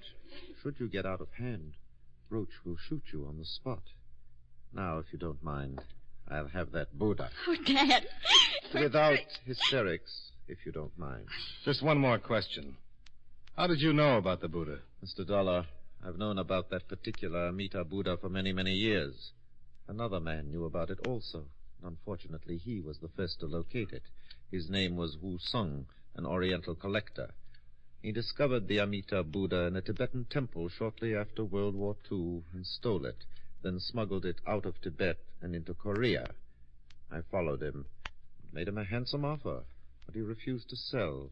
Speaker 12: Should you get out of hand, Roach will shoot you on the spot. Now, if you don't mind, I'll have that Buddha.
Speaker 14: Oh, Dad.
Speaker 12: Without hysterics, if you don't mind.
Speaker 23: Just one more question. How did you know about the Buddha?
Speaker 12: Mr. Dollar, I've known about that particular Amita Buddha for many, many years. Another man knew about it also. Unfortunately, he was the first to locate it. His name was Wu Sung, an Oriental collector. He discovered the Amita Buddha in a Tibetan temple shortly after World War II and stole it, then smuggled it out of Tibet and into Korea. I followed him, made him a handsome offer, but he refused to sell.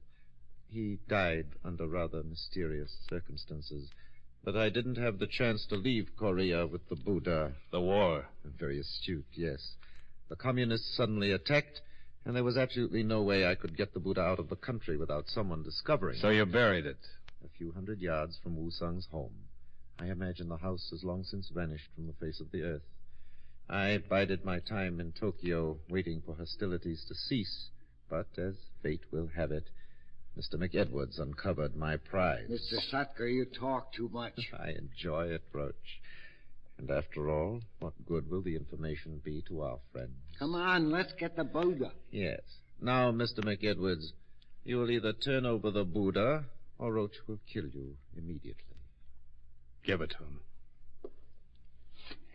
Speaker 12: He died under rather mysterious circumstances, but I didn't have the chance to leave Korea with the Buddha.
Speaker 23: The war.
Speaker 12: Very astute, yes. The communists suddenly attacked, and there was absolutely no way I could get the Buddha out of the country without someone discovering it.
Speaker 23: So you buried it?
Speaker 12: A few hundred yards from Wu Sung's home. I imagine the house has long since vanished from the face of the earth. I bided my time in Tokyo, waiting for hostilities to cease, but as fate will have it, Mr. McEdwards uncovered my prize.
Speaker 4: Mr. Sutka, you talk too much.
Speaker 12: I enjoy it, Roach. And after all, what good will the information be to our friends?
Speaker 4: Come on, let's get the Buddha.
Speaker 12: Yes. Now, Mr. McEdwards, you will either turn over the Buddha, or Roach will kill you immediately.
Speaker 8: Give it to him.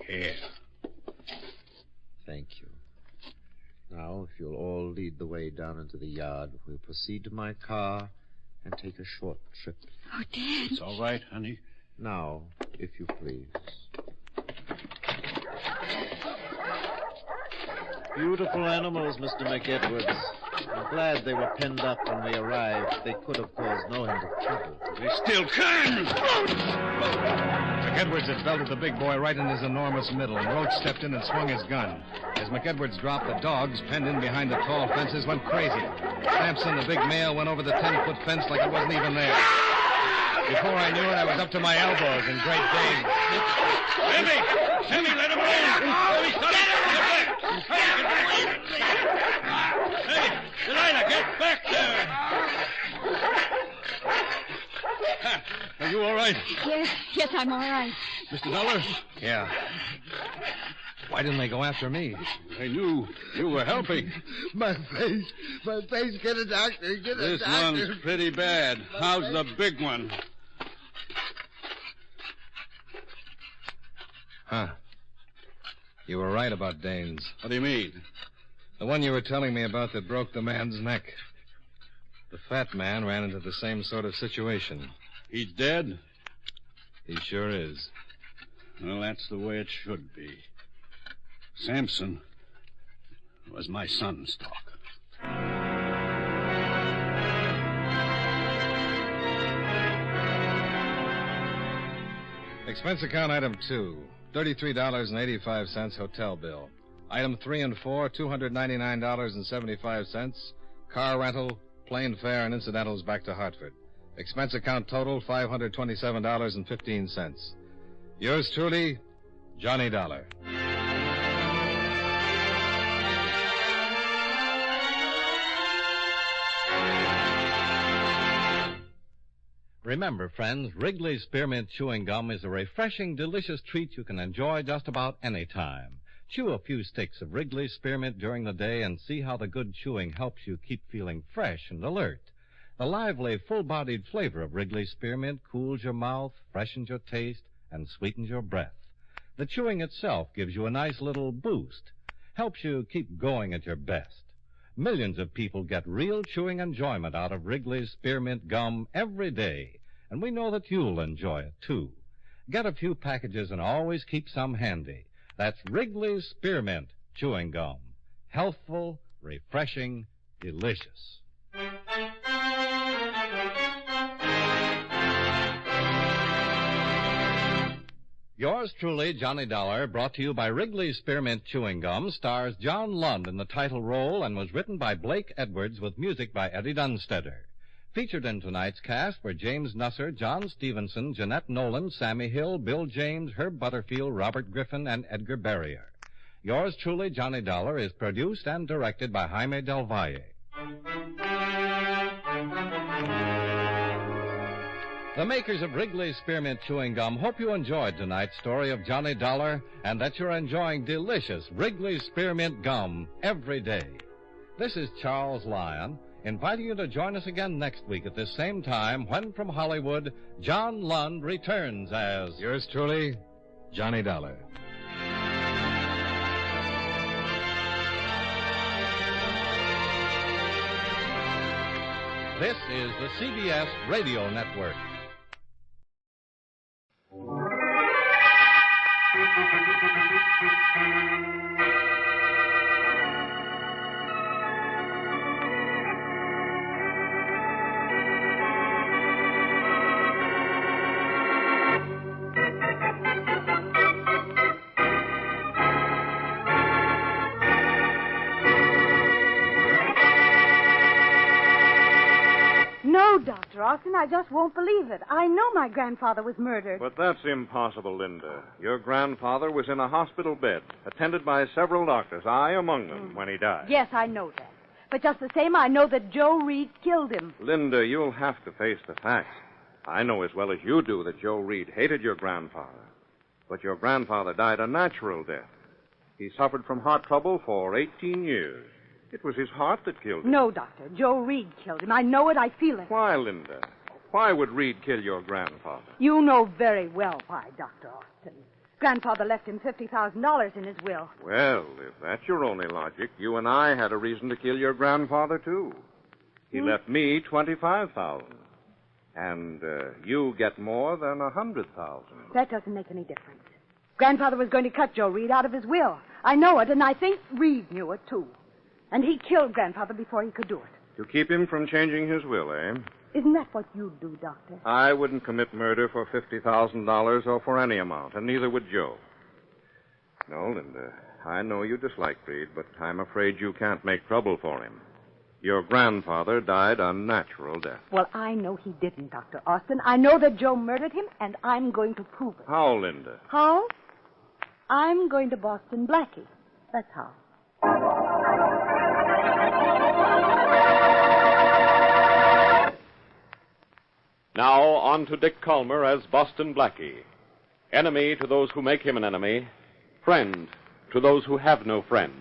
Speaker 8: Here.
Speaker 12: Thank you. Now, if you'll all lead the way down into the yard, we'll proceed to my car and take a short trip.
Speaker 14: Oh, Dad.
Speaker 8: It's all right, honey.
Speaker 12: Now, if you please. Beautiful animals, Mr. McEdwards. I'm glad they were penned up when we arrived. They could have caused no end of trouble.
Speaker 8: They still can!
Speaker 23: McEdwards had belted the big boy right in his enormous middle, and Roach stepped in and swung his gun. As McEdwards dropped, the dogs, penned in behind the tall fences, went crazy. Sampson, the big male, went over the 10-foot fence like it wasn't even there.
Speaker 22: Before I knew it, I was up to my elbows in Great Dane. Sammy, let him alone! Oh, he's got it! Hey, Delilah, get back there! Are you all right?
Speaker 14: Yes, I'm all right.
Speaker 22: Mr. Dollar? Yeah. Why didn't they go after me? They knew you were helping.
Speaker 11: My face. Get a doctor.
Speaker 13: This one's pretty bad. How's the big one?
Speaker 23: Huh. You were right about Danes.
Speaker 13: What do you mean?
Speaker 23: The one you were telling me about that broke the man's neck. The fat man ran into the same sort of situation.
Speaker 13: He's dead?
Speaker 23: He sure is.
Speaker 13: Well, that's the way it should be. Samson was my son's talk.
Speaker 23: Expense account item 2, $33.85 hotel bill. Item 3 and 4, $299.75. Car rental, plane fare, and incidentals back to Hartford. Expense account total, $527.15. Yours truly, Johnny Dollar.
Speaker 22: Remember, friends, Wrigley's Spearmint Chewing Gum is a refreshing, delicious treat you can enjoy just about any time. Chew a few sticks of Wrigley's Spearmint during the day and see how the good chewing helps you keep feeling fresh and alert. The lively, full-bodied flavor of Wrigley's Spearmint cools your mouth, freshens your taste, and sweetens your breath. The chewing itself gives you a nice little boost, helps you keep going at your best. Millions of people get real chewing enjoyment out of Wrigley's Spearmint Gum every day, and we know that you'll enjoy it, too. Get a few packages and always keep some handy. That's Wrigley's Spearmint Chewing Gum. Healthful, refreshing, delicious. Yours truly, Johnny Dollar, brought to you by Wrigley's Spearmint Chewing Gum, stars John Lund in the title role and was written by Blake Edwards with music by Eddie Dunstetter. Featured in tonight's cast were James Nusser, John Stevenson, Jeanette Nolan, Sammy Hill, Bill James, Herb Butterfield, Robert Griffin, and Edgar Barrier. Yours truly, Johnny Dollar, is produced and directed by Jaime Del Valle. The makers of Wrigley's Spearmint Chewing Gum hope you enjoyed tonight's story of Johnny Dollar and that you're enjoying delicious Wrigley's Spearmint Gum every day. This is Charles Lyon, inviting you to join us again next week at this same time when, from Hollywood, John Lund returns as...
Speaker 23: Yours truly, Johnny Dollar.
Speaker 22: This is the CBS Radio Network.
Speaker 16: No, Dr. Austin, I just won't believe it. I know my grandfather was murdered.
Speaker 18: But that's impossible, Linda. Your grandfather was in a hospital bed, attended by several doctors, I among them, when he died.
Speaker 16: Yes, I know that. But just the same, I know that Joe Reed killed him.
Speaker 18: Linda, you'll have to face the facts. I know as well as you do that Joe Reed hated your grandfather. But your grandfather died a natural death. He suffered from heart trouble for 18 years. It was his heart that killed him.
Speaker 16: No, Doctor. Joe Reed killed him. I know it. I feel it.
Speaker 18: Why, Linda? Why would Reed kill your grandfather?
Speaker 16: You know very well why, Dr. Austin. Grandfather left him $50,000 in his will.
Speaker 18: Well, if that's your only logic, you and I had a reason to kill your grandfather, too. He left me $25,000. And you get more than $100,000.
Speaker 16: That doesn't make any difference. Grandfather was going to cut Joe Reed out of his will. I know it, and I think Reed knew it, too. And he killed Grandfather before he could do it.
Speaker 18: To keep him from changing his will, eh?
Speaker 16: Isn't that what you'd do, Doctor?
Speaker 18: I wouldn't commit murder for $50,000 or for any amount, and neither would Joe. No, Linda, I know you dislike Reed, but I'm afraid you can't make trouble for him. Your grandfather died a natural death.
Speaker 16: Well, I know he didn't, Dr. Austin. I know that Joe murdered him, and I'm going to prove it.
Speaker 18: How, Linda?
Speaker 16: How? I'm going to Boston Blackie. That's how.
Speaker 18: Now, on to Dick Calmer as Boston Blackie. Enemy to those who make him an enemy. Friend to those who have no friend.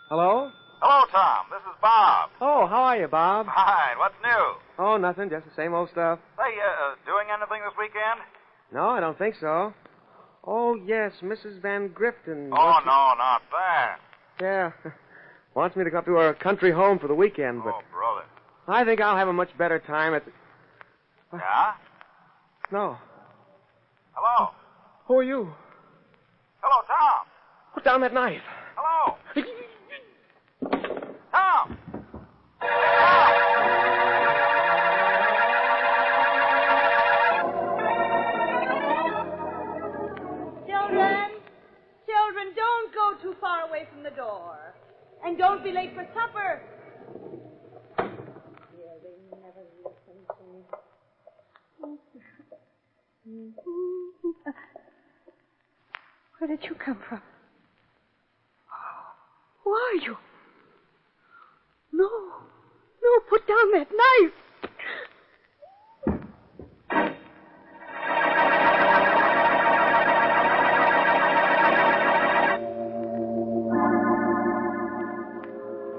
Speaker 7: Hello?
Speaker 10: Hello, Tom. This is Bob.
Speaker 7: Oh, how are you, Bob?
Speaker 10: Fine. What's new?
Speaker 7: Oh, nothing. Just the same old stuff.
Speaker 10: Say, doing anything this weekend?
Speaker 7: No, I don't think so. Oh, yes, Mrs. Van Grifton.
Speaker 10: Oh, no, not that.
Speaker 7: Yeah. Wants me to go up to her country home for the weekend, but
Speaker 10: Oh, brother.
Speaker 7: I think I'll have a much better time at the...
Speaker 10: Yeah?
Speaker 7: No.
Speaker 10: Hello?
Speaker 7: Who are you?
Speaker 10: Hello, Tom.
Speaker 7: Put down that knife.
Speaker 10: Hello? Tom!
Speaker 16: Children, don't go too far away from the door. And don't be late for supper. Where did you come from? Who are you? No, put down that knife.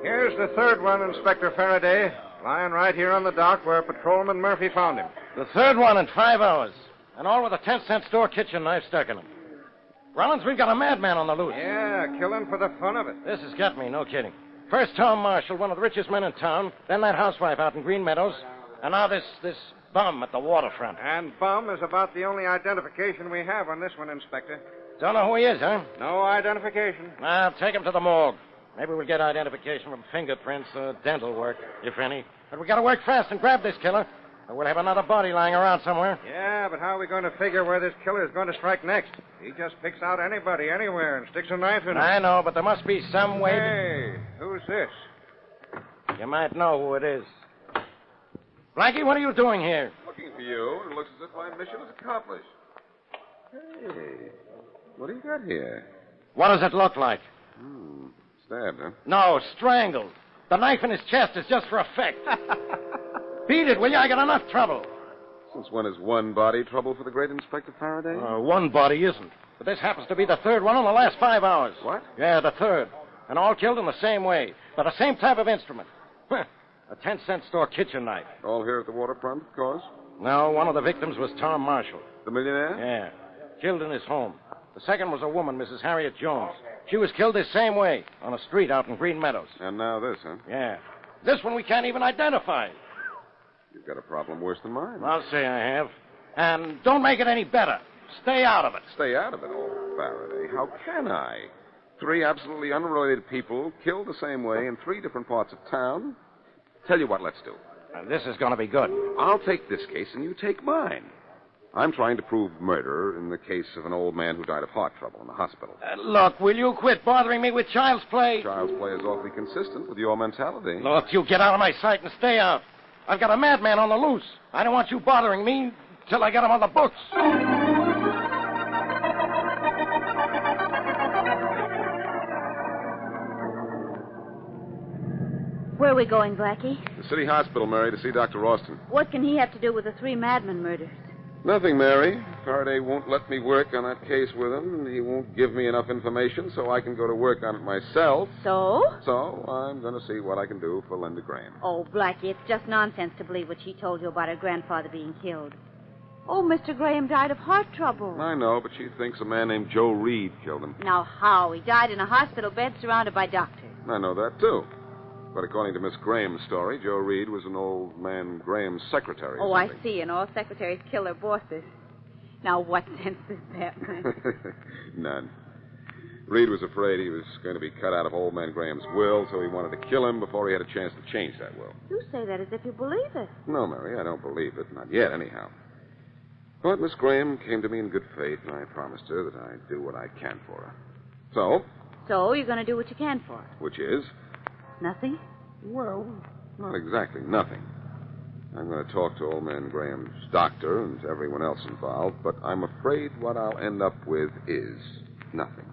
Speaker 18: Here's the third one, Inspector Faraday. Lying right here on the dock where Patrolman Murphy found him.
Speaker 5: The third one in 5 hours. And all with a 10-cent store kitchen knife stuck in him. Rollins, we've got a madman on the loose.
Speaker 18: Yeah, killing for the fun of it.
Speaker 5: This has got me, no kidding. First Tom Marshall, one of the richest men in town. Then that housewife out in Green Meadows. And now this bum at the waterfront.
Speaker 18: And bum is about the only identification we have on this one, Inspector.
Speaker 5: Don't know who he is, huh?
Speaker 18: No identification.
Speaker 5: I'll take him to the morgue. Maybe we'll get identification from fingerprints, dental work, if any. But we gotta work fast and grab this killer, or we'll have another body lying around somewhere.
Speaker 18: Yeah, but how are we going to figure where this killer is going to strike next? He just picks out anybody, anywhere, and sticks a knife in him.
Speaker 5: I know, but there must be some way.
Speaker 18: Hey, who's this?
Speaker 5: You might know who it is. Blackie, what are you doing here?
Speaker 19: Looking for you. It looks as if my mission is accomplished. Hey, what do you got here?
Speaker 5: What does it look like?
Speaker 19: Stabbed, huh?
Speaker 5: No, strangled. The knife in his chest is just for effect. Beat it, will you? I got enough trouble.
Speaker 19: Since when is one body trouble for the great Inspector Faraday?
Speaker 5: One body isn't. But this happens to be the third one in the last 5 hours.
Speaker 19: What?
Speaker 5: Yeah, the third. And all killed in the same way. By the same type of instrument. A 10-cent store kitchen knife.
Speaker 19: All here at the waterfront, of course?
Speaker 5: No, one of the victims was Tom Marshall.
Speaker 19: The millionaire?
Speaker 5: Yeah. Killed in his home. The second was a woman, Mrs. Harriet Jones. She was killed the same way, on a street out in Green Meadows.
Speaker 19: And now this, huh?
Speaker 5: Yeah. This one we can't even identify.
Speaker 19: You've got a problem worse than mine.
Speaker 5: I'll say I have. And don't make it any better. Stay out of it.
Speaker 19: Stay out of it, old Faraday. How can I? 3 absolutely unrelated people killed the same way in 3 different parts of town. Tell you what, let's do.
Speaker 5: This is going to be good.
Speaker 19: I'll take this case and you take mine. I'm trying to prove murder in the case of an old man who died of heart trouble in the hospital.
Speaker 5: Look, will you quit bothering me with child's play?
Speaker 19: Child's play is awfully consistent with your mentality.
Speaker 5: Look, you get out of my sight and stay out. I've got a madman on the loose. I don't want you bothering me till I get him on the books.
Speaker 21: Where are we going, Blackie?
Speaker 19: The city hospital, Mary, to see Dr. Austin.
Speaker 21: What can he have to do with the 3 madman murders?
Speaker 19: Nothing, Mary. Faraday won't let me work on that case with him, and he won't give me enough information so I can go to work on it myself.
Speaker 21: So?
Speaker 19: So I'm going to see what I can do for Linda Graham.
Speaker 21: Oh, Blackie, it's just nonsense to believe what she told you about her grandfather being killed.
Speaker 16: Oh, Mr. Graham died of heart trouble.
Speaker 19: I know, but she thinks a man named Joe Reed killed him.
Speaker 21: Now, how? He died in a hospital bed surrounded by doctors.
Speaker 19: I know that, too. But according to Miss Graham's story, Joe Reed was an old man Graham's secretary.
Speaker 21: Oh, I see, and all secretaries kill their bosses. Now, what sense does that make?
Speaker 19: None. Reed was afraid he was going to be cut out of old man Graham's will, so he wanted to kill him before he had a chance to change that will.
Speaker 21: You say that as if you believe it.
Speaker 19: No, Mary, I don't believe it. Not yet, anyhow. But Miss Graham came to me in good faith, and I promised her that I'd do what I can for her. So,
Speaker 21: So you're going to do what you can for her.
Speaker 19: which is,
Speaker 21: Nothing?
Speaker 19: well, not exactly nothing. I'm going to talk to old man Graham's doctor and to everyone else involved, but I'm afraid what I'll end up with is nothing.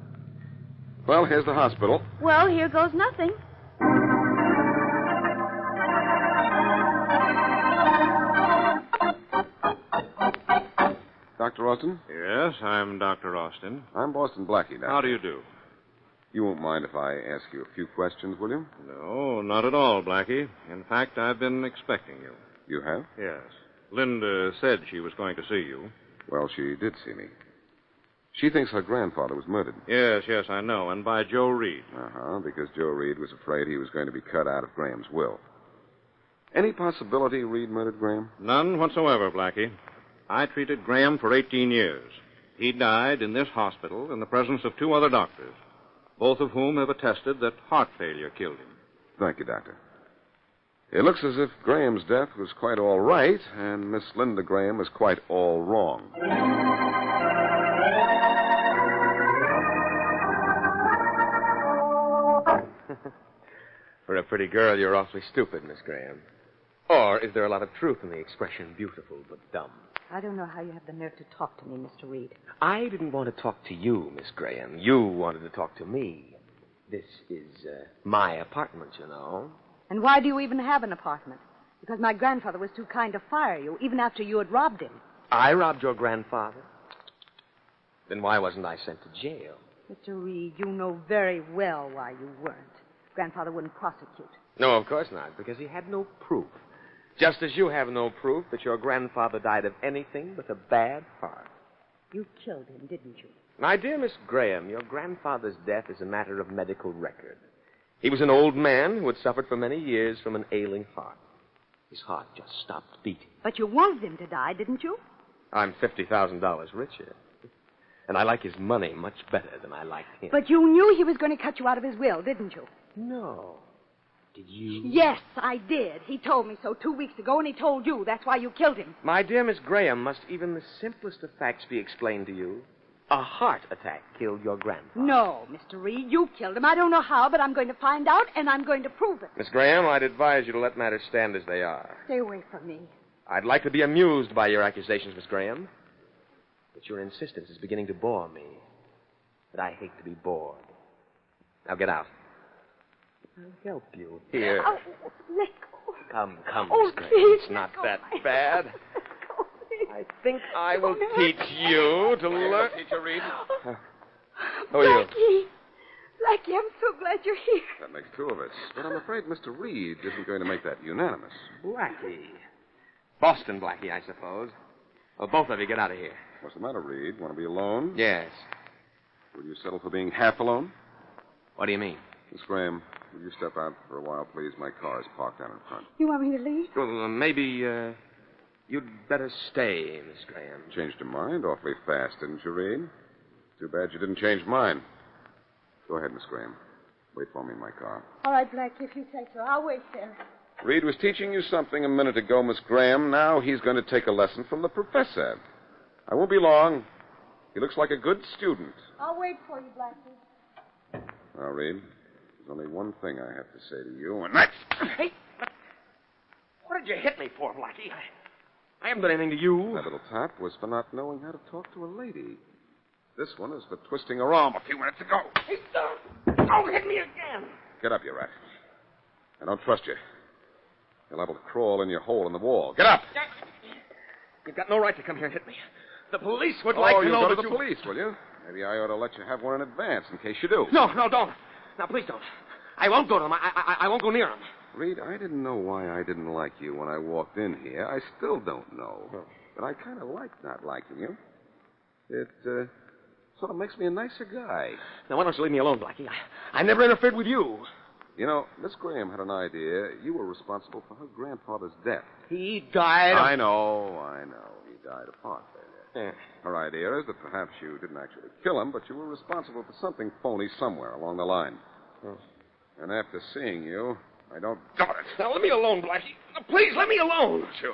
Speaker 19: Well, here's the hospital.
Speaker 21: Well, here goes nothing.
Speaker 19: Dr. Austin?
Speaker 18: Yes, I'm Dr. Austin.
Speaker 19: I'm Boston Blackie, Doctor.
Speaker 18: How do you do?
Speaker 19: You won't mind if I ask you a few questions, will you?
Speaker 18: No, not at all, Blackie. In fact, I've been expecting you.
Speaker 19: You have?
Speaker 18: Yes. Linda said she was going to see you.
Speaker 19: Well, she did see me. She thinks her grandfather was murdered.
Speaker 18: Yes, I know, and by Joe Reed.
Speaker 19: Uh-huh, because Joe Reed was afraid he was going to be cut out of Graham's will. Any possibility Reed murdered Graham?
Speaker 18: None whatsoever, Blackie. I treated Graham for 18 years. He died in this hospital in the presence of 2 other doctors, both of whom have attested that heart failure killed him.
Speaker 19: Thank you, Doctor. It looks as if Graham's death was quite all right, and Miss Linda Graham was quite all wrong.
Speaker 3: For a pretty girl, you're awfully stupid, Miss Graham. Or is there a lot of truth in the expression beautiful but dumb?
Speaker 16: I don't know how you have the nerve to talk to me, Mr. Reed.
Speaker 3: I didn't want to talk to you, Miss Graham. You wanted to talk to me. This is my apartment, you know.
Speaker 16: And why do you even have an apartment? Because my grandfather was too kind to fire you, even after you had robbed him.
Speaker 3: I robbed your grandfather? Then why wasn't I sent to jail?
Speaker 16: Mr. Reed, you know very well why you weren't. Grandfather wouldn't prosecute.
Speaker 3: No, of course not, because he had no proof. Just as you have no proof that your grandfather died of anything but a bad heart.
Speaker 16: You killed him, didn't you?
Speaker 3: My dear Miss Graham, your grandfather's death is a matter of medical record. He was an old man who had suffered for many years from an ailing heart. His heart just stopped beating.
Speaker 16: But you wanted him to die, didn't you?
Speaker 3: I'm $50,000 richer. And I like his money much better than I liked him.
Speaker 16: But you knew he was going to cut you out of his will, didn't you?
Speaker 3: No. Did you?
Speaker 16: Yes, I did. He told me so 2 weeks ago, and he told you. That's why you killed him.
Speaker 3: My dear Miss Graham, must even the simplest of facts be explained to you? A heart attack killed your grandfather.
Speaker 16: No, Mr. Reed, you killed him. I don't know how, but I'm going to find out, and I'm going to prove it.
Speaker 3: Miss Graham, I'd advise you to let matters stand as they are.
Speaker 16: Stay away from me.
Speaker 3: I'd like to be amused by your accusations, Miss Graham. But your insistence is beginning to bore me. But I hate to be bored. Now get out. I'll help you. Here.
Speaker 16: Oh, let go.
Speaker 3: Come,
Speaker 16: Oh,
Speaker 3: Miss Graham.
Speaker 16: please,
Speaker 3: It's not
Speaker 16: let go
Speaker 3: that
Speaker 16: of my
Speaker 3: bad.
Speaker 16: hand. Oh, please.
Speaker 3: I think I will
Speaker 16: Don't
Speaker 3: teach
Speaker 16: hurt me.
Speaker 3: you to learn.
Speaker 19: Teacher Reed.
Speaker 3: Who are you?
Speaker 16: Blackie, I'm so glad you're here.
Speaker 19: That makes 2 of us. But I'm afraid Mr. Reed isn't going to make that unanimous.
Speaker 3: Blackie. Boston Blackie, I suppose. Well, both of you get out of here.
Speaker 19: What's the matter, Reed? Want to be alone?
Speaker 3: Yes.
Speaker 19: Will you settle for being half alone?
Speaker 3: What do you mean?
Speaker 19: Miss Graham, will you step out for a while, please? My car is parked down in front.
Speaker 16: You want me to leave?
Speaker 3: Well, maybe, you'd better stay, Miss Graham.
Speaker 19: Changed your mind awfully fast, didn't you, Reed? Too bad you didn't change mine. Go ahead, Miss Graham. Wait for me in my car.
Speaker 16: All right, Blackie, if you say so. I'll wait there.
Speaker 19: Reed was teaching you something a minute ago, Miss Graham. Now he's going to take a lesson from the professor. I won't be long. He looks like a good student.
Speaker 16: I'll wait for you, Blackie.
Speaker 19: Now, Reed, there's only one thing I have to say to you, and that's...
Speaker 3: Hey! What did you hit me for, Blackie? I haven't done anything to you.
Speaker 19: That little tap was for not knowing how to talk to a lady. This one is for twisting her arm a few minutes ago.
Speaker 3: Hey, don't hit me again.
Speaker 19: Get up, you rat. I don't trust you. You're liable to crawl in your hole in the wall. Get up!
Speaker 3: You've got no right to come here and hit me. The police would like to
Speaker 19: you'll
Speaker 3: know
Speaker 19: go
Speaker 3: that
Speaker 19: to the police, will you? Maybe I ought to let you have one in advance in case you do.
Speaker 3: No, don't. Now, please don't. I won't go to them. I won't go near them.
Speaker 19: Reed, I didn't know why I didn't like you when I walked in here. I still don't know. But I kind of like not liking you. It sort of makes me a nicer guy.
Speaker 3: Now, why don't you leave me alone, Blackie? I never interfered with you.
Speaker 19: You know, Miss Graham had an idea. You were responsible for her grandfather's death.
Speaker 3: He died
Speaker 19: I know. He died of heart failure.
Speaker 3: Yeah.
Speaker 19: Her idea is that perhaps you didn't actually kill him, but you were responsible for something phony somewhere along the line.
Speaker 3: Oh.
Speaker 19: And after seeing you, I don't doubt it.
Speaker 3: Now, let me alone, Blackie. Now, please, let me alone.
Speaker 19: Sure,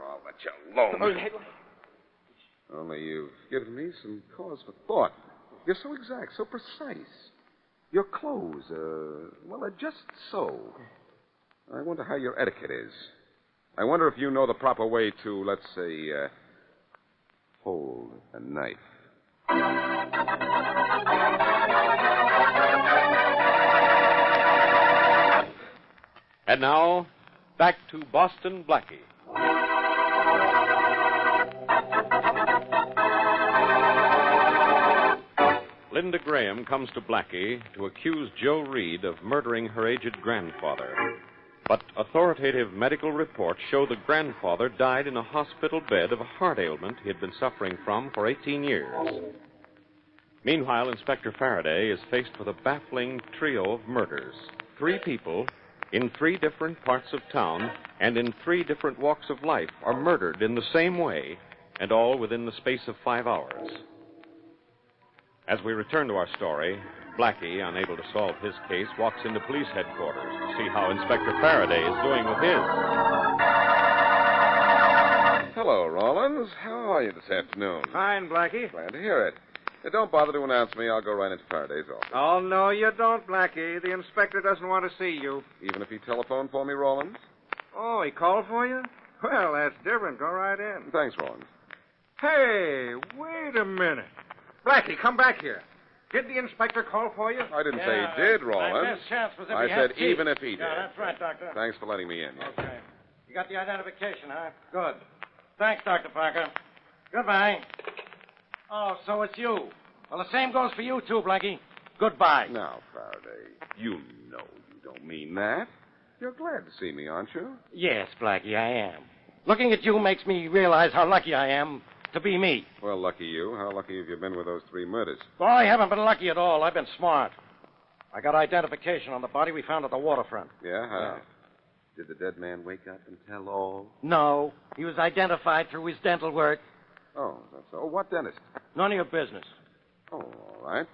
Speaker 19: I'll let you alone. Only you've given me some cause for thought. You're so exact, so precise. Your clothes, are just so. I wonder how your etiquette is. I wonder if you know the proper way to, let's say, hold a knife.
Speaker 18: And now, back to Boston Blackie. Linda Graham comes to Blackie to accuse Joe Reed of murdering her aged grandfather. But authoritative medical reports show the grandfather died in a hospital bed of a heart ailment he had been suffering from for 18 years. Meanwhile, Inspector Faraday is faced with a baffling trio of murders. 3 people in 3 different parts of town and in 3 different walks of life are murdered in the same way, and all within the space of 5 hours. As we return to our story, Blackie, unable to solve his case, walks into police headquarters to see how Inspector Faraday is doing with his.
Speaker 19: Hello, Rollins. How are you this afternoon?
Speaker 6: Fine, Blackie.
Speaker 19: Glad to hear it. Hey, don't bother to announce me. I'll go right into Faraday's office.
Speaker 6: Oh, no, you don't, Blackie. The inspector doesn't want to see you.
Speaker 19: Even if he telephoned for me, Rollins?
Speaker 6: Oh, he called for you? Well, that's different. Go right in.
Speaker 19: Thanks, Rollins.
Speaker 6: Hey, wait a minute. Blackie, come back here. Did the inspector call for you?
Speaker 19: I didn't say he did, Rollins.
Speaker 5: My best chance was if
Speaker 19: I
Speaker 5: he
Speaker 19: said
Speaker 5: had teeth.
Speaker 19: even if he did.
Speaker 5: Yeah, that's right, Doctor.
Speaker 19: Thanks for letting me in.
Speaker 5: Okay. You got the identification, huh? Good. Thanks, Dr. Parker. Goodbye. Oh, so it's you. Well, the same goes for you, too, Blackie. Goodbye.
Speaker 19: Now, Faraday, you know you don't mean that. You're glad to see me, aren't you?
Speaker 5: Yes, Blackie, I am. Looking at you makes me realize how lucky I am to be me.
Speaker 19: Well, lucky you. How lucky have you been with those 3 murders?
Speaker 5: Well, I haven't been lucky at all. I've been smart. I got identification on the body we found at the waterfront.
Speaker 19: Yeah? How? Did the dead man wake up and tell all?
Speaker 5: No. He was identified through his dental work.
Speaker 19: Oh, that's so. What dentist?
Speaker 5: None of your business.
Speaker 19: Oh, all right.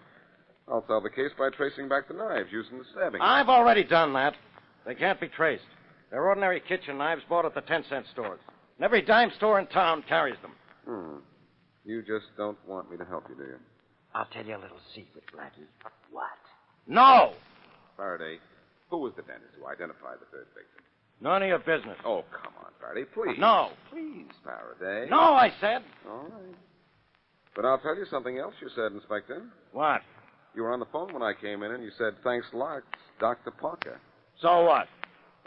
Speaker 19: I'll solve the case by tracing back the knives using the stabbing.
Speaker 5: I've already done that. They can't be traced. They're ordinary kitchen knives bought at the 10-cent stores. And every dime store in town carries them.
Speaker 19: You just don't want me to help you, do you?
Speaker 5: I'll tell you a little secret, Blackie. What? No!
Speaker 19: Faraday, who was the dentist who identified the 3rd victim?
Speaker 5: None of your business.
Speaker 19: Oh, come on, Faraday, please.
Speaker 5: No.
Speaker 19: Please, Faraday.
Speaker 5: No, I said.
Speaker 19: All right. But I'll tell you something else you said, Inspector.
Speaker 5: What?
Speaker 19: You were on the phone when I came in, and you said, thanks a lot, Dr. Parker.
Speaker 5: So what?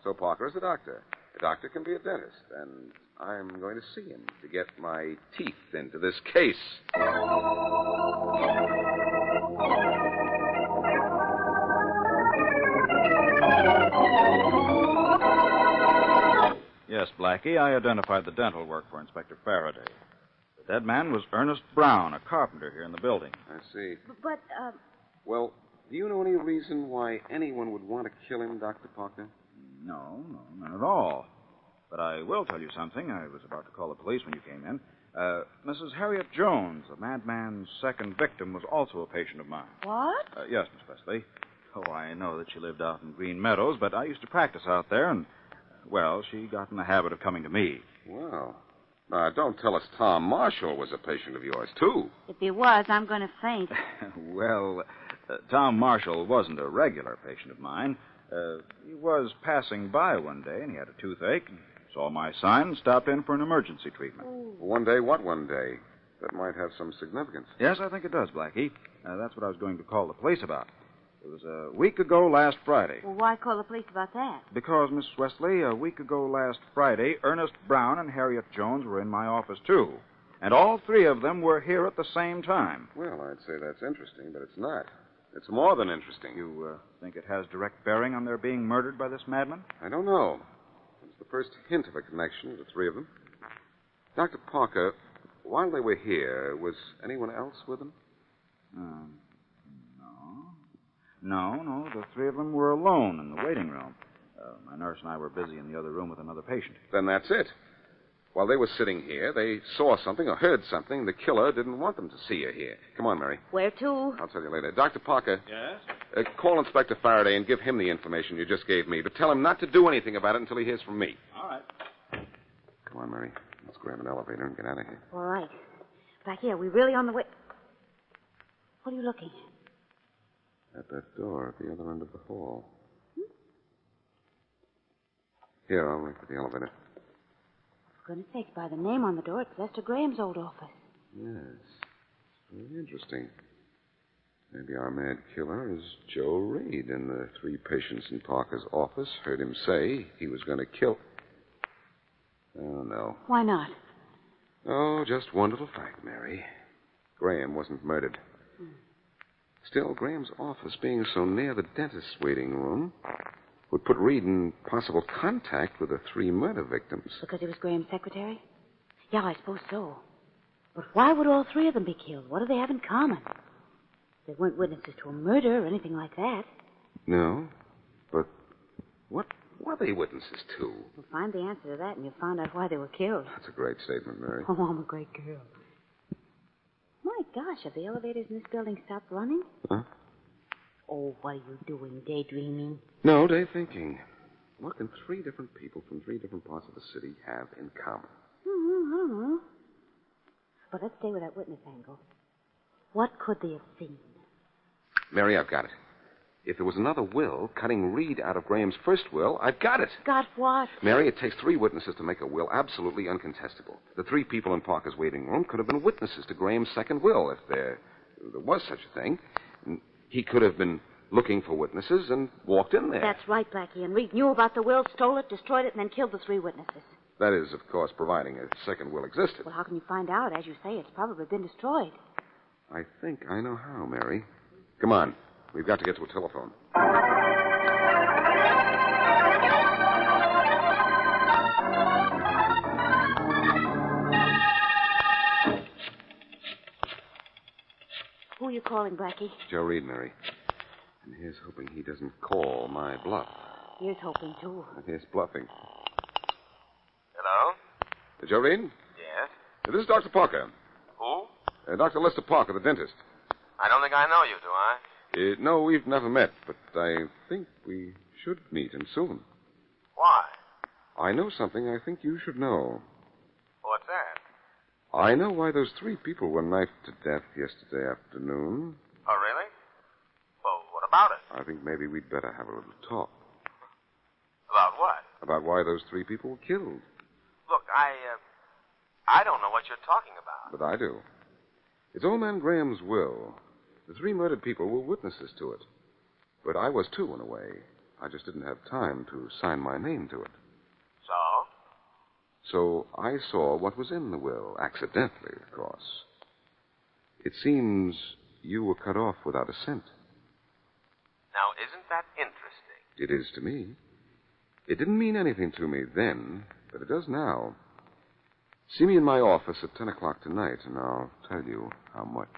Speaker 19: So Parker is a doctor. A doctor can be a dentist, and I'm going to see him to get my teeth into this case.
Speaker 9: Yes, Blackie, I identified the dental work for Inspector Faraday. The dead man was Ernest Brown, a carpenter here in the building.
Speaker 19: I see.
Speaker 21: But,
Speaker 19: Well, do you know any reason why anyone would want to kill him, Dr. Parker?
Speaker 9: No, none at all. But I will tell you something. I was about to call the police when you came in. Mrs. Harriet Jones, the madman's 2nd victim, was also a patient of mine.
Speaker 21: What?
Speaker 9: Yes, Miss Wesley. Oh, I know that she lived out in Green Meadows, but I used to practice out there, and, well, she got in the habit of coming to me.
Speaker 19: Well, now, don't tell us Tom Marshall was a patient of yours, too.
Speaker 21: If he was, I'm going to faint.
Speaker 9: Well, Tom Marshall wasn't a regular patient of mine. He was passing by one day, and he had a toothache, and saw my sign and stopped in for an emergency treatment.
Speaker 19: One day? What one day? That might have some significance.
Speaker 9: Yes, I think it does, Blackie. That's what I was going to call the police about. It was a week ago last Friday.
Speaker 21: Well, why call the police about that?
Speaker 9: Because, Miss Wesley, a week ago last Friday, Ernest Brown and Harriet Jones were in my office, too. And all 3 of them were here at the same time.
Speaker 19: Well, I'd say that's interesting, but it's not. It's more than interesting.
Speaker 9: You think it has direct bearing on their being murdered by this madman?
Speaker 19: I don't know. It's the first hint of a connection to the 3 of them. Dr. Parker, while they were here, was anyone else with them?
Speaker 9: No. The 3 of them were alone in the waiting room. My nurse and I were busy in the other room with another patient.
Speaker 19: Then that's it. While they were sitting here, they saw something or heard something. The killer didn't want them to see you here. Come on, Mary.
Speaker 21: Where to?
Speaker 19: I'll tell you later. Dr. Parker.
Speaker 18: Yes?
Speaker 19: Call Inspector Faraday and give him the information you just gave me, but tell him not to do anything about it until he hears from me.
Speaker 18: All right.
Speaker 19: Come on, Mary. Let's grab an elevator and get out of here.
Speaker 21: All right. Blackie, are we really on the way? What are you looking at?
Speaker 19: At that door at the other end of the hall. Here, I'll ring for the elevator.
Speaker 21: For goodness sake, by the name on the door, it's Lester Graham's old office.
Speaker 19: Yes. Very interesting. Maybe our mad killer is Joe Reed, and the three patients in Parker's office heard him say he was going to kill. Oh, no.
Speaker 21: Why not?
Speaker 19: Oh, just one little fact, Mary. Graham wasn't murdered. Still, Graham's office, being so near the dentist's waiting room, would put Reed in possible contact with the three murder victims.
Speaker 21: Because he was Graham's secretary? Yeah, I suppose so. But why would all three of them be killed? What do they have in common? They weren't witnesses to a murder or anything like that.
Speaker 19: No, but what were they witnesses to?
Speaker 21: We'll find the answer to that, and you'll find out why they were killed.
Speaker 19: That's a great statement, Mary.
Speaker 21: Oh, I'm a great girl. My gosh, have the elevators in this building stopped running?
Speaker 19: Huh?
Speaker 21: Oh, what are you doing, daydreaming?
Speaker 19: No, day thinking. What can three different people from three different parts of the city have in common?
Speaker 21: I don't know. But let's stay with that witness angle. What could they have seen?
Speaker 19: Mary, I've got it. If there was another will cutting Reed out of Graham's first will, I've got it.
Speaker 21: Got what?
Speaker 19: Mary, it takes three witnesses to make a will absolutely uncontestable. The three people in Parker's waiting room could have been witnesses to Graham's second will, if there was such a thing. He could have been looking for witnesses and walked in there.
Speaker 21: That's right, Blackie. And Reed knew about the will, stole it, destroyed it, and then killed the three witnesses.
Speaker 19: That is, of course, providing a second will existed.
Speaker 21: Well, how can you find out? As you say, it's probably been destroyed.
Speaker 19: I think I know how, Mary. Come on. We've got to get to a telephone.
Speaker 21: Who are you calling, Blackie?
Speaker 19: Joe Reed, Mary. And here's hoping he doesn't call my bluff.
Speaker 21: Here's hoping, too.
Speaker 19: Here's bluffing.
Speaker 10: Hello?
Speaker 19: Joe Reed?
Speaker 10: Yes?
Speaker 19: This is Dr. Parker.
Speaker 10: Who?
Speaker 19: Dr. Lester Parker, the dentist.
Speaker 10: I don't think I know you, do I?
Speaker 19: No, we've never met, but I think we should meet, and soon.
Speaker 10: Why?
Speaker 19: I know something I think you should know.
Speaker 10: What's that?
Speaker 19: I know why those three people were knifed to death yesterday afternoon.
Speaker 10: Oh, really? Well, what about it?
Speaker 19: I think maybe we'd better have a little talk.
Speaker 10: About what?
Speaker 19: About why those three people were killed.
Speaker 10: Look, I don't know what you're talking about.
Speaker 19: But I do. It's old man Graham's will. The three murdered people were witnesses to it. But I was too, in a way. I just didn't have time to sign my name to it.
Speaker 10: So?
Speaker 19: So I saw what was in the will, accidentally, of course. It seems you were cut off without a cent.
Speaker 10: Now, isn't that interesting?
Speaker 19: It is to me. It didn't mean anything to me then, but it does now. See me in my office at 10 o'clock tonight, and I'll tell you how much.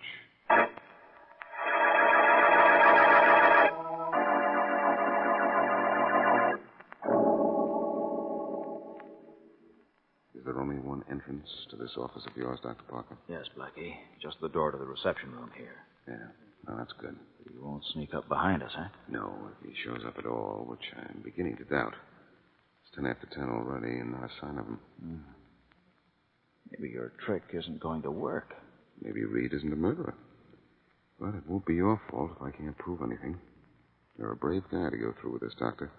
Speaker 19: Is there only one entrance to this office of yours, Dr. Parker?
Speaker 9: Yes, Blackie. Just the door to the reception room here.
Speaker 19: Yeah. Well, that's good.
Speaker 9: You won't sneak up behind us, huh?
Speaker 19: No, if he shows up at all, which I'm beginning to doubt. It's 10 after 10 already, and not a sign of him.
Speaker 9: Maybe your trick isn't going to work.
Speaker 19: Maybe Reed isn't a murderer. But it won't be your fault if I can't prove anything. You're a brave guy to go through with this, Doctor.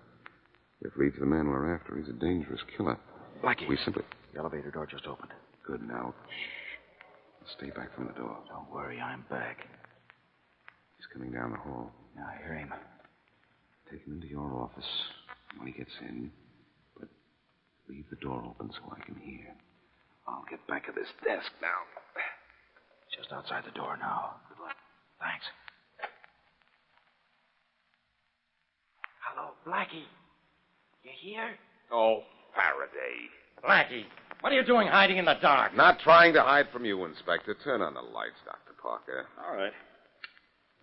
Speaker 19: If Reed's the man we're after, he's a dangerous killer.
Speaker 9: Blackie.
Speaker 19: We simply...
Speaker 9: The elevator door just opened.
Speaker 19: Good, now. Shh. Stay back from the door.
Speaker 9: Don't worry, I'm back.
Speaker 19: He's coming down the hall.
Speaker 9: Yeah, I hear him.
Speaker 19: Take him into your office when he gets in. But leave the door open so I can hear. I'll get back at this desk now.
Speaker 9: Just outside the door now. Good luck. Thanks.
Speaker 5: Hello, Blackie. You here?
Speaker 19: Oh, Faraday.
Speaker 5: Blackie, what are you doing hiding in the dark?
Speaker 19: Not trying to hide from you, Inspector. Turn on the lights, Dr. Parker.
Speaker 5: All right.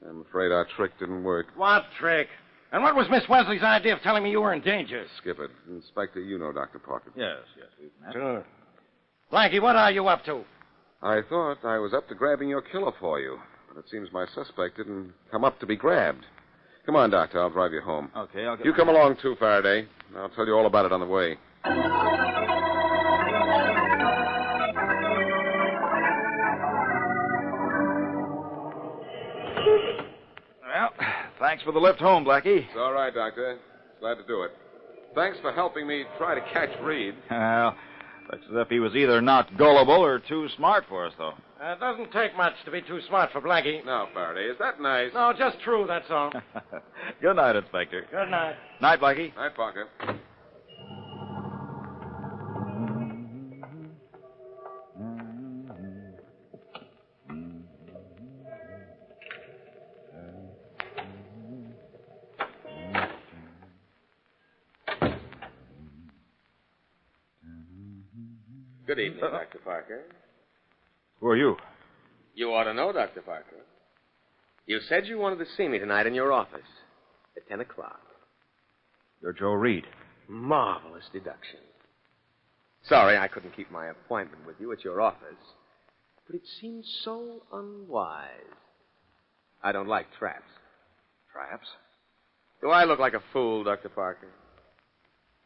Speaker 19: I'm afraid our trick didn't work.
Speaker 5: What trick? And what was Miss Wesley's idea of telling me you were in danger?
Speaker 19: Skip it. Inspector, you know Dr. Parker.
Speaker 9: Yes, we've met.
Speaker 5: Sure. Blackie, what are you up to?
Speaker 19: I thought I was up to grabbing your killer for you, but it seems my suspect didn't come up to be grabbed. Come on, Doctor. I'll drive you home.
Speaker 9: Okay, I'll get...
Speaker 19: You come along, too, Faraday. I'll tell you all about it on the way.
Speaker 9: Thanks for the lift home, Blackie.
Speaker 19: It's all right, Doctor. Glad to do it. Thanks for helping me try to catch Reed.
Speaker 9: Well, looks as if he was either not gullible or too smart for us, though.
Speaker 5: It doesn't take much to be too smart for Blackie.
Speaker 19: Now, Faraday, is that nice?
Speaker 5: No, just true, that's all.
Speaker 9: Good night, Inspector.
Speaker 5: Good night.
Speaker 9: Night, Blackie.
Speaker 19: Night, Parker.
Speaker 3: Good evening, Dr. Parker.
Speaker 9: Who are you?
Speaker 3: You ought to know, Dr. Parker. You said you wanted to see me tonight in your office at 10 o'clock.
Speaker 9: You're Joe Reed.
Speaker 3: Marvelous deduction. Sorry I couldn't keep my appointment with you at your office, but it seemed so unwise. I don't like traps.
Speaker 9: Traps?
Speaker 3: Do I look like a fool, Dr. Parker?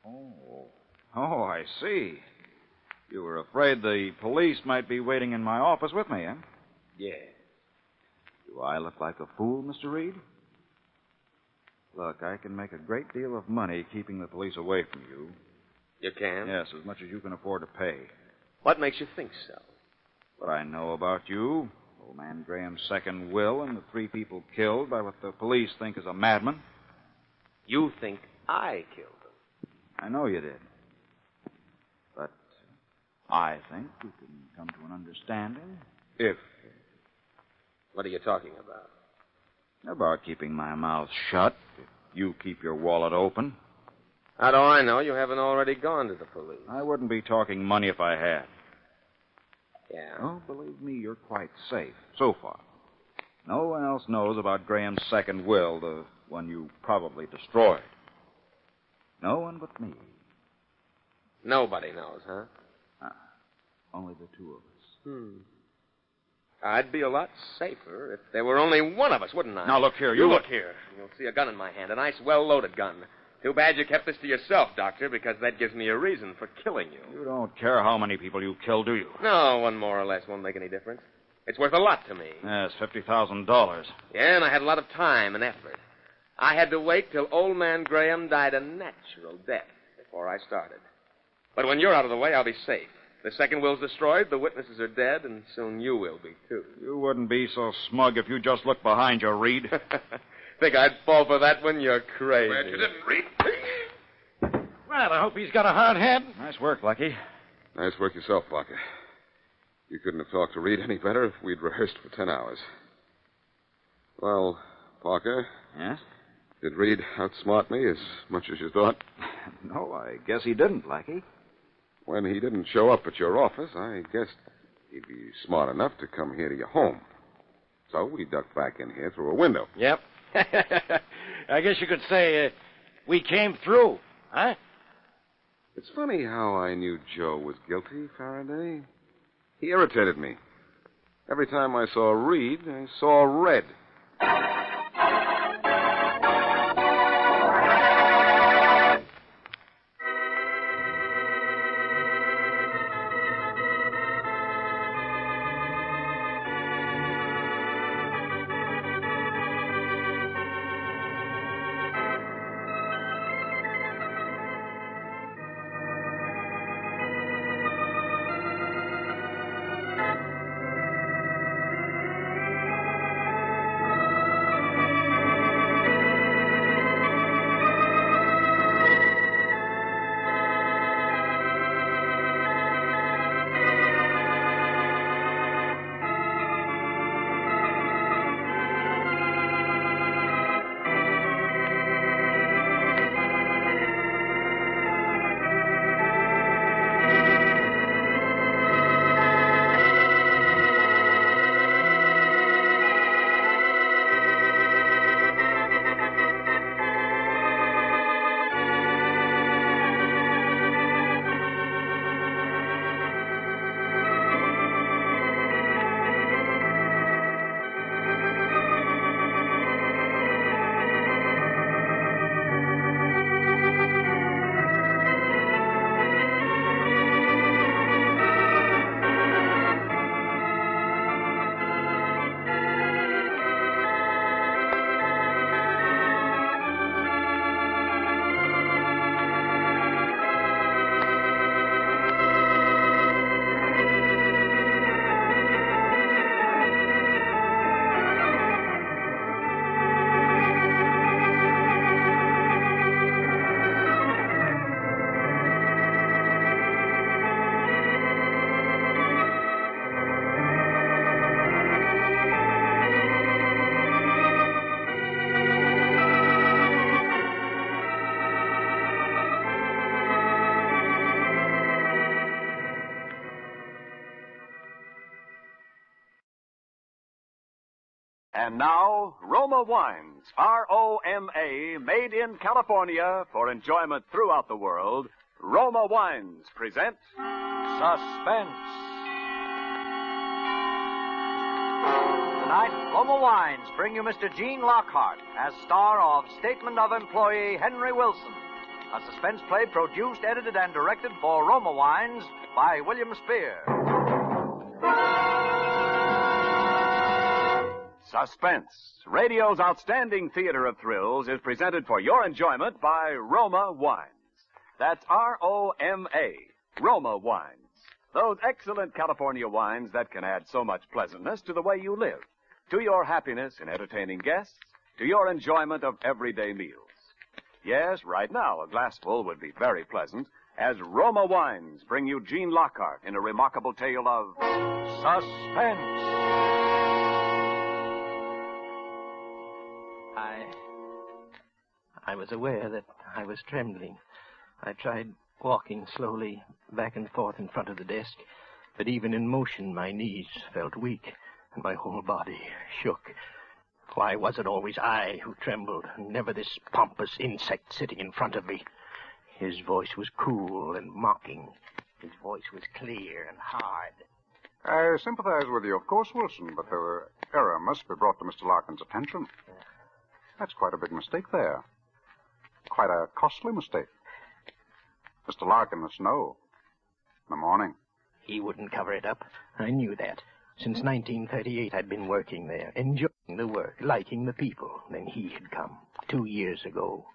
Speaker 9: Oh, I see. You were afraid the police might be waiting in my office with me, eh?
Speaker 3: Yeah.
Speaker 9: Do I look like a fool, Mr. Reed? Look, I can make a great deal of money keeping the police away from you.
Speaker 3: You can?
Speaker 9: Yes, as much as you can afford to pay.
Speaker 3: What makes you think so?
Speaker 9: What I know about you, old man Graham's second will, and the 3 people killed by what the police think is a madman.
Speaker 3: You think I killed them?
Speaker 9: I know you did. But I think we can come to an understanding if...
Speaker 3: What are you talking about?
Speaker 9: About keeping my mouth shut if you keep your wallet open.
Speaker 3: How do I know you haven't already gone to the police?
Speaker 9: I wouldn't be talking money if I had.
Speaker 3: Yeah?
Speaker 9: Oh, believe me, you're quite safe, so far. No one else knows about Graham's second will, the one you probably destroyed. No one but me.
Speaker 3: Nobody knows, huh?
Speaker 9: Only the 2 of us.
Speaker 3: I'd be a lot safer if there were only one of us, wouldn't I?
Speaker 9: Now, look here.
Speaker 3: You look here. You'll see a gun in my hand, a nice, well-loaded gun. Too bad you kept this to yourself, Doctor, because that gives me a reason for killing you.
Speaker 9: You don't care how many people you kill, do you?
Speaker 3: No, one more or less won't make any difference. It's worth a lot to me.
Speaker 9: Yes, $50,000.
Speaker 3: Yeah, and I had a lot of time and effort. I had to wait till old man Graham died a natural death before I started. But when you're out of the way, I'll be safe. The second will's destroyed, the witnesses are dead, and soon you will be, too.
Speaker 9: You wouldn't be so smug if you just looked behind you, Reed.
Speaker 3: Think I'd fall for that one? You're crazy.
Speaker 19: Glad you didn't, Reed.
Speaker 5: Well, I hope he's got a hard head.
Speaker 9: Nice work, Lucky.
Speaker 19: Nice work yourself, Parker. You couldn't have talked to Reed any better if we'd rehearsed for 10 hours. Well, Parker.
Speaker 9: Yes?
Speaker 19: Did Reed outsmart me as much as you thought?
Speaker 9: No, I guess he didn't, Blackie.
Speaker 19: When he didn't show up at your office, I guessed he'd be smart enough to come here to your home. So we ducked back in here through a window.
Speaker 5: Yep. I guess you could say we came through, huh?
Speaker 19: It's funny how I knew Joe was guilty, Faraday. He irritated me. Every time I saw Reed, I saw red.
Speaker 1: And now, Roma Wines, R-O-M-A, made in California for enjoyment throughout the world. Roma Wines present Suspense.
Speaker 17: Tonight, Roma Wines bring you Mr. Gene Lockhart as star of Statement of Employee Henry Wilson, a suspense play produced, edited, and directed for Roma Wines by William Spear.
Speaker 1: Suspense, radio's outstanding theater of thrills, is presented for your enjoyment by Roma Wines. That's R-O-M-A, Roma Wines. Those excellent California wines that can add so much pleasantness to the way you live, to your happiness in entertaining guests, to your enjoyment of everyday meals. Yes, right now, a glassful would be very pleasant, as Roma Wines bring you Gene Lockhart in a remarkable tale of suspense.
Speaker 3: I was aware that I was trembling. I tried walking slowly back and forth in front of the desk, but even in motion my knees felt weak and my whole body shook. Why was it always I who trembled, and never this pompous insect sitting in front of me? His voice was cool and mocking. His voice was clear and hard.
Speaker 6: I sympathize with you, of course, Wilson, but the error must be brought to Mr. Larkin's attention. That's quite a big mistake there. Quite a costly mistake. Mr. Larkin must know. In the morning.
Speaker 3: He wouldn't cover it up. I knew that. Since 1938, I'd been working there, enjoying the work, liking the people. Then he had come, 2 years ago.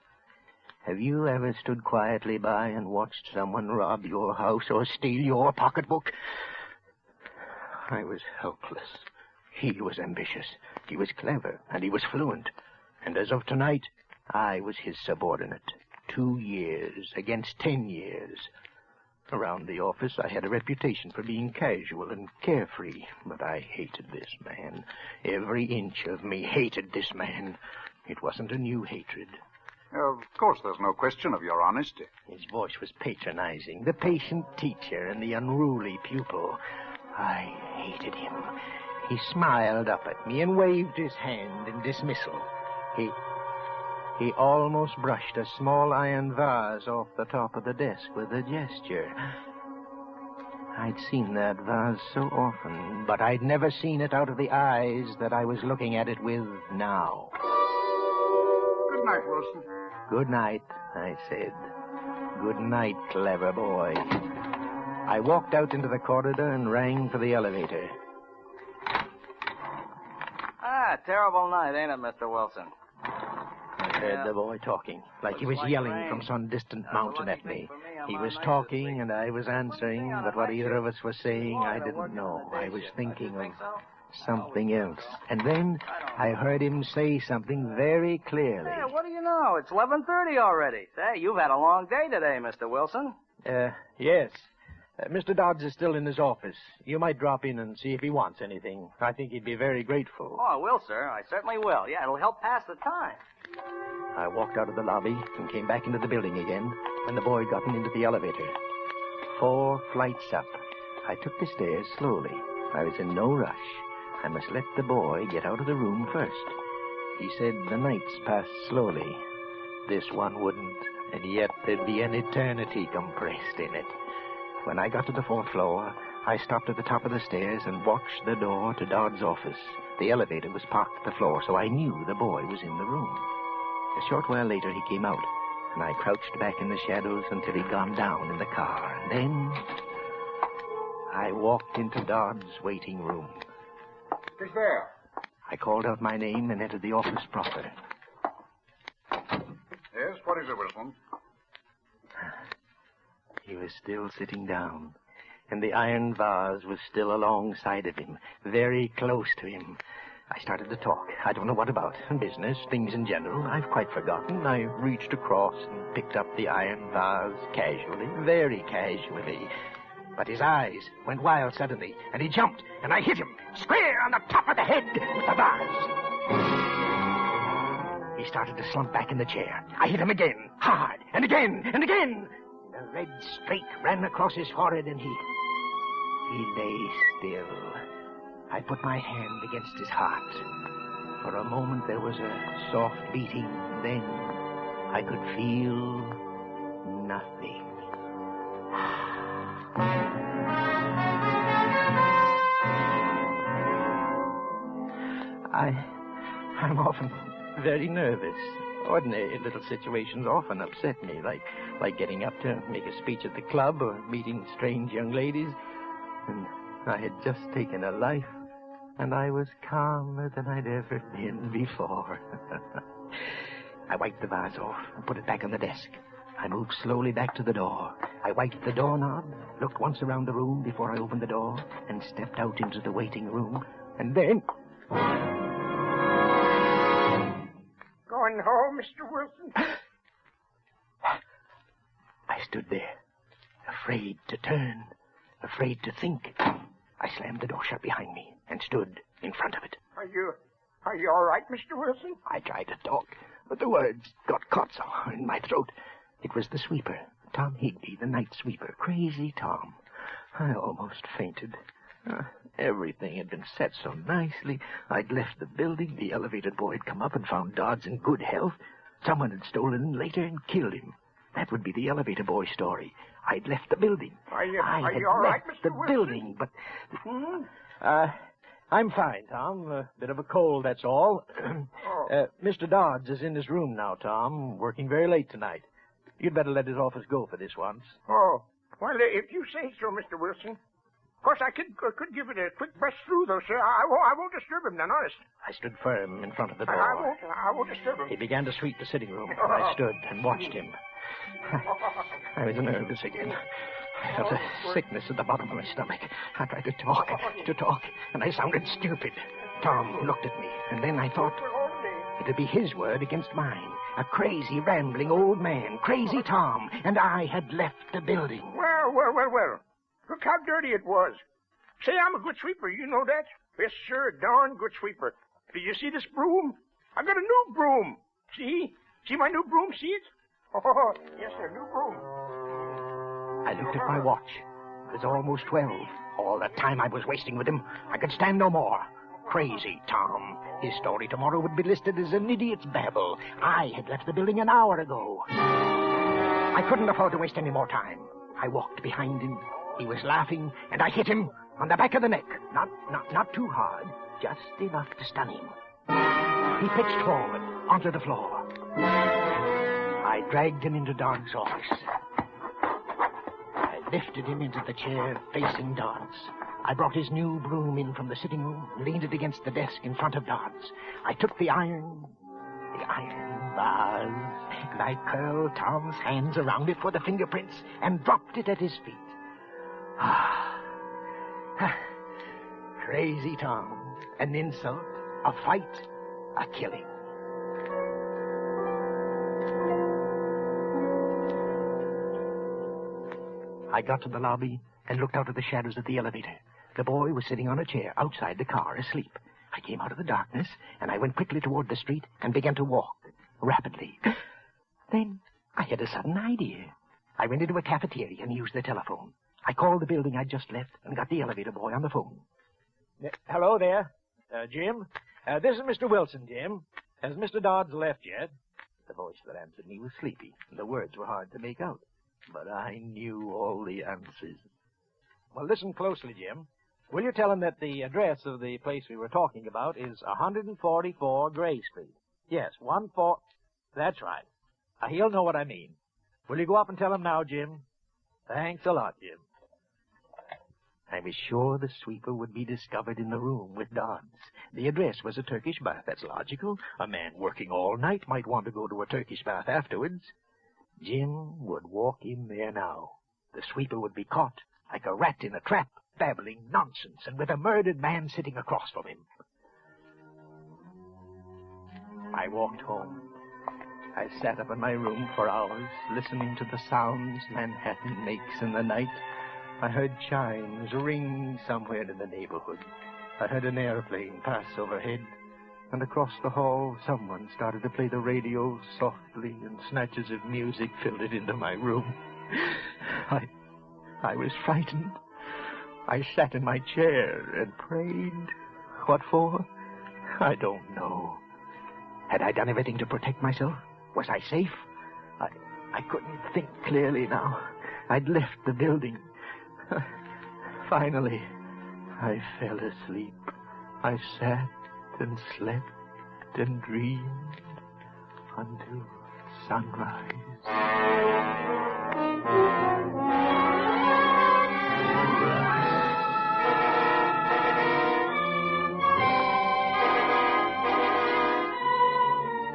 Speaker 3: Have you ever stood quietly by and watched someone rob your house or steal your pocketbook? I was helpless. He was ambitious. He was clever, and he was fluent. And as of tonight, I was his subordinate. 2 years against 10 years. Around the office, I had a reputation for being casual and carefree, but I hated this man. Every inch of me hated this man. It wasn't a new hatred.
Speaker 6: Of course, there's no question of your honesty.
Speaker 3: His voice was patronizing, the patient teacher and the unruly pupil. I hated him. He smiled up at me and waved his hand in dismissal. He almost brushed a small iron vase off the top of the desk with a gesture. I'd seen that vase so often, but I'd never seen it out of the eyes that I was looking at it with now.
Speaker 6: Good night, Wilson.
Speaker 3: Good night, I said. Good night, clever boy. I walked out into the corridor and rang for the elevator.
Speaker 17: Terrible night, ain't it, Mr. Wilson?
Speaker 3: I heard the boy talking, like he was yelling from some distant mountain at me. He was talking, and I was answering, but what either of us was saying, I didn't know. I was thinking of something else. And then I heard him say something very clearly.
Speaker 17: Hey, what do you know? It's 11:30 already. Say, you've had a long day today, Mr. Wilson.
Speaker 3: Yes. Mr. Dodds is still in his office. You might drop in and see if he wants anything. I think he'd be very grateful.
Speaker 17: Oh, I will, sir. I certainly will. Yeah, it'll help pass the time.
Speaker 3: I walked out of the lobby and came back into the building again when the boy got into the elevator. 4 flights up. I took the stairs slowly. I was in no rush. I must let the boy get out of the room first. He said the nights passed slowly. This one wouldn't, and yet there'd be an eternity compressed in it. When I got to the 4th floor, I stopped at the top of the stairs and watched the door to Dodd's office. The elevator was parked at the floor, so I knew the boy was in the room. A short while later, he came out, and I crouched back in the shadows until he'd gone down in the car. Then I walked into Dodd's waiting room.
Speaker 6: Who's there?
Speaker 3: I called out my name and entered the office proper.
Speaker 6: Yes, what is it, Wilson?
Speaker 3: He was still sitting down, and the iron vase was still alongside of him, very close to him. I started to talk. I don't know what about. Business, things in general. I've quite forgotten. I reached across and picked up the iron vase casually, very casually. But his eyes went wild suddenly, and he jumped, and I hit him square on the top of the head with the vase. He started to slump back in the chair. I hit him again, hard, and again, and again. A red streak ran across his forehead, and he lay still. I put my hand against his heart.
Speaker 2: For a moment there was a soft beating. Then I could feel nothing. I'm often very nervous. Ordinary little situations often upset me, like getting up to make a speech at the club or meeting strange young ladies. And I had just taken a life, and I was calmer than I'd ever been before. I wiped the vase off and put it back on the desk. I moved slowly back to the door. I wiped the doorknob, looked once around the room before I opened the door, and stepped out into the waiting room. And then...
Speaker 15: Going home, Mr. Wilson?
Speaker 2: I stood there, afraid to turn, afraid to think. I slammed the door shut behind me and stood in front of it.
Speaker 15: Are you all right, Mr. Wilson?
Speaker 2: I tried to talk, but the words got caught somehow in my throat. It was the sweeper, Tom Higby, the night sweeper. Crazy Tom. I almost fainted. Everything had been set so nicely. I'd left the building. The elevator boy had come up and found Dodds in good health. Someone had stolen him later and killed him. That would be the elevator boy story. I'd left the building.
Speaker 15: Are you all right, Mr.
Speaker 2: the
Speaker 15: Wilson?
Speaker 2: Building, but... I'm fine, Tom. A bit of a cold, that's all. Mr. Dodds is in his room now, Tom, working very late tonight. You'd better let his office go for this once.
Speaker 15: Oh, well, if you say so, Mr. Wilson. Of course, I could give it a quick brush through, though, sir. I won't disturb him, then, honest.
Speaker 2: I stood firm in front of the door.
Speaker 15: I won't disturb him.
Speaker 2: He began to sweep the sitting room. I stood and watched him. I was nervous again. I felt a sickness at the bottom of my stomach. I tried to talk, and I sounded stupid. Tom looked at me, and then I thought it'd be his word against mine. A crazy, rambling old man, Crazy Tom, and I had left the building.
Speaker 15: Well. Look how dirty it was. Say, I'm a good sweeper, you know that? Yes, sir, darn good sweeper. Do you see this broom? I got a new broom. See? See my new broom, see it? Oh, yes, sir, new broom.
Speaker 2: I looked at my watch. It was almost 12. All the time I was wasting with him, I could stand no more. Crazy Tom. His story tomorrow would be listed as an idiot's babble. I had left the building an hour ago. I couldn't afford to waste any more time. I walked behind him. He was laughing, and I hit him on the back of the neck. Not too hard, just enough to stun him. He pitched forward onto the floor. I dragged him into Dodds' office. I lifted him into the chair facing Dodds. I brought his new broom in from the sitting room, leaned it against the desk in front of Dodds. I took the iron vase, and I curled Tom's hands around it for the fingerprints and dropped it at his feet. Crazy Tom. An insult, a fight, a killing. I got to the lobby and looked out of the shadows of the elevator. The boy was sitting on a chair outside the car, asleep. I came out of the darkness, and I went quickly toward the street and began to walk, rapidly. Then I had a sudden idea. I went into a cafeteria and used the telephone. I called the building I'd just left and got the elevator boy on the phone.
Speaker 20: Hello there, Jim. This is Mr. Wilson, Jim. Has Mr. Dodds left yet?
Speaker 2: The voice that answered me was sleepy, and the words were hard to make out. But I knew all the answers.
Speaker 20: Well, listen closely, Jim. Will you tell him that the address of the place we were talking about is 144 Gray Street? Yes, 14... That's right. He'll know what I mean. Will you go up and tell him now, Jim? Thanks a lot, Jim.
Speaker 2: I was sure the sweeper would be discovered in the room with Dodds. The address was a Turkish bath. That's logical. A man working all night might want to go to a Turkish bath afterwards. Jim would walk in there now. The sweeper would be caught like a rat in a trap, babbling nonsense, and with a murdered man sitting across from him. I walked home. I sat up in my room for hours, listening to the sounds Manhattan makes in the night. I heard chimes ring somewhere in the neighborhood. I heard an airplane pass overhead. And across the hall, someone started to play the radio softly, and snatches of music filled it into my room. I was frightened. I sat in my chair and prayed. What for? I don't know. Had I done everything to protect myself? Was I safe? I couldn't think clearly now. I'd left the building. Finally, I fell asleep. I sat and slept and dreamed until sunrise.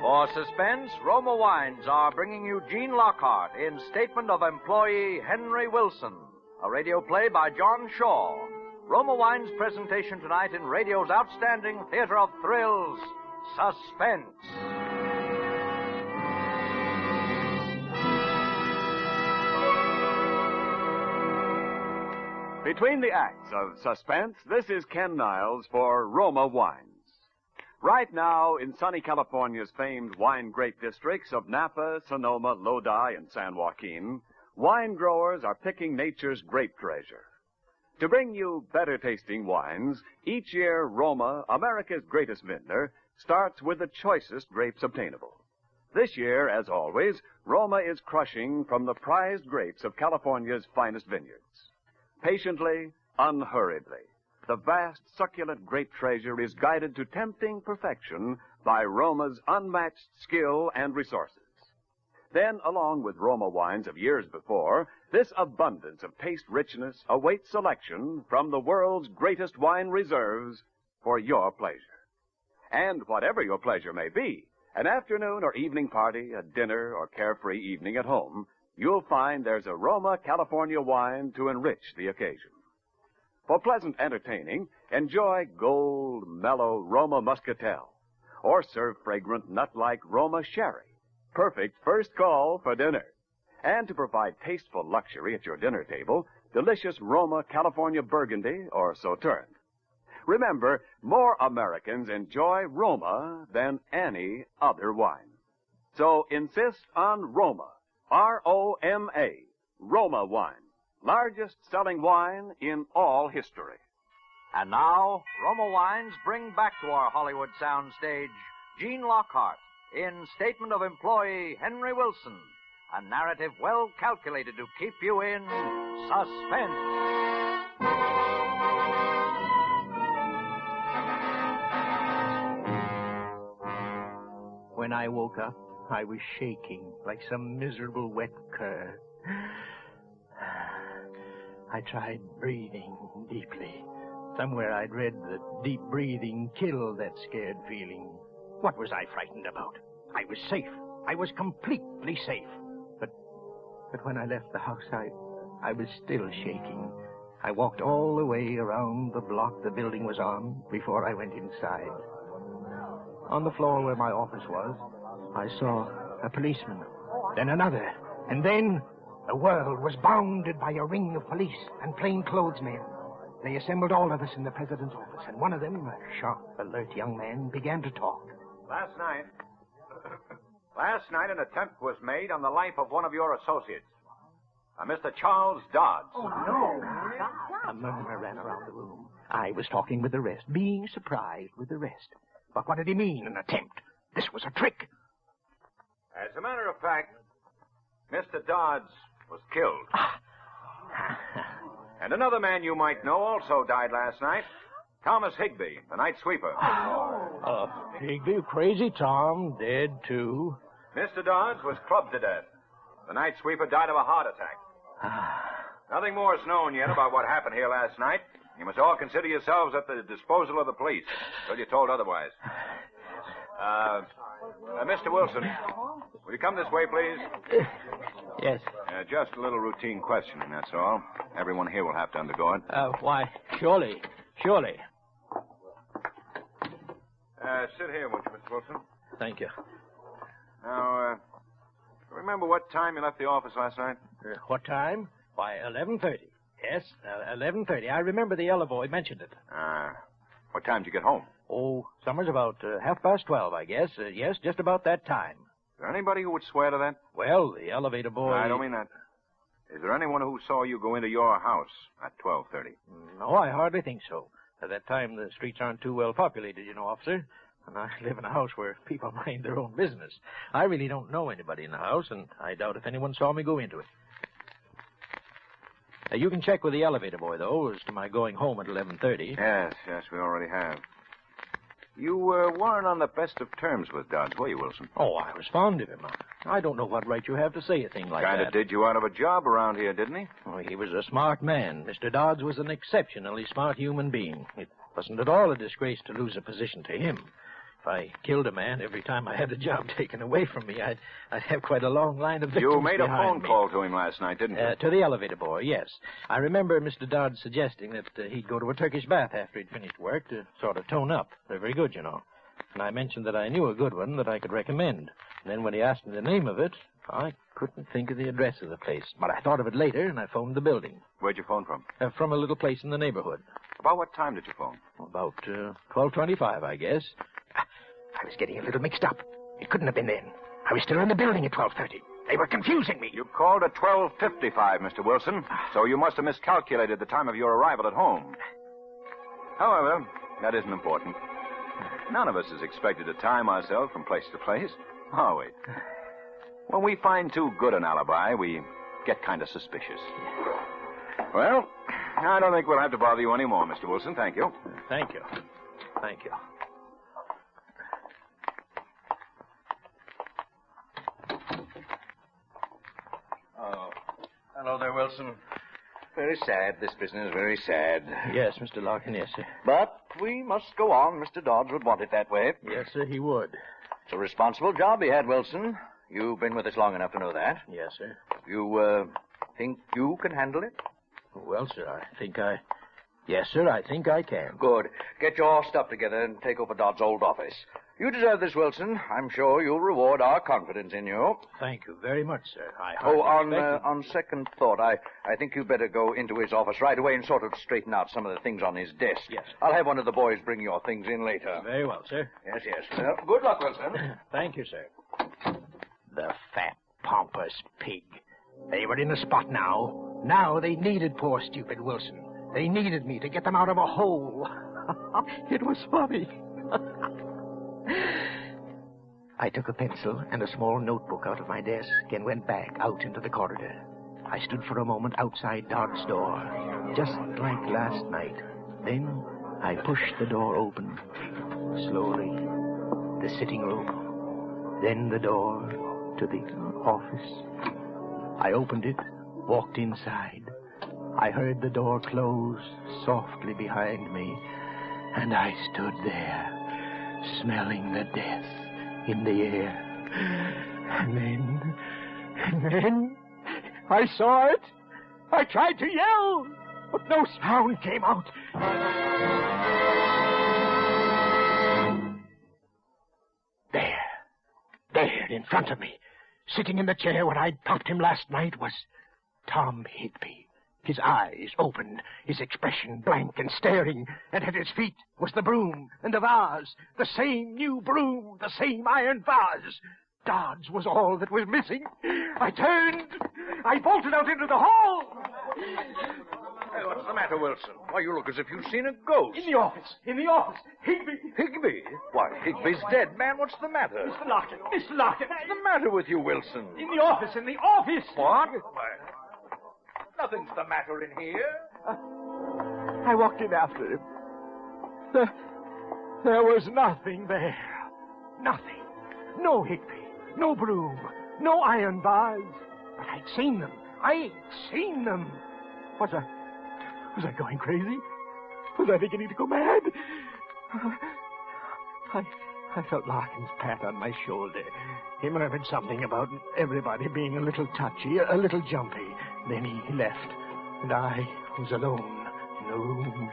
Speaker 17: For suspense, Roma Wines are bringing you Gene Lockhart in Statement of Employee Henry Wilson, a radio play by John Shaw. Roma Wines' presentation tonight in radio's outstanding theater of thrills, Suspense.
Speaker 1: Between the acts of Suspense, this is Ken Niles for Roma Wines. Right now, in sunny California's famed wine grape districts of Napa, Sonoma, Lodi, and San Joaquin, wine growers are picking nature's grape treasure. To bring you better tasting wines, each year Roma, America's greatest vintner, starts with the choicest grapes obtainable. This year, as always, Roma is crushing from the prized grapes of California's finest vineyards. Patiently, unhurriedly, the vast, succulent grape treasure is guided to tempting perfection by Roma's unmatched skill and resources. Then, along with Roma wines of years before, this abundance of taste richness awaits selection from the world's greatest wine reserves for your pleasure. And whatever your pleasure may be, an afternoon or evening party, a dinner or carefree evening at home, you'll find there's a Roma California wine to enrich the occasion. For pleasant entertaining, enjoy gold, mellow Roma Muscatel, or serve fragrant nut-like Roma Sherry, perfect first call for dinner. And to provide tasteful luxury at your dinner table, delicious Roma California Burgundy or Sauterne. Remember, more Americans enjoy Roma than any other wine. So insist on Roma, R-O-M-A, Roma wine. Largest selling wine in all history.
Speaker 17: And now, Roma Wines bring back to our Hollywood soundstage Gene Lockhart in Statement of Employee Henry Wilson, a narrative well calculated to keep you in suspense.
Speaker 2: When I woke up, I was shaking like some miserable wet cur. I tried breathing deeply. Somewhere I'd read that deep breathing killed that scared feeling. What was I frightened about? I was safe. I was completely safe. But when I left the house, I was still shaking. I walked all the way around the block the building was on before I went inside. On the floor where my office was, I saw a policeman, then another, and then the world was bounded by a ring of police and plainclothes men. They assembled all of us in the president's office, and one of them, a sharp, alert young man, began to talk.
Speaker 4: Last night an attempt was made on the life of one of your associates, a Mr. Charles Dodds.
Speaker 2: Oh, no. A murmur ran around the room. I was talking with the rest, being surprised with the rest. But what did he mean, an attempt? This was a trick.
Speaker 4: As a matter of fact, Mr. Dodds was killed. And another man you might know also died last night. Thomas Higbee, the night sweeper.
Speaker 2: Higbee, crazy Tom, dead too.
Speaker 4: Mr. Dodds was clubbed to death. The night sweeper died of a heart attack. Nothing more is known yet about what happened here last night. You must all consider yourselves at the disposal of the police, until you're told otherwise. Mr. Wilson, will you come this way, please?
Speaker 2: Yes.
Speaker 4: Just a little routine questioning, that's all. Everyone here will have to undergo it.
Speaker 2: Why, surely.
Speaker 4: Sit here, won't you, Mr. Wilson?
Speaker 2: Thank you.
Speaker 4: Now, remember what time you left the office last night?
Speaker 2: What time? Why, 11:30. Yes, 11:30. I remember the yellow boy mentioned it.
Speaker 4: What time did you get home?
Speaker 2: Oh, somewhere's about 12:30, I guess. Yes, just about that time.
Speaker 4: Is there anybody who would swear to that?
Speaker 2: Well, the elevator boy...
Speaker 4: No, I don't mean that. Is there anyone who saw you go into your house at 12:30?
Speaker 2: No, I hardly think so. At that time, the streets aren't too well populated, you know, officer.
Speaker 20: And I live in a house where people mind their own business. I really don't know anybody in the house, and I doubt if anyone saw me go into it. You can check with the elevator boy, though, as to my going home at 11:30.
Speaker 4: Yes, we already have. You weren't on the best of terms with Dodds, were you, Wilson?
Speaker 20: Oh, I was fond of him. I don't know what right you have to say a thing like that.
Speaker 4: Kind of did you out of a job around here, didn't he?
Speaker 20: Oh, he was a smart man. Mr. Dodds was an exceptionally smart human being. It wasn't at all a disgrace to lose a position to him. If I killed a man every time I had the job taken away from me, I'd have quite a long line of victims
Speaker 4: You made a
Speaker 20: behind
Speaker 4: phone
Speaker 20: me.
Speaker 4: call to him last night, didn't you?
Speaker 20: To the elevator boy, yes. I remember Mr. Dodds suggesting that he'd go to a Turkish bath after he'd finished work to sort of tone up. They're very good, you know. And I mentioned that I knew a good one that I could recommend. And then when he asked me the name of it, I couldn't think of the address of the place. But I thought of it later, and I phoned the building.
Speaker 4: Where'd you phone from?
Speaker 20: From a little place in the neighborhood.
Speaker 4: About what time did you phone?
Speaker 20: About 12:25, I guess. I was getting a little mixed up. It couldn't have been then. I was still in the building at 12:30. They were confusing me.
Speaker 4: You called at 12:55, Mr. Wilson, so you must have miscalculated the time of your arrival at home. However, that isn't important. None of us is expected to time ourselves from place to place, are we? When we find too good an alibi, we get kind of suspicious. Well, I don't think we'll have to bother you anymore, Mr. Wilson. Thank you.
Speaker 20: Thank you. Thank you.
Speaker 8: Oh, hello there, Wilson. Very sad, this business, very sad.
Speaker 20: Yes, Mr. Larkin, yes, sir.
Speaker 8: But we must go on. Mr. Dodds would want it that way.
Speaker 20: Yes, sir, he would.
Speaker 8: It's a responsible job he had, Wilson. You've been with us long enough to know that.
Speaker 20: Yes, sir.
Speaker 8: You, think you can handle it?
Speaker 20: Well, sir, Yes, sir, I think I can.
Speaker 8: Good. Get your stuff together and take over Dodd's old office. You deserve this, Wilson. I'm sure you'll reward our confidence in you.
Speaker 20: Thank you very much, sir.
Speaker 8: On second thought, I think you'd better go into his office right away and sort of straighten out some of the things on his desk.
Speaker 20: Yes.
Speaker 8: I'll have one of the boys bring your things in later.
Speaker 20: Very well, sir.
Speaker 8: Yes. Good luck, Wilson.
Speaker 20: Thank you, sir. The fat, pompous pig. They were in the spot now. Now they needed poor, stupid Wilson. They needed me to get them out of a hole. It was funny. I took a pencil and a small notebook out of my desk and went back out into the corridor. I stood for a moment outside Dodd's door, just like last night. Then I pushed the door open, slowly. The sitting room, then the door to the office. I opened it, walked inside. I heard the door close softly behind me, and I stood there, smelling the death in the air. And then, I saw it. I tried to yell, but no sound came out. There, in front of me, sitting in the chair where I'd popped him last night, was Tom Higby. His eyes open, his expression blank and staring, and at his feet was the broom and the vase, the same new broom, the same iron vase. Dodds was all that was missing. I turned. I bolted out into the hall.
Speaker 8: Hey, what's the matter, Wilson? Why, you look as if you've seen a ghost.
Speaker 20: In the office. Higby.
Speaker 8: Higby? Why, Higby's dead, man. What's the matter?
Speaker 20: Mr. Larkin.
Speaker 8: What's the matter with you, Wilson?
Speaker 20: In the office.
Speaker 8: What? Why, nothing's the matter in here.
Speaker 20: I walked in after him. There was nothing there. Nothing. No Higby. No broom. No iron bars. But I'd seen them. Was I going crazy? Was I beginning to go mad? I felt Larkin's pat on my shoulder. He murmured something about everybody being a little touchy, a little jumpy. Then he left, and I was alone in the room.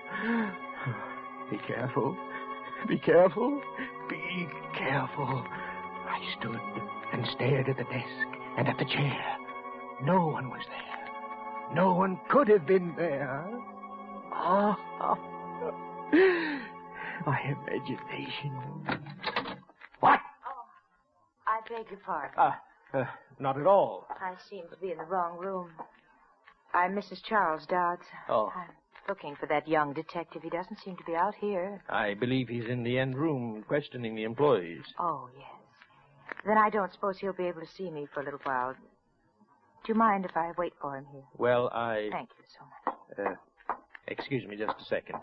Speaker 20: Be careful. Be careful. Be careful. I stood and stared at the desk and at the chair. No one was there. No one could have been there. My imagination. What?
Speaker 12: I beg your pardon.
Speaker 20: Not at all.
Speaker 12: I seem to be in the wrong room. I'm Mrs. Charles Dodds.
Speaker 20: Oh.
Speaker 11: Looking for that young detective. He doesn't seem to be out here.
Speaker 20: I believe he's in the end room questioning the employees.
Speaker 11: Oh, yes. Then I don't suppose he'll be able to see me for a little while. Do you mind if I wait for him here?
Speaker 20: Well,
Speaker 11: Thank you so much.
Speaker 20: Excuse me just a second.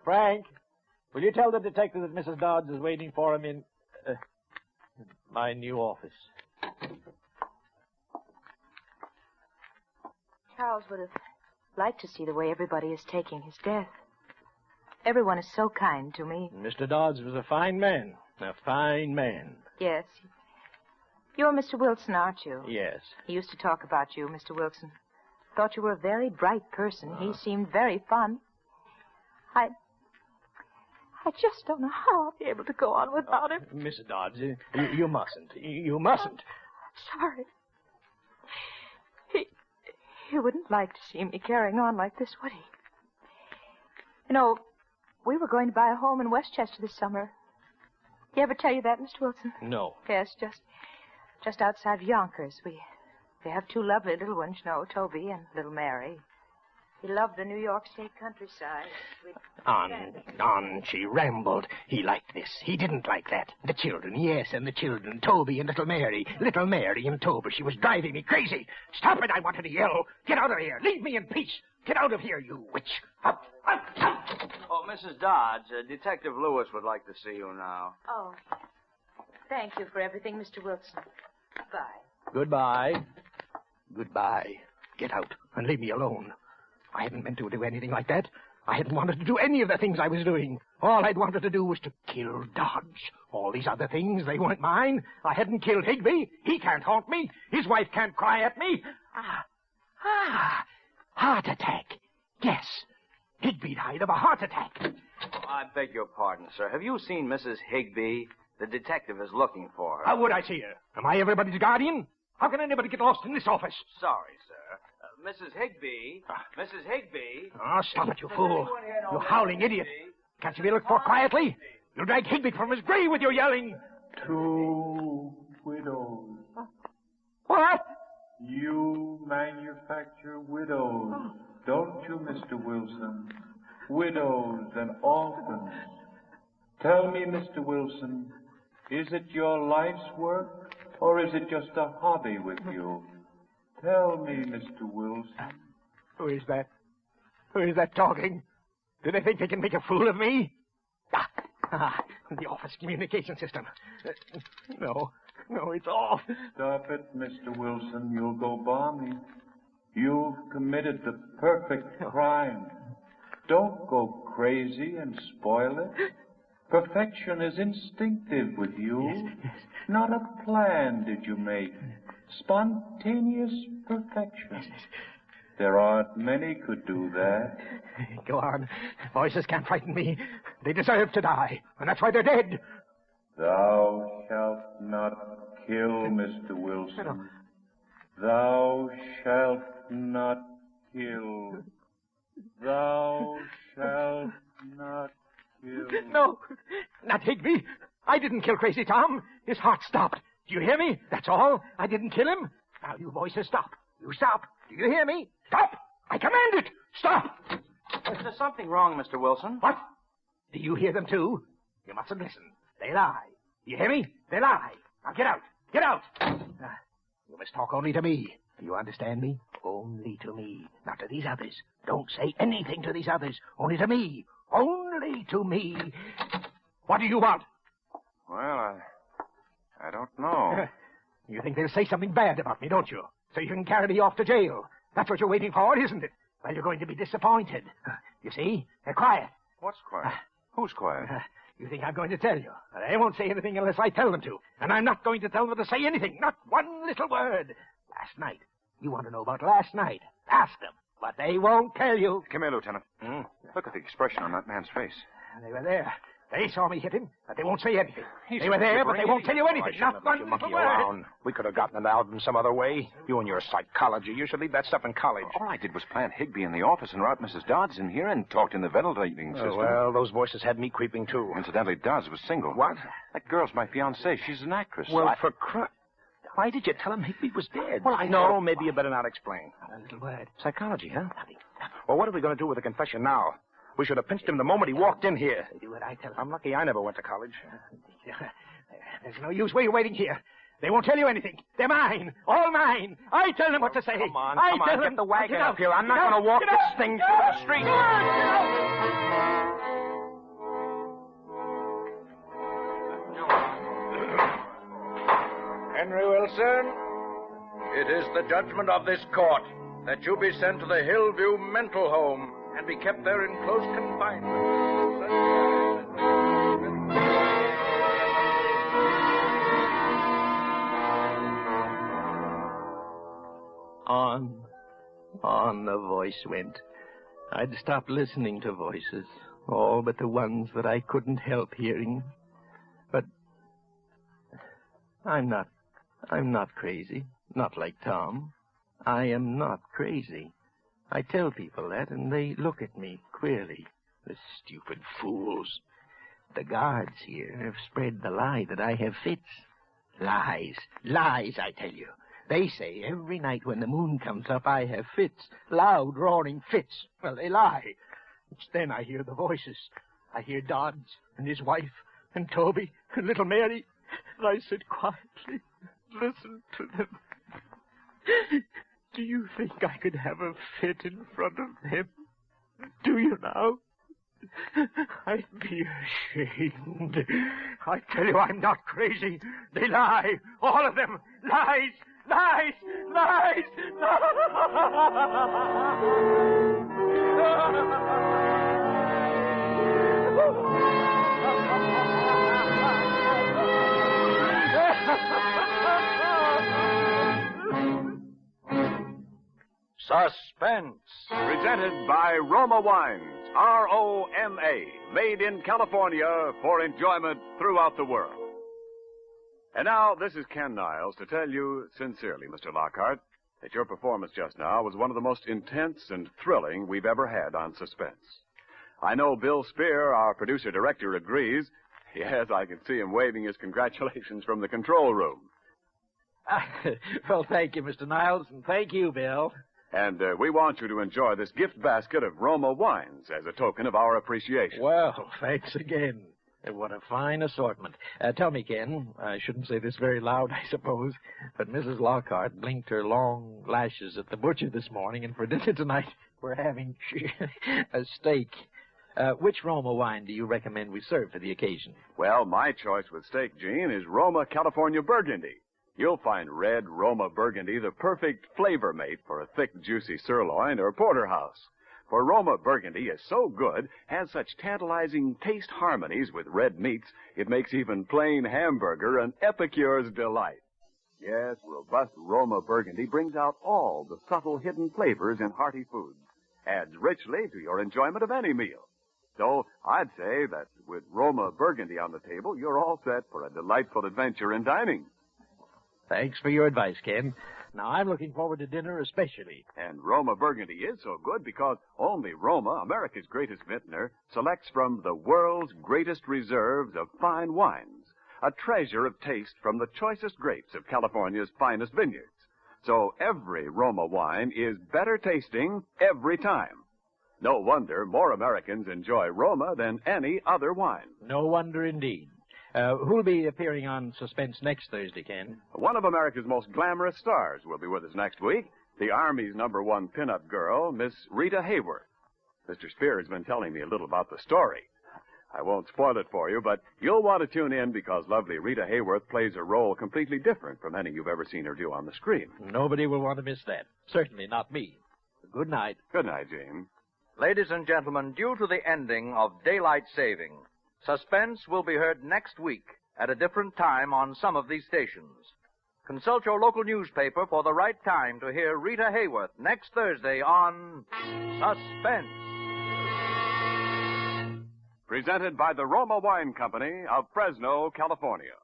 Speaker 20: Frank, will you tell the detective that Mrs. Dodds is waiting for him in my new office?
Speaker 11: Charles would have liked to see the way everybody is taking his death. Everyone is so kind to me.
Speaker 20: Mr. Dodds was a fine man. A fine man.
Speaker 11: Yes. You're Mr. Wilson, aren't you?
Speaker 20: Yes.
Speaker 11: He used to talk about you, Mr. Wilson. Thought you were a very bright person. He seemed very fun. I just don't know how I'll be able to go on without him.
Speaker 20: Mrs. Dodds, you mustn't. You mustn't.
Speaker 11: Sorry. He wouldn't like to see me carrying on like this, would he? You know, we were going to buy a home in Westchester this summer. Did he ever tell you that, Mr. Wilson?
Speaker 20: No.
Speaker 11: Yes, just outside of Yonkers. We have two lovely little ones, you know, Toby and little Mary. He loved the New York State countryside.
Speaker 2: On, she rambled. He liked this. He didn't like that. The children, yes, and the children, Toby and little Mary. Little Mary and Toby. She was driving me crazy. Stop it, I wanted to yell. Get out of here. Leave me in peace. Get out of here, you witch. Up, up, up.
Speaker 8: Oh, Mrs. Dodds, Detective Lewis would like to see you now.
Speaker 11: Oh, thank you for everything, Mr. Wilson. Bye.
Speaker 20: Goodbye.
Speaker 2: Goodbye. Get out and leave me alone. I hadn't meant to do anything like that. I hadn't wanted to do any of the things I was doing. All I'd wanted to do was to kill Dodge. All these other things, they weren't mine. I hadn't killed Higby. He can't haunt me. His wife can't cry at me. Heart attack. Yes. Higby died of a heart attack.
Speaker 8: I beg your pardon, sir. Have you seen Mrs. Higby? The detective is looking for her.
Speaker 2: How would I see her? Am I everybody's guardian? How can anybody get lost in this office?
Speaker 8: Sorry, sir. Mrs. Higby. Mrs. Higby.
Speaker 2: Oh, stop it, you fool. You howling idiot. Can't you be looked for quietly? You'll drag Higby from his grave with your yelling.
Speaker 13: 2 widows.
Speaker 2: What?
Speaker 13: You manufacture widows, don't you, Mr. Wilson? Widows and orphans. Tell me, Mr. Wilson, is it your life's work, or is it just a hobby with you? Tell me, Mr. Wilson.
Speaker 2: Who is that? Who is that talking? Do they think they can make a fool of me? The office communication system. No, it's off.
Speaker 13: Stop it, Mr. Wilson. You'll go balmy. You've committed the perfect crime. Don't go crazy and spoil it. Perfection is instinctive with you.
Speaker 2: Yes.
Speaker 13: Not a plan did you make. Spontaneous perfection.
Speaker 2: Yes.
Speaker 13: There aren't many could do that.
Speaker 2: Go on. Voices can't frighten me. They deserve to die, and that's why they're dead.
Speaker 13: Thou shalt not kill, Mr. Wilson.
Speaker 2: No.
Speaker 13: Thou shalt not kill. Thou shalt not kill.
Speaker 2: No, not Higby. I didn't kill Crazy Tom. His heart stopped. Do you hear me? That's all. I didn't kill him. Now, you voices, stop. You stop. Do you hear me? Stop! I command it! Stop!
Speaker 8: Is there something wrong, Mr. Wilson?
Speaker 2: What? Do you hear them, too? You mustn't listen. They lie. You hear me? They lie. Now, get out. Get out! You must talk only to me. Do you understand me? Only to me. Not to these others. Don't say anything to these others. Only to me. Only to me. What do you want?
Speaker 4: Well, I don't know.
Speaker 2: You think they'll say something bad about me, don't you? So you can carry me off to jail. That's what you're waiting for, isn't it? Well, you're going to be disappointed. You see? They're quiet.
Speaker 4: What's quiet? Who's quiet?
Speaker 2: You think I'm going to tell you. They won't say anything unless I tell them to. And I'm not going to tell them to say anything. Not one little word. Last night. You want to know about last night. Ask them. But they won't tell you.
Speaker 4: Come here, Lieutenant. Look at the expression on that man's face.
Speaker 2: They were there. They saw me hit him, but they won't say anything. They were there, but they won't tell you anything. Not one little word.
Speaker 6: Around. We could have gotten it out in some other way. You and your psychology. You should leave that stuff in college.
Speaker 4: All I did was plant Higby in the office and route Mrs. Dodds in here and talked in the ventilating system.
Speaker 6: Well, those voices had me creeping, too.
Speaker 4: Incidentally, Dodds was single.
Speaker 6: What?
Speaker 4: That girl's my fiancée. She's an actress.
Speaker 6: Well, why did you tell him Higby was dead? Well, I know. Maybe you better not explain.
Speaker 2: A little word.
Speaker 6: Psychology, huh?
Speaker 2: Nothing.
Speaker 15: Well, what are we going to do with the confession now? We should have pinched him the moment he walked in here.
Speaker 2: Do what I tell him.
Speaker 15: I'm lucky I never went to college.
Speaker 2: There's no use. Why are you waiting here? They won't tell you anything. They're mine. All mine. I tell them what to say.
Speaker 15: Come on,
Speaker 2: tell them.
Speaker 15: Get the wagon
Speaker 2: Get out.
Speaker 15: up here. I'm not
Speaker 2: Get
Speaker 15: going to walk
Speaker 2: Get
Speaker 15: this
Speaker 2: out.
Speaker 15: thing
Speaker 2: Get
Speaker 15: through
Speaker 2: out.
Speaker 15: the street.
Speaker 2: Get out.
Speaker 8: Henry Wilson, it is the judgment of this court that you be sent to the Hillview Mental Home and be kept there in close confinement.
Speaker 2: On the voice went. I'd stopped listening to voices, all but the ones that I couldn't help hearing. But I'm not crazy. Not like Tom. I am not crazy. I tell people that, and they look at me queerly. The stupid fools. The guards here have spread the lie that I have fits. Lies. Lies, I tell you. They say every night when the moon comes up, I have fits. Loud, roaring fits. Well, they lie. It's then I hear the voices. I hear Dodds and his wife and Toby and little Mary. And I sit quietly, listen to them. Do you think I could have a fit in front of them? Do you now? I'd be ashamed. I tell you, I'm not crazy. They lie. All of them. Lies. Lies. Lies.
Speaker 17: Suspense.
Speaker 1: Presented by Roma Wines, R-O-M-A, made in California for enjoyment throughout the world. And now, this is Ken Niles to tell you sincerely, Mr. Lockhart, that your performance just now was one of the most intense and thrilling we've ever had on Suspense. I know Bill Spear, our producer-director, agrees. Yes, I can see him waving his congratulations from the control room.
Speaker 20: Well, thank you, Mr. Niles, and thank you, Bill.
Speaker 1: And we want you to enjoy this gift basket of Roma wines as a token of our appreciation.
Speaker 20: Well, thanks again. What a fine assortment. Tell me, Ken, I shouldn't say this very loud, I suppose, but Mrs. Lockhart blinked her long lashes at the butcher this morning, and for dinner tonight we're having a steak. Which Roma wine do you recommend we serve for the occasion?
Speaker 1: Well, my choice with steak, Gene, is Roma California Burgundy. You'll find red Roma Burgundy the perfect flavor mate for a thick, juicy sirloin or porterhouse. For Roma Burgundy is so good, has such tantalizing taste harmonies with red meats, it makes even plain hamburger an epicure's delight. Yes, robust Roma Burgundy brings out all the subtle hidden flavors in hearty foods, adds richly to your enjoyment of any meal. So I'd say that with Roma Burgundy on the table, you're all set for a delightful adventure in dining.
Speaker 20: Thanks for your advice, Ken. Now, I'm looking forward to dinner especially.
Speaker 1: And Roma Burgundy is so good because only Roma, America's greatest vintner, selects from the world's greatest reserves of fine wines, a treasure of taste from the choicest grapes of California's finest vineyards. So every Roma wine is better tasting every time. No wonder more Americans enjoy Roma than any other wine.
Speaker 20: No wonder indeed. Who'll be appearing on Suspense next Thursday, Ken?
Speaker 1: One of America's most glamorous stars will be with us next week, the Army's #1 pinup girl, Miss Rita Hayworth. Mr. Spear has been telling me a little about the story. I won't spoil it for you, but you'll want to tune in because lovely Rita Hayworth plays a role completely different from any you've ever seen her do on the screen.
Speaker 20: Nobody will want to miss that. Certainly not me. Good night.
Speaker 1: Good night, Gene.
Speaker 17: Ladies and gentlemen, due to the ending of daylight saving, Suspense will be heard next week at a different time on some of these stations. Consult your local newspaper for the right time to hear Rita Hayworth next Thursday on Suspense.
Speaker 1: Presented by the Roma Wine Company of Fresno, California.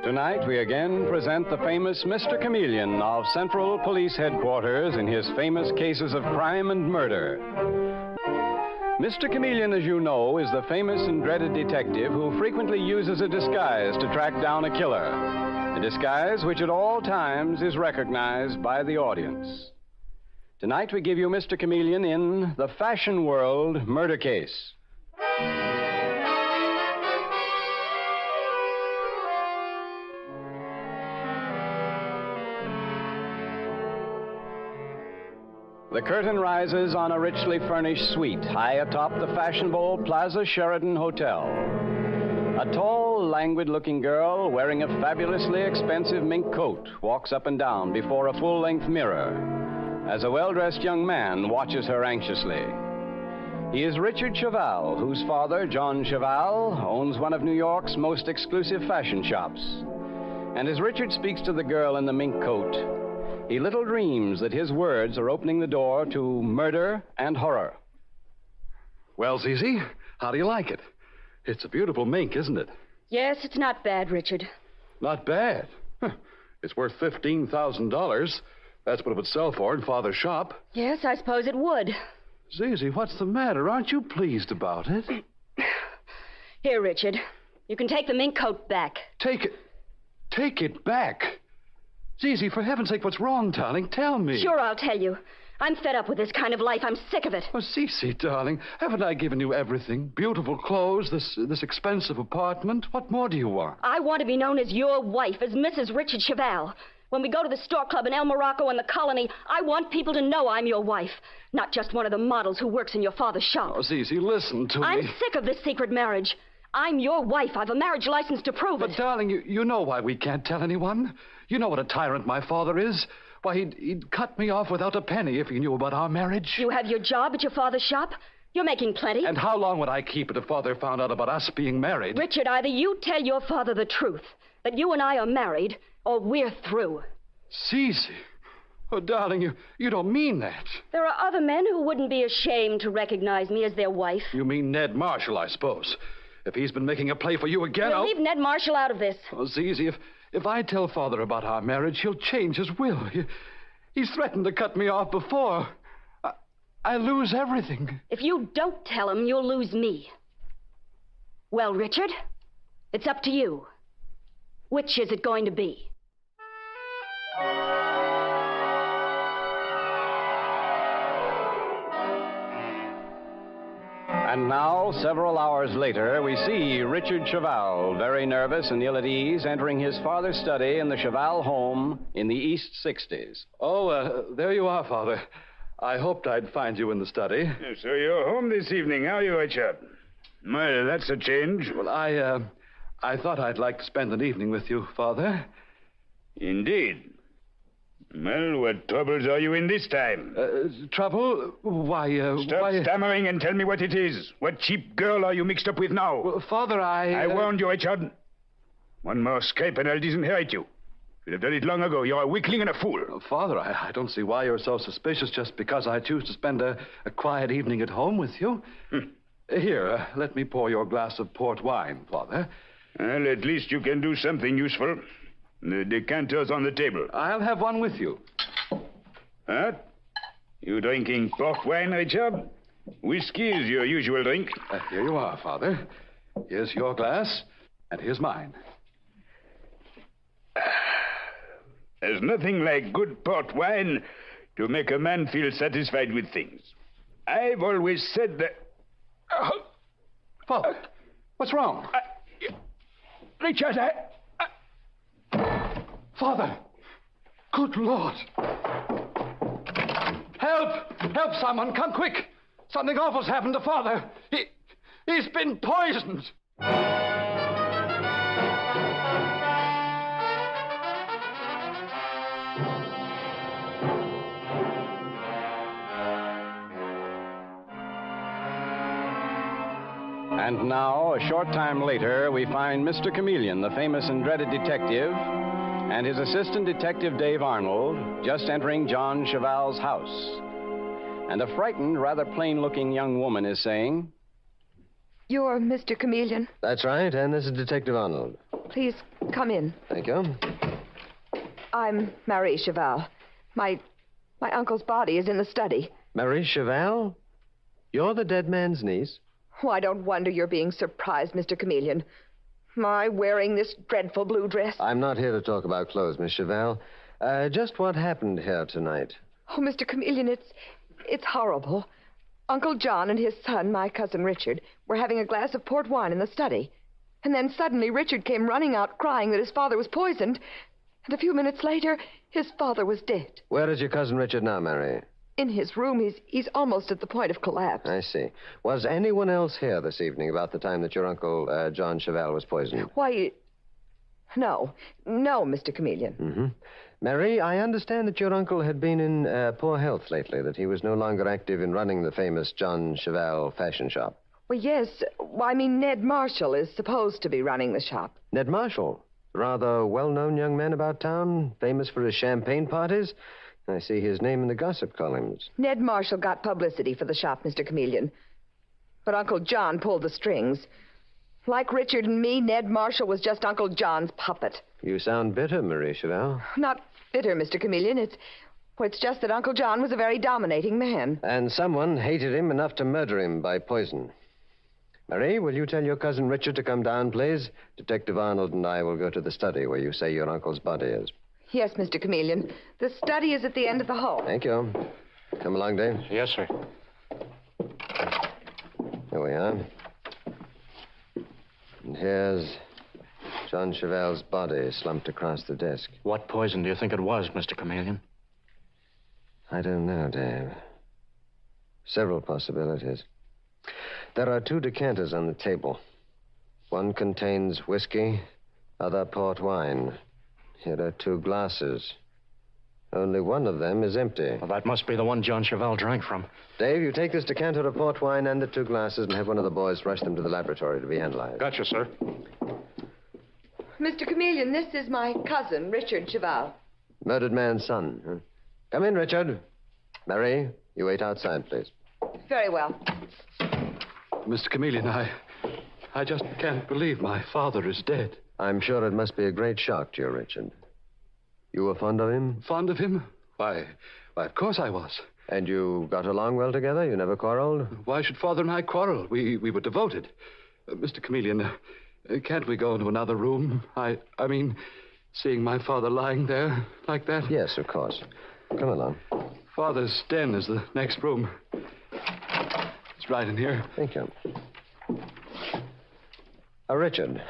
Speaker 14: Tonight, we again present the famous Mr. Chameleon of Central Police Headquarters in his famous cases of crime and murder. Mr. Chameleon, as you know, is the famous and dreaded detective who frequently uses a disguise to track down a killer. A disguise which at all times is recognized by the audience. Tonight, we give you Mr. Chameleon in The Fashion World Murder Case. The curtain rises on a richly furnished suite high atop the fashionable Plaza Sheraton Hotel. A tall, languid-looking girl wearing a fabulously expensive mink coat walks up and down before a full-length mirror as a well-dressed young man watches her anxiously. He is Richard Cheval, whose father, John Cheval, owns one of New York's most exclusive fashion shops. And as Richard speaks to the girl in the mink coat, he little dreams that his words are opening the door to murder and horror.
Speaker 22: Well, Zizi, how do you like it? It's a beautiful mink, isn't it?
Speaker 23: Yes, it's not bad, Richard.
Speaker 22: Not bad. Huh. It's worth $15,000. That's what it would sell for in Father's shop.
Speaker 23: Yes, I suppose it would.
Speaker 22: Zizi, what's the matter? Aren't you pleased about it?
Speaker 23: Here, Richard. You can take the mink coat back.
Speaker 22: Take it back? Zizi, for heaven's sake, what's wrong, darling? Tell me.
Speaker 23: Sure, I'll tell you. I'm fed up with this kind of life. I'm sick of it.
Speaker 22: Oh, Zizi, darling, haven't I given you everything? Beautiful clothes, this expensive apartment. What more do you want?
Speaker 23: I want to be known as your wife, as Mrs. Richard Cheval. When we go to the Stork Club in El Morocco and the Colony, I want people to know I'm your wife, not just one of the models who works in your father's shop.
Speaker 22: Oh, Zizi, listen to me.
Speaker 23: I'm sick of this secret marriage. I'm your wife. I've a marriage license to prove it.
Speaker 22: But, darling, you know why we can't tell anyone. You know what a tyrant my father is. Why, he'd cut me off without a penny if he knew about our marriage.
Speaker 23: You have your job at your father's shop? You're making plenty.
Speaker 22: And how long would I keep it if Father found out about us being married?
Speaker 23: Richard, either you tell your father the truth, that you and I are married, or we're through.
Speaker 22: Zizi. Oh, darling, you don't mean that.
Speaker 23: There are other men who wouldn't be ashamed to recognize me as their wife.
Speaker 22: You mean Ned Marshall, I suppose. If he's been making a play for you again,
Speaker 23: We'll leave Ned Marshall out of this.
Speaker 22: Oh, Zizi, if I tell Father about our marriage, he'll change his will. He's threatened to cut me off before. I lose everything.
Speaker 23: If you don't tell him, you'll lose me. Well, Richard, it's up to you. Which is it going to be?
Speaker 14: And now, several hours later, we see Richard Cheval, very nervous and ill at ease, entering his father's study in the Cheval home in the East 60s.
Speaker 22: Oh, there you are, Father. I hoped I'd find you in the study.
Speaker 24: So you're home this evening, are you, Richard? Well, that's a change.
Speaker 22: Well, I thought I'd like to spend an evening with you, Father.
Speaker 24: Indeed. Well, what troubles are you in this time?
Speaker 22: Trouble?
Speaker 24: Stop stammering and tell me what it is. What cheap girl are you mixed up with now?
Speaker 22: Well, Father, I
Speaker 24: warned you, Richard. One more scrape and I'll disinherit you. You'd have done it long ago. You're a weakling and a fool.
Speaker 22: Father, I don't see why you're so suspicious just because I choose to spend a quiet evening at home with you. Here, let me pour your glass of port wine, Father.
Speaker 24: Well, at least you can do something useful. The decanter's on the table.
Speaker 22: I'll have one with you.
Speaker 24: What? You drinking port wine, Richard? Whiskey is your usual drink.
Speaker 22: Here you are, Father. Here's your glass, and here's mine.
Speaker 24: There's nothing like good port wine to make a man feel satisfied with things. I've always said that...
Speaker 22: Father, what's wrong?
Speaker 24: Richard,
Speaker 22: Father! Good Lord! Help! Help, someone! Come quick! Something awful's happened to Father. He's been poisoned!
Speaker 14: And now, a short time later, we find Mr. Chameleon, the famous and dreaded detective, and his assistant detective, Dave Arnold, just entering John Cheval's house. And a frightened, rather plain-looking young woman is saying,
Speaker 25: You're Mr. Chameleon.
Speaker 26: That's right, and this is Detective Arnold.
Speaker 7: Please come in.
Speaker 3: Thank you.
Speaker 7: I'm Marie Cheval. My uncle's body is in the study.
Speaker 3: Marie Cheval? You're the dead man's niece?
Speaker 7: Oh, I don't wonder you're being surprised, Mr. Chameleon. My wearing this dreadful blue dress.
Speaker 3: I'm not here to talk about clothes, Miss Cheval. Just what happened here tonight?
Speaker 7: Oh, Mr. Chameleon, it's horrible. Uncle John and his son, my cousin Richard, were having a glass of port wine in the study. And then suddenly Richard came running out crying that his father was poisoned. And a few minutes later, his father was dead.
Speaker 3: Where is your cousin Richard now, Mary?
Speaker 7: In his room. He's almost at the point of collapse.
Speaker 3: I see. Was anyone else here this evening about the time that your uncle, John Cheval, was poisoned?
Speaker 7: Why, no, Mr. Chameleon.
Speaker 3: Mm-hmm. Mary, I understand that your uncle had been in poor health lately, that he was no longer active in running the famous John Cheval fashion shop.
Speaker 7: Well, yes. I mean, Ned Marshall is supposed to be running the shop.
Speaker 3: Ned Marshall? Rather well-known young man about town, famous for his champagne parties? I see his name in the gossip columns.
Speaker 7: Ned Marshall got publicity for the shop, Mr. Chameleon. But Uncle John pulled the strings. Like Richard and me, Ned Marshall was just Uncle John's puppet.
Speaker 3: You sound bitter, Marie Cheval.
Speaker 7: Not bitter, Mr. Chameleon. It's just that Uncle John was a very dominating man.
Speaker 3: And someone hated him enough to murder him by poison. Marie, will you tell your cousin Richard to come down, please? Detective Arnold and I will go to the study where you say your uncle's body is.
Speaker 7: Yes, Mr. Chameleon. The study is at the end of the hall.
Speaker 3: Thank you. Come along, Dave.
Speaker 20: Yes, sir.
Speaker 3: Here we are. And here's John Cheval's body slumped across the desk.
Speaker 20: What poison do you think it was, Mr. Chameleon?
Speaker 3: I don't know, Dave. Several possibilities. There are 2 decanters on the table. One contains whiskey, other port wine. Here are 2 glasses. Only one of them is empty.
Speaker 20: Well, that must be the one John Cheval drank from.
Speaker 3: Dave, you take this decanter of port wine and the 2 glasses and have one of the boys rush them to the laboratory to be analyzed.
Speaker 20: Gotcha, sir.
Speaker 7: Mr. Chameleon, this is my cousin, Richard Cheval.
Speaker 3: Murdered man's son, huh? Come in, Richard. Mary, you wait outside, please.
Speaker 7: Very well.
Speaker 22: Mr. Chameleon, I just can't believe my father is dead.
Speaker 3: I'm sure it must be a great shock to you, Richard. You were fond of him?
Speaker 22: Fond of him? Why, of course I was.
Speaker 3: And you got along well together? You never quarreled?
Speaker 22: Why should Father and I quarrel? We were devoted. Mr. Chameleon, can't we go into another room? I mean, seeing my father lying there like that?
Speaker 3: Yes, of course. Come along.
Speaker 22: Father's den is the next room. It's right in here.
Speaker 3: Thank you. Richard,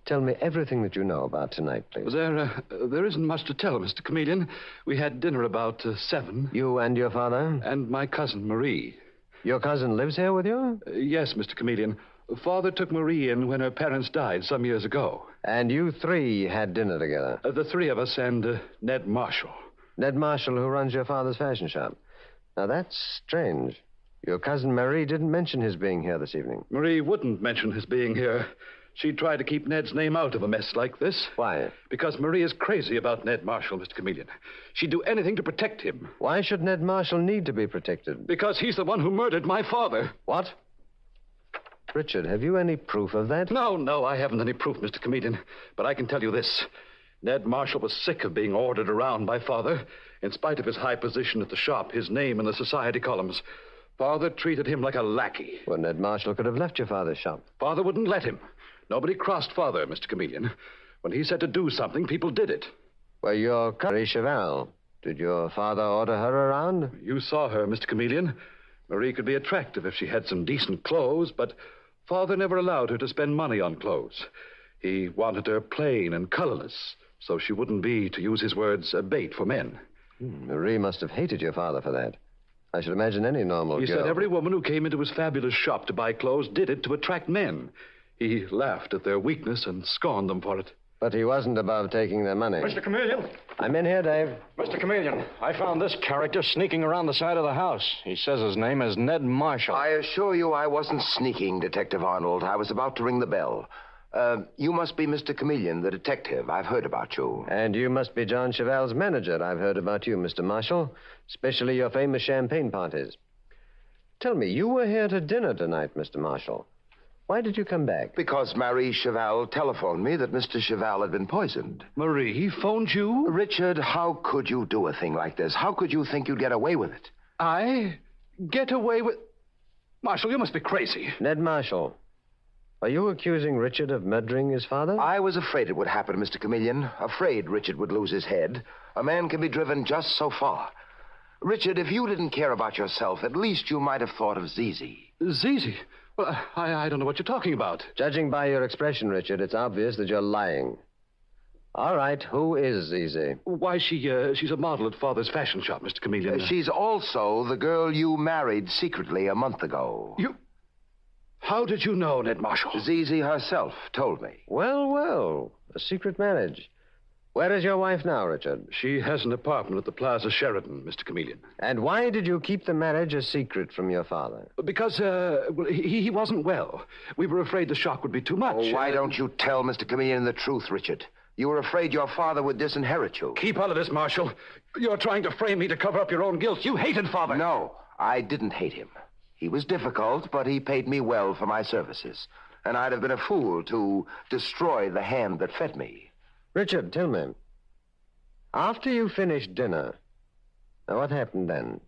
Speaker 3: tell me everything that you know about tonight, please.
Speaker 22: There isn't much to tell, Mr. Chameleon. We had dinner about 7.
Speaker 3: You and your father?
Speaker 22: And my cousin, Marie.
Speaker 3: Your cousin lives here with you?
Speaker 22: Yes, Mr. Chameleon. Father took Marie in when her parents died some years ago.
Speaker 3: And you 3 had dinner together?
Speaker 22: The 3 of us and Ned Marshall.
Speaker 3: Ned Marshall, who runs your father's fashion shop. Now, that's strange. Your cousin Marie didn't mention his being here this evening.
Speaker 22: Marie wouldn't mention his being here. She'd try to keep Ned's name out of a mess like this.
Speaker 3: Why?
Speaker 22: Because Marie is crazy about Ned Marshall, Mr. Chameleon. She'd do anything to protect him.
Speaker 3: Why should Ned Marshall need to be protected?
Speaker 22: Because he's the one who murdered my father.
Speaker 3: What? Richard, have you any proof of that?
Speaker 22: No, I haven't any proof, Mr. Chameleon. But I can tell you this. Ned Marshall was sick of being ordered around by Father. In spite of his high position at the shop, his name in the society columns, Father treated him like a lackey.
Speaker 3: Well, Ned Marshall could have left your father's shop.
Speaker 22: Father wouldn't let him. Nobody crossed Father, Mr. Chameleon. When he said to do something, people did it.
Speaker 3: Well, your Marie Cheval, did your father order her around?
Speaker 22: You saw her, Mr. Chameleon. Marie could be attractive if she had some decent clothes, but Father never allowed her to spend money on clothes. He wanted her plain and colorless, so she wouldn't be, to use his words, a bait for men.
Speaker 3: Marie must have hated your father for that. I should imagine any normal
Speaker 22: He
Speaker 3: girl...
Speaker 22: said every woman who came into his fabulous shop to buy clothes did it to attract men. He laughed at their weakness and scorned them for it.
Speaker 3: But he wasn't above taking their money.
Speaker 5: Mr. Chameleon.
Speaker 3: I'm in here, Dave.
Speaker 5: Mr. Chameleon, I found this character sneaking around the side of the house. He says his name is Ned Marshall.
Speaker 16: I assure you I wasn't sneaking, Detective Arnold. I was about to ring the bell. You must be Mr. Chameleon, the detective. I've heard about you.
Speaker 3: And you must be John Cheval's manager. I've heard about you, Mr. Marshall, especially your famous champagne parties. Tell me, you were here to dinner tonight, Mr. Marshall.
Speaker 9: Why did you come back?
Speaker 16: Because Marie Cheval telephoned me that Mr. Cheval had been poisoned.
Speaker 22: Marie phoned you?
Speaker 16: Richard, how could you do a thing like this? How could you think you'd get away with it?
Speaker 22: I get away with... Marshal, you must be crazy.
Speaker 9: Ned Marshall, are you accusing Richard of murdering his father?
Speaker 16: I was afraid it would happen, Mr. Chameleon. Afraid Richard would lose his head. A man can be driven just so far. Richard, if you didn't care about yourself, at least you might have thought of Zizi.
Speaker 22: Zizi? Well, I don't know what you're talking about.
Speaker 9: Judging by your expression, Richard, it's obvious that you're lying. All right, who is Zizi?
Speaker 22: Why, she's a model at Father's fashion shop, Mr. Chameleon.
Speaker 16: She's also the girl you married secretly a month ago.
Speaker 22: You... How did you know, Ned Marshall?
Speaker 16: Zizi herself told me.
Speaker 9: Well, a secret marriage. Where is your wife now, Richard?
Speaker 22: She has an apartment at the Plaza Sheraton, Mr. Chameleon.
Speaker 9: And why did you keep the marriage a secret from your father?
Speaker 22: Because, he wasn't well. We were afraid the shock would be too much.
Speaker 16: Oh, why don't you tell Mr. Chameleon the truth, Richard? You were afraid your father would disinherit you.
Speaker 22: Keep out of this, Marshal. You're trying to frame me to cover up your own guilt. You hated Father.
Speaker 16: No, I didn't hate him. He was difficult, but he paid me well for my services. And I'd have been a fool to destroy the hand that fed me.
Speaker 9: Richard, tell me. After you finished dinner, what happened then?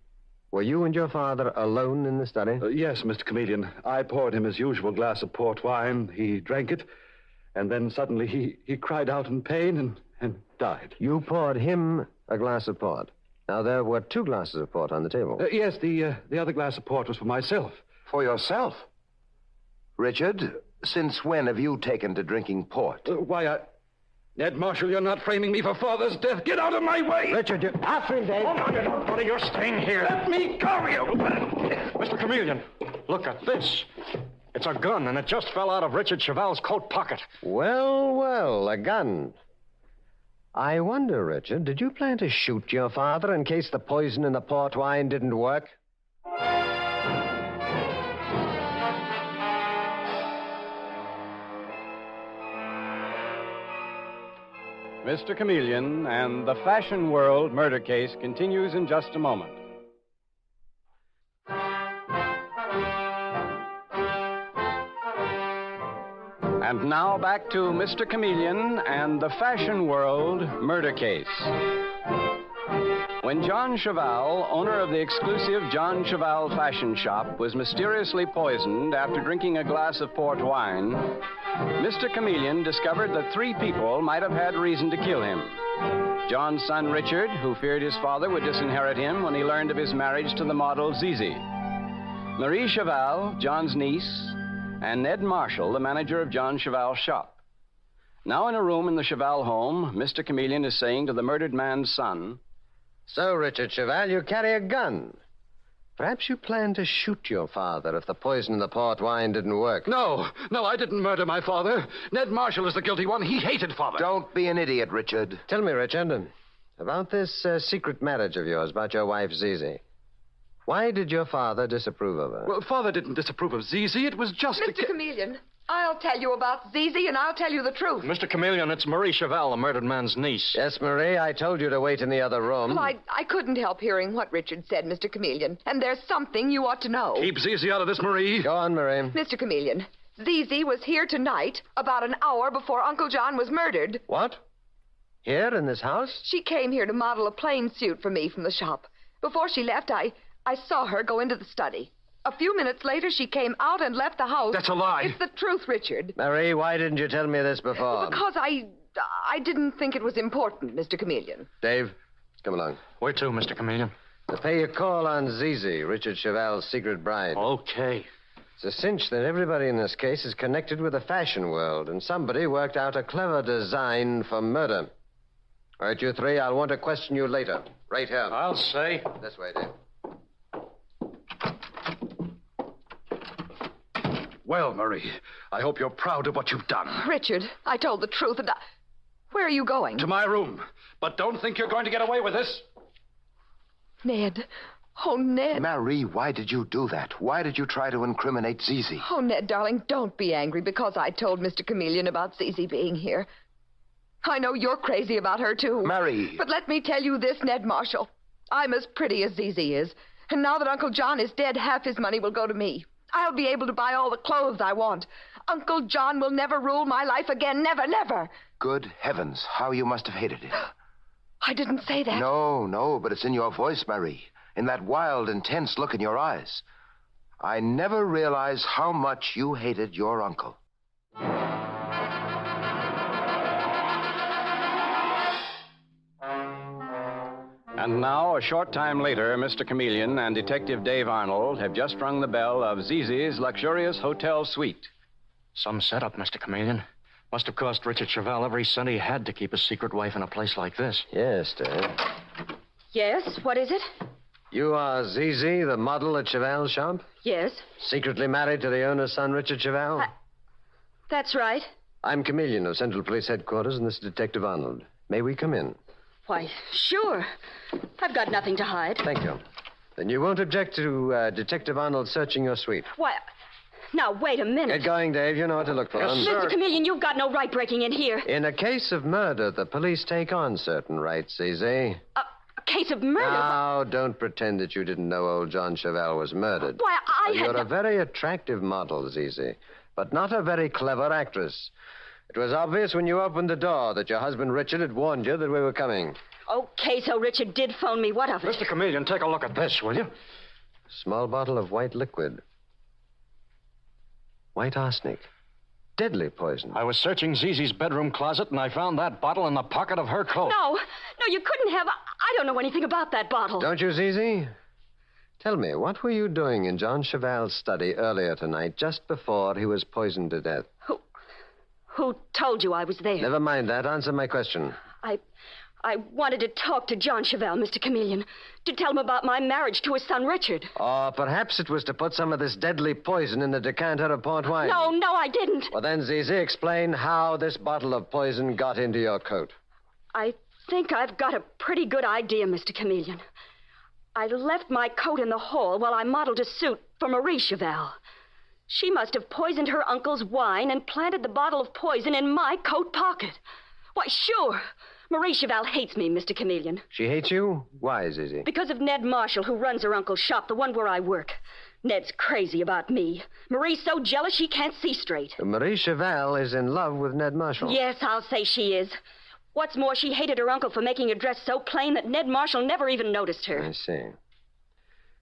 Speaker 9: Were you and your father alone in the study?
Speaker 22: Yes, Mr. Chameleon. I poured him his usual glass of port wine. He drank it. And then suddenly he cried out in pain and died.
Speaker 9: You poured him a glass of port. Now, there were 2 glasses of port on the table.
Speaker 22: Yes, the other glass of port was for myself.
Speaker 16: For yourself? Richard, since when have you taken to drinking port?
Speaker 22: Ned Marshall, you're not framing me for Father's death. Get out of my way!
Speaker 9: Richard, you're after him, Dave.
Speaker 5: Oh, no, you don't, buddy. You're staying here.
Speaker 22: Let me go, you!
Speaker 5: Mr. Chameleon, look at this. It's a gun, and it just fell out of Richard Cheval's coat pocket.
Speaker 9: Well, a gun. I wonder, Richard, did you plan to shoot your father in case the poison in the port wine didn't work?
Speaker 14: Mr. Chameleon and the Fashion World murder case continues in just a moment. And now back to Mr. Chameleon and the Fashion World murder case. When John Cheval, owner of the exclusive John Cheval fashion shop, was mysteriously poisoned after drinking a glass of port wine, Mr. Chameleon discovered that 3 people might have had reason to kill him. John's son Richard, who feared his father would disinherit him when he learned of his marriage to the model Zizi. Marie Cheval, John's niece, and Ned Marshall, the manager of John Cheval's shop. Now in a room in the Cheval home, Mr. Chameleon is saying to the murdered man's son,
Speaker 9: "So, Richard Cheval, you carry a gun. Perhaps you planned to shoot your father if the poison in the port wine didn't work."
Speaker 22: No, I didn't murder my father. Ned Marshall is the guilty one. He hated Father.
Speaker 16: Don't be an idiot, Richard.
Speaker 9: Tell me, Richard, about this secret marriage of yours, about your wife, Zizi. Why did your father disapprove of her?
Speaker 22: Well, Father didn't disapprove of Zizi. It was just...
Speaker 7: Mr. Chameleon, I'll tell you about Zizi, and I'll tell you the truth.
Speaker 5: Mr. Chameleon, it's Marie Cheval, the murdered man's niece.
Speaker 9: Yes, Marie, I told you to wait in the other room.
Speaker 7: Well, I couldn't help hearing what Richard said, Mr. Chameleon, and there's something you ought to know.
Speaker 22: Keep Zizi out of this, Marie.
Speaker 9: Go on, Marie.
Speaker 7: Mr. Chameleon, Zizi was here tonight about an hour before Uncle John was murdered.
Speaker 9: What? Here in this house?
Speaker 7: She came here to model a plain suit for me from the shop. Before she left, I saw her go into the study. A few minutes later, she came out and left the house.
Speaker 22: That's a lie.
Speaker 7: It's the truth, Richard.
Speaker 9: Marie, why didn't you tell me this before?
Speaker 7: Because I didn't think it was important, Mr. Chameleon.
Speaker 9: Dave, come along.
Speaker 5: Where to, Mr. Chameleon?
Speaker 9: To pay your call on Zizi, Richard Cheval's secret bride.
Speaker 5: Okay.
Speaker 9: It's a cinch that everybody in this case is connected with the fashion world, and somebody worked out a clever design for murder. All right, you 3, I'll want to question you later. Right here.
Speaker 5: I'll say.
Speaker 9: This way, Dave.
Speaker 22: Well, Marie, I hope you're proud of what you've done.
Speaker 7: Richard, I told the truth, and Where are you going?
Speaker 22: To my room. But don't think you're going to get away with this.
Speaker 7: Ned. Oh, Ned.
Speaker 16: Marie, why did you do that? Why did you try to incriminate Zizi?
Speaker 7: Oh, Ned, darling, don't be angry because I told Mr. Chameleon about Zizi being here. I know you're crazy about her, too.
Speaker 16: Marie.
Speaker 7: But let me tell you this, Ned Marshall. I'm as pretty as Zizi is. And now that Uncle John is dead, half his money will go to me. I'll be able to buy all the clothes I want. Uncle John will never rule my life again. Never, never.
Speaker 16: Good heavens, how you must have hated it.
Speaker 7: I didn't say that.
Speaker 16: No, but it's in your voice, Marie. In that wild, intense look in your eyes. I never realized how much you hated your uncle.
Speaker 14: And now, a short time later, Mr. Chameleon and Detective Dave Arnold have just rung the bell of Zizi's luxurious hotel suite.
Speaker 2: Some setup, Mr. Chameleon. Must have cost Richard Chevelle every cent he had to keep his secret wife in a place like this.
Speaker 9: Yes, Dave.
Speaker 23: Yes, what is it?
Speaker 9: You are Zizi, the model at Cheval's shop?
Speaker 23: Yes.
Speaker 9: Secretly married to the owner's son, Richard Chevelle?
Speaker 23: That's right.
Speaker 9: I'm Chameleon of Central Police Headquarters, and this is Detective Arnold. May we come in?
Speaker 23: Why, sure. I've got nothing to hide.
Speaker 9: Thank you. Then you won't object to Detective Arnold searching your suite?
Speaker 23: Why, now, wait a minute.
Speaker 9: Get going, Dave. You know what to look for.
Speaker 23: Mr. Chameleon, you've got no right breaking in here.
Speaker 9: In a case of murder, the police take on certain rights, Zizi.
Speaker 23: A case of murder?
Speaker 9: Now, don't pretend that you didn't know old John Chevelle was murdered.
Speaker 23: Why,
Speaker 9: You're a very attractive model, Zizi, but not a very clever actress. It was obvious when you opened the door that your husband Richard had warned you that we were coming.
Speaker 23: Okay, so Richard did phone me. What of it?
Speaker 2: Mr. Chameleon, take a look at this, will you?
Speaker 9: Small bottle of white liquid. White arsenic. Deadly poison.
Speaker 2: I was searching Zizi's bedroom closet, and I found that bottle in the pocket of her coat.
Speaker 23: No, you couldn't have. I don't know anything about that bottle.
Speaker 9: Don't you, Zizi? Tell me, what were you doing in John Cheval's study earlier tonight, just before he was poisoned to death?
Speaker 23: Who told you I was there?
Speaker 9: Never mind that. Answer my question.
Speaker 23: I wanted to talk to John Chevelle, Mr. Chameleon, to tell him about my marriage to his son, Richard.
Speaker 9: Or perhaps it was to put some of this deadly poison in a decanter of port wine.
Speaker 23: No, I didn't.
Speaker 9: Well, then, Zizi, explain how this bottle of poison got into your coat.
Speaker 23: I think I've got a pretty good idea, Mr. Chameleon. I left my coat in the hall while I modeled a suit for Marie Chevelle. She must have poisoned her uncle's wine and planted the bottle of poison in my coat pocket. Why, sure. Marie Chevelle hates me, Mr. Chameleon.
Speaker 9: She hates you? Why, Zizi?
Speaker 23: Because of Ned Marshall, who runs her uncle's shop, the one where I work. Ned's crazy about me. Marie's so jealous she can't see straight.
Speaker 9: Marie Chevelle is in love with Ned Marshall.
Speaker 23: Yes, I'll say she is. What's more, she hated her uncle for making her dress so plain that Ned Marshall never even noticed her.
Speaker 9: I see.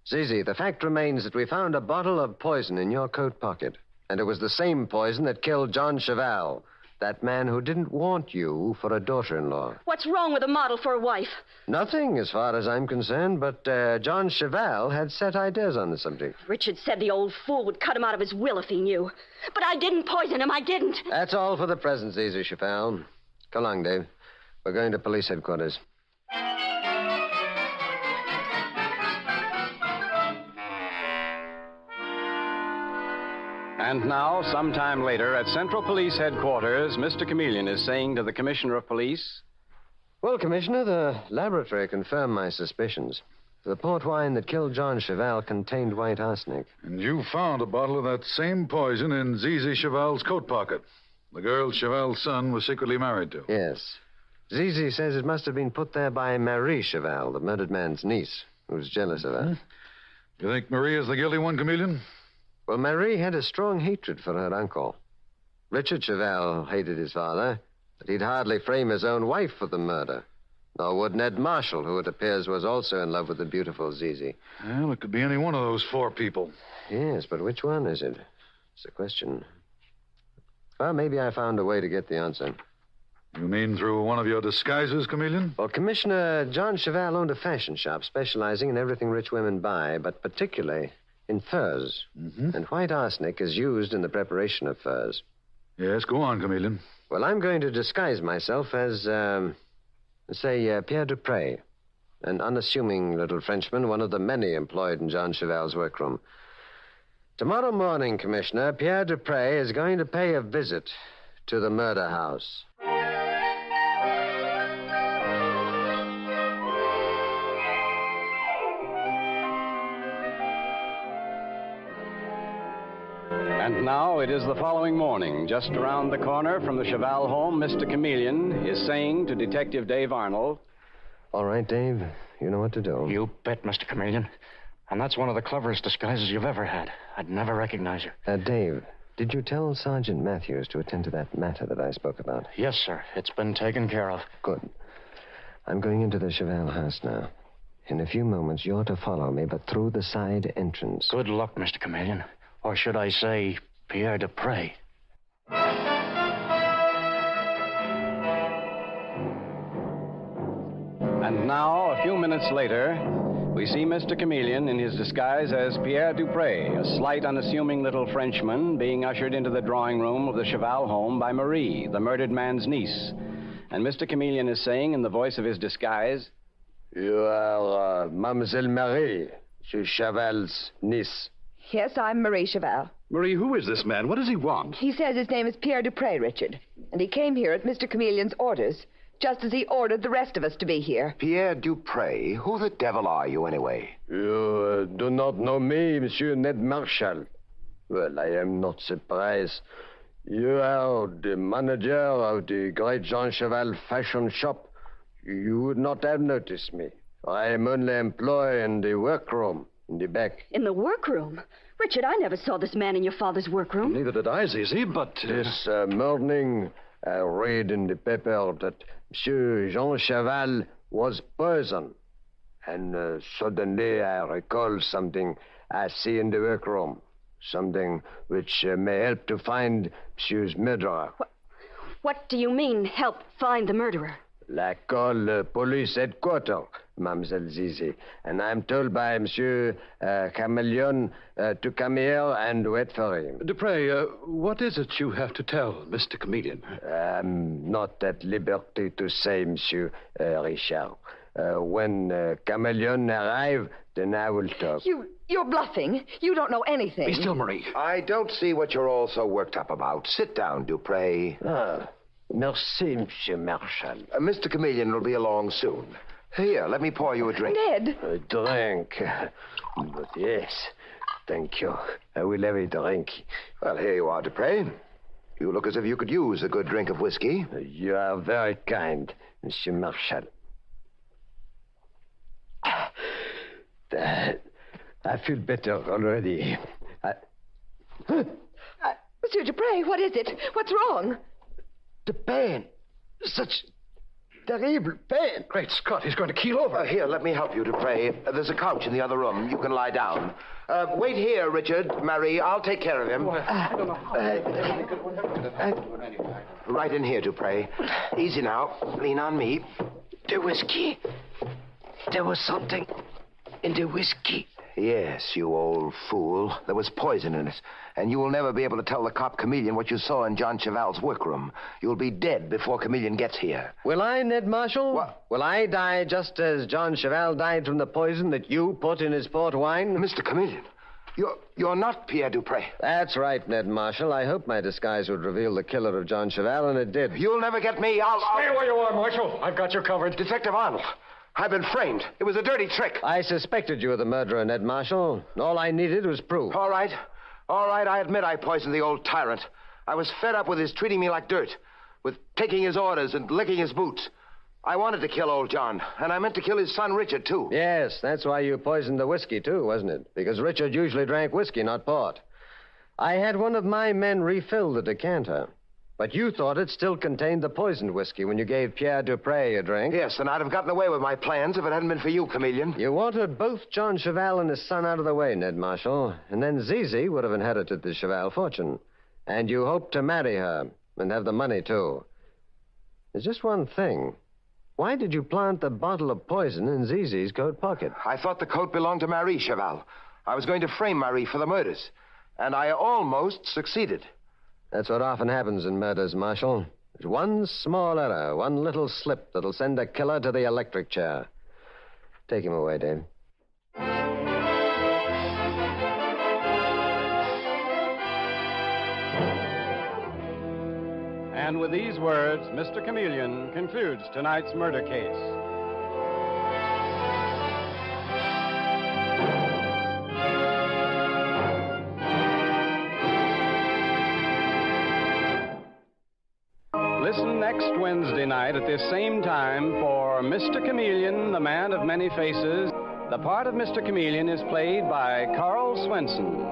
Speaker 9: Zizi, the fact remains that we found a bottle of poison in your coat pocket. And it was the same poison that killed John Chevelle, that man who didn't want you for a daughter-in-law.
Speaker 23: What's wrong with a model for a wife?
Speaker 9: Nothing, as far as I'm concerned, but John Chevelle had set ideas on the subject.
Speaker 23: Richard said the old fool would cut him out of his will if he knew. But I didn't poison him, I didn't.
Speaker 9: That's all for the present, Zizi Chevelle. Come along, Dave. We're going to police headquarters.
Speaker 14: And now, sometime later, at Central Police Headquarters, Mr. Chameleon is saying to the Commissioner of Police...
Speaker 9: Well, Commissioner, the laboratory confirmed my suspicions. The port wine that killed John Chevelle contained white arsenic.
Speaker 22: And you found a bottle of that same poison in Zizi Cheval's coat pocket. The girl Cheval's son was secretly married to.
Speaker 9: Yes. Zizi says it must have been put there by Marie Chevelle, the murdered man's niece, who was jealous of her.
Speaker 22: You think Marie is the guilty one, Chameleon?
Speaker 9: Well, Marie had a strong hatred for her uncle. Richard Chevelle hated his father, but he'd hardly frame his own wife for the murder. Nor would Ned Marshall, who it appears was also in love with the beautiful Zizi.
Speaker 22: Well, it could be any one of those four people.
Speaker 9: Yes, but which one is it? It's a question. Well, maybe I found a way to get the answer.
Speaker 22: You mean through one of your disguises, Chameleon?
Speaker 9: Well, Commissioner, John Chevelle owned a fashion shop specializing in everything rich women buy, but particularly in furs.
Speaker 22: Mm-hmm.
Speaker 9: And white arsenic is used in the preparation of furs.
Speaker 22: Yes, go on, Chameleon.
Speaker 9: Well, I'm going to disguise myself as, Pierre Dupre, an unassuming little Frenchman, one of the many employed in John Cheval's workroom. Tomorrow morning, Commissioner, Pierre Dupre is going to pay a visit to the murder house.
Speaker 14: And now it is the following morning. Just around the corner from the Chevelle home, Mr. Chameleon is saying to Detective Dave Arnold...
Speaker 9: All right, Dave. You know what to do.
Speaker 2: You bet, Mr. Chameleon. And that's one of the cleverest disguises you've ever had. I'd never recognize you.
Speaker 9: Dave, Did you tell Sergeant Matthews to attend to that matter that I spoke about?
Speaker 20: Yes, sir. It's been taken care of.
Speaker 9: Good. I'm going into the Cheval house now. In a few moments, you're to follow me, but through the side entrance.
Speaker 20: Good luck, Mr. Chameleon. Or should I say, Pierre Dupre.
Speaker 14: And now, a few minutes later, we see Mr. Chameleon in his disguise as Pierre Dupre, a slight, unassuming little Frenchman being ushered into the drawing room of the Cheval home by Marie, the murdered man's niece. And Mr. Chameleon is saying in the voice of his disguise,
Speaker 9: You are Mademoiselle Marie, Monsieur Cheval's niece.
Speaker 7: Yes, I'm Marie Cheval.
Speaker 22: Marie, who is this man? What does he want?
Speaker 7: He says his name is Pierre Dupre, Richard. And he came here at Mr. Chameleon's orders, just as he ordered the rest of us to be here.
Speaker 16: Pierre Dupre? Who the devil are you, anyway?
Speaker 9: You do not know me, Monsieur Ned Marshall. Well, I am not surprised. You are the manager of the great Jean Cheval fashion shop. You would not have noticed me. I am only employed in the workroom, in the back.
Speaker 23: In the workroom? Richard, I never saw this man in your father's workroom.
Speaker 22: Neither did I, Zizi, but...
Speaker 9: This morning, I read in the paper that Monsieur Jean Cheval was poisoned. And suddenly I recall something I see in the workroom. Something which may help to find Monsieur's murderer.
Speaker 23: What do you mean, help find the murderer?
Speaker 9: I call police headquarters, Mademoiselle Zizi. And I'm told by Monsieur Chameleon to come here and wait for him.
Speaker 22: Dupre, what is it you have to tell Mr. Chameleon?
Speaker 9: I'm not at liberty to say, Monsieur Richard. When Chameleon arrives, then I will talk.
Speaker 7: You're bluffing. You don't know anything.
Speaker 22: Be still, Marie.
Speaker 16: I don't see what you're all so worked up about. Sit down, Dupre.
Speaker 9: Merci, Monsieur Marshall.
Speaker 16: Mr. Chameleon will be along soon. Here, let me pour you a drink.
Speaker 7: Ned.
Speaker 9: A drink. But yes, thank you. I will have a drink.
Speaker 16: Well, here you are, Dupre. You look as if you could use a good drink of whiskey.
Speaker 9: You are very kind, Monsieur Marshall. I feel better already.
Speaker 7: Monsieur Dupre, what is it? What's wrong?
Speaker 9: The pain. Such terrible pain.
Speaker 22: Great Scott, he's going to keel over.
Speaker 16: Here, let me help you, Dupre. There's a couch in the other room. You can lie down. Wait here, Richard. Marie, I'll take care of him.
Speaker 22: I don't know.
Speaker 16: Right in here, Dupre. Easy now. Lean on me.
Speaker 2: The whiskey. There was something in the whiskey.
Speaker 16: Yes, you old fool. There was poison in it. And you will never be able to tell the cop Chameleon what you saw in John Cheval's workroom. You'll be dead before Chameleon gets here.
Speaker 9: Will I, Ned Marshall?
Speaker 16: What?
Speaker 9: Will I die just as John Cheval died from the poison that you put in his port wine?
Speaker 16: Mr. Chameleon, you're not Pierre Dupre.
Speaker 9: That's right, Ned Marshall. I hope my disguise would reveal the killer of John Cheval, and it did.
Speaker 16: You'll never get me. I'll...
Speaker 20: Stay where you are, Marshal. I've got you covered.
Speaker 16: Detective Arnold. I've been framed. It was a dirty trick.
Speaker 9: I suspected you of the murderer, Ned Marshall. All I needed was proof.
Speaker 16: All right. I admit I poisoned the old tyrant. I was fed up with his treating me like dirt, with taking his orders and licking his boots. I wanted to kill old John, and I meant to kill his son, Richard, too.
Speaker 9: Yes, that's why you poisoned the whiskey, too, wasn't it? Because Richard usually drank whiskey, not port. I had one of my men refill the decanter. But you thought it still contained the poisoned whiskey when you gave Pierre Dupre a drink.
Speaker 16: Yes, and I'd have gotten away with my plans if it hadn't been for you, Chameleon.
Speaker 9: You wanted both John Cheval and his son out of the way, Ned Marshall. And then Zizi would have inherited the Cheval fortune. And you hoped to marry her and have the money, too. There's just one thing. Why did you plant the bottle of poison in Zizi's coat pocket?
Speaker 16: I thought the coat belonged to Marie Cheval. I was going to frame Marie for the murders. And I almost succeeded.
Speaker 9: That's what often happens in murders, Marshal. There's one small error, one little slip that'll send a killer to the electric chair. Take him away, Dave.
Speaker 14: And with these words, Mr. Chameleon concludes tonight's murder case. Listen next Wednesday night at this same time for Mr. Chameleon, the Man of Many Faces. The part of Mr. Chameleon is played by Carl Swenson.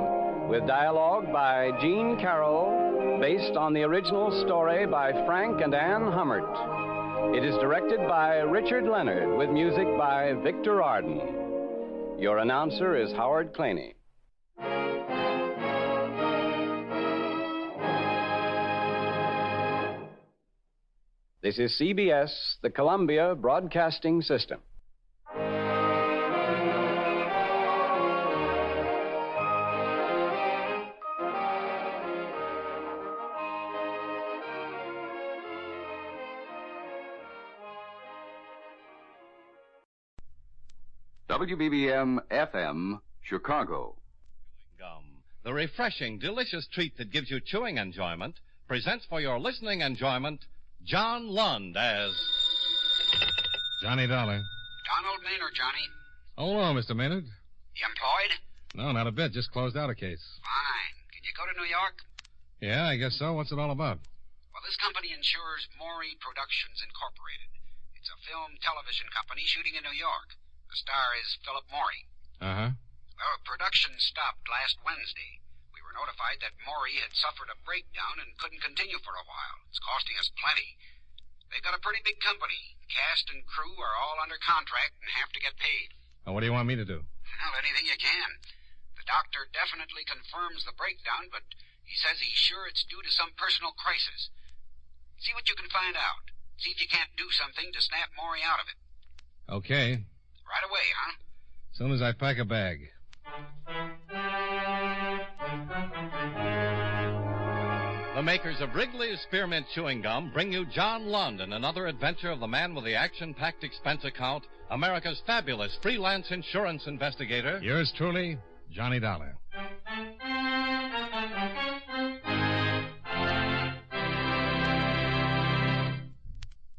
Speaker 14: with dialogue by Gene Carroll, based on the original story by Frank and Ann Hummert. It is directed by Richard Leonard, with music by Victor Arden. Your announcer is Howard Claney. This is CBS, the Columbia Broadcasting System.
Speaker 10: WBBM FM, Chicago.
Speaker 18: Gum, the refreshing, delicious treat that gives you chewing enjoyment, presents for your listening enjoyment John Lund as
Speaker 19: Johnny Dollar.
Speaker 21: Donald Maynard, Johnny.
Speaker 19: Oh, hello, Mr. Maynard.
Speaker 21: You employed?
Speaker 19: No, not a bit. Just closed out a case.
Speaker 21: Fine. Can you go to New York?
Speaker 19: Yeah, I guess so. What's it all about?
Speaker 21: Well, this company insures Maury Productions Incorporated. It's a film television company shooting in New York. The star is Philip Maury.
Speaker 19: Uh-huh.
Speaker 21: Well, production stopped last Wednesday. We were notified that Maury had suffered a breakdown and couldn't continue for a while. It's costing us plenty. They've got a pretty big company. Cast and crew are all under contract and have to get paid.
Speaker 19: Well, what do you want me to do?
Speaker 21: Well, anything you can. The doctor definitely confirms the breakdown, but he says he's sure it's due to some personal crisis. See what you can find out. See if you can't do something to snap Maury out of it.
Speaker 19: Okay.
Speaker 21: Right away, huh?
Speaker 19: As soon as I pack a bag.
Speaker 18: the makers of Wrigley's Spearmint Chewing Gum bring you John Lund and another adventure of the man with the action-packed expense account, America's fabulous freelance insurance investigator.
Speaker 19: Yours truly, Johnny Dollar.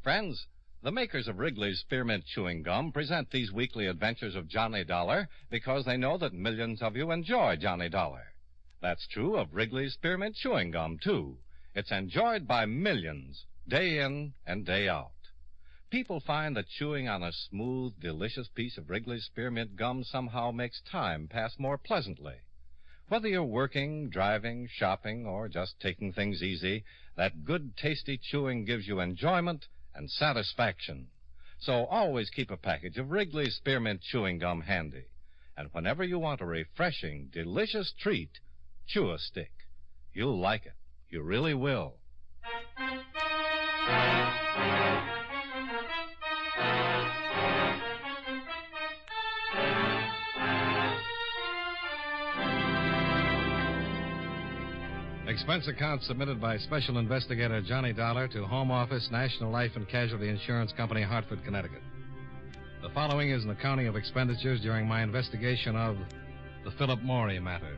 Speaker 18: Friends, the makers of Wrigley's Spearmint Chewing Gum present these weekly adventures of Johnny Dollar because they know that millions of you enjoy Johnny Dollar. That's true of Wrigley's Spearmint Chewing Gum, too. It's enjoyed by millions, day in and day out. People find that chewing on a smooth, delicious piece of Wrigley's Spearmint Gum somehow makes time pass more pleasantly. Whether you're working, driving, shopping, or just taking things easy, that good, tasty chewing gives you enjoyment and satisfaction. So always keep a package of Wrigley's Spearmint Chewing Gum handy. And whenever you want a refreshing, delicious treat, chew a stick. You'll like it. You really will.
Speaker 19: Expense account submitted by Special Investigator Johnny Dollar to Home Office, National Life and Casualty Insurance Company, Hartford, Connecticut. The following is an accounting of expenditures during my investigation of the Philip Maury matter.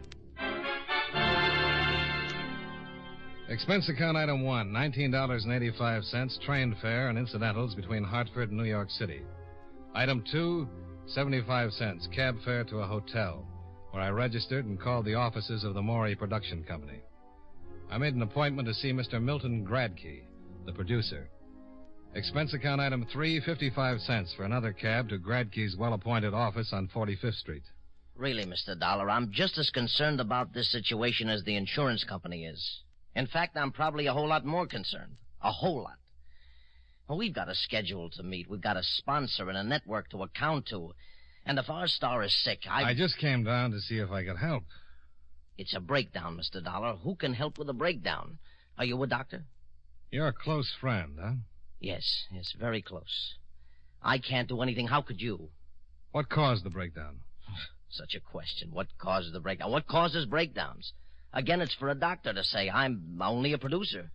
Speaker 19: Expense account item 1, $19.85, train fare and incidentals between Hartford and New York City. Item 2, 75 cents, cab fare to a hotel, where I registered and called the offices of the Maury Production Company. I made an appointment to see Mr. Milton Gradke, the producer. Expense account item 3, 55 cents for another cab to Gradke's well-appointed office on 45th Street.
Speaker 25: Really, Mr. Dollar, I'm just as concerned about this situation as the insurance company is. In fact, I'm probably a whole lot more concerned. A whole lot. Well, we've got a schedule to meet. We've got a sponsor and a network to account to. And if our star is sick,
Speaker 19: I just came down to see if I could help.
Speaker 25: It's a breakdown, Mr. Dollar. Who can help with a breakdown? Are you a doctor?
Speaker 19: You're a close friend, huh?
Speaker 25: Yes, very close. I can't do anything. How could you?
Speaker 19: What caused the breakdown?
Speaker 25: Such a question. What causes the breakdown? What causes breakdowns? Again, it's for a doctor to say. I'm only a producer.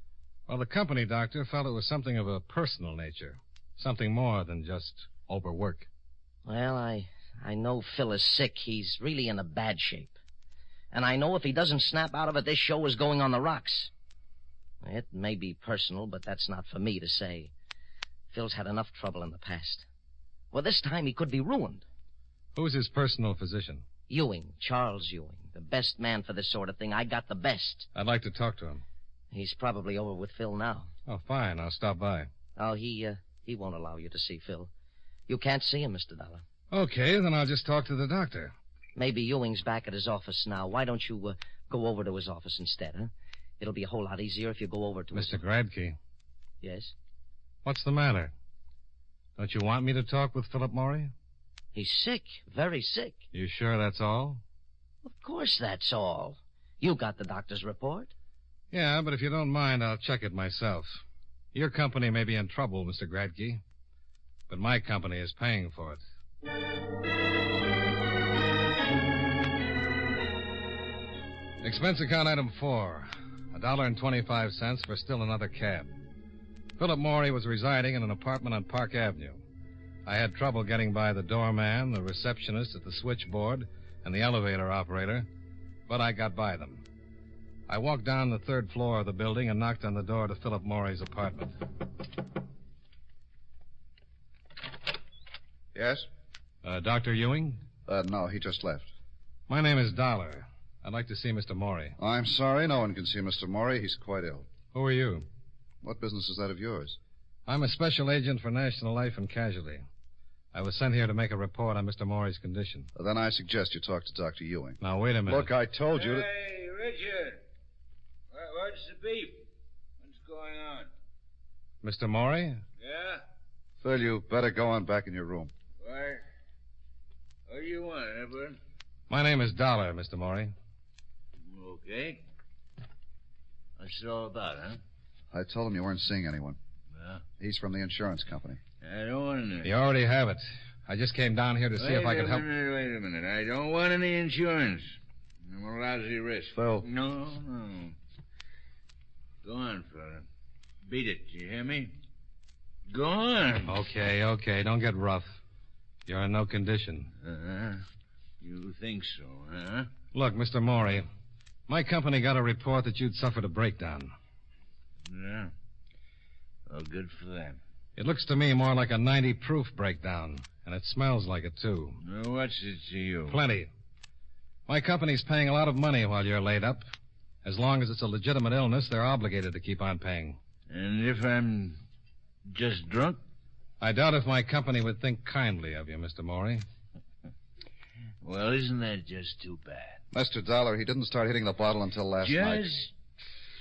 Speaker 19: Well, the company doctor felt it was something of a personal nature. Something more than just overwork.
Speaker 25: Well, I know Phil is sick. He's really in a bad shape. And I know if he doesn't snap out of it, this show is going on the rocks. It may be personal, but that's not for me to say. Phil's had enough trouble in the past. Well, this time he could be ruined.
Speaker 19: Who's his personal physician?
Speaker 25: Ewing, Charles Ewing. The best man for this sort of thing. I got the best.
Speaker 19: I'd like to talk to him.
Speaker 25: He's probably over with Phil now.
Speaker 19: Oh, fine. I'll stop by.
Speaker 25: Oh, he won't allow you to see Phil. You can't see him, Mr. Dollar.
Speaker 19: Okay, then I'll just talk to the doctor.
Speaker 25: Maybe Ewing's back at his office now. Why don't you go over to his office instead, huh? It'll be a whole lot easier if you go over to
Speaker 19: Mr. Gradke.
Speaker 25: Yes?
Speaker 19: What's the matter? Don't you want me to talk with Philip Morey?
Speaker 25: He's sick. Very sick.
Speaker 19: You sure that's all?
Speaker 25: Of course that's all. You got the doctor's report?
Speaker 19: Yeah, but if you don't mind, I'll check it myself. Your company may be in trouble, Mr. Gradke, but my company is paying for it. Expense account item 4, $1.25 for still another cab. Philip Morey was residing in an apartment on Park Avenue. I had trouble getting by the doorman, the receptionist at the switchboard, and the elevator operator, but I got by them. I walked down the 3rd floor of the building and knocked on the door to Philip Morey's apartment.
Speaker 4: Yes?
Speaker 19: Dr. Ewing?
Speaker 4: No, he just left.
Speaker 19: My name is Dollar. I'd like to see Mr. Morey.
Speaker 4: I'm sorry, no one can see Mr. Morey. He's quite ill.
Speaker 19: Who are you?
Speaker 4: What business is that of yours?
Speaker 19: I'm a special agent for National Life and Casualty. I was sent here to make a report on Mr. Morey's condition.
Speaker 4: Then I suggest you talk to Dr. Ewing.
Speaker 19: Now, wait a minute.
Speaker 4: Look, I told you that...
Speaker 6: Hey, Richard. What's the beef? What's going on?
Speaker 19: Mr. Morey?
Speaker 6: Yeah?
Speaker 4: Phil, you better go on back in your room.
Speaker 6: What? What do you want, Edward?
Speaker 19: My name is Dollar, Mr. Morey.
Speaker 6: Okay. What's it all about, huh?
Speaker 4: I told him you weren't seeing anyone.
Speaker 6: Well?
Speaker 4: He's from the insurance company.
Speaker 6: I don't want any.
Speaker 19: You already have it. I just came down here to see if I could help...
Speaker 6: Wait a minute. I don't want any insurance. I'm a lousy risk.
Speaker 4: Phil.
Speaker 6: No. Go on, fella. Beat it, you hear me? Go on.
Speaker 19: Okay. Don't get rough. You're in no condition.
Speaker 6: You think so, huh?
Speaker 19: Look, Mr. Morey, my company got a report that you'd suffered a breakdown.
Speaker 6: Yeah. Well, good for them.
Speaker 19: It looks to me more like a 90-proof breakdown, and it smells like it, too.
Speaker 6: Well, what's it to you?
Speaker 19: Plenty. My company's paying a lot of money while you're laid up. As long as it's a legitimate illness, they're obligated to keep on paying.
Speaker 6: And if I'm just drunk?
Speaker 19: I doubt if my company would think kindly of you, Mr. Morey.
Speaker 6: Well, isn't that just too bad?
Speaker 4: Mr. Dollar, he didn't start hitting the bottle until last night.
Speaker 6: Just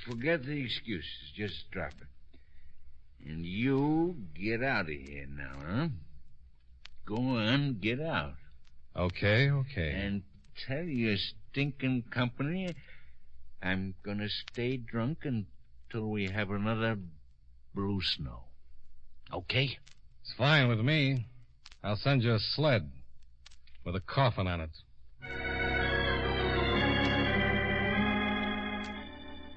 Speaker 6: forget the excuses. Just drop it. And you get out of here now, huh? Go on, get out.
Speaker 19: Okay.
Speaker 6: And tell your stinking company I'm gonna stay drunk until we have another blue snow. Okay?
Speaker 19: It's fine with me. I'll send you a sled with a coffin on it.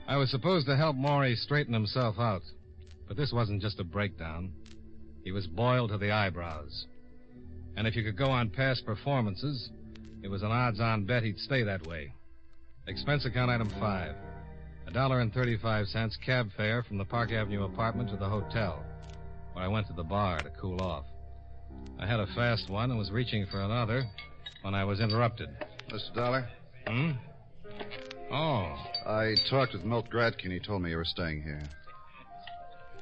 Speaker 19: I was supposed to help Morey straighten himself out, but this wasn't just a breakdown. He was boiled to the eyebrows. And if you could go on past performances, it was an odds-on bet he'd stay that way. Expense account item 5, $1.35 cab fare from the Park Avenue apartment to the hotel, where I went to the bar to cool off. I had a fast one and was reaching for another when I was interrupted.
Speaker 4: Mr. Dollar?
Speaker 19: Oh.
Speaker 4: I talked with Milt Gradke, and he told me you were staying here.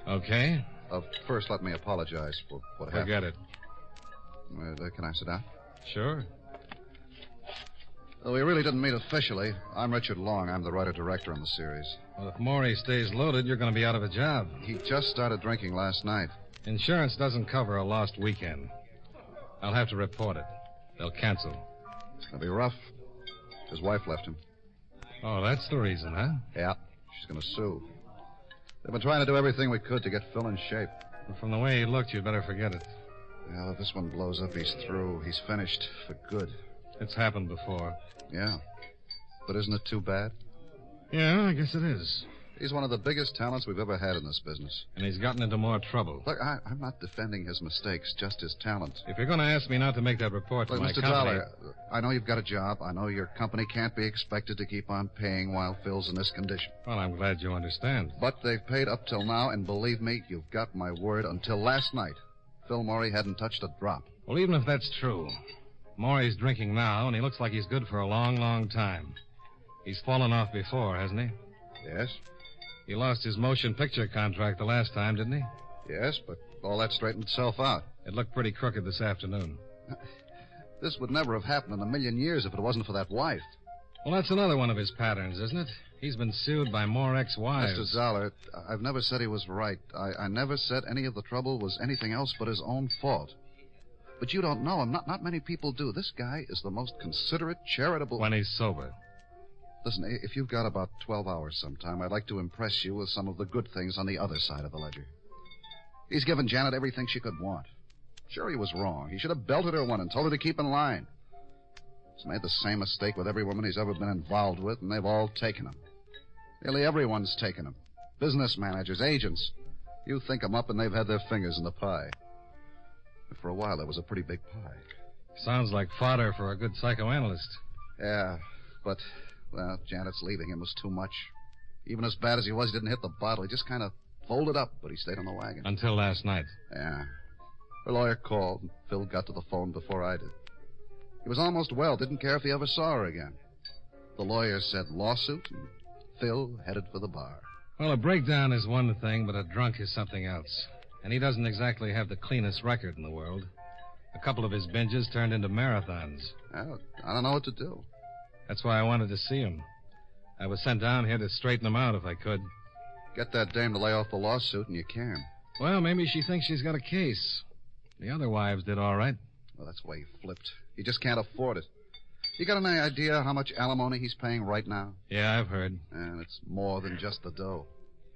Speaker 19: Okay.
Speaker 4: First, let me apologize for what happened.
Speaker 19: Forget it.
Speaker 4: Can I sit down?
Speaker 19: Sure.
Speaker 4: Well, we really didn't meet officially. I'm Richard Long. I'm the writer-director on the series.
Speaker 19: Well, if Morey stays loaded, you're going to be out of a job.
Speaker 4: He just started drinking last night.
Speaker 19: Insurance doesn't cover a lost weekend. I'll have to report it. They'll cancel.
Speaker 4: It's going to be rough. His wife left him.
Speaker 19: Oh, that's the reason, huh?
Speaker 4: Yeah. She's going to sue. They've been trying to do everything we could to get Phil in shape.
Speaker 19: Well, from the way he looked, you'd better forget it.
Speaker 4: Yeah, if this one blows up, he's through. He's finished for good.
Speaker 19: It's happened before.
Speaker 4: Yeah. But isn't it too bad?
Speaker 19: Yeah, I guess it is.
Speaker 4: He's one of the biggest talents we've ever had in this business.
Speaker 19: And he's gotten into more trouble.
Speaker 4: Look, I'm not defending his mistakes, just his talent.
Speaker 19: If you're going to ask me not to make that report to my
Speaker 4: Mr.
Speaker 19: company...
Speaker 4: Dollar, I know you've got a job. I know your company can't be expected to keep on paying while Phil's in this condition.
Speaker 19: Well, I'm glad you understand.
Speaker 4: But they've paid up till now, and believe me, you've got my word, until last night, Phil Morey hadn't touched a drop.
Speaker 19: Well, even if that's true, Morey's drinking now, and he looks like he's good for a long, long time. He's fallen off before, hasn't he?
Speaker 4: Yes.
Speaker 19: He lost his motion picture contract the last time, didn't he?
Speaker 4: Yes, but all that straightened itself out.
Speaker 19: It looked pretty crooked this afternoon.
Speaker 4: This would never have happened in a million years if it wasn't for that wife.
Speaker 19: Well, that's another one of his patterns, isn't it? He's been sued by more ex-wives.
Speaker 4: Mr. Zoller, I've never said he was right. I never said any of the trouble was anything else but his own fault. But you don't know him. Not many people do. This guy is the most considerate, charitable...
Speaker 19: When he's sober.
Speaker 4: Listen, if you've got about 12 hours sometime, I'd like to impress you with some of the good things on the other side of the ledger. He's given Janet everything she could want. Sure, he was wrong. He should have belted her one and told her to keep in line. He's made the same mistake with every woman he's ever been involved with, and they've all taken him. Nearly everyone's taken him. Business managers, agents. You think them up, and they've had their fingers in the pie. But for a while, there was a pretty big pie.
Speaker 19: Sounds like fodder for a good psychoanalyst.
Speaker 4: Yeah, but, well, Janet's leaving him was too much. Even as bad as he was, he didn't hit the bottle. He just kind of folded up, but he stayed on the wagon.
Speaker 19: Until last night.
Speaker 4: Yeah. Her lawyer called, and Phil got to the phone before I did. He was almost well, didn't care if he ever saw her again. The lawyer said lawsuit, and Phil headed for the bar.
Speaker 19: Well, a breakdown is one thing, but a drunk is something else. And he doesn't exactly have the cleanest record in the world. A couple of his binges turned into marathons.
Speaker 4: Well, I don't know what to do.
Speaker 19: That's why I wanted to see him. I was sent down here to straighten him out if I could.
Speaker 4: Get that dame to lay off the lawsuit, and you can.
Speaker 19: Well, maybe she thinks she's got a case. The other wives did all right.
Speaker 4: Well, that's why he flipped. He just can't afford it. You got any idea how much alimony he's paying right now?
Speaker 19: Yeah, I've heard.
Speaker 4: And it's more than just the dough.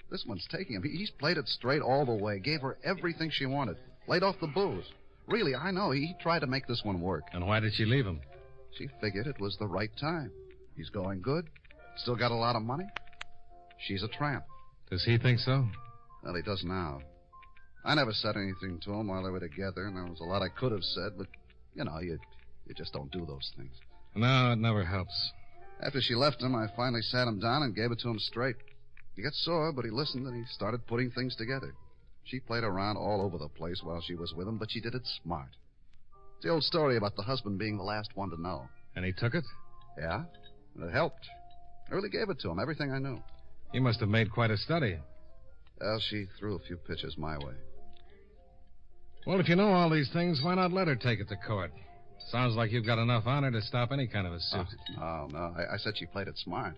Speaker 4: This one's taking him. He's played it straight all the way, gave her everything she wanted, laid off the booze. Really, I know. He tried to make this one work.
Speaker 19: And why did she leave him?
Speaker 4: She figured it was the right time. He's going good. Still got a lot of money. She's a tramp.
Speaker 19: Does he think so?
Speaker 4: Well, he does now. I never said anything to him while they were together, and there was a lot I could have said, but, you know, you just don't do those things.
Speaker 19: No, it never helps.
Speaker 4: After she left him, I finally sat him down and gave it to him straight. He got sore, but he listened, and he started putting things together. She played around all over the place while she was with him, but she did it smart. It's the old story about the husband being the last one to know.
Speaker 19: And he took it?
Speaker 4: Yeah, and it helped. I really gave it to him, everything I knew.
Speaker 19: He must have made quite a study.
Speaker 4: Well, she threw a few pitches my way.
Speaker 19: Well, if you know all these things, why not let her take it to court? Sounds like you've got enough honor to stop any kind of a suit.
Speaker 4: No. I said she played it smart.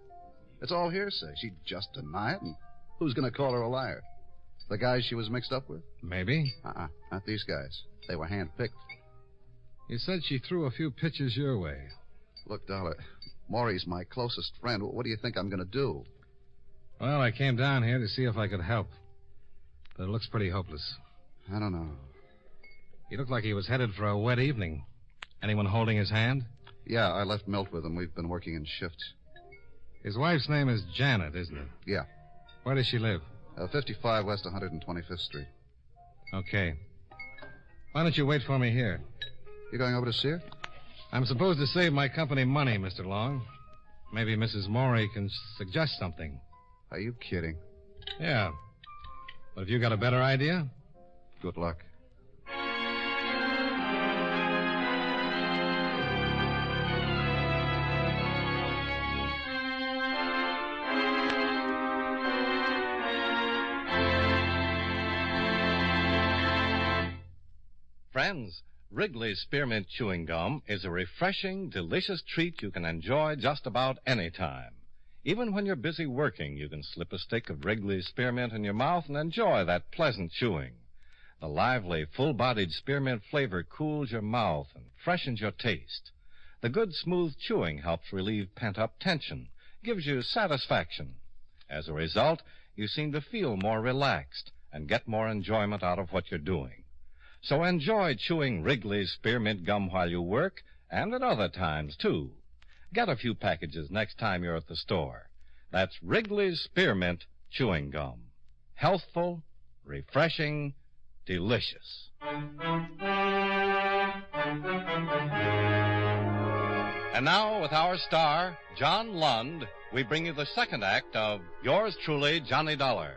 Speaker 4: It's all hearsay. She'd just deny it, and who's going to call her a liar? The guys she was mixed up with?
Speaker 19: Maybe.
Speaker 4: Not these guys. They were hand-picked.
Speaker 19: You said she threw a few pitches your way.
Speaker 4: Look, Dollar, Maury's my closest friend. What do you think I'm going to do?
Speaker 19: Well, I came down here to see if I could help. But it looks pretty hopeless.
Speaker 4: I don't know.
Speaker 19: He looked like he was headed for a wet evening. Anyone holding his hand?
Speaker 4: Yeah, I left Milt with him. We've been working in shifts.
Speaker 19: His wife's name is Janet, isn't it?
Speaker 4: Yeah.
Speaker 19: Where does she live?
Speaker 4: 55 West 125th Street.
Speaker 19: Okay. Why don't you wait for me here?
Speaker 4: You going over to see her?
Speaker 19: I'm supposed to save my company money, Mr. Long. Maybe Mrs. Morey can suggest something.
Speaker 4: Are you kidding?
Speaker 19: Yeah. But have you got a better idea?
Speaker 4: Good luck.
Speaker 18: Friends, Wrigley's Spearmint Chewing Gum is a refreshing, delicious treat you can enjoy just about any time. Even when you're busy working, you can slip a stick of Wrigley's Spearmint in your mouth and enjoy that pleasant chewing. The lively, full-bodied spearmint flavor cools your mouth and freshens your taste. The good, smooth chewing helps relieve pent-up tension, gives you satisfaction. As a result, you seem to feel more relaxed and get more enjoyment out of what you're doing. So enjoy chewing Wrigley's Spearmint Gum while you work, and at other times, too. Get a few packages next time you're at the store. That's Wrigley's Spearmint Chewing Gum. Healthful, refreshing, delicious. And now, with our star, John Lund, we bring you the second act of Yours Truly, Johnny Dollar.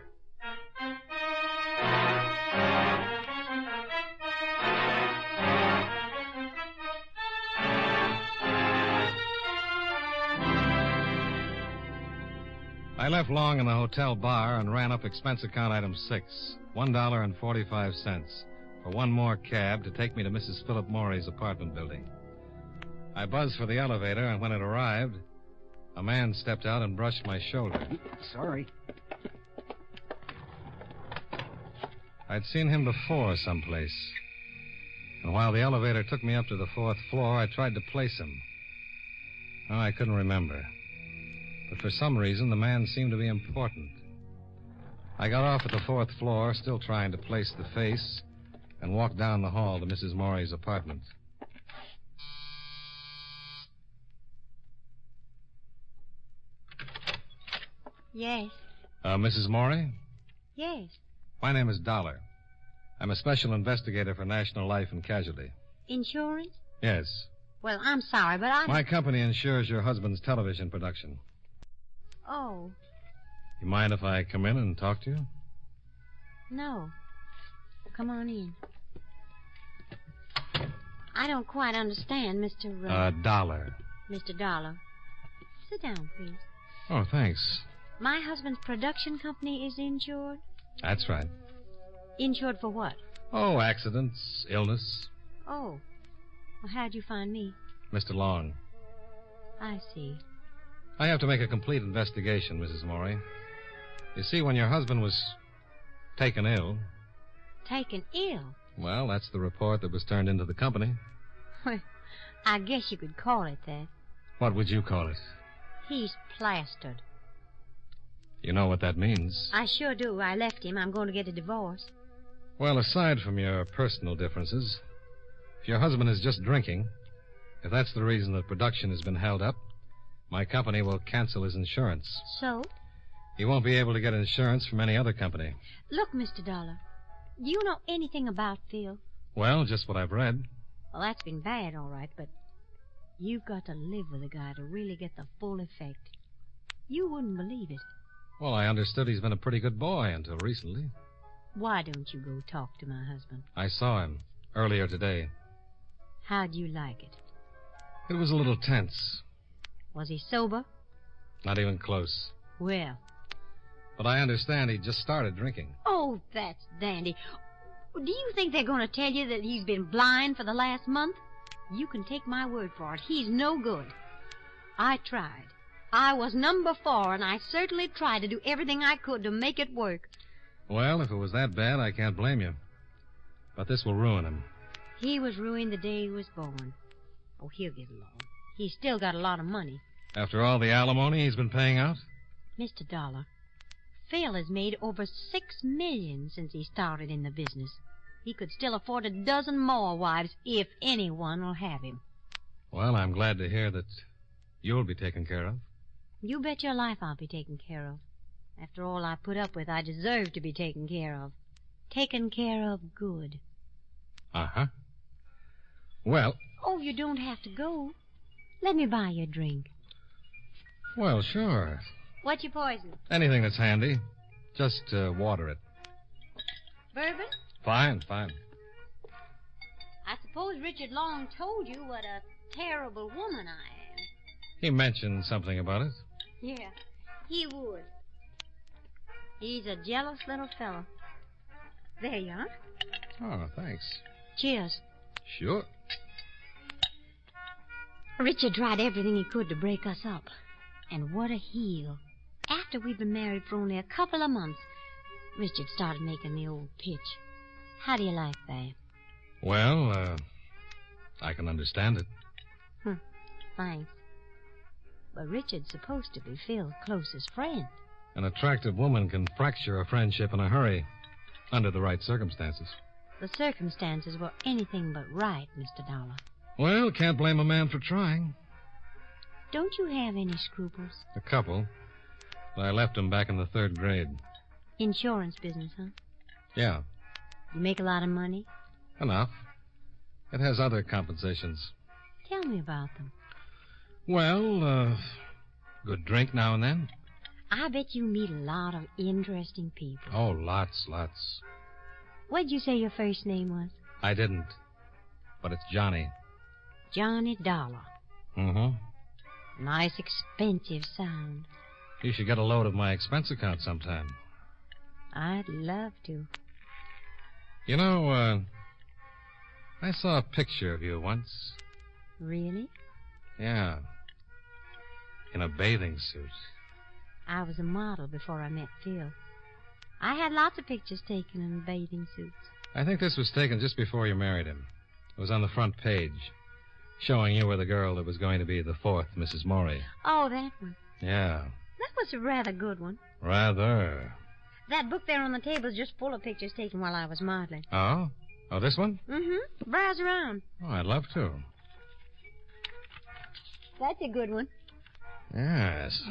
Speaker 19: I left Long in the hotel bar and ran up expense account item 6, $1.45, for one more cab to take me to Mrs. Philip Morey's apartment building. I buzzed for the elevator, and when it arrived, A man stepped out and brushed my shoulder.
Speaker 2: Sorry.
Speaker 19: I'd seen him before someplace. And while the elevator took me up to the 4th floor, I tried to place him. Oh, I couldn't remember. But for some reason, the man seemed to be important. I got off at the 4th floor, still trying to place the face, and walked down the hall to Mrs. Morey's apartment.
Speaker 8: Yes.
Speaker 19: Mrs. Morey?
Speaker 8: Yes.
Speaker 19: My name is Dollar. I'm a special investigator for National Life and Casualty.
Speaker 8: Insurance?
Speaker 19: Yes.
Speaker 8: Well, I'm sorry, but I...
Speaker 19: My company insures your husband's television production.
Speaker 8: Oh,
Speaker 19: You mind if I come in and talk to you?
Speaker 8: no. Come on in. I don't quite understand, Mr.
Speaker 19: Dollar.
Speaker 8: Mr. Dollar. Sit down, please.
Speaker 19: Oh, thanks.
Speaker 8: My husband's production company is insured?
Speaker 19: That's right.
Speaker 8: Insured for what?
Speaker 19: Oh, accidents, illness.
Speaker 8: Oh. Well, how'd you find me?
Speaker 19: Mr. Long.
Speaker 8: I see.
Speaker 19: I have to make a complete investigation, Mrs. Morey. You see, when your husband was taken ill...
Speaker 8: Taken ill?
Speaker 19: Well, that's the report that was turned into the company.
Speaker 8: Well, I guess you could call it that.
Speaker 19: What would you call it?
Speaker 8: He's plastered.
Speaker 19: You know what that means.
Speaker 8: I sure do. I left him. I'm going to get a divorce.
Speaker 19: Well, aside from your personal differences, if your husband is just drinking, if that's the reason that production has been held up, my company will cancel his insurance.
Speaker 8: So?
Speaker 19: He won't be able to get insurance from any other company.
Speaker 8: Look, Mr. Dollar, do you know anything about Phil?
Speaker 19: Well, just what I've read.
Speaker 8: Well, that's been bad, all right, but you've got to live with a guy to really get the full effect. You wouldn't believe it.
Speaker 19: Well, I understood he's been a pretty good boy until recently.
Speaker 8: Why don't you go talk to my husband?
Speaker 19: I saw him earlier today.
Speaker 8: How'd you like it?
Speaker 19: It was a little tense.
Speaker 8: Was he sober?
Speaker 19: Not even close.
Speaker 8: Well.
Speaker 19: But I understand he just started drinking.
Speaker 8: Oh, that's dandy. Do you think they're going to tell you that he's been blind for the last month? You can take my word for it. He's no good. I tried. I was number 4, and I certainly tried to do everything I could to make it work.
Speaker 19: Well, if it was that bad, I can't blame you. But this will ruin him.
Speaker 8: He was ruined the day he was born. Oh, he'll get along. He's still got a lot of money.
Speaker 19: After all the alimony he's been paying out?
Speaker 8: Mr. Dollar, Phil has made over $6 million since he started in the business. He could still afford a dozen more wives if anyone will have him.
Speaker 19: Well, I'm glad to hear that you'll be taken care of.
Speaker 8: You bet your life I'll be taken care of. After all I put up with, I deserve to be taken care of. Taken care of good.
Speaker 19: Uh-huh. Well...
Speaker 8: Oh, you don't have to go. Let me buy you a drink.
Speaker 19: Well, sure.
Speaker 8: What's your poison?
Speaker 19: Anything that's handy. Just water it.
Speaker 8: Bourbon?
Speaker 19: Fine.
Speaker 8: I suppose Richard Long told you what a terrible woman I am.
Speaker 19: He mentioned something about it.
Speaker 8: Yeah, he would. He's a jealous little fellow. There you are.
Speaker 19: Oh, thanks.
Speaker 8: Cheers.
Speaker 19: Sure.
Speaker 8: Richard tried everything he could to break us up. And what a heel. After we'd been married for only a couple of months, Richard started making the old pitch. How do you like that?
Speaker 19: Well, I can understand it.
Speaker 8: Thanks. But Richard's supposed to be Phil's closest friend.
Speaker 19: An attractive woman can fracture a friendship in a hurry, under the right circumstances.
Speaker 8: The circumstances were anything but right, Mr. Dollar.
Speaker 19: Well, can't blame a man for trying.
Speaker 8: Don't you have any scruples?
Speaker 19: A couple. But I left them back in the 3rd grade.
Speaker 8: Insurance business, huh?
Speaker 19: Yeah.
Speaker 8: You make a lot of money?
Speaker 19: Enough. It has other compensations.
Speaker 8: Tell me about them.
Speaker 19: Well, good drink now and then.
Speaker 8: I bet you meet a lot of interesting people.
Speaker 19: Oh, lots.
Speaker 8: What'd you say your first name was?
Speaker 19: I didn't. But it's Johnny.
Speaker 8: Johnny Dollar.
Speaker 19: Mm-hmm.
Speaker 8: Nice expensive sound.
Speaker 19: You should get a load of my expense account sometime.
Speaker 8: I'd love to.
Speaker 19: You know, I saw a picture of you once.
Speaker 8: Really?
Speaker 19: Yeah. In a bathing suit.
Speaker 8: I was a model before I met Phil. I had lots of pictures taken in bathing suits.
Speaker 19: I think this was taken just before you married him. It was on the front page, showing you were the girl that was going to be the fourth Mrs. Morey.
Speaker 8: Oh, that one.
Speaker 19: Yeah,
Speaker 8: That was a rather good one.
Speaker 19: rather.
Speaker 8: That book there on the table is just full of pictures taken while I was modeling.
Speaker 19: Oh? Oh, this one?
Speaker 8: Mm-hmm. Browse around.
Speaker 19: Oh, I'd love to.
Speaker 8: That's a good one.
Speaker 19: Yes.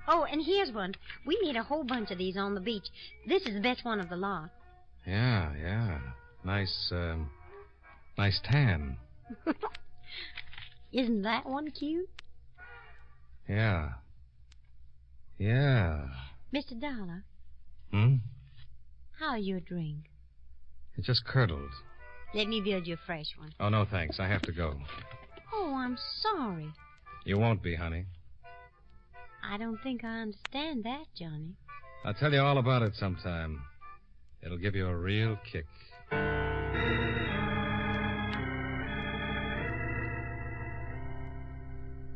Speaker 8: Oh, and here's one. We made a whole bunch of these on the beach. This is the best one of the lot.
Speaker 19: Yeah. Nice, nice tan.
Speaker 8: Isn't that one cute?
Speaker 19: Yeah.
Speaker 8: Mr. Dollar,
Speaker 19: Hmm?
Speaker 8: how's your drink?
Speaker 19: It just curdled.
Speaker 8: Let me build you a fresh one.
Speaker 19: Oh, no, thanks. I have to go.
Speaker 8: Oh, I'm sorry.
Speaker 19: You won't be, honey.
Speaker 8: I don't think I understand that, Johnny.
Speaker 19: I'll tell you all about it sometime. It'll give you a real kick.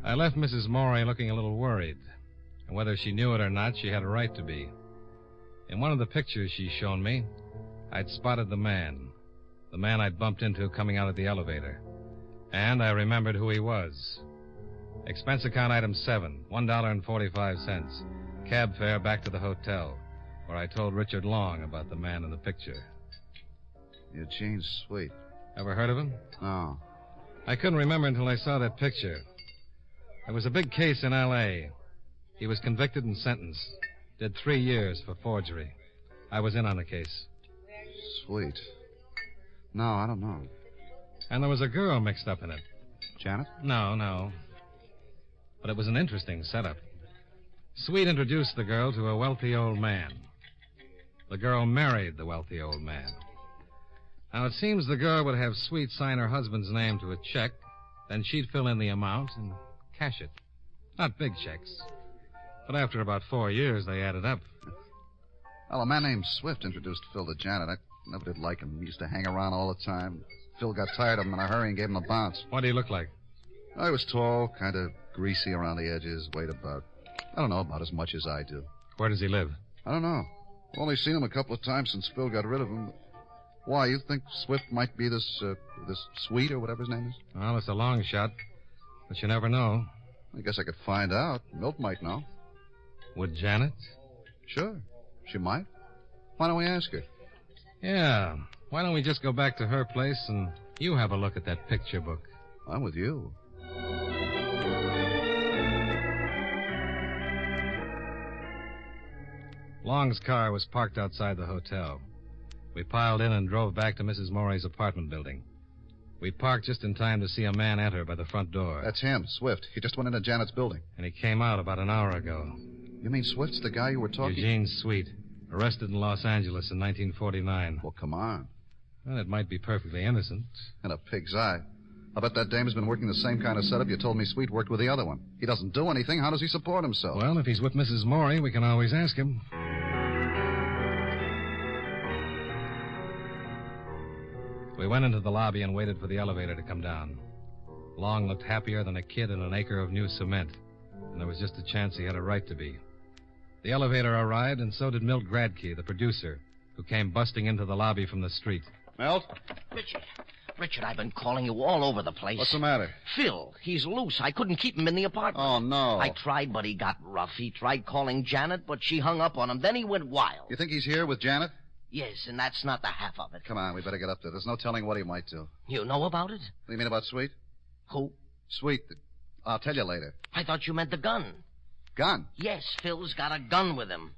Speaker 19: I left Mrs. Morey looking a little worried. And whether she knew it or not, she had a right to be. In one of the pictures she's shown me, I'd spotted the man I'd bumped into coming out of the elevator. And I remembered who he was. Expense account item 7, $1.45. Cab fare back to the hotel, where I told Richard Long about the man in the picture.
Speaker 4: Eugene Sweet.
Speaker 19: Ever heard of him?
Speaker 4: No.
Speaker 19: I couldn't remember until I saw that picture. There was a big case in L.A. He was convicted and sentenced. Did 3 years for forgery. I was in on the case.
Speaker 4: Sweet. No, I don't know.
Speaker 19: And there was a girl mixed up in it.
Speaker 4: Janet?
Speaker 19: No. But it was an interesting setup. Sweet introduced the girl to a wealthy old man. The girl married the wealthy old man. Now, it seems the girl would have Sweet sign her husband's name to a check, then she'd fill in the amount and cash it. Not big checks. But after about 4 years, they added up.
Speaker 4: Well, a man named Swift introduced Phil to Janet. I never did like him. He used to hang around all the time. Phil got tired of him in a hurry and gave him a bounce.
Speaker 19: What did he look like?
Speaker 4: Oh, he was tall, kind of greasy around the edges, weighed about, I don't know, about as much as I do.
Speaker 19: Where does he live?
Speaker 4: I don't know. I've only seen him a couple of times since Phil got rid of him. Why, you think Swift might be this Sweet or whatever his name is?
Speaker 19: Well, it's a long shot, but you never know.
Speaker 4: I guess I could find out. Milt might know.
Speaker 19: Would Janet?
Speaker 4: Sure. She might. Why don't we ask her?
Speaker 19: Yeah. Why don't we just go back to her place and you have a look at that picture book?
Speaker 4: I'm with you.
Speaker 19: Long's car was parked outside the hotel. We piled in and drove back to Mrs. Morey's apartment building. We parked just in time to see a man enter by the front door.
Speaker 4: That's him, Swift. He just went into Janet's building.
Speaker 19: And he came out about an hour ago.
Speaker 4: You mean Swift's the guy you were talking to?
Speaker 19: Eugene Sweet, arrested in Los Angeles in 1949.
Speaker 4: Well, come on.
Speaker 19: Well, it might be perfectly innocent.
Speaker 4: In a pig's eye. I bet that dame has been working the same kind of setup you told me Sweet worked with the other one. He doesn't do anything. How does he support himself?
Speaker 19: Well, if he's with Mrs. Morey, we can always ask him. We went into the lobby and waited for the elevator to come down. Long looked happier than a kid in an acre of new cement, and there was just a chance he had a right to be. The elevator arrived, and so did Milt Gradke, the producer, who came busting into the lobby from the street.
Speaker 4: Milt?
Speaker 25: Richard, I've been calling you all over the place.
Speaker 4: What's the matter?
Speaker 25: Phil, he's loose. I couldn't keep him in the apartment.
Speaker 4: Oh, no.
Speaker 25: I tried, but he got rough. He tried calling Janet, but she hung up on him. Then he went wild.
Speaker 4: You think he's here with Janet?
Speaker 25: Yes, and that's not the half of it.
Speaker 4: Come on, we better get up there. There's no telling what he might do.
Speaker 25: You know about it?
Speaker 4: What do you mean about Sweet?
Speaker 25: Who?
Speaker 4: Sweet. I'll tell you later.
Speaker 25: I thought you meant the gun.
Speaker 4: Gun?
Speaker 25: Yes, Phil's got a gun with him.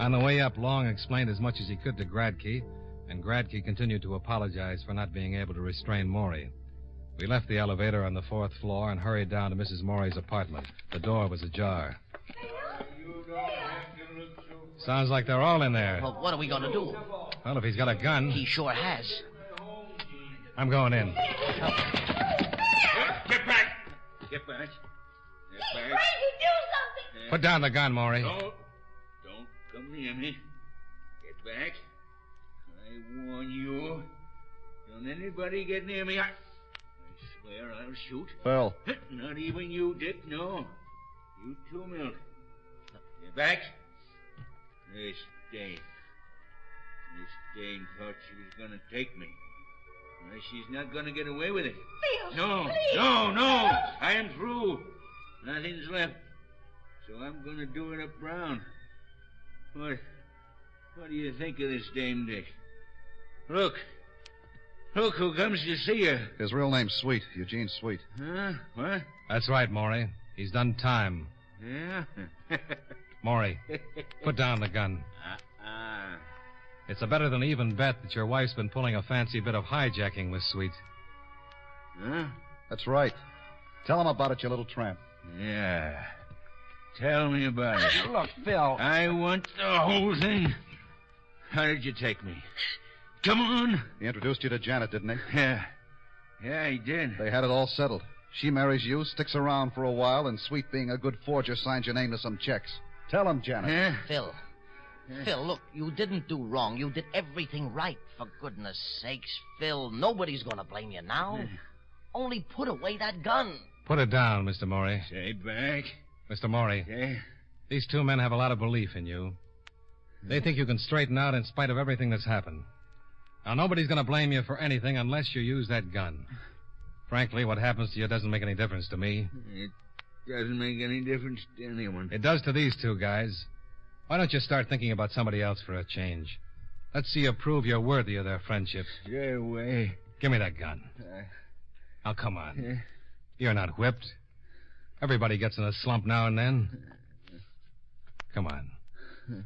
Speaker 19: On the way up, Long explained as much as he could to Gradke, and Gradke continued to apologize for not being able to restrain Morey. We left the elevator on the 4th floor and hurried down to Mrs. Morey's apartment. The door was ajar. Sounds like they're all in there.
Speaker 25: Well, what are we going to do?
Speaker 19: Well, if he's got a gun...
Speaker 25: He sure has.
Speaker 19: I'm going in.
Speaker 24: Get back! Get back.
Speaker 11: He's crazy! Do something!
Speaker 19: Put down the gun, Morey.
Speaker 24: Don't come near me. Get back. I warn you. Don't anybody get near me. I
Speaker 6: swear I'll shoot.
Speaker 4: Phil.
Speaker 6: Not even you, Dick, no. You too, Milt. Get back. Miss Dane. Miss Dane thought she was going to take me. Well, she's not going to get away with it.
Speaker 11: Phil,
Speaker 6: No,
Speaker 11: please.
Speaker 6: no. I am through. Nothing's left. So I'm going to do it up brown. What do you think of this dame, Dick? Look who comes to see you.
Speaker 4: His real name's Sweet, Eugene Sweet.
Speaker 6: Huh? What?
Speaker 19: That's right, Maury. He's done time.
Speaker 6: Yeah?
Speaker 19: Maury, put down the gun. It's a better than even bet that your wife's been pulling a fancy bit of hijacking with Sweet.
Speaker 6: Huh?
Speaker 4: That's right. Tell him about it, you little tramp.
Speaker 6: Yeah. Tell me about it.
Speaker 20: Look, Phil.
Speaker 6: I want the whole thing. How did you take me? Come on.
Speaker 4: He introduced you to Janet, didn't he?
Speaker 6: Yeah, he did.
Speaker 4: They had it all settled. She marries you, sticks around for a while, and Sweet, being a good forger, signs your name to some checks. Tell him, Janet.
Speaker 25: Phil, look, you didn't do wrong. You did everything right, for goodness sakes. Phil, nobody's going to blame you now. Only put away that gun.
Speaker 19: Put it down, Mr. Maury.
Speaker 6: Stay back.
Speaker 19: Mr. Maury, these two men have a lot of belief in you. They think you can straighten out in spite of everything that's happened. Now, nobody's going to blame you for anything unless you use that gun. Frankly, what happens to you doesn't make any difference to me.
Speaker 6: It doesn't make any difference to anyone.
Speaker 19: It does to these two guys. Why don't you start thinking about somebody else for a change? Let's see you prove you're worthy of their friendship.
Speaker 6: Stay away.
Speaker 19: Give me that gun. Now, come on. You're not whipped. Everybody gets in a slump now and then. Come on.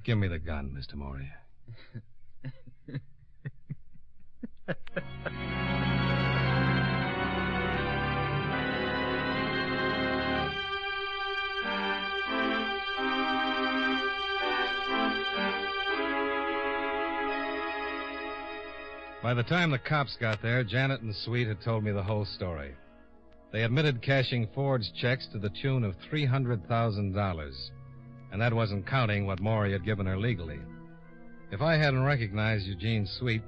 Speaker 19: Give me the gun, Mr. Maury. By the time the cops got there, Janet and Sweet had told me the whole story. They admitted cashing forged checks to the tune of $300,000. And that wasn't counting what Maury had given her legally. If I hadn't recognized Eugene Sweet,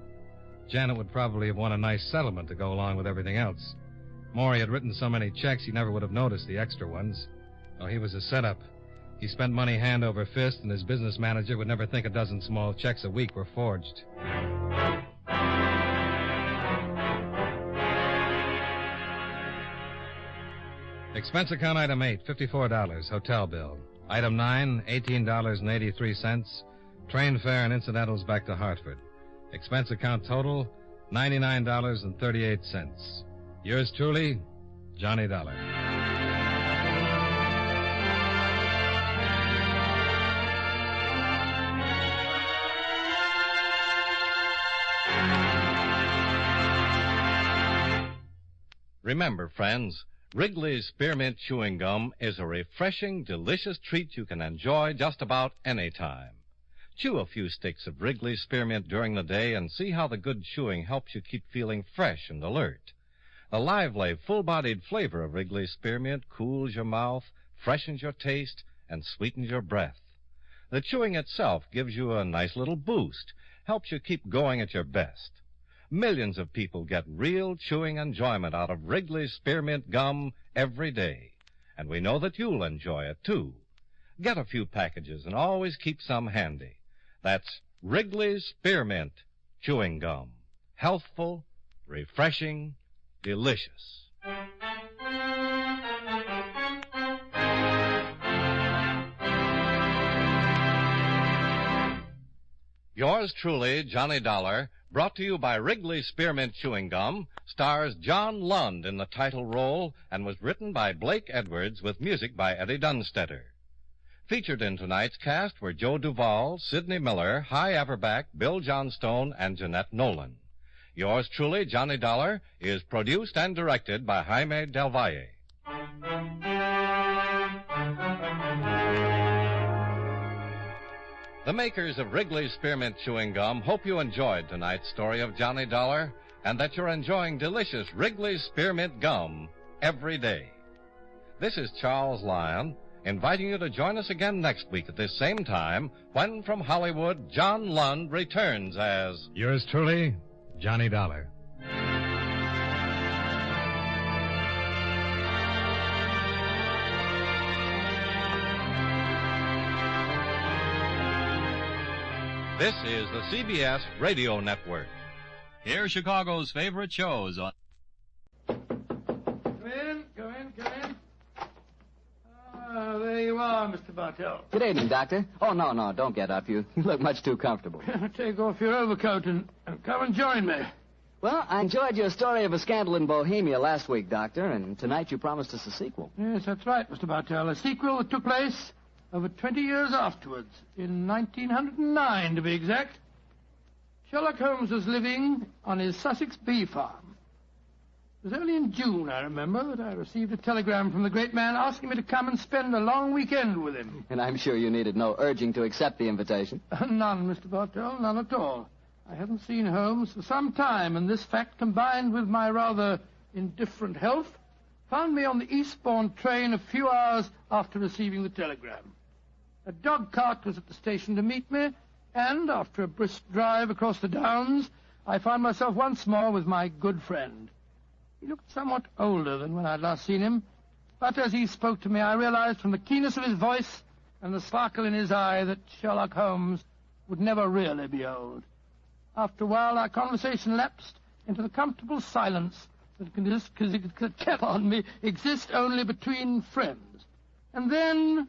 Speaker 19: Janet would probably have won a nice settlement to go along with everything else. Maury had written so many checks he never would have noticed the extra ones. Oh, he was a setup. He spent money hand over fist, and his business manager would never think a dozen small checks a week were forged. Expense account item 8, $54, hotel bill. Item 9, $18.83, train fare and incidentals back to Hartford. Expense account total, $99.38. Yours truly, Johnny Dollar.
Speaker 18: Remember, friends, Wrigley's Spearmint Chewing Gum is a refreshing, delicious treat you can enjoy just about any time. Chew a few sticks of Wrigley's Spearmint during the day and see how the good chewing helps you keep feeling fresh and alert. The lively, full-bodied flavor of Wrigley's Spearmint cools your mouth, freshens your taste, and sweetens your breath. The chewing itself gives you a nice little boost, helps you keep going at your best. Millions of people get real chewing enjoyment out of Wrigley's Spearmint Gum every day. And we know that you'll enjoy it, too. Get a few packages and always keep some handy. That's Wrigley's Spearmint Chewing Gum. Healthful, refreshing, delicious. Yours truly, Johnny Dollar, brought to you by Wrigley's Spearmint Chewing Gum, stars John Lund in the title role and was written by Blake Edwards with music by Eddie Dunstetter. Featured in tonight's cast were Joe Duvall, Sidney Miller, Hy Averback, Bill Johnstone, and Jeanette Nolan. Yours truly, Johnny Dollar, is produced and directed by Jaime Del Valle. The makers of Wrigley's Spearmint Chewing Gum hope you enjoyed tonight's story of Johnny Dollar and that you're enjoying delicious Wrigley's Spearmint Gum every day. This is Charles Lyon, inviting you to join us again next week at this same time when from Hollywood, John Lund returns as...
Speaker 19: Yours truly, Johnny Dollar.
Speaker 18: This is the CBS Radio Network.
Speaker 1: Here's Chicago's favorite shows on...
Speaker 12: Come in. Ah, there you are, Mr. Bartell.
Speaker 13: Good evening, Doctor. Oh, no, don't get up. You look much too comfortable.
Speaker 12: Take off your overcoat and come and join me.
Speaker 13: Well, I enjoyed your story of a scandal in Bohemia last week, Doctor, and tonight you promised us a sequel.
Speaker 12: Yes, that's right, Mr. Bartell. A sequel that took place over 20 years afterwards, in 1909 to be exact. Sherlock Holmes was living on his Sussex bee farm. It was only in June, I remember, that I received a telegram from the great man asking me to come and spend a long weekend with him.
Speaker 13: And I'm sure you needed no urging to accept the invitation.
Speaker 12: None, Mr. Bartell, none at all. I hadn't seen Holmes for some time, and this fact, combined with my rather indifferent health, found me on the eastbourne train a few hours after receiving the telegram. A dog cart was at the station to meet me, and after a brisk drive across the downs, I found myself once more with my good friend. He looked somewhat older than when I'd last seen him, but as he spoke to me, I realized from the keenness of his voice and the sparkle in his eye that Sherlock Holmes would never really be old. After a while, our conversation lapsed into the comfortable silence that can exist only between friends. And then,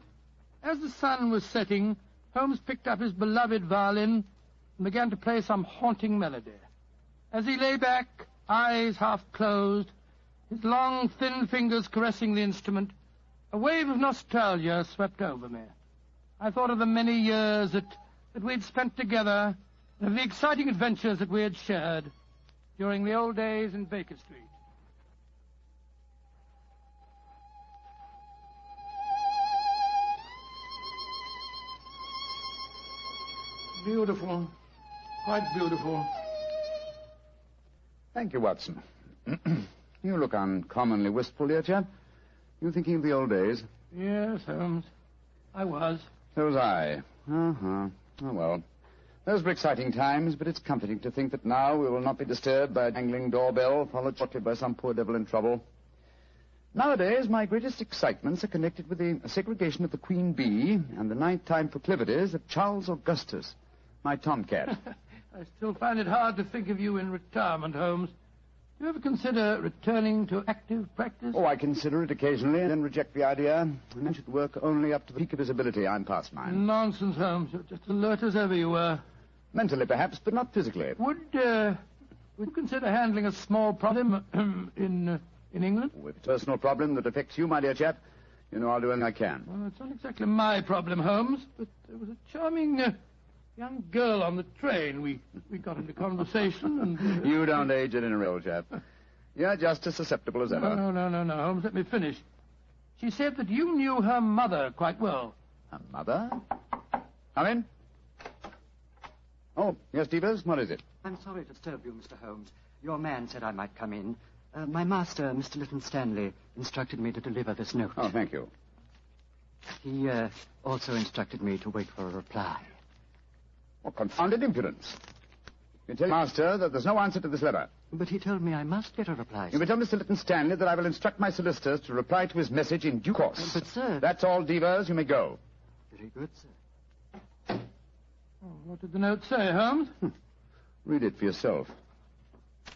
Speaker 12: as the sun was setting, Holmes picked up his beloved violin and began to play some haunting melody. As he lay back, eyes half closed, his long, thin fingers caressing the instrument, a wave of nostalgia swept over me. I thought of the many years that we'd spent together, and of the exciting adventures that we had shared during the old days in Baker Street. Beautiful. Quite beautiful.
Speaker 15: Thank you, Watson. You look uncommonly wistful, dear chap. You thinking of the old days?
Speaker 12: Yes, Holmes. I was.
Speaker 15: So was I. Oh, well. Those were exciting times, but it's comforting to think that now we will not be disturbed by a jangling doorbell, followed shortly by some poor devil in trouble. Nowadays, my greatest excitements are connected with the segregation of the queen bee and the nighttime proclivities of Charles Augustus, my tomcat.
Speaker 12: I still find it hard to think of you in retirement, Holmes. Do you ever consider returning to active practice?
Speaker 15: Oh, I consider it occasionally, and then reject the idea. And I should work only up to the peak of his ability. I'm past mine.
Speaker 12: Nonsense, Holmes. You're just alert as ever you were.
Speaker 15: Mentally, perhaps, but not physically.
Speaker 12: Would you consider handling a small problem in England?
Speaker 15: With a personal problem that affects you, my dear chap, you know I'll do anything I can.
Speaker 12: Well, it's not exactly my problem, Holmes, but there was a charming young girl on the train. We got into conversation and...
Speaker 15: You don't age it in a real chap. You're just as susceptible as ever.
Speaker 12: No, Holmes, let me finish. She said that you knew her mother quite well.
Speaker 15: Her mother? Come in. Oh, yes, Devers, what is it?
Speaker 17: I'm sorry to disturb you, Mr. Holmes. Your man said I might come in. My master, Mr. Lytton Stanley, instructed me to deliver this note.
Speaker 15: Oh, thank you.
Speaker 17: He also instructed me to wait for a reply.
Speaker 15: What confounded impudence. You tell Master that there's no answer to this letter.
Speaker 17: But he told me I must get a reply, sir.
Speaker 15: You may tell Mr. Lytton Stanley that I will instruct my solicitors to reply to his message in due course.
Speaker 17: But, sir...
Speaker 15: That's all, Devers. You may go.
Speaker 17: Very good, sir.
Speaker 12: Oh, what did the note say, Holmes?
Speaker 15: Read it for yourself.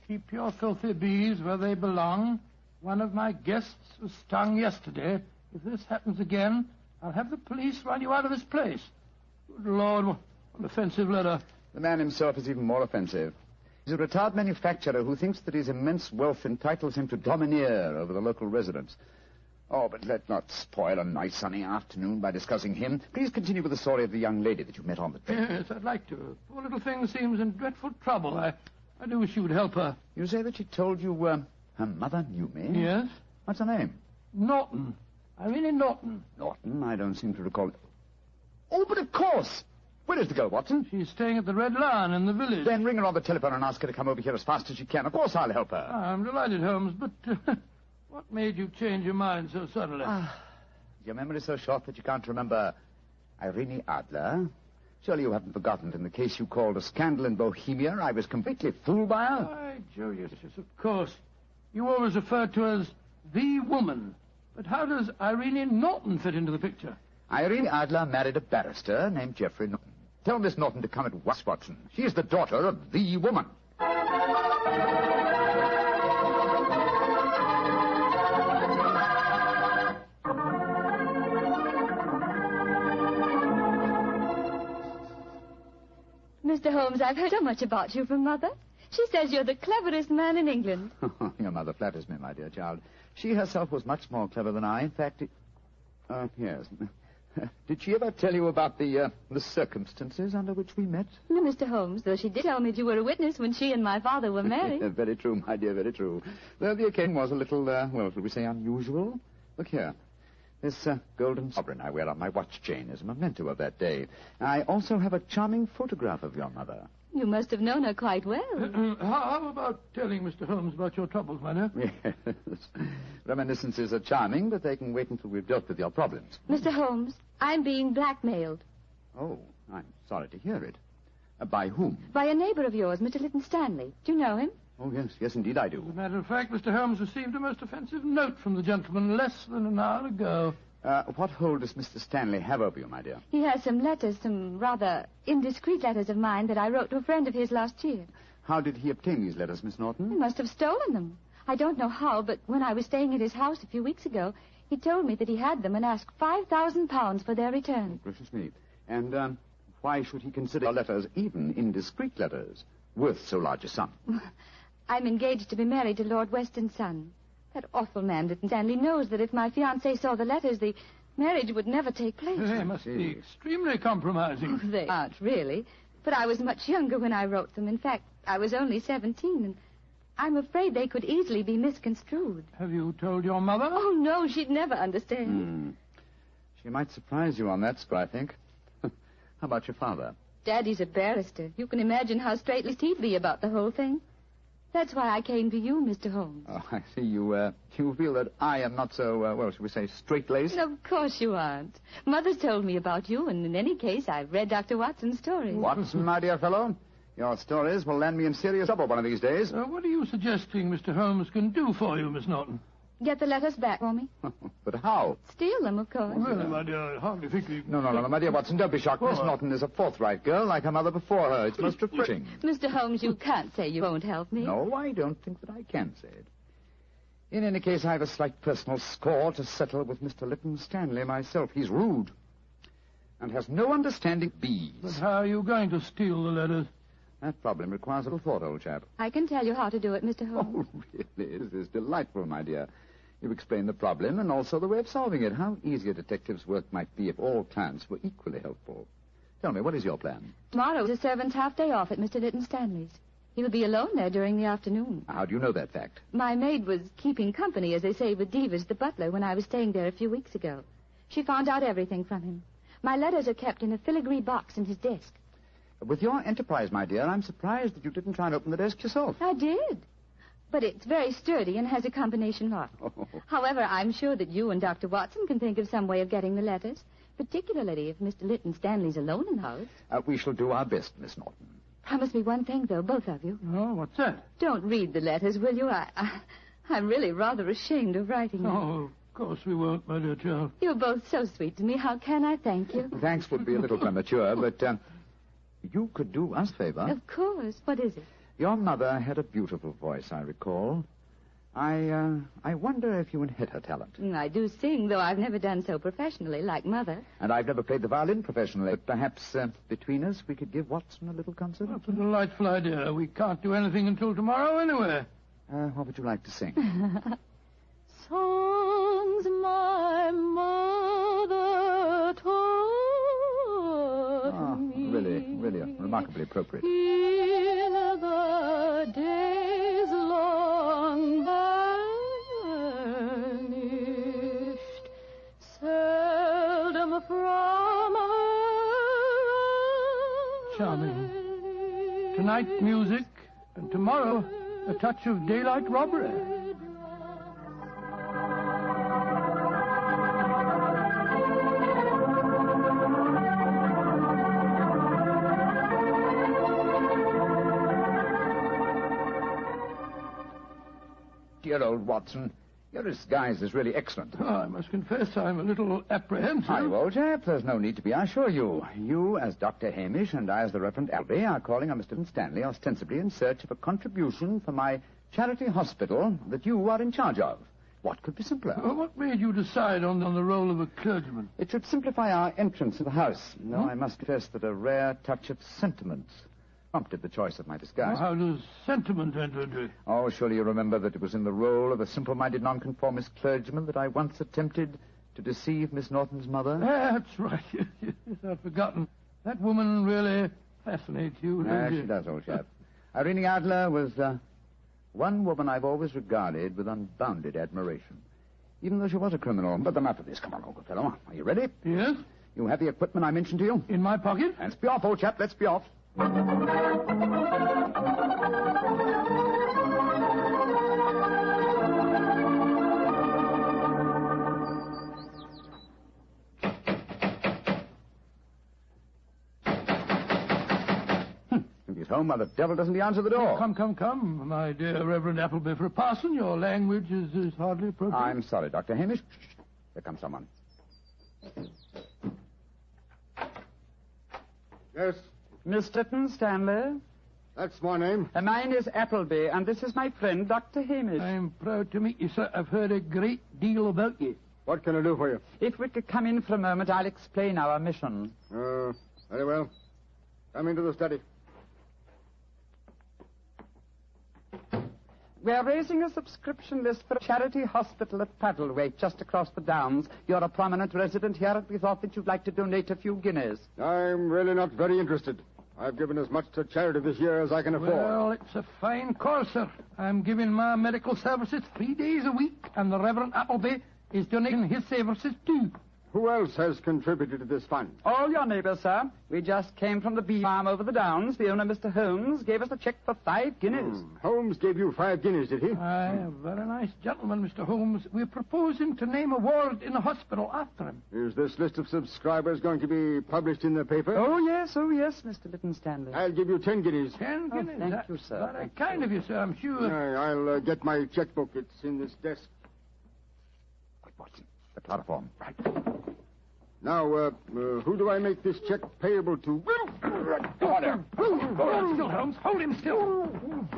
Speaker 12: Keep your filthy bees where they belong. One of my guests was stung yesterday. If this happens again, I'll have the police run you out of this place. Good Lord, what an offensive letter.
Speaker 15: The man himself is even more offensive. He's a retired manufacturer who thinks that his immense wealth entitles him to domineer over the local residents. Oh, but let's not spoil a nice sunny afternoon by discussing him. Please continue with the story of the young lady that you met on the train.
Speaker 12: Yes, I'd like to. Poor little thing seems in dreadful trouble. I do wish you would help her.
Speaker 15: You say that she told you her mother knew me?
Speaker 12: Yes.
Speaker 15: What's her name?
Speaker 12: Norton. Irene Norton.
Speaker 15: Norton? I don't seem to recall it. Oh, but of course. Where is the girl, Watson?
Speaker 12: She's staying at the Red Lion in the village.
Speaker 15: Then ring her on the telephone and ask her to come over here as fast as she can. Of course I'll help her.
Speaker 12: I'm delighted, Holmes, but what made you change your mind so suddenly?
Speaker 15: Is your memory so short that you can't remember Irene Adler? Surely you haven't forgotten that in the case you called a scandal in Bohemia, I was completely fooled by her?
Speaker 12: Why, Julius, yes, of course. You always refer to her as the woman. But how does Irene Norton fit into the picture?
Speaker 15: Irene Adler married a barrister named Geoffrey Norton. Tell Miss Norton to come at once, Watson. She is the daughter of the woman.
Speaker 3: Mr. Holmes, I've heard so much about you from Mother. She says you're the cleverest man in England.
Speaker 15: Your mother flatters me, my dear child. She herself was much more clever than I. In fact, yes. Did she ever tell you about the circumstances under which we met?
Speaker 3: No, Mr. Holmes, though she did tell me that you were a witness when she and my father were married.
Speaker 15: Very true, my dear, very true. Though the occasion was a little, well, shall we say unusual? Look here. This golden sovereign I wear on my watch chain is a memento of that day. I also have a charming photograph of your mother.
Speaker 3: You must have known her quite well.
Speaker 12: How about telling Mr. Holmes about your troubles, my dear?
Speaker 15: Yes. Reminiscences are charming, but they can wait until we've dealt with your problems.
Speaker 3: Mr. Holmes, I'm being blackmailed.
Speaker 15: Oh, I'm sorry to hear it. By whom?
Speaker 3: By a neighbor of yours, Mr. Lytton Stanley. Do you know him?
Speaker 15: Oh, yes, indeed I do.
Speaker 12: As a matter of fact, Mr. Holmes received a most offensive note from the gentleman less than an hour ago.
Speaker 15: What hold does Mr. Stanley have over you, my dear?
Speaker 3: He has some letters, some rather indiscreet letters of mine that I wrote to a friend of his last year.
Speaker 15: How did he obtain these letters, Miss Norton?
Speaker 3: He must have stolen them. I don't know how, but when I was staying at his house a few weeks ago, he told me that he had them and asked £5,000 for their return.
Speaker 15: Gracious me. And why should he consider your letters, even indiscreet letters, worth so large a sum?
Speaker 3: I'm engaged to be married to Lord Weston's son. That awful man, Lytton Stanley, knows that if my fiancé saw the letters, the marriage would never take place.
Speaker 12: They must be extremely compromising.
Speaker 3: Oh, they aren't, really. But I was much younger when I wrote them. In fact, I was only 17, and I'm afraid they could easily be misconstrued.
Speaker 12: Have you told your mother?
Speaker 3: Oh, no, she'd never understand.
Speaker 15: She might surprise you on that score, I think. How about your father?
Speaker 3: Daddy's a barrister. You can imagine how straight-laced he'd be about the whole thing. That's why I came to you, Mr. Holmes.
Speaker 15: Oh, I see. You feel that I am not so, well, shall we say, straight-laced?
Speaker 3: Of course you aren't. Mother's told me about you, and in any case, I've read Dr. Watson's stories.
Speaker 15: Watson, my dear fellow, your stories will land me in serious trouble one of these days.
Speaker 12: What are you suggesting Mr. Holmes can do for you, Miss Norton?
Speaker 3: Get the letters back for me.
Speaker 15: But how?
Speaker 3: Steal them, of course.
Speaker 12: Really, my dear, I hardly think you...
Speaker 15: No, my dear Watson, don't be shocked. Miss Norton is a forthright girl, like her mother before her. It's most refreshing.
Speaker 3: Mr. Holmes, you can't say you won't help me.
Speaker 15: No, I don't think that I can say it. In any case, I have a slight personal score to settle with Mr. Lytton Stanley myself. He's rude and has no understanding of bees.
Speaker 12: But how are you going to steal the letters?
Speaker 15: That problem requires a little thought, old chap.
Speaker 3: I can tell you how to do it, Mr. Holmes.
Speaker 15: Oh, really? This is delightful, my dear. You've explained the problem and also the way of solving it. How easy a detective's work might be if all clients were equally helpful. Tell me, what is your plan?
Speaker 3: Tomorrow's a servant's half-day off at Mr. Lytton Stanley's. He'll be alone there during the afternoon.
Speaker 15: How do you know that fact?
Speaker 3: My maid was keeping company, as they say, with Devers, the butler, when I was staying there a few weeks ago. She found out everything from him. My letters are kept in a filigree box in his desk.
Speaker 15: With your enterprise, my dear, I'm surprised that you didn't try and open the desk yourself.
Speaker 3: I did. But it's very sturdy and has a combination lock.
Speaker 15: Oh.
Speaker 3: However, I'm sure that you and Dr. Watson can think of some way of getting the letters, particularly if Mr. Lytton Stanley's alone in the house.
Speaker 15: We shall do our best, Miss Norton.
Speaker 3: Promise me one thing, though, both of you.
Speaker 12: Oh, what's that?
Speaker 3: Don't read the letters, will you? I'm really rather ashamed of writing them.
Speaker 12: Oh, of course we won't, my dear child.
Speaker 3: You're both so sweet to me. How can I thank you?
Speaker 15: Thanks would be a little premature, but you could do us a favor.
Speaker 3: Of course. What is it?
Speaker 15: Your mother had a beautiful voice, I recall. I wonder if you inherit her talent.
Speaker 3: I do sing, though I've never done so professionally, like Mother.
Speaker 15: And I've never played the violin professionally. But perhaps between us we could give Watson a little concert?
Speaker 12: That's a delightful idea. We can't do anything until tomorrow anyway.
Speaker 15: What would you like to sing?
Speaker 3: Songs my mother taught me.
Speaker 15: Really remarkably appropriate.
Speaker 3: In the days long vanished, seldom from her.
Speaker 12: Charming. Tonight, music, and tomorrow, a touch of daylight robbery.
Speaker 15: Dear old Watson, Your disguise is really excellent.
Speaker 12: Oh, I must confess I'm a little apprehensive.
Speaker 15: Hi, old chap. There's no need to be, I assure you. You, as Dr. Hamish, and I, as the Reverend Appleby, are calling on Mr. Stanley ostensibly in search of a contribution for my charity hospital that you are in charge of. What could be simpler?
Speaker 12: Well, what made you decide on the role of a clergyman?
Speaker 15: It should simplify our entrance to the house. Though I must confess that a rare touch of sentiment prompted the choice of my disguise.
Speaker 12: Well, how does sentiment enter into it?
Speaker 15: Oh, surely you remember that it was in the role of a simple-minded nonconformist clergyman that I once attempted to deceive Miss Norton's mother.
Speaker 12: That's right. Yes, I've forgotten. That woman really fascinates you, doesn't
Speaker 15: She does, old chap. Irene Adler was one woman I've always regarded with unbounded admiration, even though she was a criminal. But enough of this. Come on, old good fellow. Are you ready?
Speaker 12: Yes.
Speaker 15: You have the equipment I mentioned to you?
Speaker 12: In my pocket.
Speaker 15: Let's be off, old chap. Let's be off. If he's home, why the devil doesn't he answer the door?
Speaker 12: Come, my dear Reverend Appleby. For a parson, your language is hardly appropriate.
Speaker 15: I'm sorry, Dr. Hamish. Shh. There comes someone.
Speaker 5: Yes?
Speaker 15: Miss Lytton Stanley?
Speaker 5: That's my name.
Speaker 15: Mine is Appleby, and this is my friend, Dr. Hamish.
Speaker 12: I'm proud to meet you, sir. I've heard a great deal about you.
Speaker 5: What can I do for you?
Speaker 15: If we could come in for a moment, I'll explain our mission.
Speaker 5: Very well. Come into the study.
Speaker 15: We're raising a subscription list for a charity hospital at Paddlewaite, just across the downs. You're a prominent resident here, and we thought that you'd like to donate a few guineas.
Speaker 5: I'm really not very interested. I've given as much to charity this year as I can afford.
Speaker 12: Well, it's a fine cause, sir. I'm giving my medical services 3 days a week, and the Reverend Appleby is donating his services too.
Speaker 5: Who else has contributed to this fund?
Speaker 15: All your neighbours, sir. We just came from the bee farm over the downs. The owner, Mr. Holmes, gave us a cheque for 5 guineas.
Speaker 5: Holmes gave you 5 guineas, did he?
Speaker 12: Aye, a very nice gentleman, Mr. Holmes. We're proposing to name a ward in the hospital after him.
Speaker 5: Is this list of subscribers going to be published in the paper?
Speaker 15: Oh, yes, Mr. Lytton Stanley.
Speaker 5: I'll give you 10 guineas.
Speaker 12: 10 guineas?
Speaker 15: Thank you, sir.
Speaker 12: Very kind of you, sir, I'm sure.
Speaker 5: I'll get my checkbook. It's in this desk.
Speaker 15: Watson, the chloroform. Right.
Speaker 5: Now, who do I make this check payable to?
Speaker 12: Go on there. Hold on still, Holmes. Hold him still.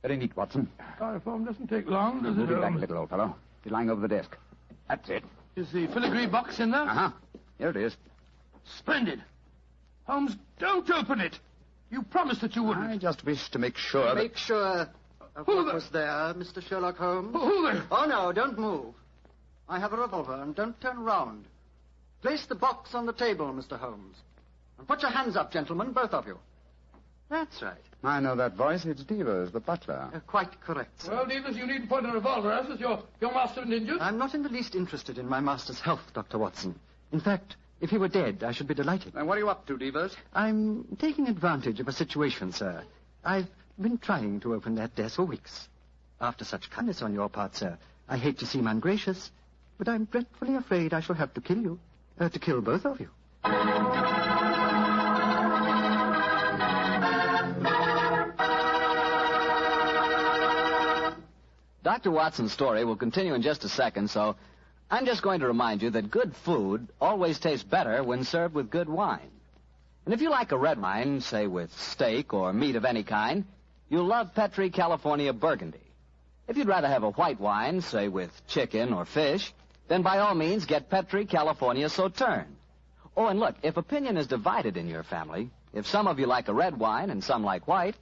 Speaker 15: Very neat, Watson.
Speaker 12: Chloroform doesn't take long, does it?
Speaker 15: Move it back a little, old fellow. You're lying over the desk. That's it.
Speaker 12: Is the filigree box in there?
Speaker 15: Uh-huh. Here it is.
Speaker 12: Splendid. Holmes, don't open it. You promised that you wouldn't.
Speaker 15: I just wish to make sure
Speaker 17: Make sure of what was there, Mr. Sherlock Holmes.
Speaker 12: Who there?
Speaker 17: Oh, no, don't move. I have a revolver, and don't turn round. Place the box on the table, Mr. Holmes. And put your hands up, gentlemen, both of you. That's right.
Speaker 15: I know that voice. It's Devers, the butler.
Speaker 17: Quite correct, sir.
Speaker 12: Well, Devers, you needn't point a revolver at us. Your master been injured?
Speaker 17: I'm not in the least interested in my master's health, Dr. Watson. In fact, if he were dead, I should be delighted.
Speaker 15: And what are you up to, Devers?
Speaker 17: I'm taking advantage of a situation, sir. I've been trying to open that desk for weeks. After such kindness on your part, sir, I hate to seem ungracious, but I'm dreadfully afraid I shall have to kill you. To kill both of you.
Speaker 13: Dr. Watson's story will continue in just a second, so I'm just going to remind you that good food always tastes better when served with good wine. And if you like a red wine, say with steak or meat of any kind, you'll love Petri California Burgundy. If you'd rather have a white wine, say with chicken or fish, then by all means get Petri California Sauterne. Oh, and look, if opinion is divided in your family, if some of you like a red wine and some like white,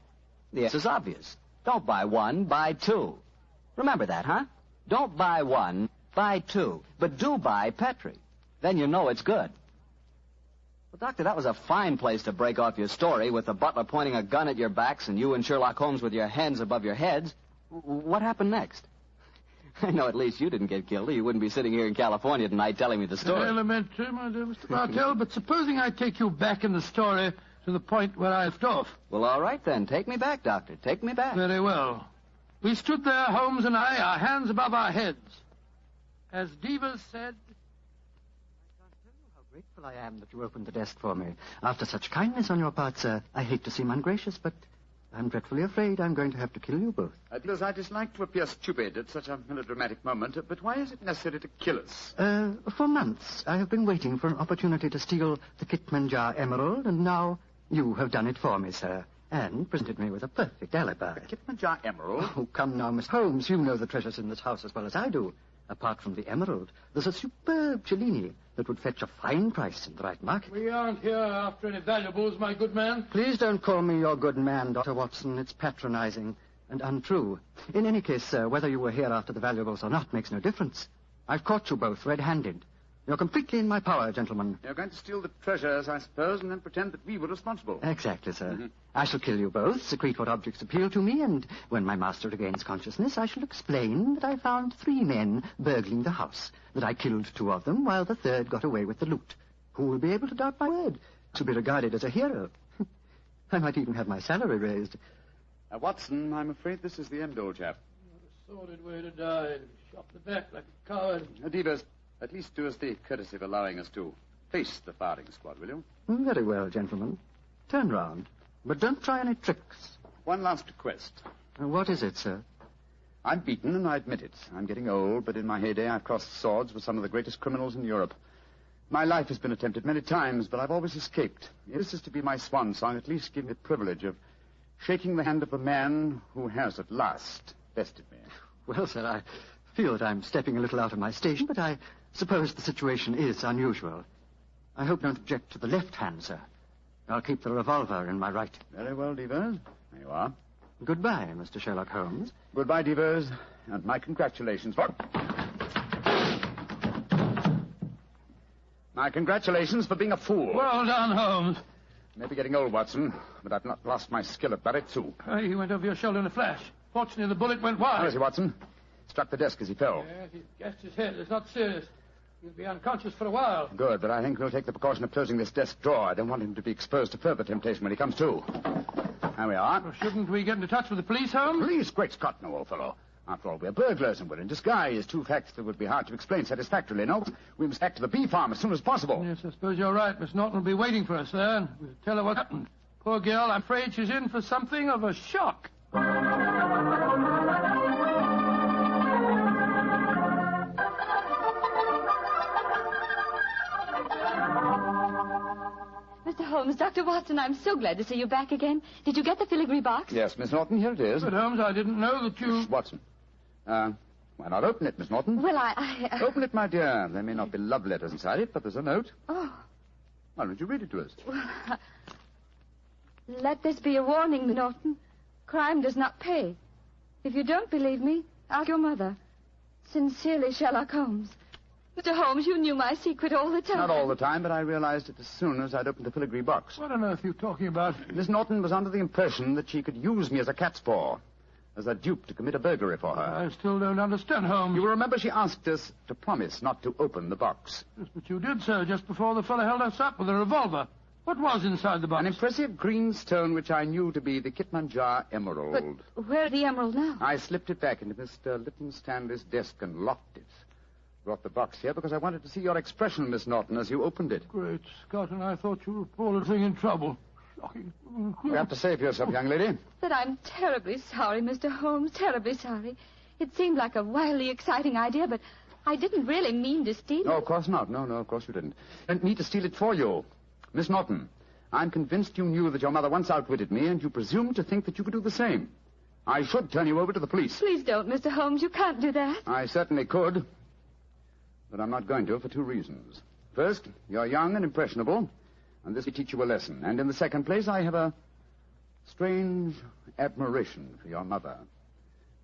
Speaker 13: the answer is obvious. Don't buy one, buy two. Remember that, huh? Don't buy one, buy two. But do buy Petri. Then you know it's good. Well, Doctor, that was a fine place to break off your story with the butler pointing a gun at your backs and you and Sherlock Holmes with your hands above your heads. What happened next? I know at least you didn't get killed, or you wouldn't be sitting here in California tonight telling me the story.
Speaker 12: Elementary, my dear Mr. Bartell, but supposing I take you back in the story to the point where I left off.
Speaker 13: Well, all right then. Take me back, Doctor. Take me back.
Speaker 12: Very well. We stood there, Holmes and I, our hands above our heads. As Devers said...
Speaker 17: I can't tell you how grateful I am that you opened the desk for me. After such kindness on your part, sir, I hate to seem ungracious, but I'm dreadfully afraid I'm going to have to kill you both.
Speaker 15: Because I dislike to appear stupid at such a melodramatic moment, but why is it necessary to kill us?
Speaker 17: For months, I have been waiting for an opportunity to steal the Kitmanjar emerald, and now you have done it for me, sir, and presented me with a perfect alibi.
Speaker 15: The Kitmanjar emerald?
Speaker 17: Oh, come now, Miss Holmes. You know the treasures in this house as well as I do. Apart from the emerald, there's a superb Cellini that would fetch a fine price in the right market.
Speaker 12: We aren't here after any valuables, my good man.
Speaker 17: Please don't call me your good man, Dr. Watson. It's patronizing and untrue. In any case, sir, whether you were here after the valuables or not makes no difference. I've caught you both red-handed. You're completely in my power, gentlemen.
Speaker 15: You're going to steal the treasures, I suppose, and then pretend that we were responsible.
Speaker 17: Exactly, sir. I shall kill you both, secrete what objects appeal to me, and when my master regains consciousness, I shall explain that I found 3 men burgling the house, that I killed 2 of them, while the third got away with the loot. Who will be able to doubt my word? To be regarded as a hero. I might even have my salary raised.
Speaker 15: Watson, I'm afraid this is the end, old chap.
Speaker 12: What a sordid way to die. Shot in the back like a coward.
Speaker 15: Devers, at least do us the courtesy of allowing us to face the firing squad, will you?
Speaker 17: Very well, gentlemen. Turn round. But don't try any tricks.
Speaker 15: One last request.
Speaker 17: What is it, sir?
Speaker 15: I'm beaten, and I admit it. I'm getting old, but in my heyday I've crossed swords with some of the greatest criminals in Europe. My life has been attempted many times, but I've always escaped. If this is to be my swan song, at least give me the privilege of shaking the hand of the man who has at last bested me.
Speaker 17: Well, sir, I feel that I'm stepping a little out of my station, but I suppose the situation is unusual. I hope you don't object to the left hand, sir. I'll keep the revolver in my right.
Speaker 15: Very well, Devers. There you are.
Speaker 17: Goodbye, Mr. Sherlock Holmes.
Speaker 15: Goodbye, Devers, and my congratulations for... My congratulations for being a fool.
Speaker 12: Well done, Holmes.
Speaker 15: Maybe getting old, Watson, but I've not lost my skill at Baritsu.
Speaker 12: He went over your shoulder in a flash. Fortunately, the bullet went wide.
Speaker 15: How is he, Watson? Struck the desk as he fell.
Speaker 12: Yes, he gashed his head. It's not serious. He'll be unconscious for a while.
Speaker 15: Good, but I think we'll take the precaution of closing this desk drawer. I don't want him to be exposed to further temptation when he comes to. Here we are.
Speaker 12: Well, shouldn't we get into touch with the police, Holmes?
Speaker 15: Police? Great Scott, no, old fellow. After all, we're burglars and we're in disguise. 2 facts that would be hard to explain satisfactorily. No, we must back to the bee farm as soon as possible.
Speaker 12: Yes, I suppose you're right. Miss Norton will be waiting for us there, and we'll tell her what happened. Poor girl, I'm afraid she's in for something of a shock.
Speaker 3: Mr. Holmes, Dr. Watson, I'm so glad to see you back again. Did you get the filigree box?
Speaker 15: Yes, Miss Norton, here it is.
Speaker 12: But, Holmes, I didn't know that you...
Speaker 15: Shh, Watson. Why not open it, Miss Norton?
Speaker 3: Well, I...
Speaker 15: Open it, my dear. There may not be love letters inside it, but there's a note.
Speaker 3: Oh.
Speaker 15: Why don't you read it to us?
Speaker 3: Well, let this be a warning, Norton. Crime does not pay. If you don't believe me, ask your mother. Sincerely, Sherlock Holmes. Mr. Holmes, you knew my secret all the time.
Speaker 15: Not all the time, but I realized it as soon as I'd opened the filigree box.
Speaker 12: What on earth are you talking about?
Speaker 15: Miss Norton was under the impression that she could use me as a cat's paw, as a dupe to commit a burglary for her.
Speaker 12: I still don't understand, Holmes.
Speaker 15: You will remember she asked us to promise not to open the box.
Speaker 12: Yes, but you did, sir, just before the fellow held us up with a revolver. What was inside the box?
Speaker 15: An impressive green stone which I knew to be the Kitmanjar emerald.
Speaker 3: But where's the emerald now?
Speaker 15: I slipped it back into Mr. Lytton Stanley's desk and locked it. Brought the box here because I wanted to see your expression, Miss Norton, as you opened it.
Speaker 12: Great Scott, and I thought you were a poor little thing in trouble. Shocking.
Speaker 15: You have to save yourself, young lady.
Speaker 3: But I'm terribly sorry, Mr. Holmes, terribly sorry. It seemed like a wildly exciting idea, but I didn't really mean to steal it.
Speaker 15: No, of course not. No, of course you didn't. I didn't need to steal it for you. Miss Norton, I'm convinced you knew that your mother once outwitted me, and you presumed to think that you could do the same. I should turn you over to the police.
Speaker 3: Please don't, Mr. Holmes. You can't do that.
Speaker 15: I certainly could. But I'm not going to for 2 reasons. First, you're young and impressionable, and this will teach you a lesson. And in the second place, I have a strange admiration for your mother.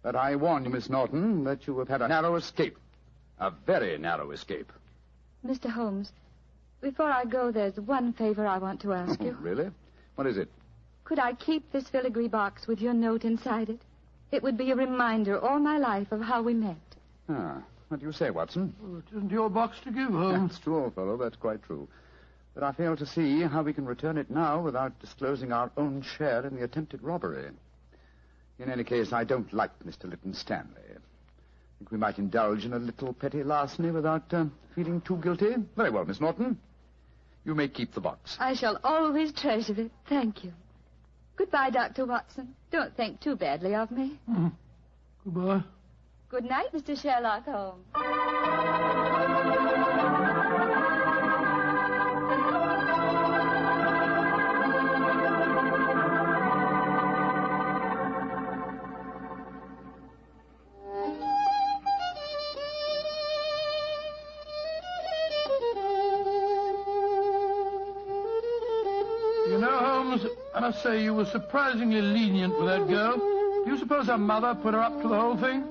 Speaker 15: But I warn you, Miss Norton, that you have had a narrow escape. A very narrow escape.
Speaker 3: Mr. Holmes, before I go, there's one favor I want to ask you.
Speaker 15: Really? What is it?
Speaker 3: Could I keep this filigree box with your note inside it? It would be a reminder all my life of how we met.
Speaker 15: What do you say, Watson?
Speaker 12: Well, it isn't your box to give, Holmes.
Speaker 15: That's true, old fellow. That's quite true. But I fail to see how we can return it now without disclosing our own share in the attempted robbery. In any case, I don't like Mr. Lytton Stanley. I think we might indulge in a little petty larceny without feeling too guilty. Very well, Miss Norton. You may keep the box.
Speaker 3: I shall always treasure it. Thank you. Goodbye, Dr. Watson. Don't think too badly of me.
Speaker 12: Goodbye.
Speaker 3: Good night, Mr. Sherlock Holmes.
Speaker 12: You know, Holmes, I must say you were surprisingly lenient with that girl. Do you suppose her mother put her up to the whole thing?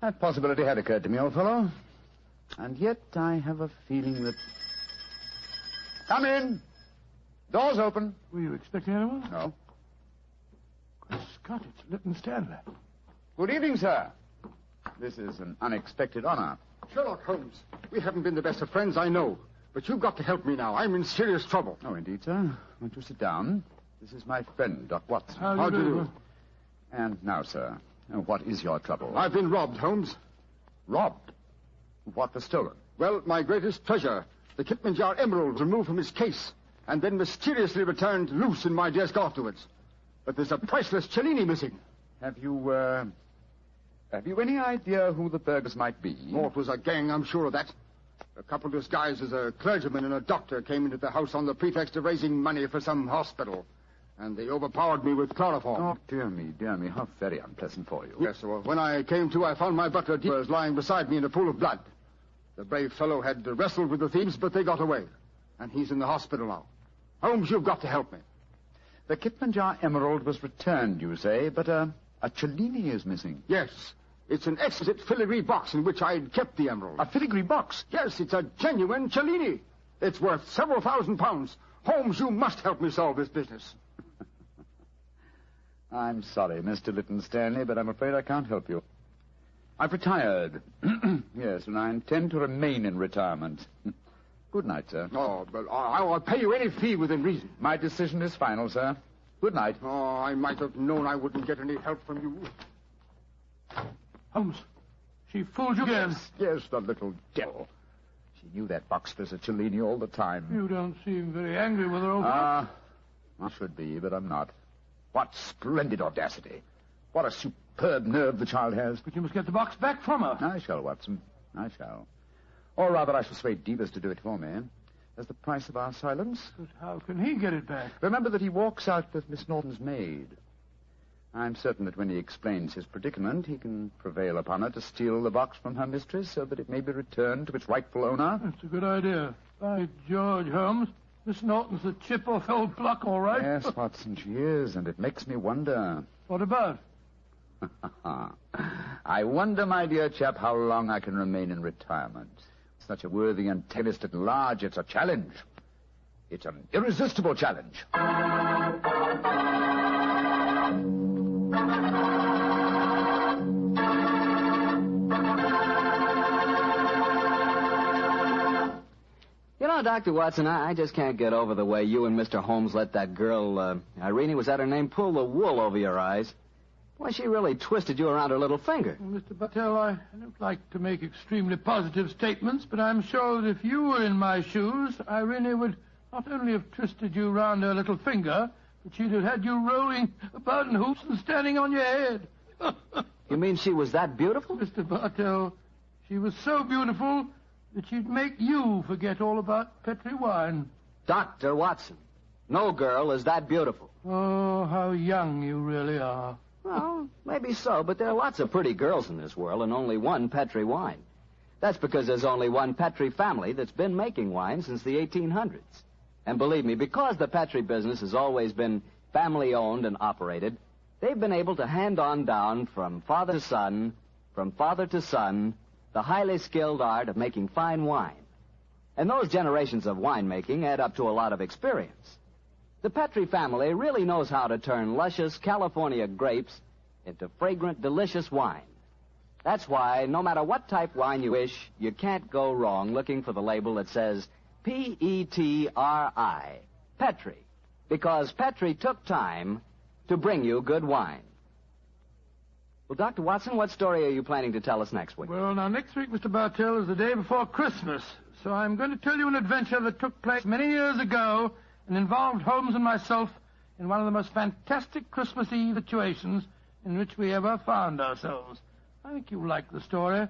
Speaker 15: That possibility had occurred to me, old fellow. And yet I have a feeling that... Come in. Door's open.
Speaker 12: Were you expecting anyone?
Speaker 15: No.
Speaker 12: Good Scott, it's Lytton Stanley.
Speaker 15: Good evening, sir. This is an unexpected honor.
Speaker 5: Sherlock Holmes, we haven't been the best of friends, I know. But you've got to help me now. I'm in serious trouble.
Speaker 15: Oh, indeed, sir. Won't you sit down? This is my friend, Doc Watson.
Speaker 5: How do you do?
Speaker 15: And now, sir, what is your trouble?
Speaker 5: I've been robbed, Holmes.
Speaker 15: Robbed? What was stolen?
Speaker 5: Well, my greatest treasure, the Kipmanjar emerald, removed from his case, and then mysteriously returned loose in my desk afterwards. But there's a priceless Cellini missing.
Speaker 15: Have you any idea who the burglars might be?
Speaker 5: Oh, it was a gang, I'm sure of that. A couple disguised as a clergyman and a doctor came into the house on the pretext of raising money for some hospital. And they overpowered me with chloroform.
Speaker 15: Oh, dear me, how very unpleasant for you.
Speaker 5: Yes, well, when I came to, I found my butler was lying beside me in a pool of blood. The brave fellow had wrestled with the thieves, but they got away. And he's in the hospital now. Holmes, you've got to help me.
Speaker 15: The Kipmanjar emerald was returned, you say, but a Cellini is missing.
Speaker 5: Yes. It's an exquisite filigree box in which I'd kept the emerald.
Speaker 15: A filigree box?
Speaker 5: Yes, it's a genuine Cellini. It's worth several £1,000s. Holmes, you must help me solve this business.
Speaker 15: I'm sorry, Mr. Lytton Stanley, but I'm afraid I can't help you. I've retired. Yes, and I intend to remain in retirement. Good night, sir.
Speaker 5: Oh, but I'll pay you any fee within reason.
Speaker 15: My decision is final, sir. Good night.
Speaker 5: Oh, I might have known I wouldn't get any help from you.
Speaker 12: Holmes, she fooled you again.
Speaker 15: Yes, the little devil. She knew that box was a Cellini all the time.
Speaker 12: You don't seem very angry with her, old fellow.
Speaker 15: I should be, but I'm not. What splendid audacity. What a superb nerve the child has.
Speaker 12: But you must get the box back from her.
Speaker 15: I shall, Watson. I shall. Or rather, I shall persuade Devers to do it for me. As the price of our silence.
Speaker 12: But how can he get it back?
Speaker 15: Remember that he walks out with Miss Norton's maid. I'm certain that when he explains his predicament, he can prevail upon her to steal the box from her mistress so that it may be returned to its rightful owner.
Speaker 12: That's a good idea. By George, Holmes, Miss Norton's a chip off old block, all right.
Speaker 15: Yes, Watson, she is, and it makes me wonder.
Speaker 12: What about?
Speaker 15: I wonder, my dear chap, how long I can remain in retirement. Such a worthy antagonist at large, it's a challenge. It's an irresistible challenge.
Speaker 13: You know, Dr. Watson, I just can't get over the way you and Mr. Holmes let that girl, Irene, was that her name, pull the wool over your eyes. Why, she really twisted you around her little finger.
Speaker 12: Well, Mr. Bartell, I don't like to make extremely positive statements, but I'm sure that if you were in my shoes, Irene would not only have twisted you around her little finger, but she'd have had you rolling about in hoops and standing on your head.
Speaker 13: You mean she was that beautiful?
Speaker 12: Mr. Bartell, she was so beautiful that she'd make you forget all about Petri wine.
Speaker 13: Dr. Watson, no girl is that beautiful.
Speaker 12: Oh, how young you really are.
Speaker 13: Well, maybe so, but there are lots of pretty girls in this world and only one Petri wine. That's because there's only one Petri family that's been making wine since the 1800s. And believe me, because the Petri business has always been family-owned and operated, they've been able to hand on down from father to son, the highly skilled art of making fine wine. And those generations of winemaking add up to a lot of experience. The Petri family really knows how to turn luscious California grapes into fragrant, delicious wine. That's why, no matter what type wine you wish, you can't go wrong looking for the label that says P-E-T-R-I, Petri, because Petri took time to bring you good wine. Well, Dr. Watson, what story are you planning to tell us next week?
Speaker 12: Well, now, next week, Mr. Bartell, is the day before Christmas, so I'm going to tell you an adventure that took place many years ago and involved Holmes and myself in one of the most fantastic Christmas Eve situations in which we ever found ourselves. I think you'll like the story.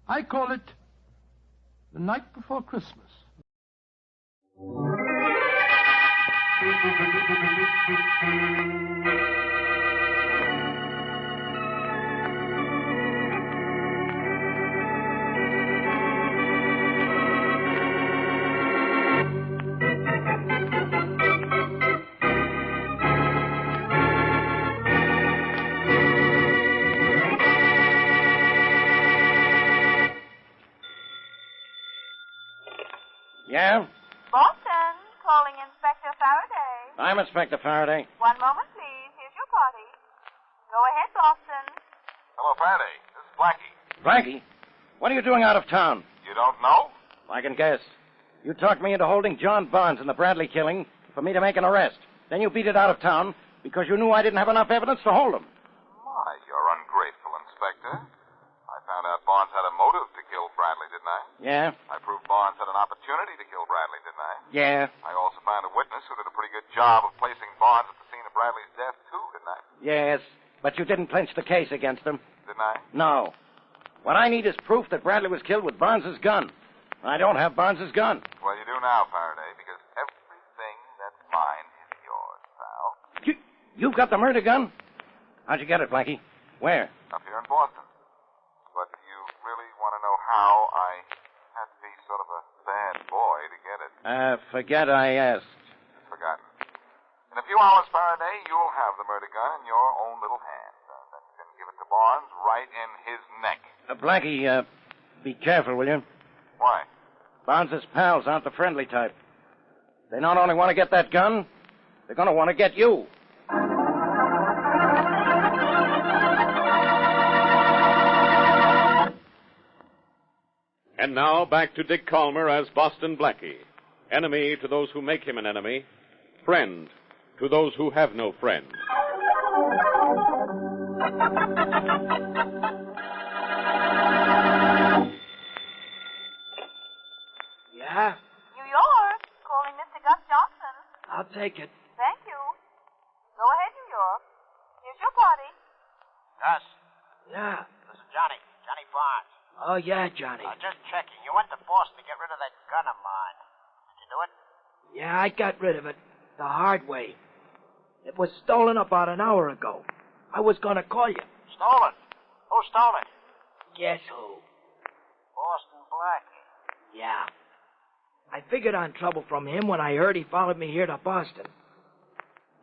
Speaker 12: I call it The Night Before Christmas.
Speaker 7: Yeah?
Speaker 9: Boston, calling Inspector Faraday.
Speaker 7: I'm Inspector Faraday.
Speaker 9: One moment, please. Here's your party. Go ahead, Boston.
Speaker 16: Hello, Faraday. This is Blackie.
Speaker 7: Blackie, what are you doing out of town?
Speaker 16: You don't know?
Speaker 7: I can guess. You talked me into holding John Barnes in the Bradley killing for me to make an arrest. Then you beat it out of town because you knew I didn't have enough evidence to hold him.
Speaker 16: My, you're ungrateful, Inspector. I found out Barnes had a motive to kill Bradley, didn't I?
Speaker 7: Yeah?
Speaker 16: I proved Barnes had an opportunity to kill Bradley, didn't I?
Speaker 7: Yeah.
Speaker 16: I also found a witness who did a pretty good job of placing Barnes at the scene of Bradley's death, too, didn't I?
Speaker 7: Yes, but you didn't clinch the case against him.
Speaker 16: Didn't I?
Speaker 7: No. What I need is proof that Bradley was killed with Barnes's gun. I don't have Barnes's gun.
Speaker 16: Well, you do now, Faraday, because everything that's mine is yours, pal.
Speaker 7: You've got the murder gun? How'd you get it, Blackie? Where?
Speaker 16: Up here in Boston. But you really want to know how? I had to be sort of a bad boy to get it.
Speaker 7: Forget I asked.
Speaker 16: Forgotten. In a few hours, Faraday, you'll have the murder gun in your own little hand. Then you can give it to Barnes right in his neck.
Speaker 7: Blackie, be careful, will you?
Speaker 16: Why?
Speaker 7: Barnes's pals aren't the friendly type. They not only want to get that gun, they're going to want to get you.
Speaker 22: And now back to Dick Calmer as Boston Blackie. Enemy to those who make him an enemy. Friend to those who have no friend.
Speaker 23: Yeah?
Speaker 9: New York, calling Mr. Gus Johnson.
Speaker 23: I'll take it.
Speaker 9: Thank you. Go ahead, New York. Here's your party.
Speaker 23: Gus. Yeah. This is Johnny. Johnny Barnes. Oh, yeah, Johnny. Just checking. You went to Boston to get rid of that gun of mine. Did you do it? Yeah, I got rid of it. The hard way. It was stolen about an hour ago. I was going to call you. Stolen? Who stole it? Guess who? Boston Blackie. Yeah. I figured on trouble from him when I heard he followed me here to Boston.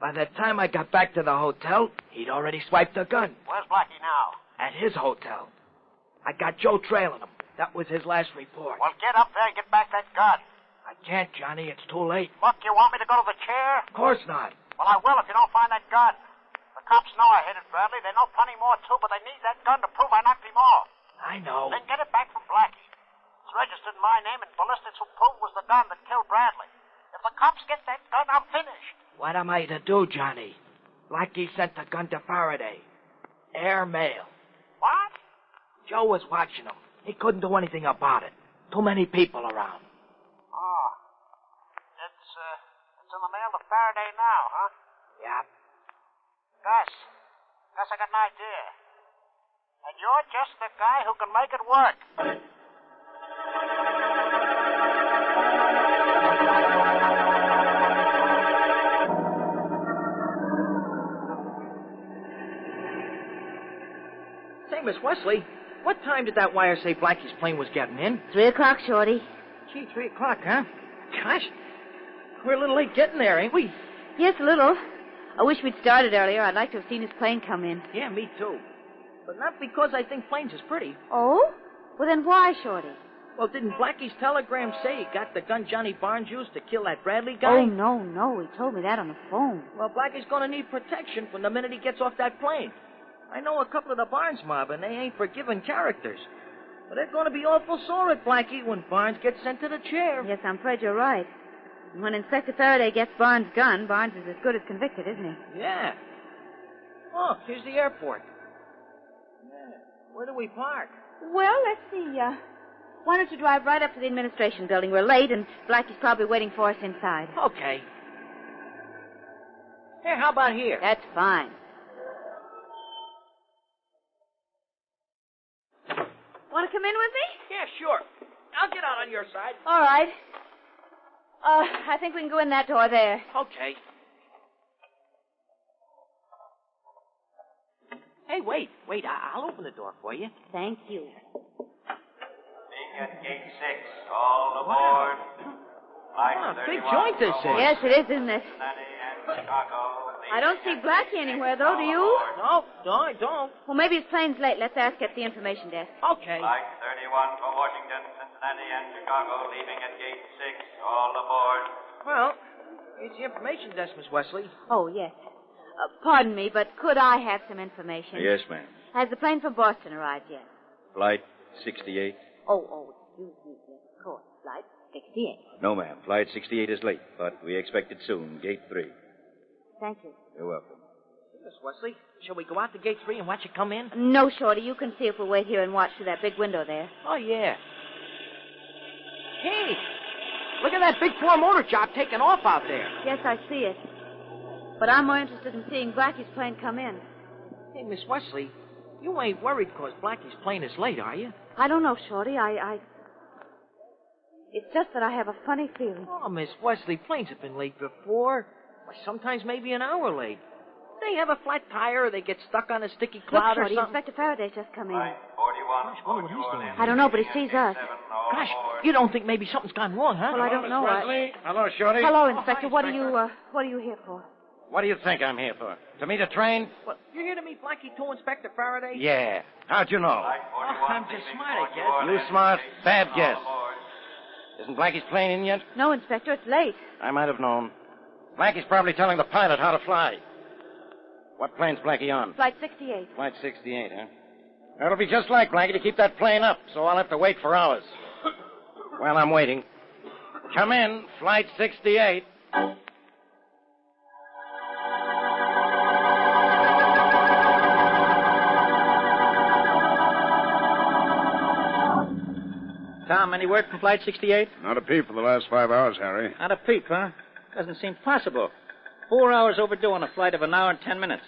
Speaker 23: By the time I got back to the hotel, he'd already swiped the gun. Where's Blackie now? At his hotel. I got Joe trailing him. That was his last report. Well, get up there and get back that gun. I can't, Johnny. It's too late. Look, you want me to go to the chair? Of course not. Well, I will if you don't find that gun. The cops know I hit it, Bradley. They know plenty more, too, but they need that gun to prove I knocked him off. I know. Then get it back from Blackie. It's registered in my name, and ballistics will prove it was the gun that killed Bradley. If the cops get that gun, I'm finished. What am I to do, Johnny? Blackie sent the gun to Faraday. Air mail. What? Joe was watching him. He couldn't do anything about it. Too many people around. Oh. It's in the mail to Faraday now, huh? Yep. Gus, I got an idea. And you're just the guy who can make it work.
Speaker 20: Say, Miss Wesley, what time did that wire say Blackie's plane was getting in?
Speaker 8: 3 o'clock, Shorty.
Speaker 20: Gee, 3 o'clock, huh? Gosh, we're a little late getting there, ain't we?
Speaker 8: Yes, a little. I wish we'd started earlier. I'd like to have seen his plane come in.
Speaker 20: Yeah, me too. But not because I think planes is pretty.
Speaker 8: Oh? Well, then why, Shorty?
Speaker 20: Well, didn't Blackie's telegram say he got the gun Johnny Barnes used to kill that Bradley guy?
Speaker 8: Oh, no. He told me that on the phone.
Speaker 20: Well, Blackie's gonna need protection from the minute he gets off that plane. I know a couple of the Barnes mob, and they ain't forgiving characters. But they're gonna be awful sore at Blackie when Barnes gets sent to the chair.
Speaker 8: Yes, I'm afraid you're right. And when Inspector Faraday gets Barnes' gun, Barnes is as good as convicted, isn't he?
Speaker 20: Yeah. Oh, here's the airport. Yeah. Where do we park?
Speaker 8: Well, let's see. Why don't you drive right up to the administration building? We're late, and Blackie's probably waiting for us inside.
Speaker 20: Okay. Hey, how about here?
Speaker 2: That's fine. Want to come in with me?
Speaker 20: Yeah, sure. I'll get out on your side.
Speaker 2: All right. I think we can go in that door there.
Speaker 20: Okay. Hey, wait. I'll open the door for you.
Speaker 2: Thank you.
Speaker 10: Being at Gate 6, all aboard.
Speaker 20: Big joint this is.
Speaker 2: Yes, it is, isn't it?
Speaker 10: Chicago.
Speaker 2: I don't see Blackie anywhere, though, do you?
Speaker 20: No, I don't.
Speaker 2: Well, maybe his plane's late. Let's ask at the information desk.
Speaker 20: Okay.
Speaker 10: Flight 31 for Washington, Cincinnati, and Chicago, leaving at Gate 6, all aboard.
Speaker 20: Well, it's the information desk, Miss Wesley.
Speaker 2: Oh, yes. Pardon me, but could I have some information?
Speaker 6: Yes, ma'am.
Speaker 2: Has the plane from Boston arrived yet?
Speaker 6: Flight 68?
Speaker 2: Oh, excuse me. Yes, of course. Flight 68.
Speaker 6: No, ma'am. Flight 68 is late, but we expect it soon. Gate 3.
Speaker 2: Thank you.
Speaker 6: You're welcome.
Speaker 20: Miss Wesley, shall we go out to Gate 3 and watch it come in?
Speaker 2: No, Shorty. You can see if we'll wait here and watch through that big window there.
Speaker 20: Oh, yeah. Hey, look at that big four-motor job taking off out there.
Speaker 2: Yes, I see it. But I'm more interested in seeing Blackie's plane come in.
Speaker 20: Hey, Miss Wesley, you ain't worried because Blackie's plane is late, are you?
Speaker 2: I don't know, Shorty. It's just that I have a funny feeling.
Speaker 20: Oh, Miss Wesley, planes have been late before. Or sometimes maybe an hour late. They have a flat tire or they get stuck on a sticky cloud
Speaker 2: Look, Shorty,
Speaker 20: or something.
Speaker 2: Inspector Faraday's just come in.
Speaker 10: Flight 41
Speaker 20: What he's doing.
Speaker 2: I don't know, but he sees us.
Speaker 20: Gosh, you don't think maybe something's gone wrong, huh?
Speaker 2: Well, I don't know.
Speaker 7: Wesley. Hello, Shorty.
Speaker 2: Hello, Inspector. What are you here for?
Speaker 7: What do you think I'm here for? To meet a train?
Speaker 20: What, you're here to meet Blackie too, Inspector Faraday?
Speaker 7: Yeah. How'd you know?
Speaker 20: Oh, I'm just smart, I guess.
Speaker 7: You smart, bad guess. Isn't Blackie's plane in yet?
Speaker 2: No, Inspector, it's late.
Speaker 7: I might have known. Blackie's probably telling the pilot how to fly. What plane's Blackie on?
Speaker 2: Flight 68.
Speaker 7: Flight 68, huh? It'll be just like Blackie to keep that plane up, so I'll have to wait for hours. While I'm waiting, come in, Flight 68.
Speaker 20: Tom, any word from Flight 68?
Speaker 14: Not a peep for the last 5 hours, Harry.
Speaker 20: Not a peep, huh? Doesn't seem possible. 4 hours overdue on a flight of an hour and 10 minutes.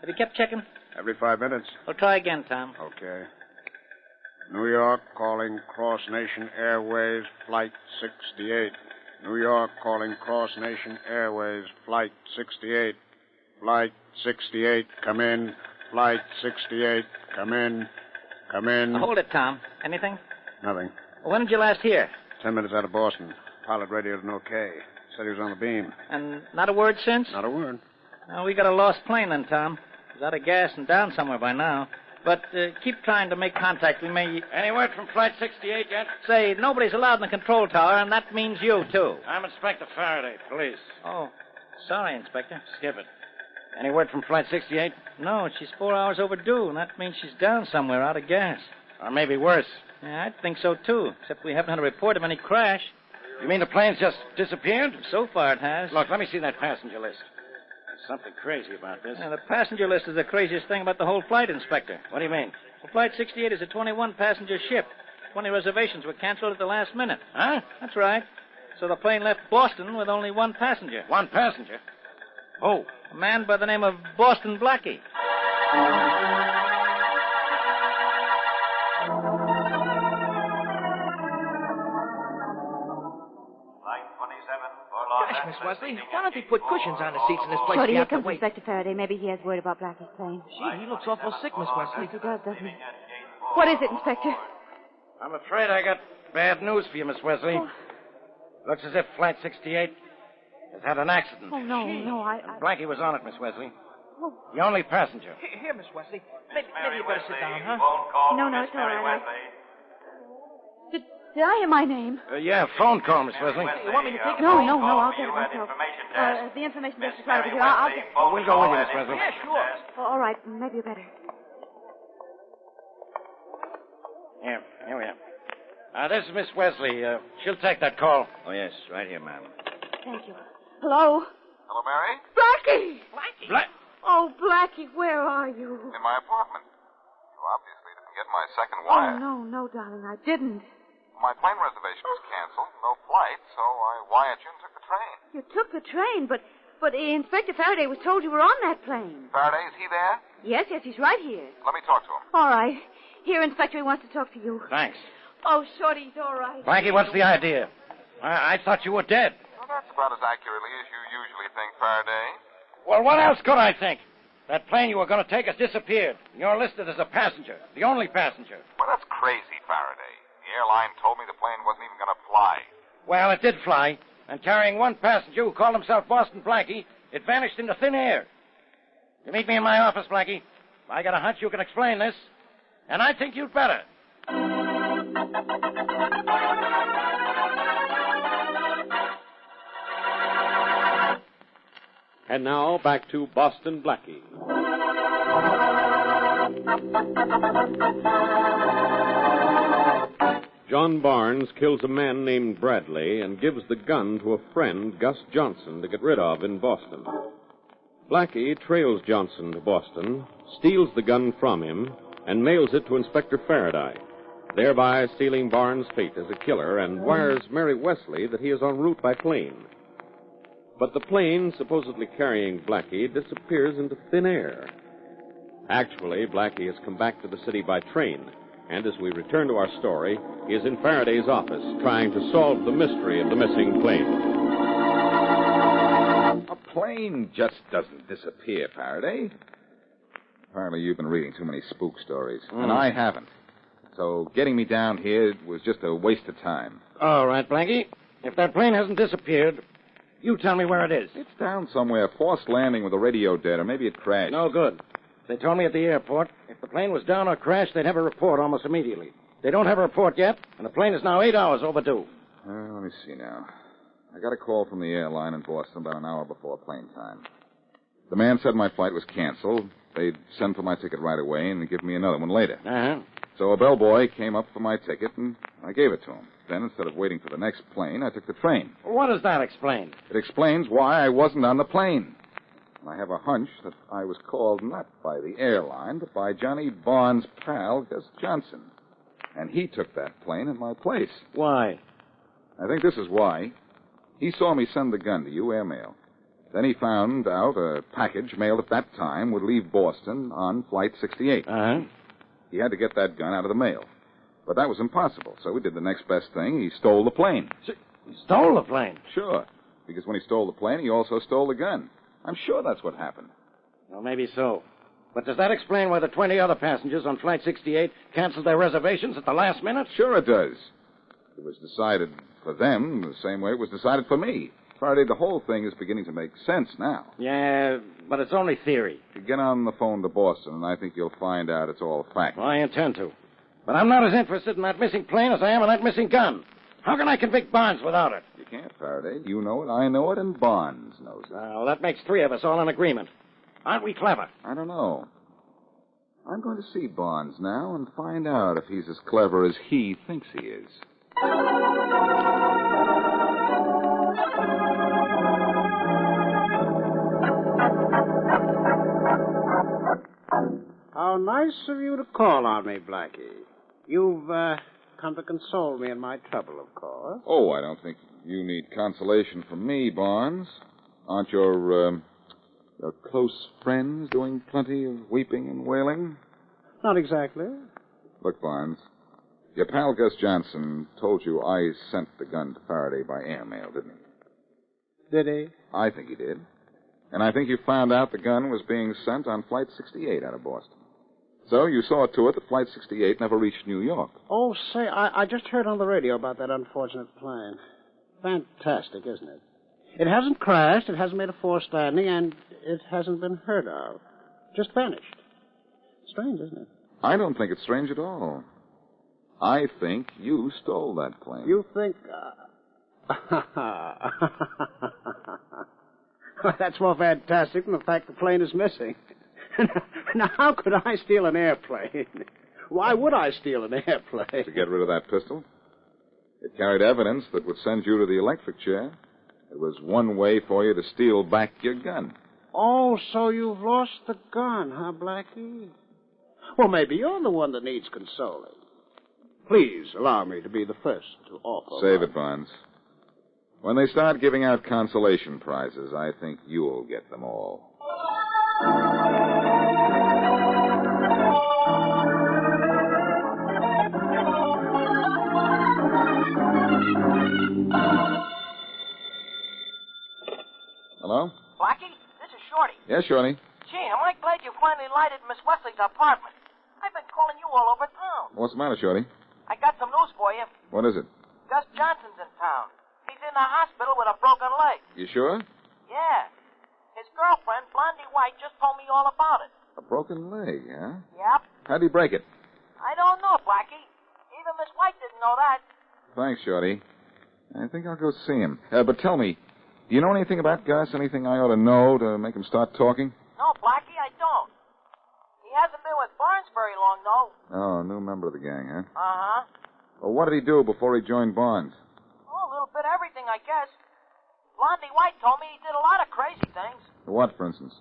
Speaker 20: Have you kept checking?
Speaker 14: Every 5 minutes.
Speaker 20: We'll try again, Tom.
Speaker 14: Okay. New York calling Cross Nation Airways, Flight 68. New York calling Cross Nation Airways, Flight 68. Flight 68, come in. Flight 68, come in. Come in.
Speaker 20: Hold it, Tom. Anything?
Speaker 14: Nothing.
Speaker 20: When did you last hear?
Speaker 14: 10 minutes out of Boston. Pilot radioed an okay. Said he was on the beam.
Speaker 20: And not a word since?
Speaker 14: Not a word.
Speaker 20: Well, we got a lost plane then, Tom. It's out of gas and down somewhere by now. But keep trying to make contact. We may...
Speaker 7: Any word from Flight 68 yet?
Speaker 20: Say, nobody's allowed in the control tower, and that means you, too.
Speaker 7: I'm Inspector Faraday, police.
Speaker 20: Oh, sorry, Inspector.
Speaker 7: Skip it. Any word from Flight 68?
Speaker 20: No, she's 4 hours overdue, and that means she's down somewhere out of gas.
Speaker 7: Or maybe worse.
Speaker 20: Yeah, I think so, too, except we haven't had a report of any crash.
Speaker 7: You mean the plane's just disappeared?
Speaker 20: So far it has.
Speaker 7: Look, let me see that passenger list. There's something crazy about this.
Speaker 20: Yeah, the passenger list is the craziest thing about the whole flight, Inspector.
Speaker 7: What do you mean?
Speaker 20: Well, Flight 68 is a 21-passenger ship. 20 reservations were canceled at the last minute.
Speaker 7: Huh?
Speaker 20: That's right. So the plane left Boston with only one passenger.
Speaker 7: One passenger? Oh.
Speaker 20: A man by the name of Boston Blackie. Gosh, Miss Wesley, why don't they put cushions on the seats in this place?
Speaker 2: Shorty, here comes Inspector Faraday. Maybe he has word about Blackie's plane.
Speaker 20: Gee, he looks awful sick, Miss Wesley.
Speaker 2: Yes, he does, doesn't he? What is it, Inspector?
Speaker 7: I'm afraid I got bad news for you, Miss Wesley.
Speaker 2: Oh.
Speaker 7: Looks as if Flight 68 has had an accident.
Speaker 2: Oh, no, I...
Speaker 7: Blackie was on it, Miss Wesley.
Speaker 2: Oh.
Speaker 7: The only passenger.
Speaker 20: Here, Miss Wesley. Maybe you better sit down, huh?
Speaker 2: No, it's all right. Did I hear my name?
Speaker 7: Yeah, phone call, Miss Wesley.
Speaker 20: You want me to take it?
Speaker 2: No, I'll get it myself. The information desk is right over here. I'll get it.
Speaker 7: Oh, we'll go with you, Miss Wesley.
Speaker 20: Yeah, sure.
Speaker 2: Oh, all right, maybe you better.
Speaker 7: Here we are. This is Miss Wesley. She'll take that call.
Speaker 6: Oh, yes, right here, ma'am.
Speaker 2: Thank you. Hello?
Speaker 16: Hello, Mary?
Speaker 2: Blackie!
Speaker 7: Blackie?
Speaker 2: Oh, Blackie, where are you?
Speaker 16: In my apartment. You obviously didn't get my second
Speaker 2: Oh,
Speaker 16: wire.
Speaker 2: no, darling, I didn't.
Speaker 16: My plane reservation was canceled. No flight, so I wired you and took the train.
Speaker 2: You took the train, but But Inspector Faraday was told you were on that plane.
Speaker 16: Faraday, is he there?
Speaker 2: Yes, he's right here.
Speaker 16: Let me talk to him.
Speaker 2: All right. Here, Inspector, he wants to talk to you.
Speaker 7: Thanks.
Speaker 2: Oh, Shorty, he's all right.
Speaker 7: Blackie, what's the idea? I thought you were dead.
Speaker 16: Well, that's about as accurately as you usually think, Faraday.
Speaker 7: Well, what else could I think? That plane you were going to take has disappeared. You're listed as a passenger, the only passenger.
Speaker 16: Well, that's crazy, Faraday. The airline told me the plane wasn't even going to fly.
Speaker 7: Well, it did fly, and carrying one passenger who called himself Boston Blackie, it vanished into thin air. You meet me in my office, Blackie. I got a hunch you can explain this, and I think you'd better.
Speaker 22: And now, back to Boston Blackie. John Barnes kills a man named Bradley and gives the gun to a friend, Gus Johnson, to get rid of in Boston. Blackie trails Johnson to Boston, steals the gun from him, and mails it to Inspector Faraday, thereby sealing Barnes' fate as a killer, and wires Mary Wesley that he is en route by plane. But the plane, supposedly carrying Blackie, disappears into thin air. Actually, Blackie has come back to the city by train, and as we return to our story, he is in Faraday's office trying to solve the mystery of the missing plane.
Speaker 4: A plane just doesn't disappear, Faraday. Apparently you've been reading too many spook stories, and I haven't. So getting me down here was just a waste of time.
Speaker 7: All right, Blackie. If that plane hasn't disappeared, you tell me where it is.
Speaker 4: It's down somewhere, forced landing with the radio dead, or maybe it crashed.
Speaker 7: No good. They told me at the airport, if the plane was down or crashed, they'd have a report almost immediately. They don't have a report yet, and the plane is now 8 hours overdue.
Speaker 4: Let me see now. I got a call from the airline in Boston about an hour before plane time. The man said my flight was canceled. They'd send for my ticket right away and give me another one later.
Speaker 7: Uh-huh.
Speaker 4: So a bellboy came up for my ticket, and I gave it to him. Then, instead of waiting for the next plane, I took the train.
Speaker 7: What does that explain?
Speaker 4: It explains why I wasn't on the plane. I have a hunch that I was called not by the airline, but by Johnny Barnes' pal, Gus Johnson. And he took that plane in my place.
Speaker 7: Why?
Speaker 4: I think this is why. He saw me send the gun to you, airmail. Then he found out a package mailed at that time would leave Boston on Flight 68.
Speaker 7: Uh-huh.
Speaker 4: He had to get that gun out of the mail. But that was impossible, so he did the next best thing. He stole the plane.
Speaker 7: He stole the plane?
Speaker 4: Sure. Because when he stole the plane, he also stole the gun. I'm sure that's what happened.
Speaker 7: Well, maybe so. But does that explain why the 20 other passengers on Flight 68 canceled their reservations at the last minute?
Speaker 4: Sure it does. It was decided for them the same way it was decided for me. Faraday, the whole thing is beginning to make sense now.
Speaker 7: Yeah, but it's only theory.
Speaker 4: You get on the phone to Boston, and I think you'll find out it's all fact.
Speaker 7: Well, I intend to. But I'm not as interested in that missing plane as I am in that missing gun. How can I convict Barnes without it?
Speaker 4: You can't, Faraday. You know it, I know it, and Barnes knows it.
Speaker 7: Well, that makes 3 of us all in agreement. Aren't we clever?
Speaker 4: I don't know. I'm going to see Barnes now and find out if he's as clever as he thinks he is.
Speaker 11: How nice of you to call on me, Blackie. You've come to console me in my trouble, of course.
Speaker 4: Oh, I don't think you need consolation from me, Barnes. Aren't your close friends doing plenty of weeping and wailing?
Speaker 11: Not exactly.
Speaker 4: Look, Barnes, your pal Gus Johnson told you I sent the gun to Faraday by airmail, didn't he?
Speaker 11: Did he?
Speaker 4: I think he did. And I think you found out the gun was being sent on Flight 68 out of Boston. So you saw to it that Flight 68 never reached New York.
Speaker 11: Oh, say, I just heard on the radio about that unfortunate plane. Fantastic, isn't it? It hasn't crashed, it hasn't made a forced landing, and it hasn't been heard of. Just vanished. Strange, isn't it?
Speaker 4: I don't think it's strange at all. I think you stole that plane.
Speaker 11: You think... That's more fantastic than the fact the plane is missing. Now, how could I steal an airplane? Why would I steal an airplane?
Speaker 4: To get rid of that pistol. It carried evidence that would send you to the electric chair. It was one way for you to steal back your gun.
Speaker 11: Oh, so you've lost the gun, huh, Blackie? Well, maybe you're the one that needs consoling. Please allow me to be the first to offer.
Speaker 4: Save it, Barnes. When they start giving out consolation prizes, I think you'll get them all. Hello?
Speaker 23: Blackie, this is Shorty.
Speaker 4: Yes, Shorty.
Speaker 23: Gee, am I glad you finally lighted Miss Wesley's apartment. I've been calling you all over town.
Speaker 4: What's the matter, Shorty?
Speaker 23: I got some news for you.
Speaker 4: What is it?
Speaker 23: Gus Johnson's in town. He's in the hospital with a broken leg.
Speaker 4: You sure?
Speaker 23: Yeah. His girlfriend, Blondie White, just told me all about it.
Speaker 4: A broken leg, huh?
Speaker 23: Yep.
Speaker 4: How'd he break it?
Speaker 23: I don't know, Blackie. Even Miss White didn't know that.
Speaker 4: Thanks, Shorty. I think I'll go see him. But tell me, do you know anything about Gus? Anything I ought to know to make him start talking?
Speaker 23: No, Blackie, I don't. He hasn't been with Barnes very long, though.
Speaker 4: Oh, a new member of the gang, huh?
Speaker 23: Uh-huh.
Speaker 4: Well, what did he do before he joined Barnes?
Speaker 23: Oh, a little bit of everything, I guess. Blondie White told me he did a lot of crazy things.
Speaker 4: What, for instance?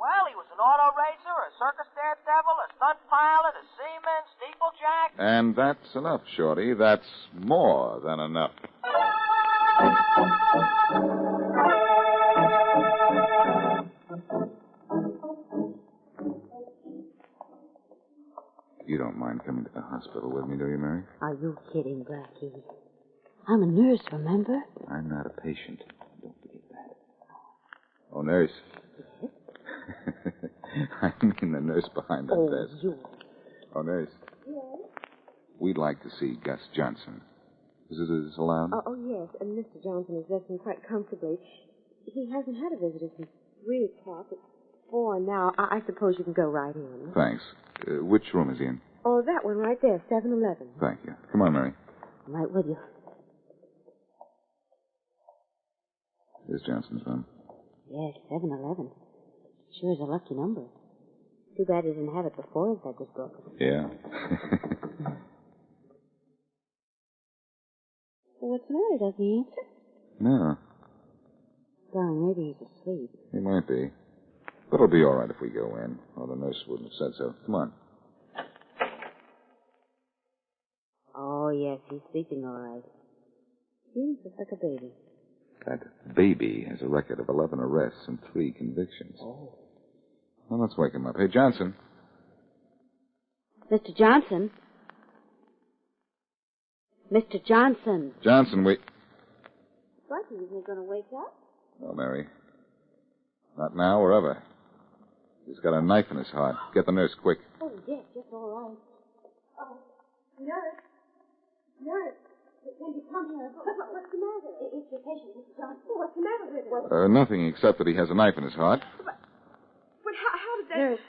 Speaker 23: Well, he was an auto racer, a circus daredevil, a stunt pilot, a seaman, steeplejack.
Speaker 4: And that's enough, Shorty. That's more than enough. You don't mind coming to the hospital with me, do you, Mary?
Speaker 8: Are you kidding, Blackie? I'm a nurse, remember?
Speaker 4: I'm not a patient. Don't forget that. Oh, nurse. I mean the nurse behind that desk.
Speaker 8: You.
Speaker 4: Oh, nurse.
Speaker 2: Yes?
Speaker 4: We'd like to see Gus Johnson. Is this allowed?
Speaker 2: Oh, yes. And Mr. Johnson is resting quite comfortably. He hasn't had a visitor since 3 o'clock. It's 4 now. I suppose you can go right in.
Speaker 4: Thanks. Which room is he in?
Speaker 2: Oh, that one right there, 711.
Speaker 4: Thank you. Come on, Mary.
Speaker 8: I'm right with you.
Speaker 4: Here's Johnson's room.
Speaker 8: Yes, 711. Sure is a lucky number. Too bad he didn't have it before his leg was broken.
Speaker 4: Yeah.
Speaker 8: Well, what's the matter? Doesn't he answer?
Speaker 4: No,
Speaker 8: Darling, maybe he's asleep.
Speaker 4: he might be. But it'll be all right if we go in. Or the nurse wouldn't have said so. Come on.
Speaker 8: Oh, yes, he's sleeping all right. Seems just like a baby.
Speaker 4: That baby has a record of 11 arrests and 3 convictions.
Speaker 8: Oh.
Speaker 4: Well, let's wake him up. Hey, Johnson.
Speaker 8: Mr. Johnson? Mr. Johnson.
Speaker 4: Johnson, we...
Speaker 2: Blackie, isn't he going to wake up?
Speaker 4: No, Mary. Not now or ever. He's got a knife in his heart. Get the nurse quick.
Speaker 2: Oh, yes, all right. Oh, nurse. Nurse. Can you come here? What's the matter? It's your patient, Mr. Johnson. What's the matter with him?
Speaker 4: Nothing except that he has a knife in his heart.
Speaker 2: But how did that...
Speaker 8: Nurse,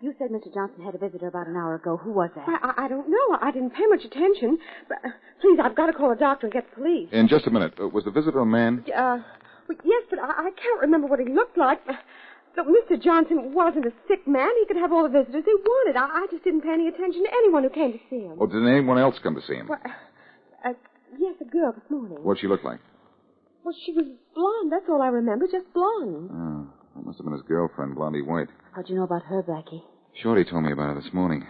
Speaker 8: you said Mr. Johnson had a visitor about an hour ago. Who was that?
Speaker 2: Well, I don't know. I didn't pay much attention. But, please, I've got to call a doctor and get the police.
Speaker 4: In just a minute. Was the visitor a man?
Speaker 2: Well, yes, but I can't remember what he looked like. Look, Mr. Johnson wasn't a sick man. He could have all the visitors he wanted. I just didn't pay any attention to anyone who came to see him.
Speaker 4: Oh, did anyone else come to see him?
Speaker 2: Well, yes, a girl this morning.
Speaker 4: What'd she look like?
Speaker 2: Well, she was blonde. That's all I remember, just blonde.
Speaker 4: Oh, that must have been his girlfriend, Blondie White.
Speaker 8: How'd you know about her, Blackie?
Speaker 4: Shorty told me about her this morning.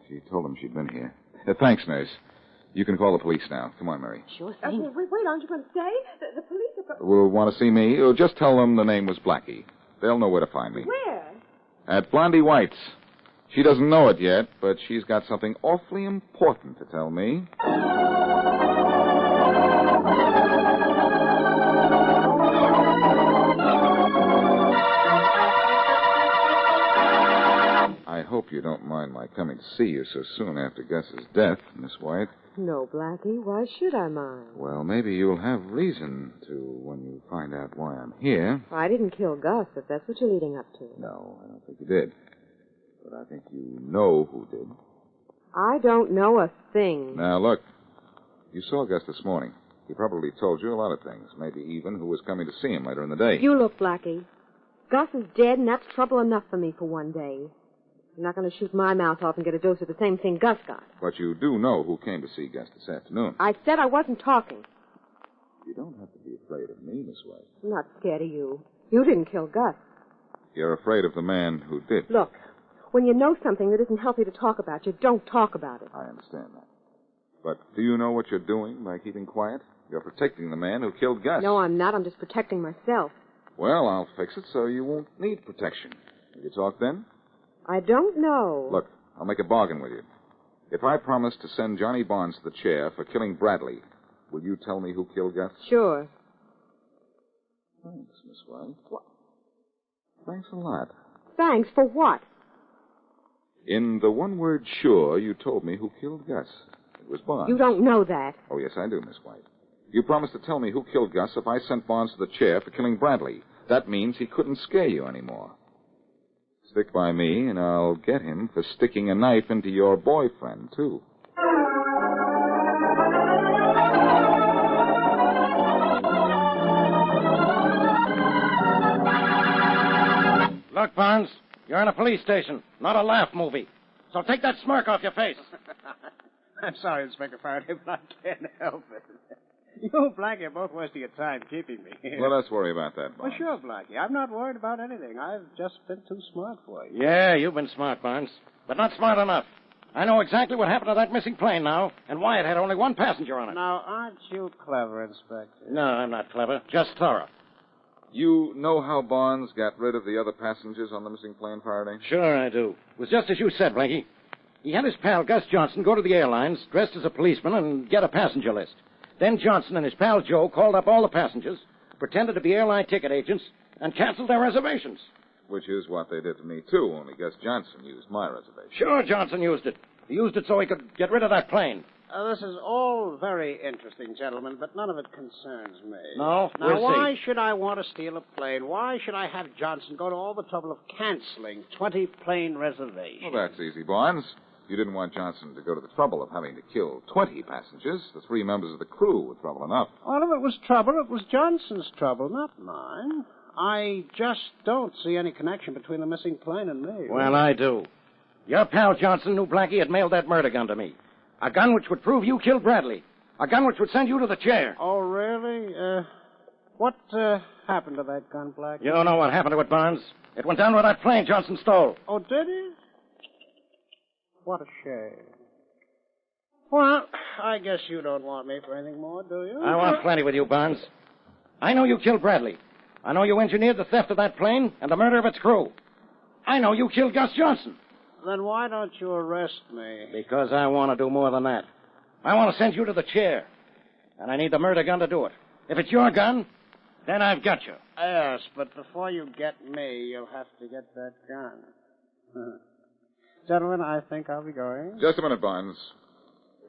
Speaker 4: She told him she'd been here. Thanks, nurse. You can call the police now. Come on, Mary.
Speaker 8: Sure thing.
Speaker 2: Wait, aren't you going to stay? The police are...
Speaker 4: Will want to see me? Just tell them the name was Blackie. They'll know where to find me.
Speaker 2: Where?
Speaker 4: At Blondie White's. She doesn't know it yet, but she's got something awfully important to tell me. I hope you don't mind my coming to see you so soon after Gus's death, Miss White.
Speaker 2: No, Blackie. Why should I mind?
Speaker 4: Well, maybe you'll have reason to when you find out why I'm here.
Speaker 2: I didn't kill Gus, if that's what you're leading up to.
Speaker 4: No, I don't think you did. But I think you know who did.
Speaker 2: I don't know a thing.
Speaker 4: Now, look. You saw Gus this morning. He probably told you a lot of things, maybe even who was coming to see him later in the day.
Speaker 2: You look, Blackie. Gus is dead, and that's trouble enough for me for one day. I'm not going to shoot my mouth off and get a dose of the same thing Gus got.
Speaker 4: But you do know who came to see Gus this afternoon.
Speaker 2: I said I wasn't talking.
Speaker 4: You don't have to be afraid of me, Miss White.
Speaker 2: I'm not scared of you. You didn't kill Gus.
Speaker 4: You're afraid of the man who did.
Speaker 2: Look, when you know something that isn't healthy to talk about, you don't talk about it.
Speaker 4: I understand that. But do you know what you're doing by keeping quiet? You're protecting the man who killed Gus.
Speaker 2: No, I'm not. I'm just protecting myself.
Speaker 4: Well, I'll fix it so you won't need protection. Will you talk then?
Speaker 2: I don't know.
Speaker 4: Look, I'll make a bargain with you. If I promise to send Johnny Barnes to the chair for killing Bradley, will you tell me who killed Gus?
Speaker 2: Sure.
Speaker 4: Thanks, Miss White. What? Thanks a lot.
Speaker 2: Thanks for what?
Speaker 4: In the one word sure, you told me who killed Gus. It was Barnes.
Speaker 2: You don't know that.
Speaker 4: Oh, yes, I do, Miss White. You promised to tell me who killed Gus if I sent Barnes to the chair for killing Bradley. That means he couldn't scare you anymore. Stick by me, and I'll get him for sticking a knife into your boyfriend, too.
Speaker 7: Look, Barnes, you're in a police station, not a laugh movie. So take that smirk off your face.
Speaker 11: I'm sorry, Inspector Faraday, but I can't help it. You and Blackie are both wasting your time keeping me here.
Speaker 4: Well, let's worry about that,
Speaker 11: Well,
Speaker 4: Barnes.
Speaker 11: sure, Blackie. I'm not worried about anything. I've just been too smart for you.
Speaker 7: Yeah, you've been smart, Barnes, but not smart enough. I know exactly what happened to that missing plane now, and why it had only one passenger on it.
Speaker 11: Now, aren't you clever, Inspector?
Speaker 7: No, I'm not clever, just thorough.
Speaker 4: You know how Barnes got rid of the other passengers on the missing plane, Faraday?
Speaker 7: Sure I do. It was just as you said, Blackie. He had his pal Gus Johnson go to the airlines, dressed as a policeman, and get a passenger list. Then Johnson and his pal Joe called up all the passengers, pretended to be airline ticket agents, and canceled their reservations.
Speaker 4: Which is what they did to me, too, only Gus Johnson used my reservation.
Speaker 7: Sure, Johnson used it. He used it so he could get rid of that plane.
Speaker 11: This is all very interesting, gentlemen, but none of it concerns me.
Speaker 7: No?
Speaker 11: Now,
Speaker 7: We'll
Speaker 11: why
Speaker 7: see.
Speaker 11: should I want to steal a plane? Why should I have Johnson go to all the trouble of canceling 20 plane reservations?
Speaker 4: Well, that's easy, Barnes. You didn't want Johnson to go to the trouble of having to kill 20 passengers. The 3 members of the crew were trouble enough.
Speaker 11: Well, if it was trouble, it was Johnson's trouble, not mine. I just don't see any connection between the missing plane and me.
Speaker 7: Well, I do. Your pal Johnson knew Blackie had mailed that murder gun to me. A gun which would prove you killed Bradley. A gun which would send you to the chair.
Speaker 11: Oh, really? What happened to that gun, Blackie?
Speaker 7: You don't know what happened to it, Barnes. It went down with that plane Johnson stole.
Speaker 11: Oh, did he? What a shame. Well, I guess you don't want me for anything more, do you?
Speaker 7: I want plenty with you, Barnes. I know you killed Bradley. I know you engineered the theft of that plane and the murder of its crew. I know you killed Gus Johnson.
Speaker 11: Then why don't you arrest me?
Speaker 7: Because I want to do more than that. I want to send you to the chair. And I need the murder gun to do it. If it's your gun, then I've got you.
Speaker 11: Yes, but before you get me, you'll have to get that gun. Gentlemen, I think I'll be going.
Speaker 4: Just a minute, Barnes.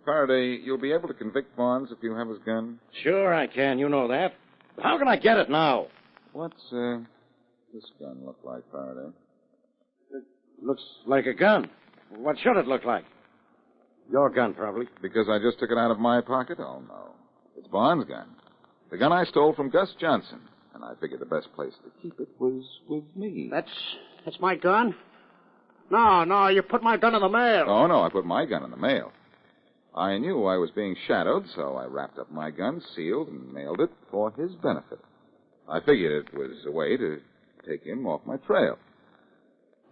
Speaker 4: Faraday, you'll be able to convict Barnes if you have his gun?
Speaker 7: Sure I can, you know that. But how can I get it now?
Speaker 4: What's this gun look like, Faraday?
Speaker 7: It looks like a gun. What should it look like? Your gun, probably.
Speaker 4: Because I just took it out of my pocket? Oh, no. It's Barnes' gun. The gun I stole from Gus Johnson. And I figured the best place to keep it was with me.
Speaker 11: That's my gun? No, you put my gun in the mail.
Speaker 4: Oh, no, I put my gun in the mail. I knew I was being shadowed, so I wrapped up my gun, sealed, and mailed it for his benefit. I figured it was a way to take him off my trail.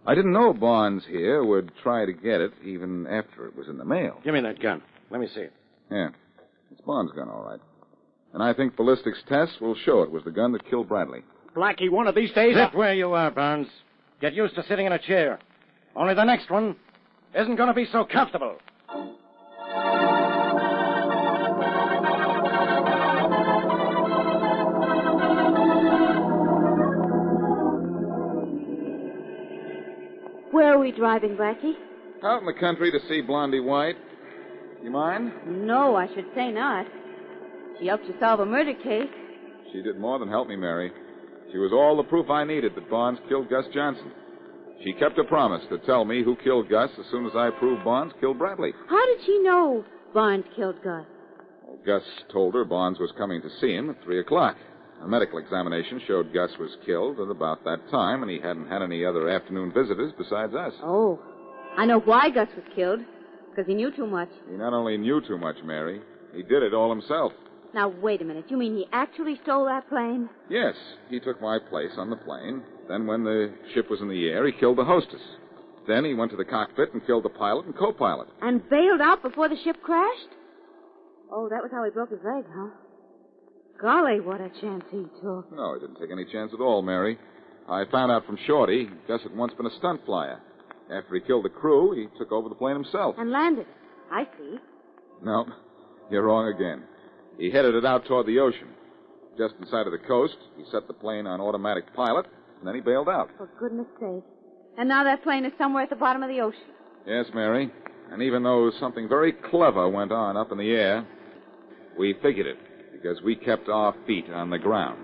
Speaker 4: I didn't know Barnes here would try to get it even after it was in the mail.
Speaker 7: Give me that gun. Let me see it.
Speaker 4: Yeah, it's Barnes' gun, all right. And I think ballistics tests will show it was the gun that killed Bradley.
Speaker 11: Blackie, one of these days...
Speaker 7: Sit where you are, Barnes. Get used to sitting in a chair. Only the next one isn't going to be so comfortable.
Speaker 2: Where are we driving, Blackie?
Speaker 4: Out in the country to see Blondie White. You mind?
Speaker 3: No, I should say not. She helped you solve a murder case.
Speaker 4: She did more than help me, Mary. She was all the proof I needed that Barnes killed Gus Johnson. She kept her promise to tell me who killed Gus as soon as I proved Barnes killed Bradley.
Speaker 2: How did she know Barnes killed Gus?
Speaker 4: Well, Gus told her Barnes was coming to see him at 3 o'clock. A medical examination showed Gus was killed at about that time, and he hadn't had any other afternoon visitors besides us.
Speaker 2: Oh, I know why Gus was killed. Because he knew too much.
Speaker 4: He not only knew too much, Mary, he did it all himself.
Speaker 2: Now, wait a minute. You mean he actually stole that plane?
Speaker 4: Yes, he took my place on the plane. Then when the ship was in the air, he killed the hostess. Then he went to the cockpit and killed the pilot and co-pilot.
Speaker 2: And bailed out before the ship crashed? Oh, that was how he broke his leg, huh? Golly, what a chance he took.
Speaker 4: No, he didn't take any chance at all, Mary. I found out from Shorty, Gus had once been a stunt flyer. After he killed the crew, he took over the plane himself.
Speaker 2: And landed it. I see.
Speaker 4: No, you're wrong again. He headed it out toward the ocean. Just inside of the coast, he set the plane on automatic pilot, and then he bailed out.
Speaker 2: For goodness sake. And now that plane is somewhere at the bottom of the ocean.
Speaker 4: Yes, Mary. And even though something very clever went on up in the air, we figured it because we kept our feet on the ground.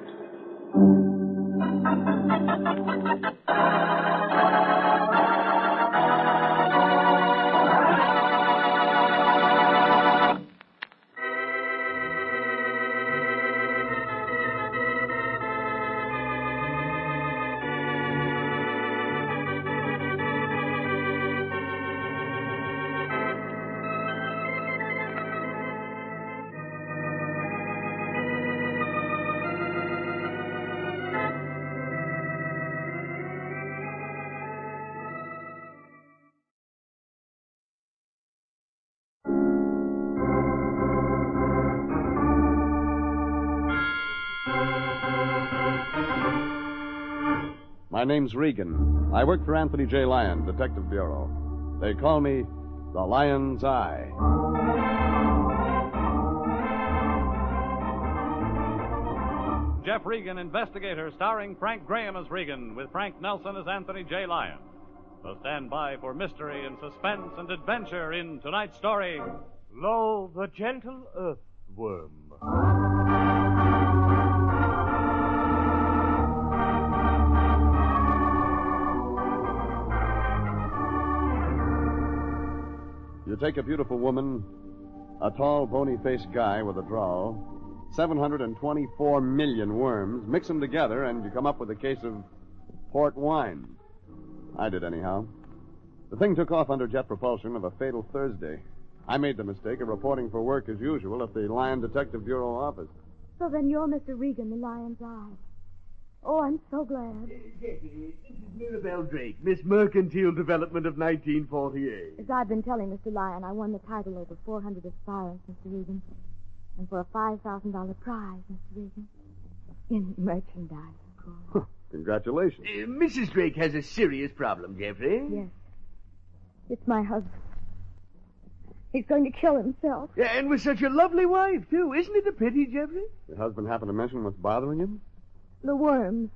Speaker 18: My name's Regan. I work for Anthony J. Lyon, Detective Bureau. They call me the Lion's Eye.
Speaker 1: Jeff Regan, Investigator, starring Frank Graham as Regan, with Frank Nelson as Anthony J. Lyon. So stand by for mystery and suspense and adventure in tonight's story,
Speaker 19: Lo, the Gentle Earthworm.
Speaker 18: You take a beautiful woman, a tall, bony-faced guy with a drawl, 724 million worms, mix them together, and you come up with a case of port wine. I did, anyhow. The thing took off under jet propulsion of a fatal Thursday. I made the mistake of reporting for work as usual at the Lyon Detective Bureau office.
Speaker 3: So then you're Mr. Regan, the Lion's Eye. Oh, I'm so glad.
Speaker 19: This is Mirabelle Drake, Miss Mercantile Development of 1948.
Speaker 3: As I've been telling Mr. Lyon, I won the title over 400 aspirants, Mr. Regan. And for a $5,000 prize, Mr. Regan. In merchandise, of course.
Speaker 18: Congratulations.
Speaker 19: Mrs. Drake has a serious problem, Jeffrey.
Speaker 3: Yes. It's my husband. He's going to kill himself.
Speaker 19: Yeah, and with such a lovely wife, too. Isn't it a pity, Jeffrey?
Speaker 18: Your husband happened to mention what's bothering him?
Speaker 3: The worms.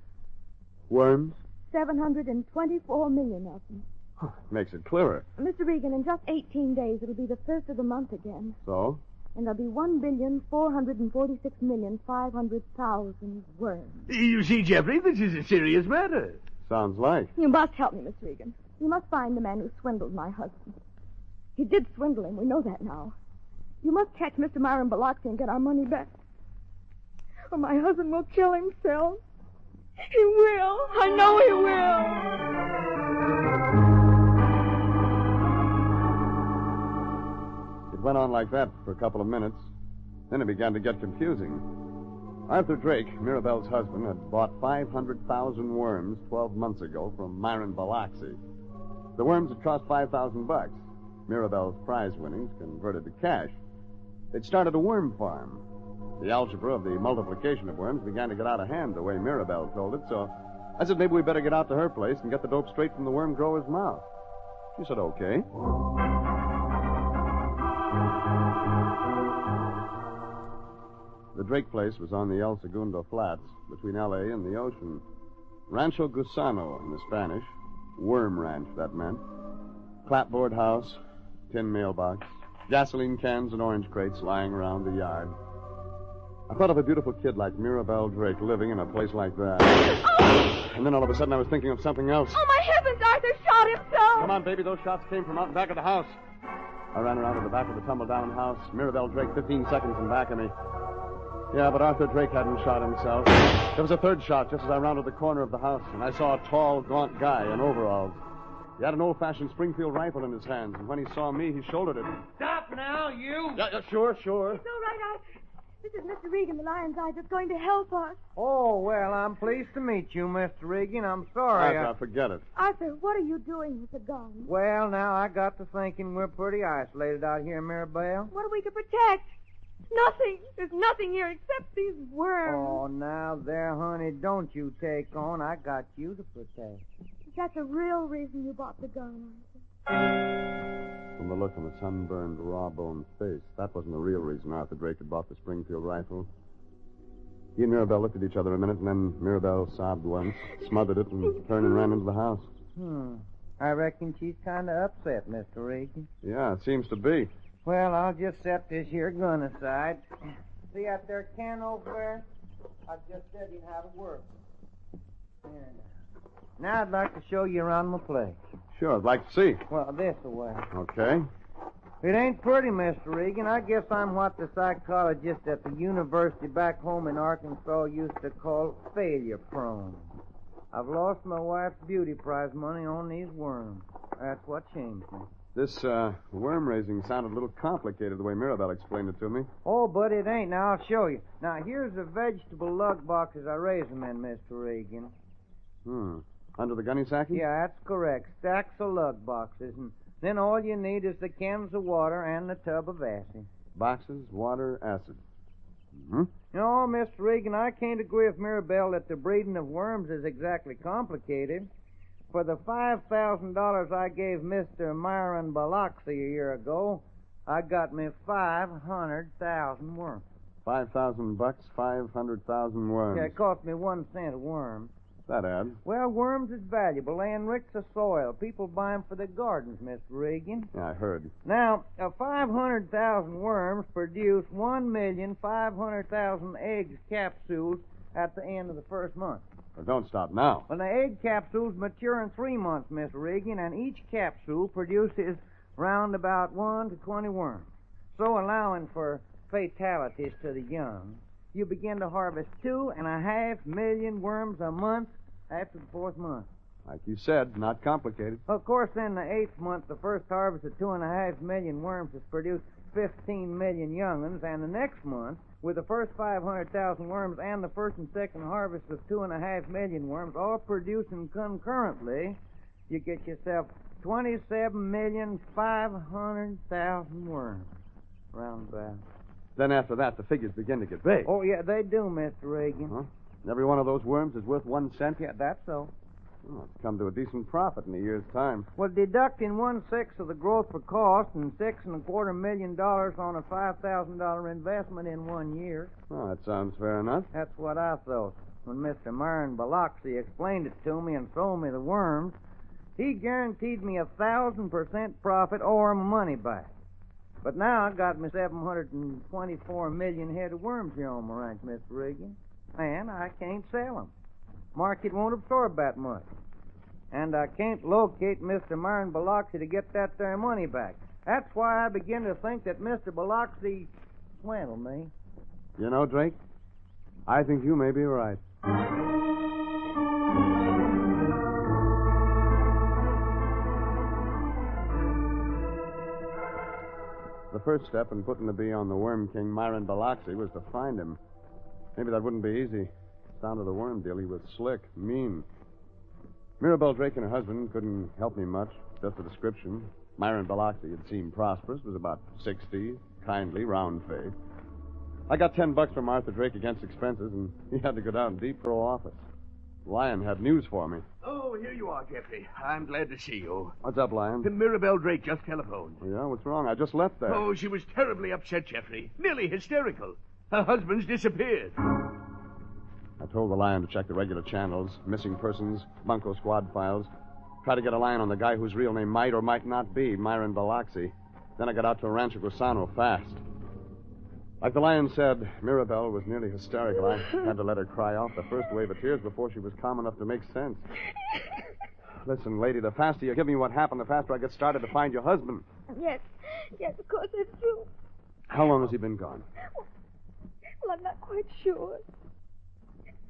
Speaker 18: Worms?
Speaker 3: 724 million of them.
Speaker 18: Makes it clearer.
Speaker 3: Mr. Regan, in just 18 days, it'll be the first of the month again.
Speaker 18: So?
Speaker 3: And there'll be 1,446,500,000 worms.
Speaker 19: You see, Jeffrey, this is a serious matter.
Speaker 18: Sounds like.
Speaker 3: You must help me, Mr. Regan. You must find the man who swindled my husband. He did swindle him. We know that now. You must catch Mr. Myron Biloxi and get our money back. Or my husband will kill himself. He will. I know he will.
Speaker 18: It went on like that for a couple of minutes. Then it began to get confusing. Arthur Drake, Mirabelle's husband, had bought 500,000 worms 12 months ago from Myron Biloxi. The worms had cost $5,000. Mirabelle's prize winnings converted to cash. They'd started a worm farm. The algebra of the multiplication of worms began to get out of hand the way Mirabelle told it, so I said maybe we better get out to her place and get the dope straight from the worm grower's mouth. She said, okay. The Drake place was on the El Segundo Flats, between L.A. and the ocean. Rancho Gusano in the Spanish. Worm ranch, that meant. Clapboard house, tin mailbox, gasoline cans and orange crates lying around the yard. I thought of a beautiful kid like Mirabelle Drake living in a place like that.
Speaker 3: Oh!
Speaker 18: And then all of a sudden I was thinking of something else.
Speaker 3: Oh, my heavens, Arthur shot himself!
Speaker 18: Come on, baby, those shots came from out back of the house. I ran around to the back of the tumble-down house. Mirabelle Drake 15 seconds in back of me. Yeah, but Arthur Drake hadn't shot himself. There was a third shot just as I rounded the corner of the house, and I saw a tall, gaunt guy in overalls. He had an old-fashioned Springfield rifle in his hands, and when he saw me, he shouldered it.
Speaker 19: Stop now, you!
Speaker 18: Yeah, sure.
Speaker 3: It's all right, Arthur. This is Mr. Regan, the Lion's Eye, just going to help us.
Speaker 21: Oh, well, I'm pleased to meet you, Mr. Regan. I'm sorry.
Speaker 18: Arthur, forget it.
Speaker 3: Arthur, what are you doing with the gun?
Speaker 21: Well, now, I got to thinking we're pretty isolated out here, Mirabelle.
Speaker 3: What are we to protect?
Speaker 2: Nothing. There's nothing here except these worms.
Speaker 21: Oh, now there, honey, don't you take on. I got you to protect.
Speaker 2: That's the real reason you bought the gun.
Speaker 18: From the look on the sunburned, raw-boned face, that wasn't the real reason Arthur Drake had bought the Springfield rifle. He and Mirabelle looked at each other a minute, and then Mirabelle sobbed once, smothered it, and turned and ran into the house.
Speaker 21: I reckon she's kind of upset, Mr. Regan.
Speaker 18: Yeah, it seems to be.
Speaker 21: Well, I'll just set this here gun aside. See that there can over there? I just said you how to work. There now I'd like to show you around my place.
Speaker 18: Sure, I'd like to see.
Speaker 21: Well, this way.
Speaker 18: Okay.
Speaker 21: It ain't pretty, Mr. Regan. I guess I'm what the psychologist at the university back home in Arkansas used to call failure prone. I've lost my wife's beauty prize money on these worms. That's what changed me.
Speaker 18: This worm raising sounded a little complicated the way Mirabelle explained it to me.
Speaker 21: Oh, but it ain't. Now, I'll show you. Now, here's the vegetable lug boxes I raise them in, Mr. Regan.
Speaker 18: Under the gunny sacking?
Speaker 21: Yeah, that's correct. Stacks of lug boxes. And then all you need is the cans of water and the tub of acid.
Speaker 18: Boxes, water, acid.
Speaker 21: You know, Mr. Regan, I can't agree with Mirabelle that the breeding of worms is exactly complicated. For the $5,000 I gave Mr. Myron Biloxi a year ago, I got me 500,000 worms.
Speaker 18: $5,000, 500,000 worms.
Speaker 21: Yeah, it cost me 1 cent a worm.
Speaker 18: That adds.
Speaker 21: Well, worms is valuable. They enrich the soil. People buy them for their gardens, Mr. Regan.
Speaker 18: Yeah, I heard.
Speaker 21: Now, 500,000 worms produce 1,500,000 eggs capsules at the end of the first month.
Speaker 18: Well, don't stop now.
Speaker 21: Well, the egg capsules mature in 3 months, Mr. Regan, and each capsule produces round about 1 to 20 worms. So, allowing for fatalities to the young, you begin to harvest 2.5 million worms a month after the 4th month.
Speaker 18: Like you said, not complicated.
Speaker 21: Of course, in the 8th month, the first harvest of 2.5 million worms has produced 15 million young'uns, and the next month, with the first 500,000 worms and the first and second harvest of 2.5 million worms, all producing concurrently, you get yourself 27,500,000 worms. Round about.
Speaker 18: Then after that, the figures begin to get big.
Speaker 21: Oh, yeah, they do, Mr. Regan.
Speaker 18: Huh? Every one of those worms is worth 1 cent?
Speaker 21: Yeah, that's so.
Speaker 18: Well, it's come to a decent profit in a year's time.
Speaker 21: Well, deducting 1/6 of the growth for cost and $6.25 million on a $5,000 investment in 1 year.
Speaker 18: Oh, that sounds fair enough.
Speaker 21: That's what I thought. When Mr. Myron Biloxi explained it to me and sold me the worms, he guaranteed me 1,000% profit or my money back. But now I got me 724 million head of worms here on my ranch, Mr. Regan, and I can't sell them. Market won't absorb that much. And I can't locate Mr. Myron Biloxi to get that there money back. That's why I begin to think that Mr. Biloxi swindled me.
Speaker 18: You know, Drake, I think you may be right. The first step in putting the bee on the Worm King, Myron Biloxi, was to find him. Maybe that wouldn't be easy. Sound of the worm deal, he was slick, mean. Mirabelle Drake and her husband couldn't help me much, just a description. Myron Biloxi had seemed prosperous, was about 60, kindly, round-faced. I got $10 from Arthur Drake against expenses, and he had to go down deep for office. Lion had news for me.
Speaker 19: Oh, here you are, Jeffrey. I'm glad to see you.
Speaker 18: What's up, Lion?
Speaker 19: Mirabelle Drake just telephoned.
Speaker 18: Yeah, what's wrong? I just left there.
Speaker 19: Oh, she was terribly upset, Jeffrey. Nearly hysterical. Her husband's disappeared.
Speaker 18: I told the Lion to check the regular channels, missing persons, Bunko Squad files. Try to get a line on the guy whose real name might or might not be Myron Biloxi. Then I got out to Rancho Gusano fast. Like the Lion said, Mirabelle was nearly hysterical. I had to let her cry off the first wave of tears before she was calm enough to make sense. Listen, lady, the faster you give me what happened, the faster I get started to find your husband.
Speaker 2: Yes, of course it's true.
Speaker 18: How long has he been gone?
Speaker 2: Well, I'm not quite sure.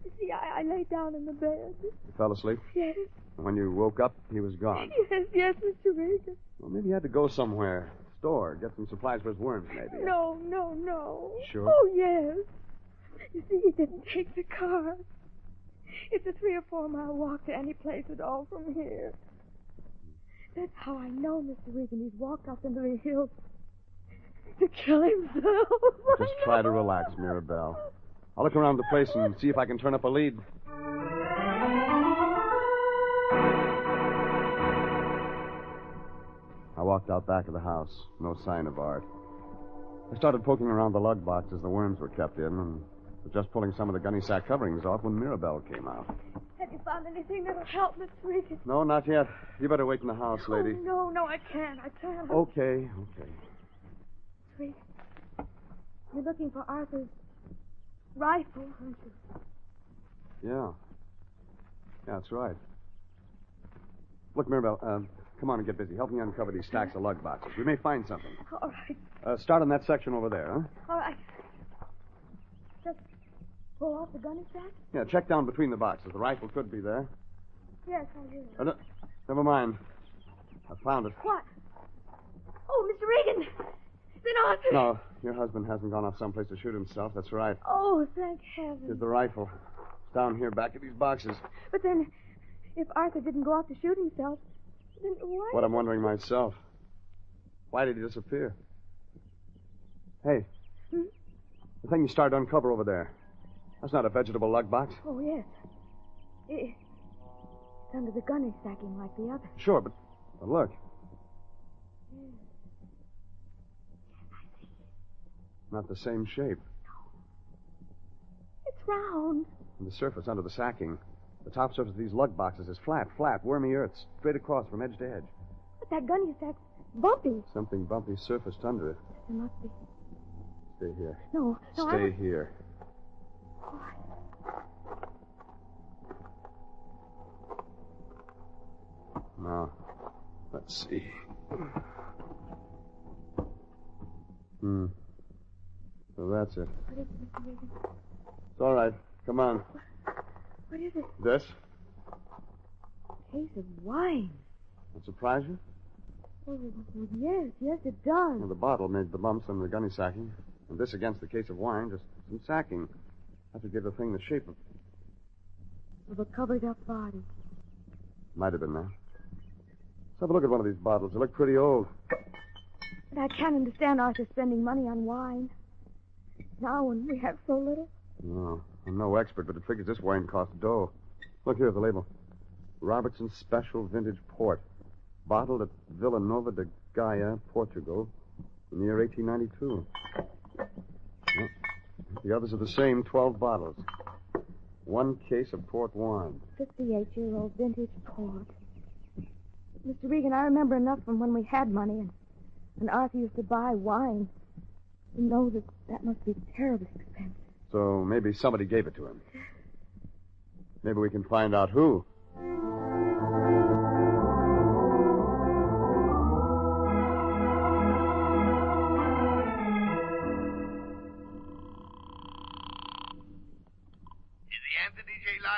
Speaker 2: You see, I lay down in the bed.
Speaker 18: You fell asleep?
Speaker 2: Yes.
Speaker 18: When you woke up, he was gone.
Speaker 2: Yes, Mr. Regan.
Speaker 18: Well, maybe he had to go somewhere. Store, get some supplies for his worms, maybe.
Speaker 2: No.
Speaker 18: Sure?
Speaker 2: Oh, yes. You see, he didn't take the car. It's a 3 or 4 mile walk to any place at all from here. That's how I know, Mr. Regan. He's walked up into the hills. To kill himself.
Speaker 18: Just try to relax, Mirabelle. I'll look around the place and see if I can turn up a lead. I walked out back of the house. No sign of Art. I started poking around the lug boxes the worms were kept in, and was just pulling some of the gunny sack coverings off when Mirabelle came out.
Speaker 2: Have you found anything that'll help, Miss Regan?
Speaker 18: No, not yet. You better wait in the house, lady.
Speaker 2: Oh, no, I can't. I can't.
Speaker 18: Okay.
Speaker 2: Regan, you're looking for Arthur's rifle, aren't you?
Speaker 18: Yeah. Yeah, that's right. Look, Mirabelle, come on and get busy. Help me uncover these stacks of lug boxes. We may find something.
Speaker 2: All right.
Speaker 18: Start on that section over there, huh?
Speaker 2: All right. Just pull off the gunny sack?
Speaker 18: Yeah, check down between the boxes. The rifle could be there.
Speaker 2: Yes, I do.
Speaker 18: No, never mind. I found it.
Speaker 2: What? Oh, Mr. Regan! Then Arthur!
Speaker 18: No, your husband hasn't gone off someplace to shoot himself. That's right.
Speaker 2: Oh, thank heaven.
Speaker 18: Here's the rifle. It's down here back of these boxes.
Speaker 2: But then, if Arthur didn't go off to shoot himself, then why?
Speaker 18: What I'm wondering myself. Why did he disappear? Hey. The thing you started to uncover over there. That's not a vegetable lug box.
Speaker 2: Oh, yes. It's under the gunny sacking like the other.
Speaker 18: Sure, but look.
Speaker 2: Yes.
Speaker 18: Not the same shape.
Speaker 2: It's round.
Speaker 18: And the surface under the sacking. The top surface of these lug boxes is flat, wormy earth, straight across from edge to edge.
Speaker 2: But that gunny sack's bumpy.
Speaker 18: Something bumpy surfaced under it.
Speaker 2: There must be.
Speaker 18: Stay here.
Speaker 2: No,
Speaker 18: Stay here. Now, let's see. So that's it.
Speaker 2: What is it, Mr. Regan?
Speaker 18: It's all right. Come on.
Speaker 2: What is it?
Speaker 18: This?
Speaker 2: A case of wine.
Speaker 18: That surprise you?
Speaker 2: Oh, yes, it does.
Speaker 18: Well, the bottle made the bumps on the gunny sacking. And this against the case of wine, just some sacking. That would give the thing the shape
Speaker 2: Of a covered-up body.
Speaker 18: Might have been that. Let's have a look at one of these bottles. They look pretty old.
Speaker 2: But I can't understand Arthur spending money on wine. Now when we have so little.
Speaker 18: No, I'm no expert, but it figures this wine costs dough. Look here, the label. Robertson's Special Vintage Port. Bottled at Villanova de Gaia, Portugal, in the year 1892. Well, the others are the same, 12 bottles. One case of port wine.
Speaker 2: 58-year-old vintage port. Mr. Regan, I remember enough from when we had money, and Arthur used to buy wine, to know that must be terribly expensive.
Speaker 18: So maybe somebody gave it to him. Maybe we can find out who.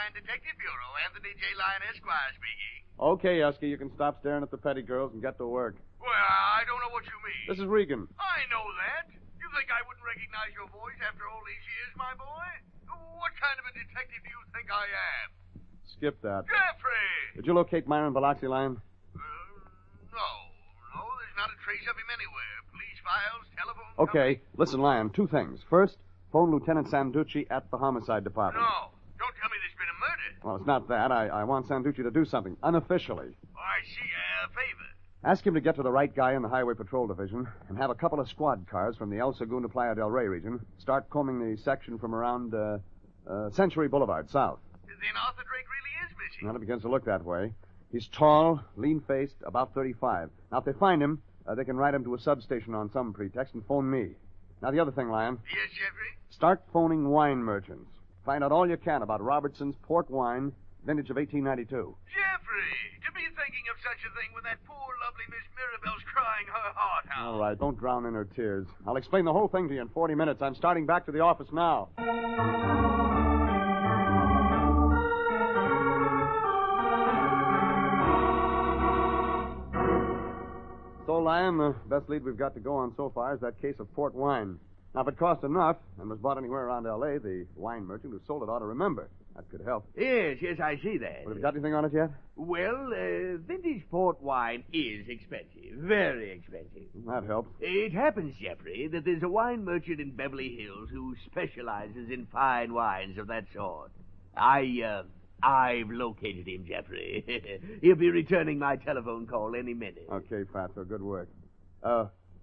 Speaker 5: Detective Bureau, Anthony J. Lyon, Esquire speaking.
Speaker 18: Okay, Esky, you can stop staring at the petty girls and get to work.
Speaker 5: Well, I don't know what you mean.
Speaker 18: This is Regan.
Speaker 5: I know that. You think I wouldn't recognize your voice after all these years, my boy? What kind of a detective do you think I am?
Speaker 18: Skip that.
Speaker 5: Jeffrey!
Speaker 18: Did you locate Myron Biloxi, Lyon?
Speaker 5: No, there's not a trace of him anywhere. Police files, telephone...
Speaker 18: Okay, listen, Lyon, two things. First, phone Lieutenant Sanducci at the homicide department.
Speaker 5: No. Don't tell me there's been a murder.
Speaker 18: Well, it's not that. I want Sanducci to do something, unofficially.
Speaker 5: Oh, I see. A favor.
Speaker 18: Ask him to get to the right guy in the Highway Patrol Division and have a couple of squad cars from the El Segundo Playa del Rey region start combing the section from around Century Boulevard south.
Speaker 5: Then Arthur Drake really is missing.
Speaker 18: Well, it begins to look that way. He's tall, lean-faced, about 35. Now, if they find him, they can ride him to a substation on some pretext and phone me. Now, the other thing, Lyon.
Speaker 5: Yes, Jeffrey?
Speaker 18: Start phoning wine merchants. Find out all you can about Robertson's port wine, vintage of 1892.
Speaker 5: Jeffrey, to be thinking of such a thing when that poor, lovely Miss Mirabelle's crying her heart out.
Speaker 18: All right, don't drown in her tears. I'll explain the whole thing to you in 40 minutes. I'm starting back to the office now. So, Lyon, the best lead we've got to go on so far is that case of port wine. Now, if it cost enough and was bought anywhere around L.A., the wine merchant who sold it ought to remember. That could help.
Speaker 19: Yes, I see that.
Speaker 18: But have you got anything on it yet?
Speaker 19: Well, vintage port wine is expensive. Very expensive.
Speaker 18: That helps.
Speaker 19: It happens, Jeffrey, that there's a wine merchant in Beverly Hills who specializes in fine wines of that sort. I've located him, Jeffrey. He'll be returning my telephone call any minute.
Speaker 18: Okay, Fatso, good work.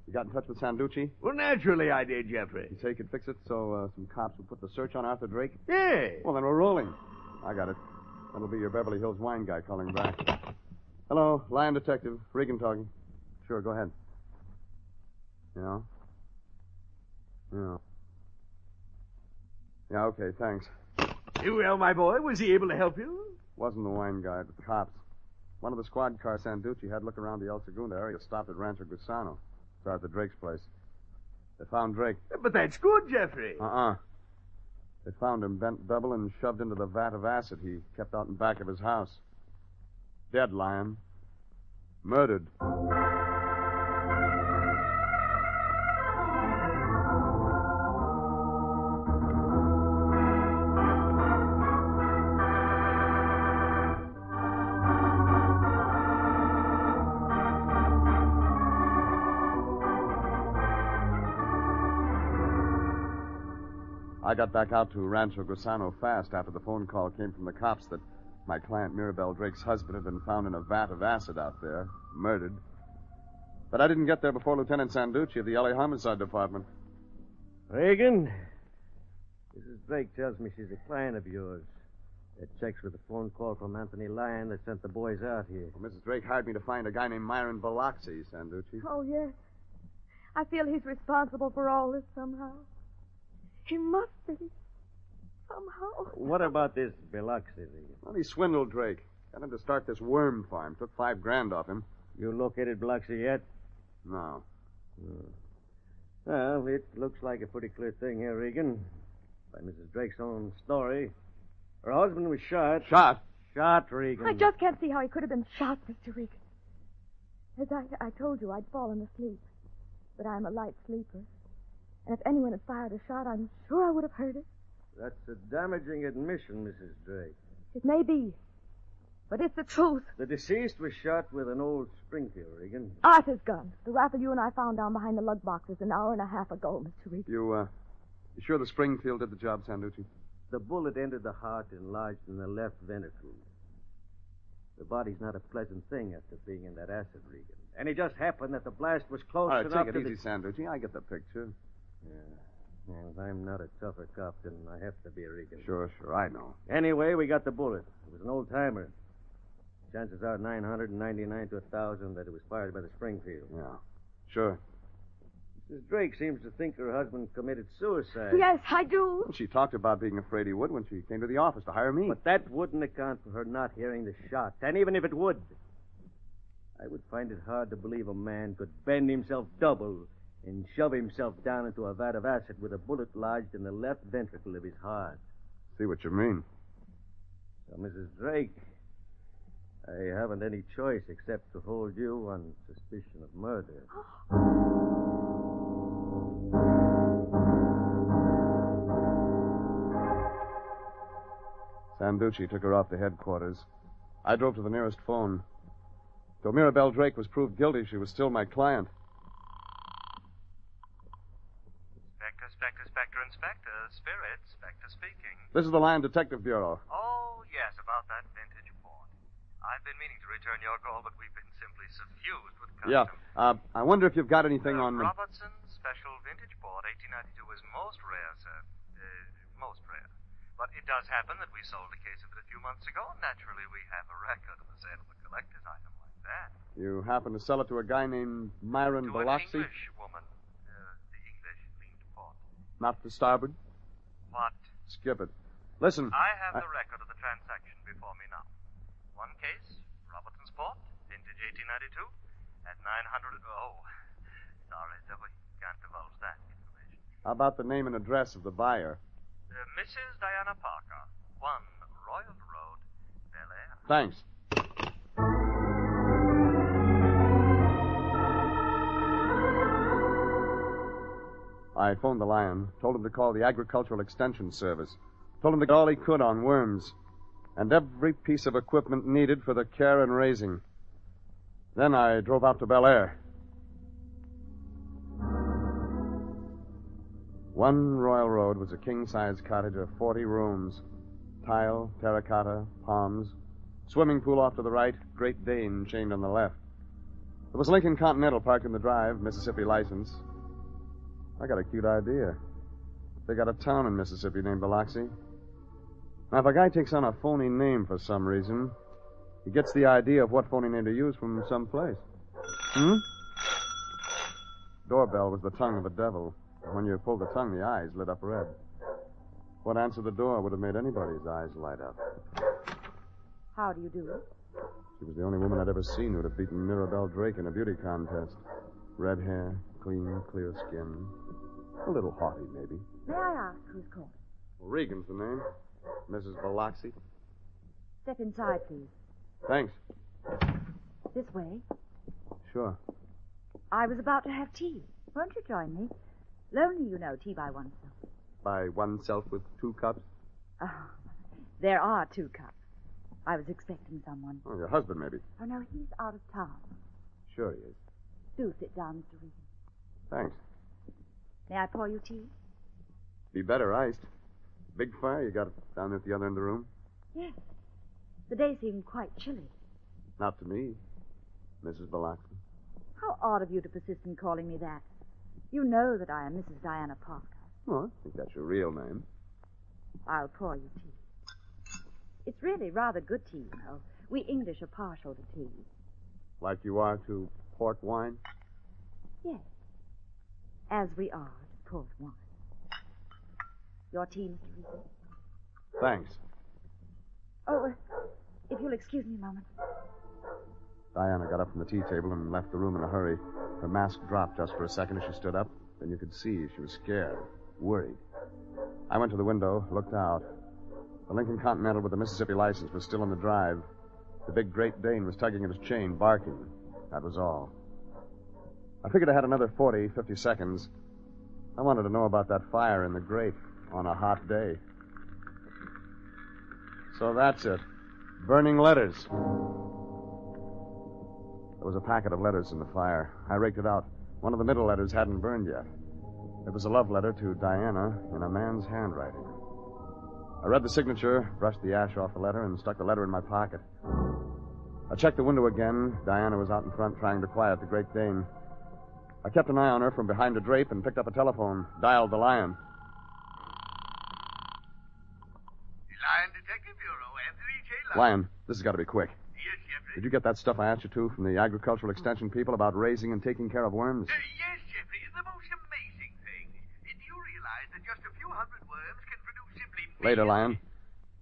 Speaker 18: You got in touch with Sanducci?
Speaker 19: Well, naturally I did, Jeffrey.
Speaker 18: You say you could fix it so some cops will put the search on Arthur Drake?
Speaker 19: Yeah.
Speaker 18: Well, then we're rolling. I got it. That'll be your Beverly Hills wine guy calling back. Hello, Lion Detective. Regan talking. Sure, go ahead. Yeah? Yeah. Yeah, okay, thanks.
Speaker 19: Well, my boy, was he able to help you?
Speaker 18: Wasn't the wine guy, but the cops. One of the squad cars Sanducci had look around the El Segundo area, stopped at Rancho Gusano. Started at Drake's place. They found Drake.
Speaker 19: But that's good, Jeffrey.
Speaker 18: They found him bent double and shoved into the vat of acid he kept out in back of his house. Dead, Lion. Murdered. I got back out to Rancho Gusano fast after the phone call came from the cops that my client Mirabelle Drake's husband had been found in a vat of acid out there, murdered. But I didn't get there before Lieutenant Sanducci of the LA Homicide Department.
Speaker 13: Reagan, Mrs. Drake tells me she's a client of yours. That checks with a phone call from Anthony Lyon that sent the boys out here.
Speaker 18: Well, Mrs. Drake hired me to find a guy named Myron Biloxi, Sanducci.
Speaker 2: Oh, yes. I feel he's responsible for all this somehow. He must be. Somehow.
Speaker 13: What about this Biloxi?
Speaker 18: Well, he swindled Drake. Got him to start this worm farm. Took $5,000 off him.
Speaker 13: You located Biloxi yet?
Speaker 18: No.
Speaker 13: Well, it looks like a pretty clear thing here, Regan. By Mrs. Drake's own story. Her husband was shot.
Speaker 18: Shot?
Speaker 13: Shot, Regan.
Speaker 2: I just can't see how he could have been shot, Mr. Regan. As I told you, I'd fallen asleep. But I'm a light sleeper. And if anyone had fired a shot, I'm sure I would have heard it.
Speaker 13: That's a damaging admission, Mrs. Drake.
Speaker 2: It may be. But it's the truth.
Speaker 13: The deceased was shot with an old Springfield, Regan.
Speaker 2: Arthur's gun. The rifle you and I found down behind the lug boxes an hour and a half ago, Mr. Regan.
Speaker 18: You sure the Springfield did the job, Sanducci?
Speaker 13: The bullet entered the heart and lodged in the left ventricle. The body's not a pleasant thing after being in that acid, Regan. And it just happened that the blast was close
Speaker 18: enough
Speaker 13: enough
Speaker 18: take it easy, Sanducci. I get the picture.
Speaker 13: Yeah. Well, I'm not a tougher cop than I have to be, Regan.
Speaker 18: Sure, I know.
Speaker 13: Anyway, we got the bullet. It was an old-timer. Chances are 999 to 1,000 that it was fired by the Springfield.
Speaker 18: Yeah, sure.
Speaker 13: Mrs. Drake seems to think her husband committed suicide.
Speaker 2: Yes, I do.
Speaker 18: Well, she talked about being afraid he would when she came to the office to hire me.
Speaker 13: But that wouldn't account for her not hearing the shot. And even if it would, I would find it hard to believe a man could bend himself double and shove himself down into a vat of acid with a bullet lodged in the left ventricle of his heart.
Speaker 18: See what you mean.
Speaker 13: So, Mrs. Drake, I haven't any choice except to hold you on suspicion of murder.
Speaker 18: Sanducci took her off to headquarters. I drove to the nearest phone. Though Mirabelle Drake was proved guilty, she was still my client.
Speaker 15: Inspector, Spirit, Spectre speaking.
Speaker 18: This is the Lion Detective Bureau.
Speaker 15: Oh, yes, about that vintage port. I've been meaning to return your call, but we've been simply suffused with custom.
Speaker 18: Yeah, I wonder if you've got anything on...
Speaker 15: Robertson Special Vintage Port, 1892 is most rare, sir. Most rare. But it does happen that we sold a case of it a few months ago, and naturally we have a record of the sale of a collector's item like that.
Speaker 18: You happen to sell it to a guy named Myron Biloxi?
Speaker 15: An English woman. The English leaned port.
Speaker 18: Not to starboard?
Speaker 15: What?
Speaker 18: Skip it. Listen.
Speaker 15: I have the record of the transaction before me now. One case, Robertson's Port, vintage 1892, at 900... Oh, sorry, sir, we can't divulge that information.
Speaker 18: How about the name and address of the buyer?
Speaker 15: Mrs. Diana Parker, 1 Royal Road, Bel Air.
Speaker 18: Thanks. I phoned the Lion, told him to call the Agricultural Extension Service, told him to get all he could on worms, and every piece of equipment needed for the care and raising. Then I drove out to Bel Air. One Royal Road was a king-size cottage of 40 rooms. Tile, terracotta, palms, swimming pool off to the right, Great Dane chained on the left. There was Lincoln Continental parked in the drive, Mississippi license. I got a cute idea. They got a town in Mississippi named Biloxi. Now, if a guy takes on a phony name for some reason, he gets the idea of what phony name to use from some place. Doorbell was the tongue of the devil. When you pulled the tongue, the eyes lit up red. What answered the door would have made anybody's eyes light up.
Speaker 2: How do you do?
Speaker 18: She was the only woman I'd ever seen who'd have beaten Mirabelle Drake in a beauty contest. Red hair, clean, clear skin. A little haughty, maybe.
Speaker 2: May I ask who's calling?
Speaker 18: Well, Regan's the name. Mrs. Biloxi.
Speaker 2: Step inside, please.
Speaker 18: Thanks.
Speaker 2: This way.
Speaker 18: Sure.
Speaker 2: I was about to have tea. Won't you join me? Lonely, you know, tea by oneself.
Speaker 18: By oneself with 2 cups?
Speaker 2: Oh, there are 2 cups. I was expecting someone.
Speaker 18: Oh, your husband, maybe.
Speaker 2: Oh, no, he's out of town.
Speaker 18: Sure he is.
Speaker 2: Do sit down, Mr. Regan.
Speaker 18: Thanks.
Speaker 2: May I pour you tea?
Speaker 18: Be better iced. Big fire you got down there at the other end of the room?
Speaker 2: Yes. The day seemed quite chilly.
Speaker 18: Not to me, Mrs. Biloxi.
Speaker 2: How odd of you to persist in calling me that. You know that I am Mrs. Diana Parker.
Speaker 18: Oh, I think that's your real name.
Speaker 2: I'll pour you tea. It's really rather good tea, you know. We English are partial to tea.
Speaker 18: Like you are to port wine?
Speaker 2: Yes. As we are to port wine. Your tea, Mr. Regan?
Speaker 18: Thanks.
Speaker 2: Oh, if you'll excuse me a moment.
Speaker 18: Diana got up from the tea table and left the room in a hurry. Her mask dropped just for a second as she stood up. Then you could see she was scared, worried. I went to the window, looked out. The Lincoln Continental with the Mississippi license was still in the drive. The big Great Dane was tugging at his chain, barking. That was all. I figured I had another 40, 50 seconds. I wanted to know about that fire in the grate on a hot day. So that's it. Burning letters. There was a packet of letters in the fire. I raked it out. One of the middle letters hadn't burned yet. It was a love letter to Diana in a man's handwriting. I read the signature, brushed the ash off the letter, and stuck the letter in my pocket. I checked the window again. Diana was out in front trying to quiet the Great Dane. I kept an eye on her from behind a drape and picked up a telephone, dialed the Lion.
Speaker 5: The Lion Detective Bureau, Anthony J.
Speaker 18: Lion, this has got to be quick.
Speaker 5: Yes, Jeffrey?
Speaker 18: Did you get that stuff I asked you to from the Agricultural Extension people about raising and taking care of worms?
Speaker 5: Yes, Jeffrey. It's the most amazing thing. Do you realize that just a few hundred worms can produce simply
Speaker 18: Later, Lion.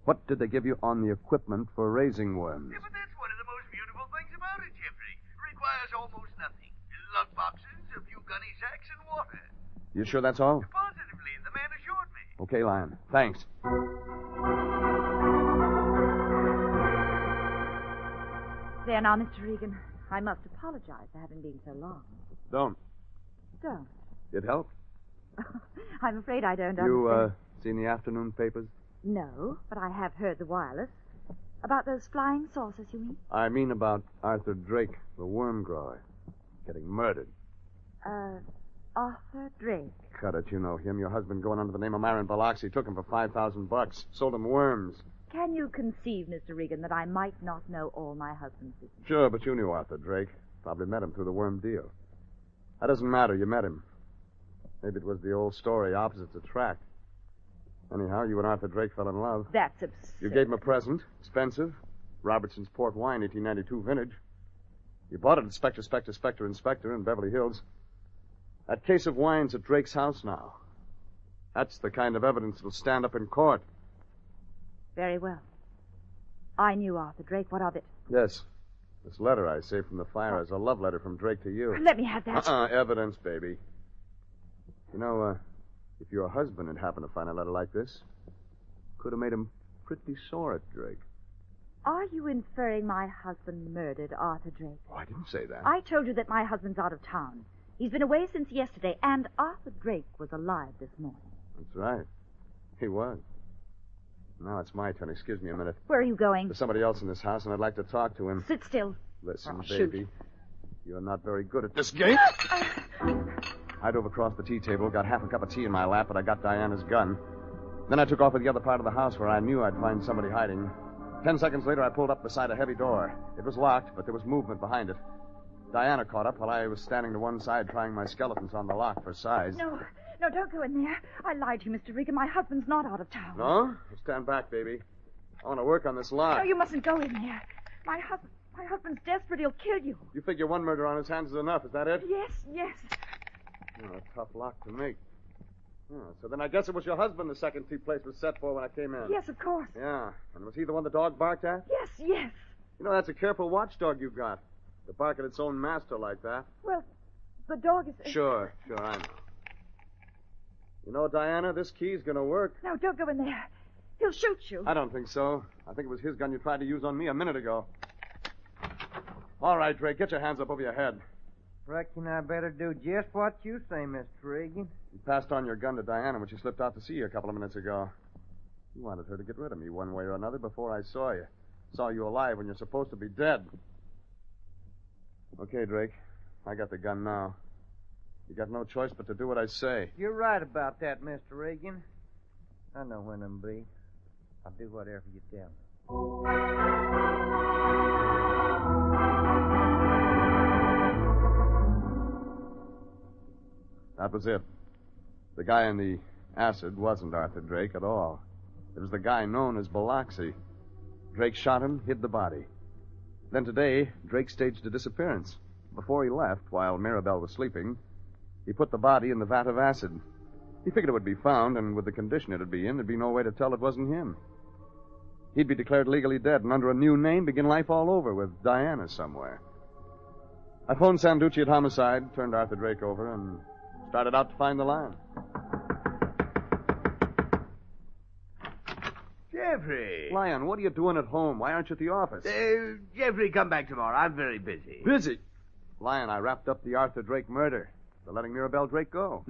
Speaker 18: What did they give you on the equipment for raising worms?
Speaker 5: Yeah, but that's one of the most beautiful things about it, Jeffrey. It requires almost nothing. Lug boxes, a few gunny sacks, and water.
Speaker 18: You sure that's all?
Speaker 5: Positively, the man assured me.
Speaker 18: Okay, Lion. Thanks.
Speaker 2: There now, Mr. Regan. I must apologize for having been so long.
Speaker 18: Don't.
Speaker 2: Don't.
Speaker 18: It helped.
Speaker 2: I'm afraid I don't
Speaker 18: You,
Speaker 2: understand.
Speaker 18: seen the afternoon papers?
Speaker 2: No, but I have heard the wireless. About those flying saucers, you mean?
Speaker 18: I mean about Arthur Drake, the worm grower, getting murdered.
Speaker 2: Arthur Drake.
Speaker 18: Cut it, you know him. Your husband going under the name of Myron Biloxi took him for $5,000. Sold him worms.
Speaker 2: Can you conceive, Mr. Regan, that I might not know all my husband's business?
Speaker 18: Sure, but you knew Arthur Drake. Probably met him through the worm deal. That doesn't matter. You met him. Maybe it was the old story, opposites attract. Anyhow, you and Arthur Drake fell in love.
Speaker 2: That's absurd.
Speaker 18: You gave him a present. Expensive. Robertson's Port Wine, 1892 vintage. You bought it at Specter in Beverly Hills. That case of wine's at Drake's house now. That's the kind of evidence that'll stand up in court.
Speaker 2: Very well. I knew Arthur Drake. What of it?
Speaker 18: Yes. This letter I saved from the fire is a love letter from Drake to you.
Speaker 2: Let me have that.
Speaker 18: Evidence, baby. You know, if your husband had happened to find a letter like this, could have made him pretty sore at Drake.
Speaker 2: Are you inferring my husband murdered Arthur Drake?
Speaker 18: Oh, I didn't say that.
Speaker 2: I told you that my husband's out of town.
Speaker 9: He's been away since yesterday, and Arthur Drake was alive this morning.
Speaker 18: That's right. He was. Now it's my turn. Excuse me a minute.
Speaker 9: Where are you going?
Speaker 18: There's somebody else in this house, and I'd like to talk to him.
Speaker 9: Sit still.
Speaker 18: Listen,
Speaker 9: Oh, shoot.
Speaker 18: baby. You're not very good at this game. I drove across the tea table, got half a cup of tea in my lap, but I got Diana's gun. Then I took off to the other part of the house where I knew I'd find somebody hiding. 10 seconds later, I pulled up beside a heavy door. It was locked, but there was movement behind it. Diana caught up while I was standing to one side trying my skeletons on the lock for size.
Speaker 9: No, don't go in there. I lied to you, Mr. Regan. My husband's not out of town.
Speaker 18: No? Well, stand back, baby. I want to work on this lock.
Speaker 9: No, you mustn't go in there. My husband's desperate. He'll kill you.
Speaker 18: You figure one murder on his hands is enough, is that it?
Speaker 9: Yes.
Speaker 18: Oh, a tough lock to make. Oh, so then I guess it was your husband the second tea place was set for when I came in.
Speaker 9: Yes, of course.
Speaker 18: Yeah. And was he the one the dog barked at?
Speaker 9: Yes.
Speaker 18: You know, that's a careful watchdog you've got. To bark at its own master like that.
Speaker 9: Well, the dog is...
Speaker 18: Sure, I know. You know, Diana, this key's gonna work.
Speaker 9: No, don't go in there. He'll shoot you.
Speaker 18: I don't think so. I think it was his gun you tried to use on me a minute ago. All right, Drake, get your hands up over your head.
Speaker 21: Reckon I better do just what you say, Mr. Regan.
Speaker 18: You passed on your gun to Diana when she slipped out to see you a couple of minutes ago. You wanted her to get rid of me one way or another before I saw you. Saw you alive when you're supposed to be dead. Okay, Drake. I got the gun now. You got no choice but to do what I say.
Speaker 21: You're right about that, Mr. Regan. I know when them be. I'll do whatever you tell me.
Speaker 18: That was it. The guy in the acid wasn't Arthur Drake at all. It was the guy known as Biloxi. Drake shot him, hid the body. Then today, Drake staged a disappearance. Before he left, while Mirabelle was sleeping, he put the body in the vat of acid. He figured it would be found, and with the condition it'd be in, there'd be no way to tell it wasn't him. He'd be declared legally dead and under a new name begin life all over with Diana somewhere. I phoned Sanducci at Homicide, turned Arthur Drake over, and started out to find the line.
Speaker 19: Jeffrey.
Speaker 18: Lion, what are you doing at home? Why aren't you at the office?
Speaker 19: Jeffrey, come back tomorrow. I'm very busy.
Speaker 18: Busy? Lion, I wrapped up the Arthur Drake murder. They're letting Mirabelle Drake go.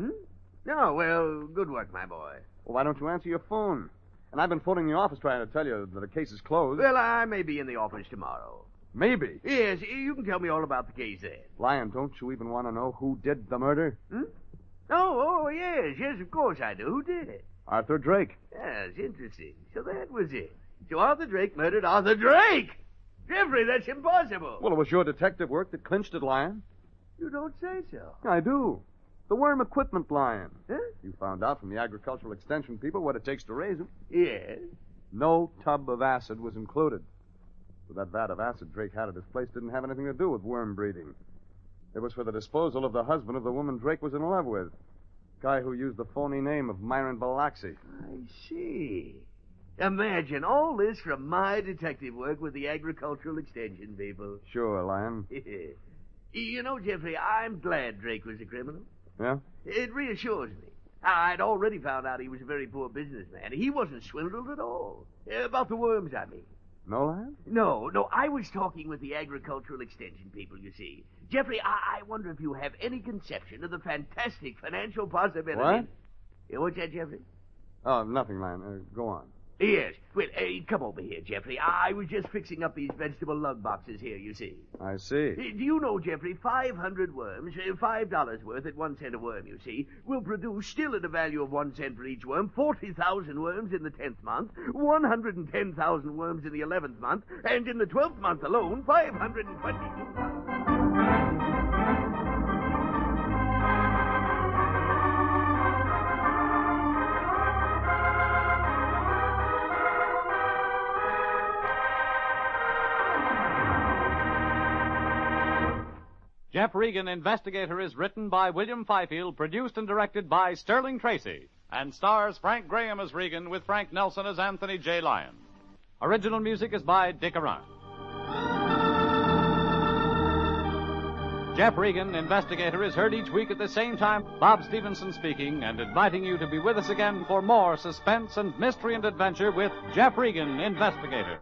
Speaker 19: No, well, good work, my boy.
Speaker 18: Well, why don't you answer your phone? And I've been phoning the office trying to tell you that the case is closed.
Speaker 19: Well, I may be in the office tomorrow.
Speaker 18: Maybe?
Speaker 19: Yes, you can tell me all about the case then.
Speaker 18: Lion, don't you even want to know who did the murder?
Speaker 19: Oh, yes, of course I do. Who did it?
Speaker 18: Arthur Drake.
Speaker 19: Yes, interesting. So that was it. So Arthur Drake murdered Arthur Drake! Jeffrey, that's impossible.
Speaker 18: Well, it was your detective work that clinched it, Lion.
Speaker 19: You don't say so.
Speaker 18: I do. The worm equipment, Lion.
Speaker 19: Huh?
Speaker 18: You found out from the agricultural extension people what it takes to raise them.
Speaker 19: Yes.
Speaker 18: No tub of acid was included. So that vat of acid Drake had at his place didn't have anything to do with worm breeding. It was for the disposal of the husband of the woman Drake was in love with. Guy who used the phony name of Myron Biloxi.
Speaker 19: I see. Imagine all this from my detective work with the agricultural extension people.
Speaker 18: Sure, Lion.
Speaker 19: You know, Jeffrey, I'm glad Drake was a criminal.
Speaker 18: Yeah?
Speaker 19: It reassures me. I'd already found out he was a very poor businessman. He wasn't swindled at all. About the worms, I mean.
Speaker 18: No, Lion?
Speaker 19: No, I was talking with the agricultural extension people, you see. Jeffrey, I wonder if you have any conception of the fantastic financial possibility.
Speaker 18: What?
Speaker 19: What's that, Jeffrey?
Speaker 18: Oh, nothing, Lion. Go on.
Speaker 19: Yes. Well, come over here, Jeffrey. I was just fixing up these vegetable lug boxes here, you see.
Speaker 18: I see.
Speaker 19: Do you know, Jeffrey, 500 worms, $5 worth at 1 cent a worm, you see, will produce, still at a value of 1 cent for each worm, 40,000 worms in the 10th month, 110,000 worms in the 11th month, and in the 12th month alone, 522,000.
Speaker 1: Jeff Regan, Investigator, is written by William Fifield, produced and directed by Sterling Tracy, and stars Frank Graham as Regan with Frank Nelson as Anthony J. Lyon. Original music is by Dick Arant. Jeff Regan, Investigator, is heard each week at the same time. Bob Stevenson speaking and inviting you to be with us again for more suspense and mystery and adventure with Jeff Regan, Investigator.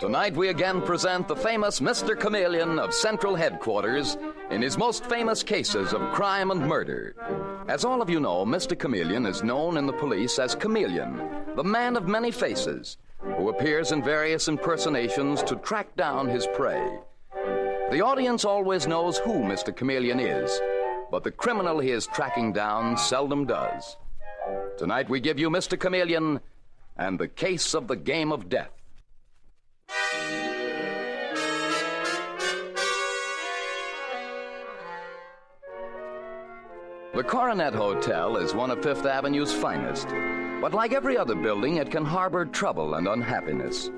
Speaker 10: Tonight we again present the famous Mr. Chameleon of Central Headquarters in his most famous cases of crime and murder. As all of you know, Mr. Chameleon is known in the police as Chameleon, the man of many faces, who appears in various impersonations to track down his prey. The audience always knows who Mr. Chameleon is, but the criminal he is tracking down seldom does. Tonight we give you Mr. Chameleon and the case of the Game of Death. The Coronet Hotel is one of Fifth Avenue's finest, but like every other building, it can harbor trouble and unhappiness.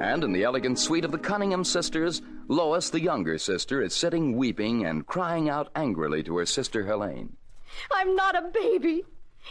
Speaker 10: And in the elegant suite of the Cunningham sisters, Lois, the younger sister, is sitting weeping and crying out angrily to her sister Helene.
Speaker 12: I'm not a baby.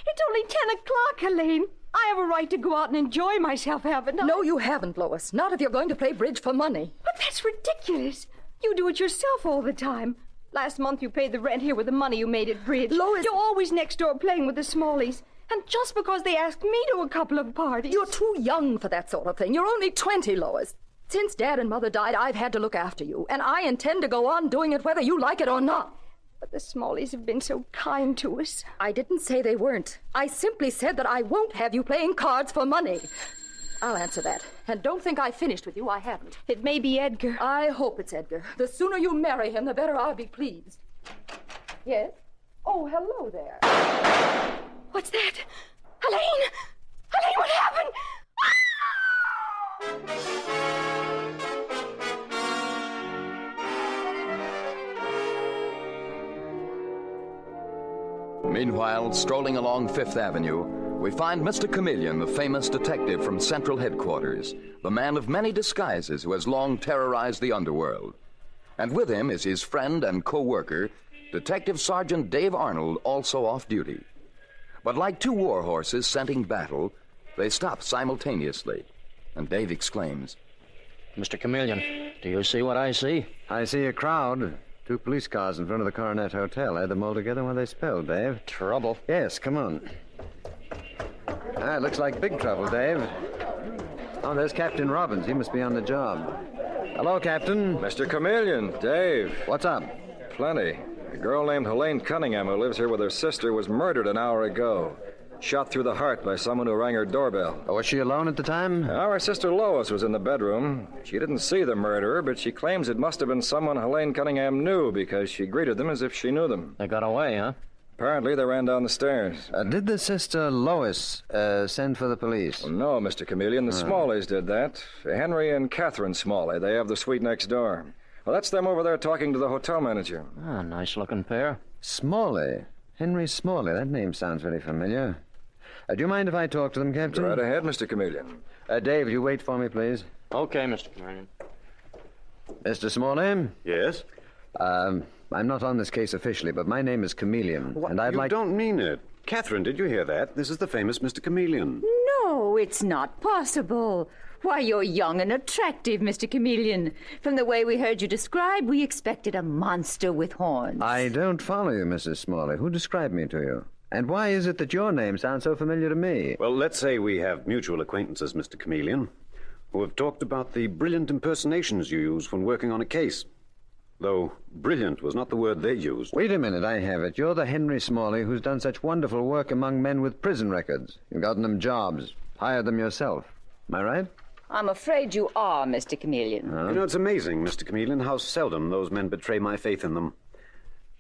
Speaker 12: It's only 10 o'clock, Helene. I have a right to go out and enjoy myself, haven't I?
Speaker 17: No, you haven't, Lois. Not if you're going to play bridge for money.
Speaker 12: But that's ridiculous. You do it yourself all the time. Last month you paid the rent here with the money you made at bridge.
Speaker 17: Lois...
Speaker 12: You're always next door playing with the Smalleys. And just because they asked me to a couple of parties...
Speaker 17: You're too young for that sort of thing. You're only 20, Lois. Since Dad and Mother died, I've had to look after you. And I intend to go on doing it whether you like it or not.
Speaker 12: But the Smalleys have been so kind to us.
Speaker 17: I didn't say they weren't. I simply said that I won't have you playing cards for money. I'll answer that. And don't think I finished with you. I haven't.
Speaker 12: It may be Edgar.
Speaker 17: I hope it's Edgar. The sooner you marry him, the better I'll be pleased. Yes? Oh, hello there.
Speaker 12: What's that? Helene! Helene, what happened?
Speaker 10: Meanwhile, strolling along Fifth Avenue, we find Mr. Chameleon, the famous detective from Central Headquarters, the man of many disguises who has long terrorized the underworld. And with him is his friend and co-worker, Detective Sergeant Dave Arnold, also off duty. But like two war horses scenting battle, they stop simultaneously, and Dave exclaims,
Speaker 24: Mr. Chameleon, do you see what I see?
Speaker 13: I see a crowd. 2 police cars in front of the Coronet Hotel. Add them all together while they spell, Dave.
Speaker 24: Trouble?
Speaker 13: Yes, come on. It looks like big trouble, Dave. Oh, there's Captain Robbins. He must be on the job. Hello, Captain.
Speaker 25: Mr. Chameleon, Dave.
Speaker 13: What's up?
Speaker 25: Plenty. A girl named Helene Cunningham who lives here with her sister was murdered an hour ago. Shot through the heart by someone who rang her doorbell.
Speaker 13: Oh, was she alone at the time?
Speaker 25: Our sister Lois was in the bedroom. She didn't see the murderer, but she claims it must have been someone Helene Cunningham knew because she greeted them as if she knew them.
Speaker 24: They got away, huh?
Speaker 25: Apparently, they ran down the stairs.
Speaker 13: Did the sister Lois send for the police?
Speaker 25: Well, no, Mr. Chameleon. The Smalleys did that. Henry and Catherine Smalley. They have the suite next door. Well, that's them over there talking to the hotel manager.
Speaker 24: Ah, nice-looking pair.
Speaker 13: Smalley? Henry Smalley. That name sounds very familiar. Do you mind if I talk to them, Captain?
Speaker 25: Go right ahead, Mr. Chameleon.
Speaker 13: Dave, you wait for me, please.
Speaker 24: Okay, Mr. Chameleon.
Speaker 13: Mr. Smalley?
Speaker 18: Yes?
Speaker 13: I'm not on this case officially, but my name is Chameleon.
Speaker 18: What?
Speaker 13: And I'd
Speaker 18: You don't mean it. Catherine, did you hear that? This is the famous Mr. Chameleon.
Speaker 26: No, it's not possible. Why, you're young and attractive, Mr. Chameleon. From the way we heard you described, we expected a monster with horns.
Speaker 13: I don't follow you, Mrs. Smalley. Who described me to you? And why is it that your name sounds so familiar to me?
Speaker 18: Well, let's say we have mutual acquaintances, Mr. Chameleon, who have talked about the brilliant impersonations you use when working on a case. Though brilliant was not the word they used.
Speaker 13: Wait a minute, I have it. You're the Henry Smalley who's done such wonderful work among men with prison records. You've gotten them jobs, hired them yourself. Am I right?
Speaker 26: I'm afraid you are, Mr. Chameleon.
Speaker 18: You know, it's amazing, Mr. Chameleon, how seldom those men betray my faith in them.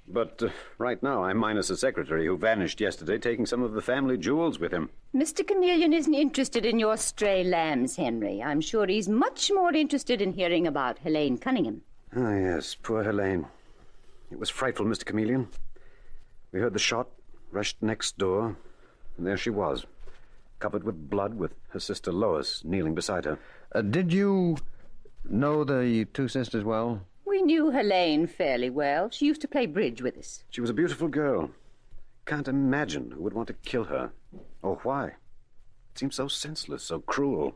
Speaker 18: But right now, I'm minus a secretary who vanished yesterday, taking some of the family jewels with him.
Speaker 26: Mr. Chameleon isn't interested in your stray lambs, Henry. I'm sure he's much more interested in hearing about Helene Cunningham.
Speaker 18: Ah, yes, poor Helene. It was frightful, Mr. Chameleon. We heard the shot, rushed next door, and there she was, covered with blood, with her sister Lois kneeling beside her.
Speaker 13: Did you know the 2 sisters well?
Speaker 26: We knew Helene fairly well. She used to play bridge with us.
Speaker 18: She was a beautiful girl. Can't imagine who would want to kill her, or why. It seems so senseless, so cruel.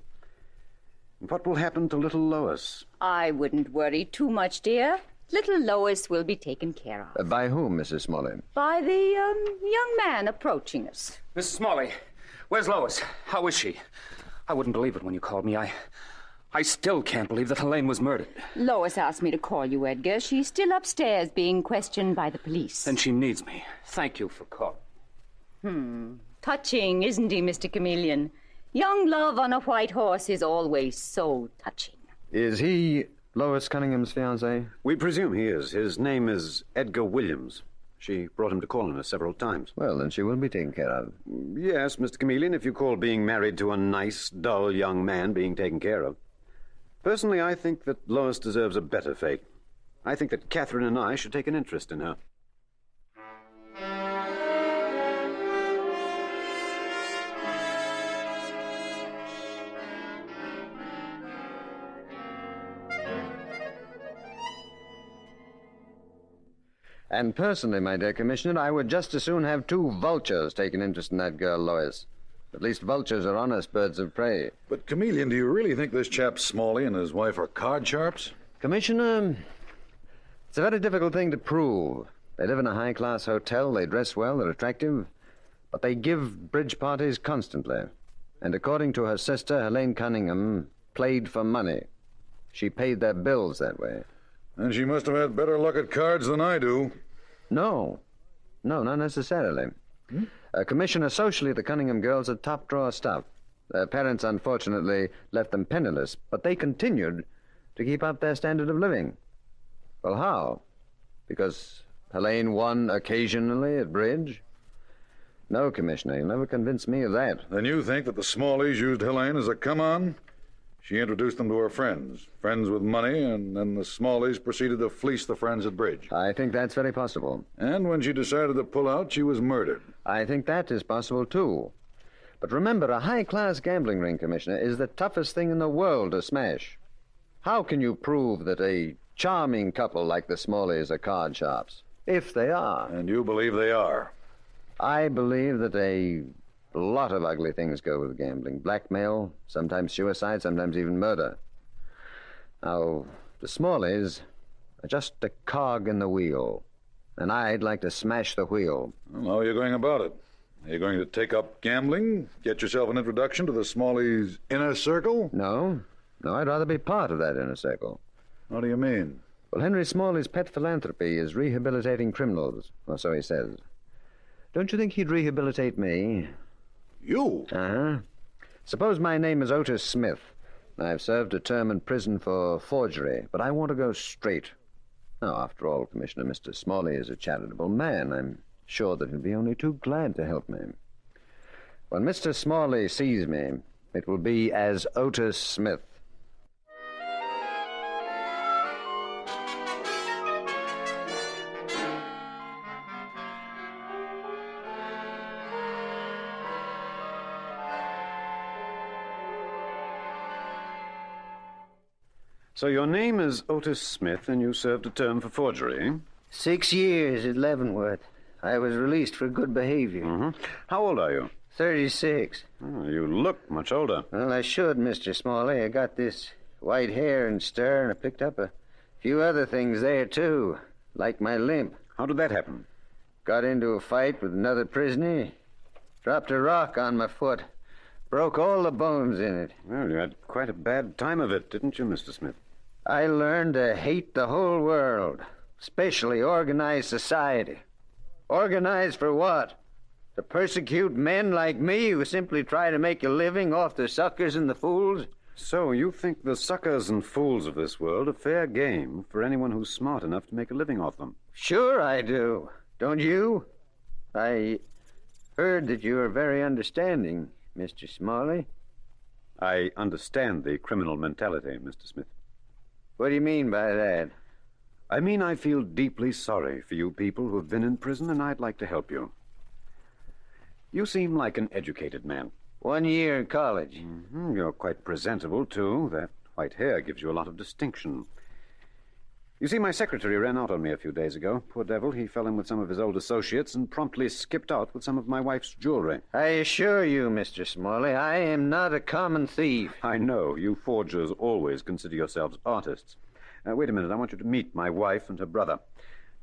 Speaker 18: And what will happen to little Lois?
Speaker 26: I wouldn't worry too much, dear. Little Lois will be taken care of.
Speaker 13: By whom, Mrs. Smalley?
Speaker 26: By the young man approaching us.
Speaker 27: Mrs. Smalley, where's Lois? How is she? I wouldn't believe it when you called me. I
Speaker 6: I still can't believe that Helene was murdered.
Speaker 26: Lois asked me to call you, Edgar. She's still upstairs being questioned by the police.
Speaker 6: And she needs me. Thank you for calling.
Speaker 26: Touching, isn't he, Mr. Chameleon? Young love on a white horse is always so touching.
Speaker 14: Is he Lois Cunningham's fiancé?
Speaker 16: We presume he is. His name is Edgar Williams. She brought him to call on us several times.
Speaker 14: Well, then she will be taken care of.
Speaker 16: Yes, Mr. Chameleon, if you call being married to a nice, dull young man being taken care of. Personally, I think that Lois deserves a better fate. I think that Catherine and I should take an interest in her.
Speaker 14: And personally, my dear Commissioner, I would just as soon have 2 vultures take an interest in that girl, Lois. At least vultures are honest birds of prey.
Speaker 20: But, Chameleon, do you really think this chap Smalley and his wife are card sharps?
Speaker 14: Commissioner, it's a very difficult thing to prove. They live in a high-class hotel, they dress well, they're attractive, but they give bridge parties constantly. And according to her sister, Helene Cunningham, played for money. She paid their bills that way.
Speaker 20: And she must have had better luck at cards than I do.
Speaker 14: No, not necessarily. Commissioner, socially, the Cunningham girls are top-drawer stuff. Their parents, unfortunately, left them penniless, but they continued to keep up their standard of living. Well, how? Because Helene won occasionally at bridge? No, Commissioner, you'll never convince me of that.
Speaker 20: Then you think that the Smalleys used Helene as a come-on? She introduced them to her friends with money, and then the Smalleys proceeded to fleece the friends at bridge.
Speaker 14: I think that's very possible.
Speaker 20: And when she decided to pull out, she was murdered.
Speaker 14: I think that is possible, too. But remember, a high-class gambling ring, Commissioner, is the toughest thing in the world to smash. How can you prove that a charming couple like the Smalleys are card sharps? If they are.
Speaker 20: And you believe they are?
Speaker 14: I believe that a lot of ugly things go with gambling. Blackmail, sometimes suicide, sometimes even murder. Now, the Smalleys are just a cog in the wheel. And I'd like to smash the wheel.
Speaker 20: Well, how are you going about it? Are you going to take up gambling? Get yourself an introduction to the Smalleys' inner circle?
Speaker 14: No, I'd rather be part of that inner circle.
Speaker 20: What do you mean?
Speaker 14: Well, Henry Smalley's pet philanthropy is rehabilitating criminals, or so he says. Don't you think he'd rehabilitate me?
Speaker 20: You?
Speaker 14: Uh-huh. Suppose my name is Otis Smith. I've served a term in prison for forgery, but I want to go straight. Now, after all, Commissioner, Mr. Smalley is a charitable man. I'm sure that he'll be only too glad to help me. When Mr. Smalley sees me, it will be as Otis Smith.
Speaker 16: So your name is Otis Smith, and you served a term for forgery, eh?
Speaker 21: 6 years at Leavenworth. I was released for good behavior.
Speaker 16: Mm-hmm. How old are you?
Speaker 21: 36.
Speaker 16: Oh, you look much older.
Speaker 21: Well, I should, Mr. Smalley. I got this white hair and stir, and I picked up a few other things there, too, like my limp.
Speaker 16: How did that happen?
Speaker 21: Got into a fight with another prisoner. Dropped a rock on my foot. Broke all the bones in it.
Speaker 16: Well, you had quite a bad time of it, didn't you, Mr. Smith?
Speaker 21: I learned to hate the whole world, especially organized society. Organized for what? To persecute men like me who simply try to make a living off the suckers and the fools?
Speaker 16: So you think the suckers and fools of this world are fair game for anyone who's smart enough to make a living off them?
Speaker 21: Sure I do. Don't you? I heard that you are very understanding, Mr. Smalley.
Speaker 16: I understand the criminal mentality, Mr. Smith.
Speaker 21: What do you mean by that?
Speaker 16: I mean I feel deeply sorry for you people who have been in prison, and I'd like to help you. You seem like an educated man.
Speaker 21: 1 year in college.
Speaker 16: Mm-hmm. You're quite presentable, too. That white hair gives you a lot of distinction. You see, my secretary ran out on me a few days ago. Poor devil, he fell in with some of his old associates and promptly skipped out with some of my wife's jewelry.
Speaker 21: I assure you, Mr. Smalley, I am not a common thief.
Speaker 16: I know. You forgers always consider yourselves artists. Wait a minute. I want you to meet my wife and her brother.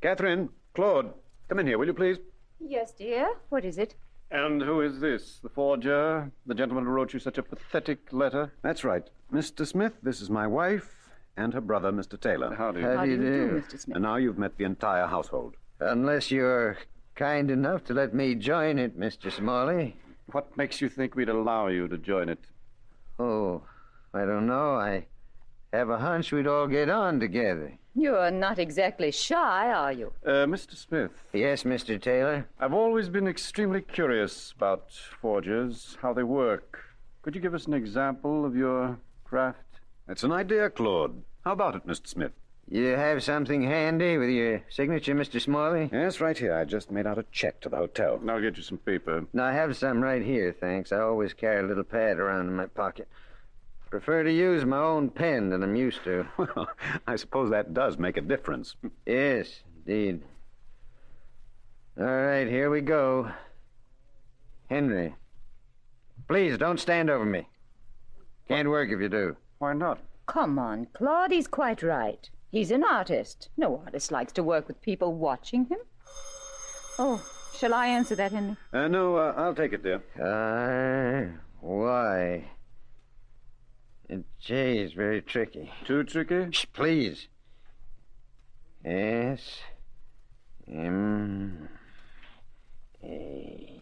Speaker 16: Catherine, Claude, come in here, will you please?
Speaker 26: Yes, dear. What is it?
Speaker 18: And who is this? The forger? The gentleman who wrote you such a pathetic letter?
Speaker 16: That's right. Mr. Smith, this is my wife and her brother, Mr. Taylor.
Speaker 18: How do you
Speaker 14: do,
Speaker 16: Mr. Smith? And now you've met the entire household.
Speaker 14: Unless you're kind enough to let me join it, Mr. Smalley.
Speaker 18: What makes you think we'd allow you to join it?
Speaker 14: Oh, I don't know. I have a hunch we'd all get on together.
Speaker 26: You're not exactly shy, are you?
Speaker 18: Mr. Smith.
Speaker 14: Yes, Mr. Taylor?
Speaker 18: I've always been extremely curious about forgers, how they work. Could you give us an example of your craft?
Speaker 16: That's an idea, Claude. How about it, Mr. Smith?
Speaker 14: You have something handy with your signature, Mr. Smalley?
Speaker 16: Yes, right here. I just made out a check to the hotel.
Speaker 18: I'll get you some paper.
Speaker 14: No, I have some right here, thanks. I always carry a little pad around in my pocket. Prefer to use my own pen than I'm used to.
Speaker 16: Well, I suppose that does make a difference.
Speaker 14: Yes, indeed. All right, here we go. Henry, please don't stand over me. Can't work if you do.
Speaker 18: Why not?
Speaker 26: Come on, Claude. He's quite right. He's an artist. No artist likes to work with people watching him. Oh, shall I answer that, Henry?
Speaker 16: No, I'll take it, dear.
Speaker 14: Why? And J is very tricky.
Speaker 18: Too tricky?
Speaker 14: Shh, please. S M A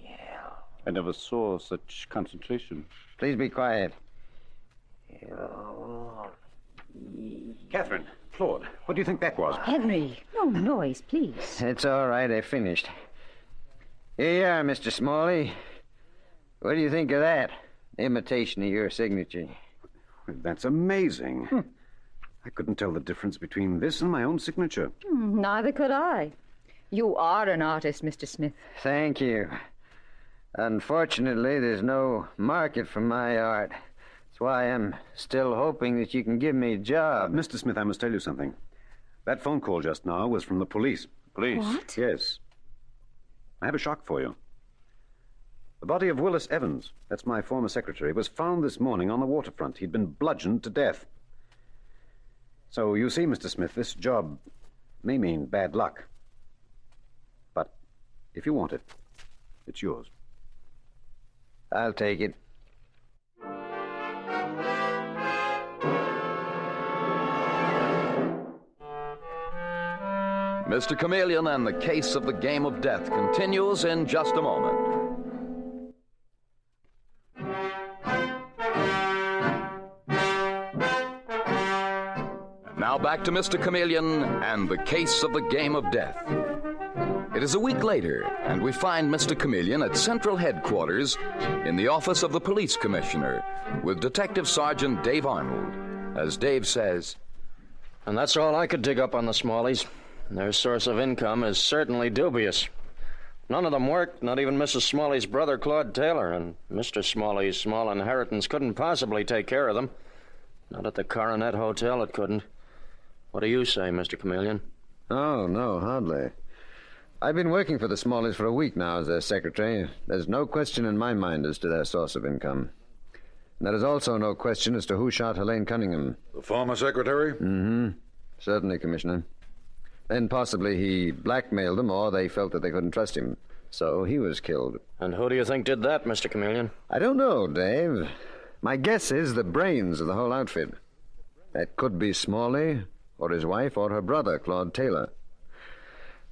Speaker 14: L.
Speaker 18: I never saw such concentration.
Speaker 14: Please be quiet.
Speaker 16: Catherine, Claude, what do you think that was?
Speaker 26: Henry, no noise, please.
Speaker 14: It's all right. I finished. Here you are, Mr. Smalley. What do you think of that? Imitation of your signature.
Speaker 16: That's amazing. I couldn't tell the difference between this and my own signature.
Speaker 26: Neither could I. You are an artist, Mr. Smith.
Speaker 14: Thank you. Unfortunately, there's no market for my art. That's why I'm still hoping that you can give me a job.
Speaker 16: Mr. Smith, I must tell you something. That phone call just now was from the police.
Speaker 18: Police?
Speaker 26: What?
Speaker 16: Yes. I have a shock for you. The body of Willis Evans, that's my former secretary, was found this morning on the waterfront. He'd been bludgeoned to death. So, you see, Mr. Smith, this job may mean bad luck. But if you want it, it's yours.
Speaker 14: I'll take it.
Speaker 10: Mr. Chameleon and the case of the game of death continues in just a moment. Now back to Mr. Chameleon and the case of the game of death. It is a week later, and we find Mr. Chameleon at Central Headquarters in the office of the police commissioner with Detective Sergeant Dave Arnold. As Dave says,
Speaker 24: "And that's all I could dig up on the Smalleys. Their source of income is certainly dubious. None of them worked, not even Mrs. Smalley's brother, Claude Taylor, and Mr. Smalley's small inheritance couldn't possibly take care of them. Not at the Coronet Hotel, it couldn't. What do you say, Mr. Chameleon?"
Speaker 14: Oh, no, hardly. I've been working for the Smalleys for a week now as their secretary. There's no question in my mind as to their source of income. And there is also no question as to who shot Helene Cunningham.
Speaker 20: The former secretary?
Speaker 14: Mm-hmm. Certainly, Commissioner. Then possibly he blackmailed them, or they felt that they couldn't trust him. So he was killed.
Speaker 24: And who do you think did that, Mr. Chameleon?
Speaker 14: I don't know, Dave. My guess is the brains of the whole outfit. That could be Smalley, or his wife, or her brother, Claude Taylor.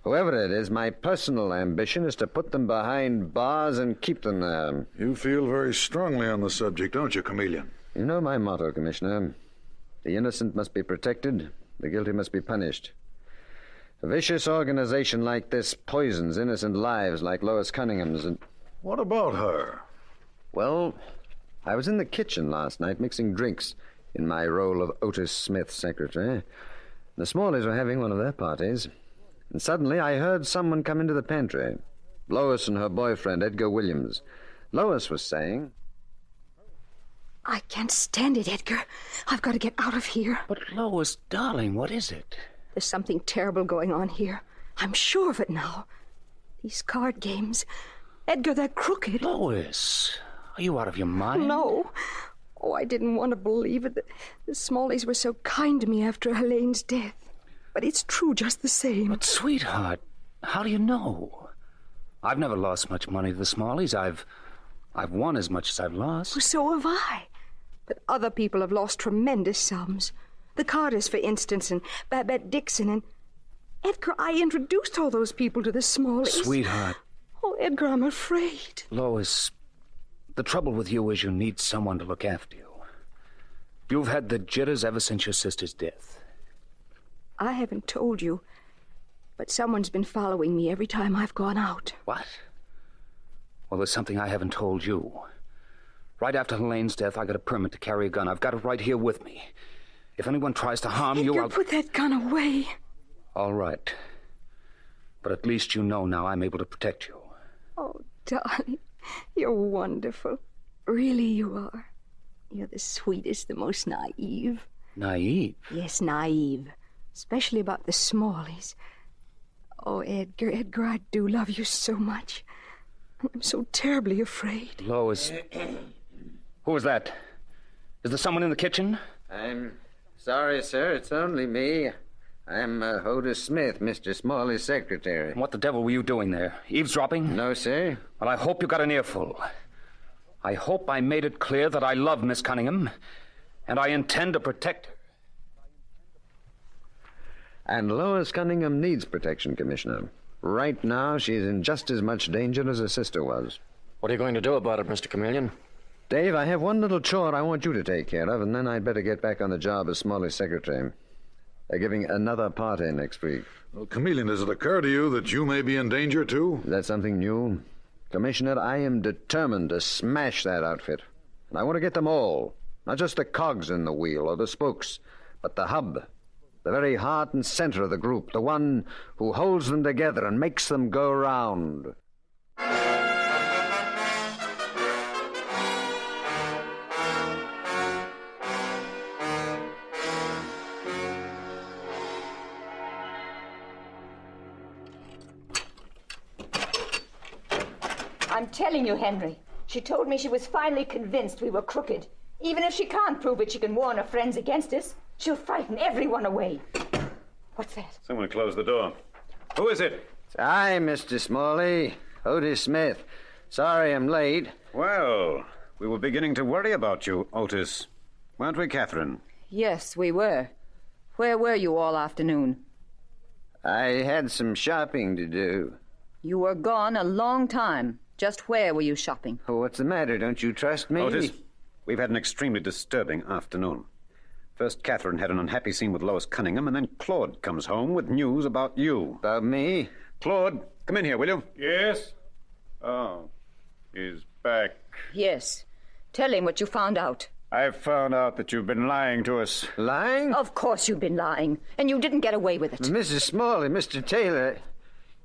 Speaker 14: Whoever it is, my personal ambition is to put them behind bars and keep them there.
Speaker 20: You feel very strongly on the subject, don't you, Chameleon?
Speaker 14: You know my motto, Commissioner. The innocent must be protected, the guilty must be punished. A vicious organization like this poisons innocent lives like Lois Cunningham's. And
Speaker 20: what about her?
Speaker 14: Well, I was in the kitchen last night mixing drinks in my role of Otis Smith's secretary. The Smalleys were having one of their parties. And suddenly I heard someone come into the pantry. Lois and her boyfriend, Edgar Williams. Lois was saying...
Speaker 12: I can't stand it, Edgar. I've got to get out of here.
Speaker 6: But Lois, darling, what is it?
Speaker 12: There's something terrible going on here. I'm sure of it now. These card games. Edgar, they're crooked.
Speaker 6: Lois, are you out of your mind?
Speaker 12: No. Oh, I didn't want to believe it. The Smalleys were so kind to me after Helene's death. But it's true just the same.
Speaker 6: But, sweetheart, how do you know? I've never lost much money to the Smalleys. I've won as much as I've lost.
Speaker 12: Well, so have I. But other people have lost tremendous sums. The Carters, for instance, and Babette Dixon, and Edgar, I introduced all those people to the Smalleys.
Speaker 6: Sweetheart.
Speaker 12: Oh, Edgar, I'm afraid.
Speaker 6: Lois, the trouble with you is you need someone to look after you. You've had the jitters ever since your sister's death.
Speaker 12: I haven't told you, but someone's been following me every time I've gone out.
Speaker 6: What? Well, there's something I haven't told you. Right after Helene's death, I got a permit to carry a gun. I've got it right here with me. If anyone tries to harm you, I'll...
Speaker 12: put that gun away.
Speaker 6: All right. But at least you know now I'm able to protect you.
Speaker 12: Oh, darling, you're wonderful. Really, you are. You're the sweetest, the most naive.
Speaker 6: Naive?
Speaker 12: Yes, naive. Especially about the Smalleys. Oh, Edgar, I do love you so much. I'm so terribly afraid.
Speaker 6: Lois, who is that? Is there someone in the kitchen?
Speaker 14: I'm sorry, sir. It's only me. I'm Otis Smith, Mr. Smalley's secretary.
Speaker 6: What the devil were you doing there? Eavesdropping?
Speaker 14: No, sir.
Speaker 6: Well, I hope you got an earful. I hope I made it clear that I love Miss Cunningham, and I intend to protect her.
Speaker 14: And Lois Cunningham needs protection, Commissioner. Right now, she's in just as much danger as her sister was.
Speaker 24: What are you going to do about it, Mr. Chameleon?
Speaker 14: Dave, I have one little chore I want you to take care of, and then I'd better get back on the job as Smalley's secretary. They're giving another party next week.
Speaker 20: Well, Chameleon, does it occur to you that you may be in danger, too?
Speaker 14: Is that something new? Commissioner, I am determined to smash that outfit. And I want to get them all. Not just the cogs in the wheel or the spokes, but the hub. The very heart and center of the group. The one who holds them together and makes them go round.
Speaker 26: I'm telling you, Henry, she told me she was finally convinced we were crooked. Even if she can't prove it, she can warn her friends against us. She'll frighten everyone away. What's that?
Speaker 16: Someone closed the door. Who is it?
Speaker 14: It's I, Mr. Smalley. Otis Smith. Sorry I'm late.
Speaker 16: Well, we were beginning to worry about you, Otis. Weren't we, Catherine?
Speaker 26: Yes, we were. Where were you all afternoon?
Speaker 14: I had some shopping to do.
Speaker 26: You were gone a long time. Just where were you shopping?
Speaker 14: Oh, what's the matter? Don't you trust me?
Speaker 16: Otis, we've had an extremely disturbing afternoon. First, Catherine had an unhappy scene with Lois Cunningham, and then Claude comes home with news about you.
Speaker 14: About me?
Speaker 16: Claude, come in here, will you?
Speaker 4: Yes? Oh, he's back.
Speaker 26: Yes. Tell him what you found out.
Speaker 4: I've found out that you've been lying to us.
Speaker 14: Lying?
Speaker 26: Of course you've been lying, and you didn't get away with it.
Speaker 14: Mrs. Smalley, Mr. Taylor,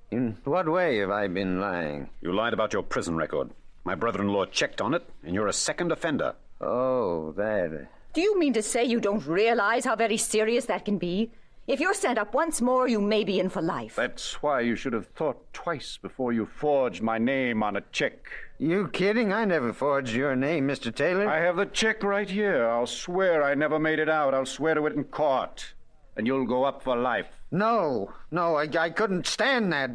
Speaker 14: in what way have I been lying?
Speaker 16: You lied about your prison record. My brother-in-law checked on it, and you're a second offender.
Speaker 14: Oh, that...
Speaker 26: Do you mean to say you don't realize how very serious that can be? If you're sent up once more, you may be in for life.
Speaker 4: That's why you should have thought twice before you forged my name on a check.
Speaker 14: You kidding? I never forged your name, Mr. Taylor.
Speaker 4: I have the check right here. I'll swear I never made it out. I'll swear to it in court. And you'll go up for life.
Speaker 14: No, I couldn't stand that.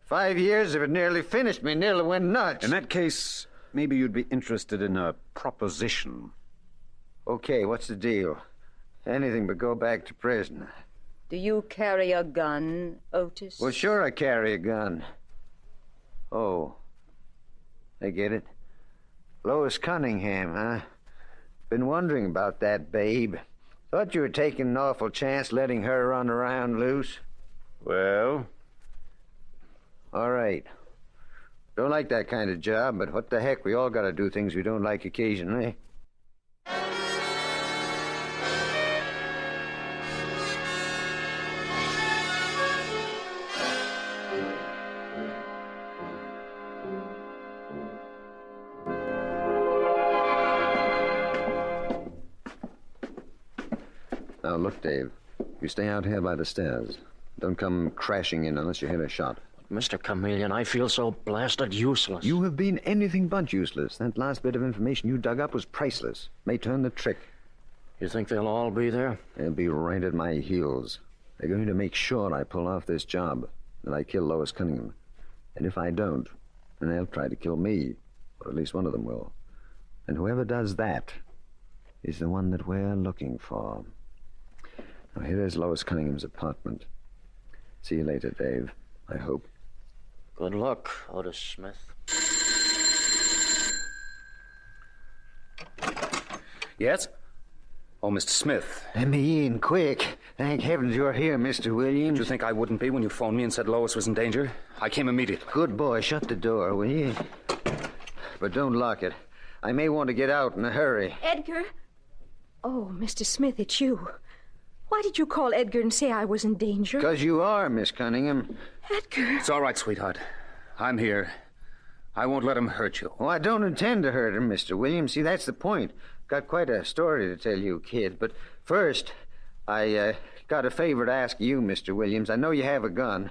Speaker 14: 5 years of it nearly finished me, nearly went nuts.
Speaker 16: In that case, maybe you'd be interested in a proposition.
Speaker 14: Okay, what's the deal? Anything but go back to prison.
Speaker 26: Do you carry a gun, Otis?
Speaker 14: Well, sure I carry a gun. Oh, I get it. Lois Cunningham, huh? Been wondering about that, babe. Thought you were taking an awful chance letting her run around loose.
Speaker 4: Well?
Speaker 14: All right. Don't like that kind of job, but what the heck, we all gotta do things we don't like occasionally. Now, look, Dave. You stay out here by the stairs. Don't come crashing in unless you hear a shot.
Speaker 24: Mr. Chameleon, I feel so blasted useless.
Speaker 14: You have been anything but useless. That last bit of information you dug up was priceless. May turn the trick.
Speaker 24: You think they'll all be there?
Speaker 14: They'll be right at my heels. They're going to make sure I pull off this job, that I kill Lois Cunningham. And if I don't, and they'll try to kill me, or at least one of them will. And whoever does that is the one that we're looking for. Now, here is Lois Cunningham's apartment. See you later, Dave, I hope.
Speaker 24: Good luck, Otis Smith.
Speaker 6: Yes? Oh, Mr. Smith.
Speaker 3: Let me in, quick. Thank heavens you're here, Mr. Williams.
Speaker 6: Did you think I wouldn't be when you phoned me and said Lois was in danger? I came immediately.
Speaker 3: Good boy, shut the door, will you?
Speaker 14: But don't lock it. I may want to get out in a hurry.
Speaker 12: Edgar? Oh, Mr. Smith, it's you. Why did you call Edgar and say I was in danger?
Speaker 14: Because you are, Miss Cunningham.
Speaker 12: Edgar.
Speaker 6: It's all right, sweetheart. I'm here. I won't let him hurt you.
Speaker 14: Oh, I don't intend to hurt him, Mr. Williams. See, that's the point. Got quite a story to tell you, kid. But first, I got a favor to ask you, Mr. Williams. I know you have a gun.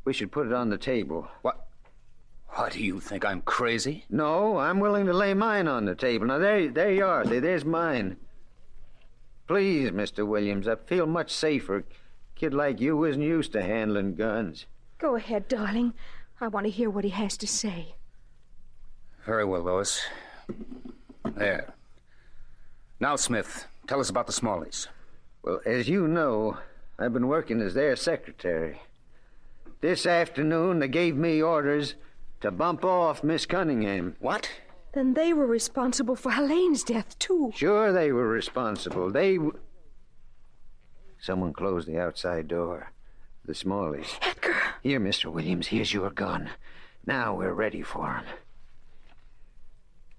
Speaker 14: We should put it on the table.
Speaker 6: What? What, do you think I'm crazy?
Speaker 14: No, I'm willing to lay mine on the table. Now, there you are. There's mine. Please, Mr. Williams, I feel much safer. A kid like you isn't used to handling guns.
Speaker 12: Go ahead, darling. I want to hear what he has to say.
Speaker 6: Very well, Lois. There. Now, Smith, tell us about the Smalleys.
Speaker 14: Well, as you know, I've been working as their secretary. This afternoon, they gave me orders to bump off Miss Cunningham.
Speaker 6: What?
Speaker 12: Then they were responsible for Helene's death, too.
Speaker 14: Sure they were responsible. Someone closed the outside door. The Smalleys.
Speaker 12: Edgar!
Speaker 3: Here, Mr. Williams, here's your gun. Now we're ready for him.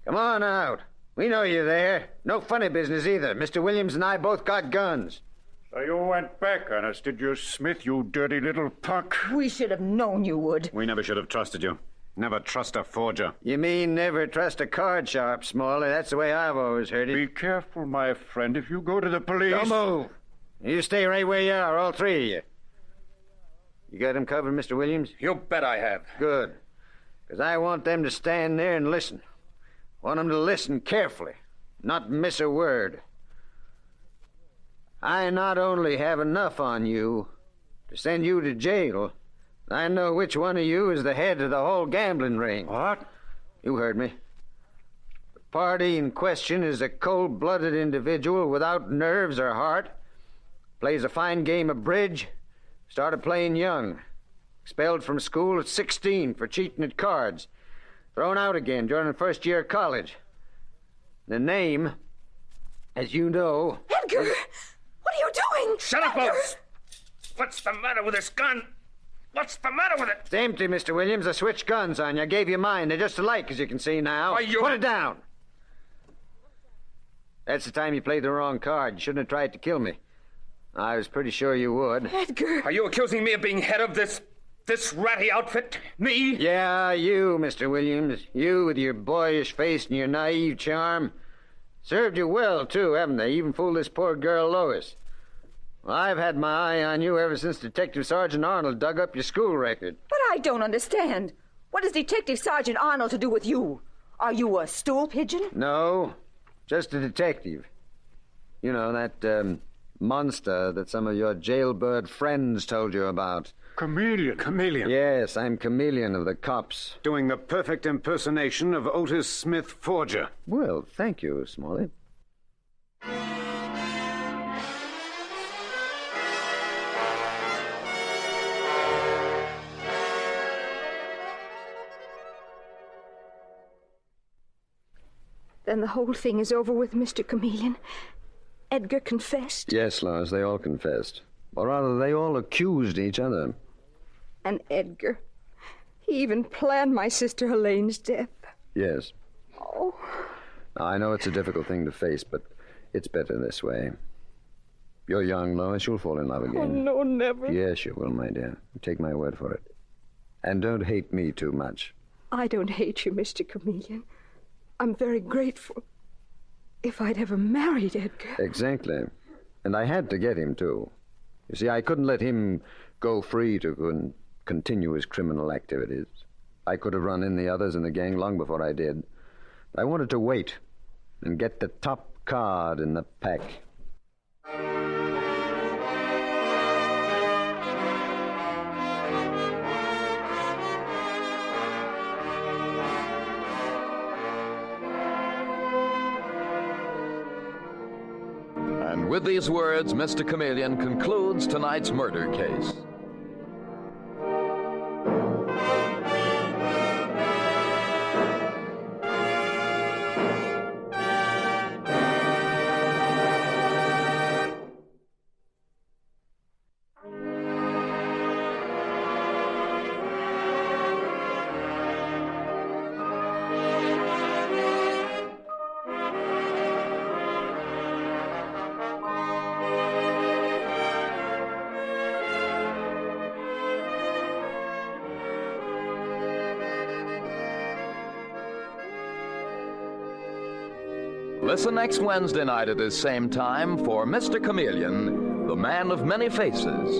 Speaker 14: Come on out. We know you're there. No funny business either. Mr. Williams and I both got guns.
Speaker 4: So you went back on us, did you, Smith, you dirty little punk?
Speaker 26: We should have known you would.
Speaker 16: We never should have trusted you. Never trust a forger.
Speaker 14: You mean never trust a card sharp, Smalley? That's the way I've always heard it.
Speaker 4: Be careful, my friend. If you go to the police...
Speaker 14: Don't move. You stay right where you are, all three of you. You got him covered, Mr. Williams?
Speaker 6: You bet I have.
Speaker 14: Good. Because I want them to stand there and listen. Want them to listen carefully, not miss a word. I not only have enough on you to send you to jail, I know which one of you is the head of the whole gambling ring.
Speaker 4: What?
Speaker 14: You heard me. The party in question is a cold-blooded individual without nerves or heart. Plays a fine game of bridge. Started playing young. Expelled from school at 16 for cheating at cards. Thrown out again during the first year of college. The name, as you know...
Speaker 12: Edgar! What are you doing?
Speaker 6: Shut up, Otis! What's the matter with this gun? What's the matter with it?
Speaker 14: It's empty, Mr. Williams. I switched guns on you. I gave you mine. They're just alike, as you can see now.
Speaker 6: Why, you...
Speaker 14: Put it down. That's the time you played the wrong card. You shouldn't have tried to kill me. I was pretty sure you would.
Speaker 12: Edgar!
Speaker 6: Are you accusing me of being head of this ratty outfit? Me?
Speaker 14: Yeah, you, Mr. Williams. You with your boyish face and your naive charm. Served you well, too, haven't they? Even fooled this poor girl, Lois. Well, I've had my eye on you ever since Detective Sergeant Arnold dug up your school record.
Speaker 26: But I don't understand. What has Detective Sergeant Arnold to do with you? Are you a stool pigeon?
Speaker 14: No, just a detective. You know, that, monster that some of your jailbird friends told you about.
Speaker 4: Chameleon.
Speaker 16: Chameleon.
Speaker 14: Yes, I'm Chameleon of the cops.
Speaker 16: Doing the perfect impersonation of Otis Smith, forger.
Speaker 14: Well, thank you, Smalley.
Speaker 12: Then the whole thing is over with, Mr. Chameleon. Edgar confessed.
Speaker 14: Yes, Lois, they all confessed. Or rather, they all accused each other.
Speaker 12: And Edgar, he even planned my sister Helene's death.
Speaker 14: Yes.
Speaker 12: Oh.
Speaker 14: Now, I know it's a difficult thing to face, but it's better this way. You're young, Lois. You'll fall in love again.
Speaker 12: Oh, no, never.
Speaker 14: Yes, you will, my dear. Take my word for it. And don't hate me too much.
Speaker 12: I don't hate you, Mr. Chameleon. I'm very grateful. If I'd ever married Edgar...
Speaker 14: Exactly. And I had to get him, too. You see, I couldn't let him go free to continue his criminal activities. I could have run in the others in the gang long before I did. I wanted to wait and get the top card in the pack.
Speaker 10: And with these words, Mr. Chameleon concludes tonight's murder case. Listen next Wednesday night at this same time for Mr. Chameleon, the man of many faces.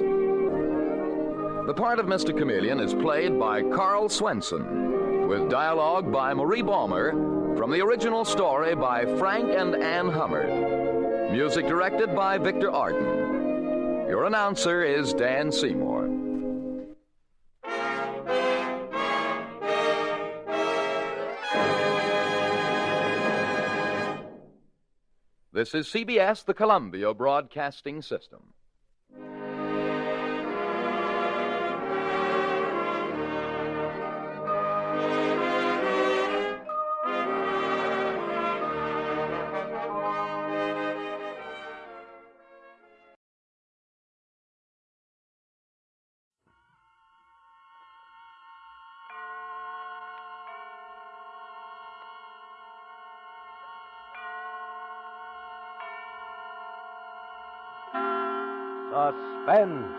Speaker 10: The part of Mr. Chameleon is played by Carl Swenson, with dialogue by Marie Baumer, from the original story by Frank and Ann Hummert. Music directed by Victor Arden. Your announcer is Dan Seymour. This is CBS, the Columbia Broadcasting System.
Speaker 7: Suspense.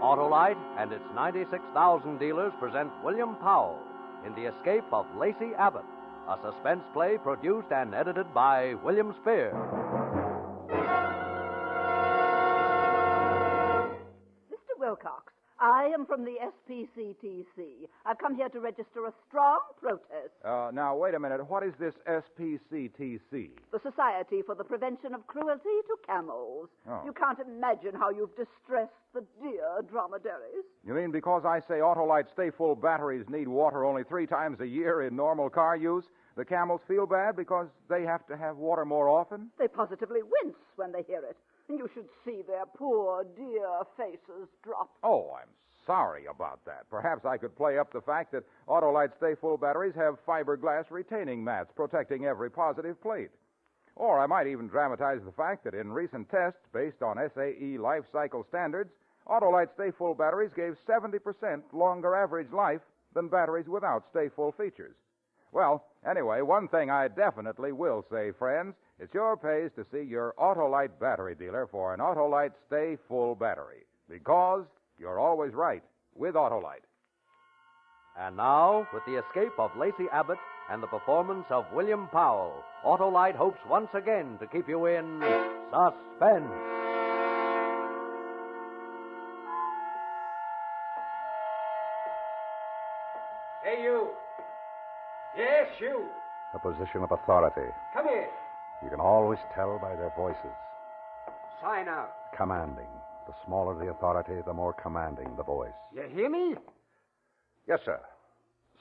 Speaker 7: Autolite and its 96,000 dealers present William Powell in The Escape of Lacey Abbott, a suspense play produced and edited by William Spear.
Speaker 8: Mr. Wilcox, I am from the SPCTC. I've come here to register a strong protest.
Speaker 11: Now, wait a minute. What is this SPCTC?
Speaker 8: The Society for the Prevention of Cruelty to Camels.
Speaker 11: Oh.
Speaker 8: You can't imagine how you've distressed the dear dromedaries.
Speaker 11: You mean because I say Autolite Stay-Full batteries need water only 3 times a year in normal car use, the camels feel bad because they have to have water more often?
Speaker 8: They positively wince when they hear it. And you should see their poor, dear faces drop.
Speaker 11: Oh, I'm sorry about that. Perhaps I could play up the fact that Autolite Stay-Full batteries have fiberglass retaining mats protecting every positive plate. Or I might even dramatize the fact that in recent tests based on SAE life cycle standards, Autolite Stay-Full batteries gave 70% longer average life than batteries without Stay-Full features. Well, anyway, one thing I definitely will say, friends, it's your pays to see your Autolite battery dealer for an Autolite Stay-Full battery. Because you're always right with Autolite.
Speaker 7: And now, with The Escape of Lacey Abbott and the performance of William Powell, Autolite hopes once again to keep you in suspense.
Speaker 15: Hey, you. Yes, you.
Speaker 22: A position of authority.
Speaker 15: Come here.
Speaker 22: You can always tell by their voices.
Speaker 15: Sign out.
Speaker 22: Commanding. The smaller the authority, the more commanding the voice.
Speaker 15: You hear me?
Speaker 22: Yes, sir.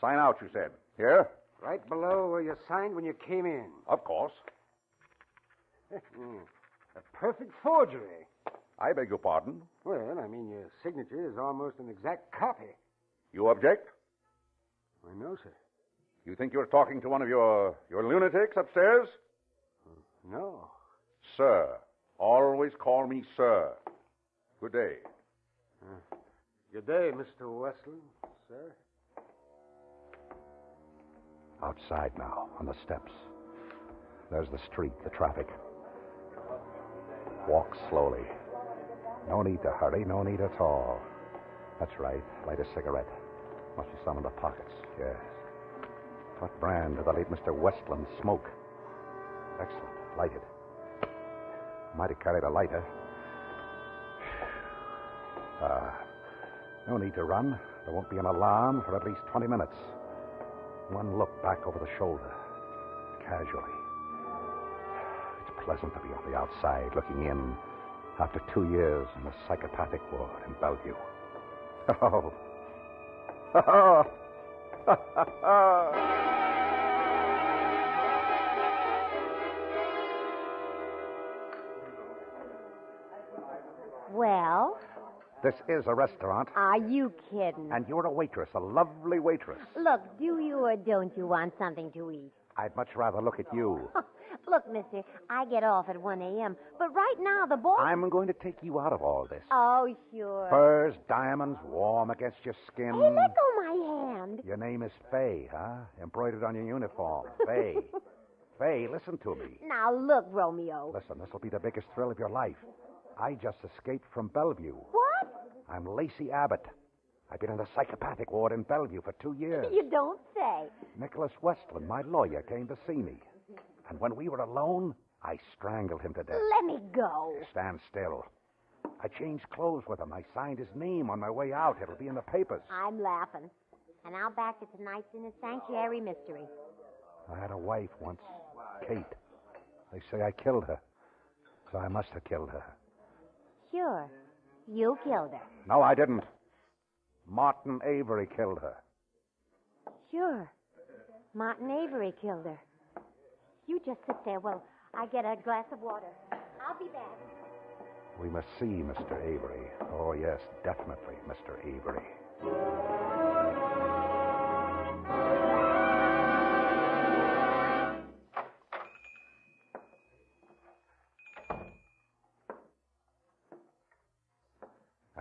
Speaker 22: Sign out, you said. Here?
Speaker 15: Right below where you signed when you came in.
Speaker 22: Of course.
Speaker 15: A perfect forgery.
Speaker 22: I beg your pardon?
Speaker 15: Well, I mean, your signature is almost an exact copy.
Speaker 22: You object?
Speaker 15: I know, sir.
Speaker 22: You think you're talking to one of your lunatics upstairs?
Speaker 15: No.
Speaker 22: Sir. Always call me sir. Good day.
Speaker 15: Good day, Mr. Westland, sir.
Speaker 22: Outside now, on the steps. There's the street, the traffic. Walk slowly. No need to hurry, no need at all. That's right. Light a cigarette. Must be some in the pockets, yes. What brand did the late Mr. Westland smoke? Excellent. Lighted. Might have carried a lighter. No need to run. There won't be an alarm for at least 20 minutes. One look back over the shoulder. Casually. It's pleasant to be on the outside looking in after 2 years in the psychopathic ward in Bellevue. Oh. This is a restaurant,
Speaker 1: Are you kidding?
Speaker 22: and you're a waitress, a lovely waitress.
Speaker 1: Look, do you or don't you want something to eat?
Speaker 22: I'd much rather look at you.
Speaker 1: Look, mister, I get off at 1 a.m., but right now the boss...
Speaker 22: I'm going to take you out of all this.
Speaker 1: Oh, sure.
Speaker 22: Furs, diamonds, warm against your skin.
Speaker 1: Hey, let go my hand.
Speaker 22: Your name is Fay, huh? Embroidered on your uniform. Fay. Fay, listen to me.
Speaker 1: Now, look, Romeo.
Speaker 22: Listen, this will be the biggest thrill of your life. I just escaped from Bellevue.
Speaker 1: What?
Speaker 22: I'm Lacey Abbott. I've been in the psychopathic ward in Bellevue for 2 years.
Speaker 1: You don't say.
Speaker 22: Nicholas Westland, my lawyer, came to see me. And when we were alone, I strangled him to death.
Speaker 1: Let me go.
Speaker 22: Stand still. I changed clothes with him. I signed his name on my way out. It'll be in the papers.
Speaker 1: I'm laughing. And I'll back to tonight's in a sanctuary mystery.
Speaker 22: I had a wife once, Kate. They say I killed her. So I must have killed her.
Speaker 1: Sure. You killed her.
Speaker 22: No, I didn't. Martin Avery killed her.
Speaker 1: Sure. Martin Avery killed her. You just sit there while I get a glass of water. I'll be back.
Speaker 22: We must see Mr. Avery. Oh, yes, definitely, Mr. Avery.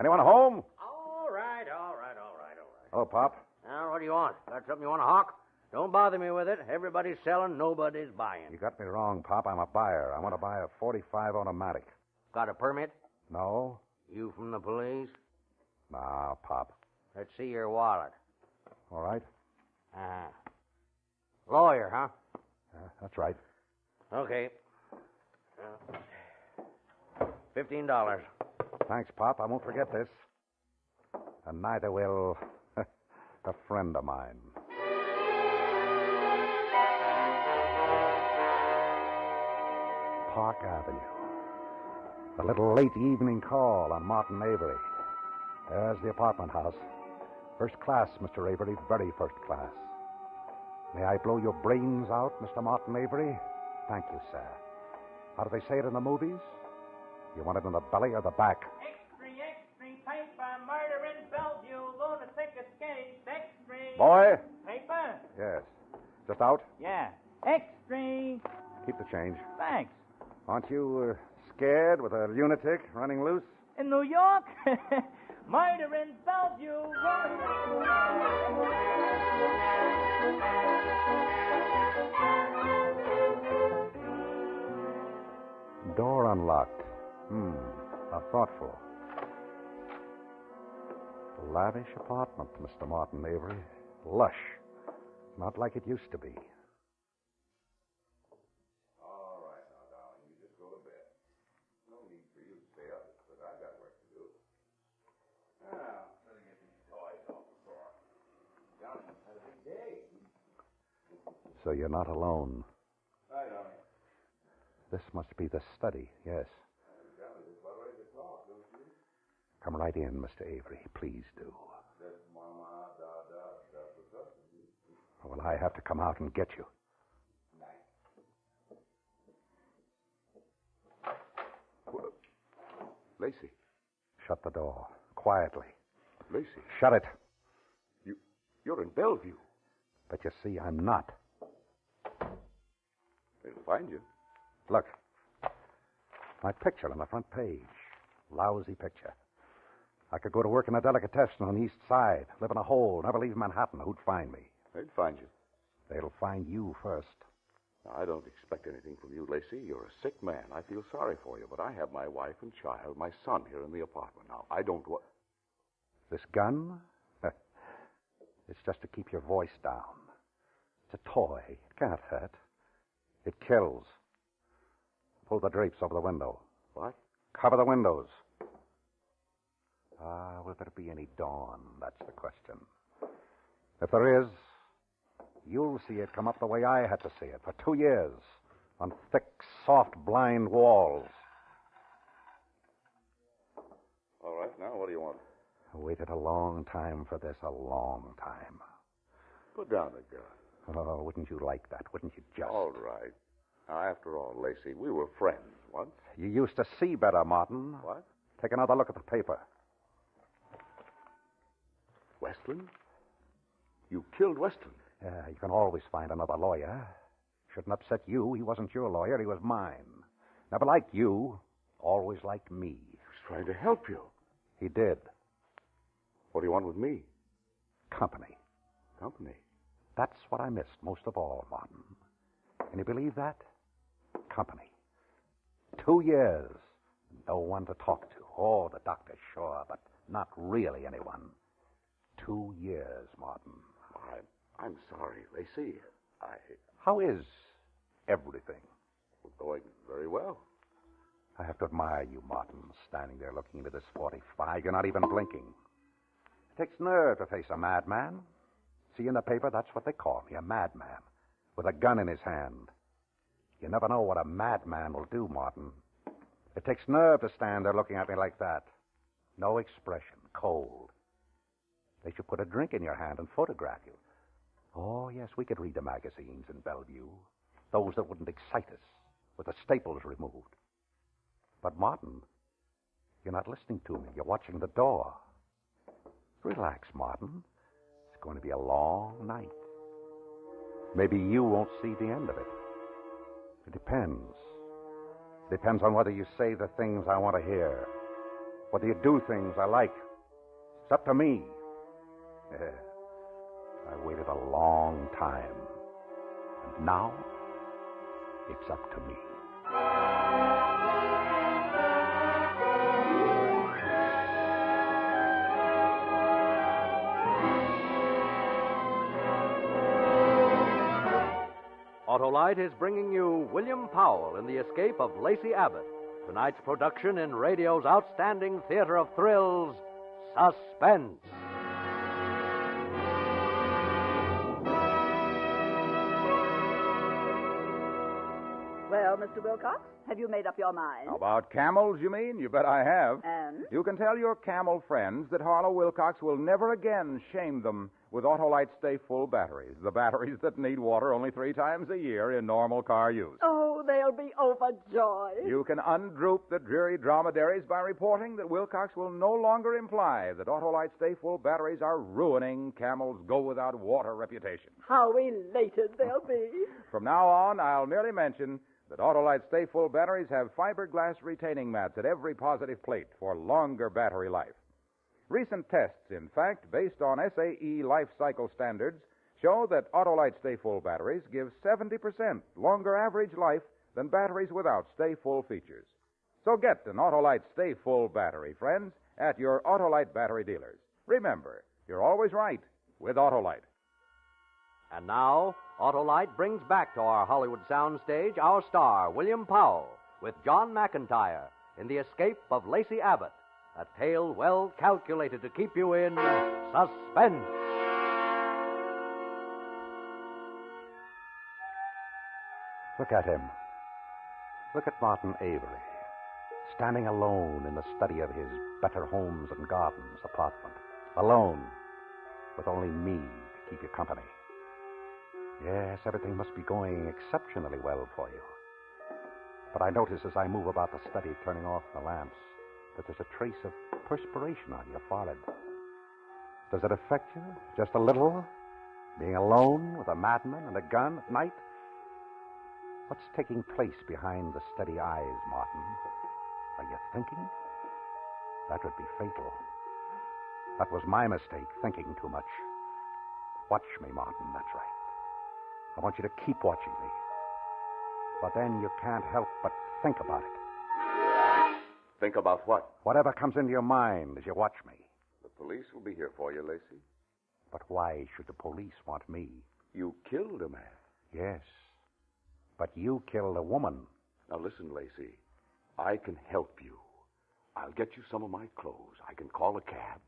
Speaker 22: Anyone home?
Speaker 21: All right.
Speaker 22: Oh, Pop.
Speaker 21: Now, what do you want? Got something you want to hawk? Don't bother me with it. Everybody's selling, nobody's buying.
Speaker 22: You got me wrong, Pop. I'm a buyer. I want to buy a .45 automatic.
Speaker 21: Got a permit?
Speaker 22: No?
Speaker 21: You from the police?
Speaker 22: Nah, Pop.
Speaker 21: Let's see your wallet.
Speaker 22: All right.
Speaker 21: Lawyer, huh?
Speaker 22: That's right.
Speaker 21: Okay. $15.
Speaker 22: Thanks, Pop. I won't forget this. And neither will a friend of mine. Park Avenue. The little late evening call on Martin Avery. There's the apartment house. First class, Mr. Avery, very first class. May I blow your brains out, Mr. Martin Avery? Thank you, sir. How do they say it in the movies? You want it in the belly or the back?
Speaker 21: Extra, paper, murder in Bellevue, lunatic escape, extra.
Speaker 22: Boy?
Speaker 21: Paper?
Speaker 22: Yes. Just out?
Speaker 21: Yeah. Extra.
Speaker 22: Keep the change.
Speaker 21: Thanks.
Speaker 22: Aren't you scared with a lunatic running loose?
Speaker 21: In New York? Murder in Bellevue,
Speaker 22: Door unlocked. How thoughtful. Lavish apartment, Mr. Martin Avery. Lush. Not like it used to be.
Speaker 2: All right, now, darling, you just go to bed. No need for you to stay up, but I've got work to do. Now, let me get these toys off the floor. Johnny had a big day.
Speaker 22: So you're not alone.
Speaker 2: Hi, darling.
Speaker 22: This must be the study, yes.
Speaker 2: Johnny, just about ready to talk, don't you?
Speaker 22: Come right in, Mr. Avery. Please do.
Speaker 2: That's Mama, da.
Speaker 22: Well, I have to come out and get you.
Speaker 2: Lacey.
Speaker 22: Shut the door. Quietly.
Speaker 2: Lacey.
Speaker 22: Shut it.
Speaker 2: You're in Bellevue.
Speaker 22: But you see, I'm not.
Speaker 2: They'll find you.
Speaker 22: Look. My picture on the front page. Lousy picture. I could go to work in a delicatessen on the East Side, live in a hole, never leave Manhattan. Who'd find me?
Speaker 2: They'd find you.
Speaker 22: They'll find you first.
Speaker 2: Now, I don't expect anything from you, Lacey. You're a sick man. I feel sorry for you, but I have my wife and child, my son here in the apartment. Now, I don't want...
Speaker 22: This gun? It's just to keep your voice down. It's a toy. It can't hurt. It kills. Pull the drapes over the window.
Speaker 2: What?
Speaker 22: Cover the windows. Will there be any dawn? That's the question. If there is, you'll see it come up the way I had to see it for 2 years on thick, soft, blind walls.
Speaker 2: All right, now what do you want?
Speaker 22: I waited a long time for this, a long time.
Speaker 2: Put down the gun.
Speaker 22: Oh, wouldn't you like that? Wouldn't you just?
Speaker 2: All right. Now, after all, Lacey, we were friends once.
Speaker 22: You used to see better, Martin.
Speaker 2: What?
Speaker 22: Take another look at the paper.
Speaker 2: Westland? You killed Westland?
Speaker 22: You can always find another lawyer. Shouldn't upset you. He wasn't your lawyer. He was mine. Never liked you. Always liked me.
Speaker 2: He was trying to help you.
Speaker 22: He did.
Speaker 2: What do you want with me?
Speaker 22: Company.
Speaker 2: Company?
Speaker 22: That's what I missed most of all, Martin. Can you believe that? Company. 2 years. No one to talk to. Oh, the doctor, sure, but not really anyone. 2 years, Martin.
Speaker 2: I'm sorry, Lacey.
Speaker 22: How is everything?
Speaker 2: Going very well.
Speaker 22: I have to admire you, Martin, standing there looking into this 45. You're not even blinking. It takes nerve to face a madman. See, in the paper, that's what they call me, a madman, with a gun in his hand. You never know what a madman will do, Martin. It takes nerve to stand there looking at me like that. No expression, cold. They should put a drink in your hand and photograph you. Oh, yes, we could read the magazines in Bellevue. Those that wouldn't excite us, with the staples removed. But, Martin, you're not listening to me. You're watching the door. Relax, Martin. It's going to be a long night. Maybe you won't see the end of it. It depends. It depends on whether you say the things I want to hear, whether you do things I like. It's up to me. Yeah. I waited a long time. And now, it's up to me.
Speaker 7: Autolite is bringing you William Powell in The Escape of Lacey Abbott, tonight's production in radio's outstanding theater of thrills, Suspense.
Speaker 8: Well, Mr. Wilcox, have you made up your mind?
Speaker 11: About camels, you mean? You bet I have.
Speaker 8: And?
Speaker 11: You can tell your camel friends that Harlow Wilcox will never again shame them with Autolite Stay Full batteries, the batteries that need water only 3 times a year in normal car use.
Speaker 8: Oh, they'll be overjoyed.
Speaker 11: You can undroop the dreary dromedaries by reporting that Wilcox will no longer imply that Autolite Stay Full batteries are ruining Camel's go-without-water reputation.
Speaker 8: How elated they'll be.
Speaker 11: From now on, I'll merely mention that Autolite Stay Full batteries have fiberglass retaining mats at every positive plate for longer battery life. Recent tests, in fact, based on SAE life cycle standards, show that Autolite Stay Full batteries give 70% longer average life than batteries without Stay Full features. So get an Autolite Stay Full battery, friends, at your Autolite battery dealers. Remember, you're always right with Autolite.
Speaker 7: And now, Autolite brings back to our Hollywood soundstage our star, William Powell, with John McIntyre in The Escape of Lacey Abbott, a tale well calculated to keep you in suspense.
Speaker 22: Look at him. Look at Martin Avery, standing alone in the study of his Better Homes and Gardens apartment. Alone, with only me to keep you company. Yes, everything must be going exceptionally well for you. But I notice as I move about the study, turning off the lamps, that there's a trace of perspiration on your forehead. Does it affect you just a little? Being alone with a madman and a gun at night? What's taking place behind the steady eyes, Martin? Are you thinking? That would be fatal. That was my mistake, thinking too much. Watch me, Martin, that's right. I want you to keep watching me. But then you can't help but think about it.
Speaker 2: Think about what?
Speaker 22: Whatever comes into your mind as you watch me.
Speaker 2: The police will be here for you, Lacey.
Speaker 22: But why should the police want me?
Speaker 2: You killed a man.
Speaker 22: Yes. But you killed a woman.
Speaker 2: Now listen, Lacey. I can help you. I'll get you some of my clothes. I can call a cab.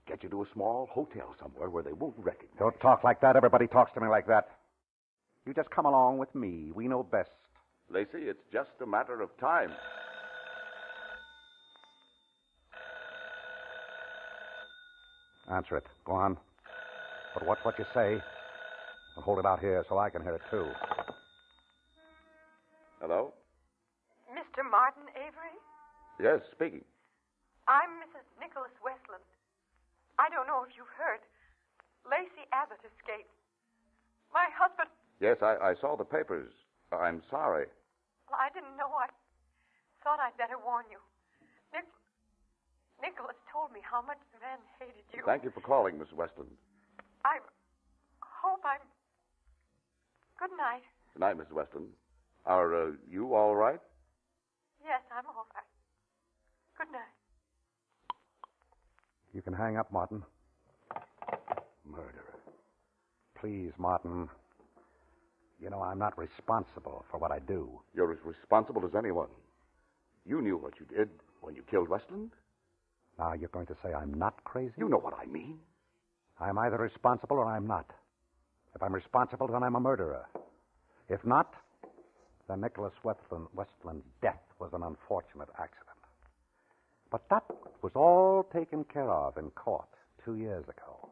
Speaker 2: Get you to a small hotel somewhere where they won't recognize you.
Speaker 22: Don't talk like that. Everybody talks to me like that. You just come along with me. We know best.
Speaker 2: Lacey, it's just a matter of time.
Speaker 22: Answer it. Go on. But watch what you say. And hold it out here so I can hear it, too.
Speaker 2: Hello?
Speaker 5: Mr. Martin Avery?
Speaker 2: Yes, speaking.
Speaker 5: I'm Mrs. Nicholas Westland. I I don't know if you've heard. Lacey Abbott escaped. My husband...
Speaker 2: Yes, I saw the papers. I'm sorry.
Speaker 5: Well, I didn't know. I thought I'd better warn you. Nicholas told me how much the man hated you.
Speaker 2: Thank you for calling, Miss Westland.
Speaker 5: I hope I'm... Good night.
Speaker 2: Good night, Miss Westland. Are you all right?
Speaker 5: Yes, I'm all right. Good night.
Speaker 22: You can hang up, Martin. Murderer. Please, Martin. You know, I'm not responsible for what I do.
Speaker 2: You're as responsible as anyone. You knew what you did when you killed Westland.
Speaker 22: Now you're going to say I'm not crazy?
Speaker 2: You know what I mean.
Speaker 22: I'm either responsible or I'm not. If I'm responsible, then I'm a murderer. If not, then Nicholas Westland's death was an unfortunate accident. But that was all taken care of in court 2 years ago.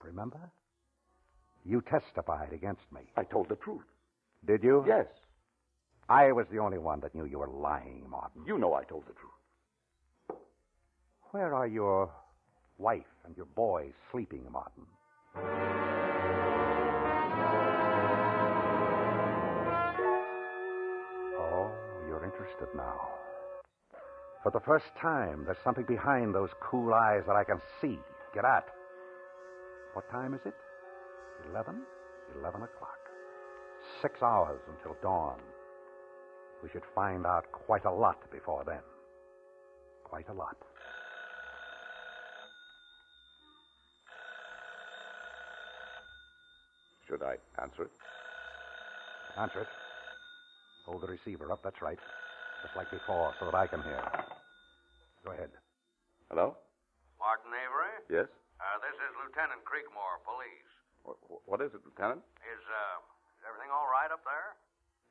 Speaker 22: Remember? You testified against me.
Speaker 2: I told the truth.
Speaker 22: Did you?
Speaker 2: Yes.
Speaker 22: I was the only one that knew you were lying, Martin.
Speaker 2: You know I told the truth.
Speaker 22: Where are your wife and your boys sleeping, Martin? Oh, you're interested now. For the first time, there's something behind those cool eyes that I can see, get at. What time is it? 11? 11 o'clock. 6 hours until dawn. We should find out quite a lot before then. Quite a lot.
Speaker 2: Should I answer it?
Speaker 22: Answer it. Hold the receiver up, that's right. Just like before, so that I can hear. Go ahead.
Speaker 2: Hello?
Speaker 9: Martin Avery?
Speaker 2: Yes?
Speaker 9: This is Lieutenant Creekmore, police.
Speaker 2: What is it, Lieutenant?
Speaker 9: Is everything all right up there?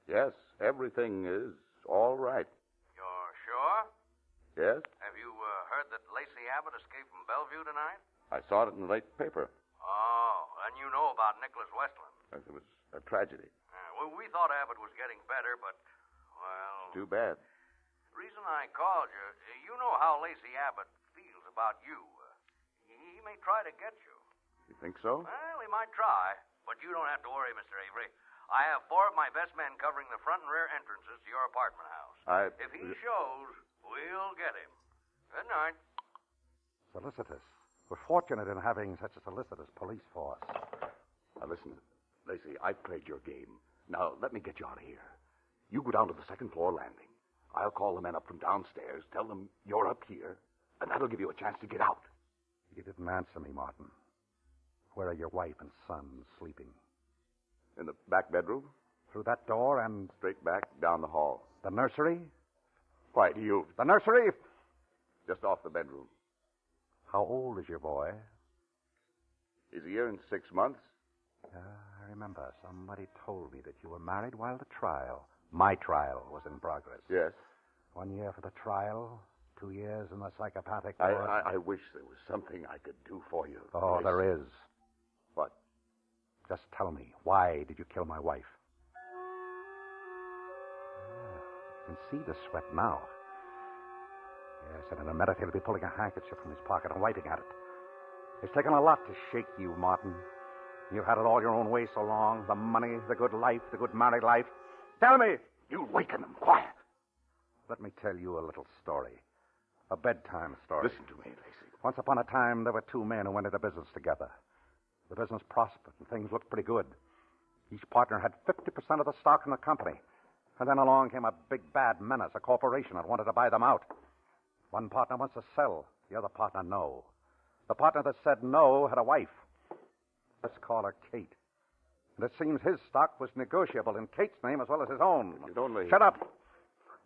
Speaker 2: Yes, everything is all right.
Speaker 9: You're sure?
Speaker 2: Yes?
Speaker 9: Have you heard that Lacey Abbott escaped from Bellevue tonight?
Speaker 2: I saw it in the late paper.
Speaker 9: Oh, and you know about Nicholas Westland.
Speaker 2: It was a tragedy.
Speaker 9: Well, we thought Abbott was getting better, but, well...
Speaker 2: Too bad.
Speaker 9: The reason I called you, you know how Lacey Abbott feels about you. He may try to get you.
Speaker 2: You think so?
Speaker 9: Well, he might try, but you don't have to worry, Mr. Avery. I have 4 of my best men covering the front and rear entrances to your apartment house. If he shows, we'll get him. Good night.
Speaker 22: Solicitous. We're fortunate in having such a solicitous police force.
Speaker 2: Now, listen, Lacey, I've played your game. Now, let me get you out of here. You go down to the second floor landing. I'll call the men up from downstairs, tell them you're up here, and that'll give you a chance to get out.
Speaker 22: You didn't answer me, Martin. Where are your wife and son sleeping?
Speaker 2: In the back bedroom.
Speaker 22: Through that door and...
Speaker 2: Straight back, down the hall.
Speaker 22: The nursery?
Speaker 2: Why do you...
Speaker 22: The nursery?
Speaker 2: Just off the bedroom.
Speaker 22: How old is your boy?
Speaker 2: He's a year and 6 months.
Speaker 22: I remember somebody told me that you were married while the trial, my trial, was in progress.
Speaker 2: Yes.
Speaker 22: 1 year for the trial, 2 years in the psychopathic ward.
Speaker 2: I wish there was something I could do for you.
Speaker 22: Oh,
Speaker 2: Lacey.
Speaker 22: there is.
Speaker 2: What?
Speaker 22: Just tell me, why did you kill my wife? You can see the sweat now. Yes, and in a minute he'll be pulling a handkerchief from his pocket and wiping at it. It's taken a lot to shake you, Martin. You've had it all your own way so long. The money, the good life, the good married life. Tell me!
Speaker 2: You waken them. Quiet.
Speaker 22: Let me tell you a little story. A bedtime story.
Speaker 2: Listen to me, Lacey.
Speaker 22: Once upon a time, there were 2 men who went into business together. The business prospered, and things looked pretty good. Each partner had 50% of the stock in the company. And then along came a big bad menace, a corporation that wanted to buy them out. One partner wants to sell, the other partner no. The partner that said no had a wife. Let's call her Kate. And it seems his stock was negotiable in Kate's name as well as his own.
Speaker 2: You'd only...
Speaker 22: Shut up.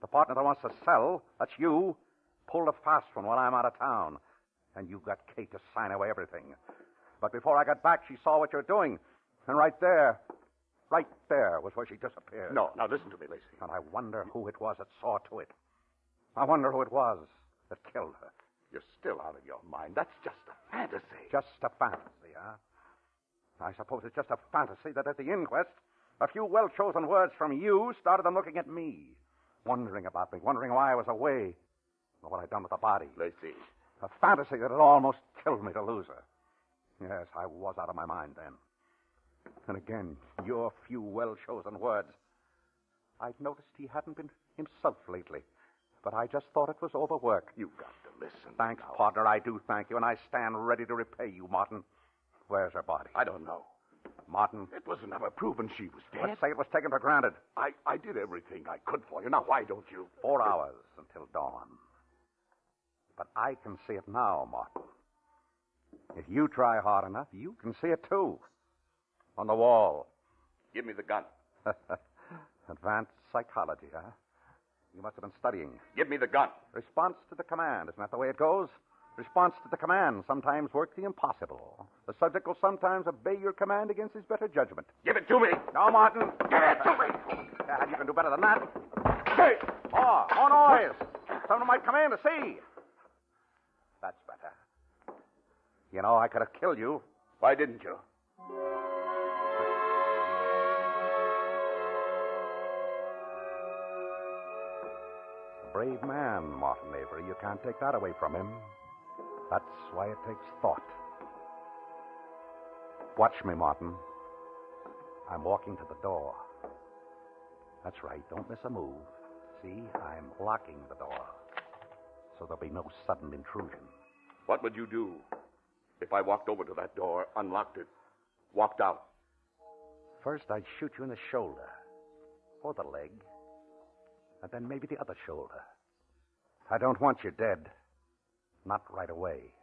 Speaker 22: The partner that wants to sell, that's you, pulled a fast one while I'm out of town. And you got Kate to sign away everything. But before I got back, she saw what you were doing. And right there was where she disappeared.
Speaker 2: No, now listen to me, Lacey.
Speaker 22: And I wonder who it was that saw to it. I wonder who it was that killed her.
Speaker 2: You're still out of your mind. That's just a fantasy.
Speaker 22: Just a fantasy, huh? I suppose it's just a fantasy that at the inquest, a few well-chosen words from you started them looking at me, wondering about me, wondering why I was away, or what I'd done with the body.
Speaker 2: Lacey.
Speaker 22: A fantasy that had almost killed me to lose her. Yes, I was out of my mind then. And again, your few well-chosen words. I'd noticed he hadn't been himself lately, but I just thought it was overwork.
Speaker 13: You've got to listen.
Speaker 22: Thanks,
Speaker 13: now.
Speaker 22: partner. I do thank you, and I stand ready to repay you, Martin. Where's her body?
Speaker 13: I don't know.
Speaker 22: Martin?
Speaker 13: It was never proven she was dead.
Speaker 22: Let's say it was taken for granted.
Speaker 13: I did everything I could for you. Now, why don't you?
Speaker 22: 4 hours until dawn. But I can see it now, Martin. If you try hard enough, you can see it too. On the wall.
Speaker 13: Give me the gun.
Speaker 22: Advanced psychology, huh? You must have been studying.
Speaker 13: Give me the gun.
Speaker 22: Response to the command. Isn't that the way it goes? Response to the command sometimes work the impossible. The subject will sometimes obey your command against his better judgment.
Speaker 13: Give it to me.
Speaker 22: No, Martin.
Speaker 13: Give it to me.
Speaker 22: Yeah, you can do better than that.
Speaker 13: Hey.
Speaker 22: Oh, more noise. Someone might come in to see. That's better. You know, I could have killed you.
Speaker 13: Why didn't you?
Speaker 22: Brave man, Martin Avery. You can't take that away from him. That's why it takes thought. Watch me, Martin. I'm walking to the door. That's right. Don't miss a move. See, I'm locking the door. So there'll be no sudden intrusion.
Speaker 13: What would you do if I walked over to that door, unlocked it, walked out?
Speaker 22: First, I'd shoot you in the shoulder. Or the leg. And then maybe the other shoulder. I don't want you dead. Not right away.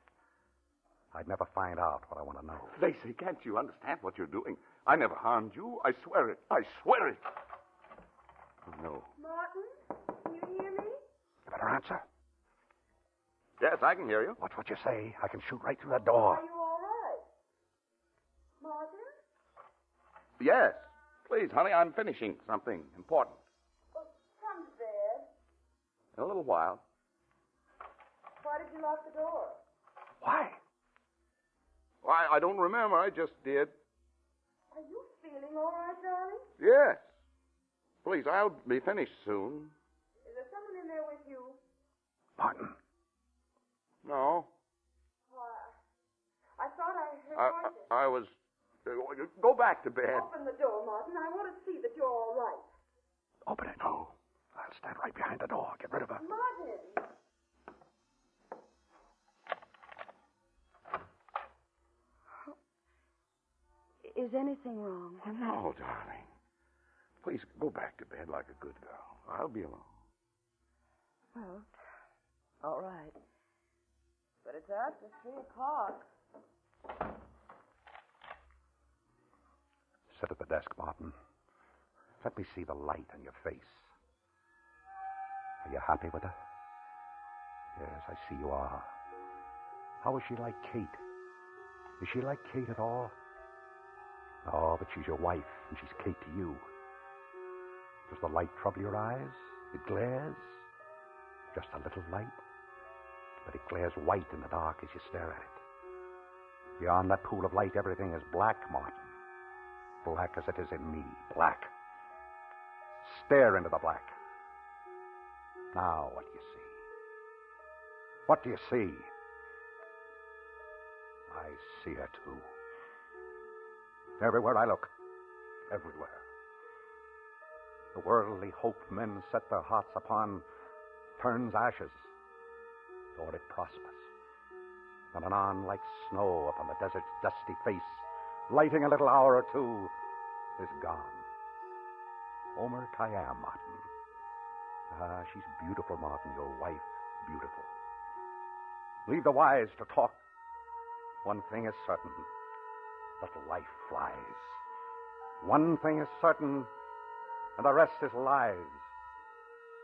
Speaker 22: I'd never find out what I want to know.
Speaker 13: Lacey, can't you understand what you're doing? I never harmed you. I swear it. I swear it. Oh, no.
Speaker 8: Martin, can you hear me?
Speaker 22: You better answer.
Speaker 13: Yes, I can hear you.
Speaker 22: Watch what you say. I can shoot right through that door.
Speaker 8: Are you all right? Martin?
Speaker 13: Yes. Please, honey, I'm finishing something important.
Speaker 8: Well, come to bed.
Speaker 13: In a little while.
Speaker 8: Why did you lock the door?
Speaker 22: Why?
Speaker 13: Why, I don't remember. I just did.
Speaker 8: Are you feeling all right, darling?
Speaker 13: Yes. Please, I'll be finished soon.
Speaker 8: Is there someone in there with you?
Speaker 22: Martin.
Speaker 13: No.
Speaker 8: Why? I thought I heard voices.
Speaker 13: I was... Go back to bed.
Speaker 8: Open the door, Martin. I want to see that you're all right.
Speaker 22: Open it. No. I'll stand right behind the door. Get rid of her.
Speaker 8: Martin! Is anything wrong?
Speaker 13: Oh, no, darling. Please go back to bed like a good girl. I'll be alone.
Speaker 8: Well, all right. But it's after 3 o'clock.
Speaker 22: Sit at the desk, Martin. Let me see the light on your face. Are you happy with her? Yes, I see you are. How is she like Kate? Is she like Kate at all? Oh, but she's your wife, and she's Kate to you. Does the light trouble your eyes? It glares? Just a little light? But it glares white in the dark as you stare at it. Beyond that pool of light, everything is black, Martin. Black as it is in me. Black. Stare into the black. Now, what do you see? What do you see? I see her, too. Everywhere I look. Everywhere. The worldly hope men set their hearts upon turns ashes, or it prospers. And anon, like snow upon the desert's dusty face, lighting a little hour or two, is gone. Omer Khayyam, Martin. Ah, she's beautiful, Martin, your wife, beautiful. Leave the wise to talk. One thing is certain, that life flies. One thing is certain, and the rest is lies.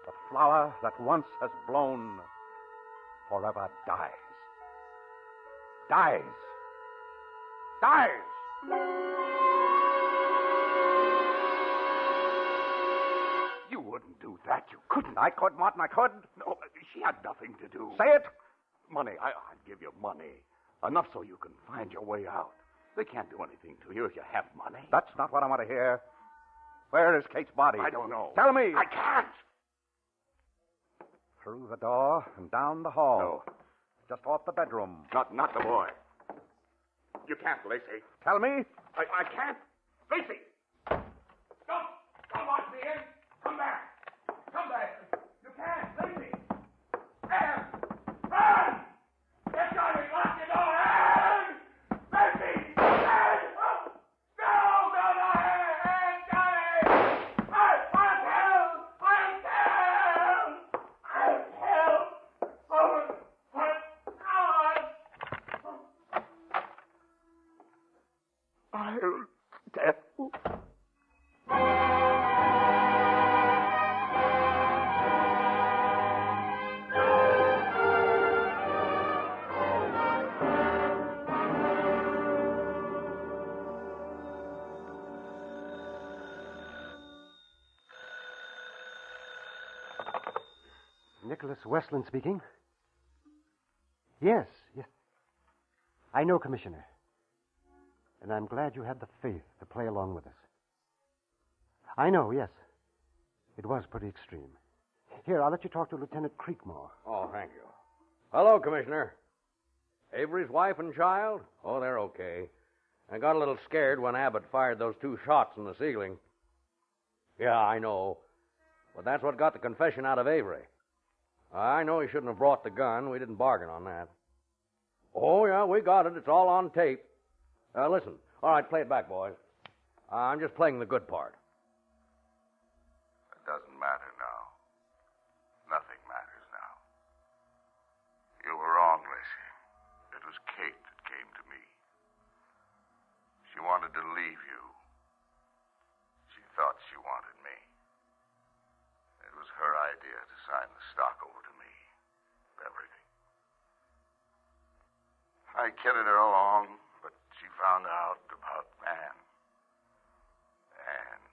Speaker 22: The flower that once has blown forever dies. Dies.
Speaker 13: You wouldn't do that. You couldn't.
Speaker 22: I could, Martin, I could.
Speaker 13: No, she had nothing to do.
Speaker 22: Say it.
Speaker 13: Money. I'd give you money. Enough so you can find your way out. They can't do anything to you if you have money.
Speaker 22: That's not what I want to hear. Where is Kate's body?
Speaker 13: I don't know.
Speaker 22: Tell me.
Speaker 13: I can't.
Speaker 22: Through the door and down the hall. just off the bedroom.
Speaker 13: Not the boy. You can't, Lacey.
Speaker 22: Tell me.
Speaker 13: I can't. Lacey! Don't watch me in. Come back. Come back. You can't. Lacey! Anne! Anne! Get Johnny! Lock the door! Anne! Lacey! Anne! Oh! No! Anne! Johnny! I'll tell! Oh, I'll tell.
Speaker 15: Nicholas Westland speaking. Yes. I know, Commissioner. And I'm glad you had the faith to play along with us. I know, yes. It was pretty extreme. Here, I'll let you talk to Lieutenant Creekmore.
Speaker 9: Oh, thank you. Hello, Commissioner. Avery's wife and child? Oh, they're okay. I got a little scared when Abbott fired those 2 shots in the ceiling. Yeah, I know. But that's what got the confession out of Avery. I know he shouldn't have brought the gun. We didn't bargain on that. Oh, yeah, we got it. It's all on tape. Listen. All right, play it back, boys. I'm just playing the good part.
Speaker 2: It doesn't matter now. Nothing matters now. You were wrong, Lacey. It was Kate that came to me. She wanted to leave you. She thought she wanted me. It was her idea to sign the stock over to me. Everything. I kidded her along, but she found out about Anne. Anne.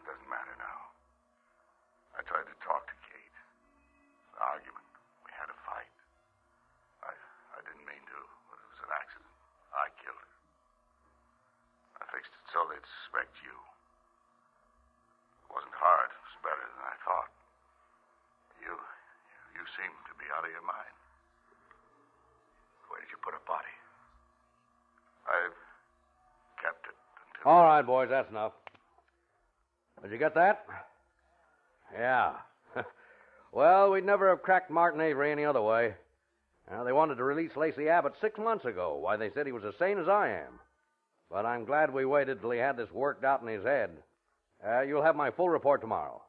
Speaker 2: It doesn't matter now. I tried to talk to Kate. An argument. We had a fight. I didn't mean to, but it was an accident. I killed her. I fixed it so they'd suspect you. It wasn't hard. It was better than I thought. You seem to be out of your mind. Where did you put her body? I've kept it until...
Speaker 9: All right, boys, that's enough. Did you get that? Yeah. Well, we'd never have cracked Martin Avery any other way. They wanted to release Lacey Abbott 6 months ago. Why, they said he was as sane as I am. But I'm glad we waited till he had this worked out in his head. You'll have my full report tomorrow.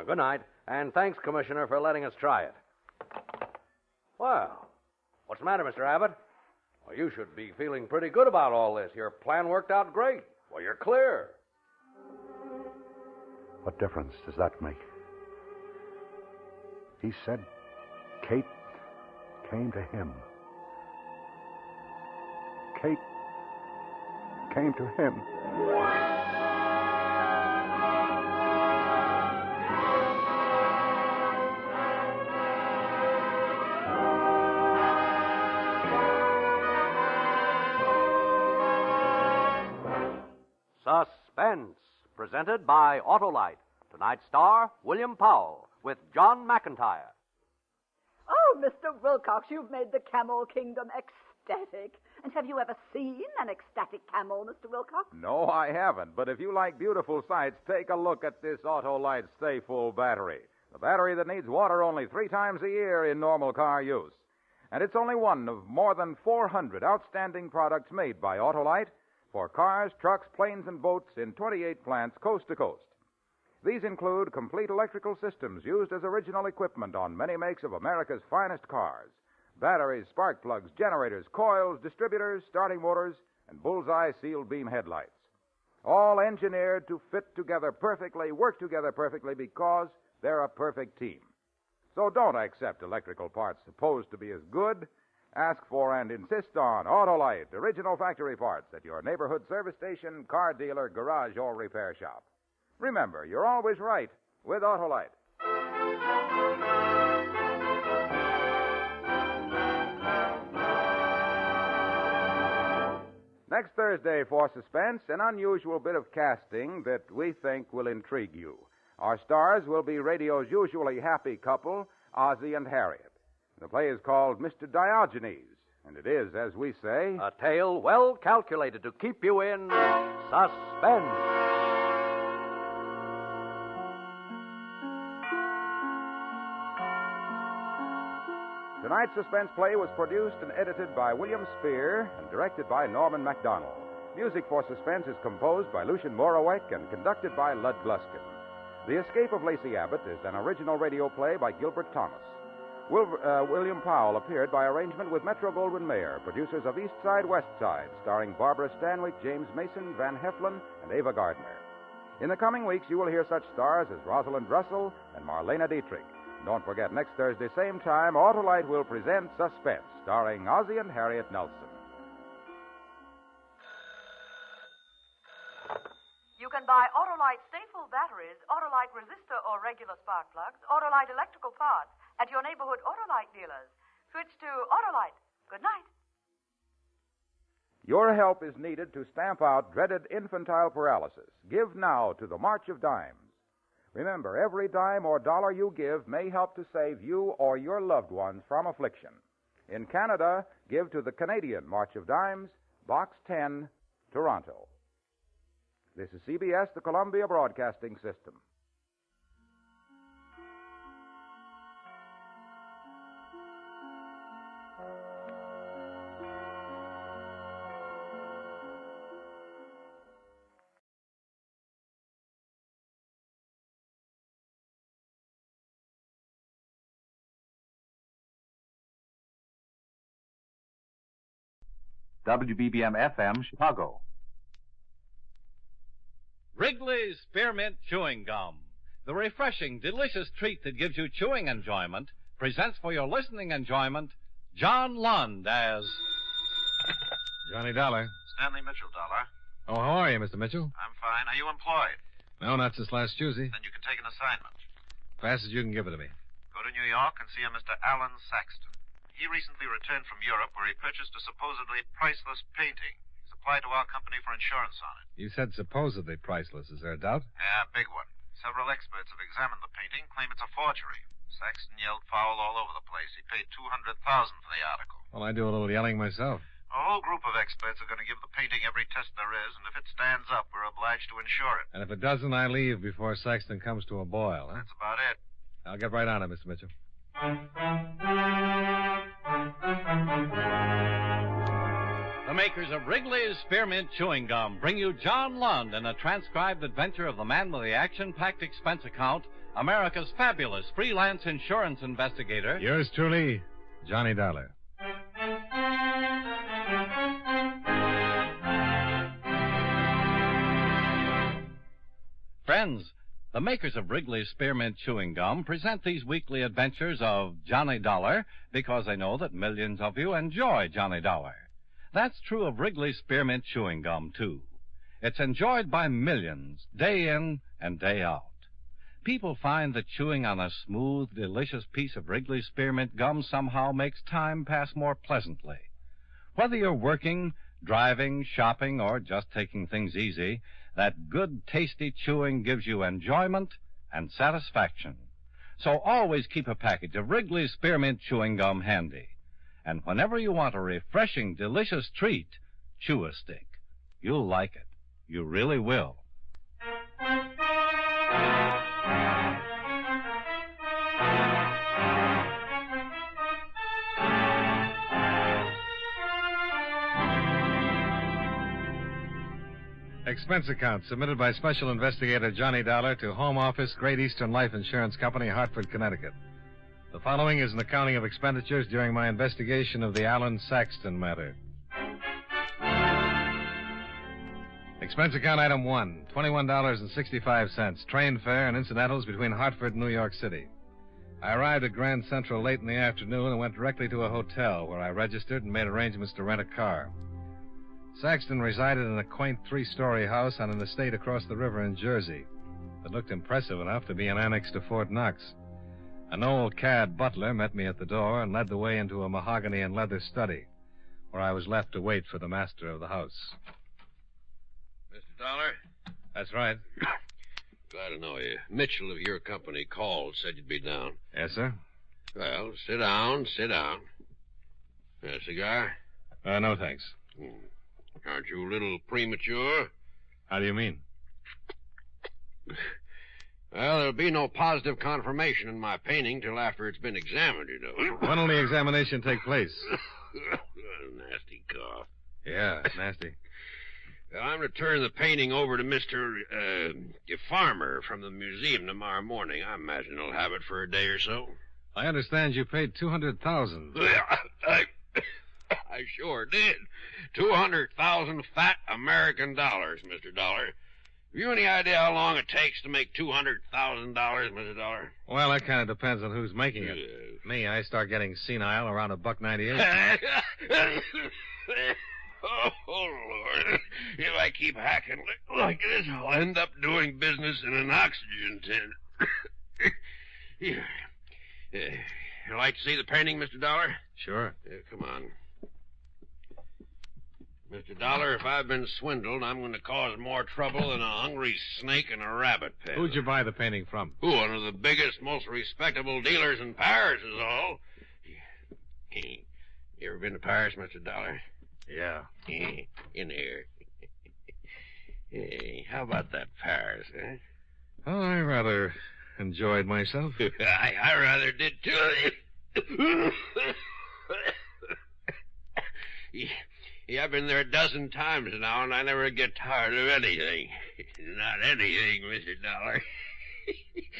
Speaker 9: Good night, and thanks, Commissioner, for letting us try it. Well, what's the matter, Mr. Abbott? Well, you should be feeling pretty good about all this. Your plan worked out great. Well, you're clear.
Speaker 22: What difference does that make? He said Kate came to him. Kate came to him.
Speaker 7: Suspense, presented by Autolite. Tonight's star, William Powell, with John McIntyre.
Speaker 8: Oh, Mr. Wilcox, you've made the Camel Kingdom ecstatic. And have you ever seen an ecstatic camel, Mr. Wilcox?
Speaker 11: No, I haven't. But if you like beautiful sights, take a look at this Autolite Stay Full battery. The battery that needs water only 3 times a year in normal car use. And it's only one of more than 400 outstanding products made by Autolite for cars, trucks, planes, and boats in 28 plants coast to coast. These include complete electrical systems used as original equipment on many makes of America's finest cars. Batteries, spark plugs, generators, coils, distributors, starting motors, and bullseye sealed beam headlights. All engineered to fit together perfectly, work together perfectly because they're a perfect team. So don't accept electrical parts supposed to be as good. Ask for and insist on Autolite, original factory parts at your neighborhood service station, car dealer, garage, or repair shop. Remember, you're always right with Autolite. Next Thursday for Suspense, an unusual bit of casting that we think will intrigue you. Our stars will be radio's usually happy couple, Ozzie and Harriet. The play is called Mr. Diogenes, and it is, as we say,
Speaker 7: a tale well calculated to keep you in suspense.
Speaker 11: Tonight's suspense play was produced and edited by William Spear and directed by Norman MacDonald. Music for Suspense is composed by Lucien Moraweck and conducted by Lud Gluskin. The Escape of Lacey Abbott is an original radio play by Gilbert Thomas. William Powell appeared by arrangement with Metro-Goldwyn-Mayer, producers of East Side, West Side, starring Barbara Stanwyck, James Mason, Van Heflin, and Ava Gardner. In the coming weeks, you will hear such stars as Rosalind Russell and Marlena Dietrich. Don't forget, next Thursday, same time, Autolite will present Suspense, starring Ozzie and Harriet Nelson.
Speaker 5: You can buy Autolite Stateful batteries, Autolite resistor or regular spark plugs, Autolite electrical parts at your neighborhood Autolite dealers. Switch to Autolite. Good night.
Speaker 11: Your help is needed to stamp out dreaded infantile paralysis. Give now to the March of Dimes. Remember, every dime or dollar you give may help to save you or your loved ones from affliction. In Canada, give to the Canadian March of Dimes, Box 10, Toronto. This is CBS, the Columbia Broadcasting System.
Speaker 17: WBBM FM, Chicago.
Speaker 18: Wrigley's Spearmint Chewing Gum, the refreshing, delicious treat that gives you chewing enjoyment, presents for your listening enjoyment John Lund as
Speaker 19: Johnny Dollar.
Speaker 20: Stanley Mitchell, Dollar.
Speaker 19: Oh, how are you, Mr. Mitchell?
Speaker 20: I'm fine. Are you employed?
Speaker 19: No, not since last Tuesday.
Speaker 20: Then you can take an assignment.
Speaker 19: Fast as you can give it to me.
Speaker 20: Go to New York and see a Mr. Alan Saxton. He recently returned from Europe where he purchased a supposedly priceless painting. He's applied to our company for insurance on it.
Speaker 19: You said supposedly priceless. Is there a doubt?
Speaker 20: Yeah, big one. Several experts have examined the painting, claim it's a forgery. Saxton yelled foul all over the place. He paid $200,000 for the article.
Speaker 19: Well, I do a little yelling myself.
Speaker 20: A whole group of experts are going to give the painting every test there is, and if it stands up, we're obliged to insure it.
Speaker 19: And if it doesn't, I leave before Saxton comes to a boil, huh?
Speaker 20: That's about it.
Speaker 19: I'll get right on it, Mr. Mitchell.
Speaker 18: The makers of Wrigley's Spearmint Chewing Gum bring you John Lund in a transcribed adventure of the man with the action-packed expense account, America's fabulous freelance insurance investigator.
Speaker 19: Yours truly, Johnny Dollar.
Speaker 18: Friends, the makers of Wrigley's Spearmint Chewing Gum present these weekly adventures of Johnny Dollar because they know that millions of you enjoy Johnny Dollar. That's true of Wrigley's Spearmint Chewing Gum, too. It's enjoyed by millions, day in and day out. People find that chewing on a smooth, delicious piece of Wrigley's Spearmint Gum somehow makes time pass more pleasantly. Whether you're working, driving, shopping, or just taking things easy, that good, tasty chewing gives you enjoyment and satisfaction. So always keep a package of Wrigley's Spearmint Chewing Gum handy. And whenever you want a refreshing, delicious treat, chew a stick. You'll like it. You really will.
Speaker 19: Expense account submitted by Special Investigator Johnny Dollar to Home Office, Great Eastern Life Insurance Company, Hartford, Connecticut. The following is an accounting of expenditures during my investigation of the Alan Saxton matter. Expense account item 1, $21.65, train fare and incidentals between Hartford and New York City. I arrived at Grand Central late in the afternoon and went directly to a hotel where I registered and made arrangements to rent a car. Saxton resided in a quaint three-story house on an estate across the river in Jersey that looked impressive enough to be an annex to Fort Knox. An old cad butler met me at the door and led the way into a mahogany and leather study, where I was left to wait for the master of the house.
Speaker 23: Mr. Dollar?
Speaker 19: That's right.
Speaker 23: Glad to know you. Mitchell of your company called, said you'd be down.
Speaker 19: Yes, sir.
Speaker 23: Well, sit down, sit down. A cigar?
Speaker 19: No, thanks.
Speaker 23: Aren't you a little premature?
Speaker 19: How do you mean?
Speaker 23: Well, there'll be no positive confirmation in my painting till after it's been examined, you know.
Speaker 19: When will the examination take place?
Speaker 23: Nasty cough.
Speaker 19: Yeah, nasty.
Speaker 23: Well, I'm to turn the painting over to Mr. Farmer from the museum tomorrow morning. I imagine he'll have it for a day or so.
Speaker 19: I understand you paid $200,000.
Speaker 23: I sure did. 200,000 fat American dollars, Mr. Dollar. Have you any idea how long it takes to make $200,000, Mr. Dollar?
Speaker 19: Well, that kind of depends on who's making it. Me, I start getting senile around $1.98.
Speaker 23: Oh, Lord. If I keep hacking like this, I'll end up doing business in an oxygen tent. Here. You like to see the painting, Mr. Dollar?
Speaker 19: Sure.
Speaker 23: Come on. Mr. Dollar, if I've been swindled, I'm going to cause more trouble than a hungry snake in a rabbit pen.
Speaker 19: Who'd you buy the painting from?
Speaker 23: One of the biggest, most respectable dealers in Paris is all. You ever been to Paris, Mr. Dollar?
Speaker 19: Yeah.
Speaker 23: In here. Hey, how about that Paris, eh?
Speaker 19: Oh, I rather enjoyed myself.
Speaker 23: I rather did, too. Yeah, I've been there a dozen times now, and I never get tired of anything. Not anything, Mr. Dollar.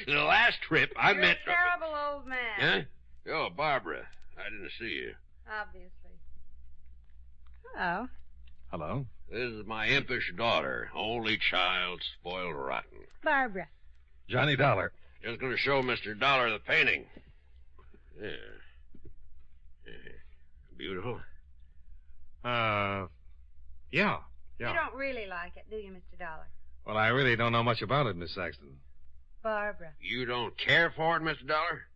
Speaker 23: The last trip, I met...
Speaker 3: You're a terrible old man.
Speaker 23: Huh? Oh, Barbara. I didn't see you.
Speaker 3: Obviously. Hello.
Speaker 19: Hello.
Speaker 23: This is my impish daughter, only child, spoiled rotten.
Speaker 3: Barbara.
Speaker 19: Johnny Dollar.
Speaker 23: Just going to show Mr. Dollar the painting. Yeah. Beautiful.
Speaker 19: Yeah.
Speaker 3: You don't really like it, do you, Mr. Dollar?
Speaker 19: Well, I really don't know much about it, Miss Saxton.
Speaker 3: Barbara.
Speaker 23: You don't care for it, Mr. Dollar?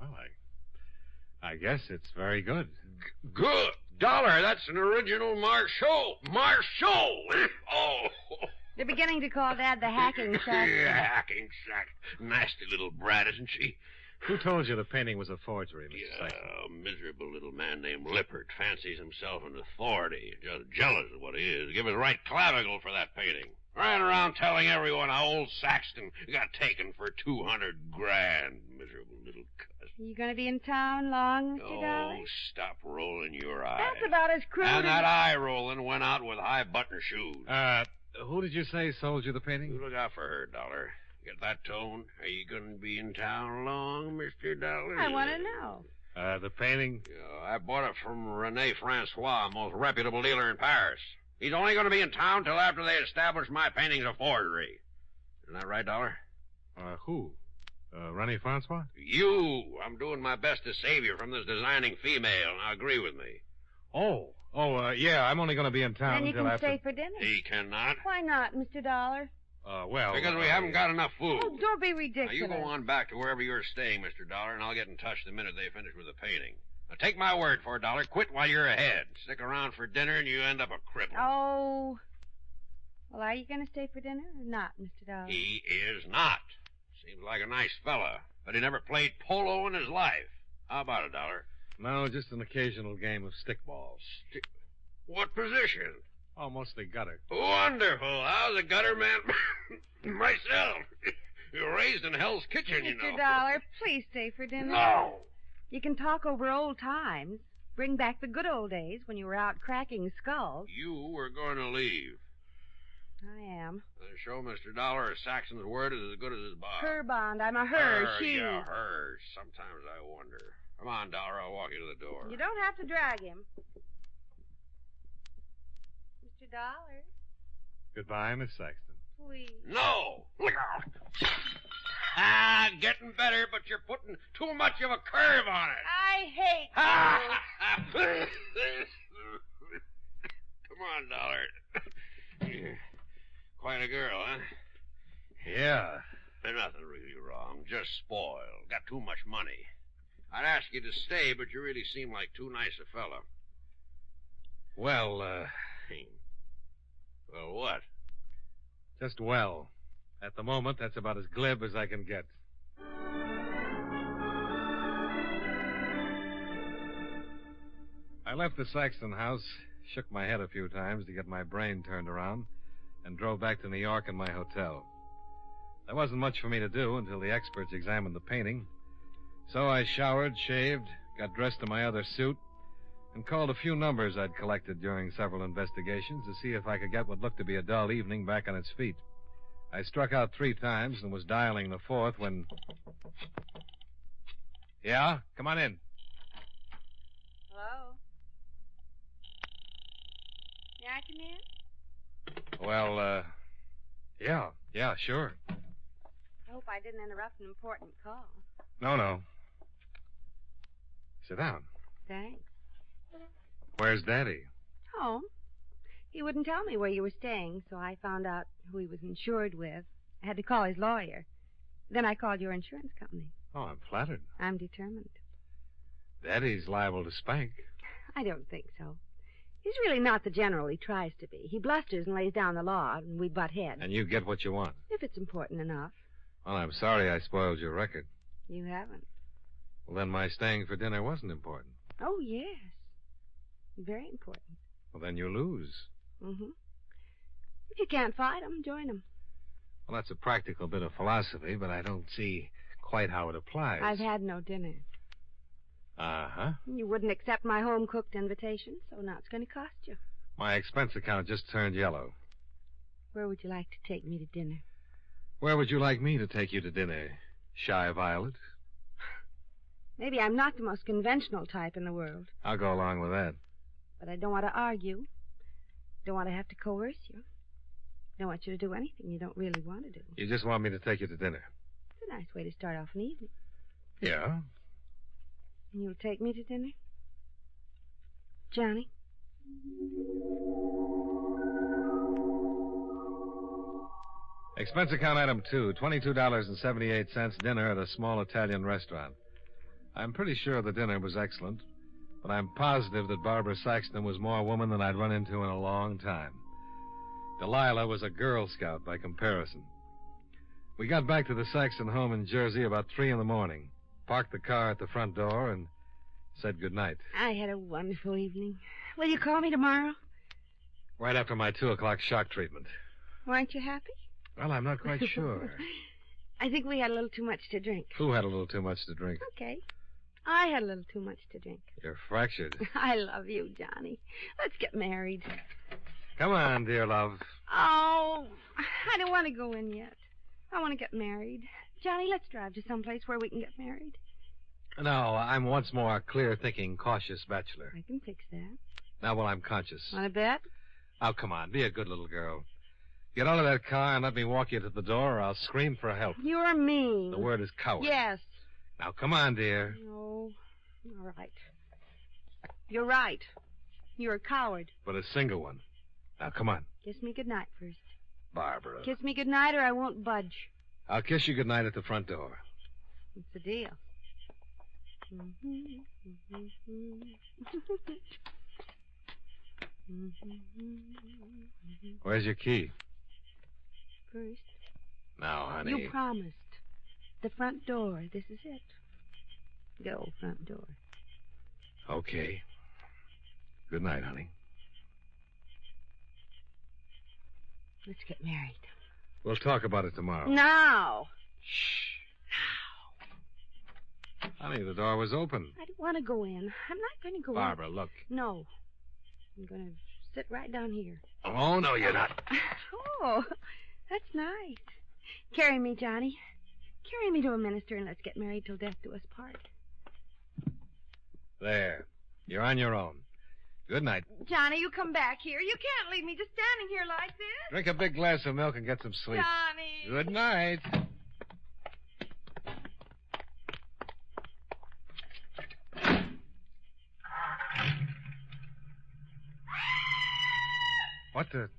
Speaker 19: Well, I guess it's very good.
Speaker 23: Good. Dollar, that's an original Marceau. Marceau! Oh.
Speaker 3: They're beginning to call Dad the hacking sack.
Speaker 23: Yeah, hacking sack. Nasty little brat, isn't she?
Speaker 19: Who told you the painting was a forgery, Mr. Saxton?
Speaker 23: A miserable little man named Lippert fancies himself an authority. Just jealous of what he is. Give his right clavicle for that painting. Ran around telling everyone how old Saxton got taken for $200,000. Miserable little cuss.
Speaker 3: You going to be in town long, Mr. Dollar?
Speaker 23: Oh, stop rolling your eyes.
Speaker 3: That's about as crude
Speaker 23: And
Speaker 3: as...
Speaker 23: that eye rolling went out with high button shoes.
Speaker 19: Who did you say sold you the painting?
Speaker 23: Look out for her, Dollar. Get that tone? Are you going to be in town long, Mr. Dollar?
Speaker 3: I want to know.
Speaker 19: The painting?
Speaker 23: I bought it from Rene Francois, most reputable dealer in Paris. He's only going to be in town till after they establish my painting's a forgery. Isn't that right, Dollar?
Speaker 19: Who? Rene Francois?
Speaker 23: You. I'm doing my best to save you from this designing female. Now agree with me.
Speaker 19: Yeah, I'm only going to be in town
Speaker 3: Then you
Speaker 19: until
Speaker 3: can
Speaker 19: after...
Speaker 3: stay for dinner.
Speaker 23: He cannot.
Speaker 3: Why not, Mr. Dollar?
Speaker 23: Because we haven't got enough food.
Speaker 3: Oh, don't be ridiculous.
Speaker 23: Now, you go on back to wherever you're staying, Mr. Dollar, and I'll get in touch the minute they finish with the painting. Now, take my word for it, Dollar. Quit while you're ahead. Stick around for dinner, and you end up a cripple.
Speaker 3: Oh. Well, are you going to stay for dinner or not, Mr. Dollar?
Speaker 23: He is not. Seems like a nice fella, but he never played polo in his life. How about it, Dollar?
Speaker 19: No, just an occasional game of stickball.
Speaker 23: What position?
Speaker 19: Oh, mostly gutter.
Speaker 23: Wonderful. I was a gutter man myself. You were raised in Hell's Kitchen, you know.
Speaker 3: Mr. Dollar, please stay for dinner.
Speaker 23: No.
Speaker 3: You can talk over old times. Bring back the good old days when you were out cracking skulls.
Speaker 23: You were going to leave.
Speaker 3: I am.
Speaker 23: Show Mr. Dollar Saxon's word is as good as his bond.
Speaker 3: Her bond. I'm a her. She.
Speaker 23: Yeah, her. Sometimes I wonder. Come on, Dollar. I'll walk you to the door.
Speaker 3: You don't have to drag him. Mr. Dollar.
Speaker 19: Goodbye, Miss Saxton.
Speaker 3: Please.
Speaker 23: No! Look out! Getting better, but you're putting too much of a curve on it.
Speaker 3: I hate you.
Speaker 23: Come on, Dollar. You're quite a girl, huh?
Speaker 19: Yeah.
Speaker 23: There's nothing really wrong. Just spoiled. Got too much money. I'd ask you to stay, but you really seem like too nice a fella.
Speaker 19: Well,
Speaker 23: Well, what?
Speaker 19: Just well. At the moment, that's about as glib as I can get. I left the Saxton house, shook my head a few times to get my brain turned around, and drove back to New York in my hotel. There wasn't much for me to do until the experts examined the painting. So I showered, shaved, got dressed in my other suit, and called a few numbers I'd collected during several investigations to see if I could get what looked to be a dull evening back on its feet. I struck out 3 times and was dialing the 4th when... Yeah? Come on in.
Speaker 3: Hello? May I come in?
Speaker 19: Well, yeah, sure.
Speaker 3: I hope I didn't interrupt an important call.
Speaker 19: No. Sit down.
Speaker 3: Thanks.
Speaker 19: Where's Daddy?
Speaker 3: Home. He wouldn't tell me where you were staying, so I found out who he was insured with. I had to call his lawyer. Then I called your insurance company.
Speaker 19: Oh, I'm flattered.
Speaker 3: I'm determined.
Speaker 19: Daddy's liable to spank.
Speaker 3: I don't think so. He's really not the general he tries to be. He blusters and lays down the law, and we butt heads.
Speaker 19: And you get what you want.
Speaker 3: If it's important enough.
Speaker 19: Well, I'm sorry I spoiled your record.
Speaker 3: You haven't.
Speaker 19: Well, then my staying for dinner wasn't important.
Speaker 3: Oh, yes. Very important.
Speaker 19: Well, then you lose.
Speaker 3: Mm-hmm. If you can't fight 'em, join 'em.
Speaker 19: Well, that's a practical bit of philosophy, but I don't see quite how it applies.
Speaker 3: I've had no dinner.
Speaker 19: Uh-huh.
Speaker 3: You wouldn't accept my home-cooked invitation, so now it's going to cost you.
Speaker 19: My expense account just turned yellow.
Speaker 3: Where would you like to take me to dinner?
Speaker 19: Where would you like me to take you to dinner, Shy Violet?
Speaker 3: Maybe I'm not the most conventional type in the world.
Speaker 19: I'll go along with that.
Speaker 3: But I don't want to argue. Don't want to have to coerce you. Don't want you to do anything you don't really want to do.
Speaker 19: You just want me to take you to dinner?
Speaker 3: It's a nice way to start off an evening.
Speaker 19: Yeah.
Speaker 3: And you'll take me to dinner? Johnny?
Speaker 19: Expense account item 2, $22.78 dinner at a small Italian restaurant. I'm pretty sure the dinner was excellent, but I'm positive that Barbara Saxton was more woman than I'd run into in a long time. Delilah was a Girl Scout by comparison. We got back to the Saxton home in Jersey about 3 in the morning, parked the car at the front door, and said goodnight.
Speaker 3: I had a wonderful evening. Will you call me tomorrow?
Speaker 19: Right after my 2 o'clock shock treatment.
Speaker 3: Weren't you happy?
Speaker 19: Well, I'm not quite sure.
Speaker 3: I think we had a little too much to drink.
Speaker 19: Who had a little too much to drink?
Speaker 3: Okay. I had a little too much to drink.
Speaker 19: You're fractured.
Speaker 3: I love you, Johnny. Let's get married.
Speaker 19: Come on, dear love.
Speaker 3: Oh, I don't want to go in yet. I want to get married. Johnny, let's drive to someplace where we can get married.
Speaker 19: No, I'm once more a clear-thinking, cautious bachelor.
Speaker 3: I can fix that.
Speaker 19: Now, while I'm conscious.
Speaker 3: Want to bet?
Speaker 19: Oh, come on. Be a good little girl. Get out of that car and let me walk you to the door, or I'll scream for help.
Speaker 3: You're mean.
Speaker 19: The word is coward.
Speaker 3: Yes.
Speaker 19: Now, come on, dear.
Speaker 3: No. All right. You're right. You're a coward.
Speaker 19: But a single one. Now, come on.
Speaker 3: Kiss me goodnight first.
Speaker 19: Barbara.
Speaker 3: Kiss me goodnight or I won't budge.
Speaker 19: I'll kiss you goodnight at the front door.
Speaker 3: It's the deal.
Speaker 19: Where's your key?
Speaker 3: First.
Speaker 19: Now, honey.
Speaker 3: You promised. The front door. This is it. Good old front door.
Speaker 19: Okay. Good night, honey.
Speaker 3: Let's get married.
Speaker 19: We'll talk about it tomorrow.
Speaker 3: Now.
Speaker 19: Shh. Honey, the door was open.
Speaker 3: I don't want to go in. I'm not going to go
Speaker 19: Barbara,
Speaker 3: in.
Speaker 19: look.
Speaker 3: No. I'm going to sit right down here.
Speaker 19: Oh, no, you're not.
Speaker 3: Oh, that's nice. Carry me, Johnny. Carry me to a minister and let's get married till death do us part.
Speaker 19: There. You're on your own. Good night.
Speaker 3: Johnny, you come back here. You can't leave me just standing here like this.
Speaker 19: Drink a big glass of milk and get some sleep.
Speaker 3: Johnny.
Speaker 19: Good night. What the...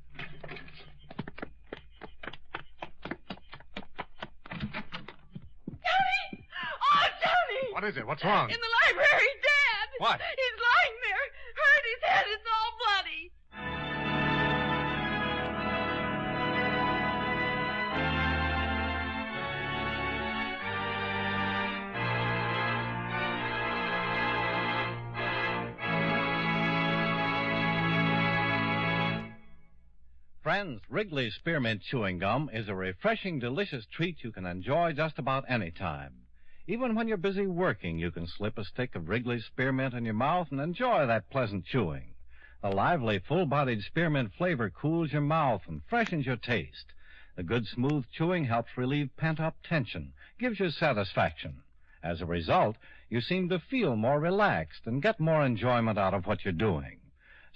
Speaker 13: Johnny! Oh, Johnny!
Speaker 19: What is it? What's wrong?
Speaker 13: In the library, Dad!
Speaker 19: What?
Speaker 13: He's lying there. Hurt his head. It's all bloody.
Speaker 18: Friends, Wrigley's Spearmint Chewing Gum is a refreshing, delicious treat you can enjoy just about any time. Even when you're busy working, you can slip a stick of Wrigley's Spearmint in your mouth and enjoy that pleasant chewing. The lively, full-bodied spearmint flavor cools your mouth and freshens your taste. The good, smooth chewing helps relieve pent-up tension, gives you satisfaction. As a result, you seem to feel more relaxed and get more enjoyment out of what you're doing.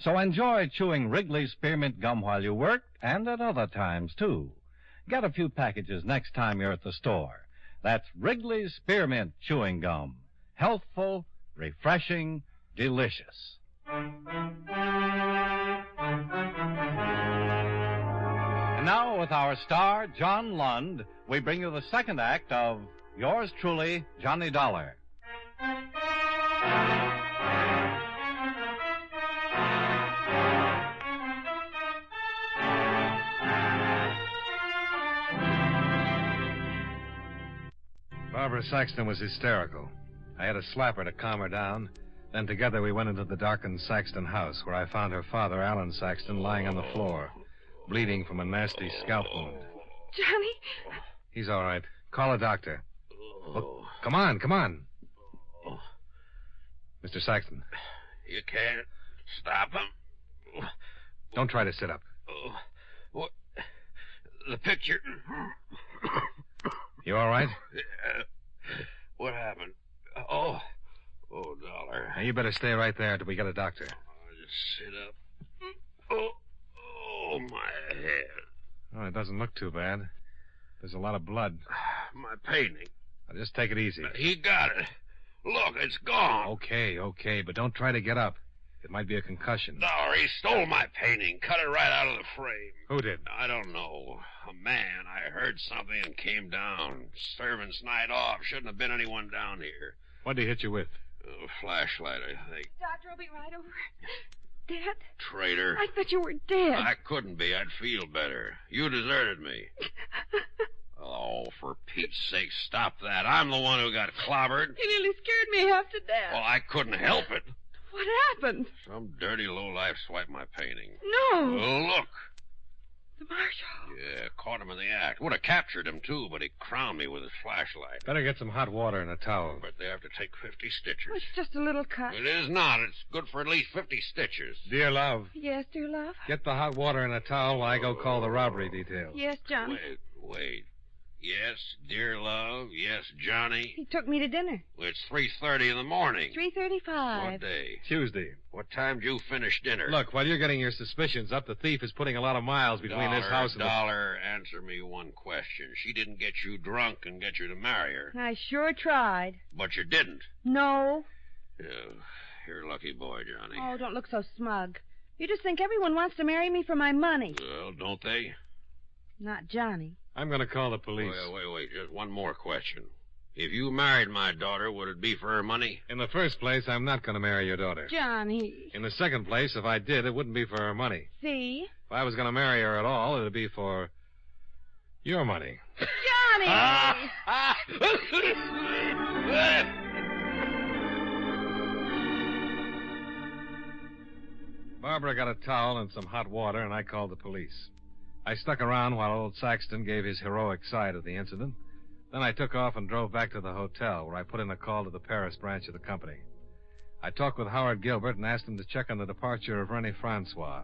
Speaker 18: So enjoy chewing Wrigley's Spearmint Gum while you work and at other times, too. Get a few packages next time you're at the store. That's Wrigley's Spearmint Chewing Gum. Healthful, refreshing, delicious. And now, with our star, John Lund, we bring you the second act of Yours Truly, Johnny Dollar.
Speaker 19: Barbara Saxton was hysterical. I had to slap her to calm her down. Then together we went into the darkened Saxton house, where I found her father, Alan Saxton, lying on the floor, bleeding from a nasty scalp wound.
Speaker 12: Johnny?
Speaker 19: He's all right. Call a doctor. Well, come on. Mr. Saxton.
Speaker 23: You can't stop him.
Speaker 19: Don't try to sit up.
Speaker 23: What? The picture.
Speaker 19: You all right?
Speaker 23: What happened? Oh, Dollar.
Speaker 19: Now, you better stay right there until we get a doctor.
Speaker 23: Just sit up. Oh, my head.
Speaker 19: Oh, it doesn't look too bad. There's a lot of blood.
Speaker 23: My painting.
Speaker 19: Now, just take it easy.
Speaker 23: He got it. Look, it's gone.
Speaker 19: Okay, but don't try to get up. It might be a concussion.
Speaker 23: Dollar, he stole my painting. Cut it right out of the frame.
Speaker 19: Who did?
Speaker 23: I don't know. A man. I heard something and came down. Servant's night off. Shouldn't have been anyone down here.
Speaker 19: What did he hit you with?
Speaker 23: A flashlight, I think.
Speaker 12: Doctor, I'll be right over. Dad?
Speaker 23: Traitor.
Speaker 12: I thought you were dead.
Speaker 23: I couldn't be. I'd feel better. You deserted me. Oh, for Pete's sake, stop that. I'm the one who got clobbered.
Speaker 12: You nearly scared me half to death.
Speaker 23: Well, I couldn't help it.
Speaker 12: What happened?
Speaker 23: Some dirty lowlife swiped my painting.
Speaker 12: No.
Speaker 23: Oh, look.
Speaker 12: The marshal.
Speaker 23: Yeah, caught him in the act. Would have captured him, too, but he crowned me with his flashlight.
Speaker 19: Better get some hot water and a towel.
Speaker 23: But they have to take 50 stitches.
Speaker 12: It's just a little cut.
Speaker 23: It is not. It's good for at least 50 stitches.
Speaker 19: Dear love.
Speaker 12: Yes, dear love?
Speaker 19: Get the hot water and a towel while I go call the robbery detail.
Speaker 12: Yes, Johnny.
Speaker 23: Wait. Yes, dear love. Yes, Johnny.
Speaker 12: He took me to dinner.
Speaker 23: Well, it's 3:30 in the morning.
Speaker 12: 3:35.
Speaker 23: What day?
Speaker 19: Tuesday.
Speaker 23: What time did you finish dinner?
Speaker 19: Look, while you're getting your suspicions up, the thief is putting a lot of miles between this house and
Speaker 23: Dollar, answer me one question. She didn't get you drunk and get you to marry her.
Speaker 12: I sure tried.
Speaker 23: But you didn't.
Speaker 12: No.
Speaker 23: You're a lucky boy, Johnny.
Speaker 12: Oh, don't look so smug. You just think everyone wants to marry me for my money.
Speaker 23: Well, don't they?
Speaker 12: Not Johnny.
Speaker 19: I'm going to call the police.
Speaker 23: Wait. Just one more question. If you married my daughter, would it be for her money?
Speaker 19: In the first place, I'm not going to marry your daughter.
Speaker 12: Johnny.
Speaker 19: In the second place, if I did, it wouldn't be for her money.
Speaker 12: See?
Speaker 19: If I was going to marry her at all, it would be for your money.
Speaker 12: Johnny!
Speaker 19: Barbara got a towel and some hot water, and I called the police. I stuck around while old Saxton gave his heroic side of the incident. Then I took off and drove back to the hotel, where I put in a call to the Paris branch of the company. I talked with Howard Gilbert and asked him to check on the departure of Rennie Francois,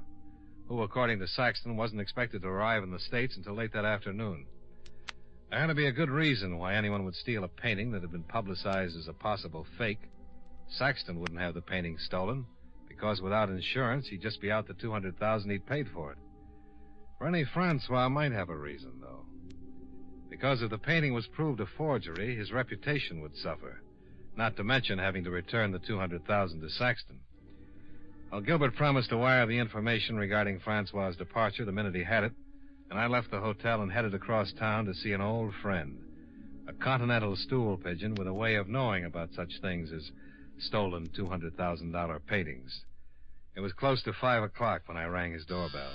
Speaker 19: who, according to Saxton, wasn't expected to arrive in the States until late that afternoon. There had to be a good reason why anyone would steal a painting that had been publicized as a possible fake. Saxton wouldn't have the painting stolen, because without insurance, he'd just be out the $200,000 he'd paid for it. Rennie Francois might have a reason, though. Because if the painting was proved a forgery, his reputation would suffer, not to mention having to return the $200,000 to Saxton. Well, Gilbert promised to wire the information regarding Francois' departure the minute he had it, and I left the hotel and headed across town to see an old friend, a continental stool pigeon with a way of knowing about such things as stolen $200,000 paintings. It was close to 5 o'clock when I rang his doorbell.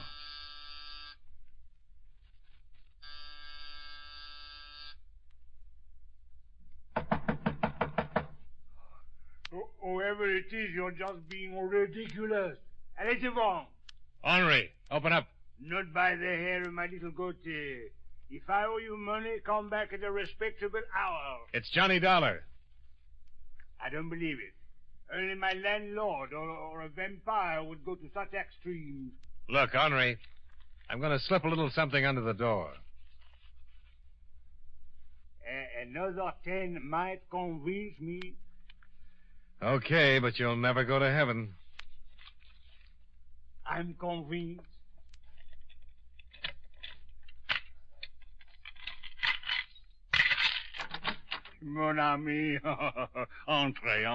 Speaker 4: Whoever it is, you're just being ridiculous. Allez devant.
Speaker 19: Henri, open up.
Speaker 4: Not by the hair of my little goatee. If I owe you money, come back at a respectable hour.
Speaker 19: It's Johnny Dollar.
Speaker 4: I don't believe it. Only my landlord or a vampire would go to such extremes.
Speaker 19: Look, Henri, I'm going to slip a little something under the door.
Speaker 4: Another 10 might convince me.
Speaker 19: Okay, but you'll never go to heaven.
Speaker 4: I'm convinced. Mon ami, entrez.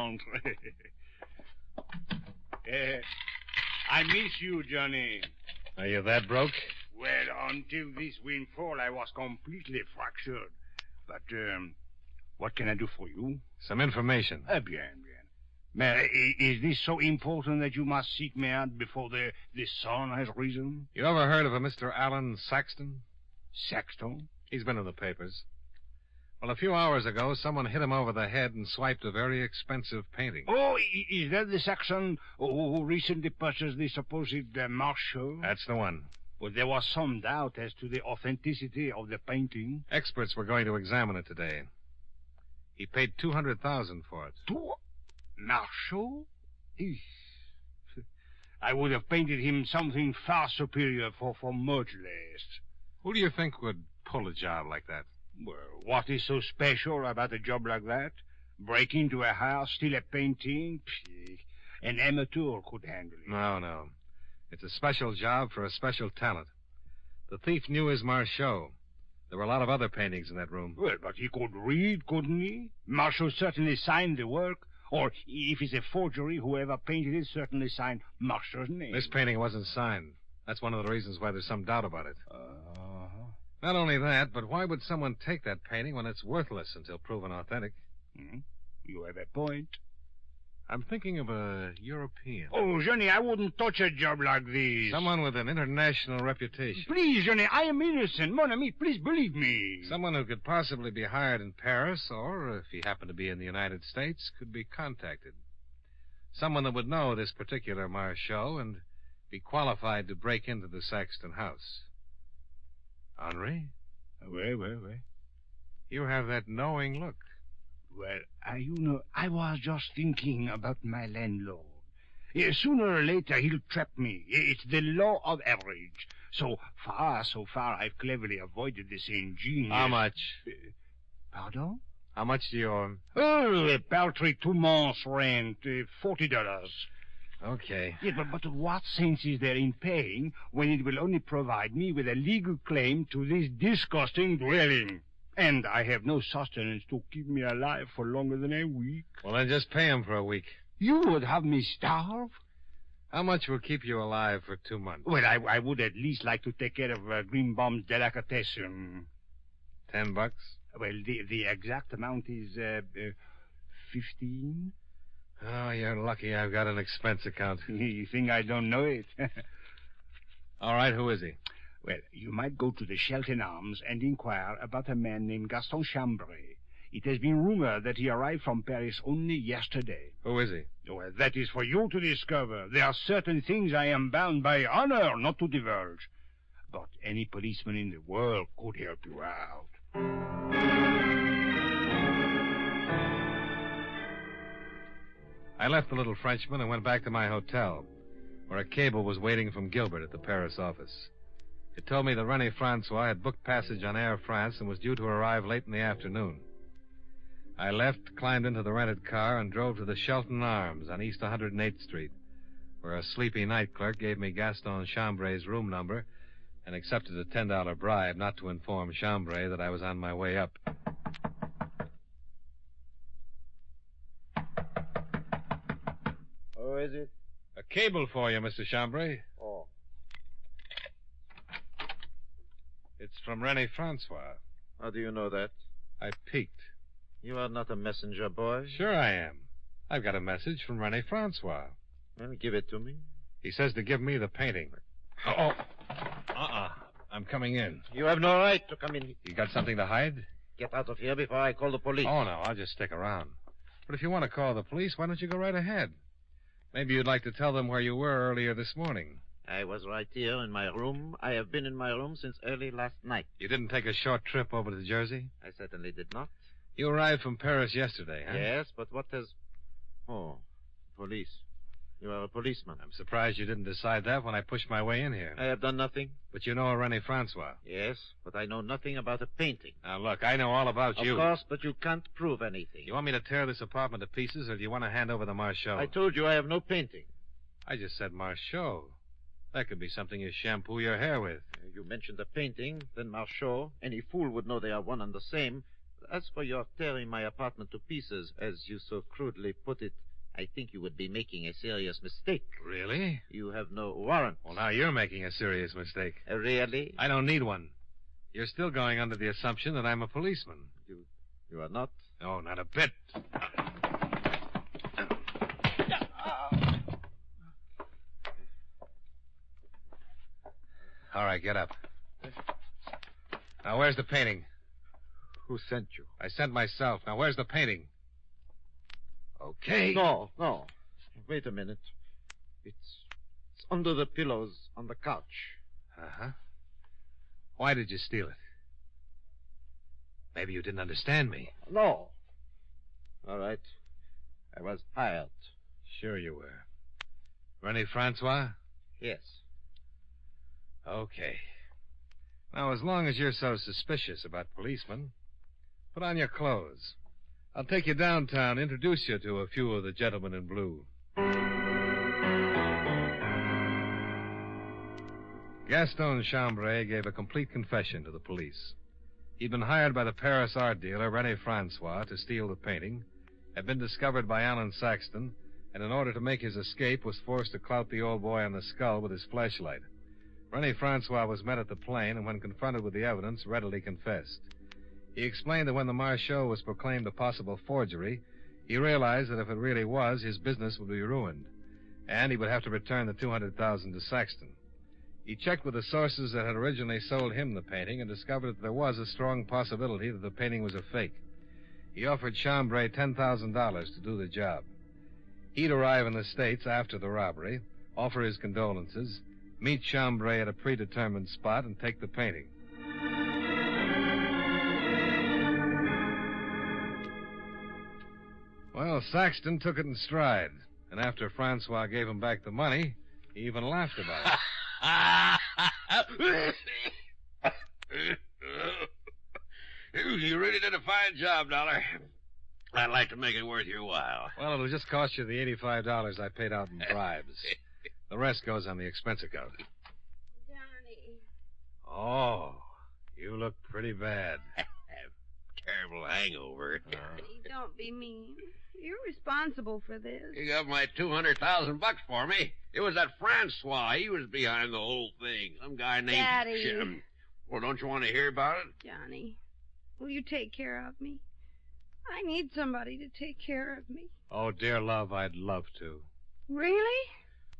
Speaker 4: I miss you, Johnny.
Speaker 19: Are you that broke?
Speaker 4: Well, until this windfall, I was completely fractured. But, what can I do for you?
Speaker 19: Some information.
Speaker 4: Bien. Mais, is this so important that you must seek me out before the sun has risen?
Speaker 19: You ever heard of a Mr. Alan Saxton?
Speaker 4: Saxton?
Speaker 19: He's been in the papers. Well, a few hours ago, someone hit him over the head and swiped a very expensive painting.
Speaker 4: Oh, is that the Saxon who recently purchased the supposed Marshall?
Speaker 19: That's the one.
Speaker 4: Well, there was some doubt as to the authenticity of the painting.
Speaker 19: Experts were going to examine it today. He paid $200,000 for it.
Speaker 4: Marshall? I would have painted him something far superior for much less.
Speaker 19: Who do you think would pull a job like that?
Speaker 4: Well, what is so special about a job like that? Break into a house, steal a painting? Pfft, an amateur could handle it.
Speaker 19: No. It's a special job for a special talent. The thief knew his Marchot. There were a lot of other paintings in that room.
Speaker 4: Well, but he could read, couldn't he? Marshall certainly signed the work. Or, if it's a forgery, whoever painted it certainly signed Marshall's name.
Speaker 19: This painting wasn't signed. That's one of the reasons why there's some doubt about it. Not only that, but why would someone take that painting when it's worthless until proven authentic?
Speaker 4: You have a point.
Speaker 19: I'm thinking of a European.
Speaker 4: Oh, Johnny, I wouldn't touch a job like this.
Speaker 19: Someone with an international reputation.
Speaker 4: Please, Johnny, I am innocent. Mon ami, please believe me.
Speaker 19: Someone who could possibly be hired in Paris, or, if he happened to be in the United States, could be contacted. Someone that would know this particular Marchot and be qualified to break into the Saxton house. Henri?
Speaker 4: Well.
Speaker 19: You have that knowing look.
Speaker 4: Well, I was just thinking about my landlord. Sooner or later, he'll trap me. It's the law of average. So far, I've cleverly avoided this ingenious...
Speaker 19: How much?
Speaker 4: Pardon?
Speaker 19: How much do you owe him?
Speaker 4: Oh, a paltry 2 months' rent, $40.
Speaker 19: Okay.
Speaker 4: Yeah, but what sense is there in paying when it will only provide me with a legal claim to this disgusting dwelling? And I have no sustenance to keep me alive for longer than a week.
Speaker 19: Well, then just pay him for a week.
Speaker 4: You would have me starve?
Speaker 19: How much will keep you alive for 2 months?
Speaker 4: Well, I would at least like to take care of Greenbaum's delicatessen.
Speaker 19: $10?
Speaker 4: Well, the exact amount is 15.
Speaker 19: Oh, you're lucky I've got an expense account.
Speaker 4: You think I don't know it?
Speaker 19: All right, who is he?
Speaker 4: Well, you might go to the Shelton Arms and inquire about a man named Gaston Chambray. It has been rumored that he arrived from Paris only yesterday.
Speaker 19: Who is he?
Speaker 4: Well, that is for you to discover. There are certain things I am bound by honor not to divulge. But any policeman in the world could help you out.
Speaker 19: I left the little Frenchman and went back to my hotel, where a cable was waiting from Gilbert at the Paris office. It told me that René Francois had booked passage on Air France and was due to arrive late in the afternoon. I left, climbed into the rented car, and drove to the Shelton Arms on East 108th Street, where a sleepy night clerk gave me Gaston Chambray's room number and accepted a $10 bribe not to inform Chambray that I was on my way up.
Speaker 21: Who is it?
Speaker 19: A cable for you, Mr. Chambray.
Speaker 21: Oh.
Speaker 19: It's from René Francois.
Speaker 21: How do you know that?
Speaker 19: I peeked.
Speaker 21: You are not a messenger boy?
Speaker 19: Sure I am. I've got a message from René Francois.
Speaker 21: Well, give it to me.
Speaker 19: He says to give me the painting. Oh. I'm coming in.
Speaker 21: You have no right to come in.
Speaker 19: You got something to hide?
Speaker 21: Get out of here before I call the police.
Speaker 19: Oh, no, I'll just stick around. But if you want to call the police, why don't you go right ahead? Maybe you'd like to tell them where you were earlier this morning.
Speaker 20: I was right here in my room. I have been in my room since early last night.
Speaker 19: You didn't take a short trip over to Jersey?
Speaker 20: I certainly did not.
Speaker 19: You arrived from Paris yesterday, huh?
Speaker 20: Yes, but what has... Oh, police. You are a policeman.
Speaker 19: I'm surprised you didn't decide that when I pushed my way in here.
Speaker 20: I have done nothing.
Speaker 19: But you know a René Francois.
Speaker 20: Yes, but I know nothing about a painting.
Speaker 19: Now, look, I know all about you.
Speaker 20: Of course, but you can't prove anything.
Speaker 19: You want me to tear this apartment to pieces, or do you want to hand over the Marchot?
Speaker 20: I told you I have no painting.
Speaker 19: I just said Marchot. That could be something you shampoo your hair with.
Speaker 20: You mentioned a painting, then Marchot. Any fool would know they are one and the same. As for your tearing my apartment to pieces, as you so crudely put it, I think you would be making a serious mistake.
Speaker 19: Really?
Speaker 20: You have no warrant.
Speaker 19: Well, now you're making a serious mistake.
Speaker 20: Really?
Speaker 19: I don't need one. You're still going under the assumption that I'm a policeman.
Speaker 20: You are not?
Speaker 19: No, not a bit. All right, get up. Now, where's the painting?
Speaker 20: Who sent you?
Speaker 19: I sent myself. Now, where's the painting? Okay.
Speaker 20: No. Wait a minute. It's under the pillows on the couch.
Speaker 19: Uh-huh. Why did you steal it? Maybe you didn't understand me.
Speaker 20: No. All right. I was hired.
Speaker 19: Sure you were. René Francois?
Speaker 20: Yes.
Speaker 19: Okay. Now, as long as you're so suspicious about policemen, put on your clothes. I'll take you downtown, introduce you to a few of the gentlemen in blue. Gaston Chambray gave a complete confession to the police. He'd been hired by the Paris art dealer, René Francois, to steal the painting, had been discovered by Alan Saxton, and in order to make his escape was forced to clout the old boy on the skull with his flashlight. René Francois was met at the plane, and when confronted with the evidence, readily confessed. He explained that when the Marchot was proclaimed a possible forgery, he realized that if it really was, his business would be ruined, and he would have to return the $200,000 to Saxton. He checked with the sources that had originally sold him the painting and discovered that there was a strong possibility that the painting was a fake. He offered Chambray $10,000 to do the job. He'd arrive in the States after the robbery, offer his condolences, meet Chambray at a predetermined spot, and take the painting. Well, Saxton took it in stride, and after Francois gave him back the money, he even laughed about it.
Speaker 23: You really did a fine job, Dollar. I'd like to make it worth your while.
Speaker 19: Well, it'll just cost you the $85 I paid out in bribes. The rest goes on the expense account.
Speaker 3: Johnny.
Speaker 19: Oh, you look pretty bad.
Speaker 23: Terrible hangover.
Speaker 3: Johnny, don't be mean. You're responsible for this.
Speaker 23: You got my $200,000 for me. It was that Francois. He was behind the whole thing. Some guy named
Speaker 3: Daddy.
Speaker 23: Jim. Well, don't you want to hear about it?
Speaker 3: Johnny, will you take care of me? I need somebody to take care of me.
Speaker 19: Oh, dear love, I'd love to.
Speaker 3: Really?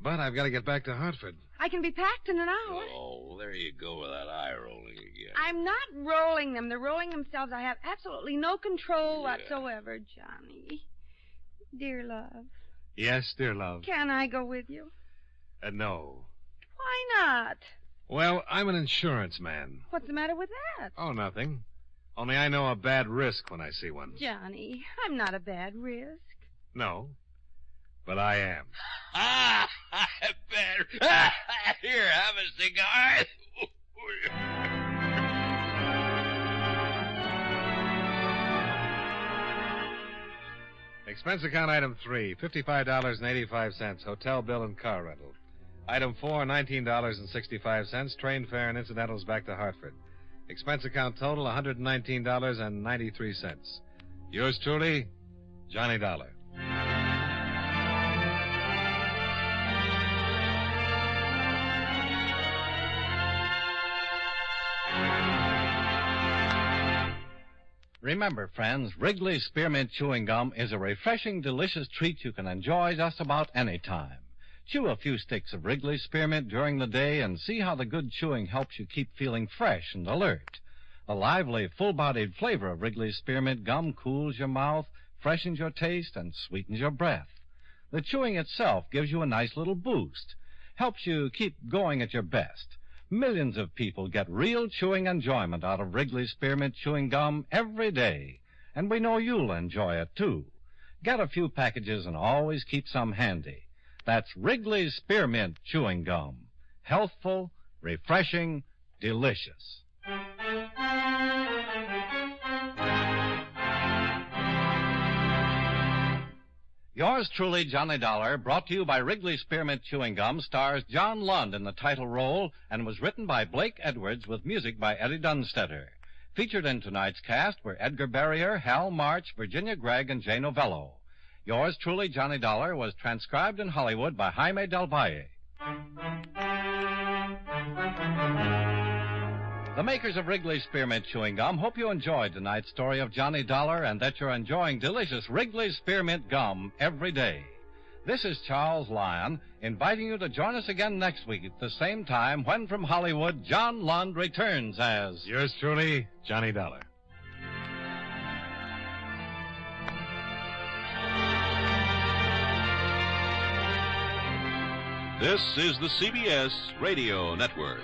Speaker 19: But I've got to get back to Hartford.
Speaker 3: I can be packed in an hour.
Speaker 23: Oh, there you go with that eye rolling again.
Speaker 3: I'm not rolling them. They're rolling themselves. I have absolutely no control whatsoever, Johnny. Dear love.
Speaker 19: Yes, dear love.
Speaker 3: Can I go with you?
Speaker 19: No.
Speaker 3: Why not?
Speaker 19: Well, I'm an insurance man.
Speaker 3: What's the matter with that?
Speaker 19: Oh, nothing. Only I know a bad risk when I see one.
Speaker 3: Johnny, I'm not a bad risk.
Speaker 19: No, but I am.
Speaker 23: Bad. Here, have a cigar.
Speaker 19: Expense account item 3, $55.85, hotel bill and car rental. Item 4, $19.65, train fare and incidentals back to Hartford. Expense account total, $119.93. Yours truly, Johnny Dollar.
Speaker 18: Remember, friends, Wrigley's Spearmint Chewing Gum is a refreshing, delicious treat you can enjoy just about any time. Chew a few sticks of Wrigley's Spearmint during the day and see how the good chewing helps you keep feeling fresh and alert. The lively, full-bodied flavor of Wrigley's Spearmint Gum cools your mouth, freshens your taste, and sweetens your breath. The chewing itself gives you a nice little boost, helps you keep going at your best. Millions of people get real chewing enjoyment out of Wrigley's Spearmint Chewing Gum every day. And we know you'll enjoy it, too. Get a few packages and always keep some handy. That's Wrigley's Spearmint Chewing Gum. Healthful, refreshing, delicious. Yours truly, Johnny Dollar, brought to you by Wrigley's Spearmint Chewing Gum, stars John Lund in the title role and was written by Blake Edwards with music by Eddie Dunstetter. Featured in tonight's cast were Edgar Barrier, Hal March, Virginia Gregg, and Jay Novello. Yours truly, Johnny Dollar, was transcribed in Hollywood by Jaime Del Valle. The makers of Wrigley's Spearmint Chewing Gum hope you enjoyed tonight's story of Johnny Dollar and that you're enjoying delicious Wrigley's Spearmint Gum every day. This is Charles Lyon, inviting you to join us again next week at the same time when from Hollywood, John Lund returns as...
Speaker 19: Yours truly, Johnny Dollar.
Speaker 6: This is the CBS Radio Network.